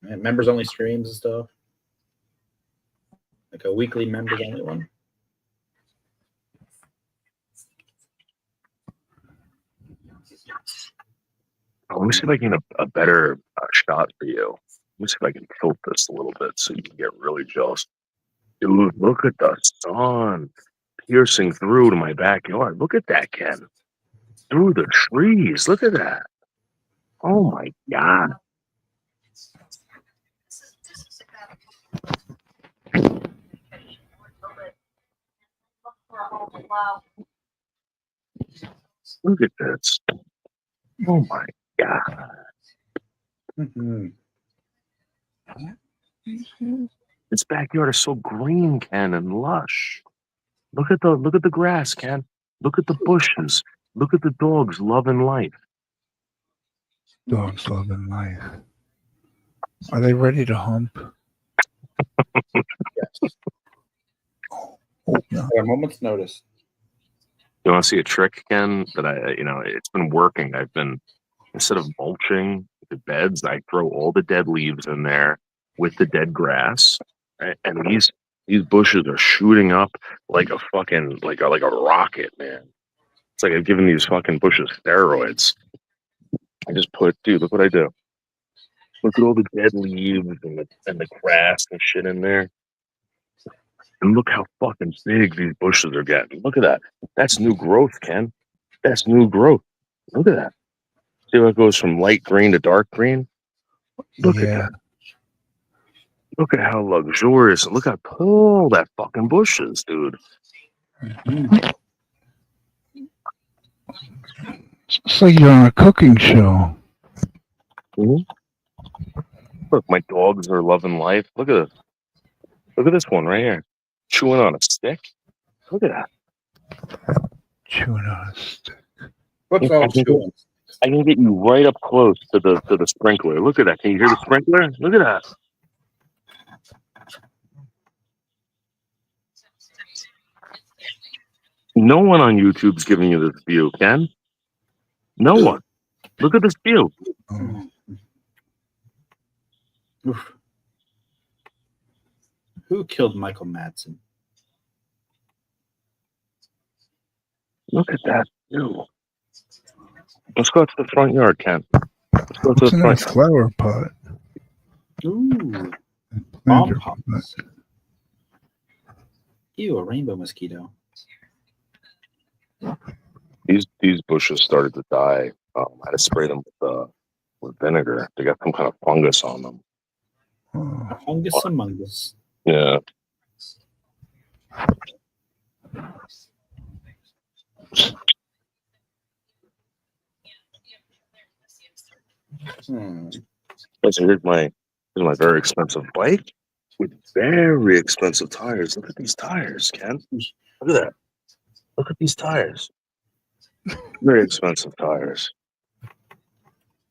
And members only streams and stuff. Like a weekly members only one. Let me see if I can get a better shot for you. Let me see if I can tilt this a little bit so you can get really jealous. Dude, look at the sun piercing through to my backyard. Look at that, Ken. Through the trees. Look at that. Oh my God. Look at this. Oh my God. Mm-hmm. This backyard is so green, Ken, and lush. Look at the grass, Ken. Look at the bushes. Look at the dogs loving life. Dogs loving life. Are they ready to hump? Yes. No. At a moment's notice. You want to see a trick, Ken? That it's been working. I've been, instead of mulching the beds, I throw all the dead leaves in there with the dead grass, right? And these bushes are shooting up like a fucking like a rocket, man. It's like I've given these fucking bushes steroids. I just dude, look what I do. Look at all the dead leaves and the grass and shit in there. And look how fucking big these bushes are getting. Look at that. That's new growth, Ken. That's new growth. Look at that. See how it goes from light green to dark green? Look at that. Look at how luxurious. Look how tall that fucking bush is, dude. It's like you're on a cooking show. Mm-hmm. Look, my dogs are loving life. Look at this. Look at this one right here. Chewing on a stick. Look at that. Chewing on a stick. What's all chewing? I can get you right up close to the sprinkler. Look at that. Can you hear the sprinkler? Look at that. No one on YouTube's giving you this view, Ken. No one. Look at this view. Oof. Who killed Michael Madsen? Look at that view. Let's go to the front yard, Ken. Let's go to What's the in front that flower pot? Ooh. Bomb pops. Ew, a rainbow mosquito. These bushes started to die I had to spray them with vinegar. They got some kind of fungus on them. Fungus among us. Yeah. So here's my very expensive bike with very expensive tires. Look at these tires, Ken. Look at that. Look at these tires. Very expensive tires.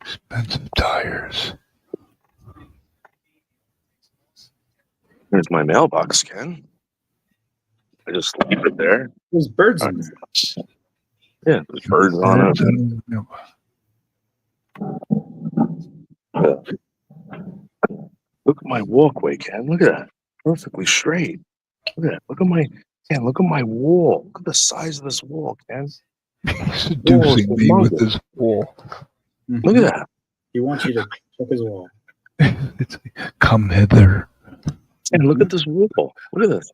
Expensive tires. Here's my mailbox, Ken. I just leave it there. There's birds in there. Yeah, there's birds on it. Yeah. Look at my walkway, Ken. Look at that. Perfectly straight. Look at that. Look at my wall. Look at the size of this wall, Ken. Seducing me with this wall. Look at that. He wants you to check his wall. Come hither. And look at this wall. Look at this.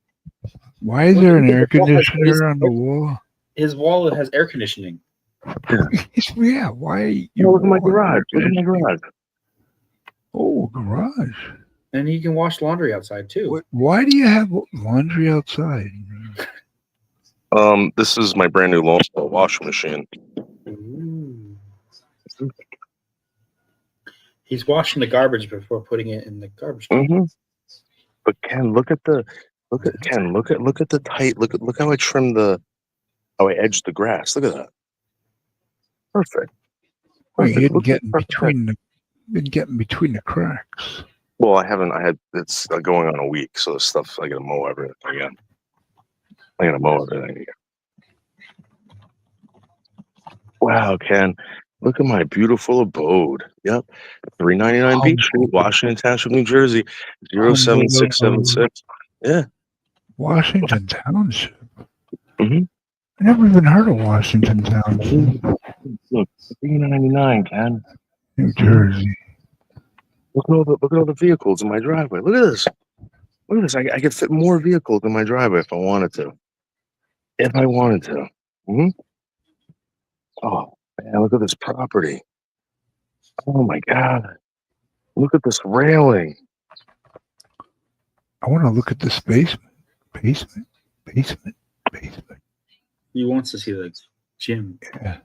Why is there an air conditioner on the wall? His wall has air conditioning. Yeah, why? Look at my garage. Look at my garage. Oh, garage. And he can wash laundry outside too. Why do you have laundry outside? This is my brand new washing machine. Ooh. He's washing the garbage before putting it in the garbage can. But Ken, look at the tight. Look how I trimmed how I edged the grass. Look at that. Perfect. Well, you didn't get in between the cracks. Well, I haven't. It's going on a week, so this stuff I gotta mow everything again. I gotta mow everything again. Wow, Ken, look at my beautiful abode. Yep, 399 Beach Street, Washington Township, New Jersey, 07676. Yeah, Washington Township. I never even heard of Washington Township. Look, 399, Ken. New Jersey. Look at all the vehicles in my driveway. Look at this. Look at this. I could fit more vehicles in my driveway if I wanted to. If I wanted to. Oh man, look at this property. Oh my God. Look at this railing. I want to look at this basement. He wants to see the gym. Yeah.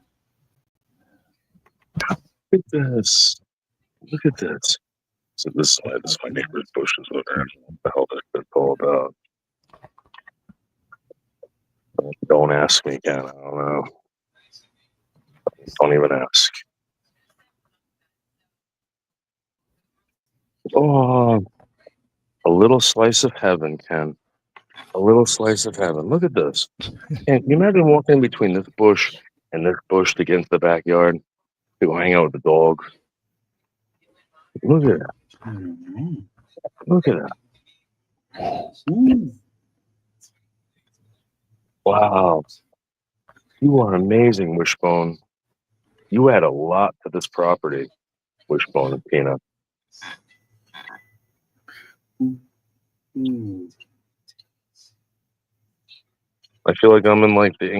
Look at this. Look at this. So this is my neighbor's bushes over there. What the hell that's all about? Don't ask me, Ken. I don't know. Don't even ask. Oh, a little slice of heaven, Ken. A little slice of heaven. Look at this. Ken, can you imagine walking between this bush and this bush to get into the backyard to go hang out with the dog? Look at that. Look at that. Wow. You are amazing, Wishbone. You add a lot to this property, Wishbone and Peanut. I feel like I'm in like the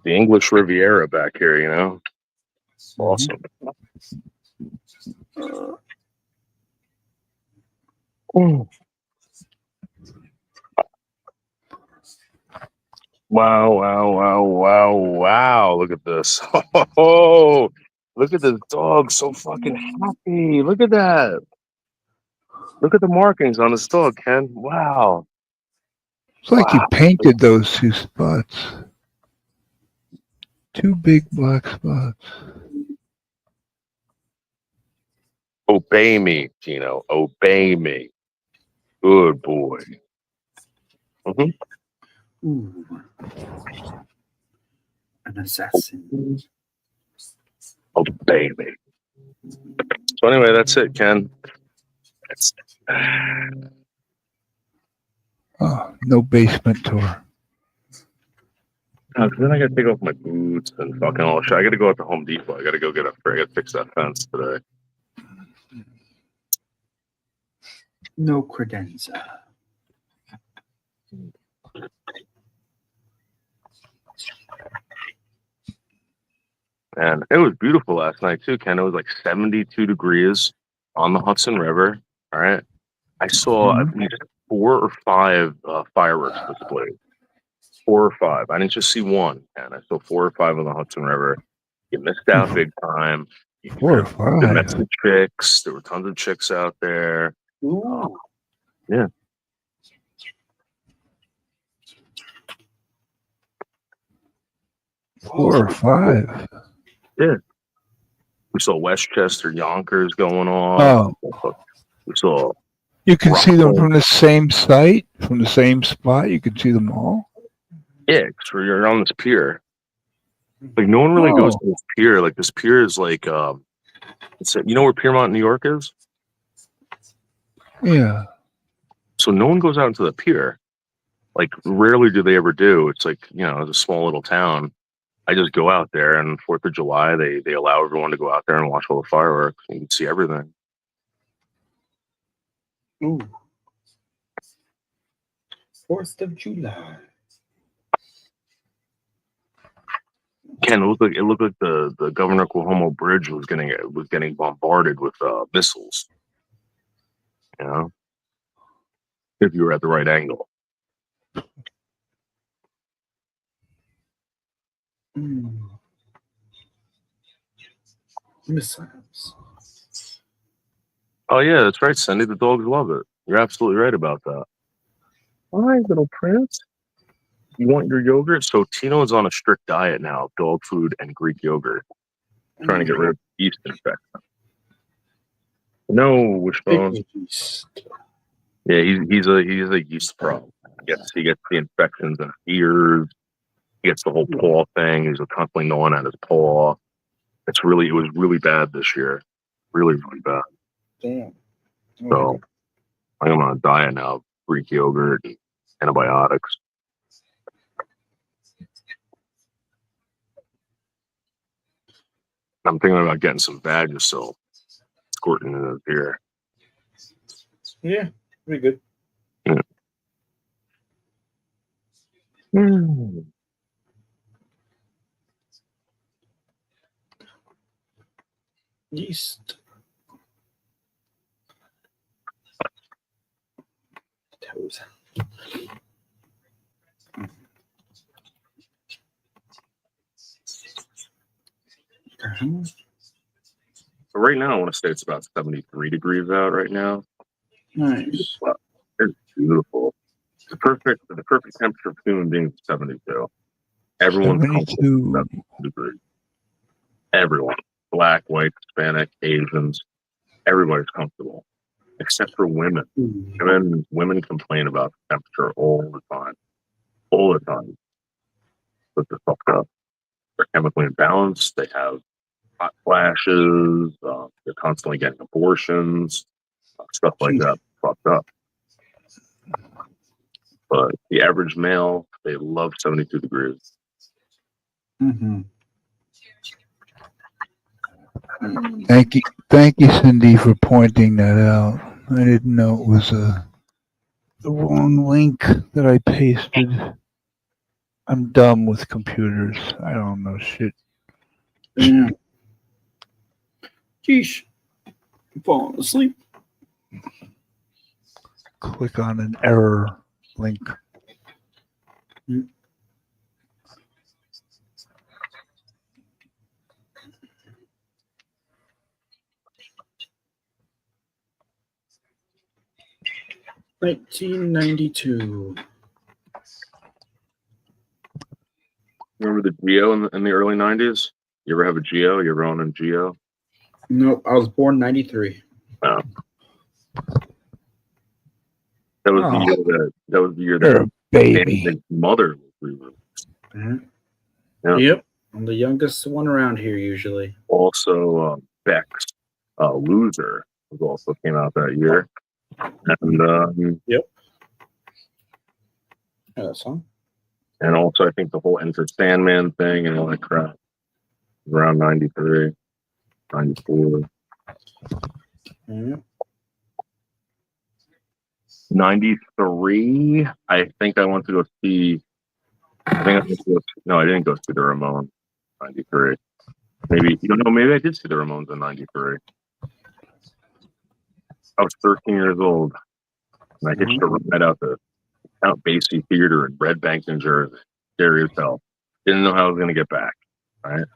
English Riviera back here, you know? Awesome. Wow. Look at this. Oh, look at this dog. So fucking happy. Look at that. Look at the markings on this dog, Ken. Wow. It's like you painted those two spots. Two big black spots. Obey me, Tino. Obey me. Good boy. Ooh. An assassin. Obey me. So anyway, that's it, Ken. That's Oh, no basement tour. Cause then I gotta take off my boots and fucking all shit. I gotta go out to Home Depot. I gotta fix that fence today. No credenza. And it was beautiful last night too, Ken. It was like 72 degrees on the Hudson River. All right. I saw at least 4 or 5 fireworks displayed. 4 or 5. I didn't just see one, and I saw 4 or 5 on the Hudson River. You missed out big time. You 4 or could have met 5. some chicks. There were tons of chicks out there. Ooh. Yeah. Four or 5. Yeah. We saw Westchester Yonkers going on. Oh, We saw you can see them Rockland. from the same site, from the same spot. You can see them all. Yeah, because you're on this pier. Like no one really goes Oh. to this pier. Like this pier is like, you know where Piermont, New York is? Yeah. So no one goes out into the pier. Like rarely do they ever do. It's like, you know, it's a small little town. I just go out there, and 4th of July, they allow everyone to go out there and watch all the fireworks. You can see everything. Ooh. 4th of July. Ken, it looked like the Governor Cuomo Bridge was getting bombarded with missiles. You know, if you were at the right angle. Missiles. Oh yeah, that's right, Cindy. The dogs love it. You're absolutely right about that. Hi, little prince. You want your yogurt? So Tino is on a strict diet now of dog food and Greek yogurt, trying to get rid of yeast infection. No, Wishbone. Yeah, he's a yeast problem. He gets the infections in his ears. He gets the whole paw thing. He's constantly gnawing at his paw. It was really bad this year. Really, really bad. Damn. So I'm on a diet now of Greek yogurt and antibiotics. I'm thinking about getting some Vagisil, squirting in his ear. Yeah, pretty good. Yeah. Yeast. Toes. So right now, I want to say it's about 73 degrees out right now. Nice. It's beautiful. The perfect temperature for human beings is 72. Everyone's comfortable with 72 degrees. Everyone. Black, white, Hispanic, Asians. Everybody's comfortable. Except for women. Women complain about the temperature all the time. All the time. But they're fucked up. They're chemically imbalanced. They have hot flashes. They're constantly getting abortions. Stuff like that. Fucked up. But the average male, they love 72 degrees. Thank you, Cindy, for pointing that out. I didn't know it was the wrong link that I pasted. I'm dumb with computers. I don't know shit. Yeah. Geesh. I'm falling asleep. Click on an error link. Mm. $1992. Remember the Geo in the early 90s? You ever have a Geo? You ever own a Geo? Nope, I was born 93. Oh. That was the year You're that a baby. Danny's mother was released. Yeah. Yep. I'm the youngest one around here usually. Also, Beck's Loser also came out that year. And yep. Yeah, that song. And also, I think the whole Enter Sandman thing and all that crap was around 93, 94. Yeah. 93, I think I went to go see. I didn't go see the Ramones. 93. Maybe you don't know. Maybe I did see the Ramones in '93. I was 13 years old, and I hitched a ride out to Count Basie Theater in Red Bank, New Jersey. Scary as hell. Didn't know how I was going to get back. Right?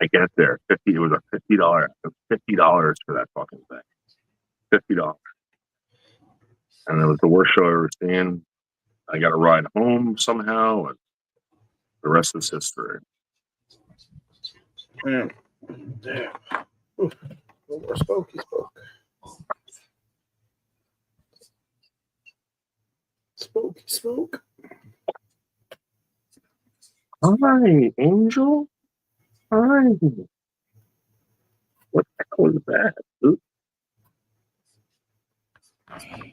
I get there. It was a $50. It was $50 for that fucking thing. $50. And it was the worst show I ever seen. I got a ride home somehow, and the rest is history. Yeah. Damn. Ooh, a little more smoky smoke. Smoky smoke. Hi, Angel. Hi. What the hell is that? Ooh.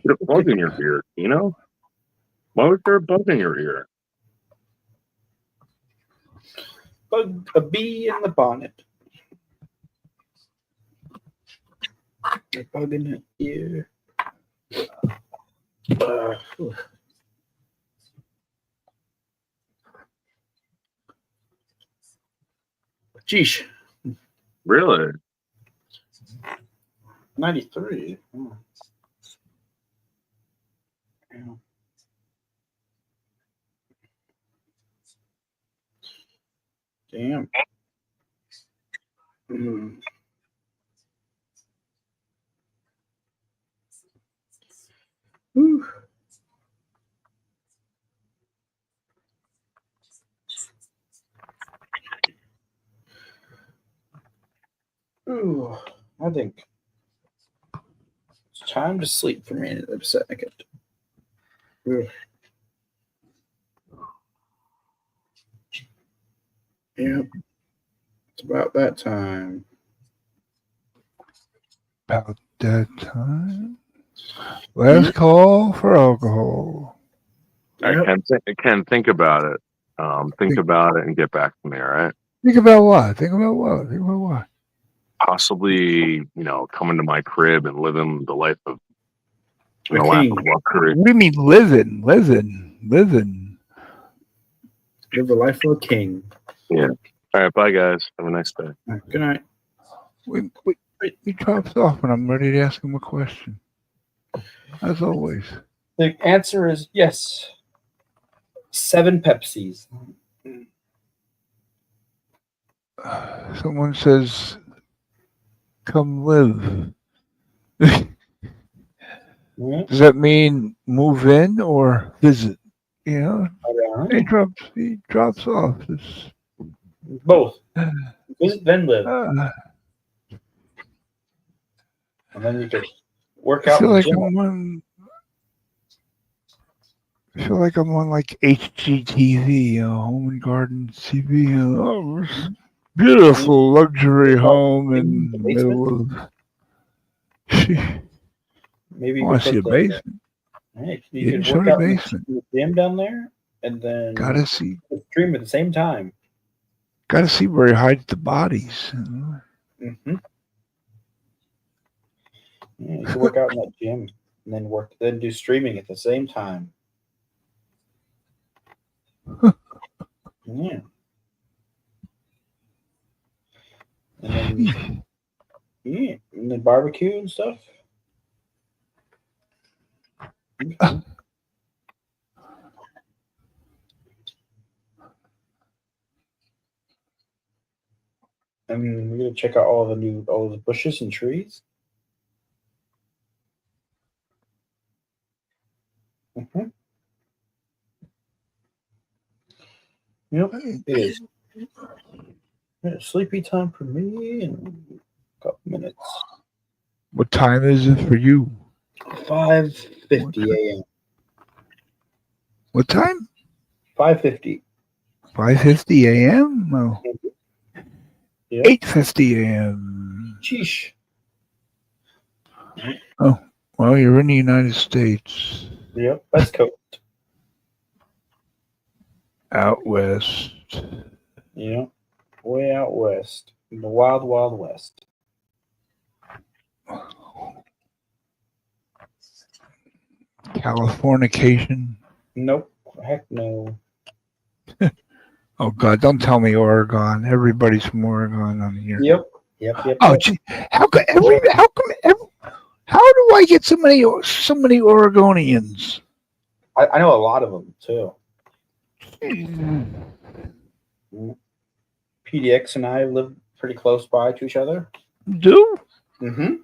Put a bug in your ear, you know? Why was there a bug in your ear? Bug, a bee in the bonnet. A bug in the ear. Geesh. Really? 93. Oh. Yeah. Damn. Whew. Ooh, I think it's time to sleep for me in a second. Ugh. Yep. It's about that time. About that time. Last call for alcohol. I can't think about it. Think about it and get back to me, all right? Think about what? Think about what? Think about what? Possibly, coming to my crib and living the life of A king. What do you mean living? Living. Live the life of a king. Yeah. All right, bye, guys. Have a nice day. Good night. He drops off when I'm ready to ask him a question. As always. The answer is yes. 7 Pepsis. Someone says, come live. Does that mean move in or visit? He drops off. Both. Visit, then live. And then you can work I out. feel in the like gym. I feel like I'm on like HGTV, Home and Garden TV. Beautiful luxury home in the middle of. Maybe you I could see a put basement. Hey, You you didn't could show work the out basement. in the gym down there, and then Gotta see stream at the same time. where he hides the bodies. Mm-hmm. Yeah, you could work out in that gym, and then do streaming at the same time. Yeah. And then barbecue and stuff. Okay. And we're gonna check out all the bushes and trees. Mm-hmm. Yep, it is. Yeah, sleepy time for me in a couple minutes. What time is it for you? 5:50 a.m. What time? 5:50. 5:50 a.m. No. Yep. 8:50 a.m. Sheesh. Oh, well, you're in the United States. Yep, West Coast. Out west. Yeah, way out west, in the wild, wild west. Californication. Nope, heck no. Oh God! Don't tell me Oregon. Everybody's from Oregon on here. Yep. Oh, gee, how come how do I get so many Oregonians? I know a lot of them too. PDX and I live pretty close by to each other. Do? Mm-hmm.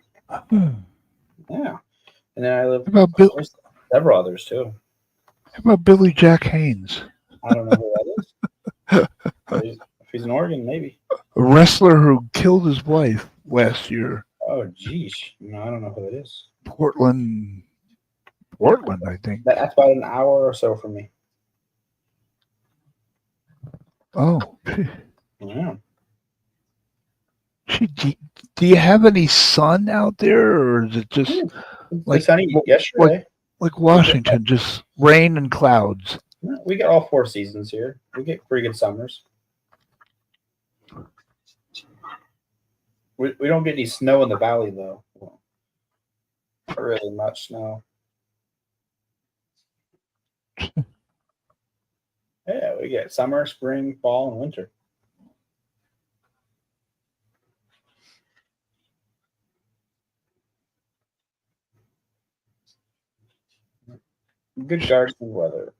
Yeah. And then I live How about Bill? there's several others too. How about Billy Jack Haynes? I don't know who that is. If he's in Oregon, maybe. A wrestler who killed his wife last year. Oh, geez. No, I don't know who it is. Portland, I think. That's about an hour or so from me. Oh. Yeah. Do you have any sun out there, or is it just like sunny yesterday? Like Washington, just rain and clouds? We get all 4 seasons here. We get pretty good summers. We don't get any snow in the valley though. Not really much snow. Yeah, we get summer, spring, fall, and winter. Good gardening weather.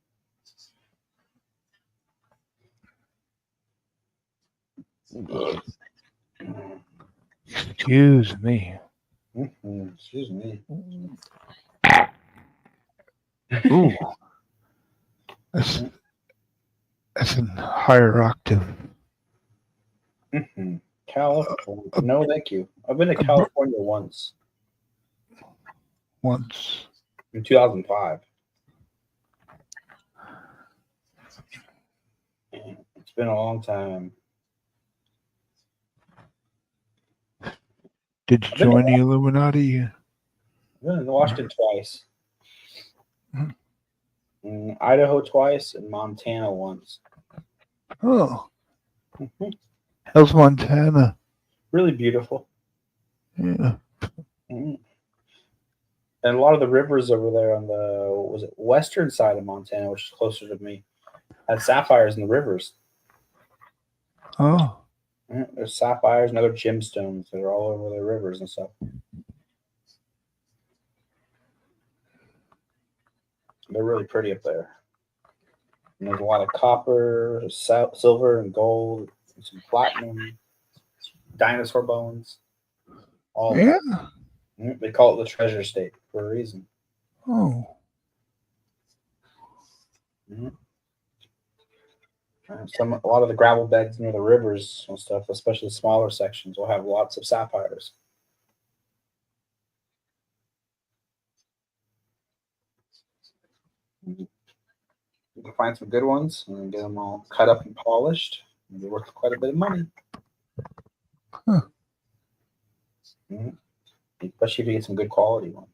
Excuse me. Excuse me. Ooh. That's a higher octave. California. No, thank you. I've been to California once. In 2005. It's been a long time. Did you join the Illuminati? I've been in Washington twice. In Idaho twice and Montana once. Oh. How's Montana? Really beautiful. Yeah. And a lot of the rivers over there on the western side of Montana, which is closer to me, had sapphires in the rivers. Oh. There's sapphires and other gemstones that are all over the rivers and stuff. They're really pretty up there. And there's a lot of copper, silver, and gold, and some platinum, dinosaur bones. All yeah. They call it the treasure state for a reason. Oh. A lot of the gravel beds near the rivers and stuff, especially smaller sections, will have lots of sapphires. You can find some good ones and get them all cut up and polished. And they're worth quite a bit of money. Huh. Especially if you get some good quality ones.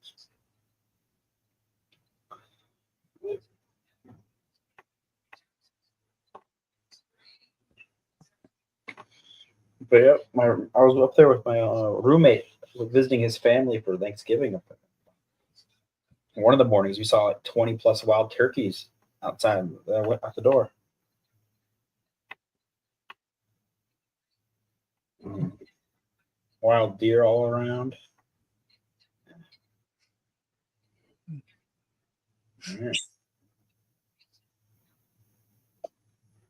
But yeah, I was up there with my roommate visiting his family for Thanksgiving. One of the mornings, we saw like 20 plus wild turkeys outside. Went out the door. Wild deer all around. Yeah.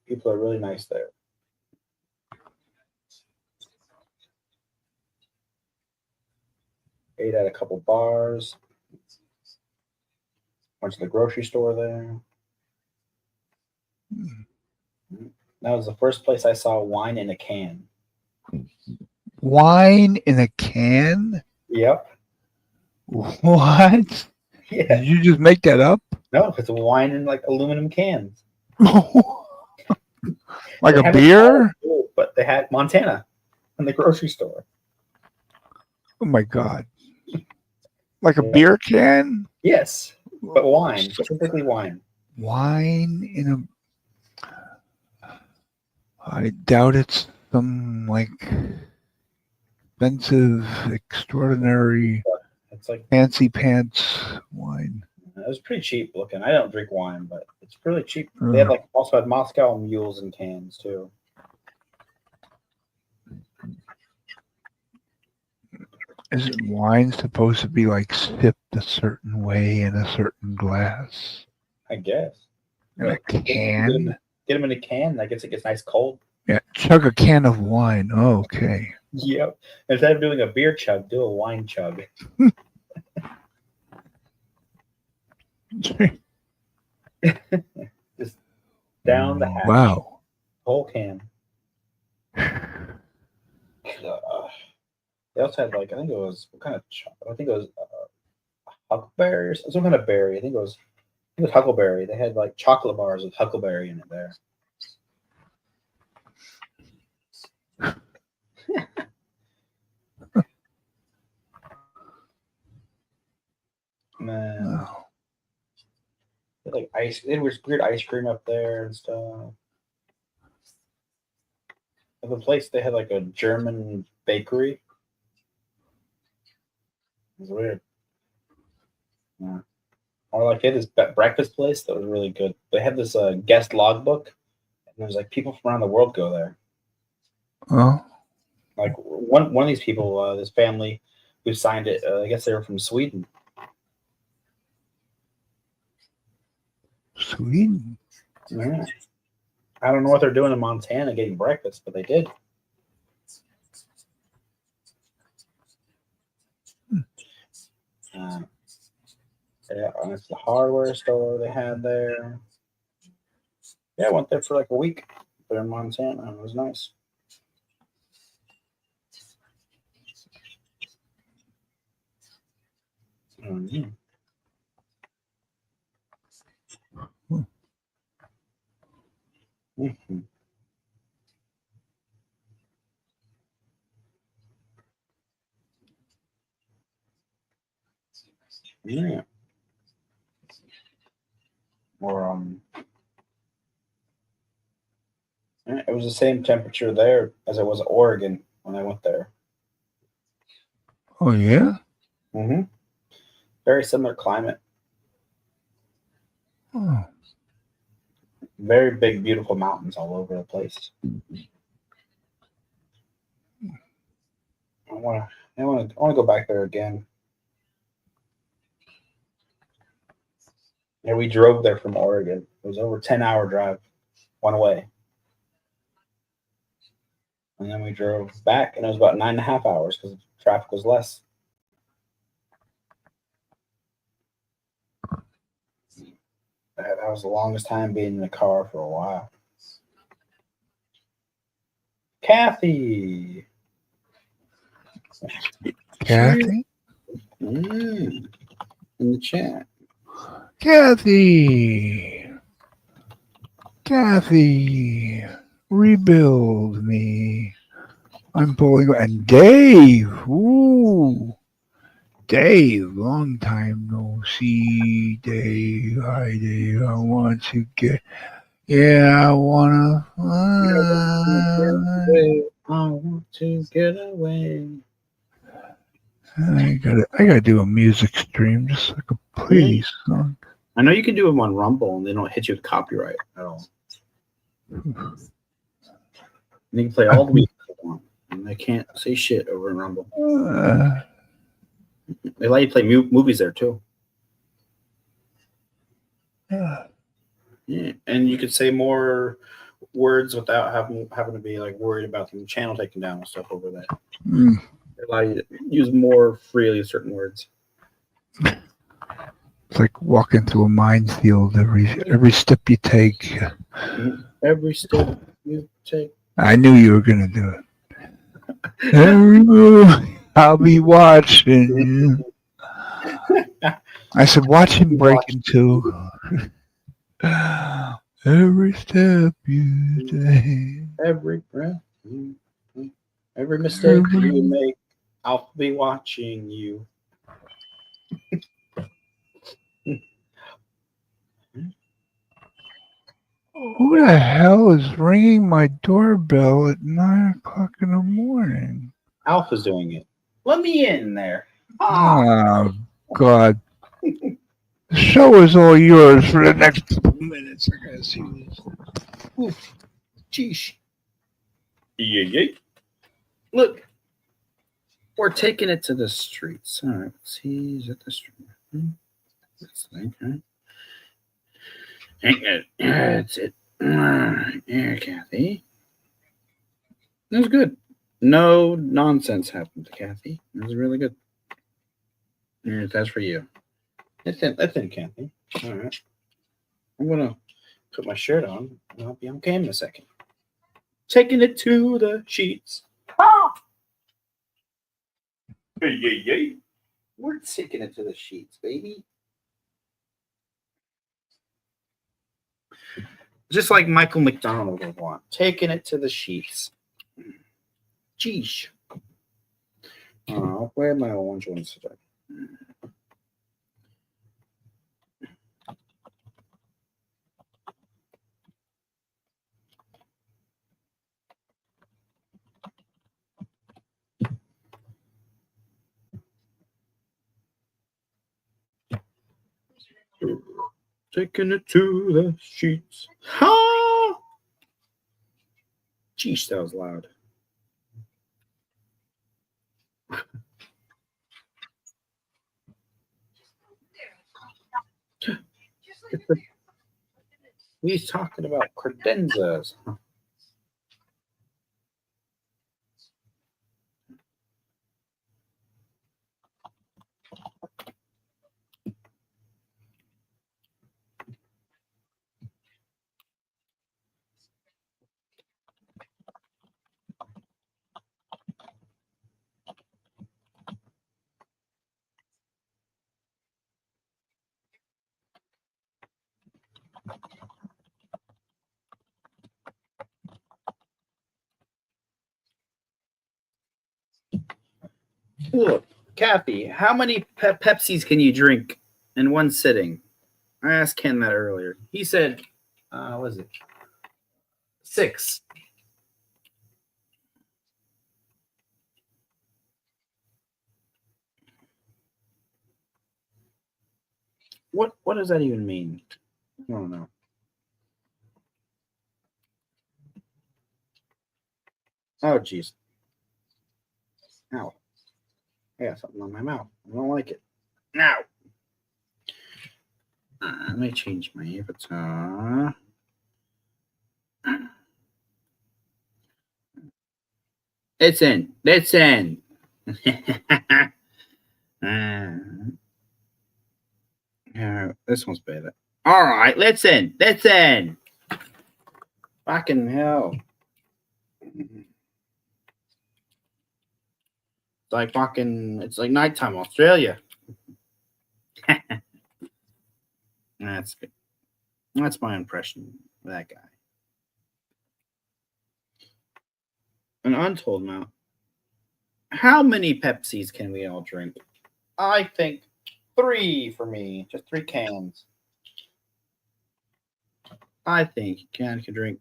People are really nice there. Ate at a couple bars. Went to the grocery store there. That was the first place I saw wine in a can. Wine in a can? Yep. What? Yeah. Did you just make that up? No, it's wine in like aluminum cans. Like a beer? But they had Montana in the grocery store. Oh my God. Like a beer can? Yes, but wine, specifically wine. Wine in a... I doubt it's some like expensive, extraordinary, it's like fancy pants wine. It was pretty cheap looking. I don't drink wine, but it's really cheap. They had like also had Moscow mules in cans too. Isn't wine supposed to be like sipped a certain way in a certain glass? I guess. In a Get can? them in a can. I guess it gets nice cold. Yeah, chug a can of wine. Oh, okay. Yep. Instead of doing a beer chug, do a wine chug. Just down the hatch. Wow. Whole can. They also had like I think it was what kind of chocolate? I think it was huckleberry or some kind of berry. I think it was huckleberry. They had like chocolate bars with huckleberry in it there. Man. Wow. They had like ice. They had weird ice cream up there and stuff. At the place they had like a German bakery. It was weird. Yeah. Or like they had this breakfast place that was really good. They had this guest logbook, and there was like people from around the world go there. Oh. Like one of these people, this family who signed it, I guess they were from Sweden. Sweden. Yeah. I don't know what they're doing in Montana getting breakfast, but they did. Yeah, and it's the hardware store they had there. Yeah, I went there for like a week there in Montana. It was nice. Mm-hmm. Mm-hmm. Yeah. Or it was the same temperature there as it was in Oregon when I went there. Oh, yeah? Mm-hmm. Very similar climate. Oh. Very big, beautiful mountains all over the place. I want to go back there again. Yeah, we drove there from Oregon. It was over 10-hour drive one way. And then we drove back, and it was about 9.5 hours because traffic was less. That was the longest time being in the car for a while. Kathy. Kathy? In the chat. Kathy. Kathy. Rebuild me. I'm pulling. And Dave. Ooh. Dave, long time no see. Dave, hi Dave. I want to get. Yeah, I wanna. I want to get away. I gotta do a music stream, just like a please song. I know you can do them on Rumble, and they don't hit you with copyright at all. And you can play all the music you want, and they can't say shit over in Rumble. They let you play movies there too. Yeah, and you could say more words without having to be like worried about the channel taken down and stuff over there. Mm. They allow you to use more freely certain words. It's like walking through a minefield. Every step you take. Every step you take. I knew you were gonna do it. Every move, I'll be watching you. I said, watch him break into. Every step you take. Every breath you take. Every mistake you make, I'll be watching you. Who the hell is ringing my doorbell at 9 o'clock in the morning? Alpha's doing it. Let me in there. Oh, God. The show is all yours for the next couple minutes. I gotta see this. Oof. Geesh. Yeah. Look, we're taking it to the streets. All right, let's see. Is it the street? This thing, right? That's it. Yeah, Kathy. That was good. No nonsense happened to Kathy. It was really good. Here, that's for you. That's it, Kathy. All right. I'm gonna put my shirt on, and I'll be okay in a second. Taking it to the sheets. Ah! Hey. We're taking it to the sheets, baby. Just like Michael McDonald would want. Taking it to the sheets. Geesh. I'll wear my orange ones today. Taking it to the sheets. Ha! Geesh, that was loud. He's talking about credenzas. Look, Kathy, how many Pepsis can you drink in one sitting? I asked Ken that earlier. He said, what was it? 6. What does that even mean? I don't know. Oh, jeez. Ow. I got something on my mouth. I don't like it. Now. Let me change my avatar. Listen. This one's better. All right, listen. Fucking hell. It's like nighttime Australia. That's good. That's my impression of that guy. An untold amount. How many Pepsis can we all drink? I think 3 for me. Just 3 cans. I think Ken can drink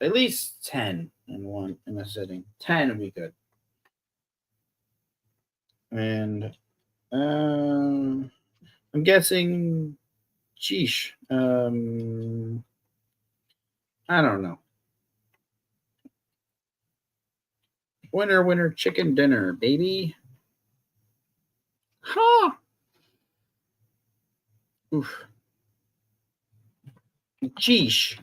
at least 10 in a sitting. 10 would be good. And I'm guessing, sheesh. I don't know. Winner, chicken dinner, baby. Ha! Oof. Sheesh.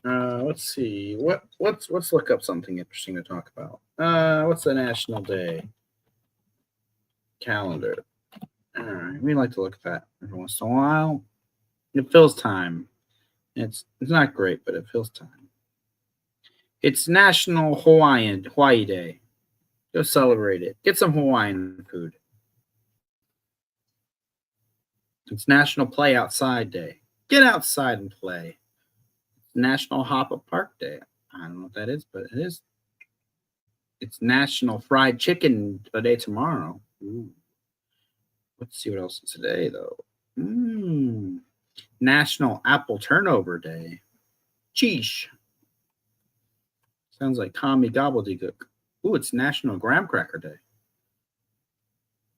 Let's see. Let's look up something interesting to talk about. What's the national day? Calendar. All right, we like to look at that every once in a while. It fills time. It's not great, but it fills time. It's National Hawaii Day. Go celebrate it. Get some Hawaiian food. It's National Play Outside Day. Get outside and play. National Hop Up Park Day. I don't know what that is, but it is. It's National Fried Chicken Day tomorrow. Ooh. Let's see what else is today, though. National Apple Turnover Day. Sheesh. Sounds like Tommy Gobbledygook. Ooh, it's National Graham Cracker Day.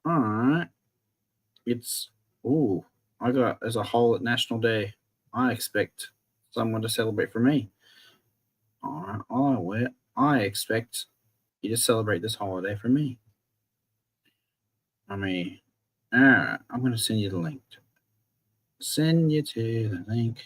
All right. It's it's a national day. I expect someone to celebrate for me. All right. I expect you to celebrate this holiday for me. All right. I'm gonna send you the link. Send you to the link.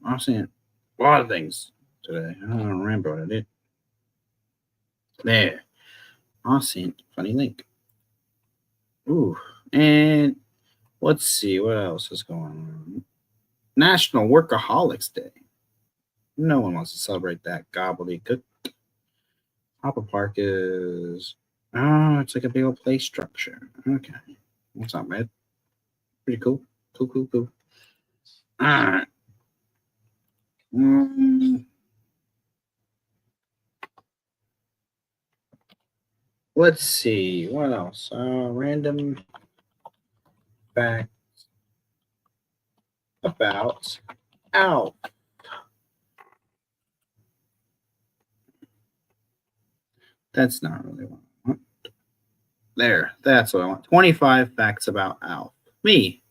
I've seen a lot of things today. I don't remember what I did. There. I sent funny link. Ooh. And let's see what else is going on. National Workaholics Day. No one wants to celebrate that gobbledygook. Hopper Park is it's like a big old play structure. Okay. That's not bad. Pretty cool. Cool. Alright. Let's see. What else? Random facts about Alf. That's not really what I want. There. That's what I want. 25 facts about Alf. Me.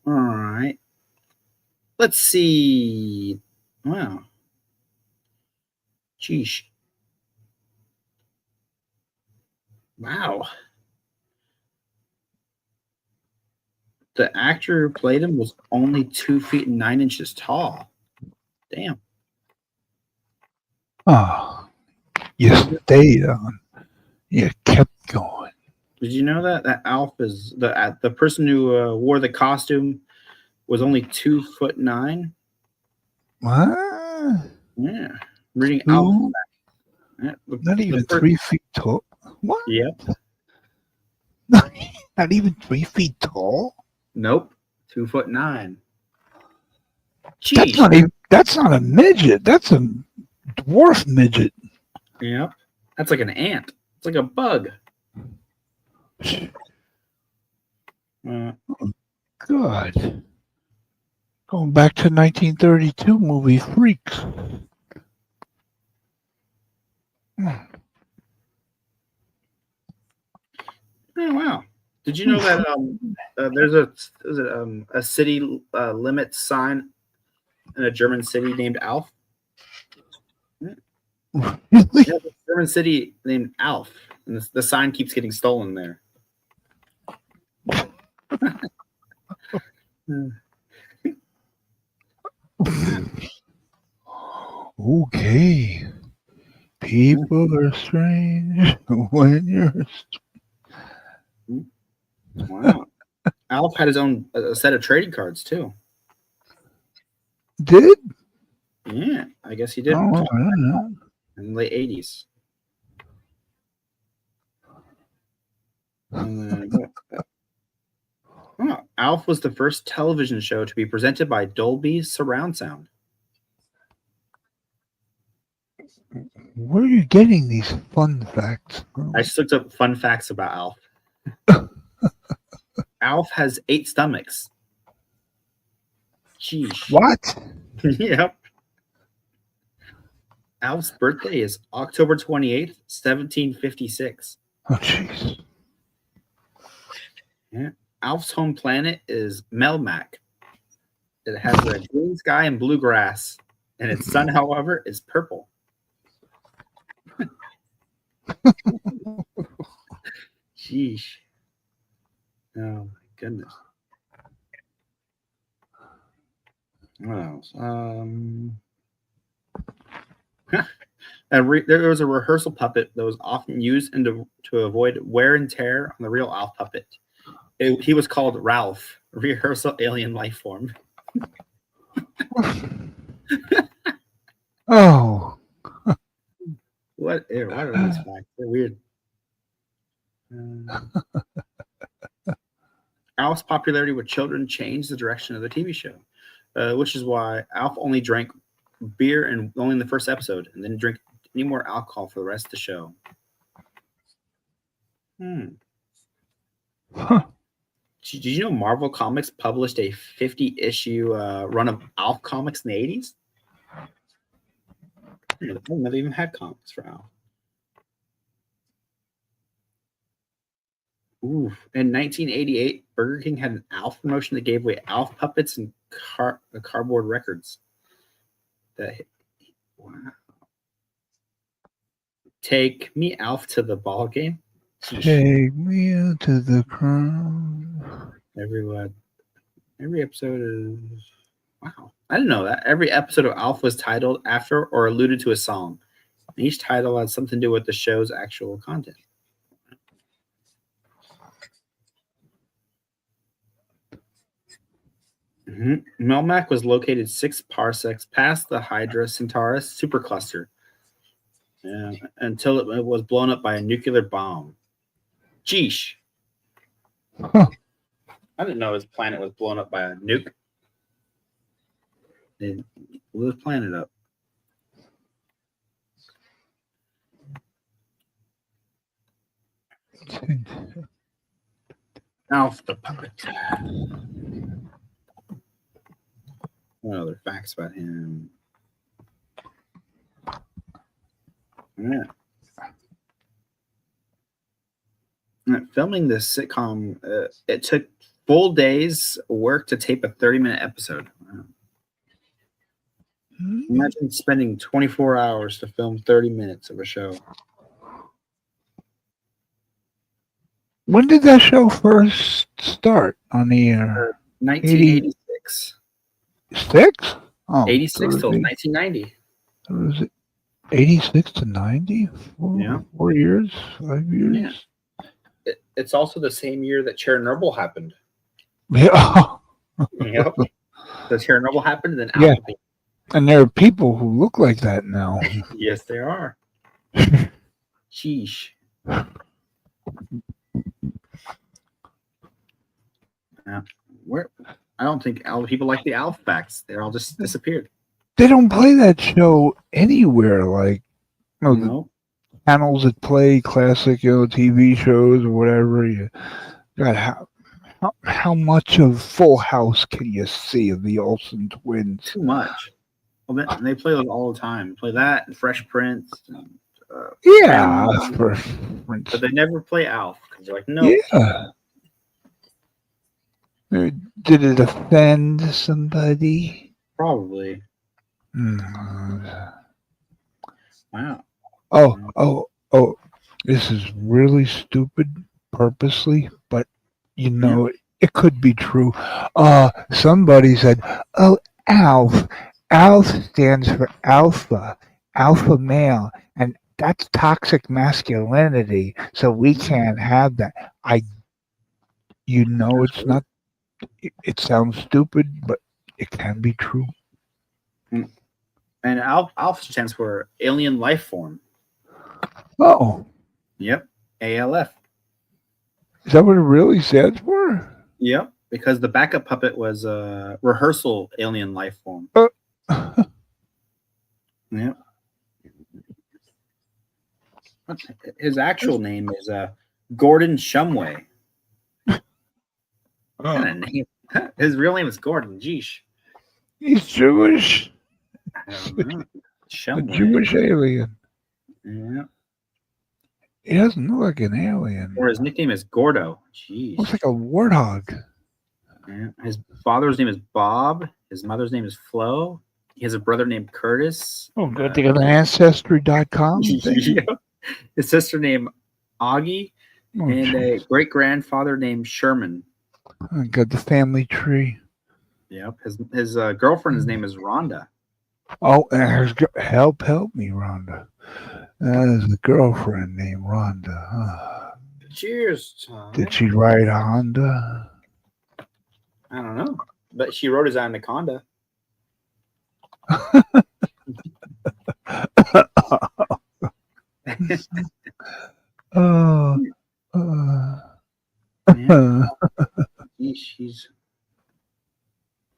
All right. Let's see. Wow. Sheesh. Wow. The actor who played him was only 2 feet and 9 inches tall. Damn. Oh, you stayed on. You kept going. Did you know that Alf is the person who wore the costume was only 2'9"? What? Yeah. Reading Alf. Yeah, Not even 3 feet tall. What? Yep. Not even 3 feet tall. Nope. 2'9". That's not a midget. That's a dwarf midget. Yep. That's like an ant. It's like a bug. God. Going back to 1932 movie Freaks. Oh wow! Did you know that there's a city limit sign in a German city named Alf? Yeah, there's a German city named Alf, and the sign keeps getting stolen there. Okay. People are strange when you're. Wow. Alf had his own set of trading cards too. Did? Yeah, I guess he did. Oh, In the late 80s. Alf was the first television show to be presented by Dolby Surround Sound. Where are you getting these fun facts from? I just looked up fun facts about Alf. Alf has 8 stomachs. Jeez. What? Yep. Alf's birthday is October 28th, 1756. Oh, jeez. Yeah. Alf's home planet is Melmac. It has a green sky and blue grass, and its sun, however, is purple. Sheesh. Oh, my goodness. What else? There was a rehearsal puppet that was often used to avoid wear and tear on the real Alf puppet. He was called Ralph, a rehearsal alien life form. Oh. What are these facts? They're weird. Alf's popularity with children changed the direction of the TV show, which is why Alf only drank beer and only in the first episode, and didn't drink any more alcohol for the rest of the show. Huh. Did you know Marvel Comics published a 50-issue run of Alf comics in the 80s? I didn't know they even had comics for Alf. Ooh. In 1988, Burger King had an Alf promotion that gave away Alf puppets and cardboard records. Wow. Take me, Alf, to the ball game. Take me to the crown. Every episode is wow. I didn't know that. Every episode of Alf was titled after or alluded to a song. Each title had something to do with the show's actual content. Melmac was located 6 parsecs past the Hydra Centaurus supercluster until it was blown up by a nuclear bomb. Jeesh. Huh. I didn't know his planet was blown up by a nuke. They blew his planet up. Alf the puppet. What other facts about him? Yeah. Filming this sitcom, it took full days work to tape a 30-minute episode. Wow. Imagine spending 24 hours to film 30 minutes of a show. When did that show first start on the air? 1986. 86? Oh, 86 till Thursday. 1990. Was it 86 to 90? Yeah. 4 years? 5 years? Yeah. It's also the same year that Chernobyl happened. Yeah. Yep. So Chernobyl happened, then Yeah. Alpha. And there are people who look like that now. Yes, there are. Sheesh. Where? I don't think people like the Alf facts. They're all just disappeared. They don't play that show anywhere. Like, the channels that play classic, TV shows or whatever. God, how much of Full House can you see of the Olsen twins? Too much. Well, they play those all the time. Play that and Fresh Prince. And, Yeah, but they never play Alf because they're like, no. Yeah. Did it offend somebody? Probably. Mm. Wow. Oh, this is really stupid purposely, but it could be true. Somebody said, "Oh, Alf. Alf stands for alpha male, and that's toxic masculinity, so we can't have that." It's not. It sounds stupid, but it can be true. And Alpha stands for alien life form. Oh. Yep. ALF. Is that what it really stands for? Yep. Because the backup puppet was a rehearsal alien life form. Yep. His actual name is Gordon Shumway. Kind of name. His real name is Gordon. Jeesh. He's Jewish. I don't know. A Jewish alien. Yeah. He doesn't look like an alien. Or his nickname is Gordo. Jeez. Looks like a warthog. Yeah. His father's name is Bob. His mother's name is Flo. He has a brother named Curtis. Oh, good to go to Ancestry.com. Yeah. His sister named Augie. Oh, and a great grandfather named Sherman. I got the family tree. Yep. His girlfriend's name is Rhonda. Oh, help me, Rhonda. There's a girlfriend named Rhonda. Huh? Cheers, Tom. Did she ride a Honda? I don't know. But she rode his anaconda.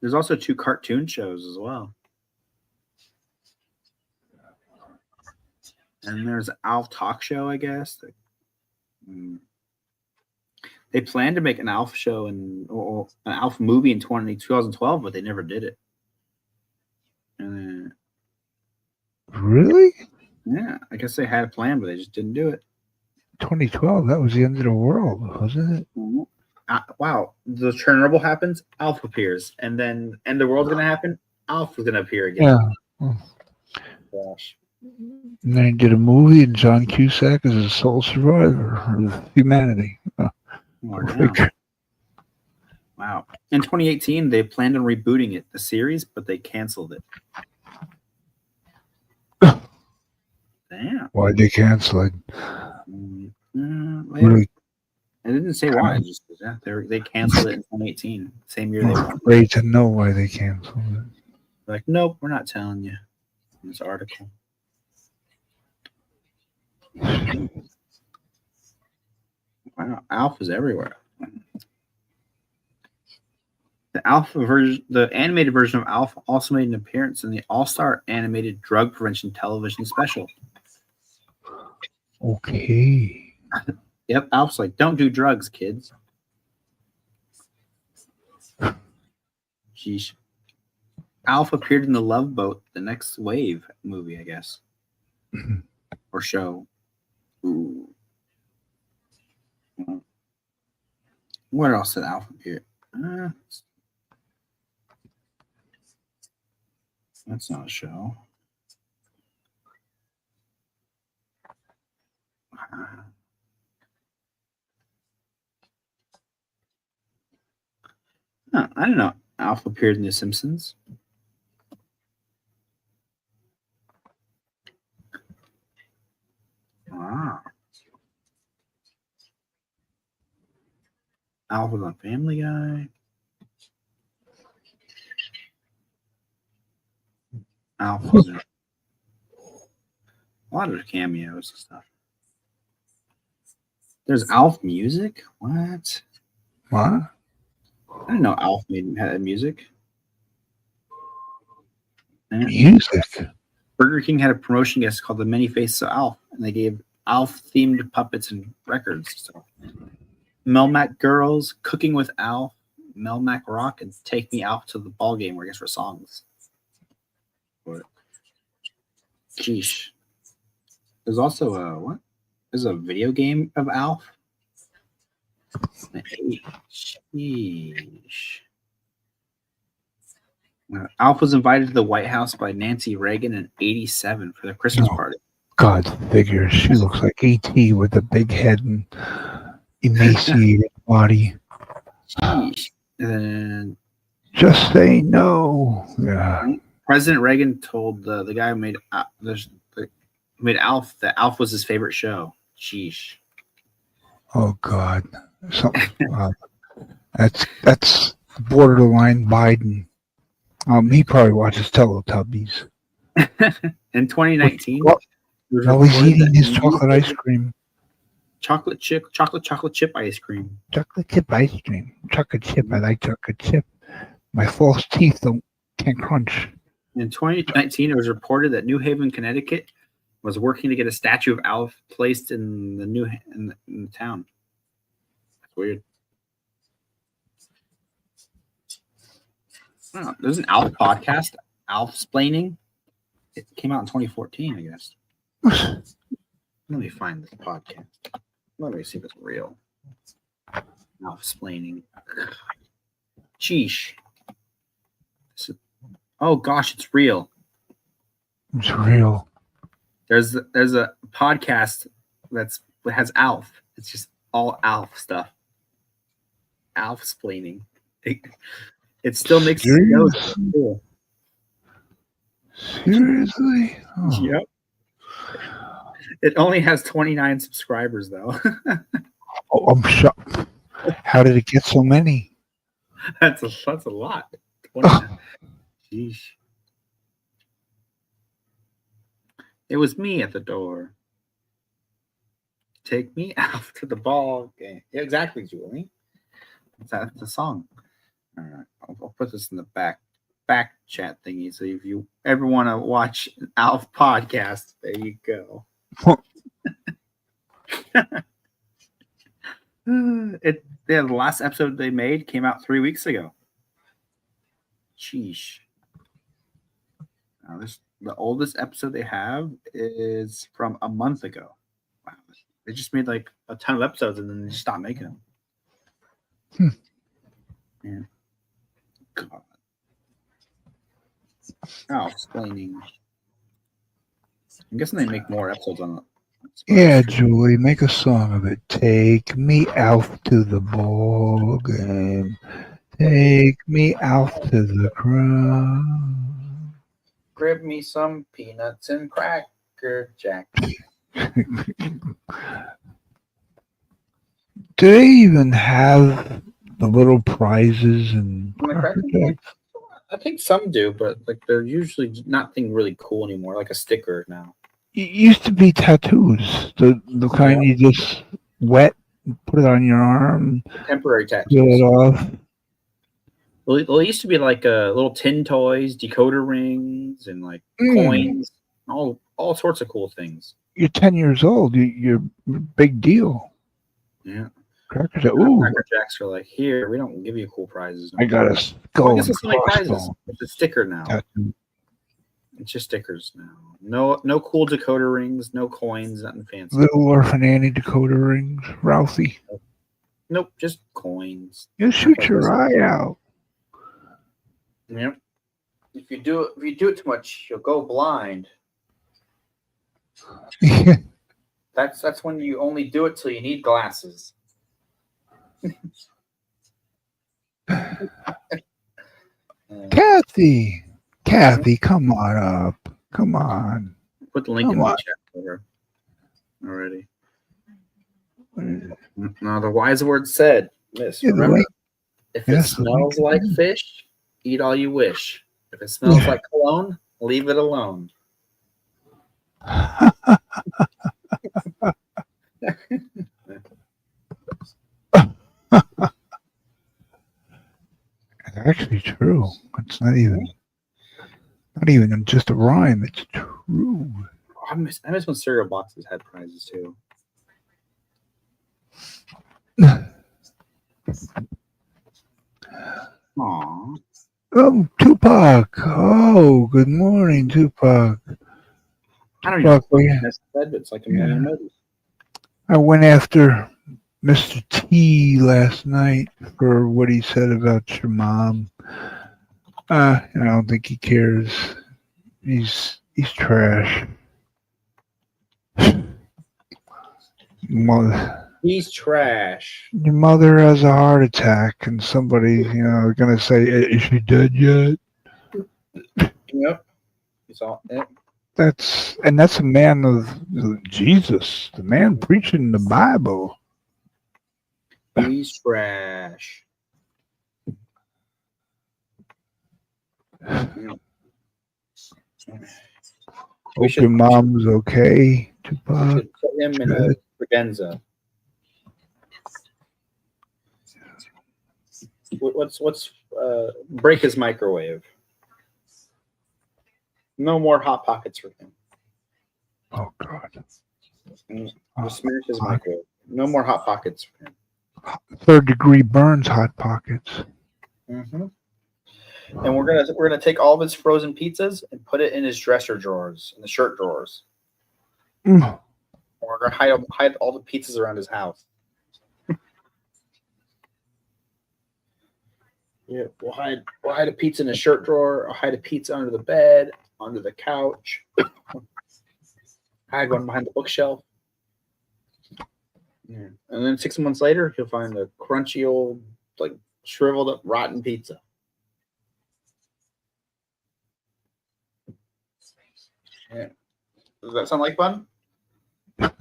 There's also 2 cartoon shows as well. And there's Alf Talk Show, I guess. They planned to make an Alf show or an Alf movie in 2012, but they never did it. And Really? yeah, I guess they had a plan, but they just didn't do it. 2012. That was the end of the world, wasn't it? Wow, the Chernobyl happens, Alf appears, and then end the world's gonna happen. Alf is gonna appear again. Yeah. Oh. Gosh. And then he did a movie, and John Cusack is a sole survivor of humanity. Oh, Wow. Wow. In 2018, they planned on rebooting it, the series, but they canceled it. Damn. Why'd they cancel it? Really? I didn't say why. Just yeah, they canceled it in 2018, same year they won. Afraid to know why they canceled it. Like, nope, we're not telling you in this article. Wow, Alf is everywhere. The animated version of Alf also made an appearance in the All-Star animated drug prevention television special. Okay. Yep, Alf's like, don't do drugs, kids. Sheesh. Alf appeared in the Love Boat, the Next Wave movie, I guess, or show. Ooh. Where else did Alf appear? That's not a show. I don't know. Alf appeared in The Simpsons. Wow. Alf was on Family Guy. Alf was in a lot of cameos and stuff. There's Alf music? What? What? I didn't know Alf had music. Music? Burger King had a promotion guest called The Many Faces of Alf, and they gave Alf-themed puppets and records. So, Melmac Girls, Cooking with Alf, Melmac Rock, and Take Me Alf to the Ball Game, I guess, for songs. But, sheesh. There's also a, what? There's a video game of Alf. Sheesh. Alf was invited to the White House by Nancy Reagan in '87 for their Christmas party. God figures. She looks like E.T. with a big head and emaciated body. Sheesh. And just say no. Yeah. President Reagan told the guy who made Alf that Alf was his favorite show. Sheesh. Oh God. That's borderline Biden. He probably watches Teletubbies. In 2019, he's eating his chocolate ice cream. Chocolate chip ice cream. Chocolate chip ice cream. Chocolate chip. I like chocolate chip. My false teeth can't crunch. In 2019, it was reported that New Haven, Connecticut, was working to get a statue of Alf placed in the town. That's weird. Oh, there's an Alf podcast, Alf-splaining. It came out in 2014, I guess. Let me find this podcast. Let me see if it's real. Alf-splaining. Sheesh. Oh gosh, it's real. It's real. There's a podcast that has Alf. It's just all Alf stuff. Alf-splaining. It still makes Serious? Cool. Seriously? Oh. Yep. It only has 29 subscribers though. Oh, I'm shocked. How did it get so many? That's a lot. 29. Sheesh. It was me at the door. Take me out to the ball game. Yeah, exactly, Julie. That's the song. All right, I'll put this in the back chat thingy. So if you ever want to watch an Alf podcast, there you go. Yeah, the last episode they made came out 3 weeks ago. Sheesh. Now, the oldest episode they have is from a month ago. Wow. They just made like a ton of episodes and then they just stopped making them. Yeah. God. Oh, explaining. I'm guessing they make more episodes on it. Yeah, Julie, make a song of it. Take me out to the ball game. Take me out to the ground. Grab me some peanuts and Cracker Jacks. Do they even have the little prizes and On the Cracker Jacks? I think some do, but like they're usually nothing really cool anymore, like a sticker now. It used to be tattoos, the kind you just wet, put it on your arm, Temporary peel tattoos. it off. Well, it used to be like little tin toys, decoder rings, and like coins, all sorts of cool things. You're 10 years old. You're a big deal. Yeah. Cracker Jack. Ooh, Cracker Jacks are like, here, we don't give you cool prizes. I got a I skull guess and it's not like prizes. crossbones. It's a sticker now. tattoo. It's just stickers now. No cool decoder rings, no coins, nothing fancy. Little Orphan Annie decoder rings. Ralphie, Nope, just coins. you shoot your eye out. Yep. If you do it too much, you'll go blind. That's when you only do it till you need glasses. Kathy, come on up. Come on. Put the link in Come the on. chat for her already. Now the wise word said, Miss, Yeah, the remember, link- if yes, it the smells like fish, eat all you wish. If it smells like cologne, leave it alone. It's actually true. It's not even just a rhyme. It's true. I miss when cereal boxes had prizes too. Aww. Oh, Tupac. Oh, good morning, Tupac. I don't even Tupac, yeah. know but it's like a million movies. I went after Mr. T last night for what he said about your mom. I don't think he cares. He's trash. He's trash. Your mother has a heart attack, and somebody, gonna say, "Is she dead yet?" Yep. He's all. Yep. That's a man of Jesus, the man preaching the Bible. He's trash. Hope your mom's okay, We Tupac. should put him in a credenza. What's break his microwave? No more hot pockets for him. Oh God. Just smash his microwave. No more hot pockets for him. 3rd degree burns, hot pockets. Mm-hmm. And we're gonna take all of his frozen pizzas and put it in his dresser drawers, in the shirt drawers. Mm. We're gonna hide all the pizzas around his house. Yeah, we'll hide a pizza in a shirt drawer. I'll hide a pizza under the bed, under the couch. Hide one behind the bookshelf. Yeah. And then 6 months later, he'll find a crunchy old, like shriveled up, rotten pizza. Yeah. Does that sound like fun?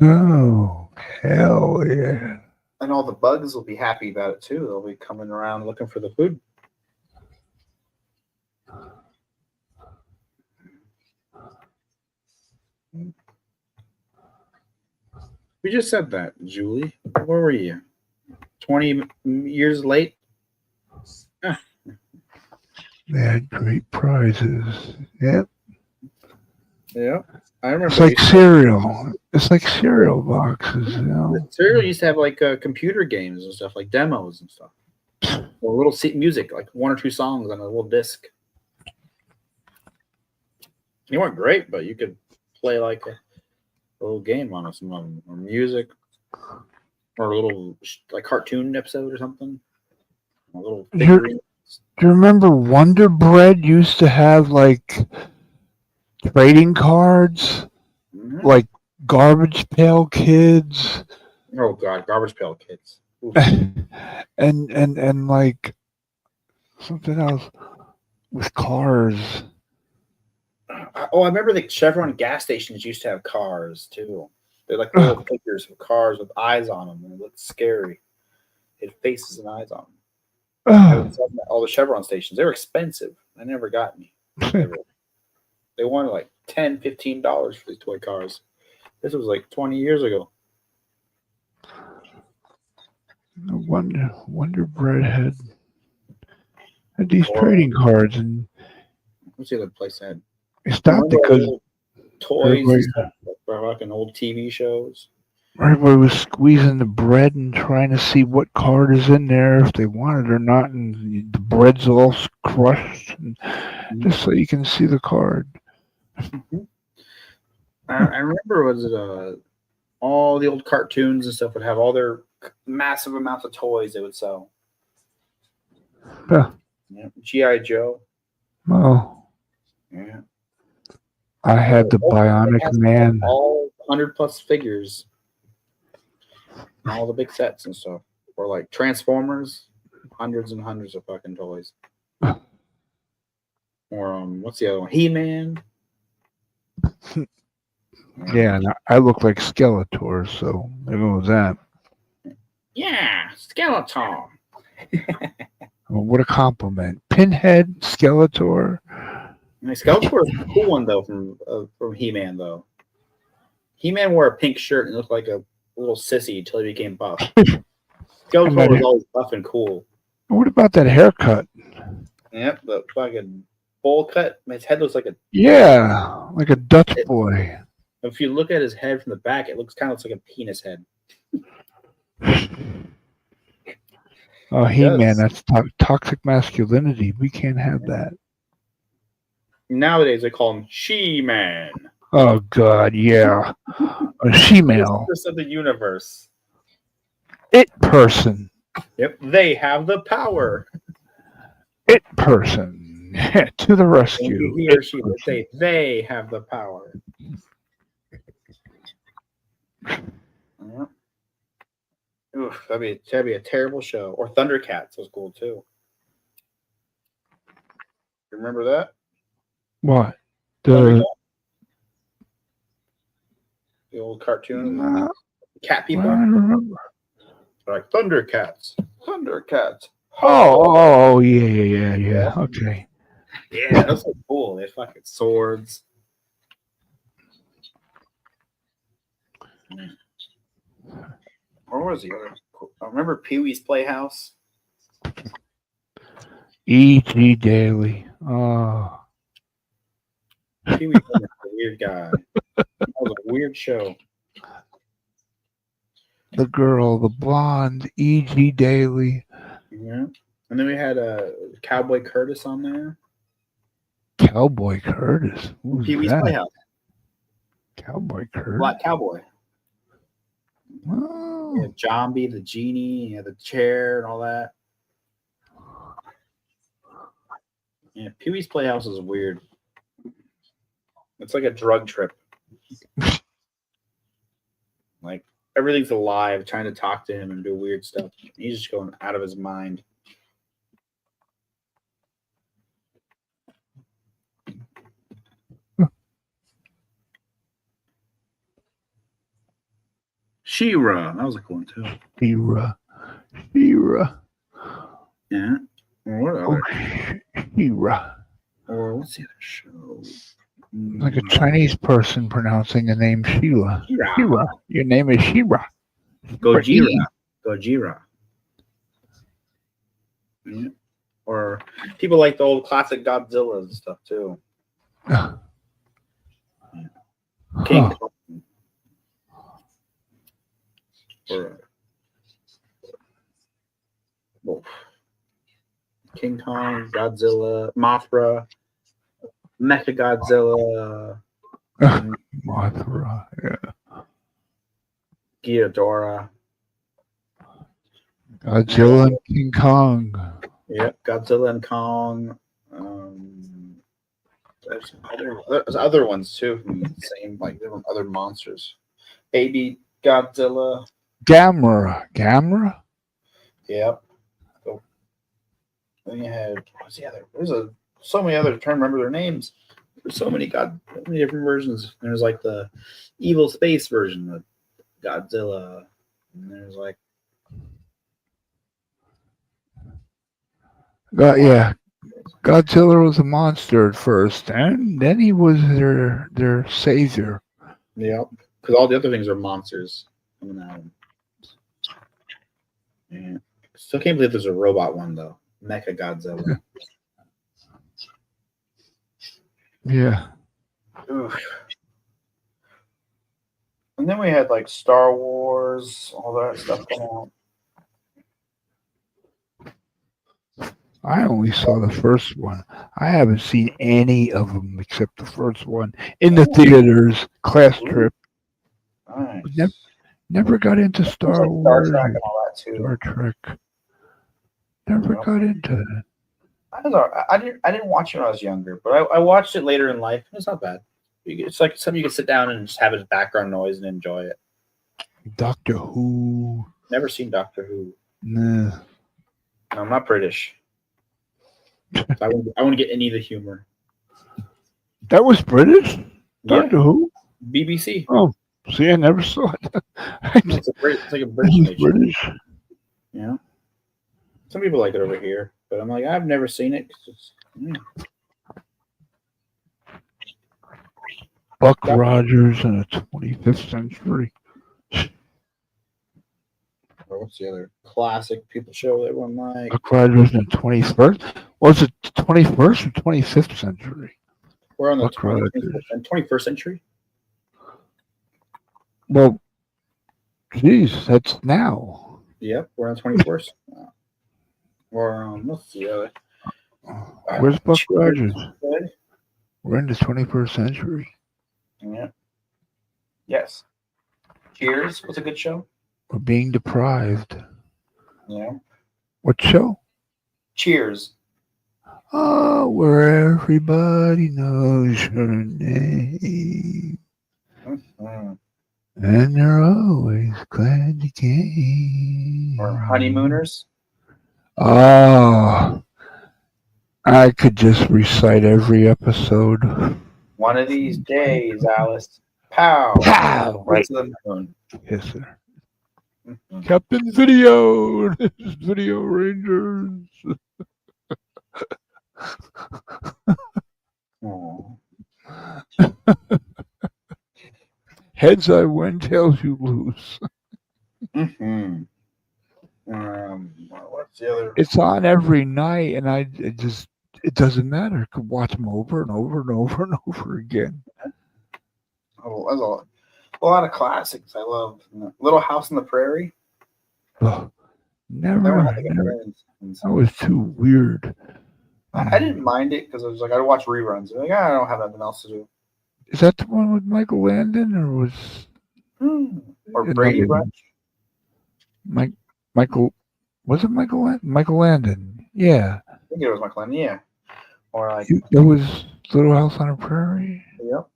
Oh, hell yeah. And all the bugs will be happy about it too. They'll be coming around looking for the food. We just said that, Julie. Where were you? 20 years late? They had great prizes. Yep. Yeah, I remember. It's they like used to- cereal. It's like cereal boxes, you know. Cereal used to have like computer games and stuff, like demos and stuff, or little music, like 1 or 2 songs on a little disc. They weren't great, but you could play like a little game on some of them, or music, or a little like cartoon episode or something. A little Do you, figurine. do you remember Wonder Bread used to have like trading cards, Mhm. like Garbage Pail Kids, Oh god, Garbage Pail Kids. Oof. and like something else with cars. I remember the Chevron gas stations used to have cars too. They're like little figures of cars with eyes on them, and it looked scary. It had faces and eyes on them. I would sell them at all the Chevron stations. They were expensive. I never got any. They wanted like $10, $15 for these toy cars. This was like 20 years ago. Wonder Bread had these trading cards, and What's the other place that had? they stopped Remember because old toys and stuff, like fucking old TV shows. everybody was squeezing the bread and trying to see what card is in there, if they want it or not, and the bread's all crushed, and just so you can see the card. I remember, was it all the old cartoons and stuff would have all their massive amounts of toys they would sell. Yeah. Yeah. G.I. Joe. Oh, Yeah. I had the Bionic Man. All 100+ figures. And all the big sets and stuff. Or like Transformers, hundreds and hundreds of fucking toys. Or what's the other one? He-Man. Yeah, and I look like Skeletor, so there goes that. Yeah, Skeletor. Well, what a compliment. Pinhead, Skeletor. Skeletor is a cool one though from He-Man though. He-Man wore a pink shirt and looked like a little sissy until he became buff. Skeletor was always buff and cool. What about that haircut? Yep, the fucking bowl cut. His head looks like a Like a Dutch boy. If you look at his head from the back, it looks like a penis head. Oh, He-Man, that's toxic masculinity. We can't have that. Nowadays they call him She-Man. Oh God, yeah. A she-male. Mistress of the universe. It person. Yep, they have the power. It person. To the rescue. He or she would say they have the power. Yeah. Oof, that'd be a terrible show. Or Thundercats was cool too. Remember that? What? The old cartoon. Cat people. I don't remember. They're like Thundercats. Thundercats. Oh, yeah. Okay. Yeah, those are cool. They had fucking swords. Or was the other? I remember Pee Wee's Playhouse. E.G. Daily. Oh. Pee Wee was a weird guy. That was a weird show. The girl, the blonde, E.G. Daily. Yeah. And then we had Cowboy Curtis on there. Cowboy Curtis. Who's Pee Wee's that? Playhouse. Cowboy Curtis. Black Cowboy. Oh. Yeah, Zombie, the genie, the chair, and all that. Yeah, Pee Wee's Playhouse is weird. It's like a drug trip. Like everything's alive, trying to talk to him and do weird stuff. He's just going out of his mind. She-Ra, that was a cool one too. She-Ra. Yeah. Or what other? She-Ra. Or what's the other show? Like a Chinese person pronouncing the name Sheila. She-Ra. She-Ra. Your name is She-Ra. Gojira. Gojira. Yeah. Or people like the old classic Godzillas and stuff too. King Huh. Kong. Or, well, King Kong, Godzilla, Mothra, Mechagodzilla, Mothra. Yeah. Ghidorah. Godzilla and King Kong. Yep, Godzilla and Kong. There's other ones too from the same, like different other monsters. Baby Godzilla. Gamera. Yep. So, then you had what's the other? So many other. I'm trying to remember their names. There's so many different versions. There's like the evil space version of Godzilla, and there's like Yeah. Godzilla was a monster at first, and then he was their savior. yep, because all the other things are monsters coming out. Yeah. Still can't believe there's a robot one though. Mecha Godzilla. Yeah. Oof. And then we had like Star Wars, all that stuff come out. I only saw the first one. I haven't seen any of them except the first one in the theaters. Class trip. Nice. Never got into Star Star Wars. Trek and all that too. Star Trek. Never got into it. I didn't watch it when I was younger, but I watched it later in life. It's not bad. It's like something you can sit down and just have as background noise and enjoy it. Doctor Who. Never seen Doctor Who. Nah. No, I'm not British. So I want to get any of the humor. That was British? Doctor Who? BBC. Oh, see, I never saw it. It's like a British nation. British. Yeah. Some people like it over here, but I'm like, I've never seen it. Buck Rogers in the 25th century. Or what's the other classic people show that everyone likes? Buck Rogers in the 21st. Was it 21st or 25th century? We're on the Buck Rogers. 21st century. Well, geez, that's now. Yep, we're on the 21st. Or what's the other? Where's Buck Rogers? Good. We're in the 21st century. Yeah. Yes. Cheers was a good show. We're being deprived. Yeah. What show? Cheers. Oh, where everybody knows your name. Mm-hmm. And they're always glad you came. Or honeymooners. Oh, I could just recite every episode. One of these days, Alice. Pow. Pow. Right to the moon. Yes, sir. Captain Video. This is Video Rangers. Heads I win, tails you lose. Mm-hmm. What's the other? It's on every night, and it doesn't matter. I could watch them over and over and over and over again. Oh, there's a lot of classics. I love Little House on the Prairie. Oh, never. That was too weird. I didn't mind it because I was like, I watch reruns. Like, I don't have nothing else to do. Is that the one with Michael Landon, or was or Brady Bunch? Michael, was it Michael Landon? Yeah. I think it was Michael Landon. Yeah. Or like It was Little House on the Prairie. Yep.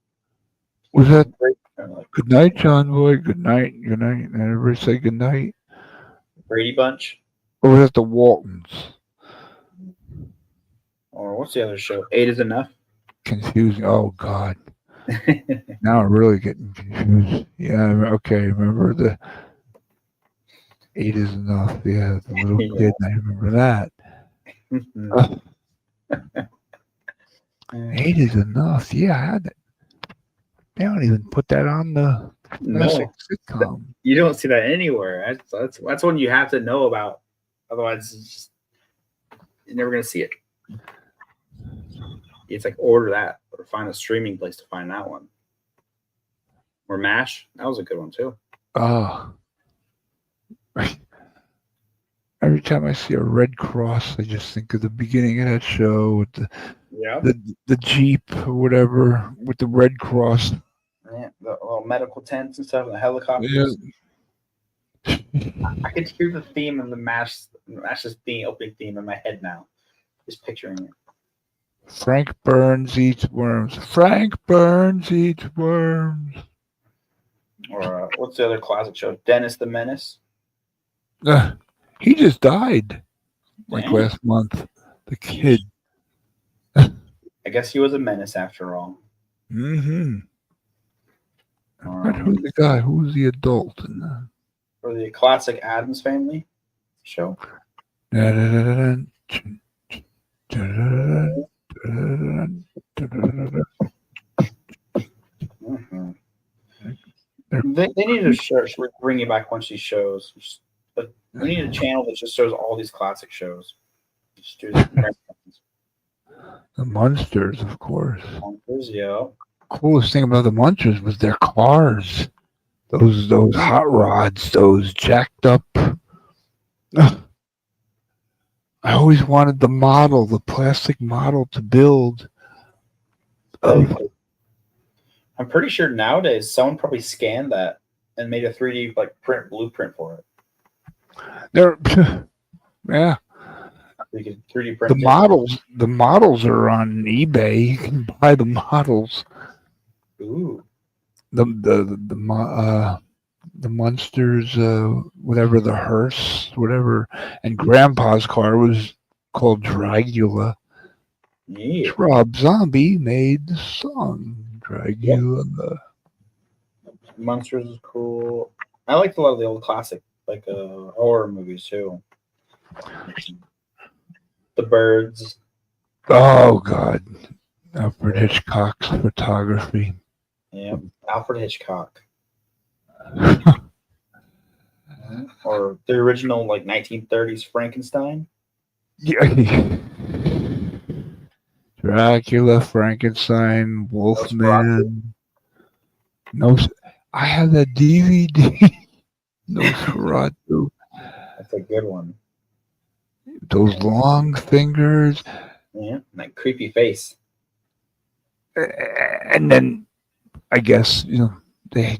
Was that Good night, John Boy? Good night. Good night. And everybody say good night. Brady Bunch. Or was that the Waltons? Or what's the other show? 8 is Enough. Confusing. Oh God. Now I'm really getting confused. Yeah. Okay. Remember the 8 is Enough. Yeah. The little kid. I remember that. 8 is Enough. Yeah. I had that. They don't even put that on the classic sitcom. You don't see that anywhere. That's one you have to know about. Otherwise, it's just, you're never gonna see it. It's like order that or find a streaming place to find that one. Or MASH. That was a good one too. Oh. Every time I see a Red Cross, I just think of the beginning of that show with Yeah. the Jeep or whatever with the Red Cross. Yeah, the little medical tents and stuff, and the helicopters. I could hear the theme of the MASH's opening theme in my head now. Just picturing it. Frank Burns eats worms. Frank Burns eats worms. Or what's the other classic show? Dennis the Menace. He just died like Dang. last month. The kid. I guess he was a menace after all. Mm-hmm. Who's the guy? Who's the adult in that? Or the classic Addams Family show. Mm-hmm. They need to bring back one of these shows. But we need a channel that just shows all these classic shows. Just do The Munsters, of course. Monsters, yeah. Coolest thing about the Munsters was their cars. Those hot rods, those jacked up. I always wanted the model, the plastic model to build. I'm pretty sure nowadays someone probably scanned that and made a 3D print blueprint for it. Yeah. You could 3D print The models are on eBay. You can buy the models. Ooh. The Munsters, whatever, the hearse, whatever, and Grandpa's car was called Dragula. Yeah. Rob Zombie made the song Dragula. Yep. Monsters is cool. I liked a lot of the old classic horror movies too. The Birds. Oh God, Alfred Hitchcock's photography. Yeah, Alfred Hitchcock. Or the original 1930s Frankenstein. Yeah. Dracula, Frankenstein, Wolfman. I have that DVD. Nosferatu. That's a good one. Those long fingers. Yeah, that creepy face. And then I guess, they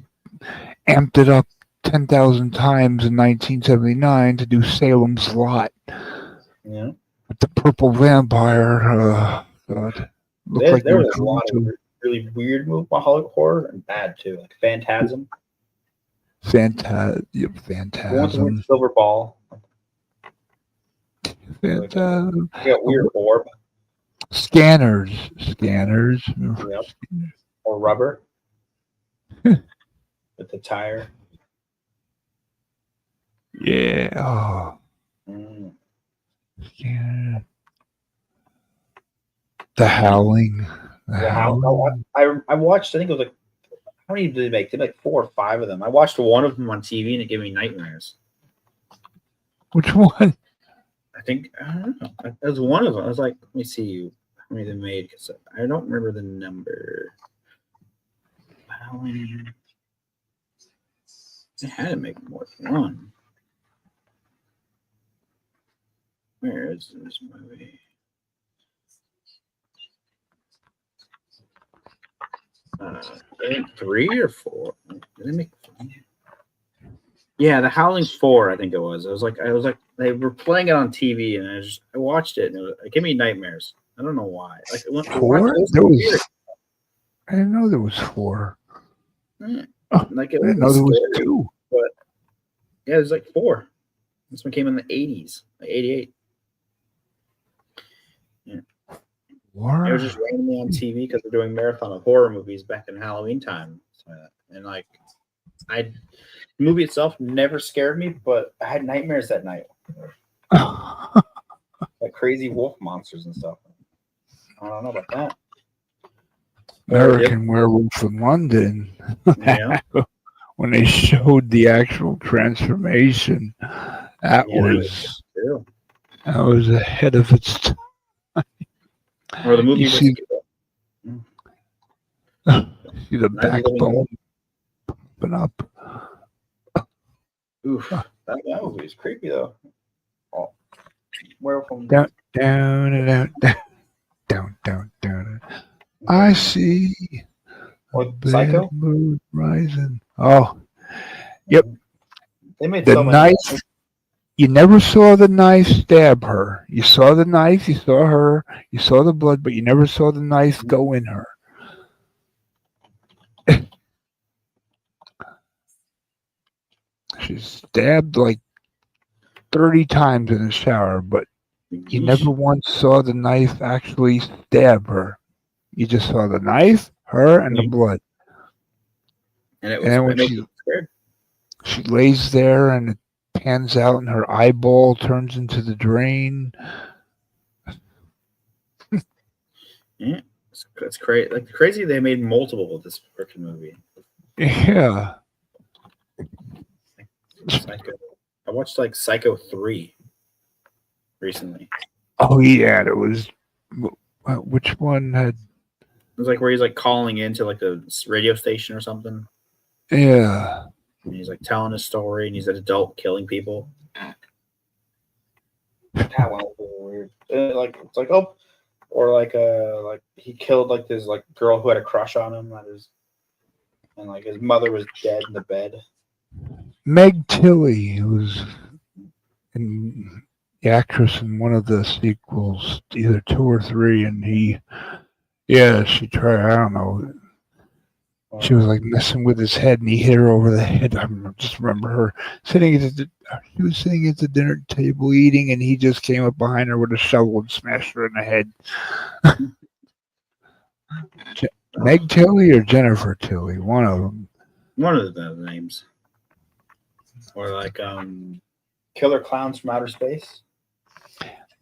amped it up 10,000 times in 1979 to do Salem's Lot. Yeah. With the purple vampire. God. There was a lot of really weird horror and bad too, like Phantasm. Phantasm. One silver ball. Phantasm. You got weird orb. Scanners. Yep. Or Rubber. With the tire. Yeah. Oh. Scanner. The Howling. I watched, I think it was how many did they make? They made 4 or 5 of them. I watched one of them on TV and it gave me nightmares. Which one? I don't know. It was one of them. I was like, let me see how many they made because I don't remember the number. Howling. They had to make more than one. Where is this movie? 3 or 4? Did they make 3? Yeah, The Howling 4, I think it was. I was like, they were playing it on TV, and I watched it, and it gave me nightmares. I don't know why. 4? I didn't know there was 4. It I didn't know there was 2. But yeah, there's 4. This one came in the 80s, 88. Yeah. What? It was just randomly on TV because they're doing marathon of horror movies back in Halloween time. And the movie itself never scared me, but I had nightmares that night. Like crazy wolf monsters and stuff. I don't know about that. American Werewolf in London. Yeah. When they showed the actual transformation, that was ahead of its time. Or the movie you see the backbone. and up. Oof, that movie is creepy though. Oh, where from? Down, down, and down, down, down, down, down. I see Or bad Psycho? mood rising. Oh, yep. They made The so many. knife. You never saw the knife stab her. You saw the knife. You saw her. You saw the blood, but you never saw the knife go in her. She's stabbed like 30 times in the shower, but you never once saw the knife actually stab her. You just saw the knife, her, and the blood. And it And when made me scared. she lays there and it pans out and her eyeball turns into the drain. Yeah, it's crazy. Like crazy, they made multiple of this freaking movie. Yeah. Psycho. I watched like Psycho 3 recently. Oh yeah, it was. Which one had? It was like where he's like calling into like a radio station or something. Yeah. And he's like telling his story, and he's an adult killing people. That one was weird. Like it's like or like he killed like this like girl who had a crush on him. And like his mother was dead in the bed. Meg Tilly, who's the actress in one of the sequels, either 2 or 3, and she tried. I don't know. She was like messing with his head, and he hit her over the head. I just remember her sitting at she was sitting at the dinner table eating, and he just came up behind her with a shovel and smashed her in the head. Meg Tilly or Jennifer Tilly, one of them. One of the names. Or like Killer Clowns from Outer Space.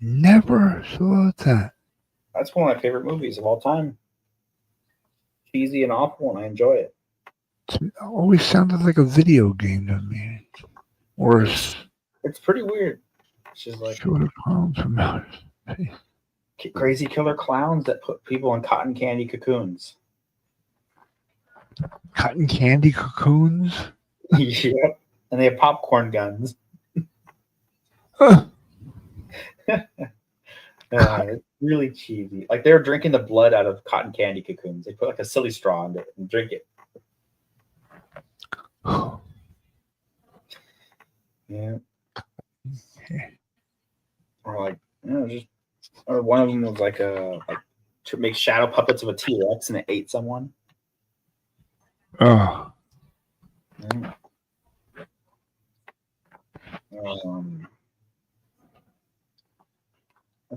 Never saw that. That's one of my favorite movies of all time. Cheesy and awful, and I enjoy it. It always sounded like a video game to me. Or it's pretty weird. It's just like Killer Clowns from Outer Space. Crazy killer clowns that put people in cotton candy cocoons. Cotton candy cocoons? Yep. And they have popcorn guns. It's really cheesy. Like they're drinking the blood out of cotton candy cocoons. They put like a silly straw in it and drink it. Yeah. Or like, or one of them was like to make shadow puppets of a T-Rex and it ate someone. Oh. Yeah.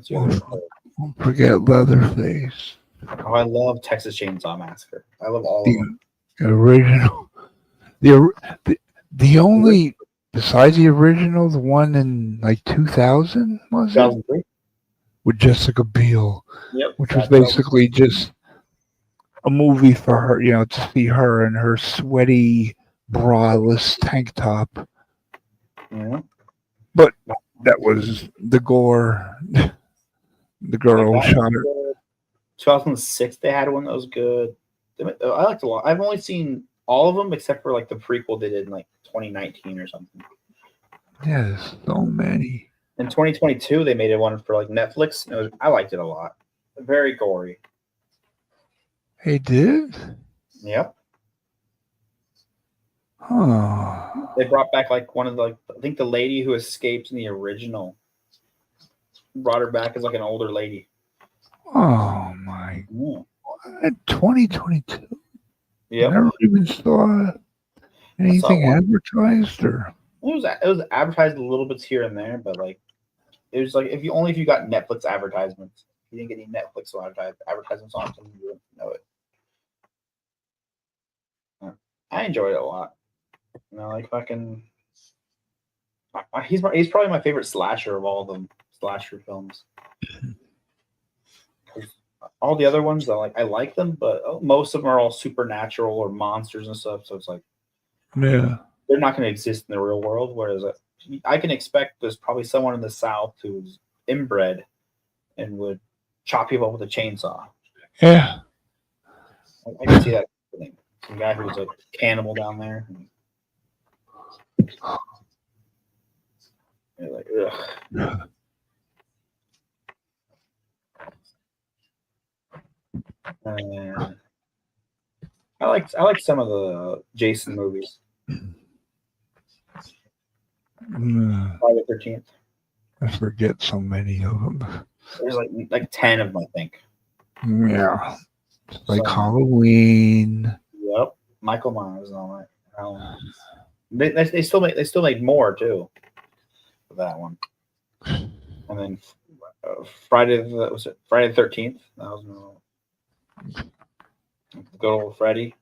Don't forget Leatherface. Oh, I love Texas Chainsaw Massacre. I love all of them. The original. The only, besides the original, the one in like 2000, was it? 2003. With Jessica Biel. Yep. Which was basically just a movie for her, to see her in her sweaty, braless tank top. Yeah. But that was the gore. The girl shot her. 2006, they had one that was good. I liked a lot. I've only seen all of them except for like the prequel they did in like 2019 or something. Yes, so many. In 2022, they made one for like Netflix. And I liked it a lot. Very gory. They did? Yep. Huh. They brought back like one of the, I think the lady who escaped in the original brought her back as like an older lady. Oh my! Yeah. 2022. Yeah. I never even saw anything advertised or. It was advertised a little bits here and there, but like it was like if you got Netflix advertisements. If you didn't get any Netflix advertisements on something, you wouldn't know it. I enjoyed it a lot. Like fucking. He's probably my favorite slasher of all of them slasher films. All the other ones, I like them, but most of them are all supernatural or monsters and stuff. So it's like, yeah, they're not going to exist in the real world. Whereas I can expect there's probably someone in the South who's inbred and would chop people up with a chainsaw. Yeah, I can see that happening. Some guy who was a cannibal down there. You're like, ugh. I like some of the Jason movies. Friday the 13th. I forget so many of them. There's like 10 of them, I think. Yeah. Like So, Halloween. yep. Michael Myers and all that. They still make more too. For that one. And then Friday the 13th. That was good old Freddy.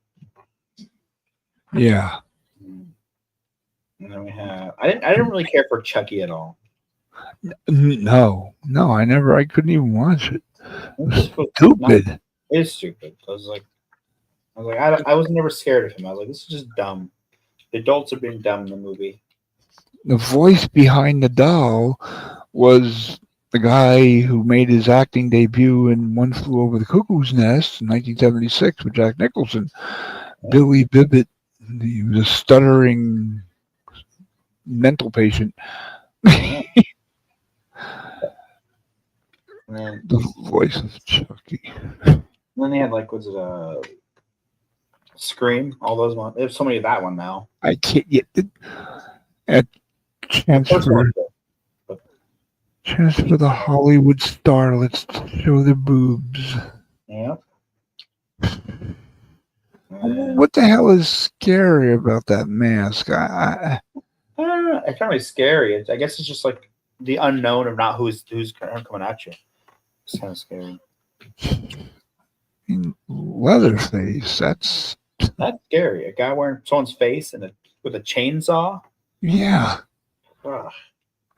Yeah. And then we have I didn't really care for Chucky at all. No, I couldn't even watch it. It was Stupid. It is stupid. I was like, I was never scared of him. I was like, this is just dumb. The adults are being dumb in the movie. The voice behind the doll was the guy who made his acting debut in One Flew Over the Cuckoo's Nest in 1976 with Jack Nicholson. Billy Bibbit. He was a stuttering mental patient. And The voice of Chucky. then they had was it Scream? All those ones. There's so many of that one now. I can't get at chance for the Hollywood starlets to show their boobs. Yep. What the hell is scary about that mask? It's not really scary. I guess it's just like the unknown of not who's coming at you. It's kind of scary. Leatherface. That's scary. A guy wearing someone's face with a chainsaw. Yeah. Ugh.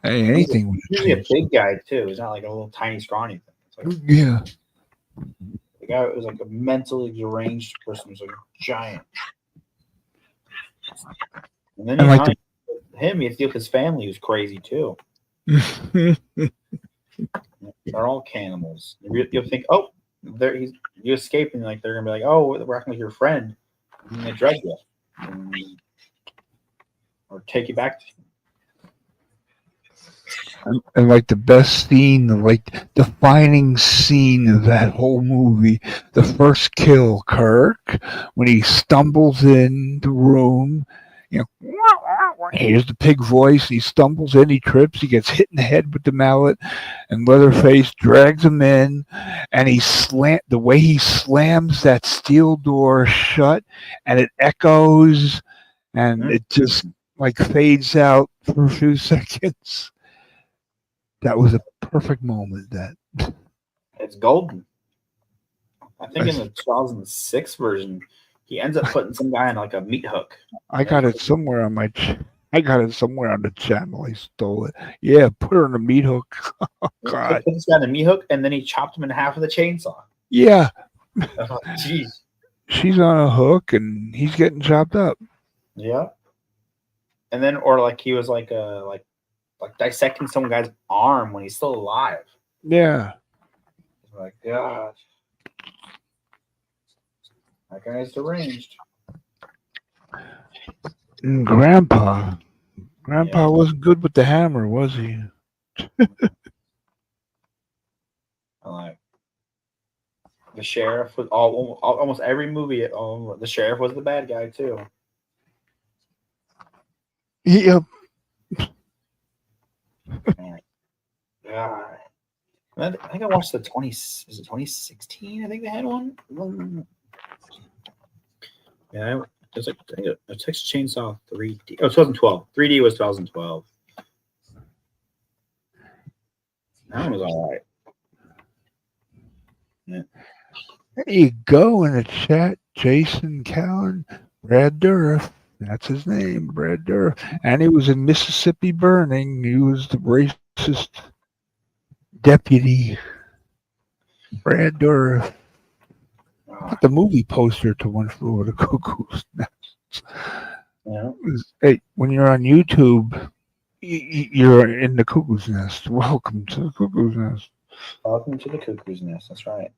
Hey, anything with He's usually a big guy too. He's not like a little tiny scrawny thing. It's like, yeah. the guy was like a mentally deranged person. He was like giant. And then I like him, you feel his family was crazy too. They're all cannibals. You'll think, oh, you escaped, and like they're gonna be like, oh, we're acting like your friend, and they drug you, or take you back. And like the best scene, like defining scene of that whole movie, the first kill, Kirk, when he stumbles in the room, hears the pig voice, he stumbles in, he trips, he gets hit in the head with the mallet, and Leatherface drags him in, and the way he slams that steel door shut, and it echoes, and it just like fades out for a few seconds. That was a perfect moment. It's golden. I think in the 2006 version, he ends up putting some guy on like a meat hook. I got it somewhere on I got it somewhere on the channel. I stole it. Yeah, put her on a meat hook. Oh, God. He put this guy on a meat hook, and then he chopped him in half with a chainsaw. Yeah. Jeez. She's on a hook, and he's getting chopped up. Yeah. And then, or like he was like dissecting some guy's arm when he's still alive. Yeah. Like, gosh. That guy's deranged. And Grandpa wasn't good with the hammer, was he? Like the sheriff was almost every movie. The sheriff was the bad guy too. Yep. God. I think I watched the 2016? I think they had one. Yeah, it was like a Texas Chainsaw 3D. Oh, 2012. 3D was 2012. That one was all right. Yeah. There you go in the chat, Jason Cowan, Brad Dourif. That's his name, Brad Dourif. And he was in Mississippi Burning. He was the racist deputy. Brad Dourif. Put the movie poster to One Flew Over the Cuckoo's Nest. Yeah. Hey, when you're on YouTube, you're in the Cuckoo's Nest. Welcome to the Cuckoo's Nest. Welcome to the Cuckoo's Nest. That's right.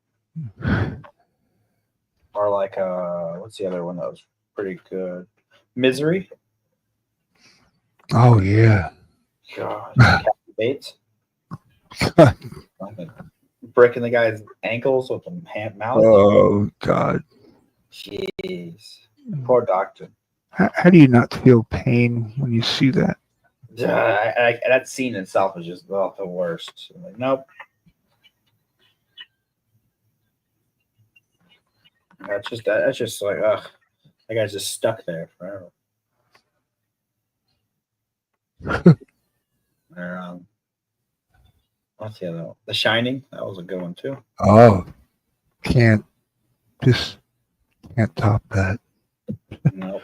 Or like what's the other one that was pretty good? Misery. Oh yeah. God, Kathy Bates. Breaking the guy's ankles with a mallet. Oh God. Jeez. Poor doctor. How do you not feel pain when you see that? That scene itself is just the worst. I'm like, nope. That's just like, ugh. That guy's just stuck there forever. Or, what's the other one? The Shining. That was a good one too. Oh, can't top that. Nope.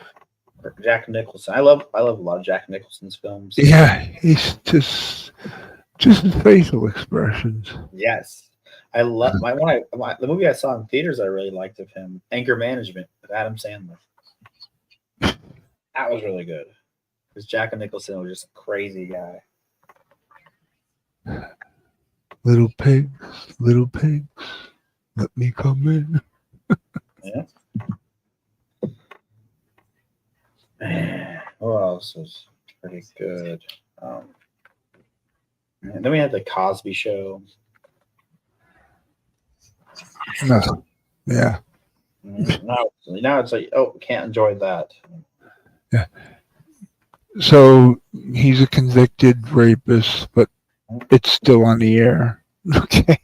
Jack Nicholson. I love a lot of Jack Nicholson's films. Yeah, he's just his facial expressions. Yes. I love the movie I saw in theaters I really liked of him, Anger Management with Adam Sandler. That was really good. Because Jack Nicholson was just a crazy guy. Little pigs, let me come in. Yeah. Man, what else was pretty good? And then we had the Cosby Show. No. Yeah. Now it's like, oh, can't enjoy that. Yeah. So he's a convicted rapist, but it's still on the air. Okay.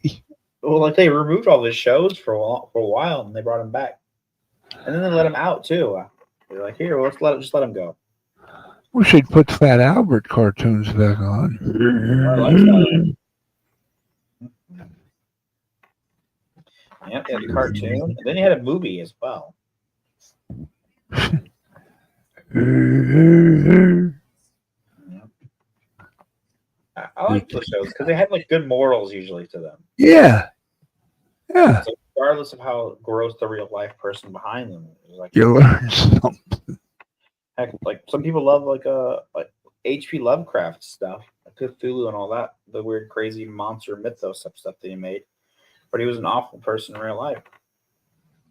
Well, like they removed all his shows for a while, and they brought him back, and then they let him out too. They're like, here, let's let him go. Wish they'd put Fat Albert cartoons back on. I like that. Yep, he had a cartoon, and then he had a movie as well. I like those shows because they have like good morals usually to them. Yeah. Yeah. So regardless of how gross the real life person behind them is, like You learn something. heck, like some people love like H.P. Lovecraft stuff, like Cthulhu and all that, the weird, crazy monster mythos stuff that he made. But he was an awful person in real life.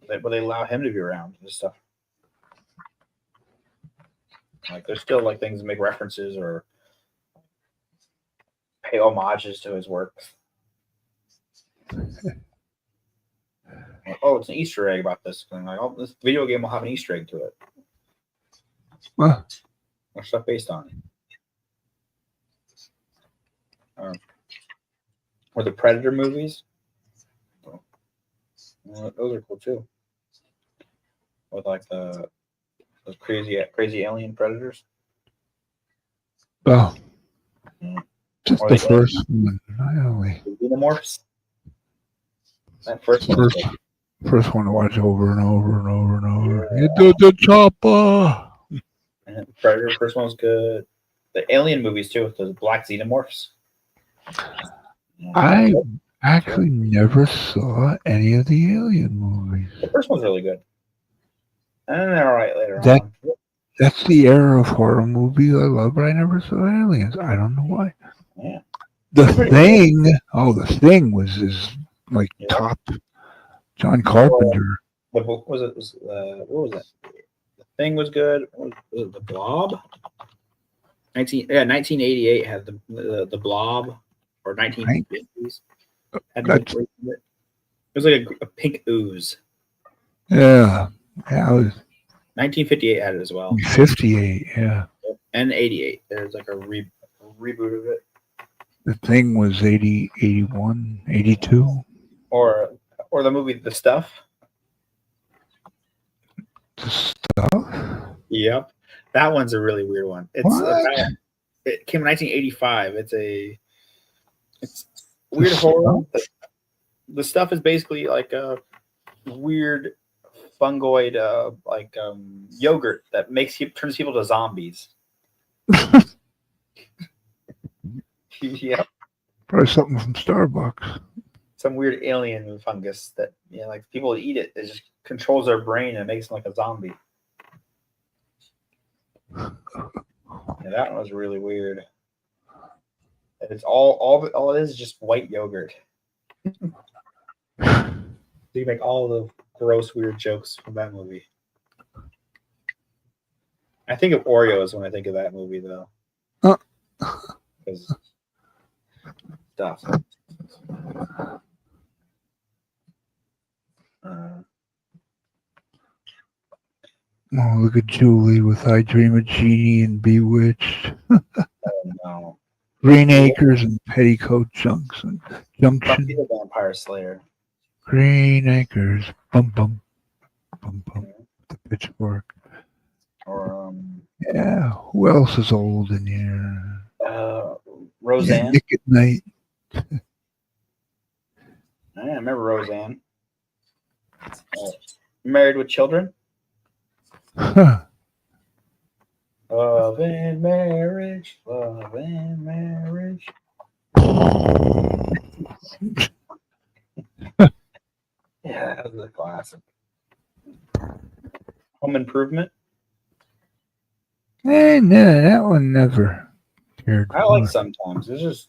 But they allow him to be around and stuff. Like there's still like things that make references or pay homages to his works. Like, oh, it's an Easter egg about this thing. Like, oh, this video game will have an Easter egg to it. Well, or stuff based on it. Or the Predator movies. Well, those are cool too. With like the crazy alien predators. Oh. Just Or the first one. I only. The Xenomorphs. That first one. First one to watch over and over and over and over. Yeah. You do the chopper. And Predator first one was good. The alien movies too, with the black Xenomorphs. I actually never saw any of the alien movies. The first one's really good. And they're all right later on. That's the era of horror movies I love, but I never saw aliens. I don't know why. Yeah. The Thing. Oh, The Thing was like top. John Carpenter. What was it? What was that? The Thing was good. Was it The Blob? 1988 had the Blob, or 1950s. It was like a pink ooze. Yeah. Yeah, I was 1958 had it as well. 58, yeah. And 88. There's like a reboot of it. The Thing was 80, 81, 82. Or the movie The Stuff. The Stuff? Yep. That one's a really weird one. It came in 1985. It's weird horror. The Stuff is basically like a weird fungoid yogurt that turns people to zombies. Yeah. Probably something from Starbucks. Some weird alien fungus that like people eat it. It just controls their brain and makes them like a zombie. Yeah, that one was really weird. It's all it is just white yogurt. So you make all the gross, weird jokes from that movie. I think of Oreos when I think of that movie, though. Because stuff. Oh, look at Julie with I Dream of Jeannie and Bewitched. No. Green Acres and Petticoat Junction. Buffy the Vampire Slayer. Green Acres. Bum bum. Bum bum. The pitchfork. Or Yeah. Who else is old in here? Roseanne. Yeah, Nick at Night. I remember Roseanne. Married with Children. Huh. Love and marriage. Love and marriage. Yeah, that was a classic. Home Improvement. No, that one never cared I for. like sometimes. There's just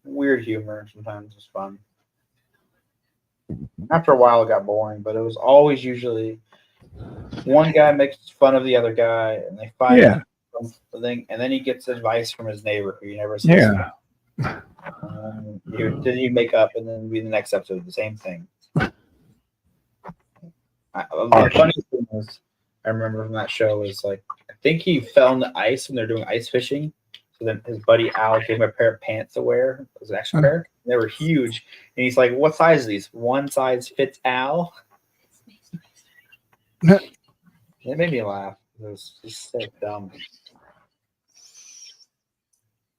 weird humor. Sometimes it's fun. After a while, it got boring, but it was always usually one guy makes fun of the other guy, and they fight. Yeah. Something, and then he gets advice from his neighbor who you never see. Yeah. Then he make up, and then be the next episode the same thing. The funny thing was, I remember from that show was like I think he fell in the ice when they're doing ice fishing. So then his buddy Al gave him a pair of pants to wear. It was an extra pair. They were huge, and he's like, "What size are these? One size fits Al." It made me laugh. It was just so dumb.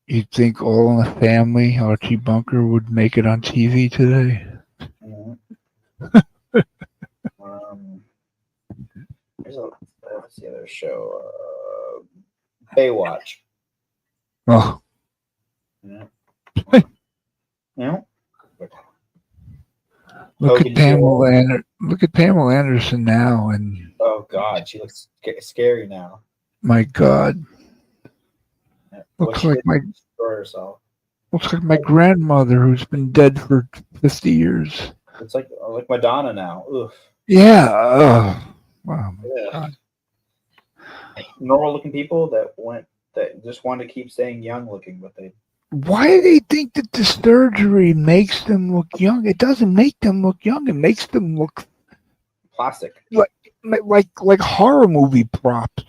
You'd think All in the Family, Archie Bunker would make it on TV today. What's the other show? Baywatch. Oh. Yeah. Yeah. Look at Pamela Anderson now, and oh God, she looks scary now. my God, Looks like my grandmother who's been dead for 50 years. It's like Madonna now. Oof. Yeah. Wow. Yeah. Normal looking people that just want to keep staying young looking, but they. Why do they think that the surgery makes them look young? It doesn't make them look young. It makes them look plastic, like horror movie props,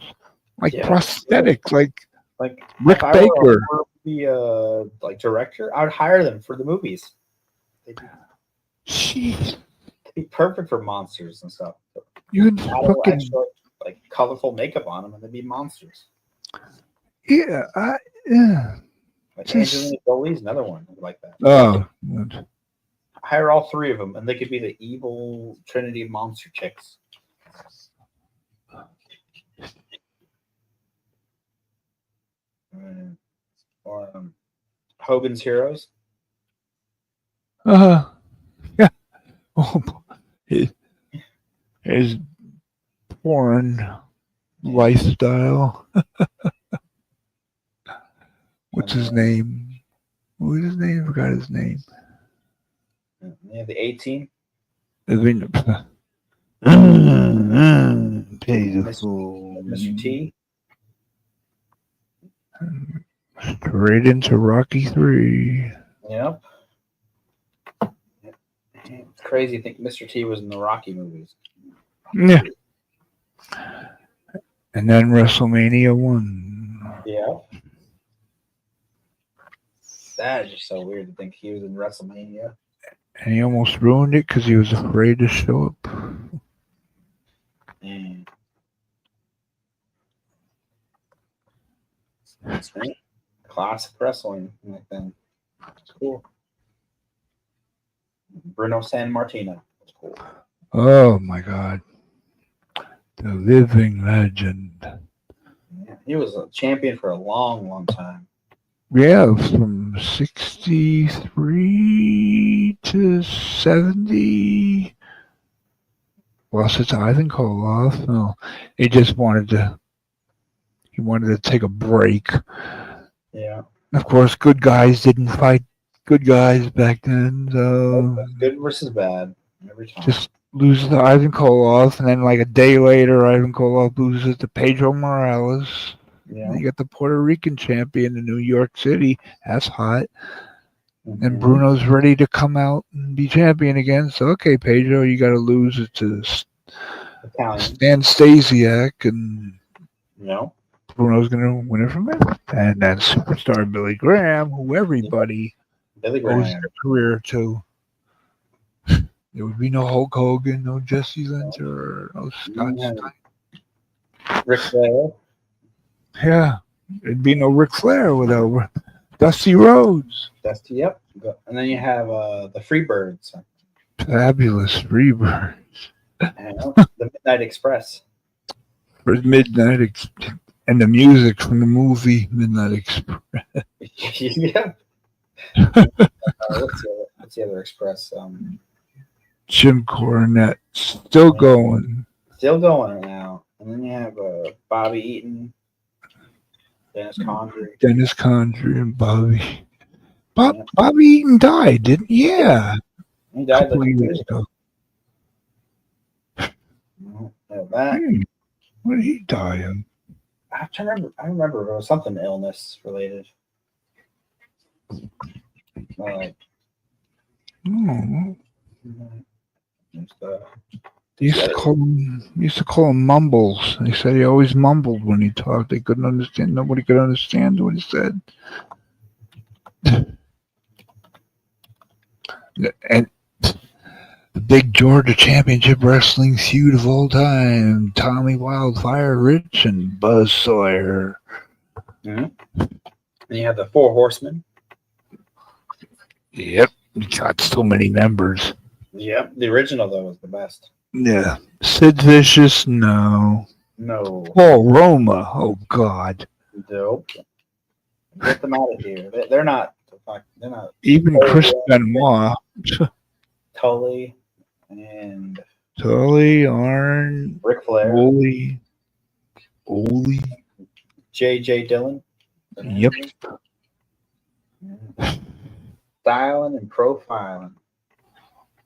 like prosthetics, like Rick if I Baker. were the director, I would hire them for the movies. They'd be perfect for monsters and stuff. You'd Add fucking extra, colorful makeup on them, and they'd be monsters. yeah. Angelina Jolie's another one like that. Oh. Hire all three of them, and they could be the evil Trinity monster chicks. Or Hogan's Heroes. Yeah. Oh, his porn lifestyle. What's his name? What was his name? I forgot his name. Yeah, the 18. Mr. T. Straight into Rocky 3. Yep. It's crazy to think Mr. T was in the Rocky movies. Yeah. And then WrestleMania 1. Yeah. That is just so weird to think he was in WrestleMania. And he almost ruined it because he was afraid to show up. That's right. Classic wrestling like then. It's cool. Bruno San Martino. That's cool. Oh my God. The living legend. Yeah, he was a champion for a long, long time. Yeah, from 63 to 70. Well, since Ivan Koloff, no, he wanted to take a break. Yeah. Of course, good guys didn't fight good guys back then, so good versus bad every time. loses to Ivan Koloff, and then like a day later, Ivan Koloff loses to Pedro Morales. Yeah. And you got the Puerto Rican champion in New York City. That's hot. Mm-hmm. And Bruno's ready to come out and be champion again. So okay, Pedro, you got to lose it to Italian. Stan Stasiak, and No. Bruno's gonna win it from him. And then superstar Billy Graham, who everybody Billy owes Graham. their career to. There would be no Hulk Hogan, no Jesse Lyncher, no Scott Yeah. Steiner. Ric Flair. Yeah, it'd be no Ric Flair without Dusty Rhodes. Dusty, yep. And then you have the Freebirds. Fabulous Freebird. The Midnight Express. For and the music from the movie Midnight Express. Yeah. What's the other Express? Jim Cornette, still going. Still going right now. And then you have Bobby Eaton, Dennis Condrey and Bobby. Bobby Eaton died, didn't he? Yeah. He died couple like of 2 years years ago. That. What did he die of? I remember it was something illness related. Like, Oh. just, Used to call him Mumbles. They said he always mumbled when he talked. They couldn't understand. Nobody could understand what he said. And the big Georgia Championship Wrestling feud of all time: Tommy Wildfire Rich and Buzz Sawyer. And you have the Four Horsemen. Yep, got so many members. Yep, the original though was the best. Yeah, Sid Vicious, no. No. Paul Roma, oh God. Dope. Get them out of here. They're not. They're not. Even Chris Benoit. Tully and Arn, Ric Flair, Ole, J.J. Dillon. Yep. Styling and profiling.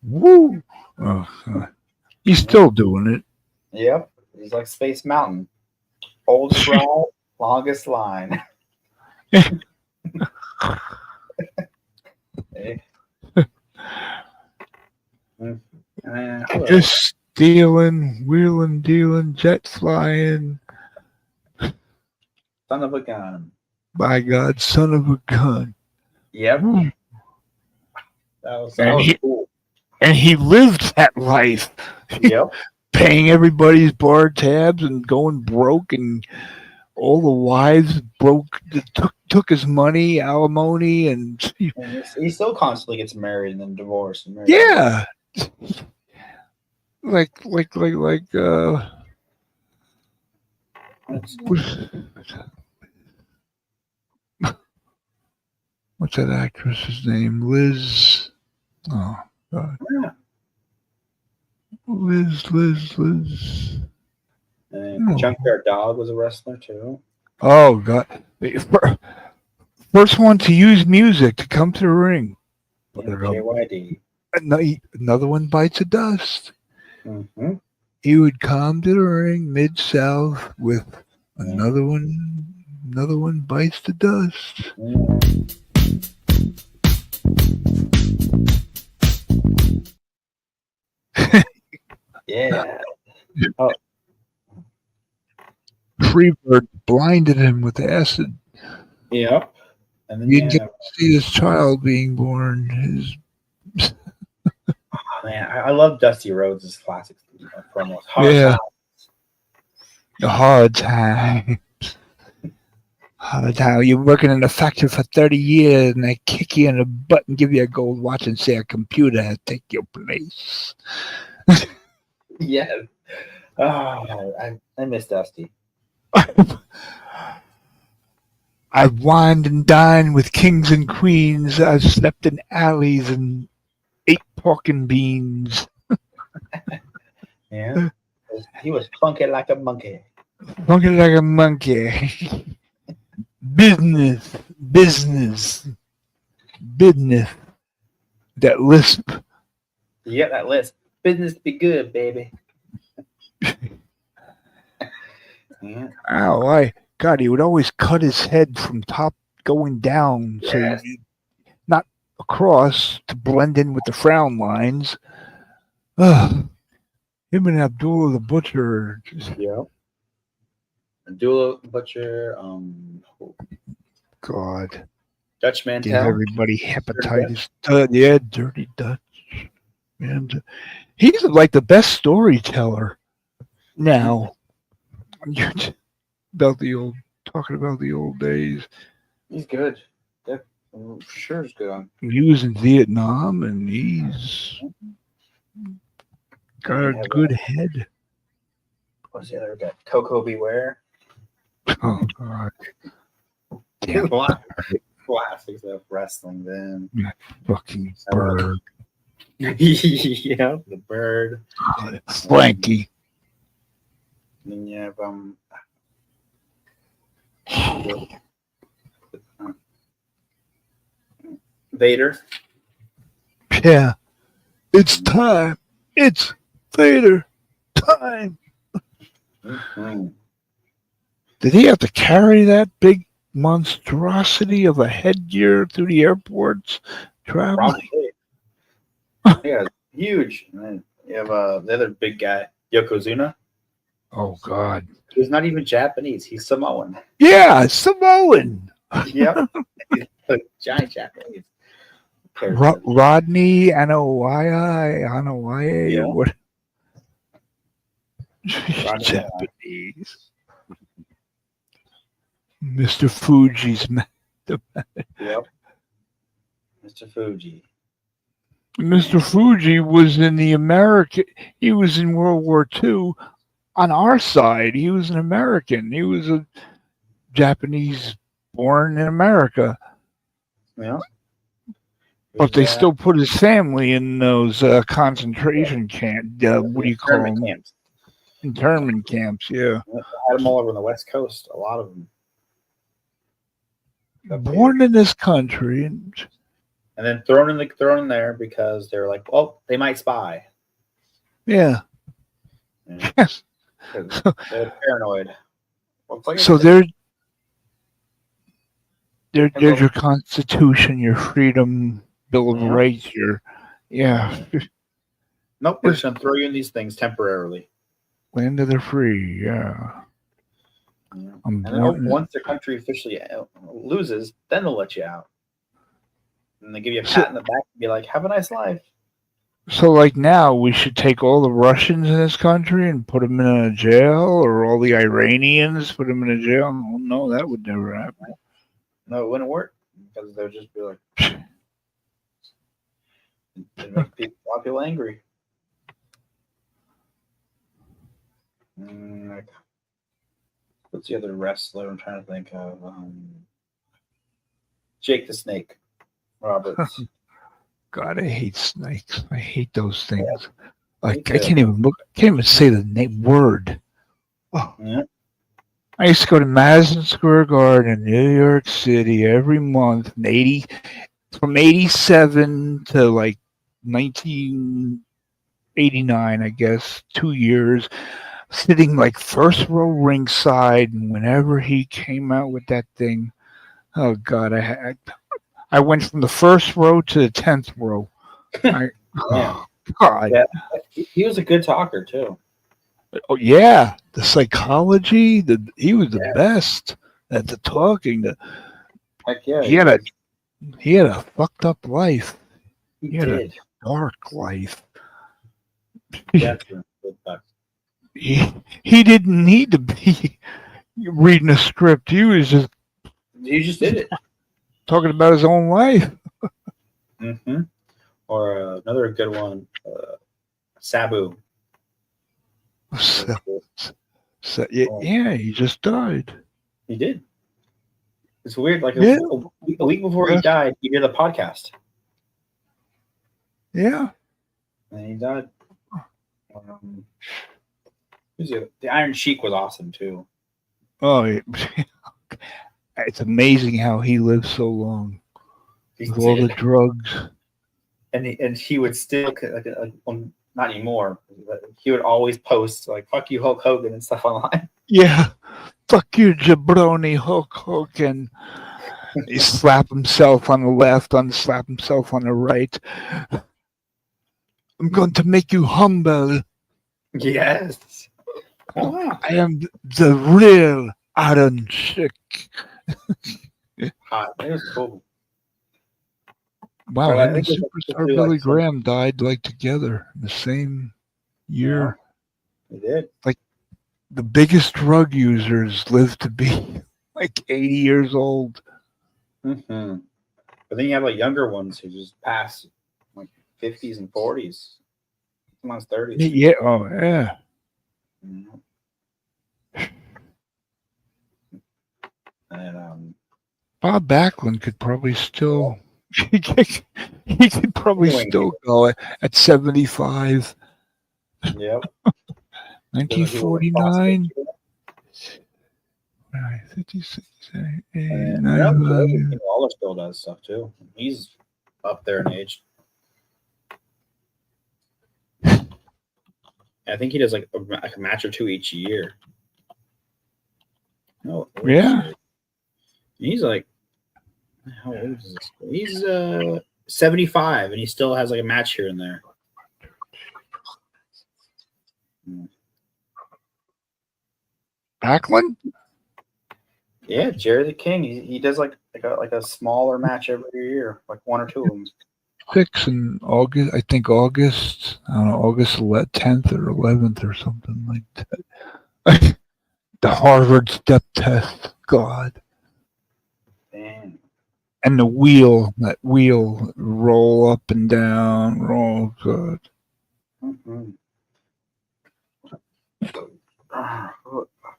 Woo! Oh, he's still doing it. Yep. He's like Space Mountain. Oldest ride, longest line. Hey. Just stealing, wheeling, dealing, jet flying. Son of a gun. By God, son of a gun. Yep. That was cool. And he lived that life. Yep. Paying everybody's bar tabs and going broke, and all the wives took his money, alimony, and he still constantly gets married and then divorced. And married. Yeah. Like what's that actress's name? Liz. Oh God. Yeah. Liz. And Junkyard Dog was a wrestler too. Oh God. First one to use music to come to the ring. Yeah, JYD. Another one bites the dust. Mm-hmm. He would come to the ring Mid-South with another one bites the dust. Yeah. Oh. Freebird blinded him with acid. Yep. And then you didn't get to see his child being born. Man, I love Dusty Rhodes' classic promos. Hard times. Hard time. You're working in a factory for 30 years and they kick you in the butt and give you a gold watch and say a computer has take your place. Yeah. Oh, I miss Dusty. I've wined and dined with kings and queens. I've slept in alleys and ate pork and beans. Yeah. He was funky like a monkey. Funky like a monkey. Business. That lisp. Yeah, that lisp. business be good, baby. Yeah. Ow, God, he would always cut his head from top going down, so Yes. you not across to blend in with the frown lines. Ugh. Him and Abdullah the Butcher. Yeah. Abdullah Butcher, God, Dutch gave Mantel. everybody Dirty hepatitis. Yeah, Dirty Dutch. And he's like the best storyteller now. About the old, talking about the old days. He's good. Yeah, sure is good on. He was in Vietnam, and he's got You a have, good head. what's the other guy? Coco Beware. Oh God, There's a lot of classics of wrestling then. fucking bird. Yeah, the bird. Frankie. And then you have Vader. Yeah, it's time. It's Vader time. Mhm. Did he have to carry that big monstrosity of a headgear through the airports traveling? Probably. Yeah, huge. And then you have the other big guy, Yokozuna. Oh God. He's not even Japanese. He's Samoan. Yeah, Samoan. Yep. He's a giant Japanese. Rodney Anoa'i, Yeah. what? Rodney Japanese. Mr. Fuji's Yep. Mr. Fuji. Mr. Fuji was in the American. He was in World War II. On our side, he was an American. He was a Japanese born in America, Yeah. but they still put his family in those concentration camp. What do you call internment them? camps. Internment camps. Yeah. They had them all over on the West Coast. A lot of them. Born in this country, and then thrown in there because they're like, well, they might spy. yeah. Yes. 'Cause they're paranoid. Well, it's like So there's your Constitution, your Freedom Bill of Rights, your nope, we're just gonna throw you in these things temporarily. land of the free. Yeah. I'm And then once the country officially loses, then they'll let you out. And they give you a pat in the back and be like, "Have a nice life." So, like now, we should take all the Russians in this country and put them in a jail, or all the Iranians put them in a jail. Oh, no, that would never happen. No, it wouldn't work because they'll just be like, it make a lot of people angry. Like, what's the other wrestler I'm trying to think of? Jake the Snake Roberts. God, I hate snakes. I hate those things. Yeah, like I can't even look. Can't even say the word. Oh. Yeah. I used to go to Madison Square Garden in New York City every month from 87 to like 1989, I guess, 2 years, sitting like first row ringside. And whenever he came out with that thing, oh God, I went from the first row to the 10th row. Oh God. Yeah, he was a good talker too. Oh yeah, the psychology. He was the best at the talking. Heck yeah, He had a fucked up life. He had did. a dark life. Yeah, He didn't need to be reading a script. He just did it. Talking about his own life. Mm-hmm. Or another good one, Sabu. Yeah, he just died. He did. It's weird. Like Yeah. a week before he died, he did a podcast. Yeah. And he died. Who's the Iron Sheik was awesome too. Oh, it's amazing how he lived so long with all the drugs. And he would still like not anymore. But he would always post like "fuck you, Hulk Hogan" and stuff online. Yeah. Fuck you, jabroni Hulk Hogan. He slap himself on the left, slap himself on the right. I'm going to make you humble. Yes. Oh, wow. I am the real Iron Chick. Hot. It was cool. Wow, Or I him and think it was supposed superstar to do, Billy like, some- Graham died like together in the same year. He did. Like the biggest drug users live to be like 80 years old. Mm-hmm. But then you have like younger ones who just pass like 50s and 40s, sometimes 30s. Yeah. Oh, yeah. Mhm. And Bob Backlund could probably still. He could probably Anyway. still go at 75. Yep. 1949. 56, And 89. Lawler still does stuff too. He's up there in age. I think he does like a match or two each year. No, Yeah. he's like, how old is this? He's 75, and he still has like a match here and there. Backlund? Yeah, Jerry the King. He does like a smaller match every year, like one or two of them. 6 in August. I think August. I don't know, August 10th or 11th or something like that. The Harvard step test. God. Damn. And that wheel, roll up and down, roll good. Mm-hmm. I'm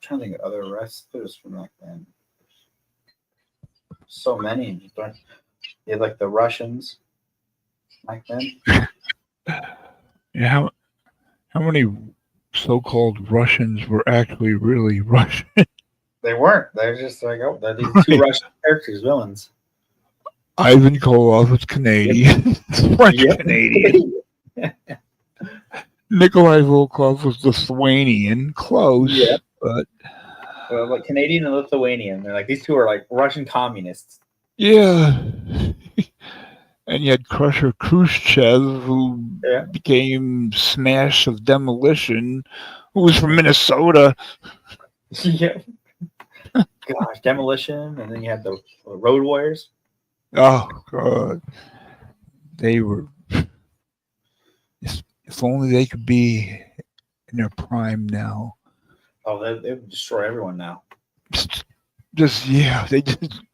trying to think of other wrestlers from back then. So many. You had like the Russians back then. Yeah, how many so-called Russians were actually really Russian? They weren't. They're just like, oh, they're these two Russian characters, villains. Ivan Koloff was Canadian, French Canadian. Nikolai Volkov was Lithuanian, close, Yeah. but like Canadian and Lithuanian. They're like, these two are like Russian communists. yeah. And you had Crusher Khrushchev, who became Smash of Demolition, who was from Minnesota. Yeah. Gosh, Demolition, and then you had the Road Warriors. Oh God, they were. If only they could be in their prime now. Oh, they would destroy everyone now. They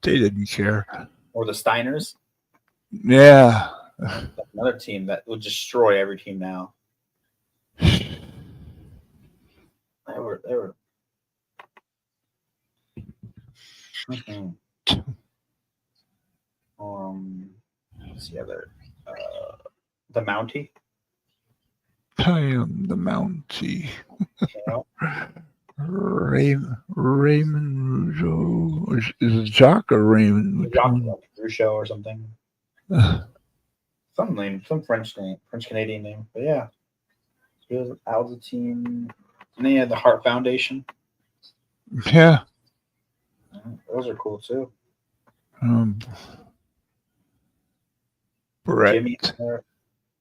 didn't care. Or the Steiners. Yeah. That's another team that would destroy every team now. They were. Mm-hmm. What's the other? The Mountie. I am the Mountie. Yeah. Raymond Rougeau. Is it Jacques or Raymond? Rougeau or something. Some name, some French Canadian name. But yeah, he was out of the team. And then he had the Hart Foundation. Yeah. Those are cool too. Brett. Jimmy,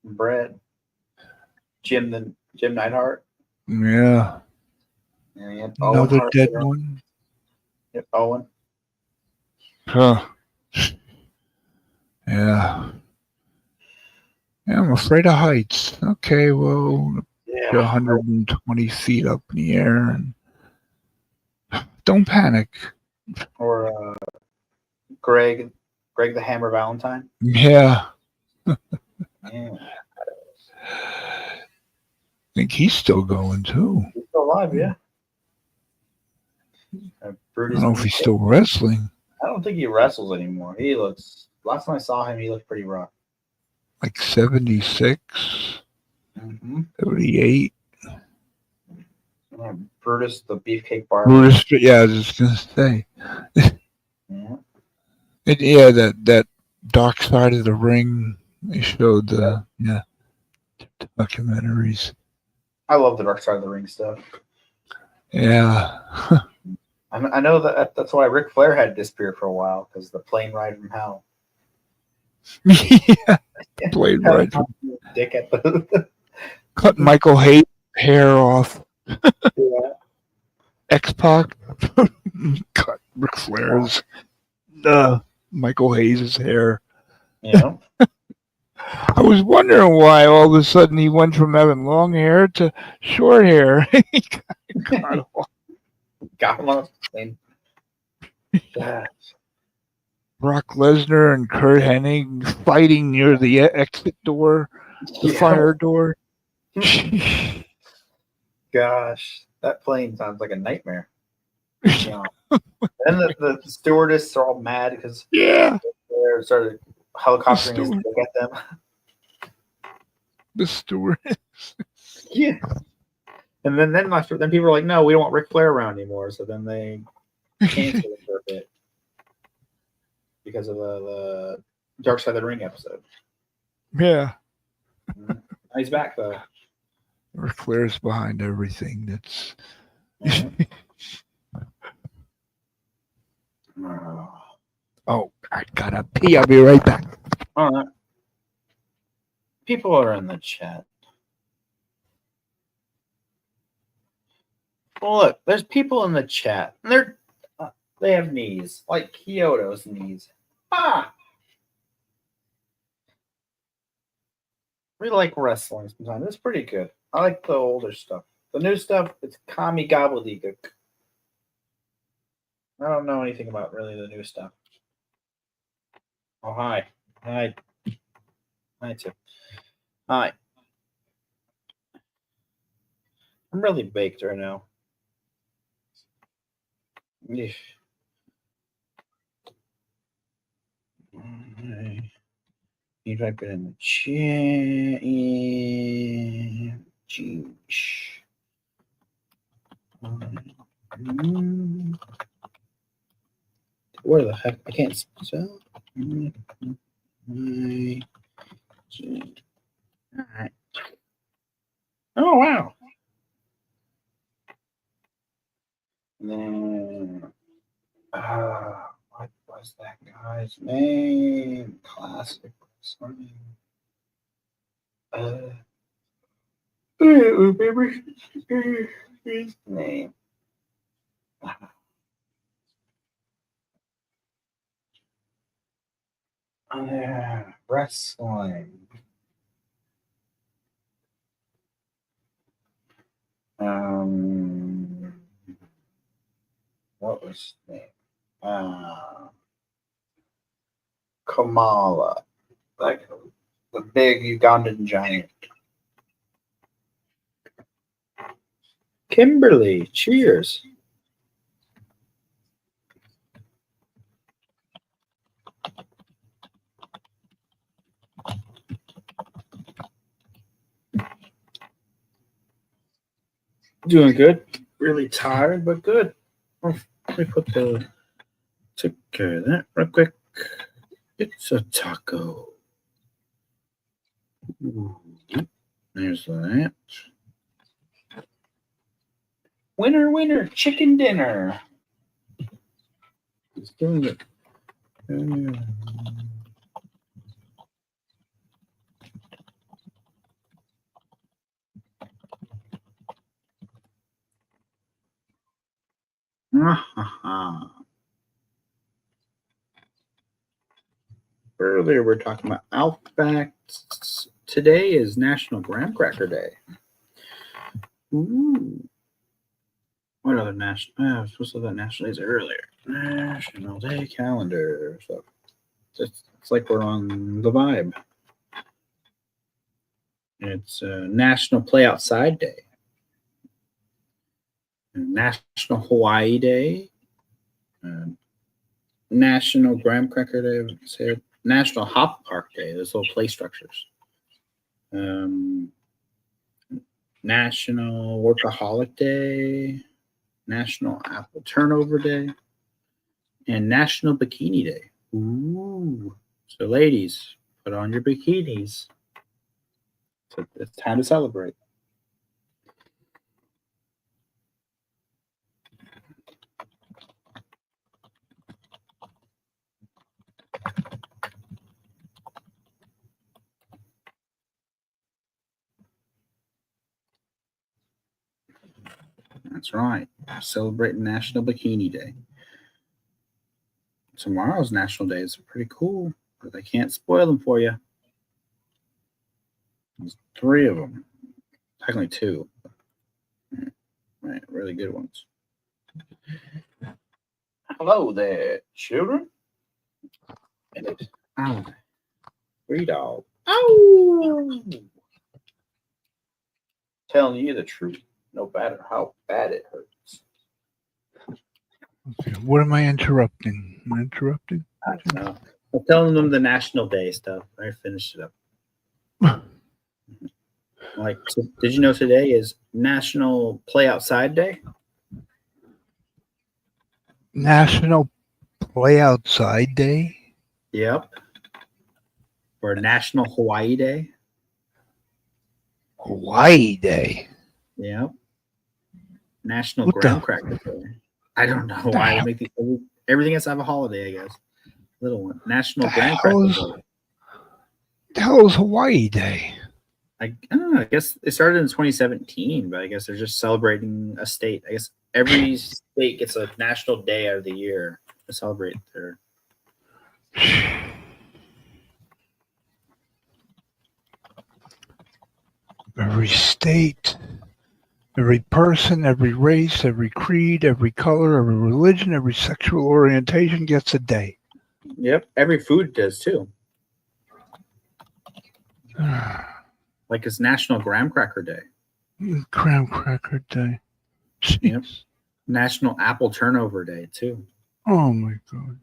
Brett, Jim Neidhart. Yeah. And he had Another Hart dead there. one. Yep, Owen. Huh. Yeah. Yeah, I'm afraid of heights. Okay, well, Yeah. 120 feet up in the air, and don't panic. Or Greg the Hammer Valentine. Yeah. Yeah. I think he's still going too. He's still alive, yeah. I don't know if he's still wrestling. I don't think he wrestles anymore. He looks. Last time I saw him, he looked pretty rough. Like 76, 78. Brutus the Beefcake Barber. Brutus, yeah, I was just gonna say. Yeah. Yeah, that dark side of the ring. They showed the documentaries. I love the Dark Side of the Ring stuff. Yeah. I know that's why Ric Flair had to disappear for a while, because the plane ride from hell. Yeah. Blade right. Dick at the Cut Michael Hayes' hair off. yeah. X-Pac. Cut Ric Flair's Michael Hayes' hair. Yeah. I was wondering why all of a sudden he went from having long hair to short hair. He got him on the plane. Yeah. Brock Lesnar and Kurt Hennig fighting near the exit door, the fire door. Gosh, that plane sounds like a nightmare. Yeah. And the stewardess are all mad because they started helicoptering his dick at them. The stewardess. Yeah. And then people are like, no, we don't want Ric Flair around anymore. So then they canceled it for a bit because of the Dark Side of the Ring episode. Yeah. He's back though. Ric Flair's behind everything. That's. Oh, I gotta pee. I'll be right back. All right. People are in the chat. Well, look, there's people in the chat. And they have knees, like Kyoto's knees. Ah! We like wrestling sometimes. It's pretty good. I like the older stuff. The new stuff, it's commie gobbledygook. I don't know anything about really the new stuff. Oh, hi. Hi. Hi, too. Hi. I'm really baked right now. Eesh. You type it in the chat. Jeez. Where the heck? I can't spell. Alright. Oh, wow. And then, what was that guy's name? Classic wrestling. Remember his name. Wrestling. What was his name? Kamala, like the big Ugandan giant. Kimberly, cheers. Doing good. Really tired, but good. Let me take care of that real quick. It's a taco. Ooh, there's that. Winner, winner, chicken dinner. It's doing it. Earlier, we were talking about Outback. Today is National Graham Cracker Day. Ooh. What other national? I was supposed to have that national days earlier. National Day calendar. So it's like we're on the vibe. It's National Play Outside Day. National Hawaii Day. National Graham Cracker Day. Said National Hop Park Day. Those little play structures. National Workaholic Day. National Apple Turnover Day. And National Bikini Day. Ooh. So ladies, put on your bikinis. So it's time to celebrate. That's right. Celebrating National Bikini Day. Tomorrow's National Day is pretty cool, but I can't spoil them for you. There's 3 of them. Technically 2. Right, really good ones. Hello there, children. And free dog. Oh, telling you the truth, no matter how bad it hurts. Okay, what am I interrupting? Am I interrupting? I don't know. I'm telling them the National Day stuff. I finished it up. Like, so did you know today is National Play Outside Day? National Play Outside Day? Yep. Or National Hawaii Day? Hawaii Day? Yep. National What Graham the- Cracker Day. I don't know why they make everything has to have a holiday, I guess. Little one. National Graham Cracker Day. The hell is Hawaii Day? I don't know. I guess it started in 2017, but I guess they're just celebrating a state. I guess every state gets a national day out of the year to celebrate their. Every state, every person, every race, every creed, every color, every religion, every sexual orientation gets a day. Yep, every food does too. Like it's National Graham Cracker Day. Graham Cracker Day. Yep. National Apple Turnover Day too. Oh my God.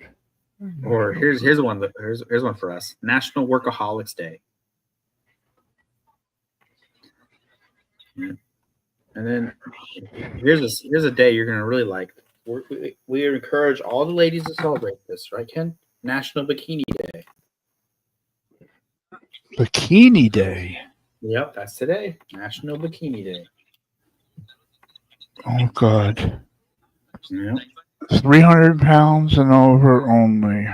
Or here's one. Here's one for us. National Workaholics Day. Yeah. And then here's a day you're gonna really like. We encourage all the ladies to celebrate this, right, Ken? National Bikini Day. Bikini Day. Yep, that's today. National Bikini Day. Oh God. Yep. 300 pounds and over only.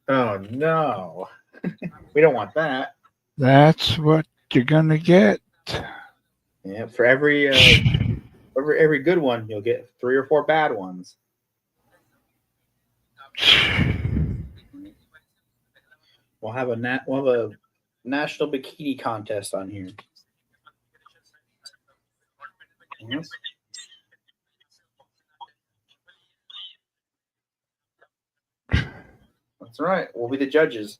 Oh no, we don't want that. That's what you're gonna get. Yeah, for every good one, you'll get 3 or 4 bad ones. We'll have a national bikini contest on here. Yep. That's right. We'll be the judges.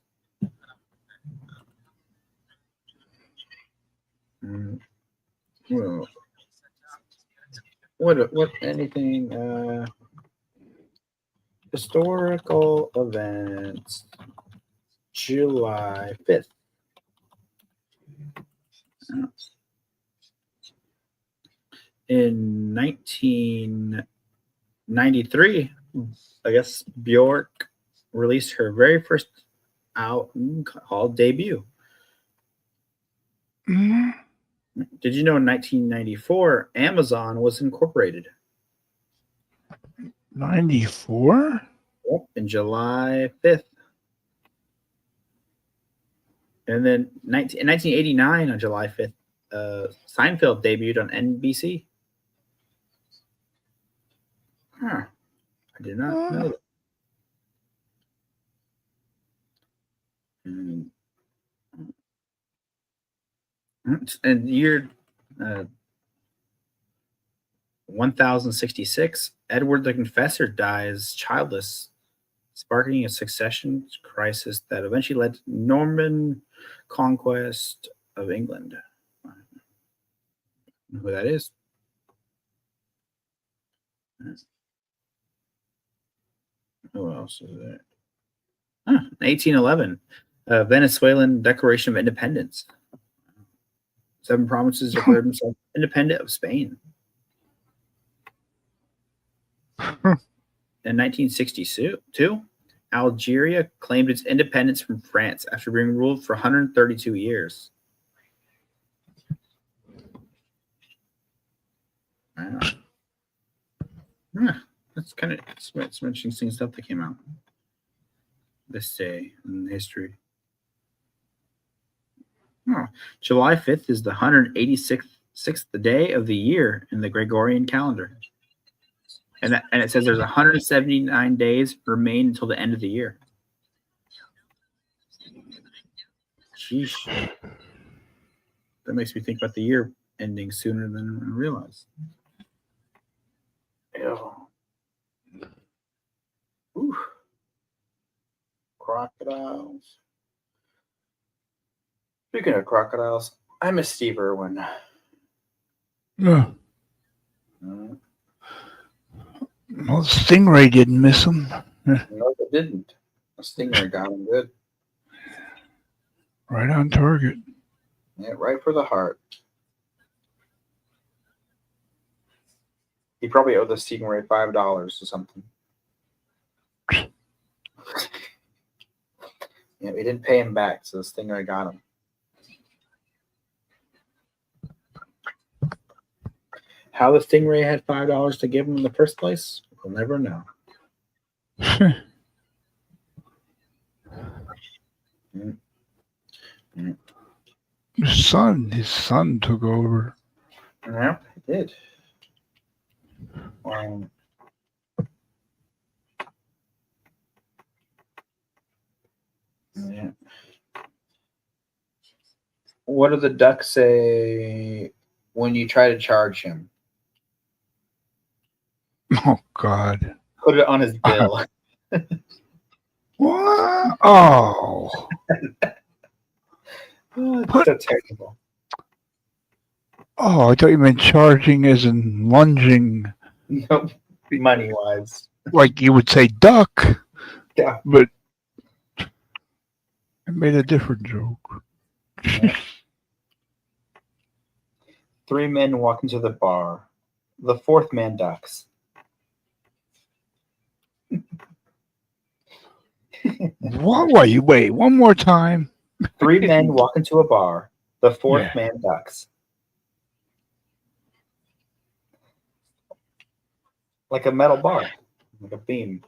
Well, what anything historical events July 5th. In 1993, I guess Bjork released her very first album called Debut. Mm-hmm. Did you know in 1994 Amazon was incorporated? 94? Yep, in July 5th. And then in 1989 on July 5th, Seinfeld debuted on NBC. Huh. I did not know that. And year 1066, Edward the Confessor dies childless, sparking a succession crisis that eventually led to Norman conquest of England. I don't know who that is. Who else is there? 1811, Venezuelan Declaration of Independence. 7 provinces declared themselves independent of Spain. In 1962, Algeria claimed its independence from France after being ruled for 132 years. Wow. Yeah, that's kind of some interesting stuff that came out this day in history. Oh, July 5th is the 186th day of the year in the Gregorian calendar. And it says there's 179 days remain until the end of the year. Sheesh. That makes me think about the year ending sooner than I realized. Ew. Ooh. Crocodiles. Speaking of crocodiles, I miss Steve Irwin. Yeah. Well, Stingray didn't miss him. No, they didn't. A Stingray got him good. Right on target. Yeah, right for the heart. He probably owed the Stingray $5 or something. Yeah, he didn't pay him back, so the Stingray got him. How the Stingray had $5 to give him in the first place, we'll never know. His son took over. Yeah, he did. Yeah. What do the ducks say when you try to charge him? Oh, God. Put it on his bill. What? Oh. That's so terrible. Oh, I thought you meant charging as in lunging. Nope. Money-wise. Like you would say duck. Yeah. But I made a different joke. Yeah. 3 men walk into the bar. The 4th man ducks. What? Wait, one more time. 3 men walk into a bar. The 4th man ducks. Like a metal bar. Like a beam.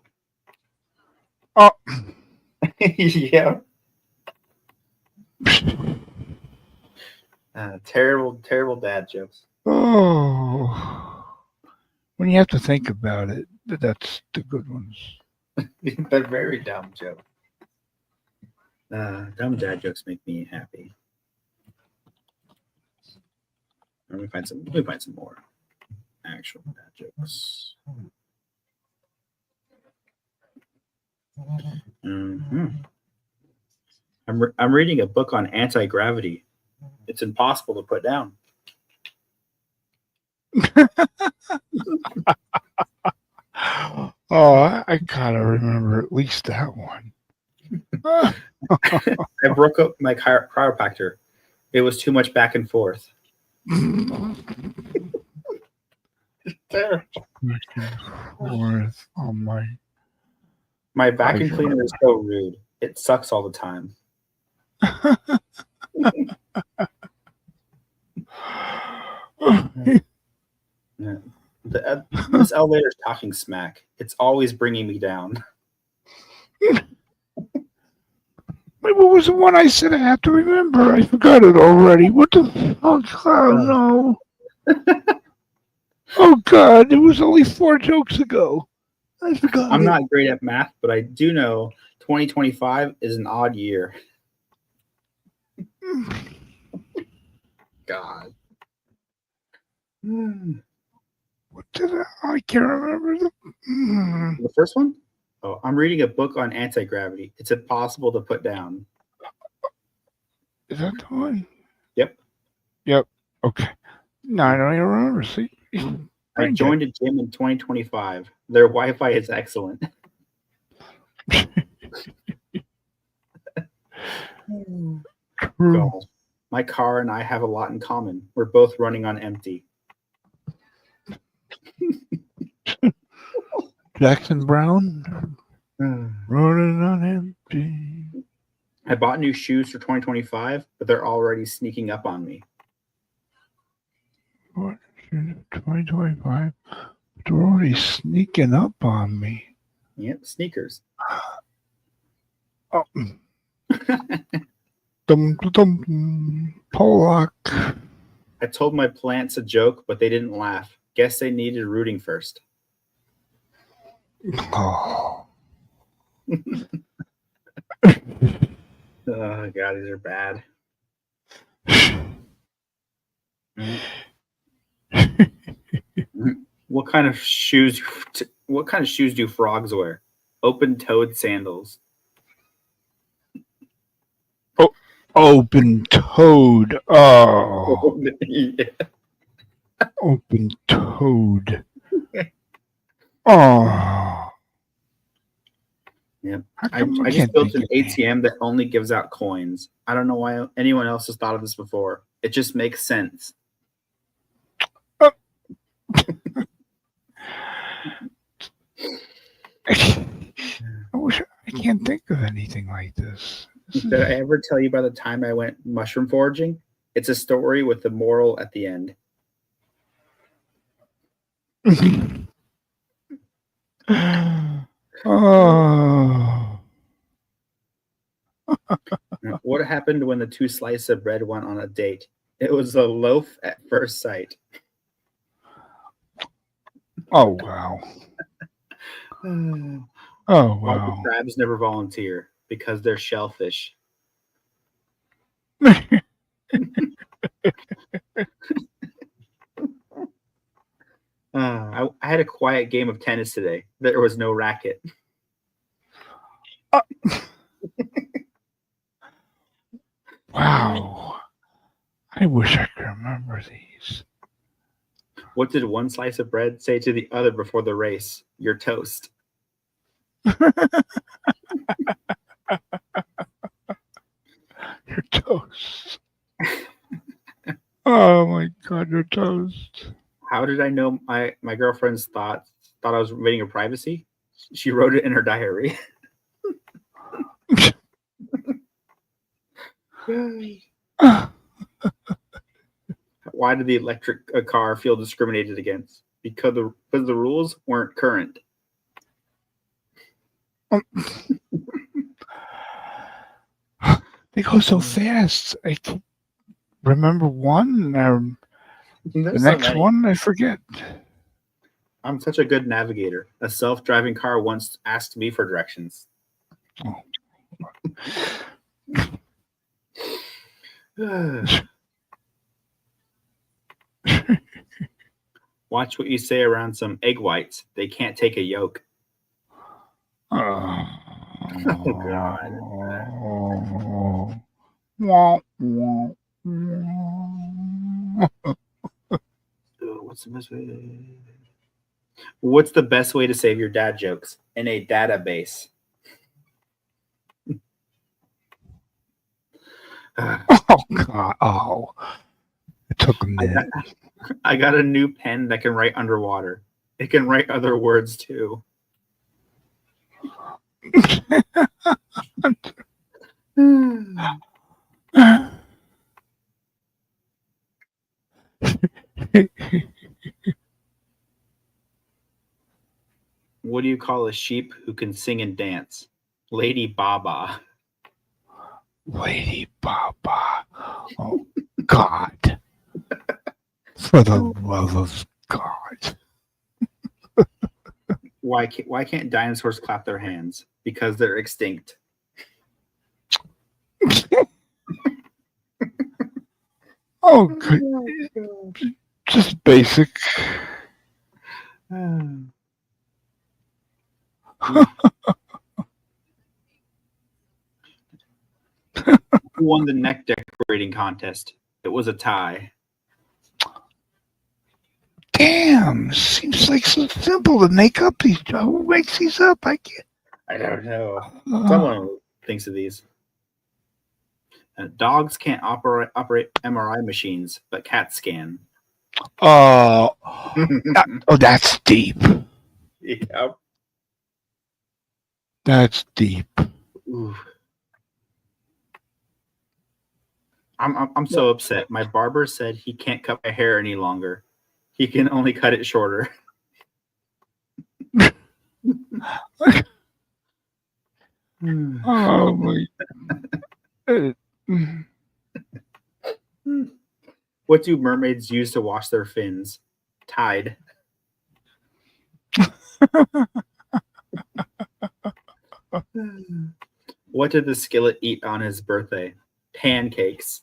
Oh. Yeah. Terrible dad jokes. Oh. When you have to think about it, that's the good ones. They're very dumb jokes. Dumb dad jokes make me happy. Let me find some more actual dad jokes. Mm-hmm. I'm reading a book on anti-gravity. It's impossible to put down. Oh, I gotta remember at least that one. I broke up my chiropractor. It was too much back and forth. Oh my vacuum cleaner is so rude. It sucks all the time. Yeah. This elevator is talking smack. It's always bringing me down. Wait, what was the one I said I have to remember? I forgot it already. What the fuck? Oh, no. Oh, God. It was only 4 jokes ago. I forgot. I'm not great at math, but I do know 2025 is an odd year. God. What did I can't remember The first one? Oh, I'm reading a book on anti-gravity. It's impossible to put down. Is that the one? Yep. Okay. No, I don't even remember. See? I joined a gym in 2025. Their Wi-Fi is excellent. True. My car and I have a lot in common. We're both running on empty. Jackson Brown? Running on empty. I bought new shoes for 2025, but they're already sneaking up on me. What 2025. They're already sneaking up on me. Yep, sneakers. Oh. Dum, dum, Pollock. I told my plants a joke, but they didn't laugh. Guess they needed rooting first. Oh. Oh god, these are bad. What kind of shoes? What kind of shoes do frogs wear? Open-toed sandals. Oh, open toed. Oh, Yeah. open toed. Oh. Yeah. How I come I just can't built think an of any? ATM that only gives out coins. I don't know why anyone else has thought of this before. It just makes sense. I wish I can't think of anything like this. Did I ever tell you by the time I went mushroom foraging? It's a story with a moral at the end. Oh. What happened when the two slices of bread went on a date? It was a loaf at first sight. Oh wow. Oh Why do wow. crabs never volunteer? Because they're shellfish. I had a quiet game of tennis today. There was no racket. Wow. I wish I could remember these. What did one slice of bread say to the other before the race? You're toast. You're toast. Oh my god, you're toast. How did I know my girlfriend's thought I was invading her privacy? She wrote it in her diary. Why did the electric car feel discriminated against? Because the rules weren't current. They go so fast. I can't remember one. The There's so next many. one, I forget. I'm such a good navigator. A self-driving car once asked me for directions. Watch what you say around some egg whites. They can't take a yolk. Oh God. What's the best way to save your dad jokes? In a database. Oh god. Oh. It took a minute. I got a new pen that can write underwater. It can write other words too. What do you call a sheep who can sing and dance? Lady Baba. Lady Baba. Oh God. For the love of God. Why can't dinosaurs clap their hands? Because they're extinct. Oh, good. Just basic. Who won the neck decorating contest? It was a tie. Damn, seems like so simple to make up these. Who makes these up? I can't. I don't know. Someone thinks of these. Dogs can't operate MRI machines, but cats can. Oh, that's deep. Yep. That's deep. Ooh. I'm so upset. My barber said he can't cut my hair any longer. He can only cut it shorter. Oh my. What do mermaids use to wash their fins? Tide. What did the skillet eat on his birthday? Pancakes.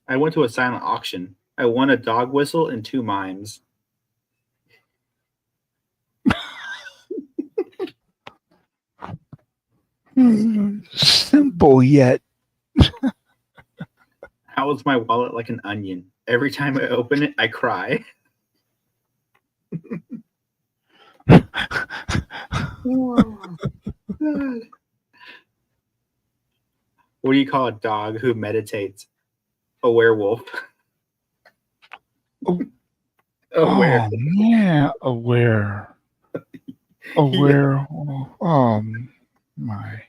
I went to a silent auction. I won a dog whistle and 2 mimes. Simple yet. How is my wallet like an onion? Every time I open it, I cry. What do you call a dog who meditates? A werewolf. Oh, Aware. yeah, aware. Aware. My.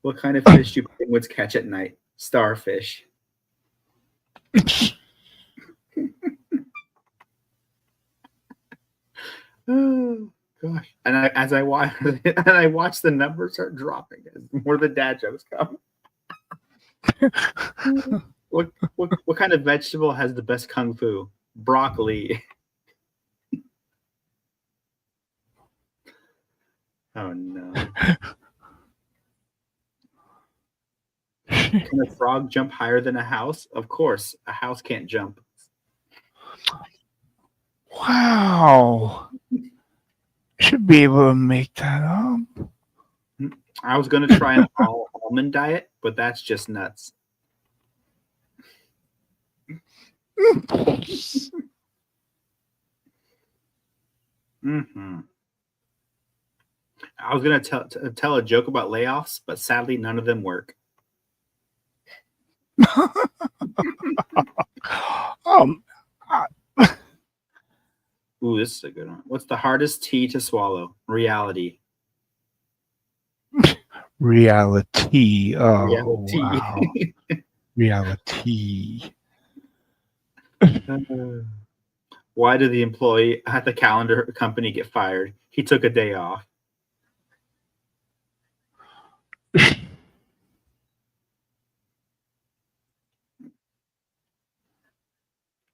What kind of fish do penguins catch at night? Starfish. Oh gosh! And as I watch, the numbers start dropping as more of the dad jokes come. What kind of vegetable has the best kung fu? Broccoli. Oh no! Can a frog jump higher than a house? Of course, a house can't jump. Wow. Should be able to make that up. I was going to try an all almond diet, but that's just nuts. Mm-hmm. I was going to tell a joke about layoffs, but sadly, none of them work. Ooh, this is a good one. What's the hardest T to swallow? Reality. Reality. Oh, Reality. wow. Reality. Why did the employee at the calendar company get fired? He took a day off.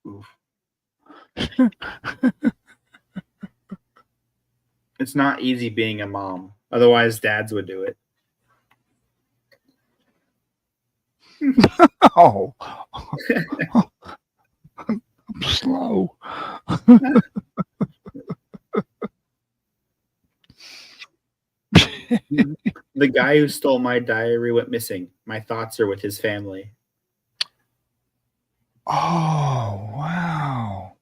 Oof. It's not easy being a mom. Otherwise, dads would do it. Oh. I'm slow. The guy who stole my diary went missing. My thoughts are with his family. Oh, wow.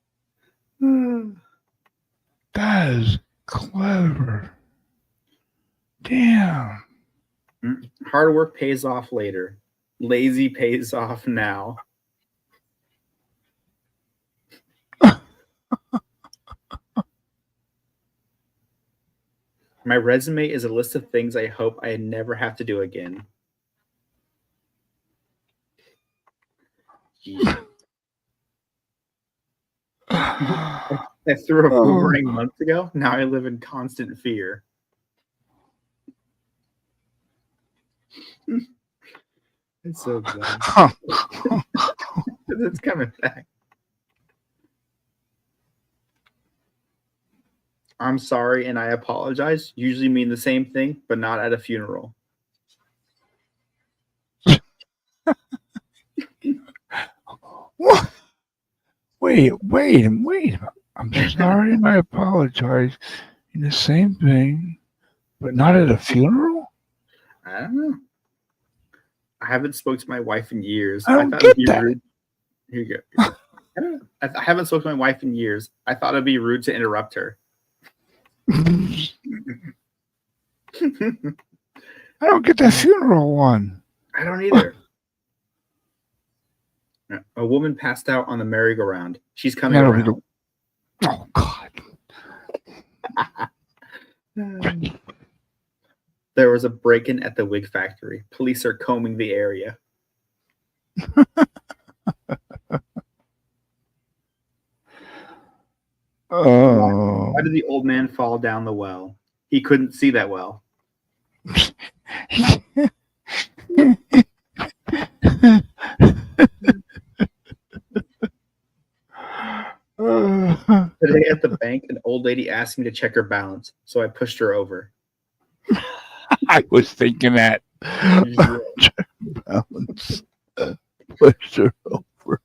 That is clever. Damn. Hard work pays off later. Lazy pays off now. My resume is a list of things I hope I never have to do again. I threw a boomerang months ago. Now I live in constant fear. It's so good. It's coming back. I'm sorry and I apologize usually mean the same thing, but not at a funeral. What? Wait. I'm sorry and I apologize. In the same thing, but not at a funeral? I don't know. I haven't spoke to my wife in years. I don't thought get it'd be that. rude. Here you go. I don't know. I haven't spoken to my wife in years. I thought it'd be rude to interrupt her. I don't get that funeral one. I don't either. A woman passed out on the merry-go-round. She's coming That'll be around. Oh, God. There was a break-in at the wig factory. Police are combing the area. Why did the old man fall down the well? He couldn't see that well. Today at the bank, an old lady asked me to check her balance, so I pushed her over. I was thinking that. Balance. Pushed her over.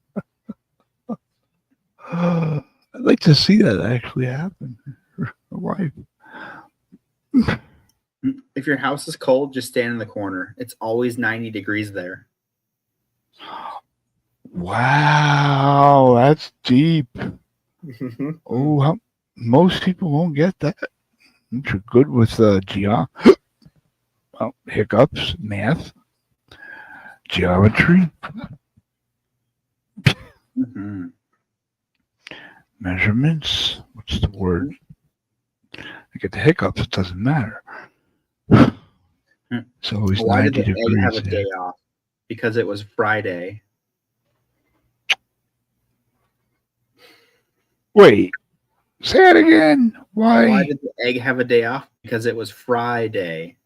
I'd like to see that actually happen. Her wife. If your house is cold, just stand in the corner. It's always 90 degrees there. Wow, that's deep. Oh, most people won't get that. You're good with hiccups, math, geometry, measurements. What's the word? I get the hiccups. It doesn't matter. It's always Why 90 did the degrees. egg have a there. day off? Because it was Friday. Wait, say it again. Why did the egg have a day off? Because it was Friday.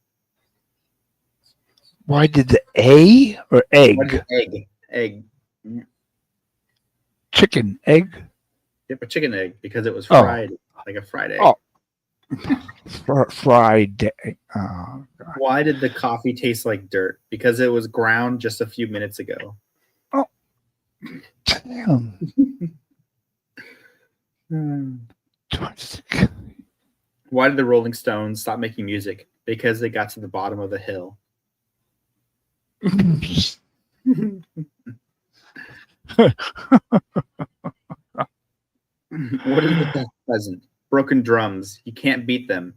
Why did the A or egg? What is egg? Chicken egg? Yep, a chicken egg because it was Oh. Friday, like a Friday. Oh, Friday. Oh, God. Why did the coffee taste like dirt? Because it was ground just a few minutes ago. Oh, damn. Why did the Rolling Stones stop making music? Because they got to the bottom of the hill. What is the best present? Broken drums. You can't beat them.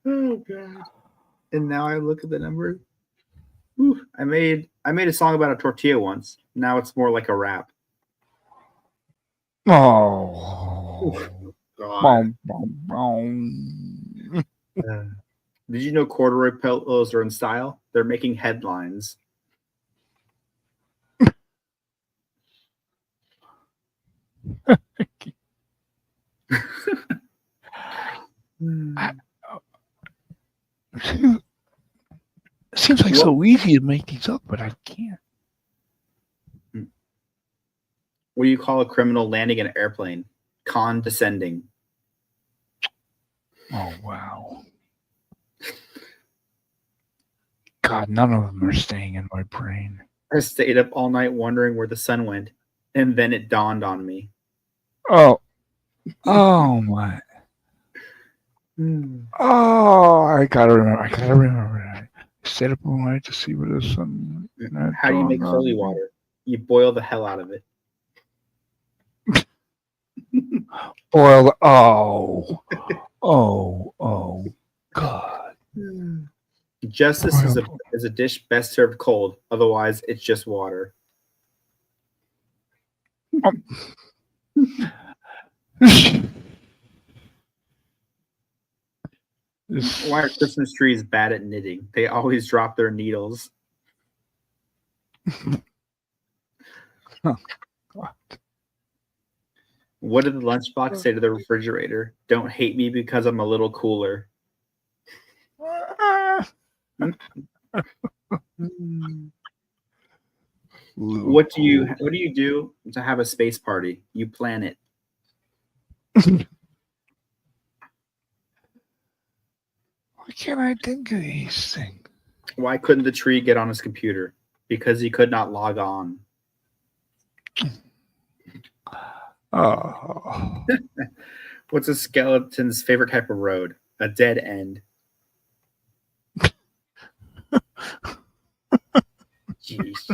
Oh God! And now I look at the numbers. Ooh, I made a song about a tortilla once. Now it's more like a rap. Oh. God. Boom, boom, boom. Did you know corduroy pillows are in style? They're making headlines. Seems like so easy to make these up, but I can't. What do you call a criminal landing an airplane? Condescending. Oh, wow. God, none of them are staying in my brain. I stayed up all night wondering where the sun went, and then it dawned on me. Oh. Oh, my. Oh, I gotta remember that. I stayed up all night to see where the sun went. How do you make holy water? You boil the hell out of it. Boil. Oh. Oh, God. Justice is a dish best served cold. Otherwise, it's just water. Why are Christmas trees bad at knitting? They always drop their needles. Oh, God. What did the lunchbox say to the refrigerator? Don't hate me because I'm a little cooler. What do you do to have a space party? You plan it. Why can't I think of these things? Why couldn't the tree get on his computer? Because he could not log on. Oh. What's a skeleton's favorite type of road? A dead end. Jeez.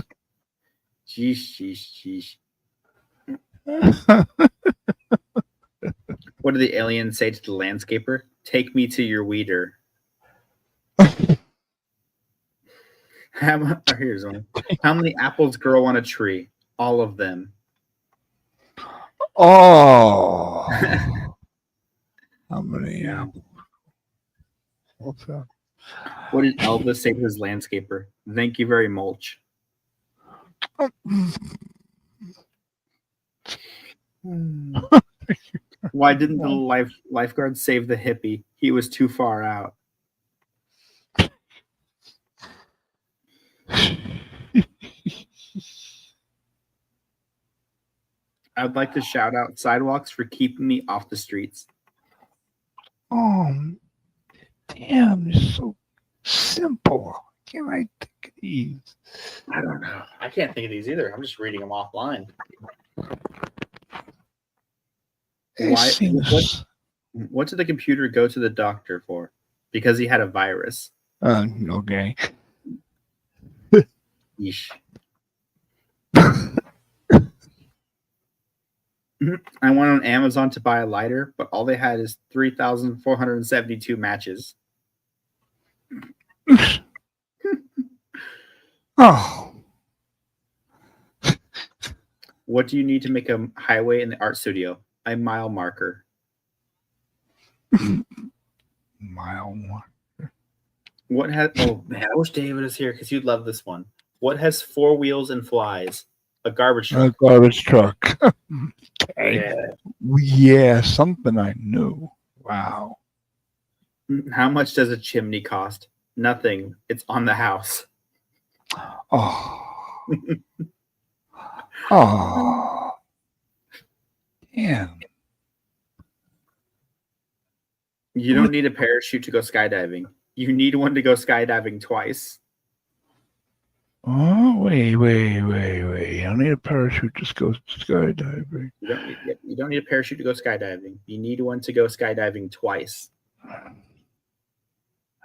Jeez. What did the alien say to the landscaper? Take me to your weeder. Here's one. How many apples grow on a tree? All of them. Oh. How many? What's that? What did Elvis say to his landscaper? Thank you very much. Why didn't the lifeguard save the hippie? He was too far out. I'd like to shout out sidewalks for keeping me off the streets. Oh, damn! It's so simple. Can I think of these? I don't know. I can't think of these either. I'm just reading them offline. Why? Seems... What did the computer go to the doctor for? Because he had a virus. Okay. Yeesh. I went on Amazon to buy a lighter, but all they had is 3,472 matches. Oh. What do you need to make a highway in the art studio? A mile marker. Mile marker. What has? Oh man, I wish David was here because you'd love this one. What has 4 wheels and flies? A garbage truck. A garbage truck. Okay. Yeah. Yeah, something I knew. Wow. How much does a chimney cost? Nothing. It's on the house. Oh. Oh. Damn. You don't need a parachute to go skydiving. You need one to go skydiving twice. Oh, wait. I don't need a parachute. Just go skydiving. You don't need a parachute to go skydiving. You need one to go skydiving twice.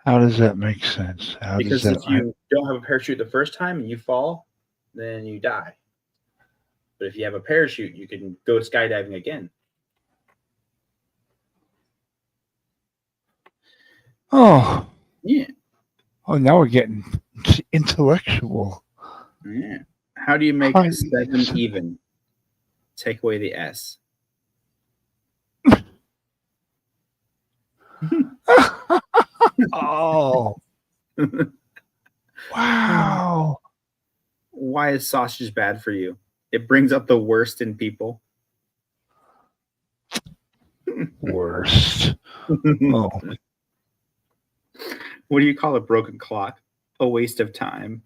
How does that make sense? Because if you don't have a parachute the first time and you fall, then you die. But if you have a parachute, you can go skydiving again. Oh. Yeah. Oh, now we're getting intellectual. Yeah. How do you make 7 even? Take away the S. Oh. Wow. Why is sausage bad for you? It brings out the worst in people. Worst. Oh. What do you call a broken clock? A waste of time.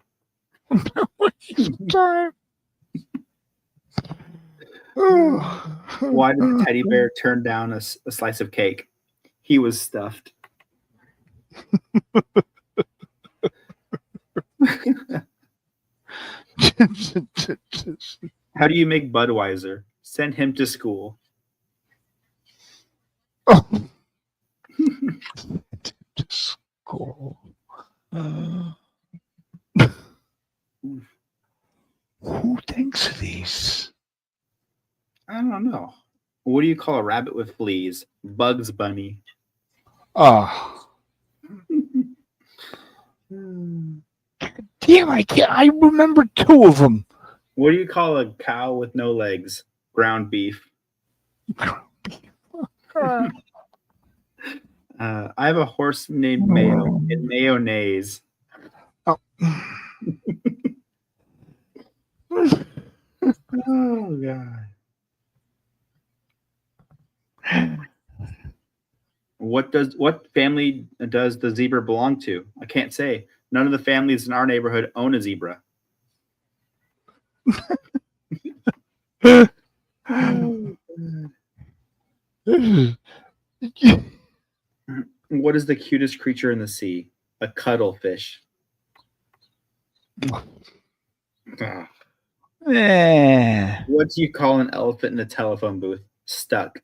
Time. Why did the teddy bear turn down a slice of cake? He was stuffed. How do you make Budweiser? Send him to school. Oh. To school. Who thinks of these? I don't know. What do you call a rabbit with fleas? Bugs Bunny. Oh. Damn, I remember 2 of them. What do you call a cow with no legs? Ground beef. I have a horse named Mayo and mayonnaise. Oh. Oh God. What family does the zebra belong to? I can't say. None of the families in our neighborhood own a zebra. What is the cutest creature in the sea? A cuttlefish. Yeah. What do you call an elephant in a telephone booth? Stuck.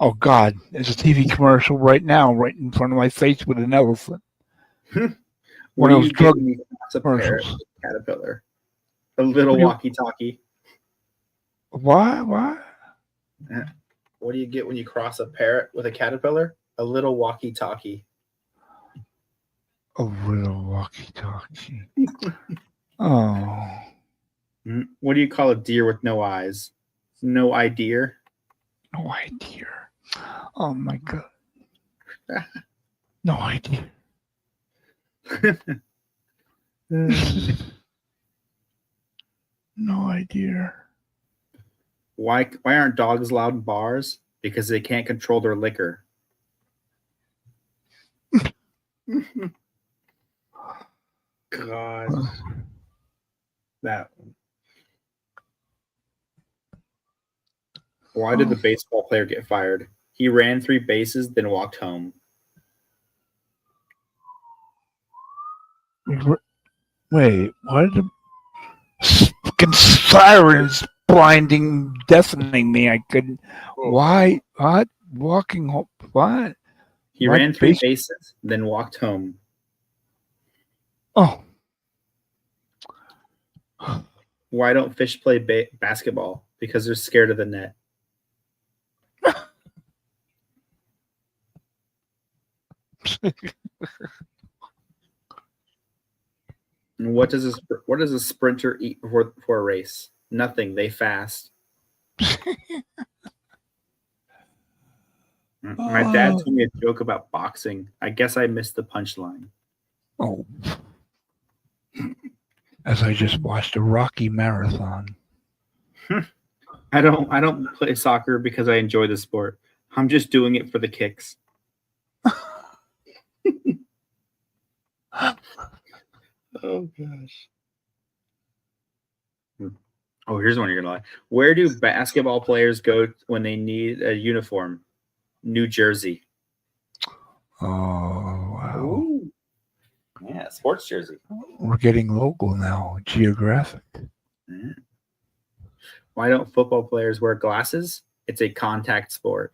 Oh God, there's a TV commercial right now, right in front of my face with an elephant. One of those drug commercials. Caterpillar. A little walkie-talkie. What? What do you get when you cross a parrot with a caterpillar? A little walkie-talkie. A little walkie-talkie. Oh. What do you call a deer with no eyes? No idea. No idea. Oh my god. No idea. No idea. Why aren't dogs allowed in bars? Because they can't control their liquor. God. That one. Why did the baseball player get fired? He ran 3 bases, then walked home. Wait, what? Fucking sirens blinding, deafening me. I couldn't. Why? What? Walking home? What? He What ran 3 base- bases, then walked home. Oh. Why don't fish play basketball? Because they're scared of the net. And what does a sprinter eat before a race? Nothing. They fast. My dad told me a joke about boxing. I guess I missed the punchline. Oh. As I just watched a Rocky marathon. I don't play soccer because I enjoy the sport. I'm just doing it for the kicks. Oh gosh. Oh, here's one you're gonna like. Where do basketball players go when they need a uniform? New Jersey. Oh wow. Ooh. Yeah, sports jersey. We're getting local now, geographic. Yeah. Why don't football players wear glasses? It's a contact sport.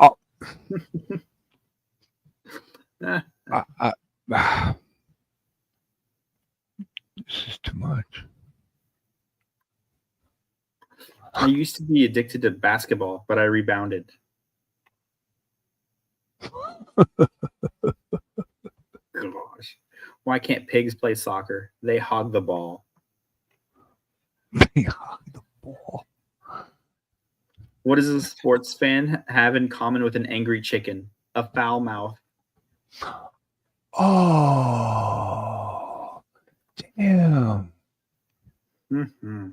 Oh. This is too much. I used to be addicted to basketball, but I rebounded. Gosh. Why can't pigs play soccer? They hog the ball. They hog the ball. What does a sports fan have in common with an angry chicken? A foul mouth. Oh. Damn. Mm-hmm.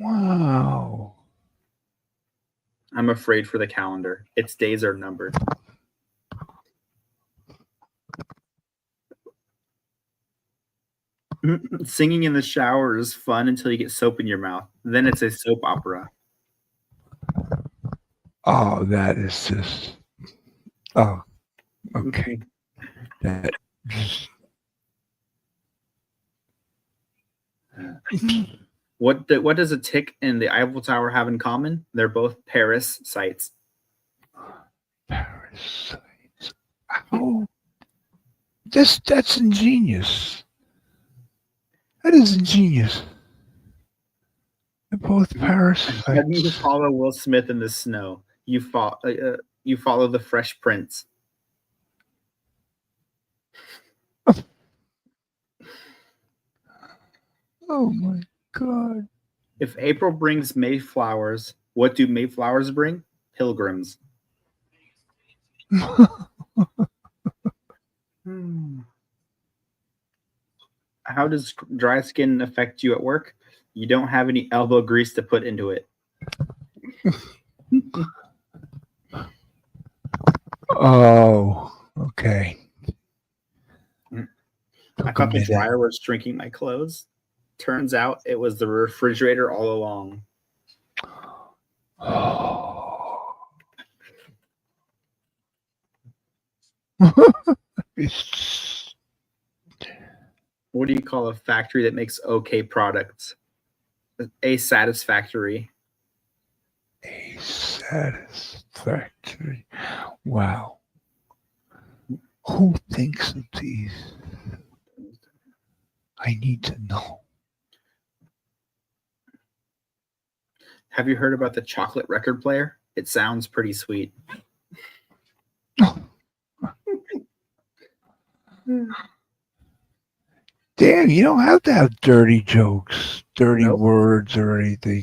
Wow. I'm afraid for the calendar. Its days are numbered. Singing in the shower is fun until you get soap in your mouth. Then it's a soap opera. Oh, that is just. Oh, okay. That. What does a tick and the Eiffel Tower have in common? They're both Paris sites. Parasites. Oh, that's ingenious. That is ingenious. They're both parasites. How do you follow Will Smith in the snow? You follow the Fresh Prince. Oh my god. If April brings Mayflowers, what do Mayflowers bring? Pilgrims. How does dry skin affect you at work? You don't have any elbow grease to put into it. Oh, okay. I thought the dryer was shrinking my clothes. Turns out it was the refrigerator all along. What do you call a factory that makes okay products? A satisfactory. A satisfactory. Wow. Who thinks of these? I need to know. Have you heard about the chocolate record player? It sounds pretty sweet. Damn, you don't have to have dirty jokes, dirty Nope. words, or anything.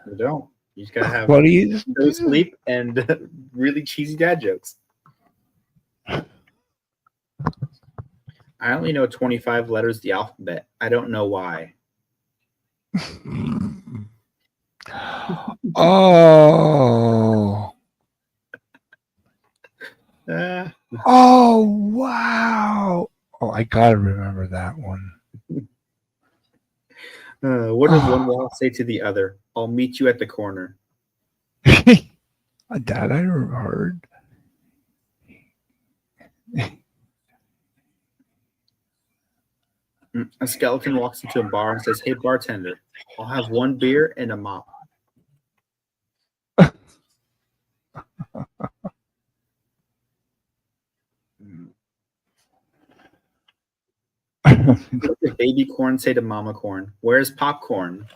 You don't. You just gotta have What do you? no sleep and really cheesy dad jokes. I only know 25 letters of the alphabet. I don't know why. Oh. Oh, wow. Oh, I gotta remember that one. What does one wall say to the other? I'll meet you at the corner. That I heard. A skeleton walks into a bar and says, "Hey, bartender, I'll have one beer and a mop." What did baby corn say to mama corn? Where's popcorn?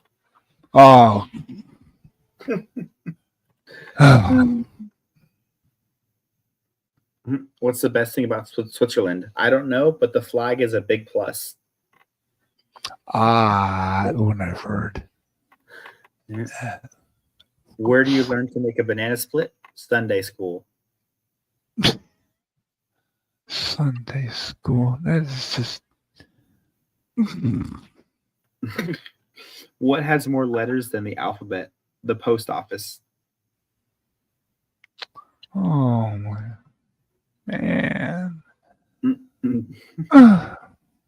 Oh. What's the best thing about Switzerland? I don't know, but the flag is a big plus. That one I've heard. Where do you learn to make a banana split? Sunday school. Sunday school. That is just. What has more letters than the alphabet? The post office. Oh my man.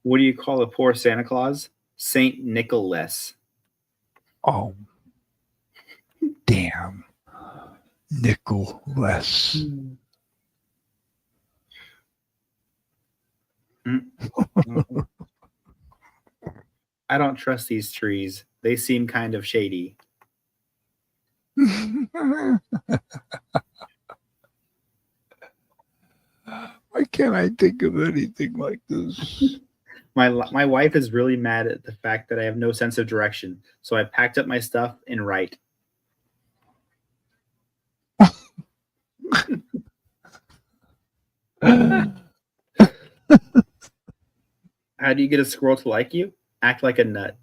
What do you call a poor Santa Claus? Saint Nicholas. Oh. Damn. Nicholas. I don't trust these trees. They seem kind of shady. Why can't I think of anything like this? My wife is really mad at the fact that I have no sense of direction, so I packed up my stuff and write. How do you get a squirrel to like you? Act like a nut.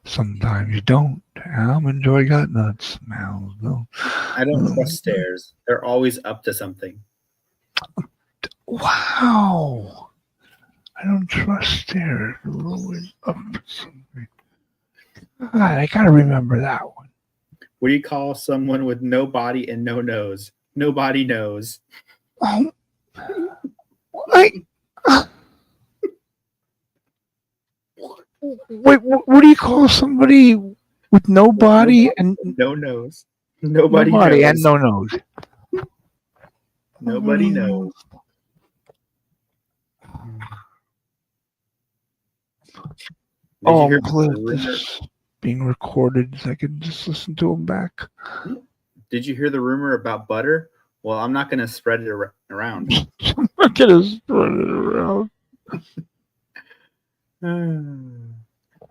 Sometimes you don't. Enjoy gut nuts. No. I don't trust stairs. They're always up to something. Wow. I don't trust stairs. They're always up to something. God, I gotta remember that one. What do you call someone with no body and no nose? Nobody knows. Oh. Wait, what do you call somebody with no body and no nose? Nobody body knows. and no nose. Nobody knows. Oh, I'm glad this is being recorded so I can just listen to them back. Did you hear the rumor about butter? Well, I'm not going to spread it around. I'm not going to spread it around.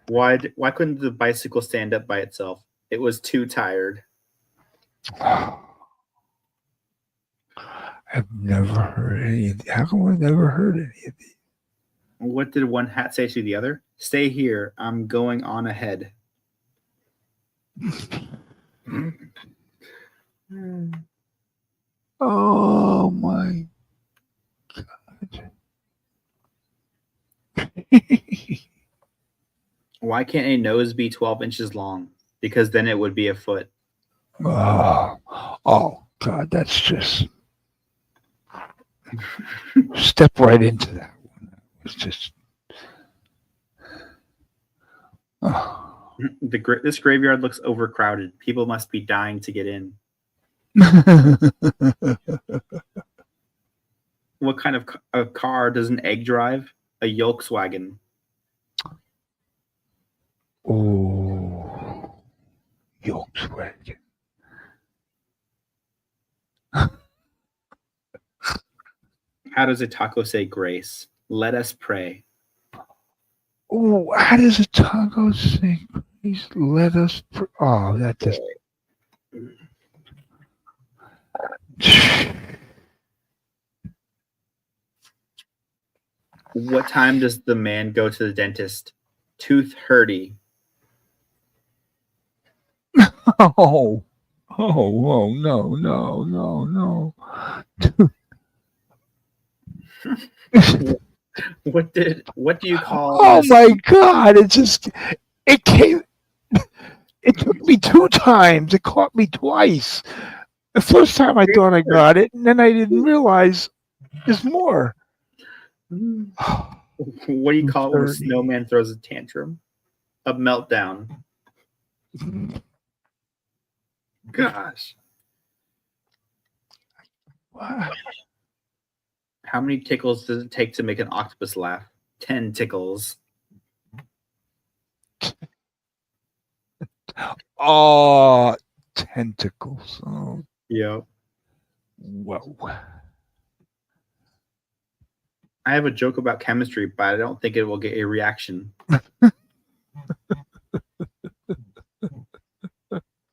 Why couldn't the bicycle stand up by itself? It was too tired. I've never heard any of these. How come I've never heard any of these? What did one hat say to the other? Stay here. I'm going on ahead. Oh my God. Why can't a nose be 12 inches long? Because then it would be a foot. Oh God, that's just step right into that one. It's just This graveyard looks overcrowded. People must be dying to get in. What kind of a car does an egg drive? A Volkswagen. Oh, Volkswagen. How does a taco say grace? Let us pray. Oh, how does a taco say? Please let us. Oh, that just. What time does the man go to the dentist? Tooth hurty. Oh, oh, no, no, no, no. What do you call Oh this? my God! It came. It took me 2 times. It caught me twice. The first time I thought I got it, and then I didn't realize there's more. What do you call it when a 2:30. snowman throws a tantrum? A meltdown. Gosh. Wow. How many tickles does it take to make an octopus laugh? 10 tickles. Oh, tentacles. Oh, Yep. whoa. I have a joke about chemistry, but I don't think it will get a reaction.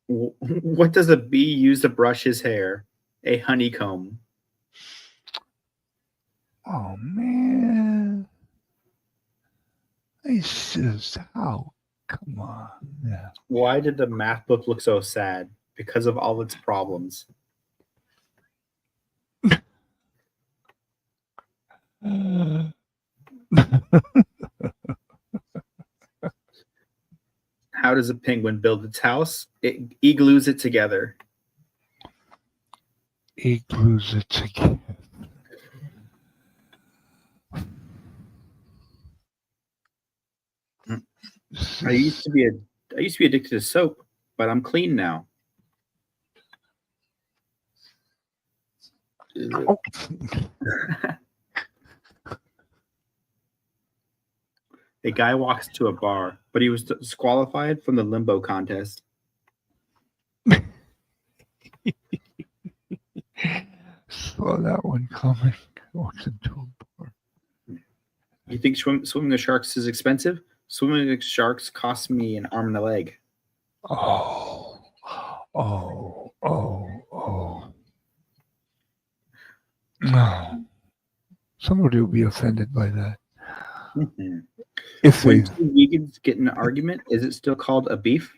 What does a bee use to brush his hair? A honeycomb. Oh man. It's just how. Come on. Yeah. Why did the math book look so sad? Because of all its problems. How does a penguin build its house? It igloos it together. He glues it together. I used to be addicted to soap, but I'm clean now. Oh. A guy walks to a bar, but he was disqualified from the limbo contest. Saw that one coming. Walks into a bar. You think swimming with sharks is expensive? Swimming with sharks costs me an arm and a leg. Oh. Oh. Oh. Oh. No. Somebody will be offended by that. Mm-hmm. If When they. two vegans get in an argument, is it still called a beef?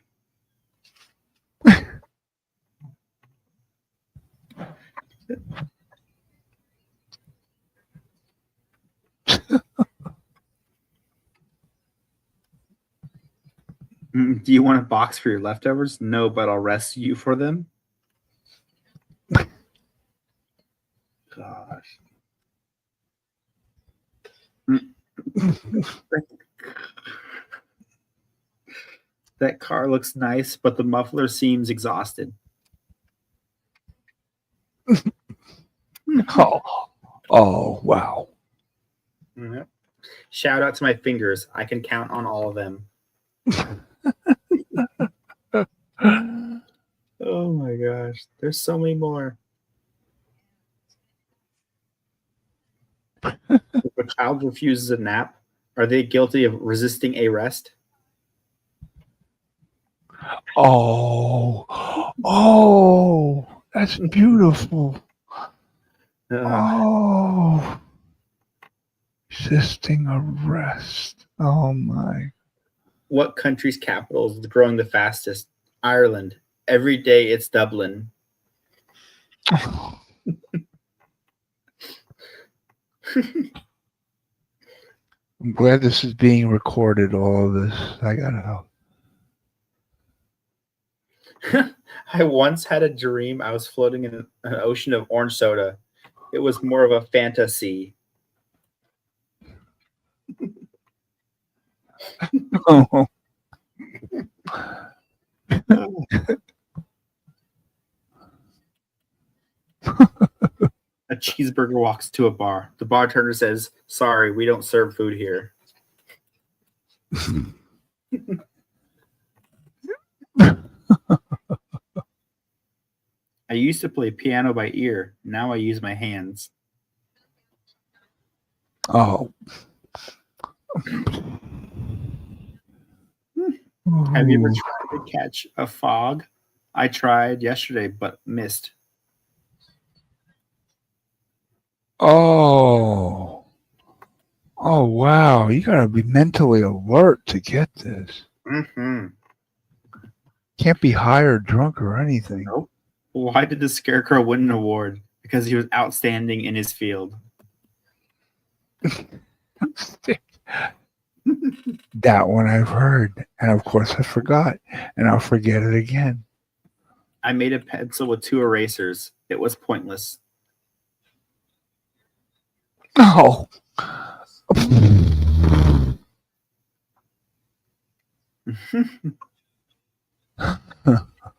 Do you want a box for your leftovers? No, but I'll rescue you for them. Gosh. That car looks nice, but the muffler seems exhausted. Oh. Oh. Wow. Yep. Shout out to my fingers. I can count on all of them. Oh my gosh. There's so many more. If a child refuses a nap, are they guilty of resisting arrest? Oh. Oh. That's beautiful. Oh. Resisting arrest. Oh my. What country's capital is growing the fastest? Ireland. Every day it's Dublin. I'm glad this is being recorded, all of this. I gotta help. I once had a dream I was floating in an ocean of orange soda. It was more of a fantasy. Oh. A cheeseburger walks to a bar. The bartender says, "Sorry, we don't serve food here." I used to play piano by ear. Now I use my hands. Oh. Have you ever tried to catch a fog? I tried yesterday, but missed. Oh. Oh wow, you gotta be mentally alert to get this. Mm-hmm. Can't be high or drunk or anything. Nope. Why did the Scarecrow win an award? Because he was outstanding in his field. That one I've heard, and of course I forgot, and I'll forget it again. I made a pencil with 2 erasers. It was pointless. Oh.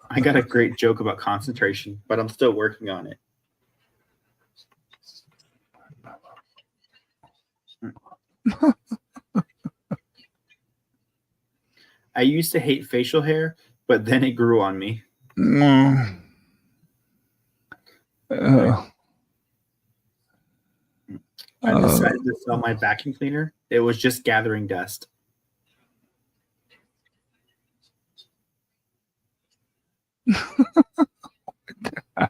I got a great joke about concentration, but I'm still working on it. I used to hate facial hair, but then it grew on me. Mm. I decided to sell my vacuum cleaner. It was just gathering dust.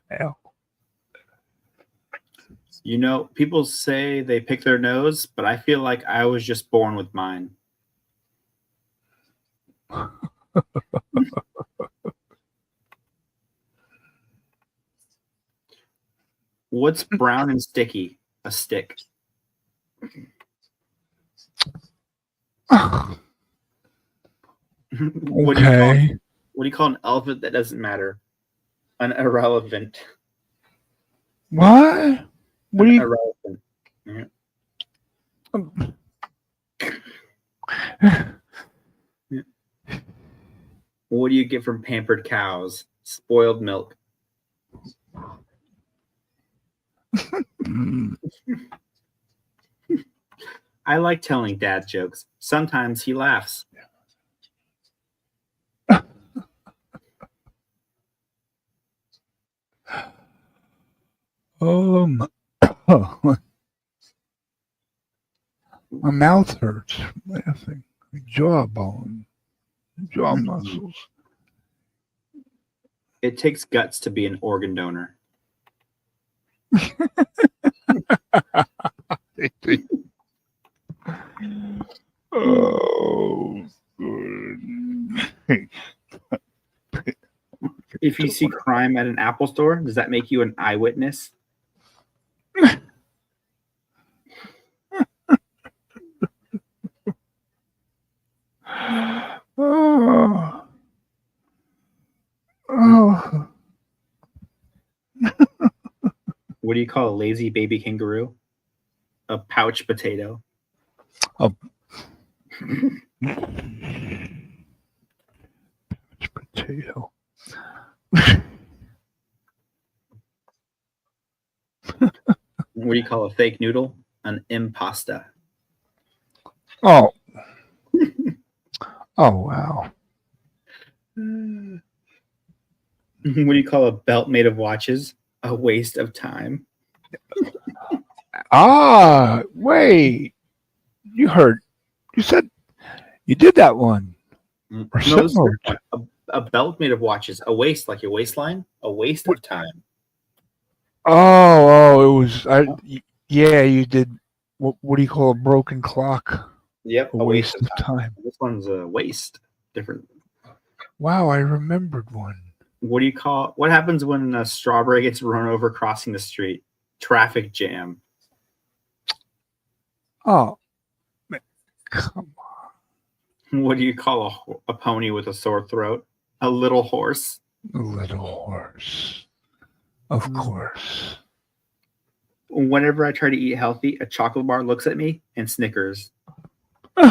Hell. You know, people say they pick their nose, but I feel like I was just born with mine. What's brown and sticky? A stick. What do you call an elephant that doesn't matter? An irrelevant. What? What do you? Irrelevant. Yeah. What do you get from pampered cows? Spoiled milk. I like telling dad jokes. Sometimes he laughs. My mouth hurts laughing. My jawbone, jaw muscles. It takes guts to be an organ donor. Oh, good. If you see crime at an Apple store, does that make you an eyewitness? Oh. Oh. What do you call a lazy baby kangaroo? A pouch potato. A potato. What do you call a fake noodle? An impasta. Oh. Oh wow. What do you call a belt made of watches? A waste of time. Ah, wait. You said you did that one. Or No, this is similar. a belt made of watches. A waist, like your waistline. A waste of time. Oh, it was. Yeah, you did. What do you call a broken clock? Yep, A waste of time. This one's a waste. Different. Wow, I remembered one. What happens when a strawberry gets run over crossing the street? Traffic jam. Oh, man, come What do you call a pony with a sore throat? A little horse. on. A little horse. Of course. Whenever I try to eat healthy, a chocolate bar looks at me and snickers. I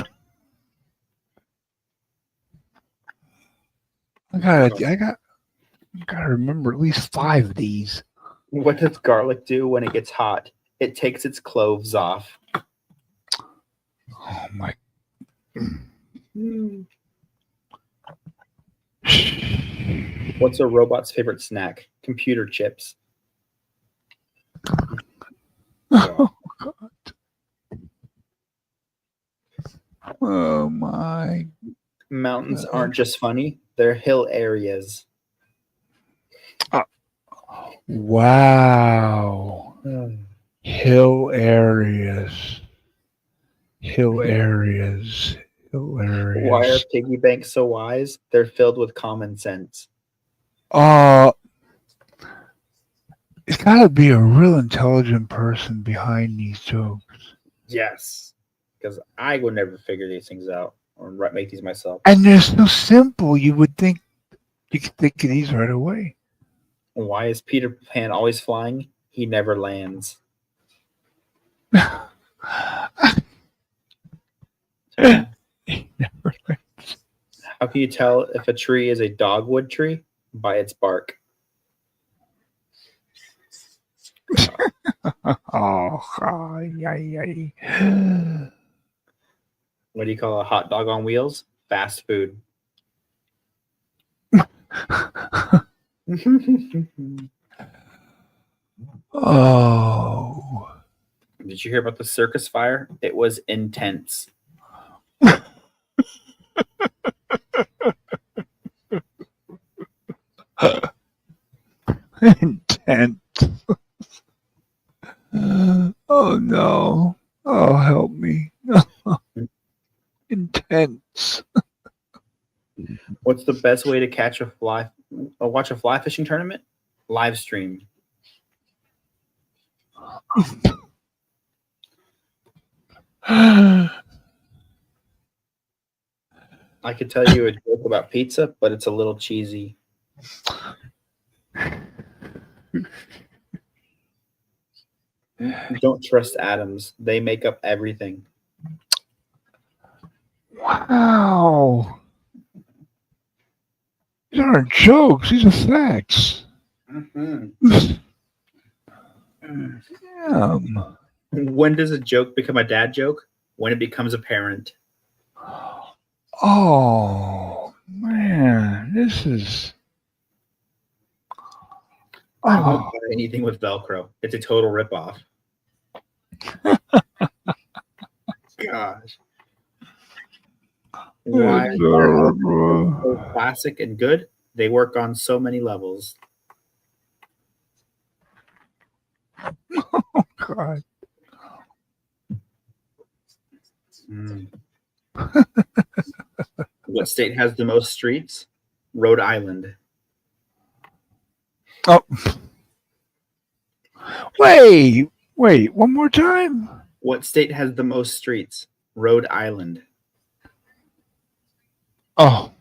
gotta remember at least 5 of these. What does garlic do when it gets hot? It takes its cloves off. Oh my. What's a robot's favorite snack? Computer chips. Oh God. Oh my. Mountains aren't just funny, they're hill areas. Wow. Hill areas. hilarious. Why are Hilarious. piggy banks so wise? They're filled with common sense. Uh, it's got to be a real intelligent person behind these jokes. Yes, because I would never figure these things out or make these myself. And they're so simple, you would think you could think of these right away. Why is Peter Pan always flying? He never lands. How can you tell if a tree is a dogwood tree? By its bark. Yay. What do you call a hot dog on wheels? Fast food. Oh. Did you hear about the circus fire? It was intense. Intense. Oh no. Oh, help me. Intense. What's the best way to catch a fly? Watch a fly fishing tournament? Live stream. I could tell you a joke about pizza, but it's a little cheesy. Don't trust atoms. They make up everything. Wow. These aren't jokes. These are facts. Damn. When does a joke become a dad joke? When it becomes apparent. Oh, man. This is. I won't Oh. buy anything with Velcro. It's a total ripoff. Gosh. Why are so classic and good? They work on so many levels. Oh, God. What state has the most streets? Rhode Island. Oh. Wait. One more time. What state has the most streets? Rhode Island. Oh.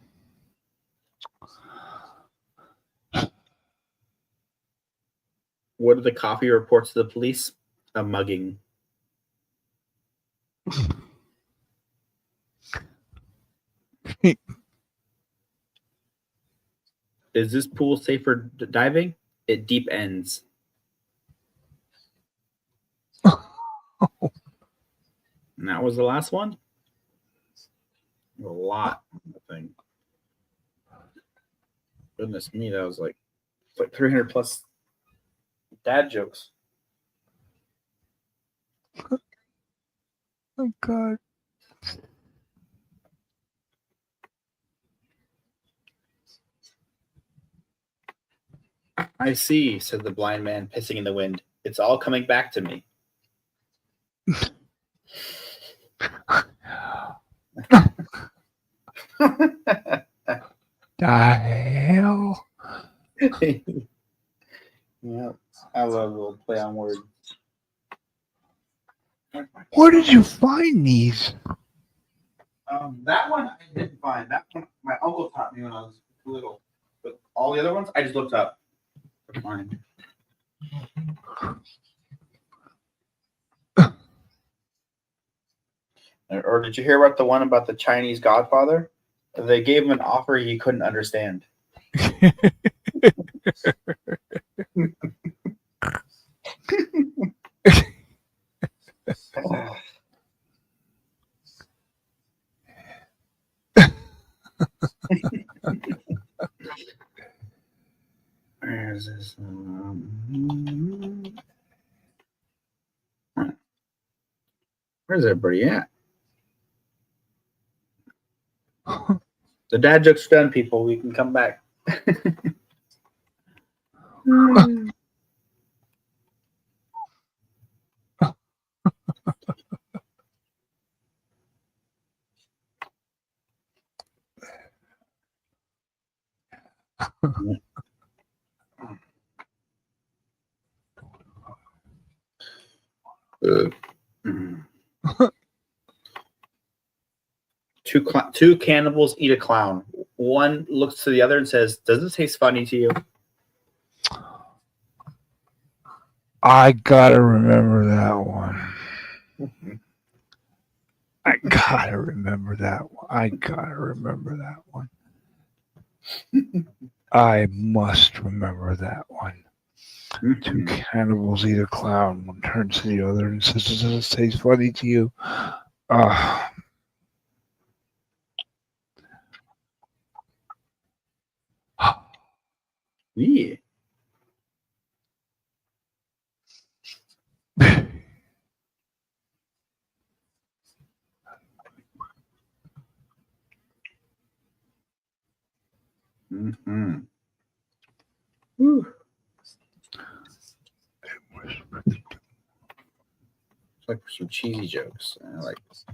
What are the coffee reports to the police? A mugging. Is this pool safe for diving? It deep ends. And that was the last one? A lot, I think. Goodness me, that was like 300 plus dad jokes. Oh, God. I see, said the blind man, pissing in the wind. It's all coming back to me. The hell? Yeah, I love a little play on words. Where did you find these? That one I didn't find. That one my uncle taught me when I was little. But all the other ones I just looked up. Fine. Or did you hear about the one about the Chinese Godfather? They gave him an offer he couldn't understand. Where's this? Where's everybody at? The dad joke's done, people. We can come back. Two cannibals eat a clown. One looks to the other and says, "Does this taste funny to you?" I gotta remember that one. I gotta remember that one. I gotta remember that one. I must remember that one. Two cannibals eat a clown. One turns to the other and says, "Does this taste funny to you?" Uh, Yeah. Mm-hmm. It's like some cheesy jokes. I like this.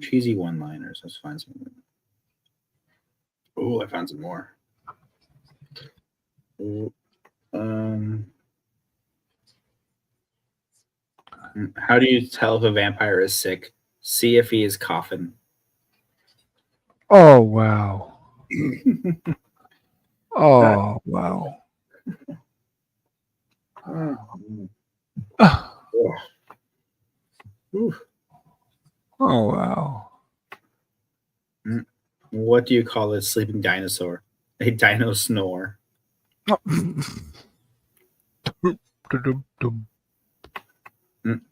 Cheesy one-liners. Let's find some. Oh, I found some more. Ooh, how do you tell if a vampire is sick? See if he is coughing. oh wow. Oh wow. Oh wow. What do you call a sleeping dinosaur? A dino snore. What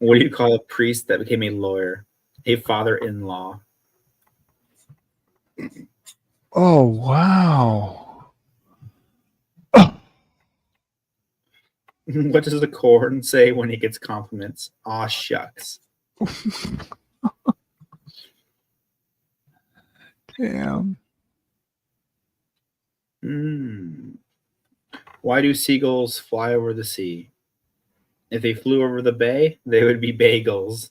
do you call a priest that became a lawyer? A father-in-law. Oh wow. What does the corn say when he gets compliments? Aw, shucks. Damn. Why do seagulls fly over the sea? If they flew over the bay, they would be bagels.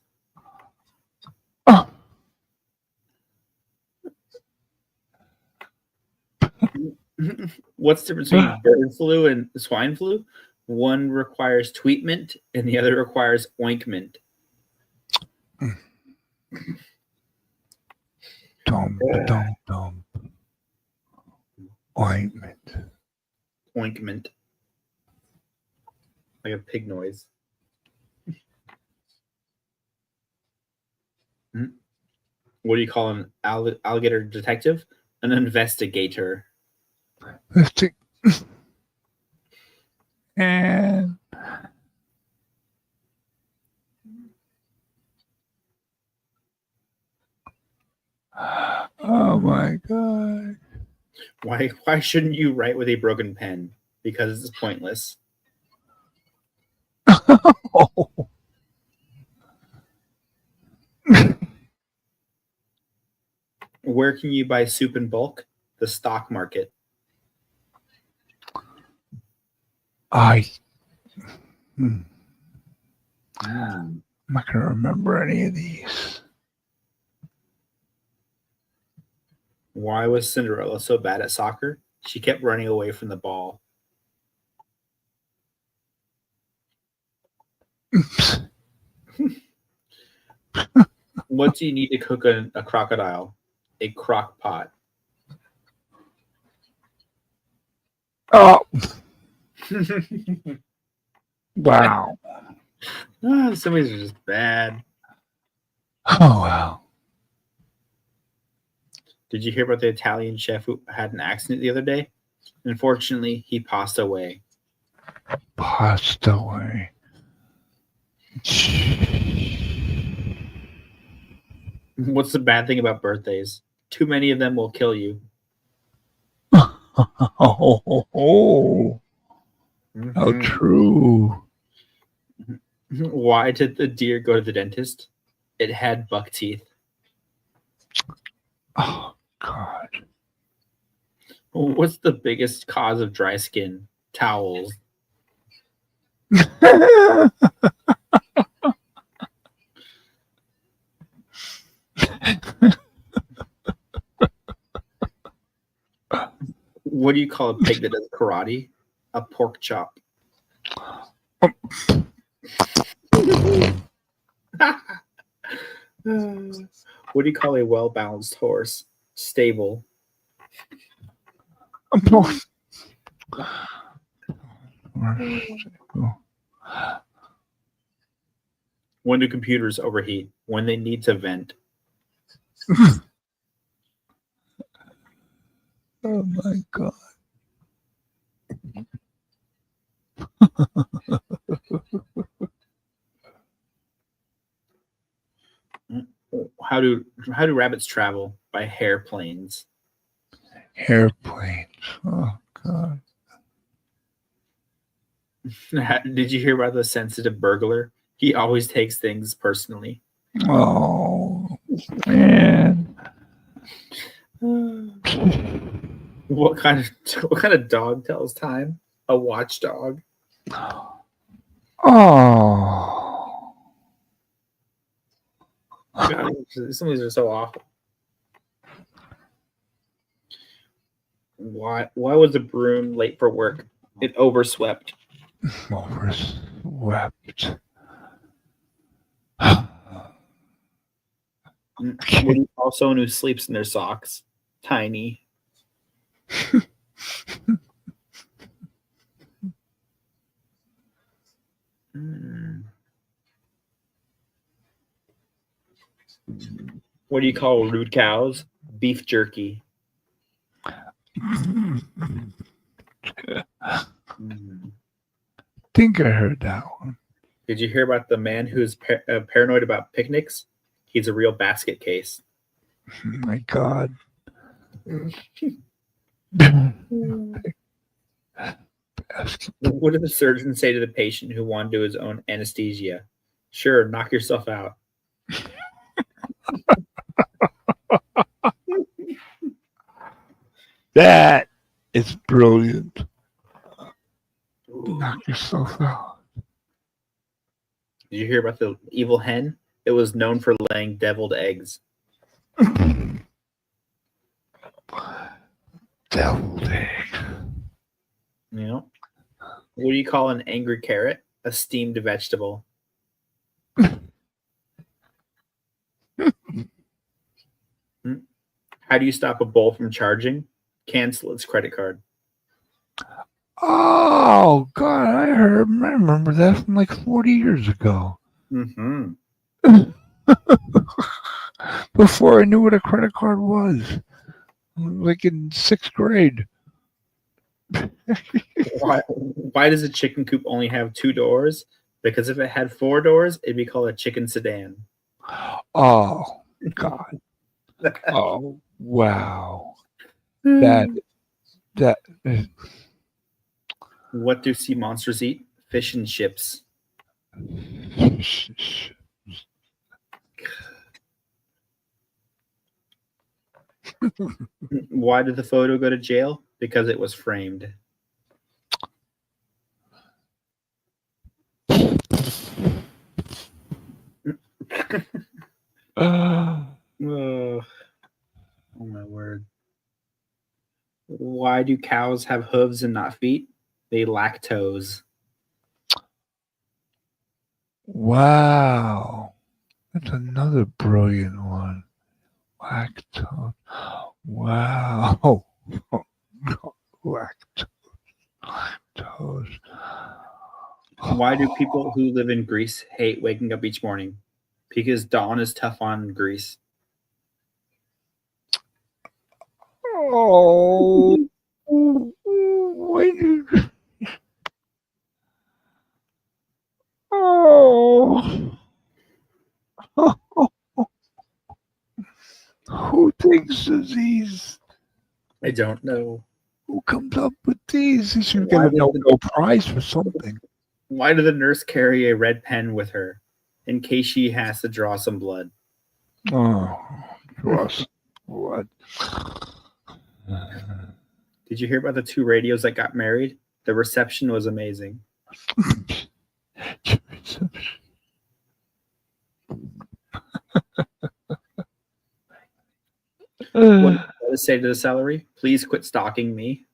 What's the difference between bird flu and swine flu? One requires treatment and the other requires ointment. Dum dum dum. Ointment. Ointment. Like a pig noise. What do you call an alligator detective? An investigator. And oh my god. Why shouldn't you write with a broken pen? Because it's pointless. Where can you buy soup in bulk? The stock market. I'm not gonna remember any of these. Why was Cinderella so bad at soccer? She kept running away from the ball. What do you need to cook a crocodile? A crock pot. Oh. Wow. Some of these are just bad. Oh wow. Did you hear about the Italian chef who had an accident the other day? Unfortunately, he passed away. Passed away. What's the bad thing about birthdays? Too many of them will kill you. Oh, how true. Why did the deer go to the dentist? It had buck teeth. Oh God. What's the biggest cause of dry skin? Towels. What do you call a pig that does karate? A pork chop. What do you call a well-balanced horse? Stable. When do computers overheat? When they need to vent. Oh my god. How do rabbits travel? By hairplanes. Airplanes. Oh god. Did you hear about the sensitive burglar? He always takes things personally. Oh man. What kind of dog tells time? A watchdog. Oh. God, some of these are so awful. Why was the broom late for work? It overswept. Overswept. What do you call someone who sleeps in their socks? Tiny. What do you call rude cows? Beef jerky. Think I heard that one. Did you hear about the man who's paranoid about picnics? He's a real basket case. My god. What did the surgeon say to the patient who wanted to do his own anesthesia? Sure, knock yourself out. That is brilliant. Knock yourself out. Did you hear about the evil hen? It was known for laying deviled eggs. Deviled egg. Yeah. What do you call an angry carrot? A steamed vegetable. How do you stop a bull from charging? Cancel its credit card. Oh god, I remember that from like 40 years ago. Mm-hmm. Before I knew what a credit card was. Like in 6th grade. Why does a chicken coop only have 2 doors? Because if it had 4 doors, it'd be called a chicken sedan. Oh god. Oh wow. That What do sea monsters eat? Fish and chips. Why did the photo go to jail? Because it was framed. Oh my word. Why do cows have hooves and not feet? They lack toes. Wow. That's another brilliant one. Lactose. Wow. Lactose. Why do people who live in Greece hate waking up each morning? Because dawn is tough on Greece. Oh. Why do... Oh. Who thinks of these? I don't know. Who comes up with these? He should get a Nobel Prize for something. Why did the nurse carry a red pen with her? In case she has to draw some blood. Oh, gross. What? Did you hear about the 2 radios that got married? The reception was amazing. What did I say to the celery? Please quit stalking me.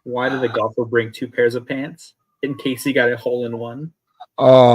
Why did the golfer bring two pairs of pants? In case he got a hole in one. Oh.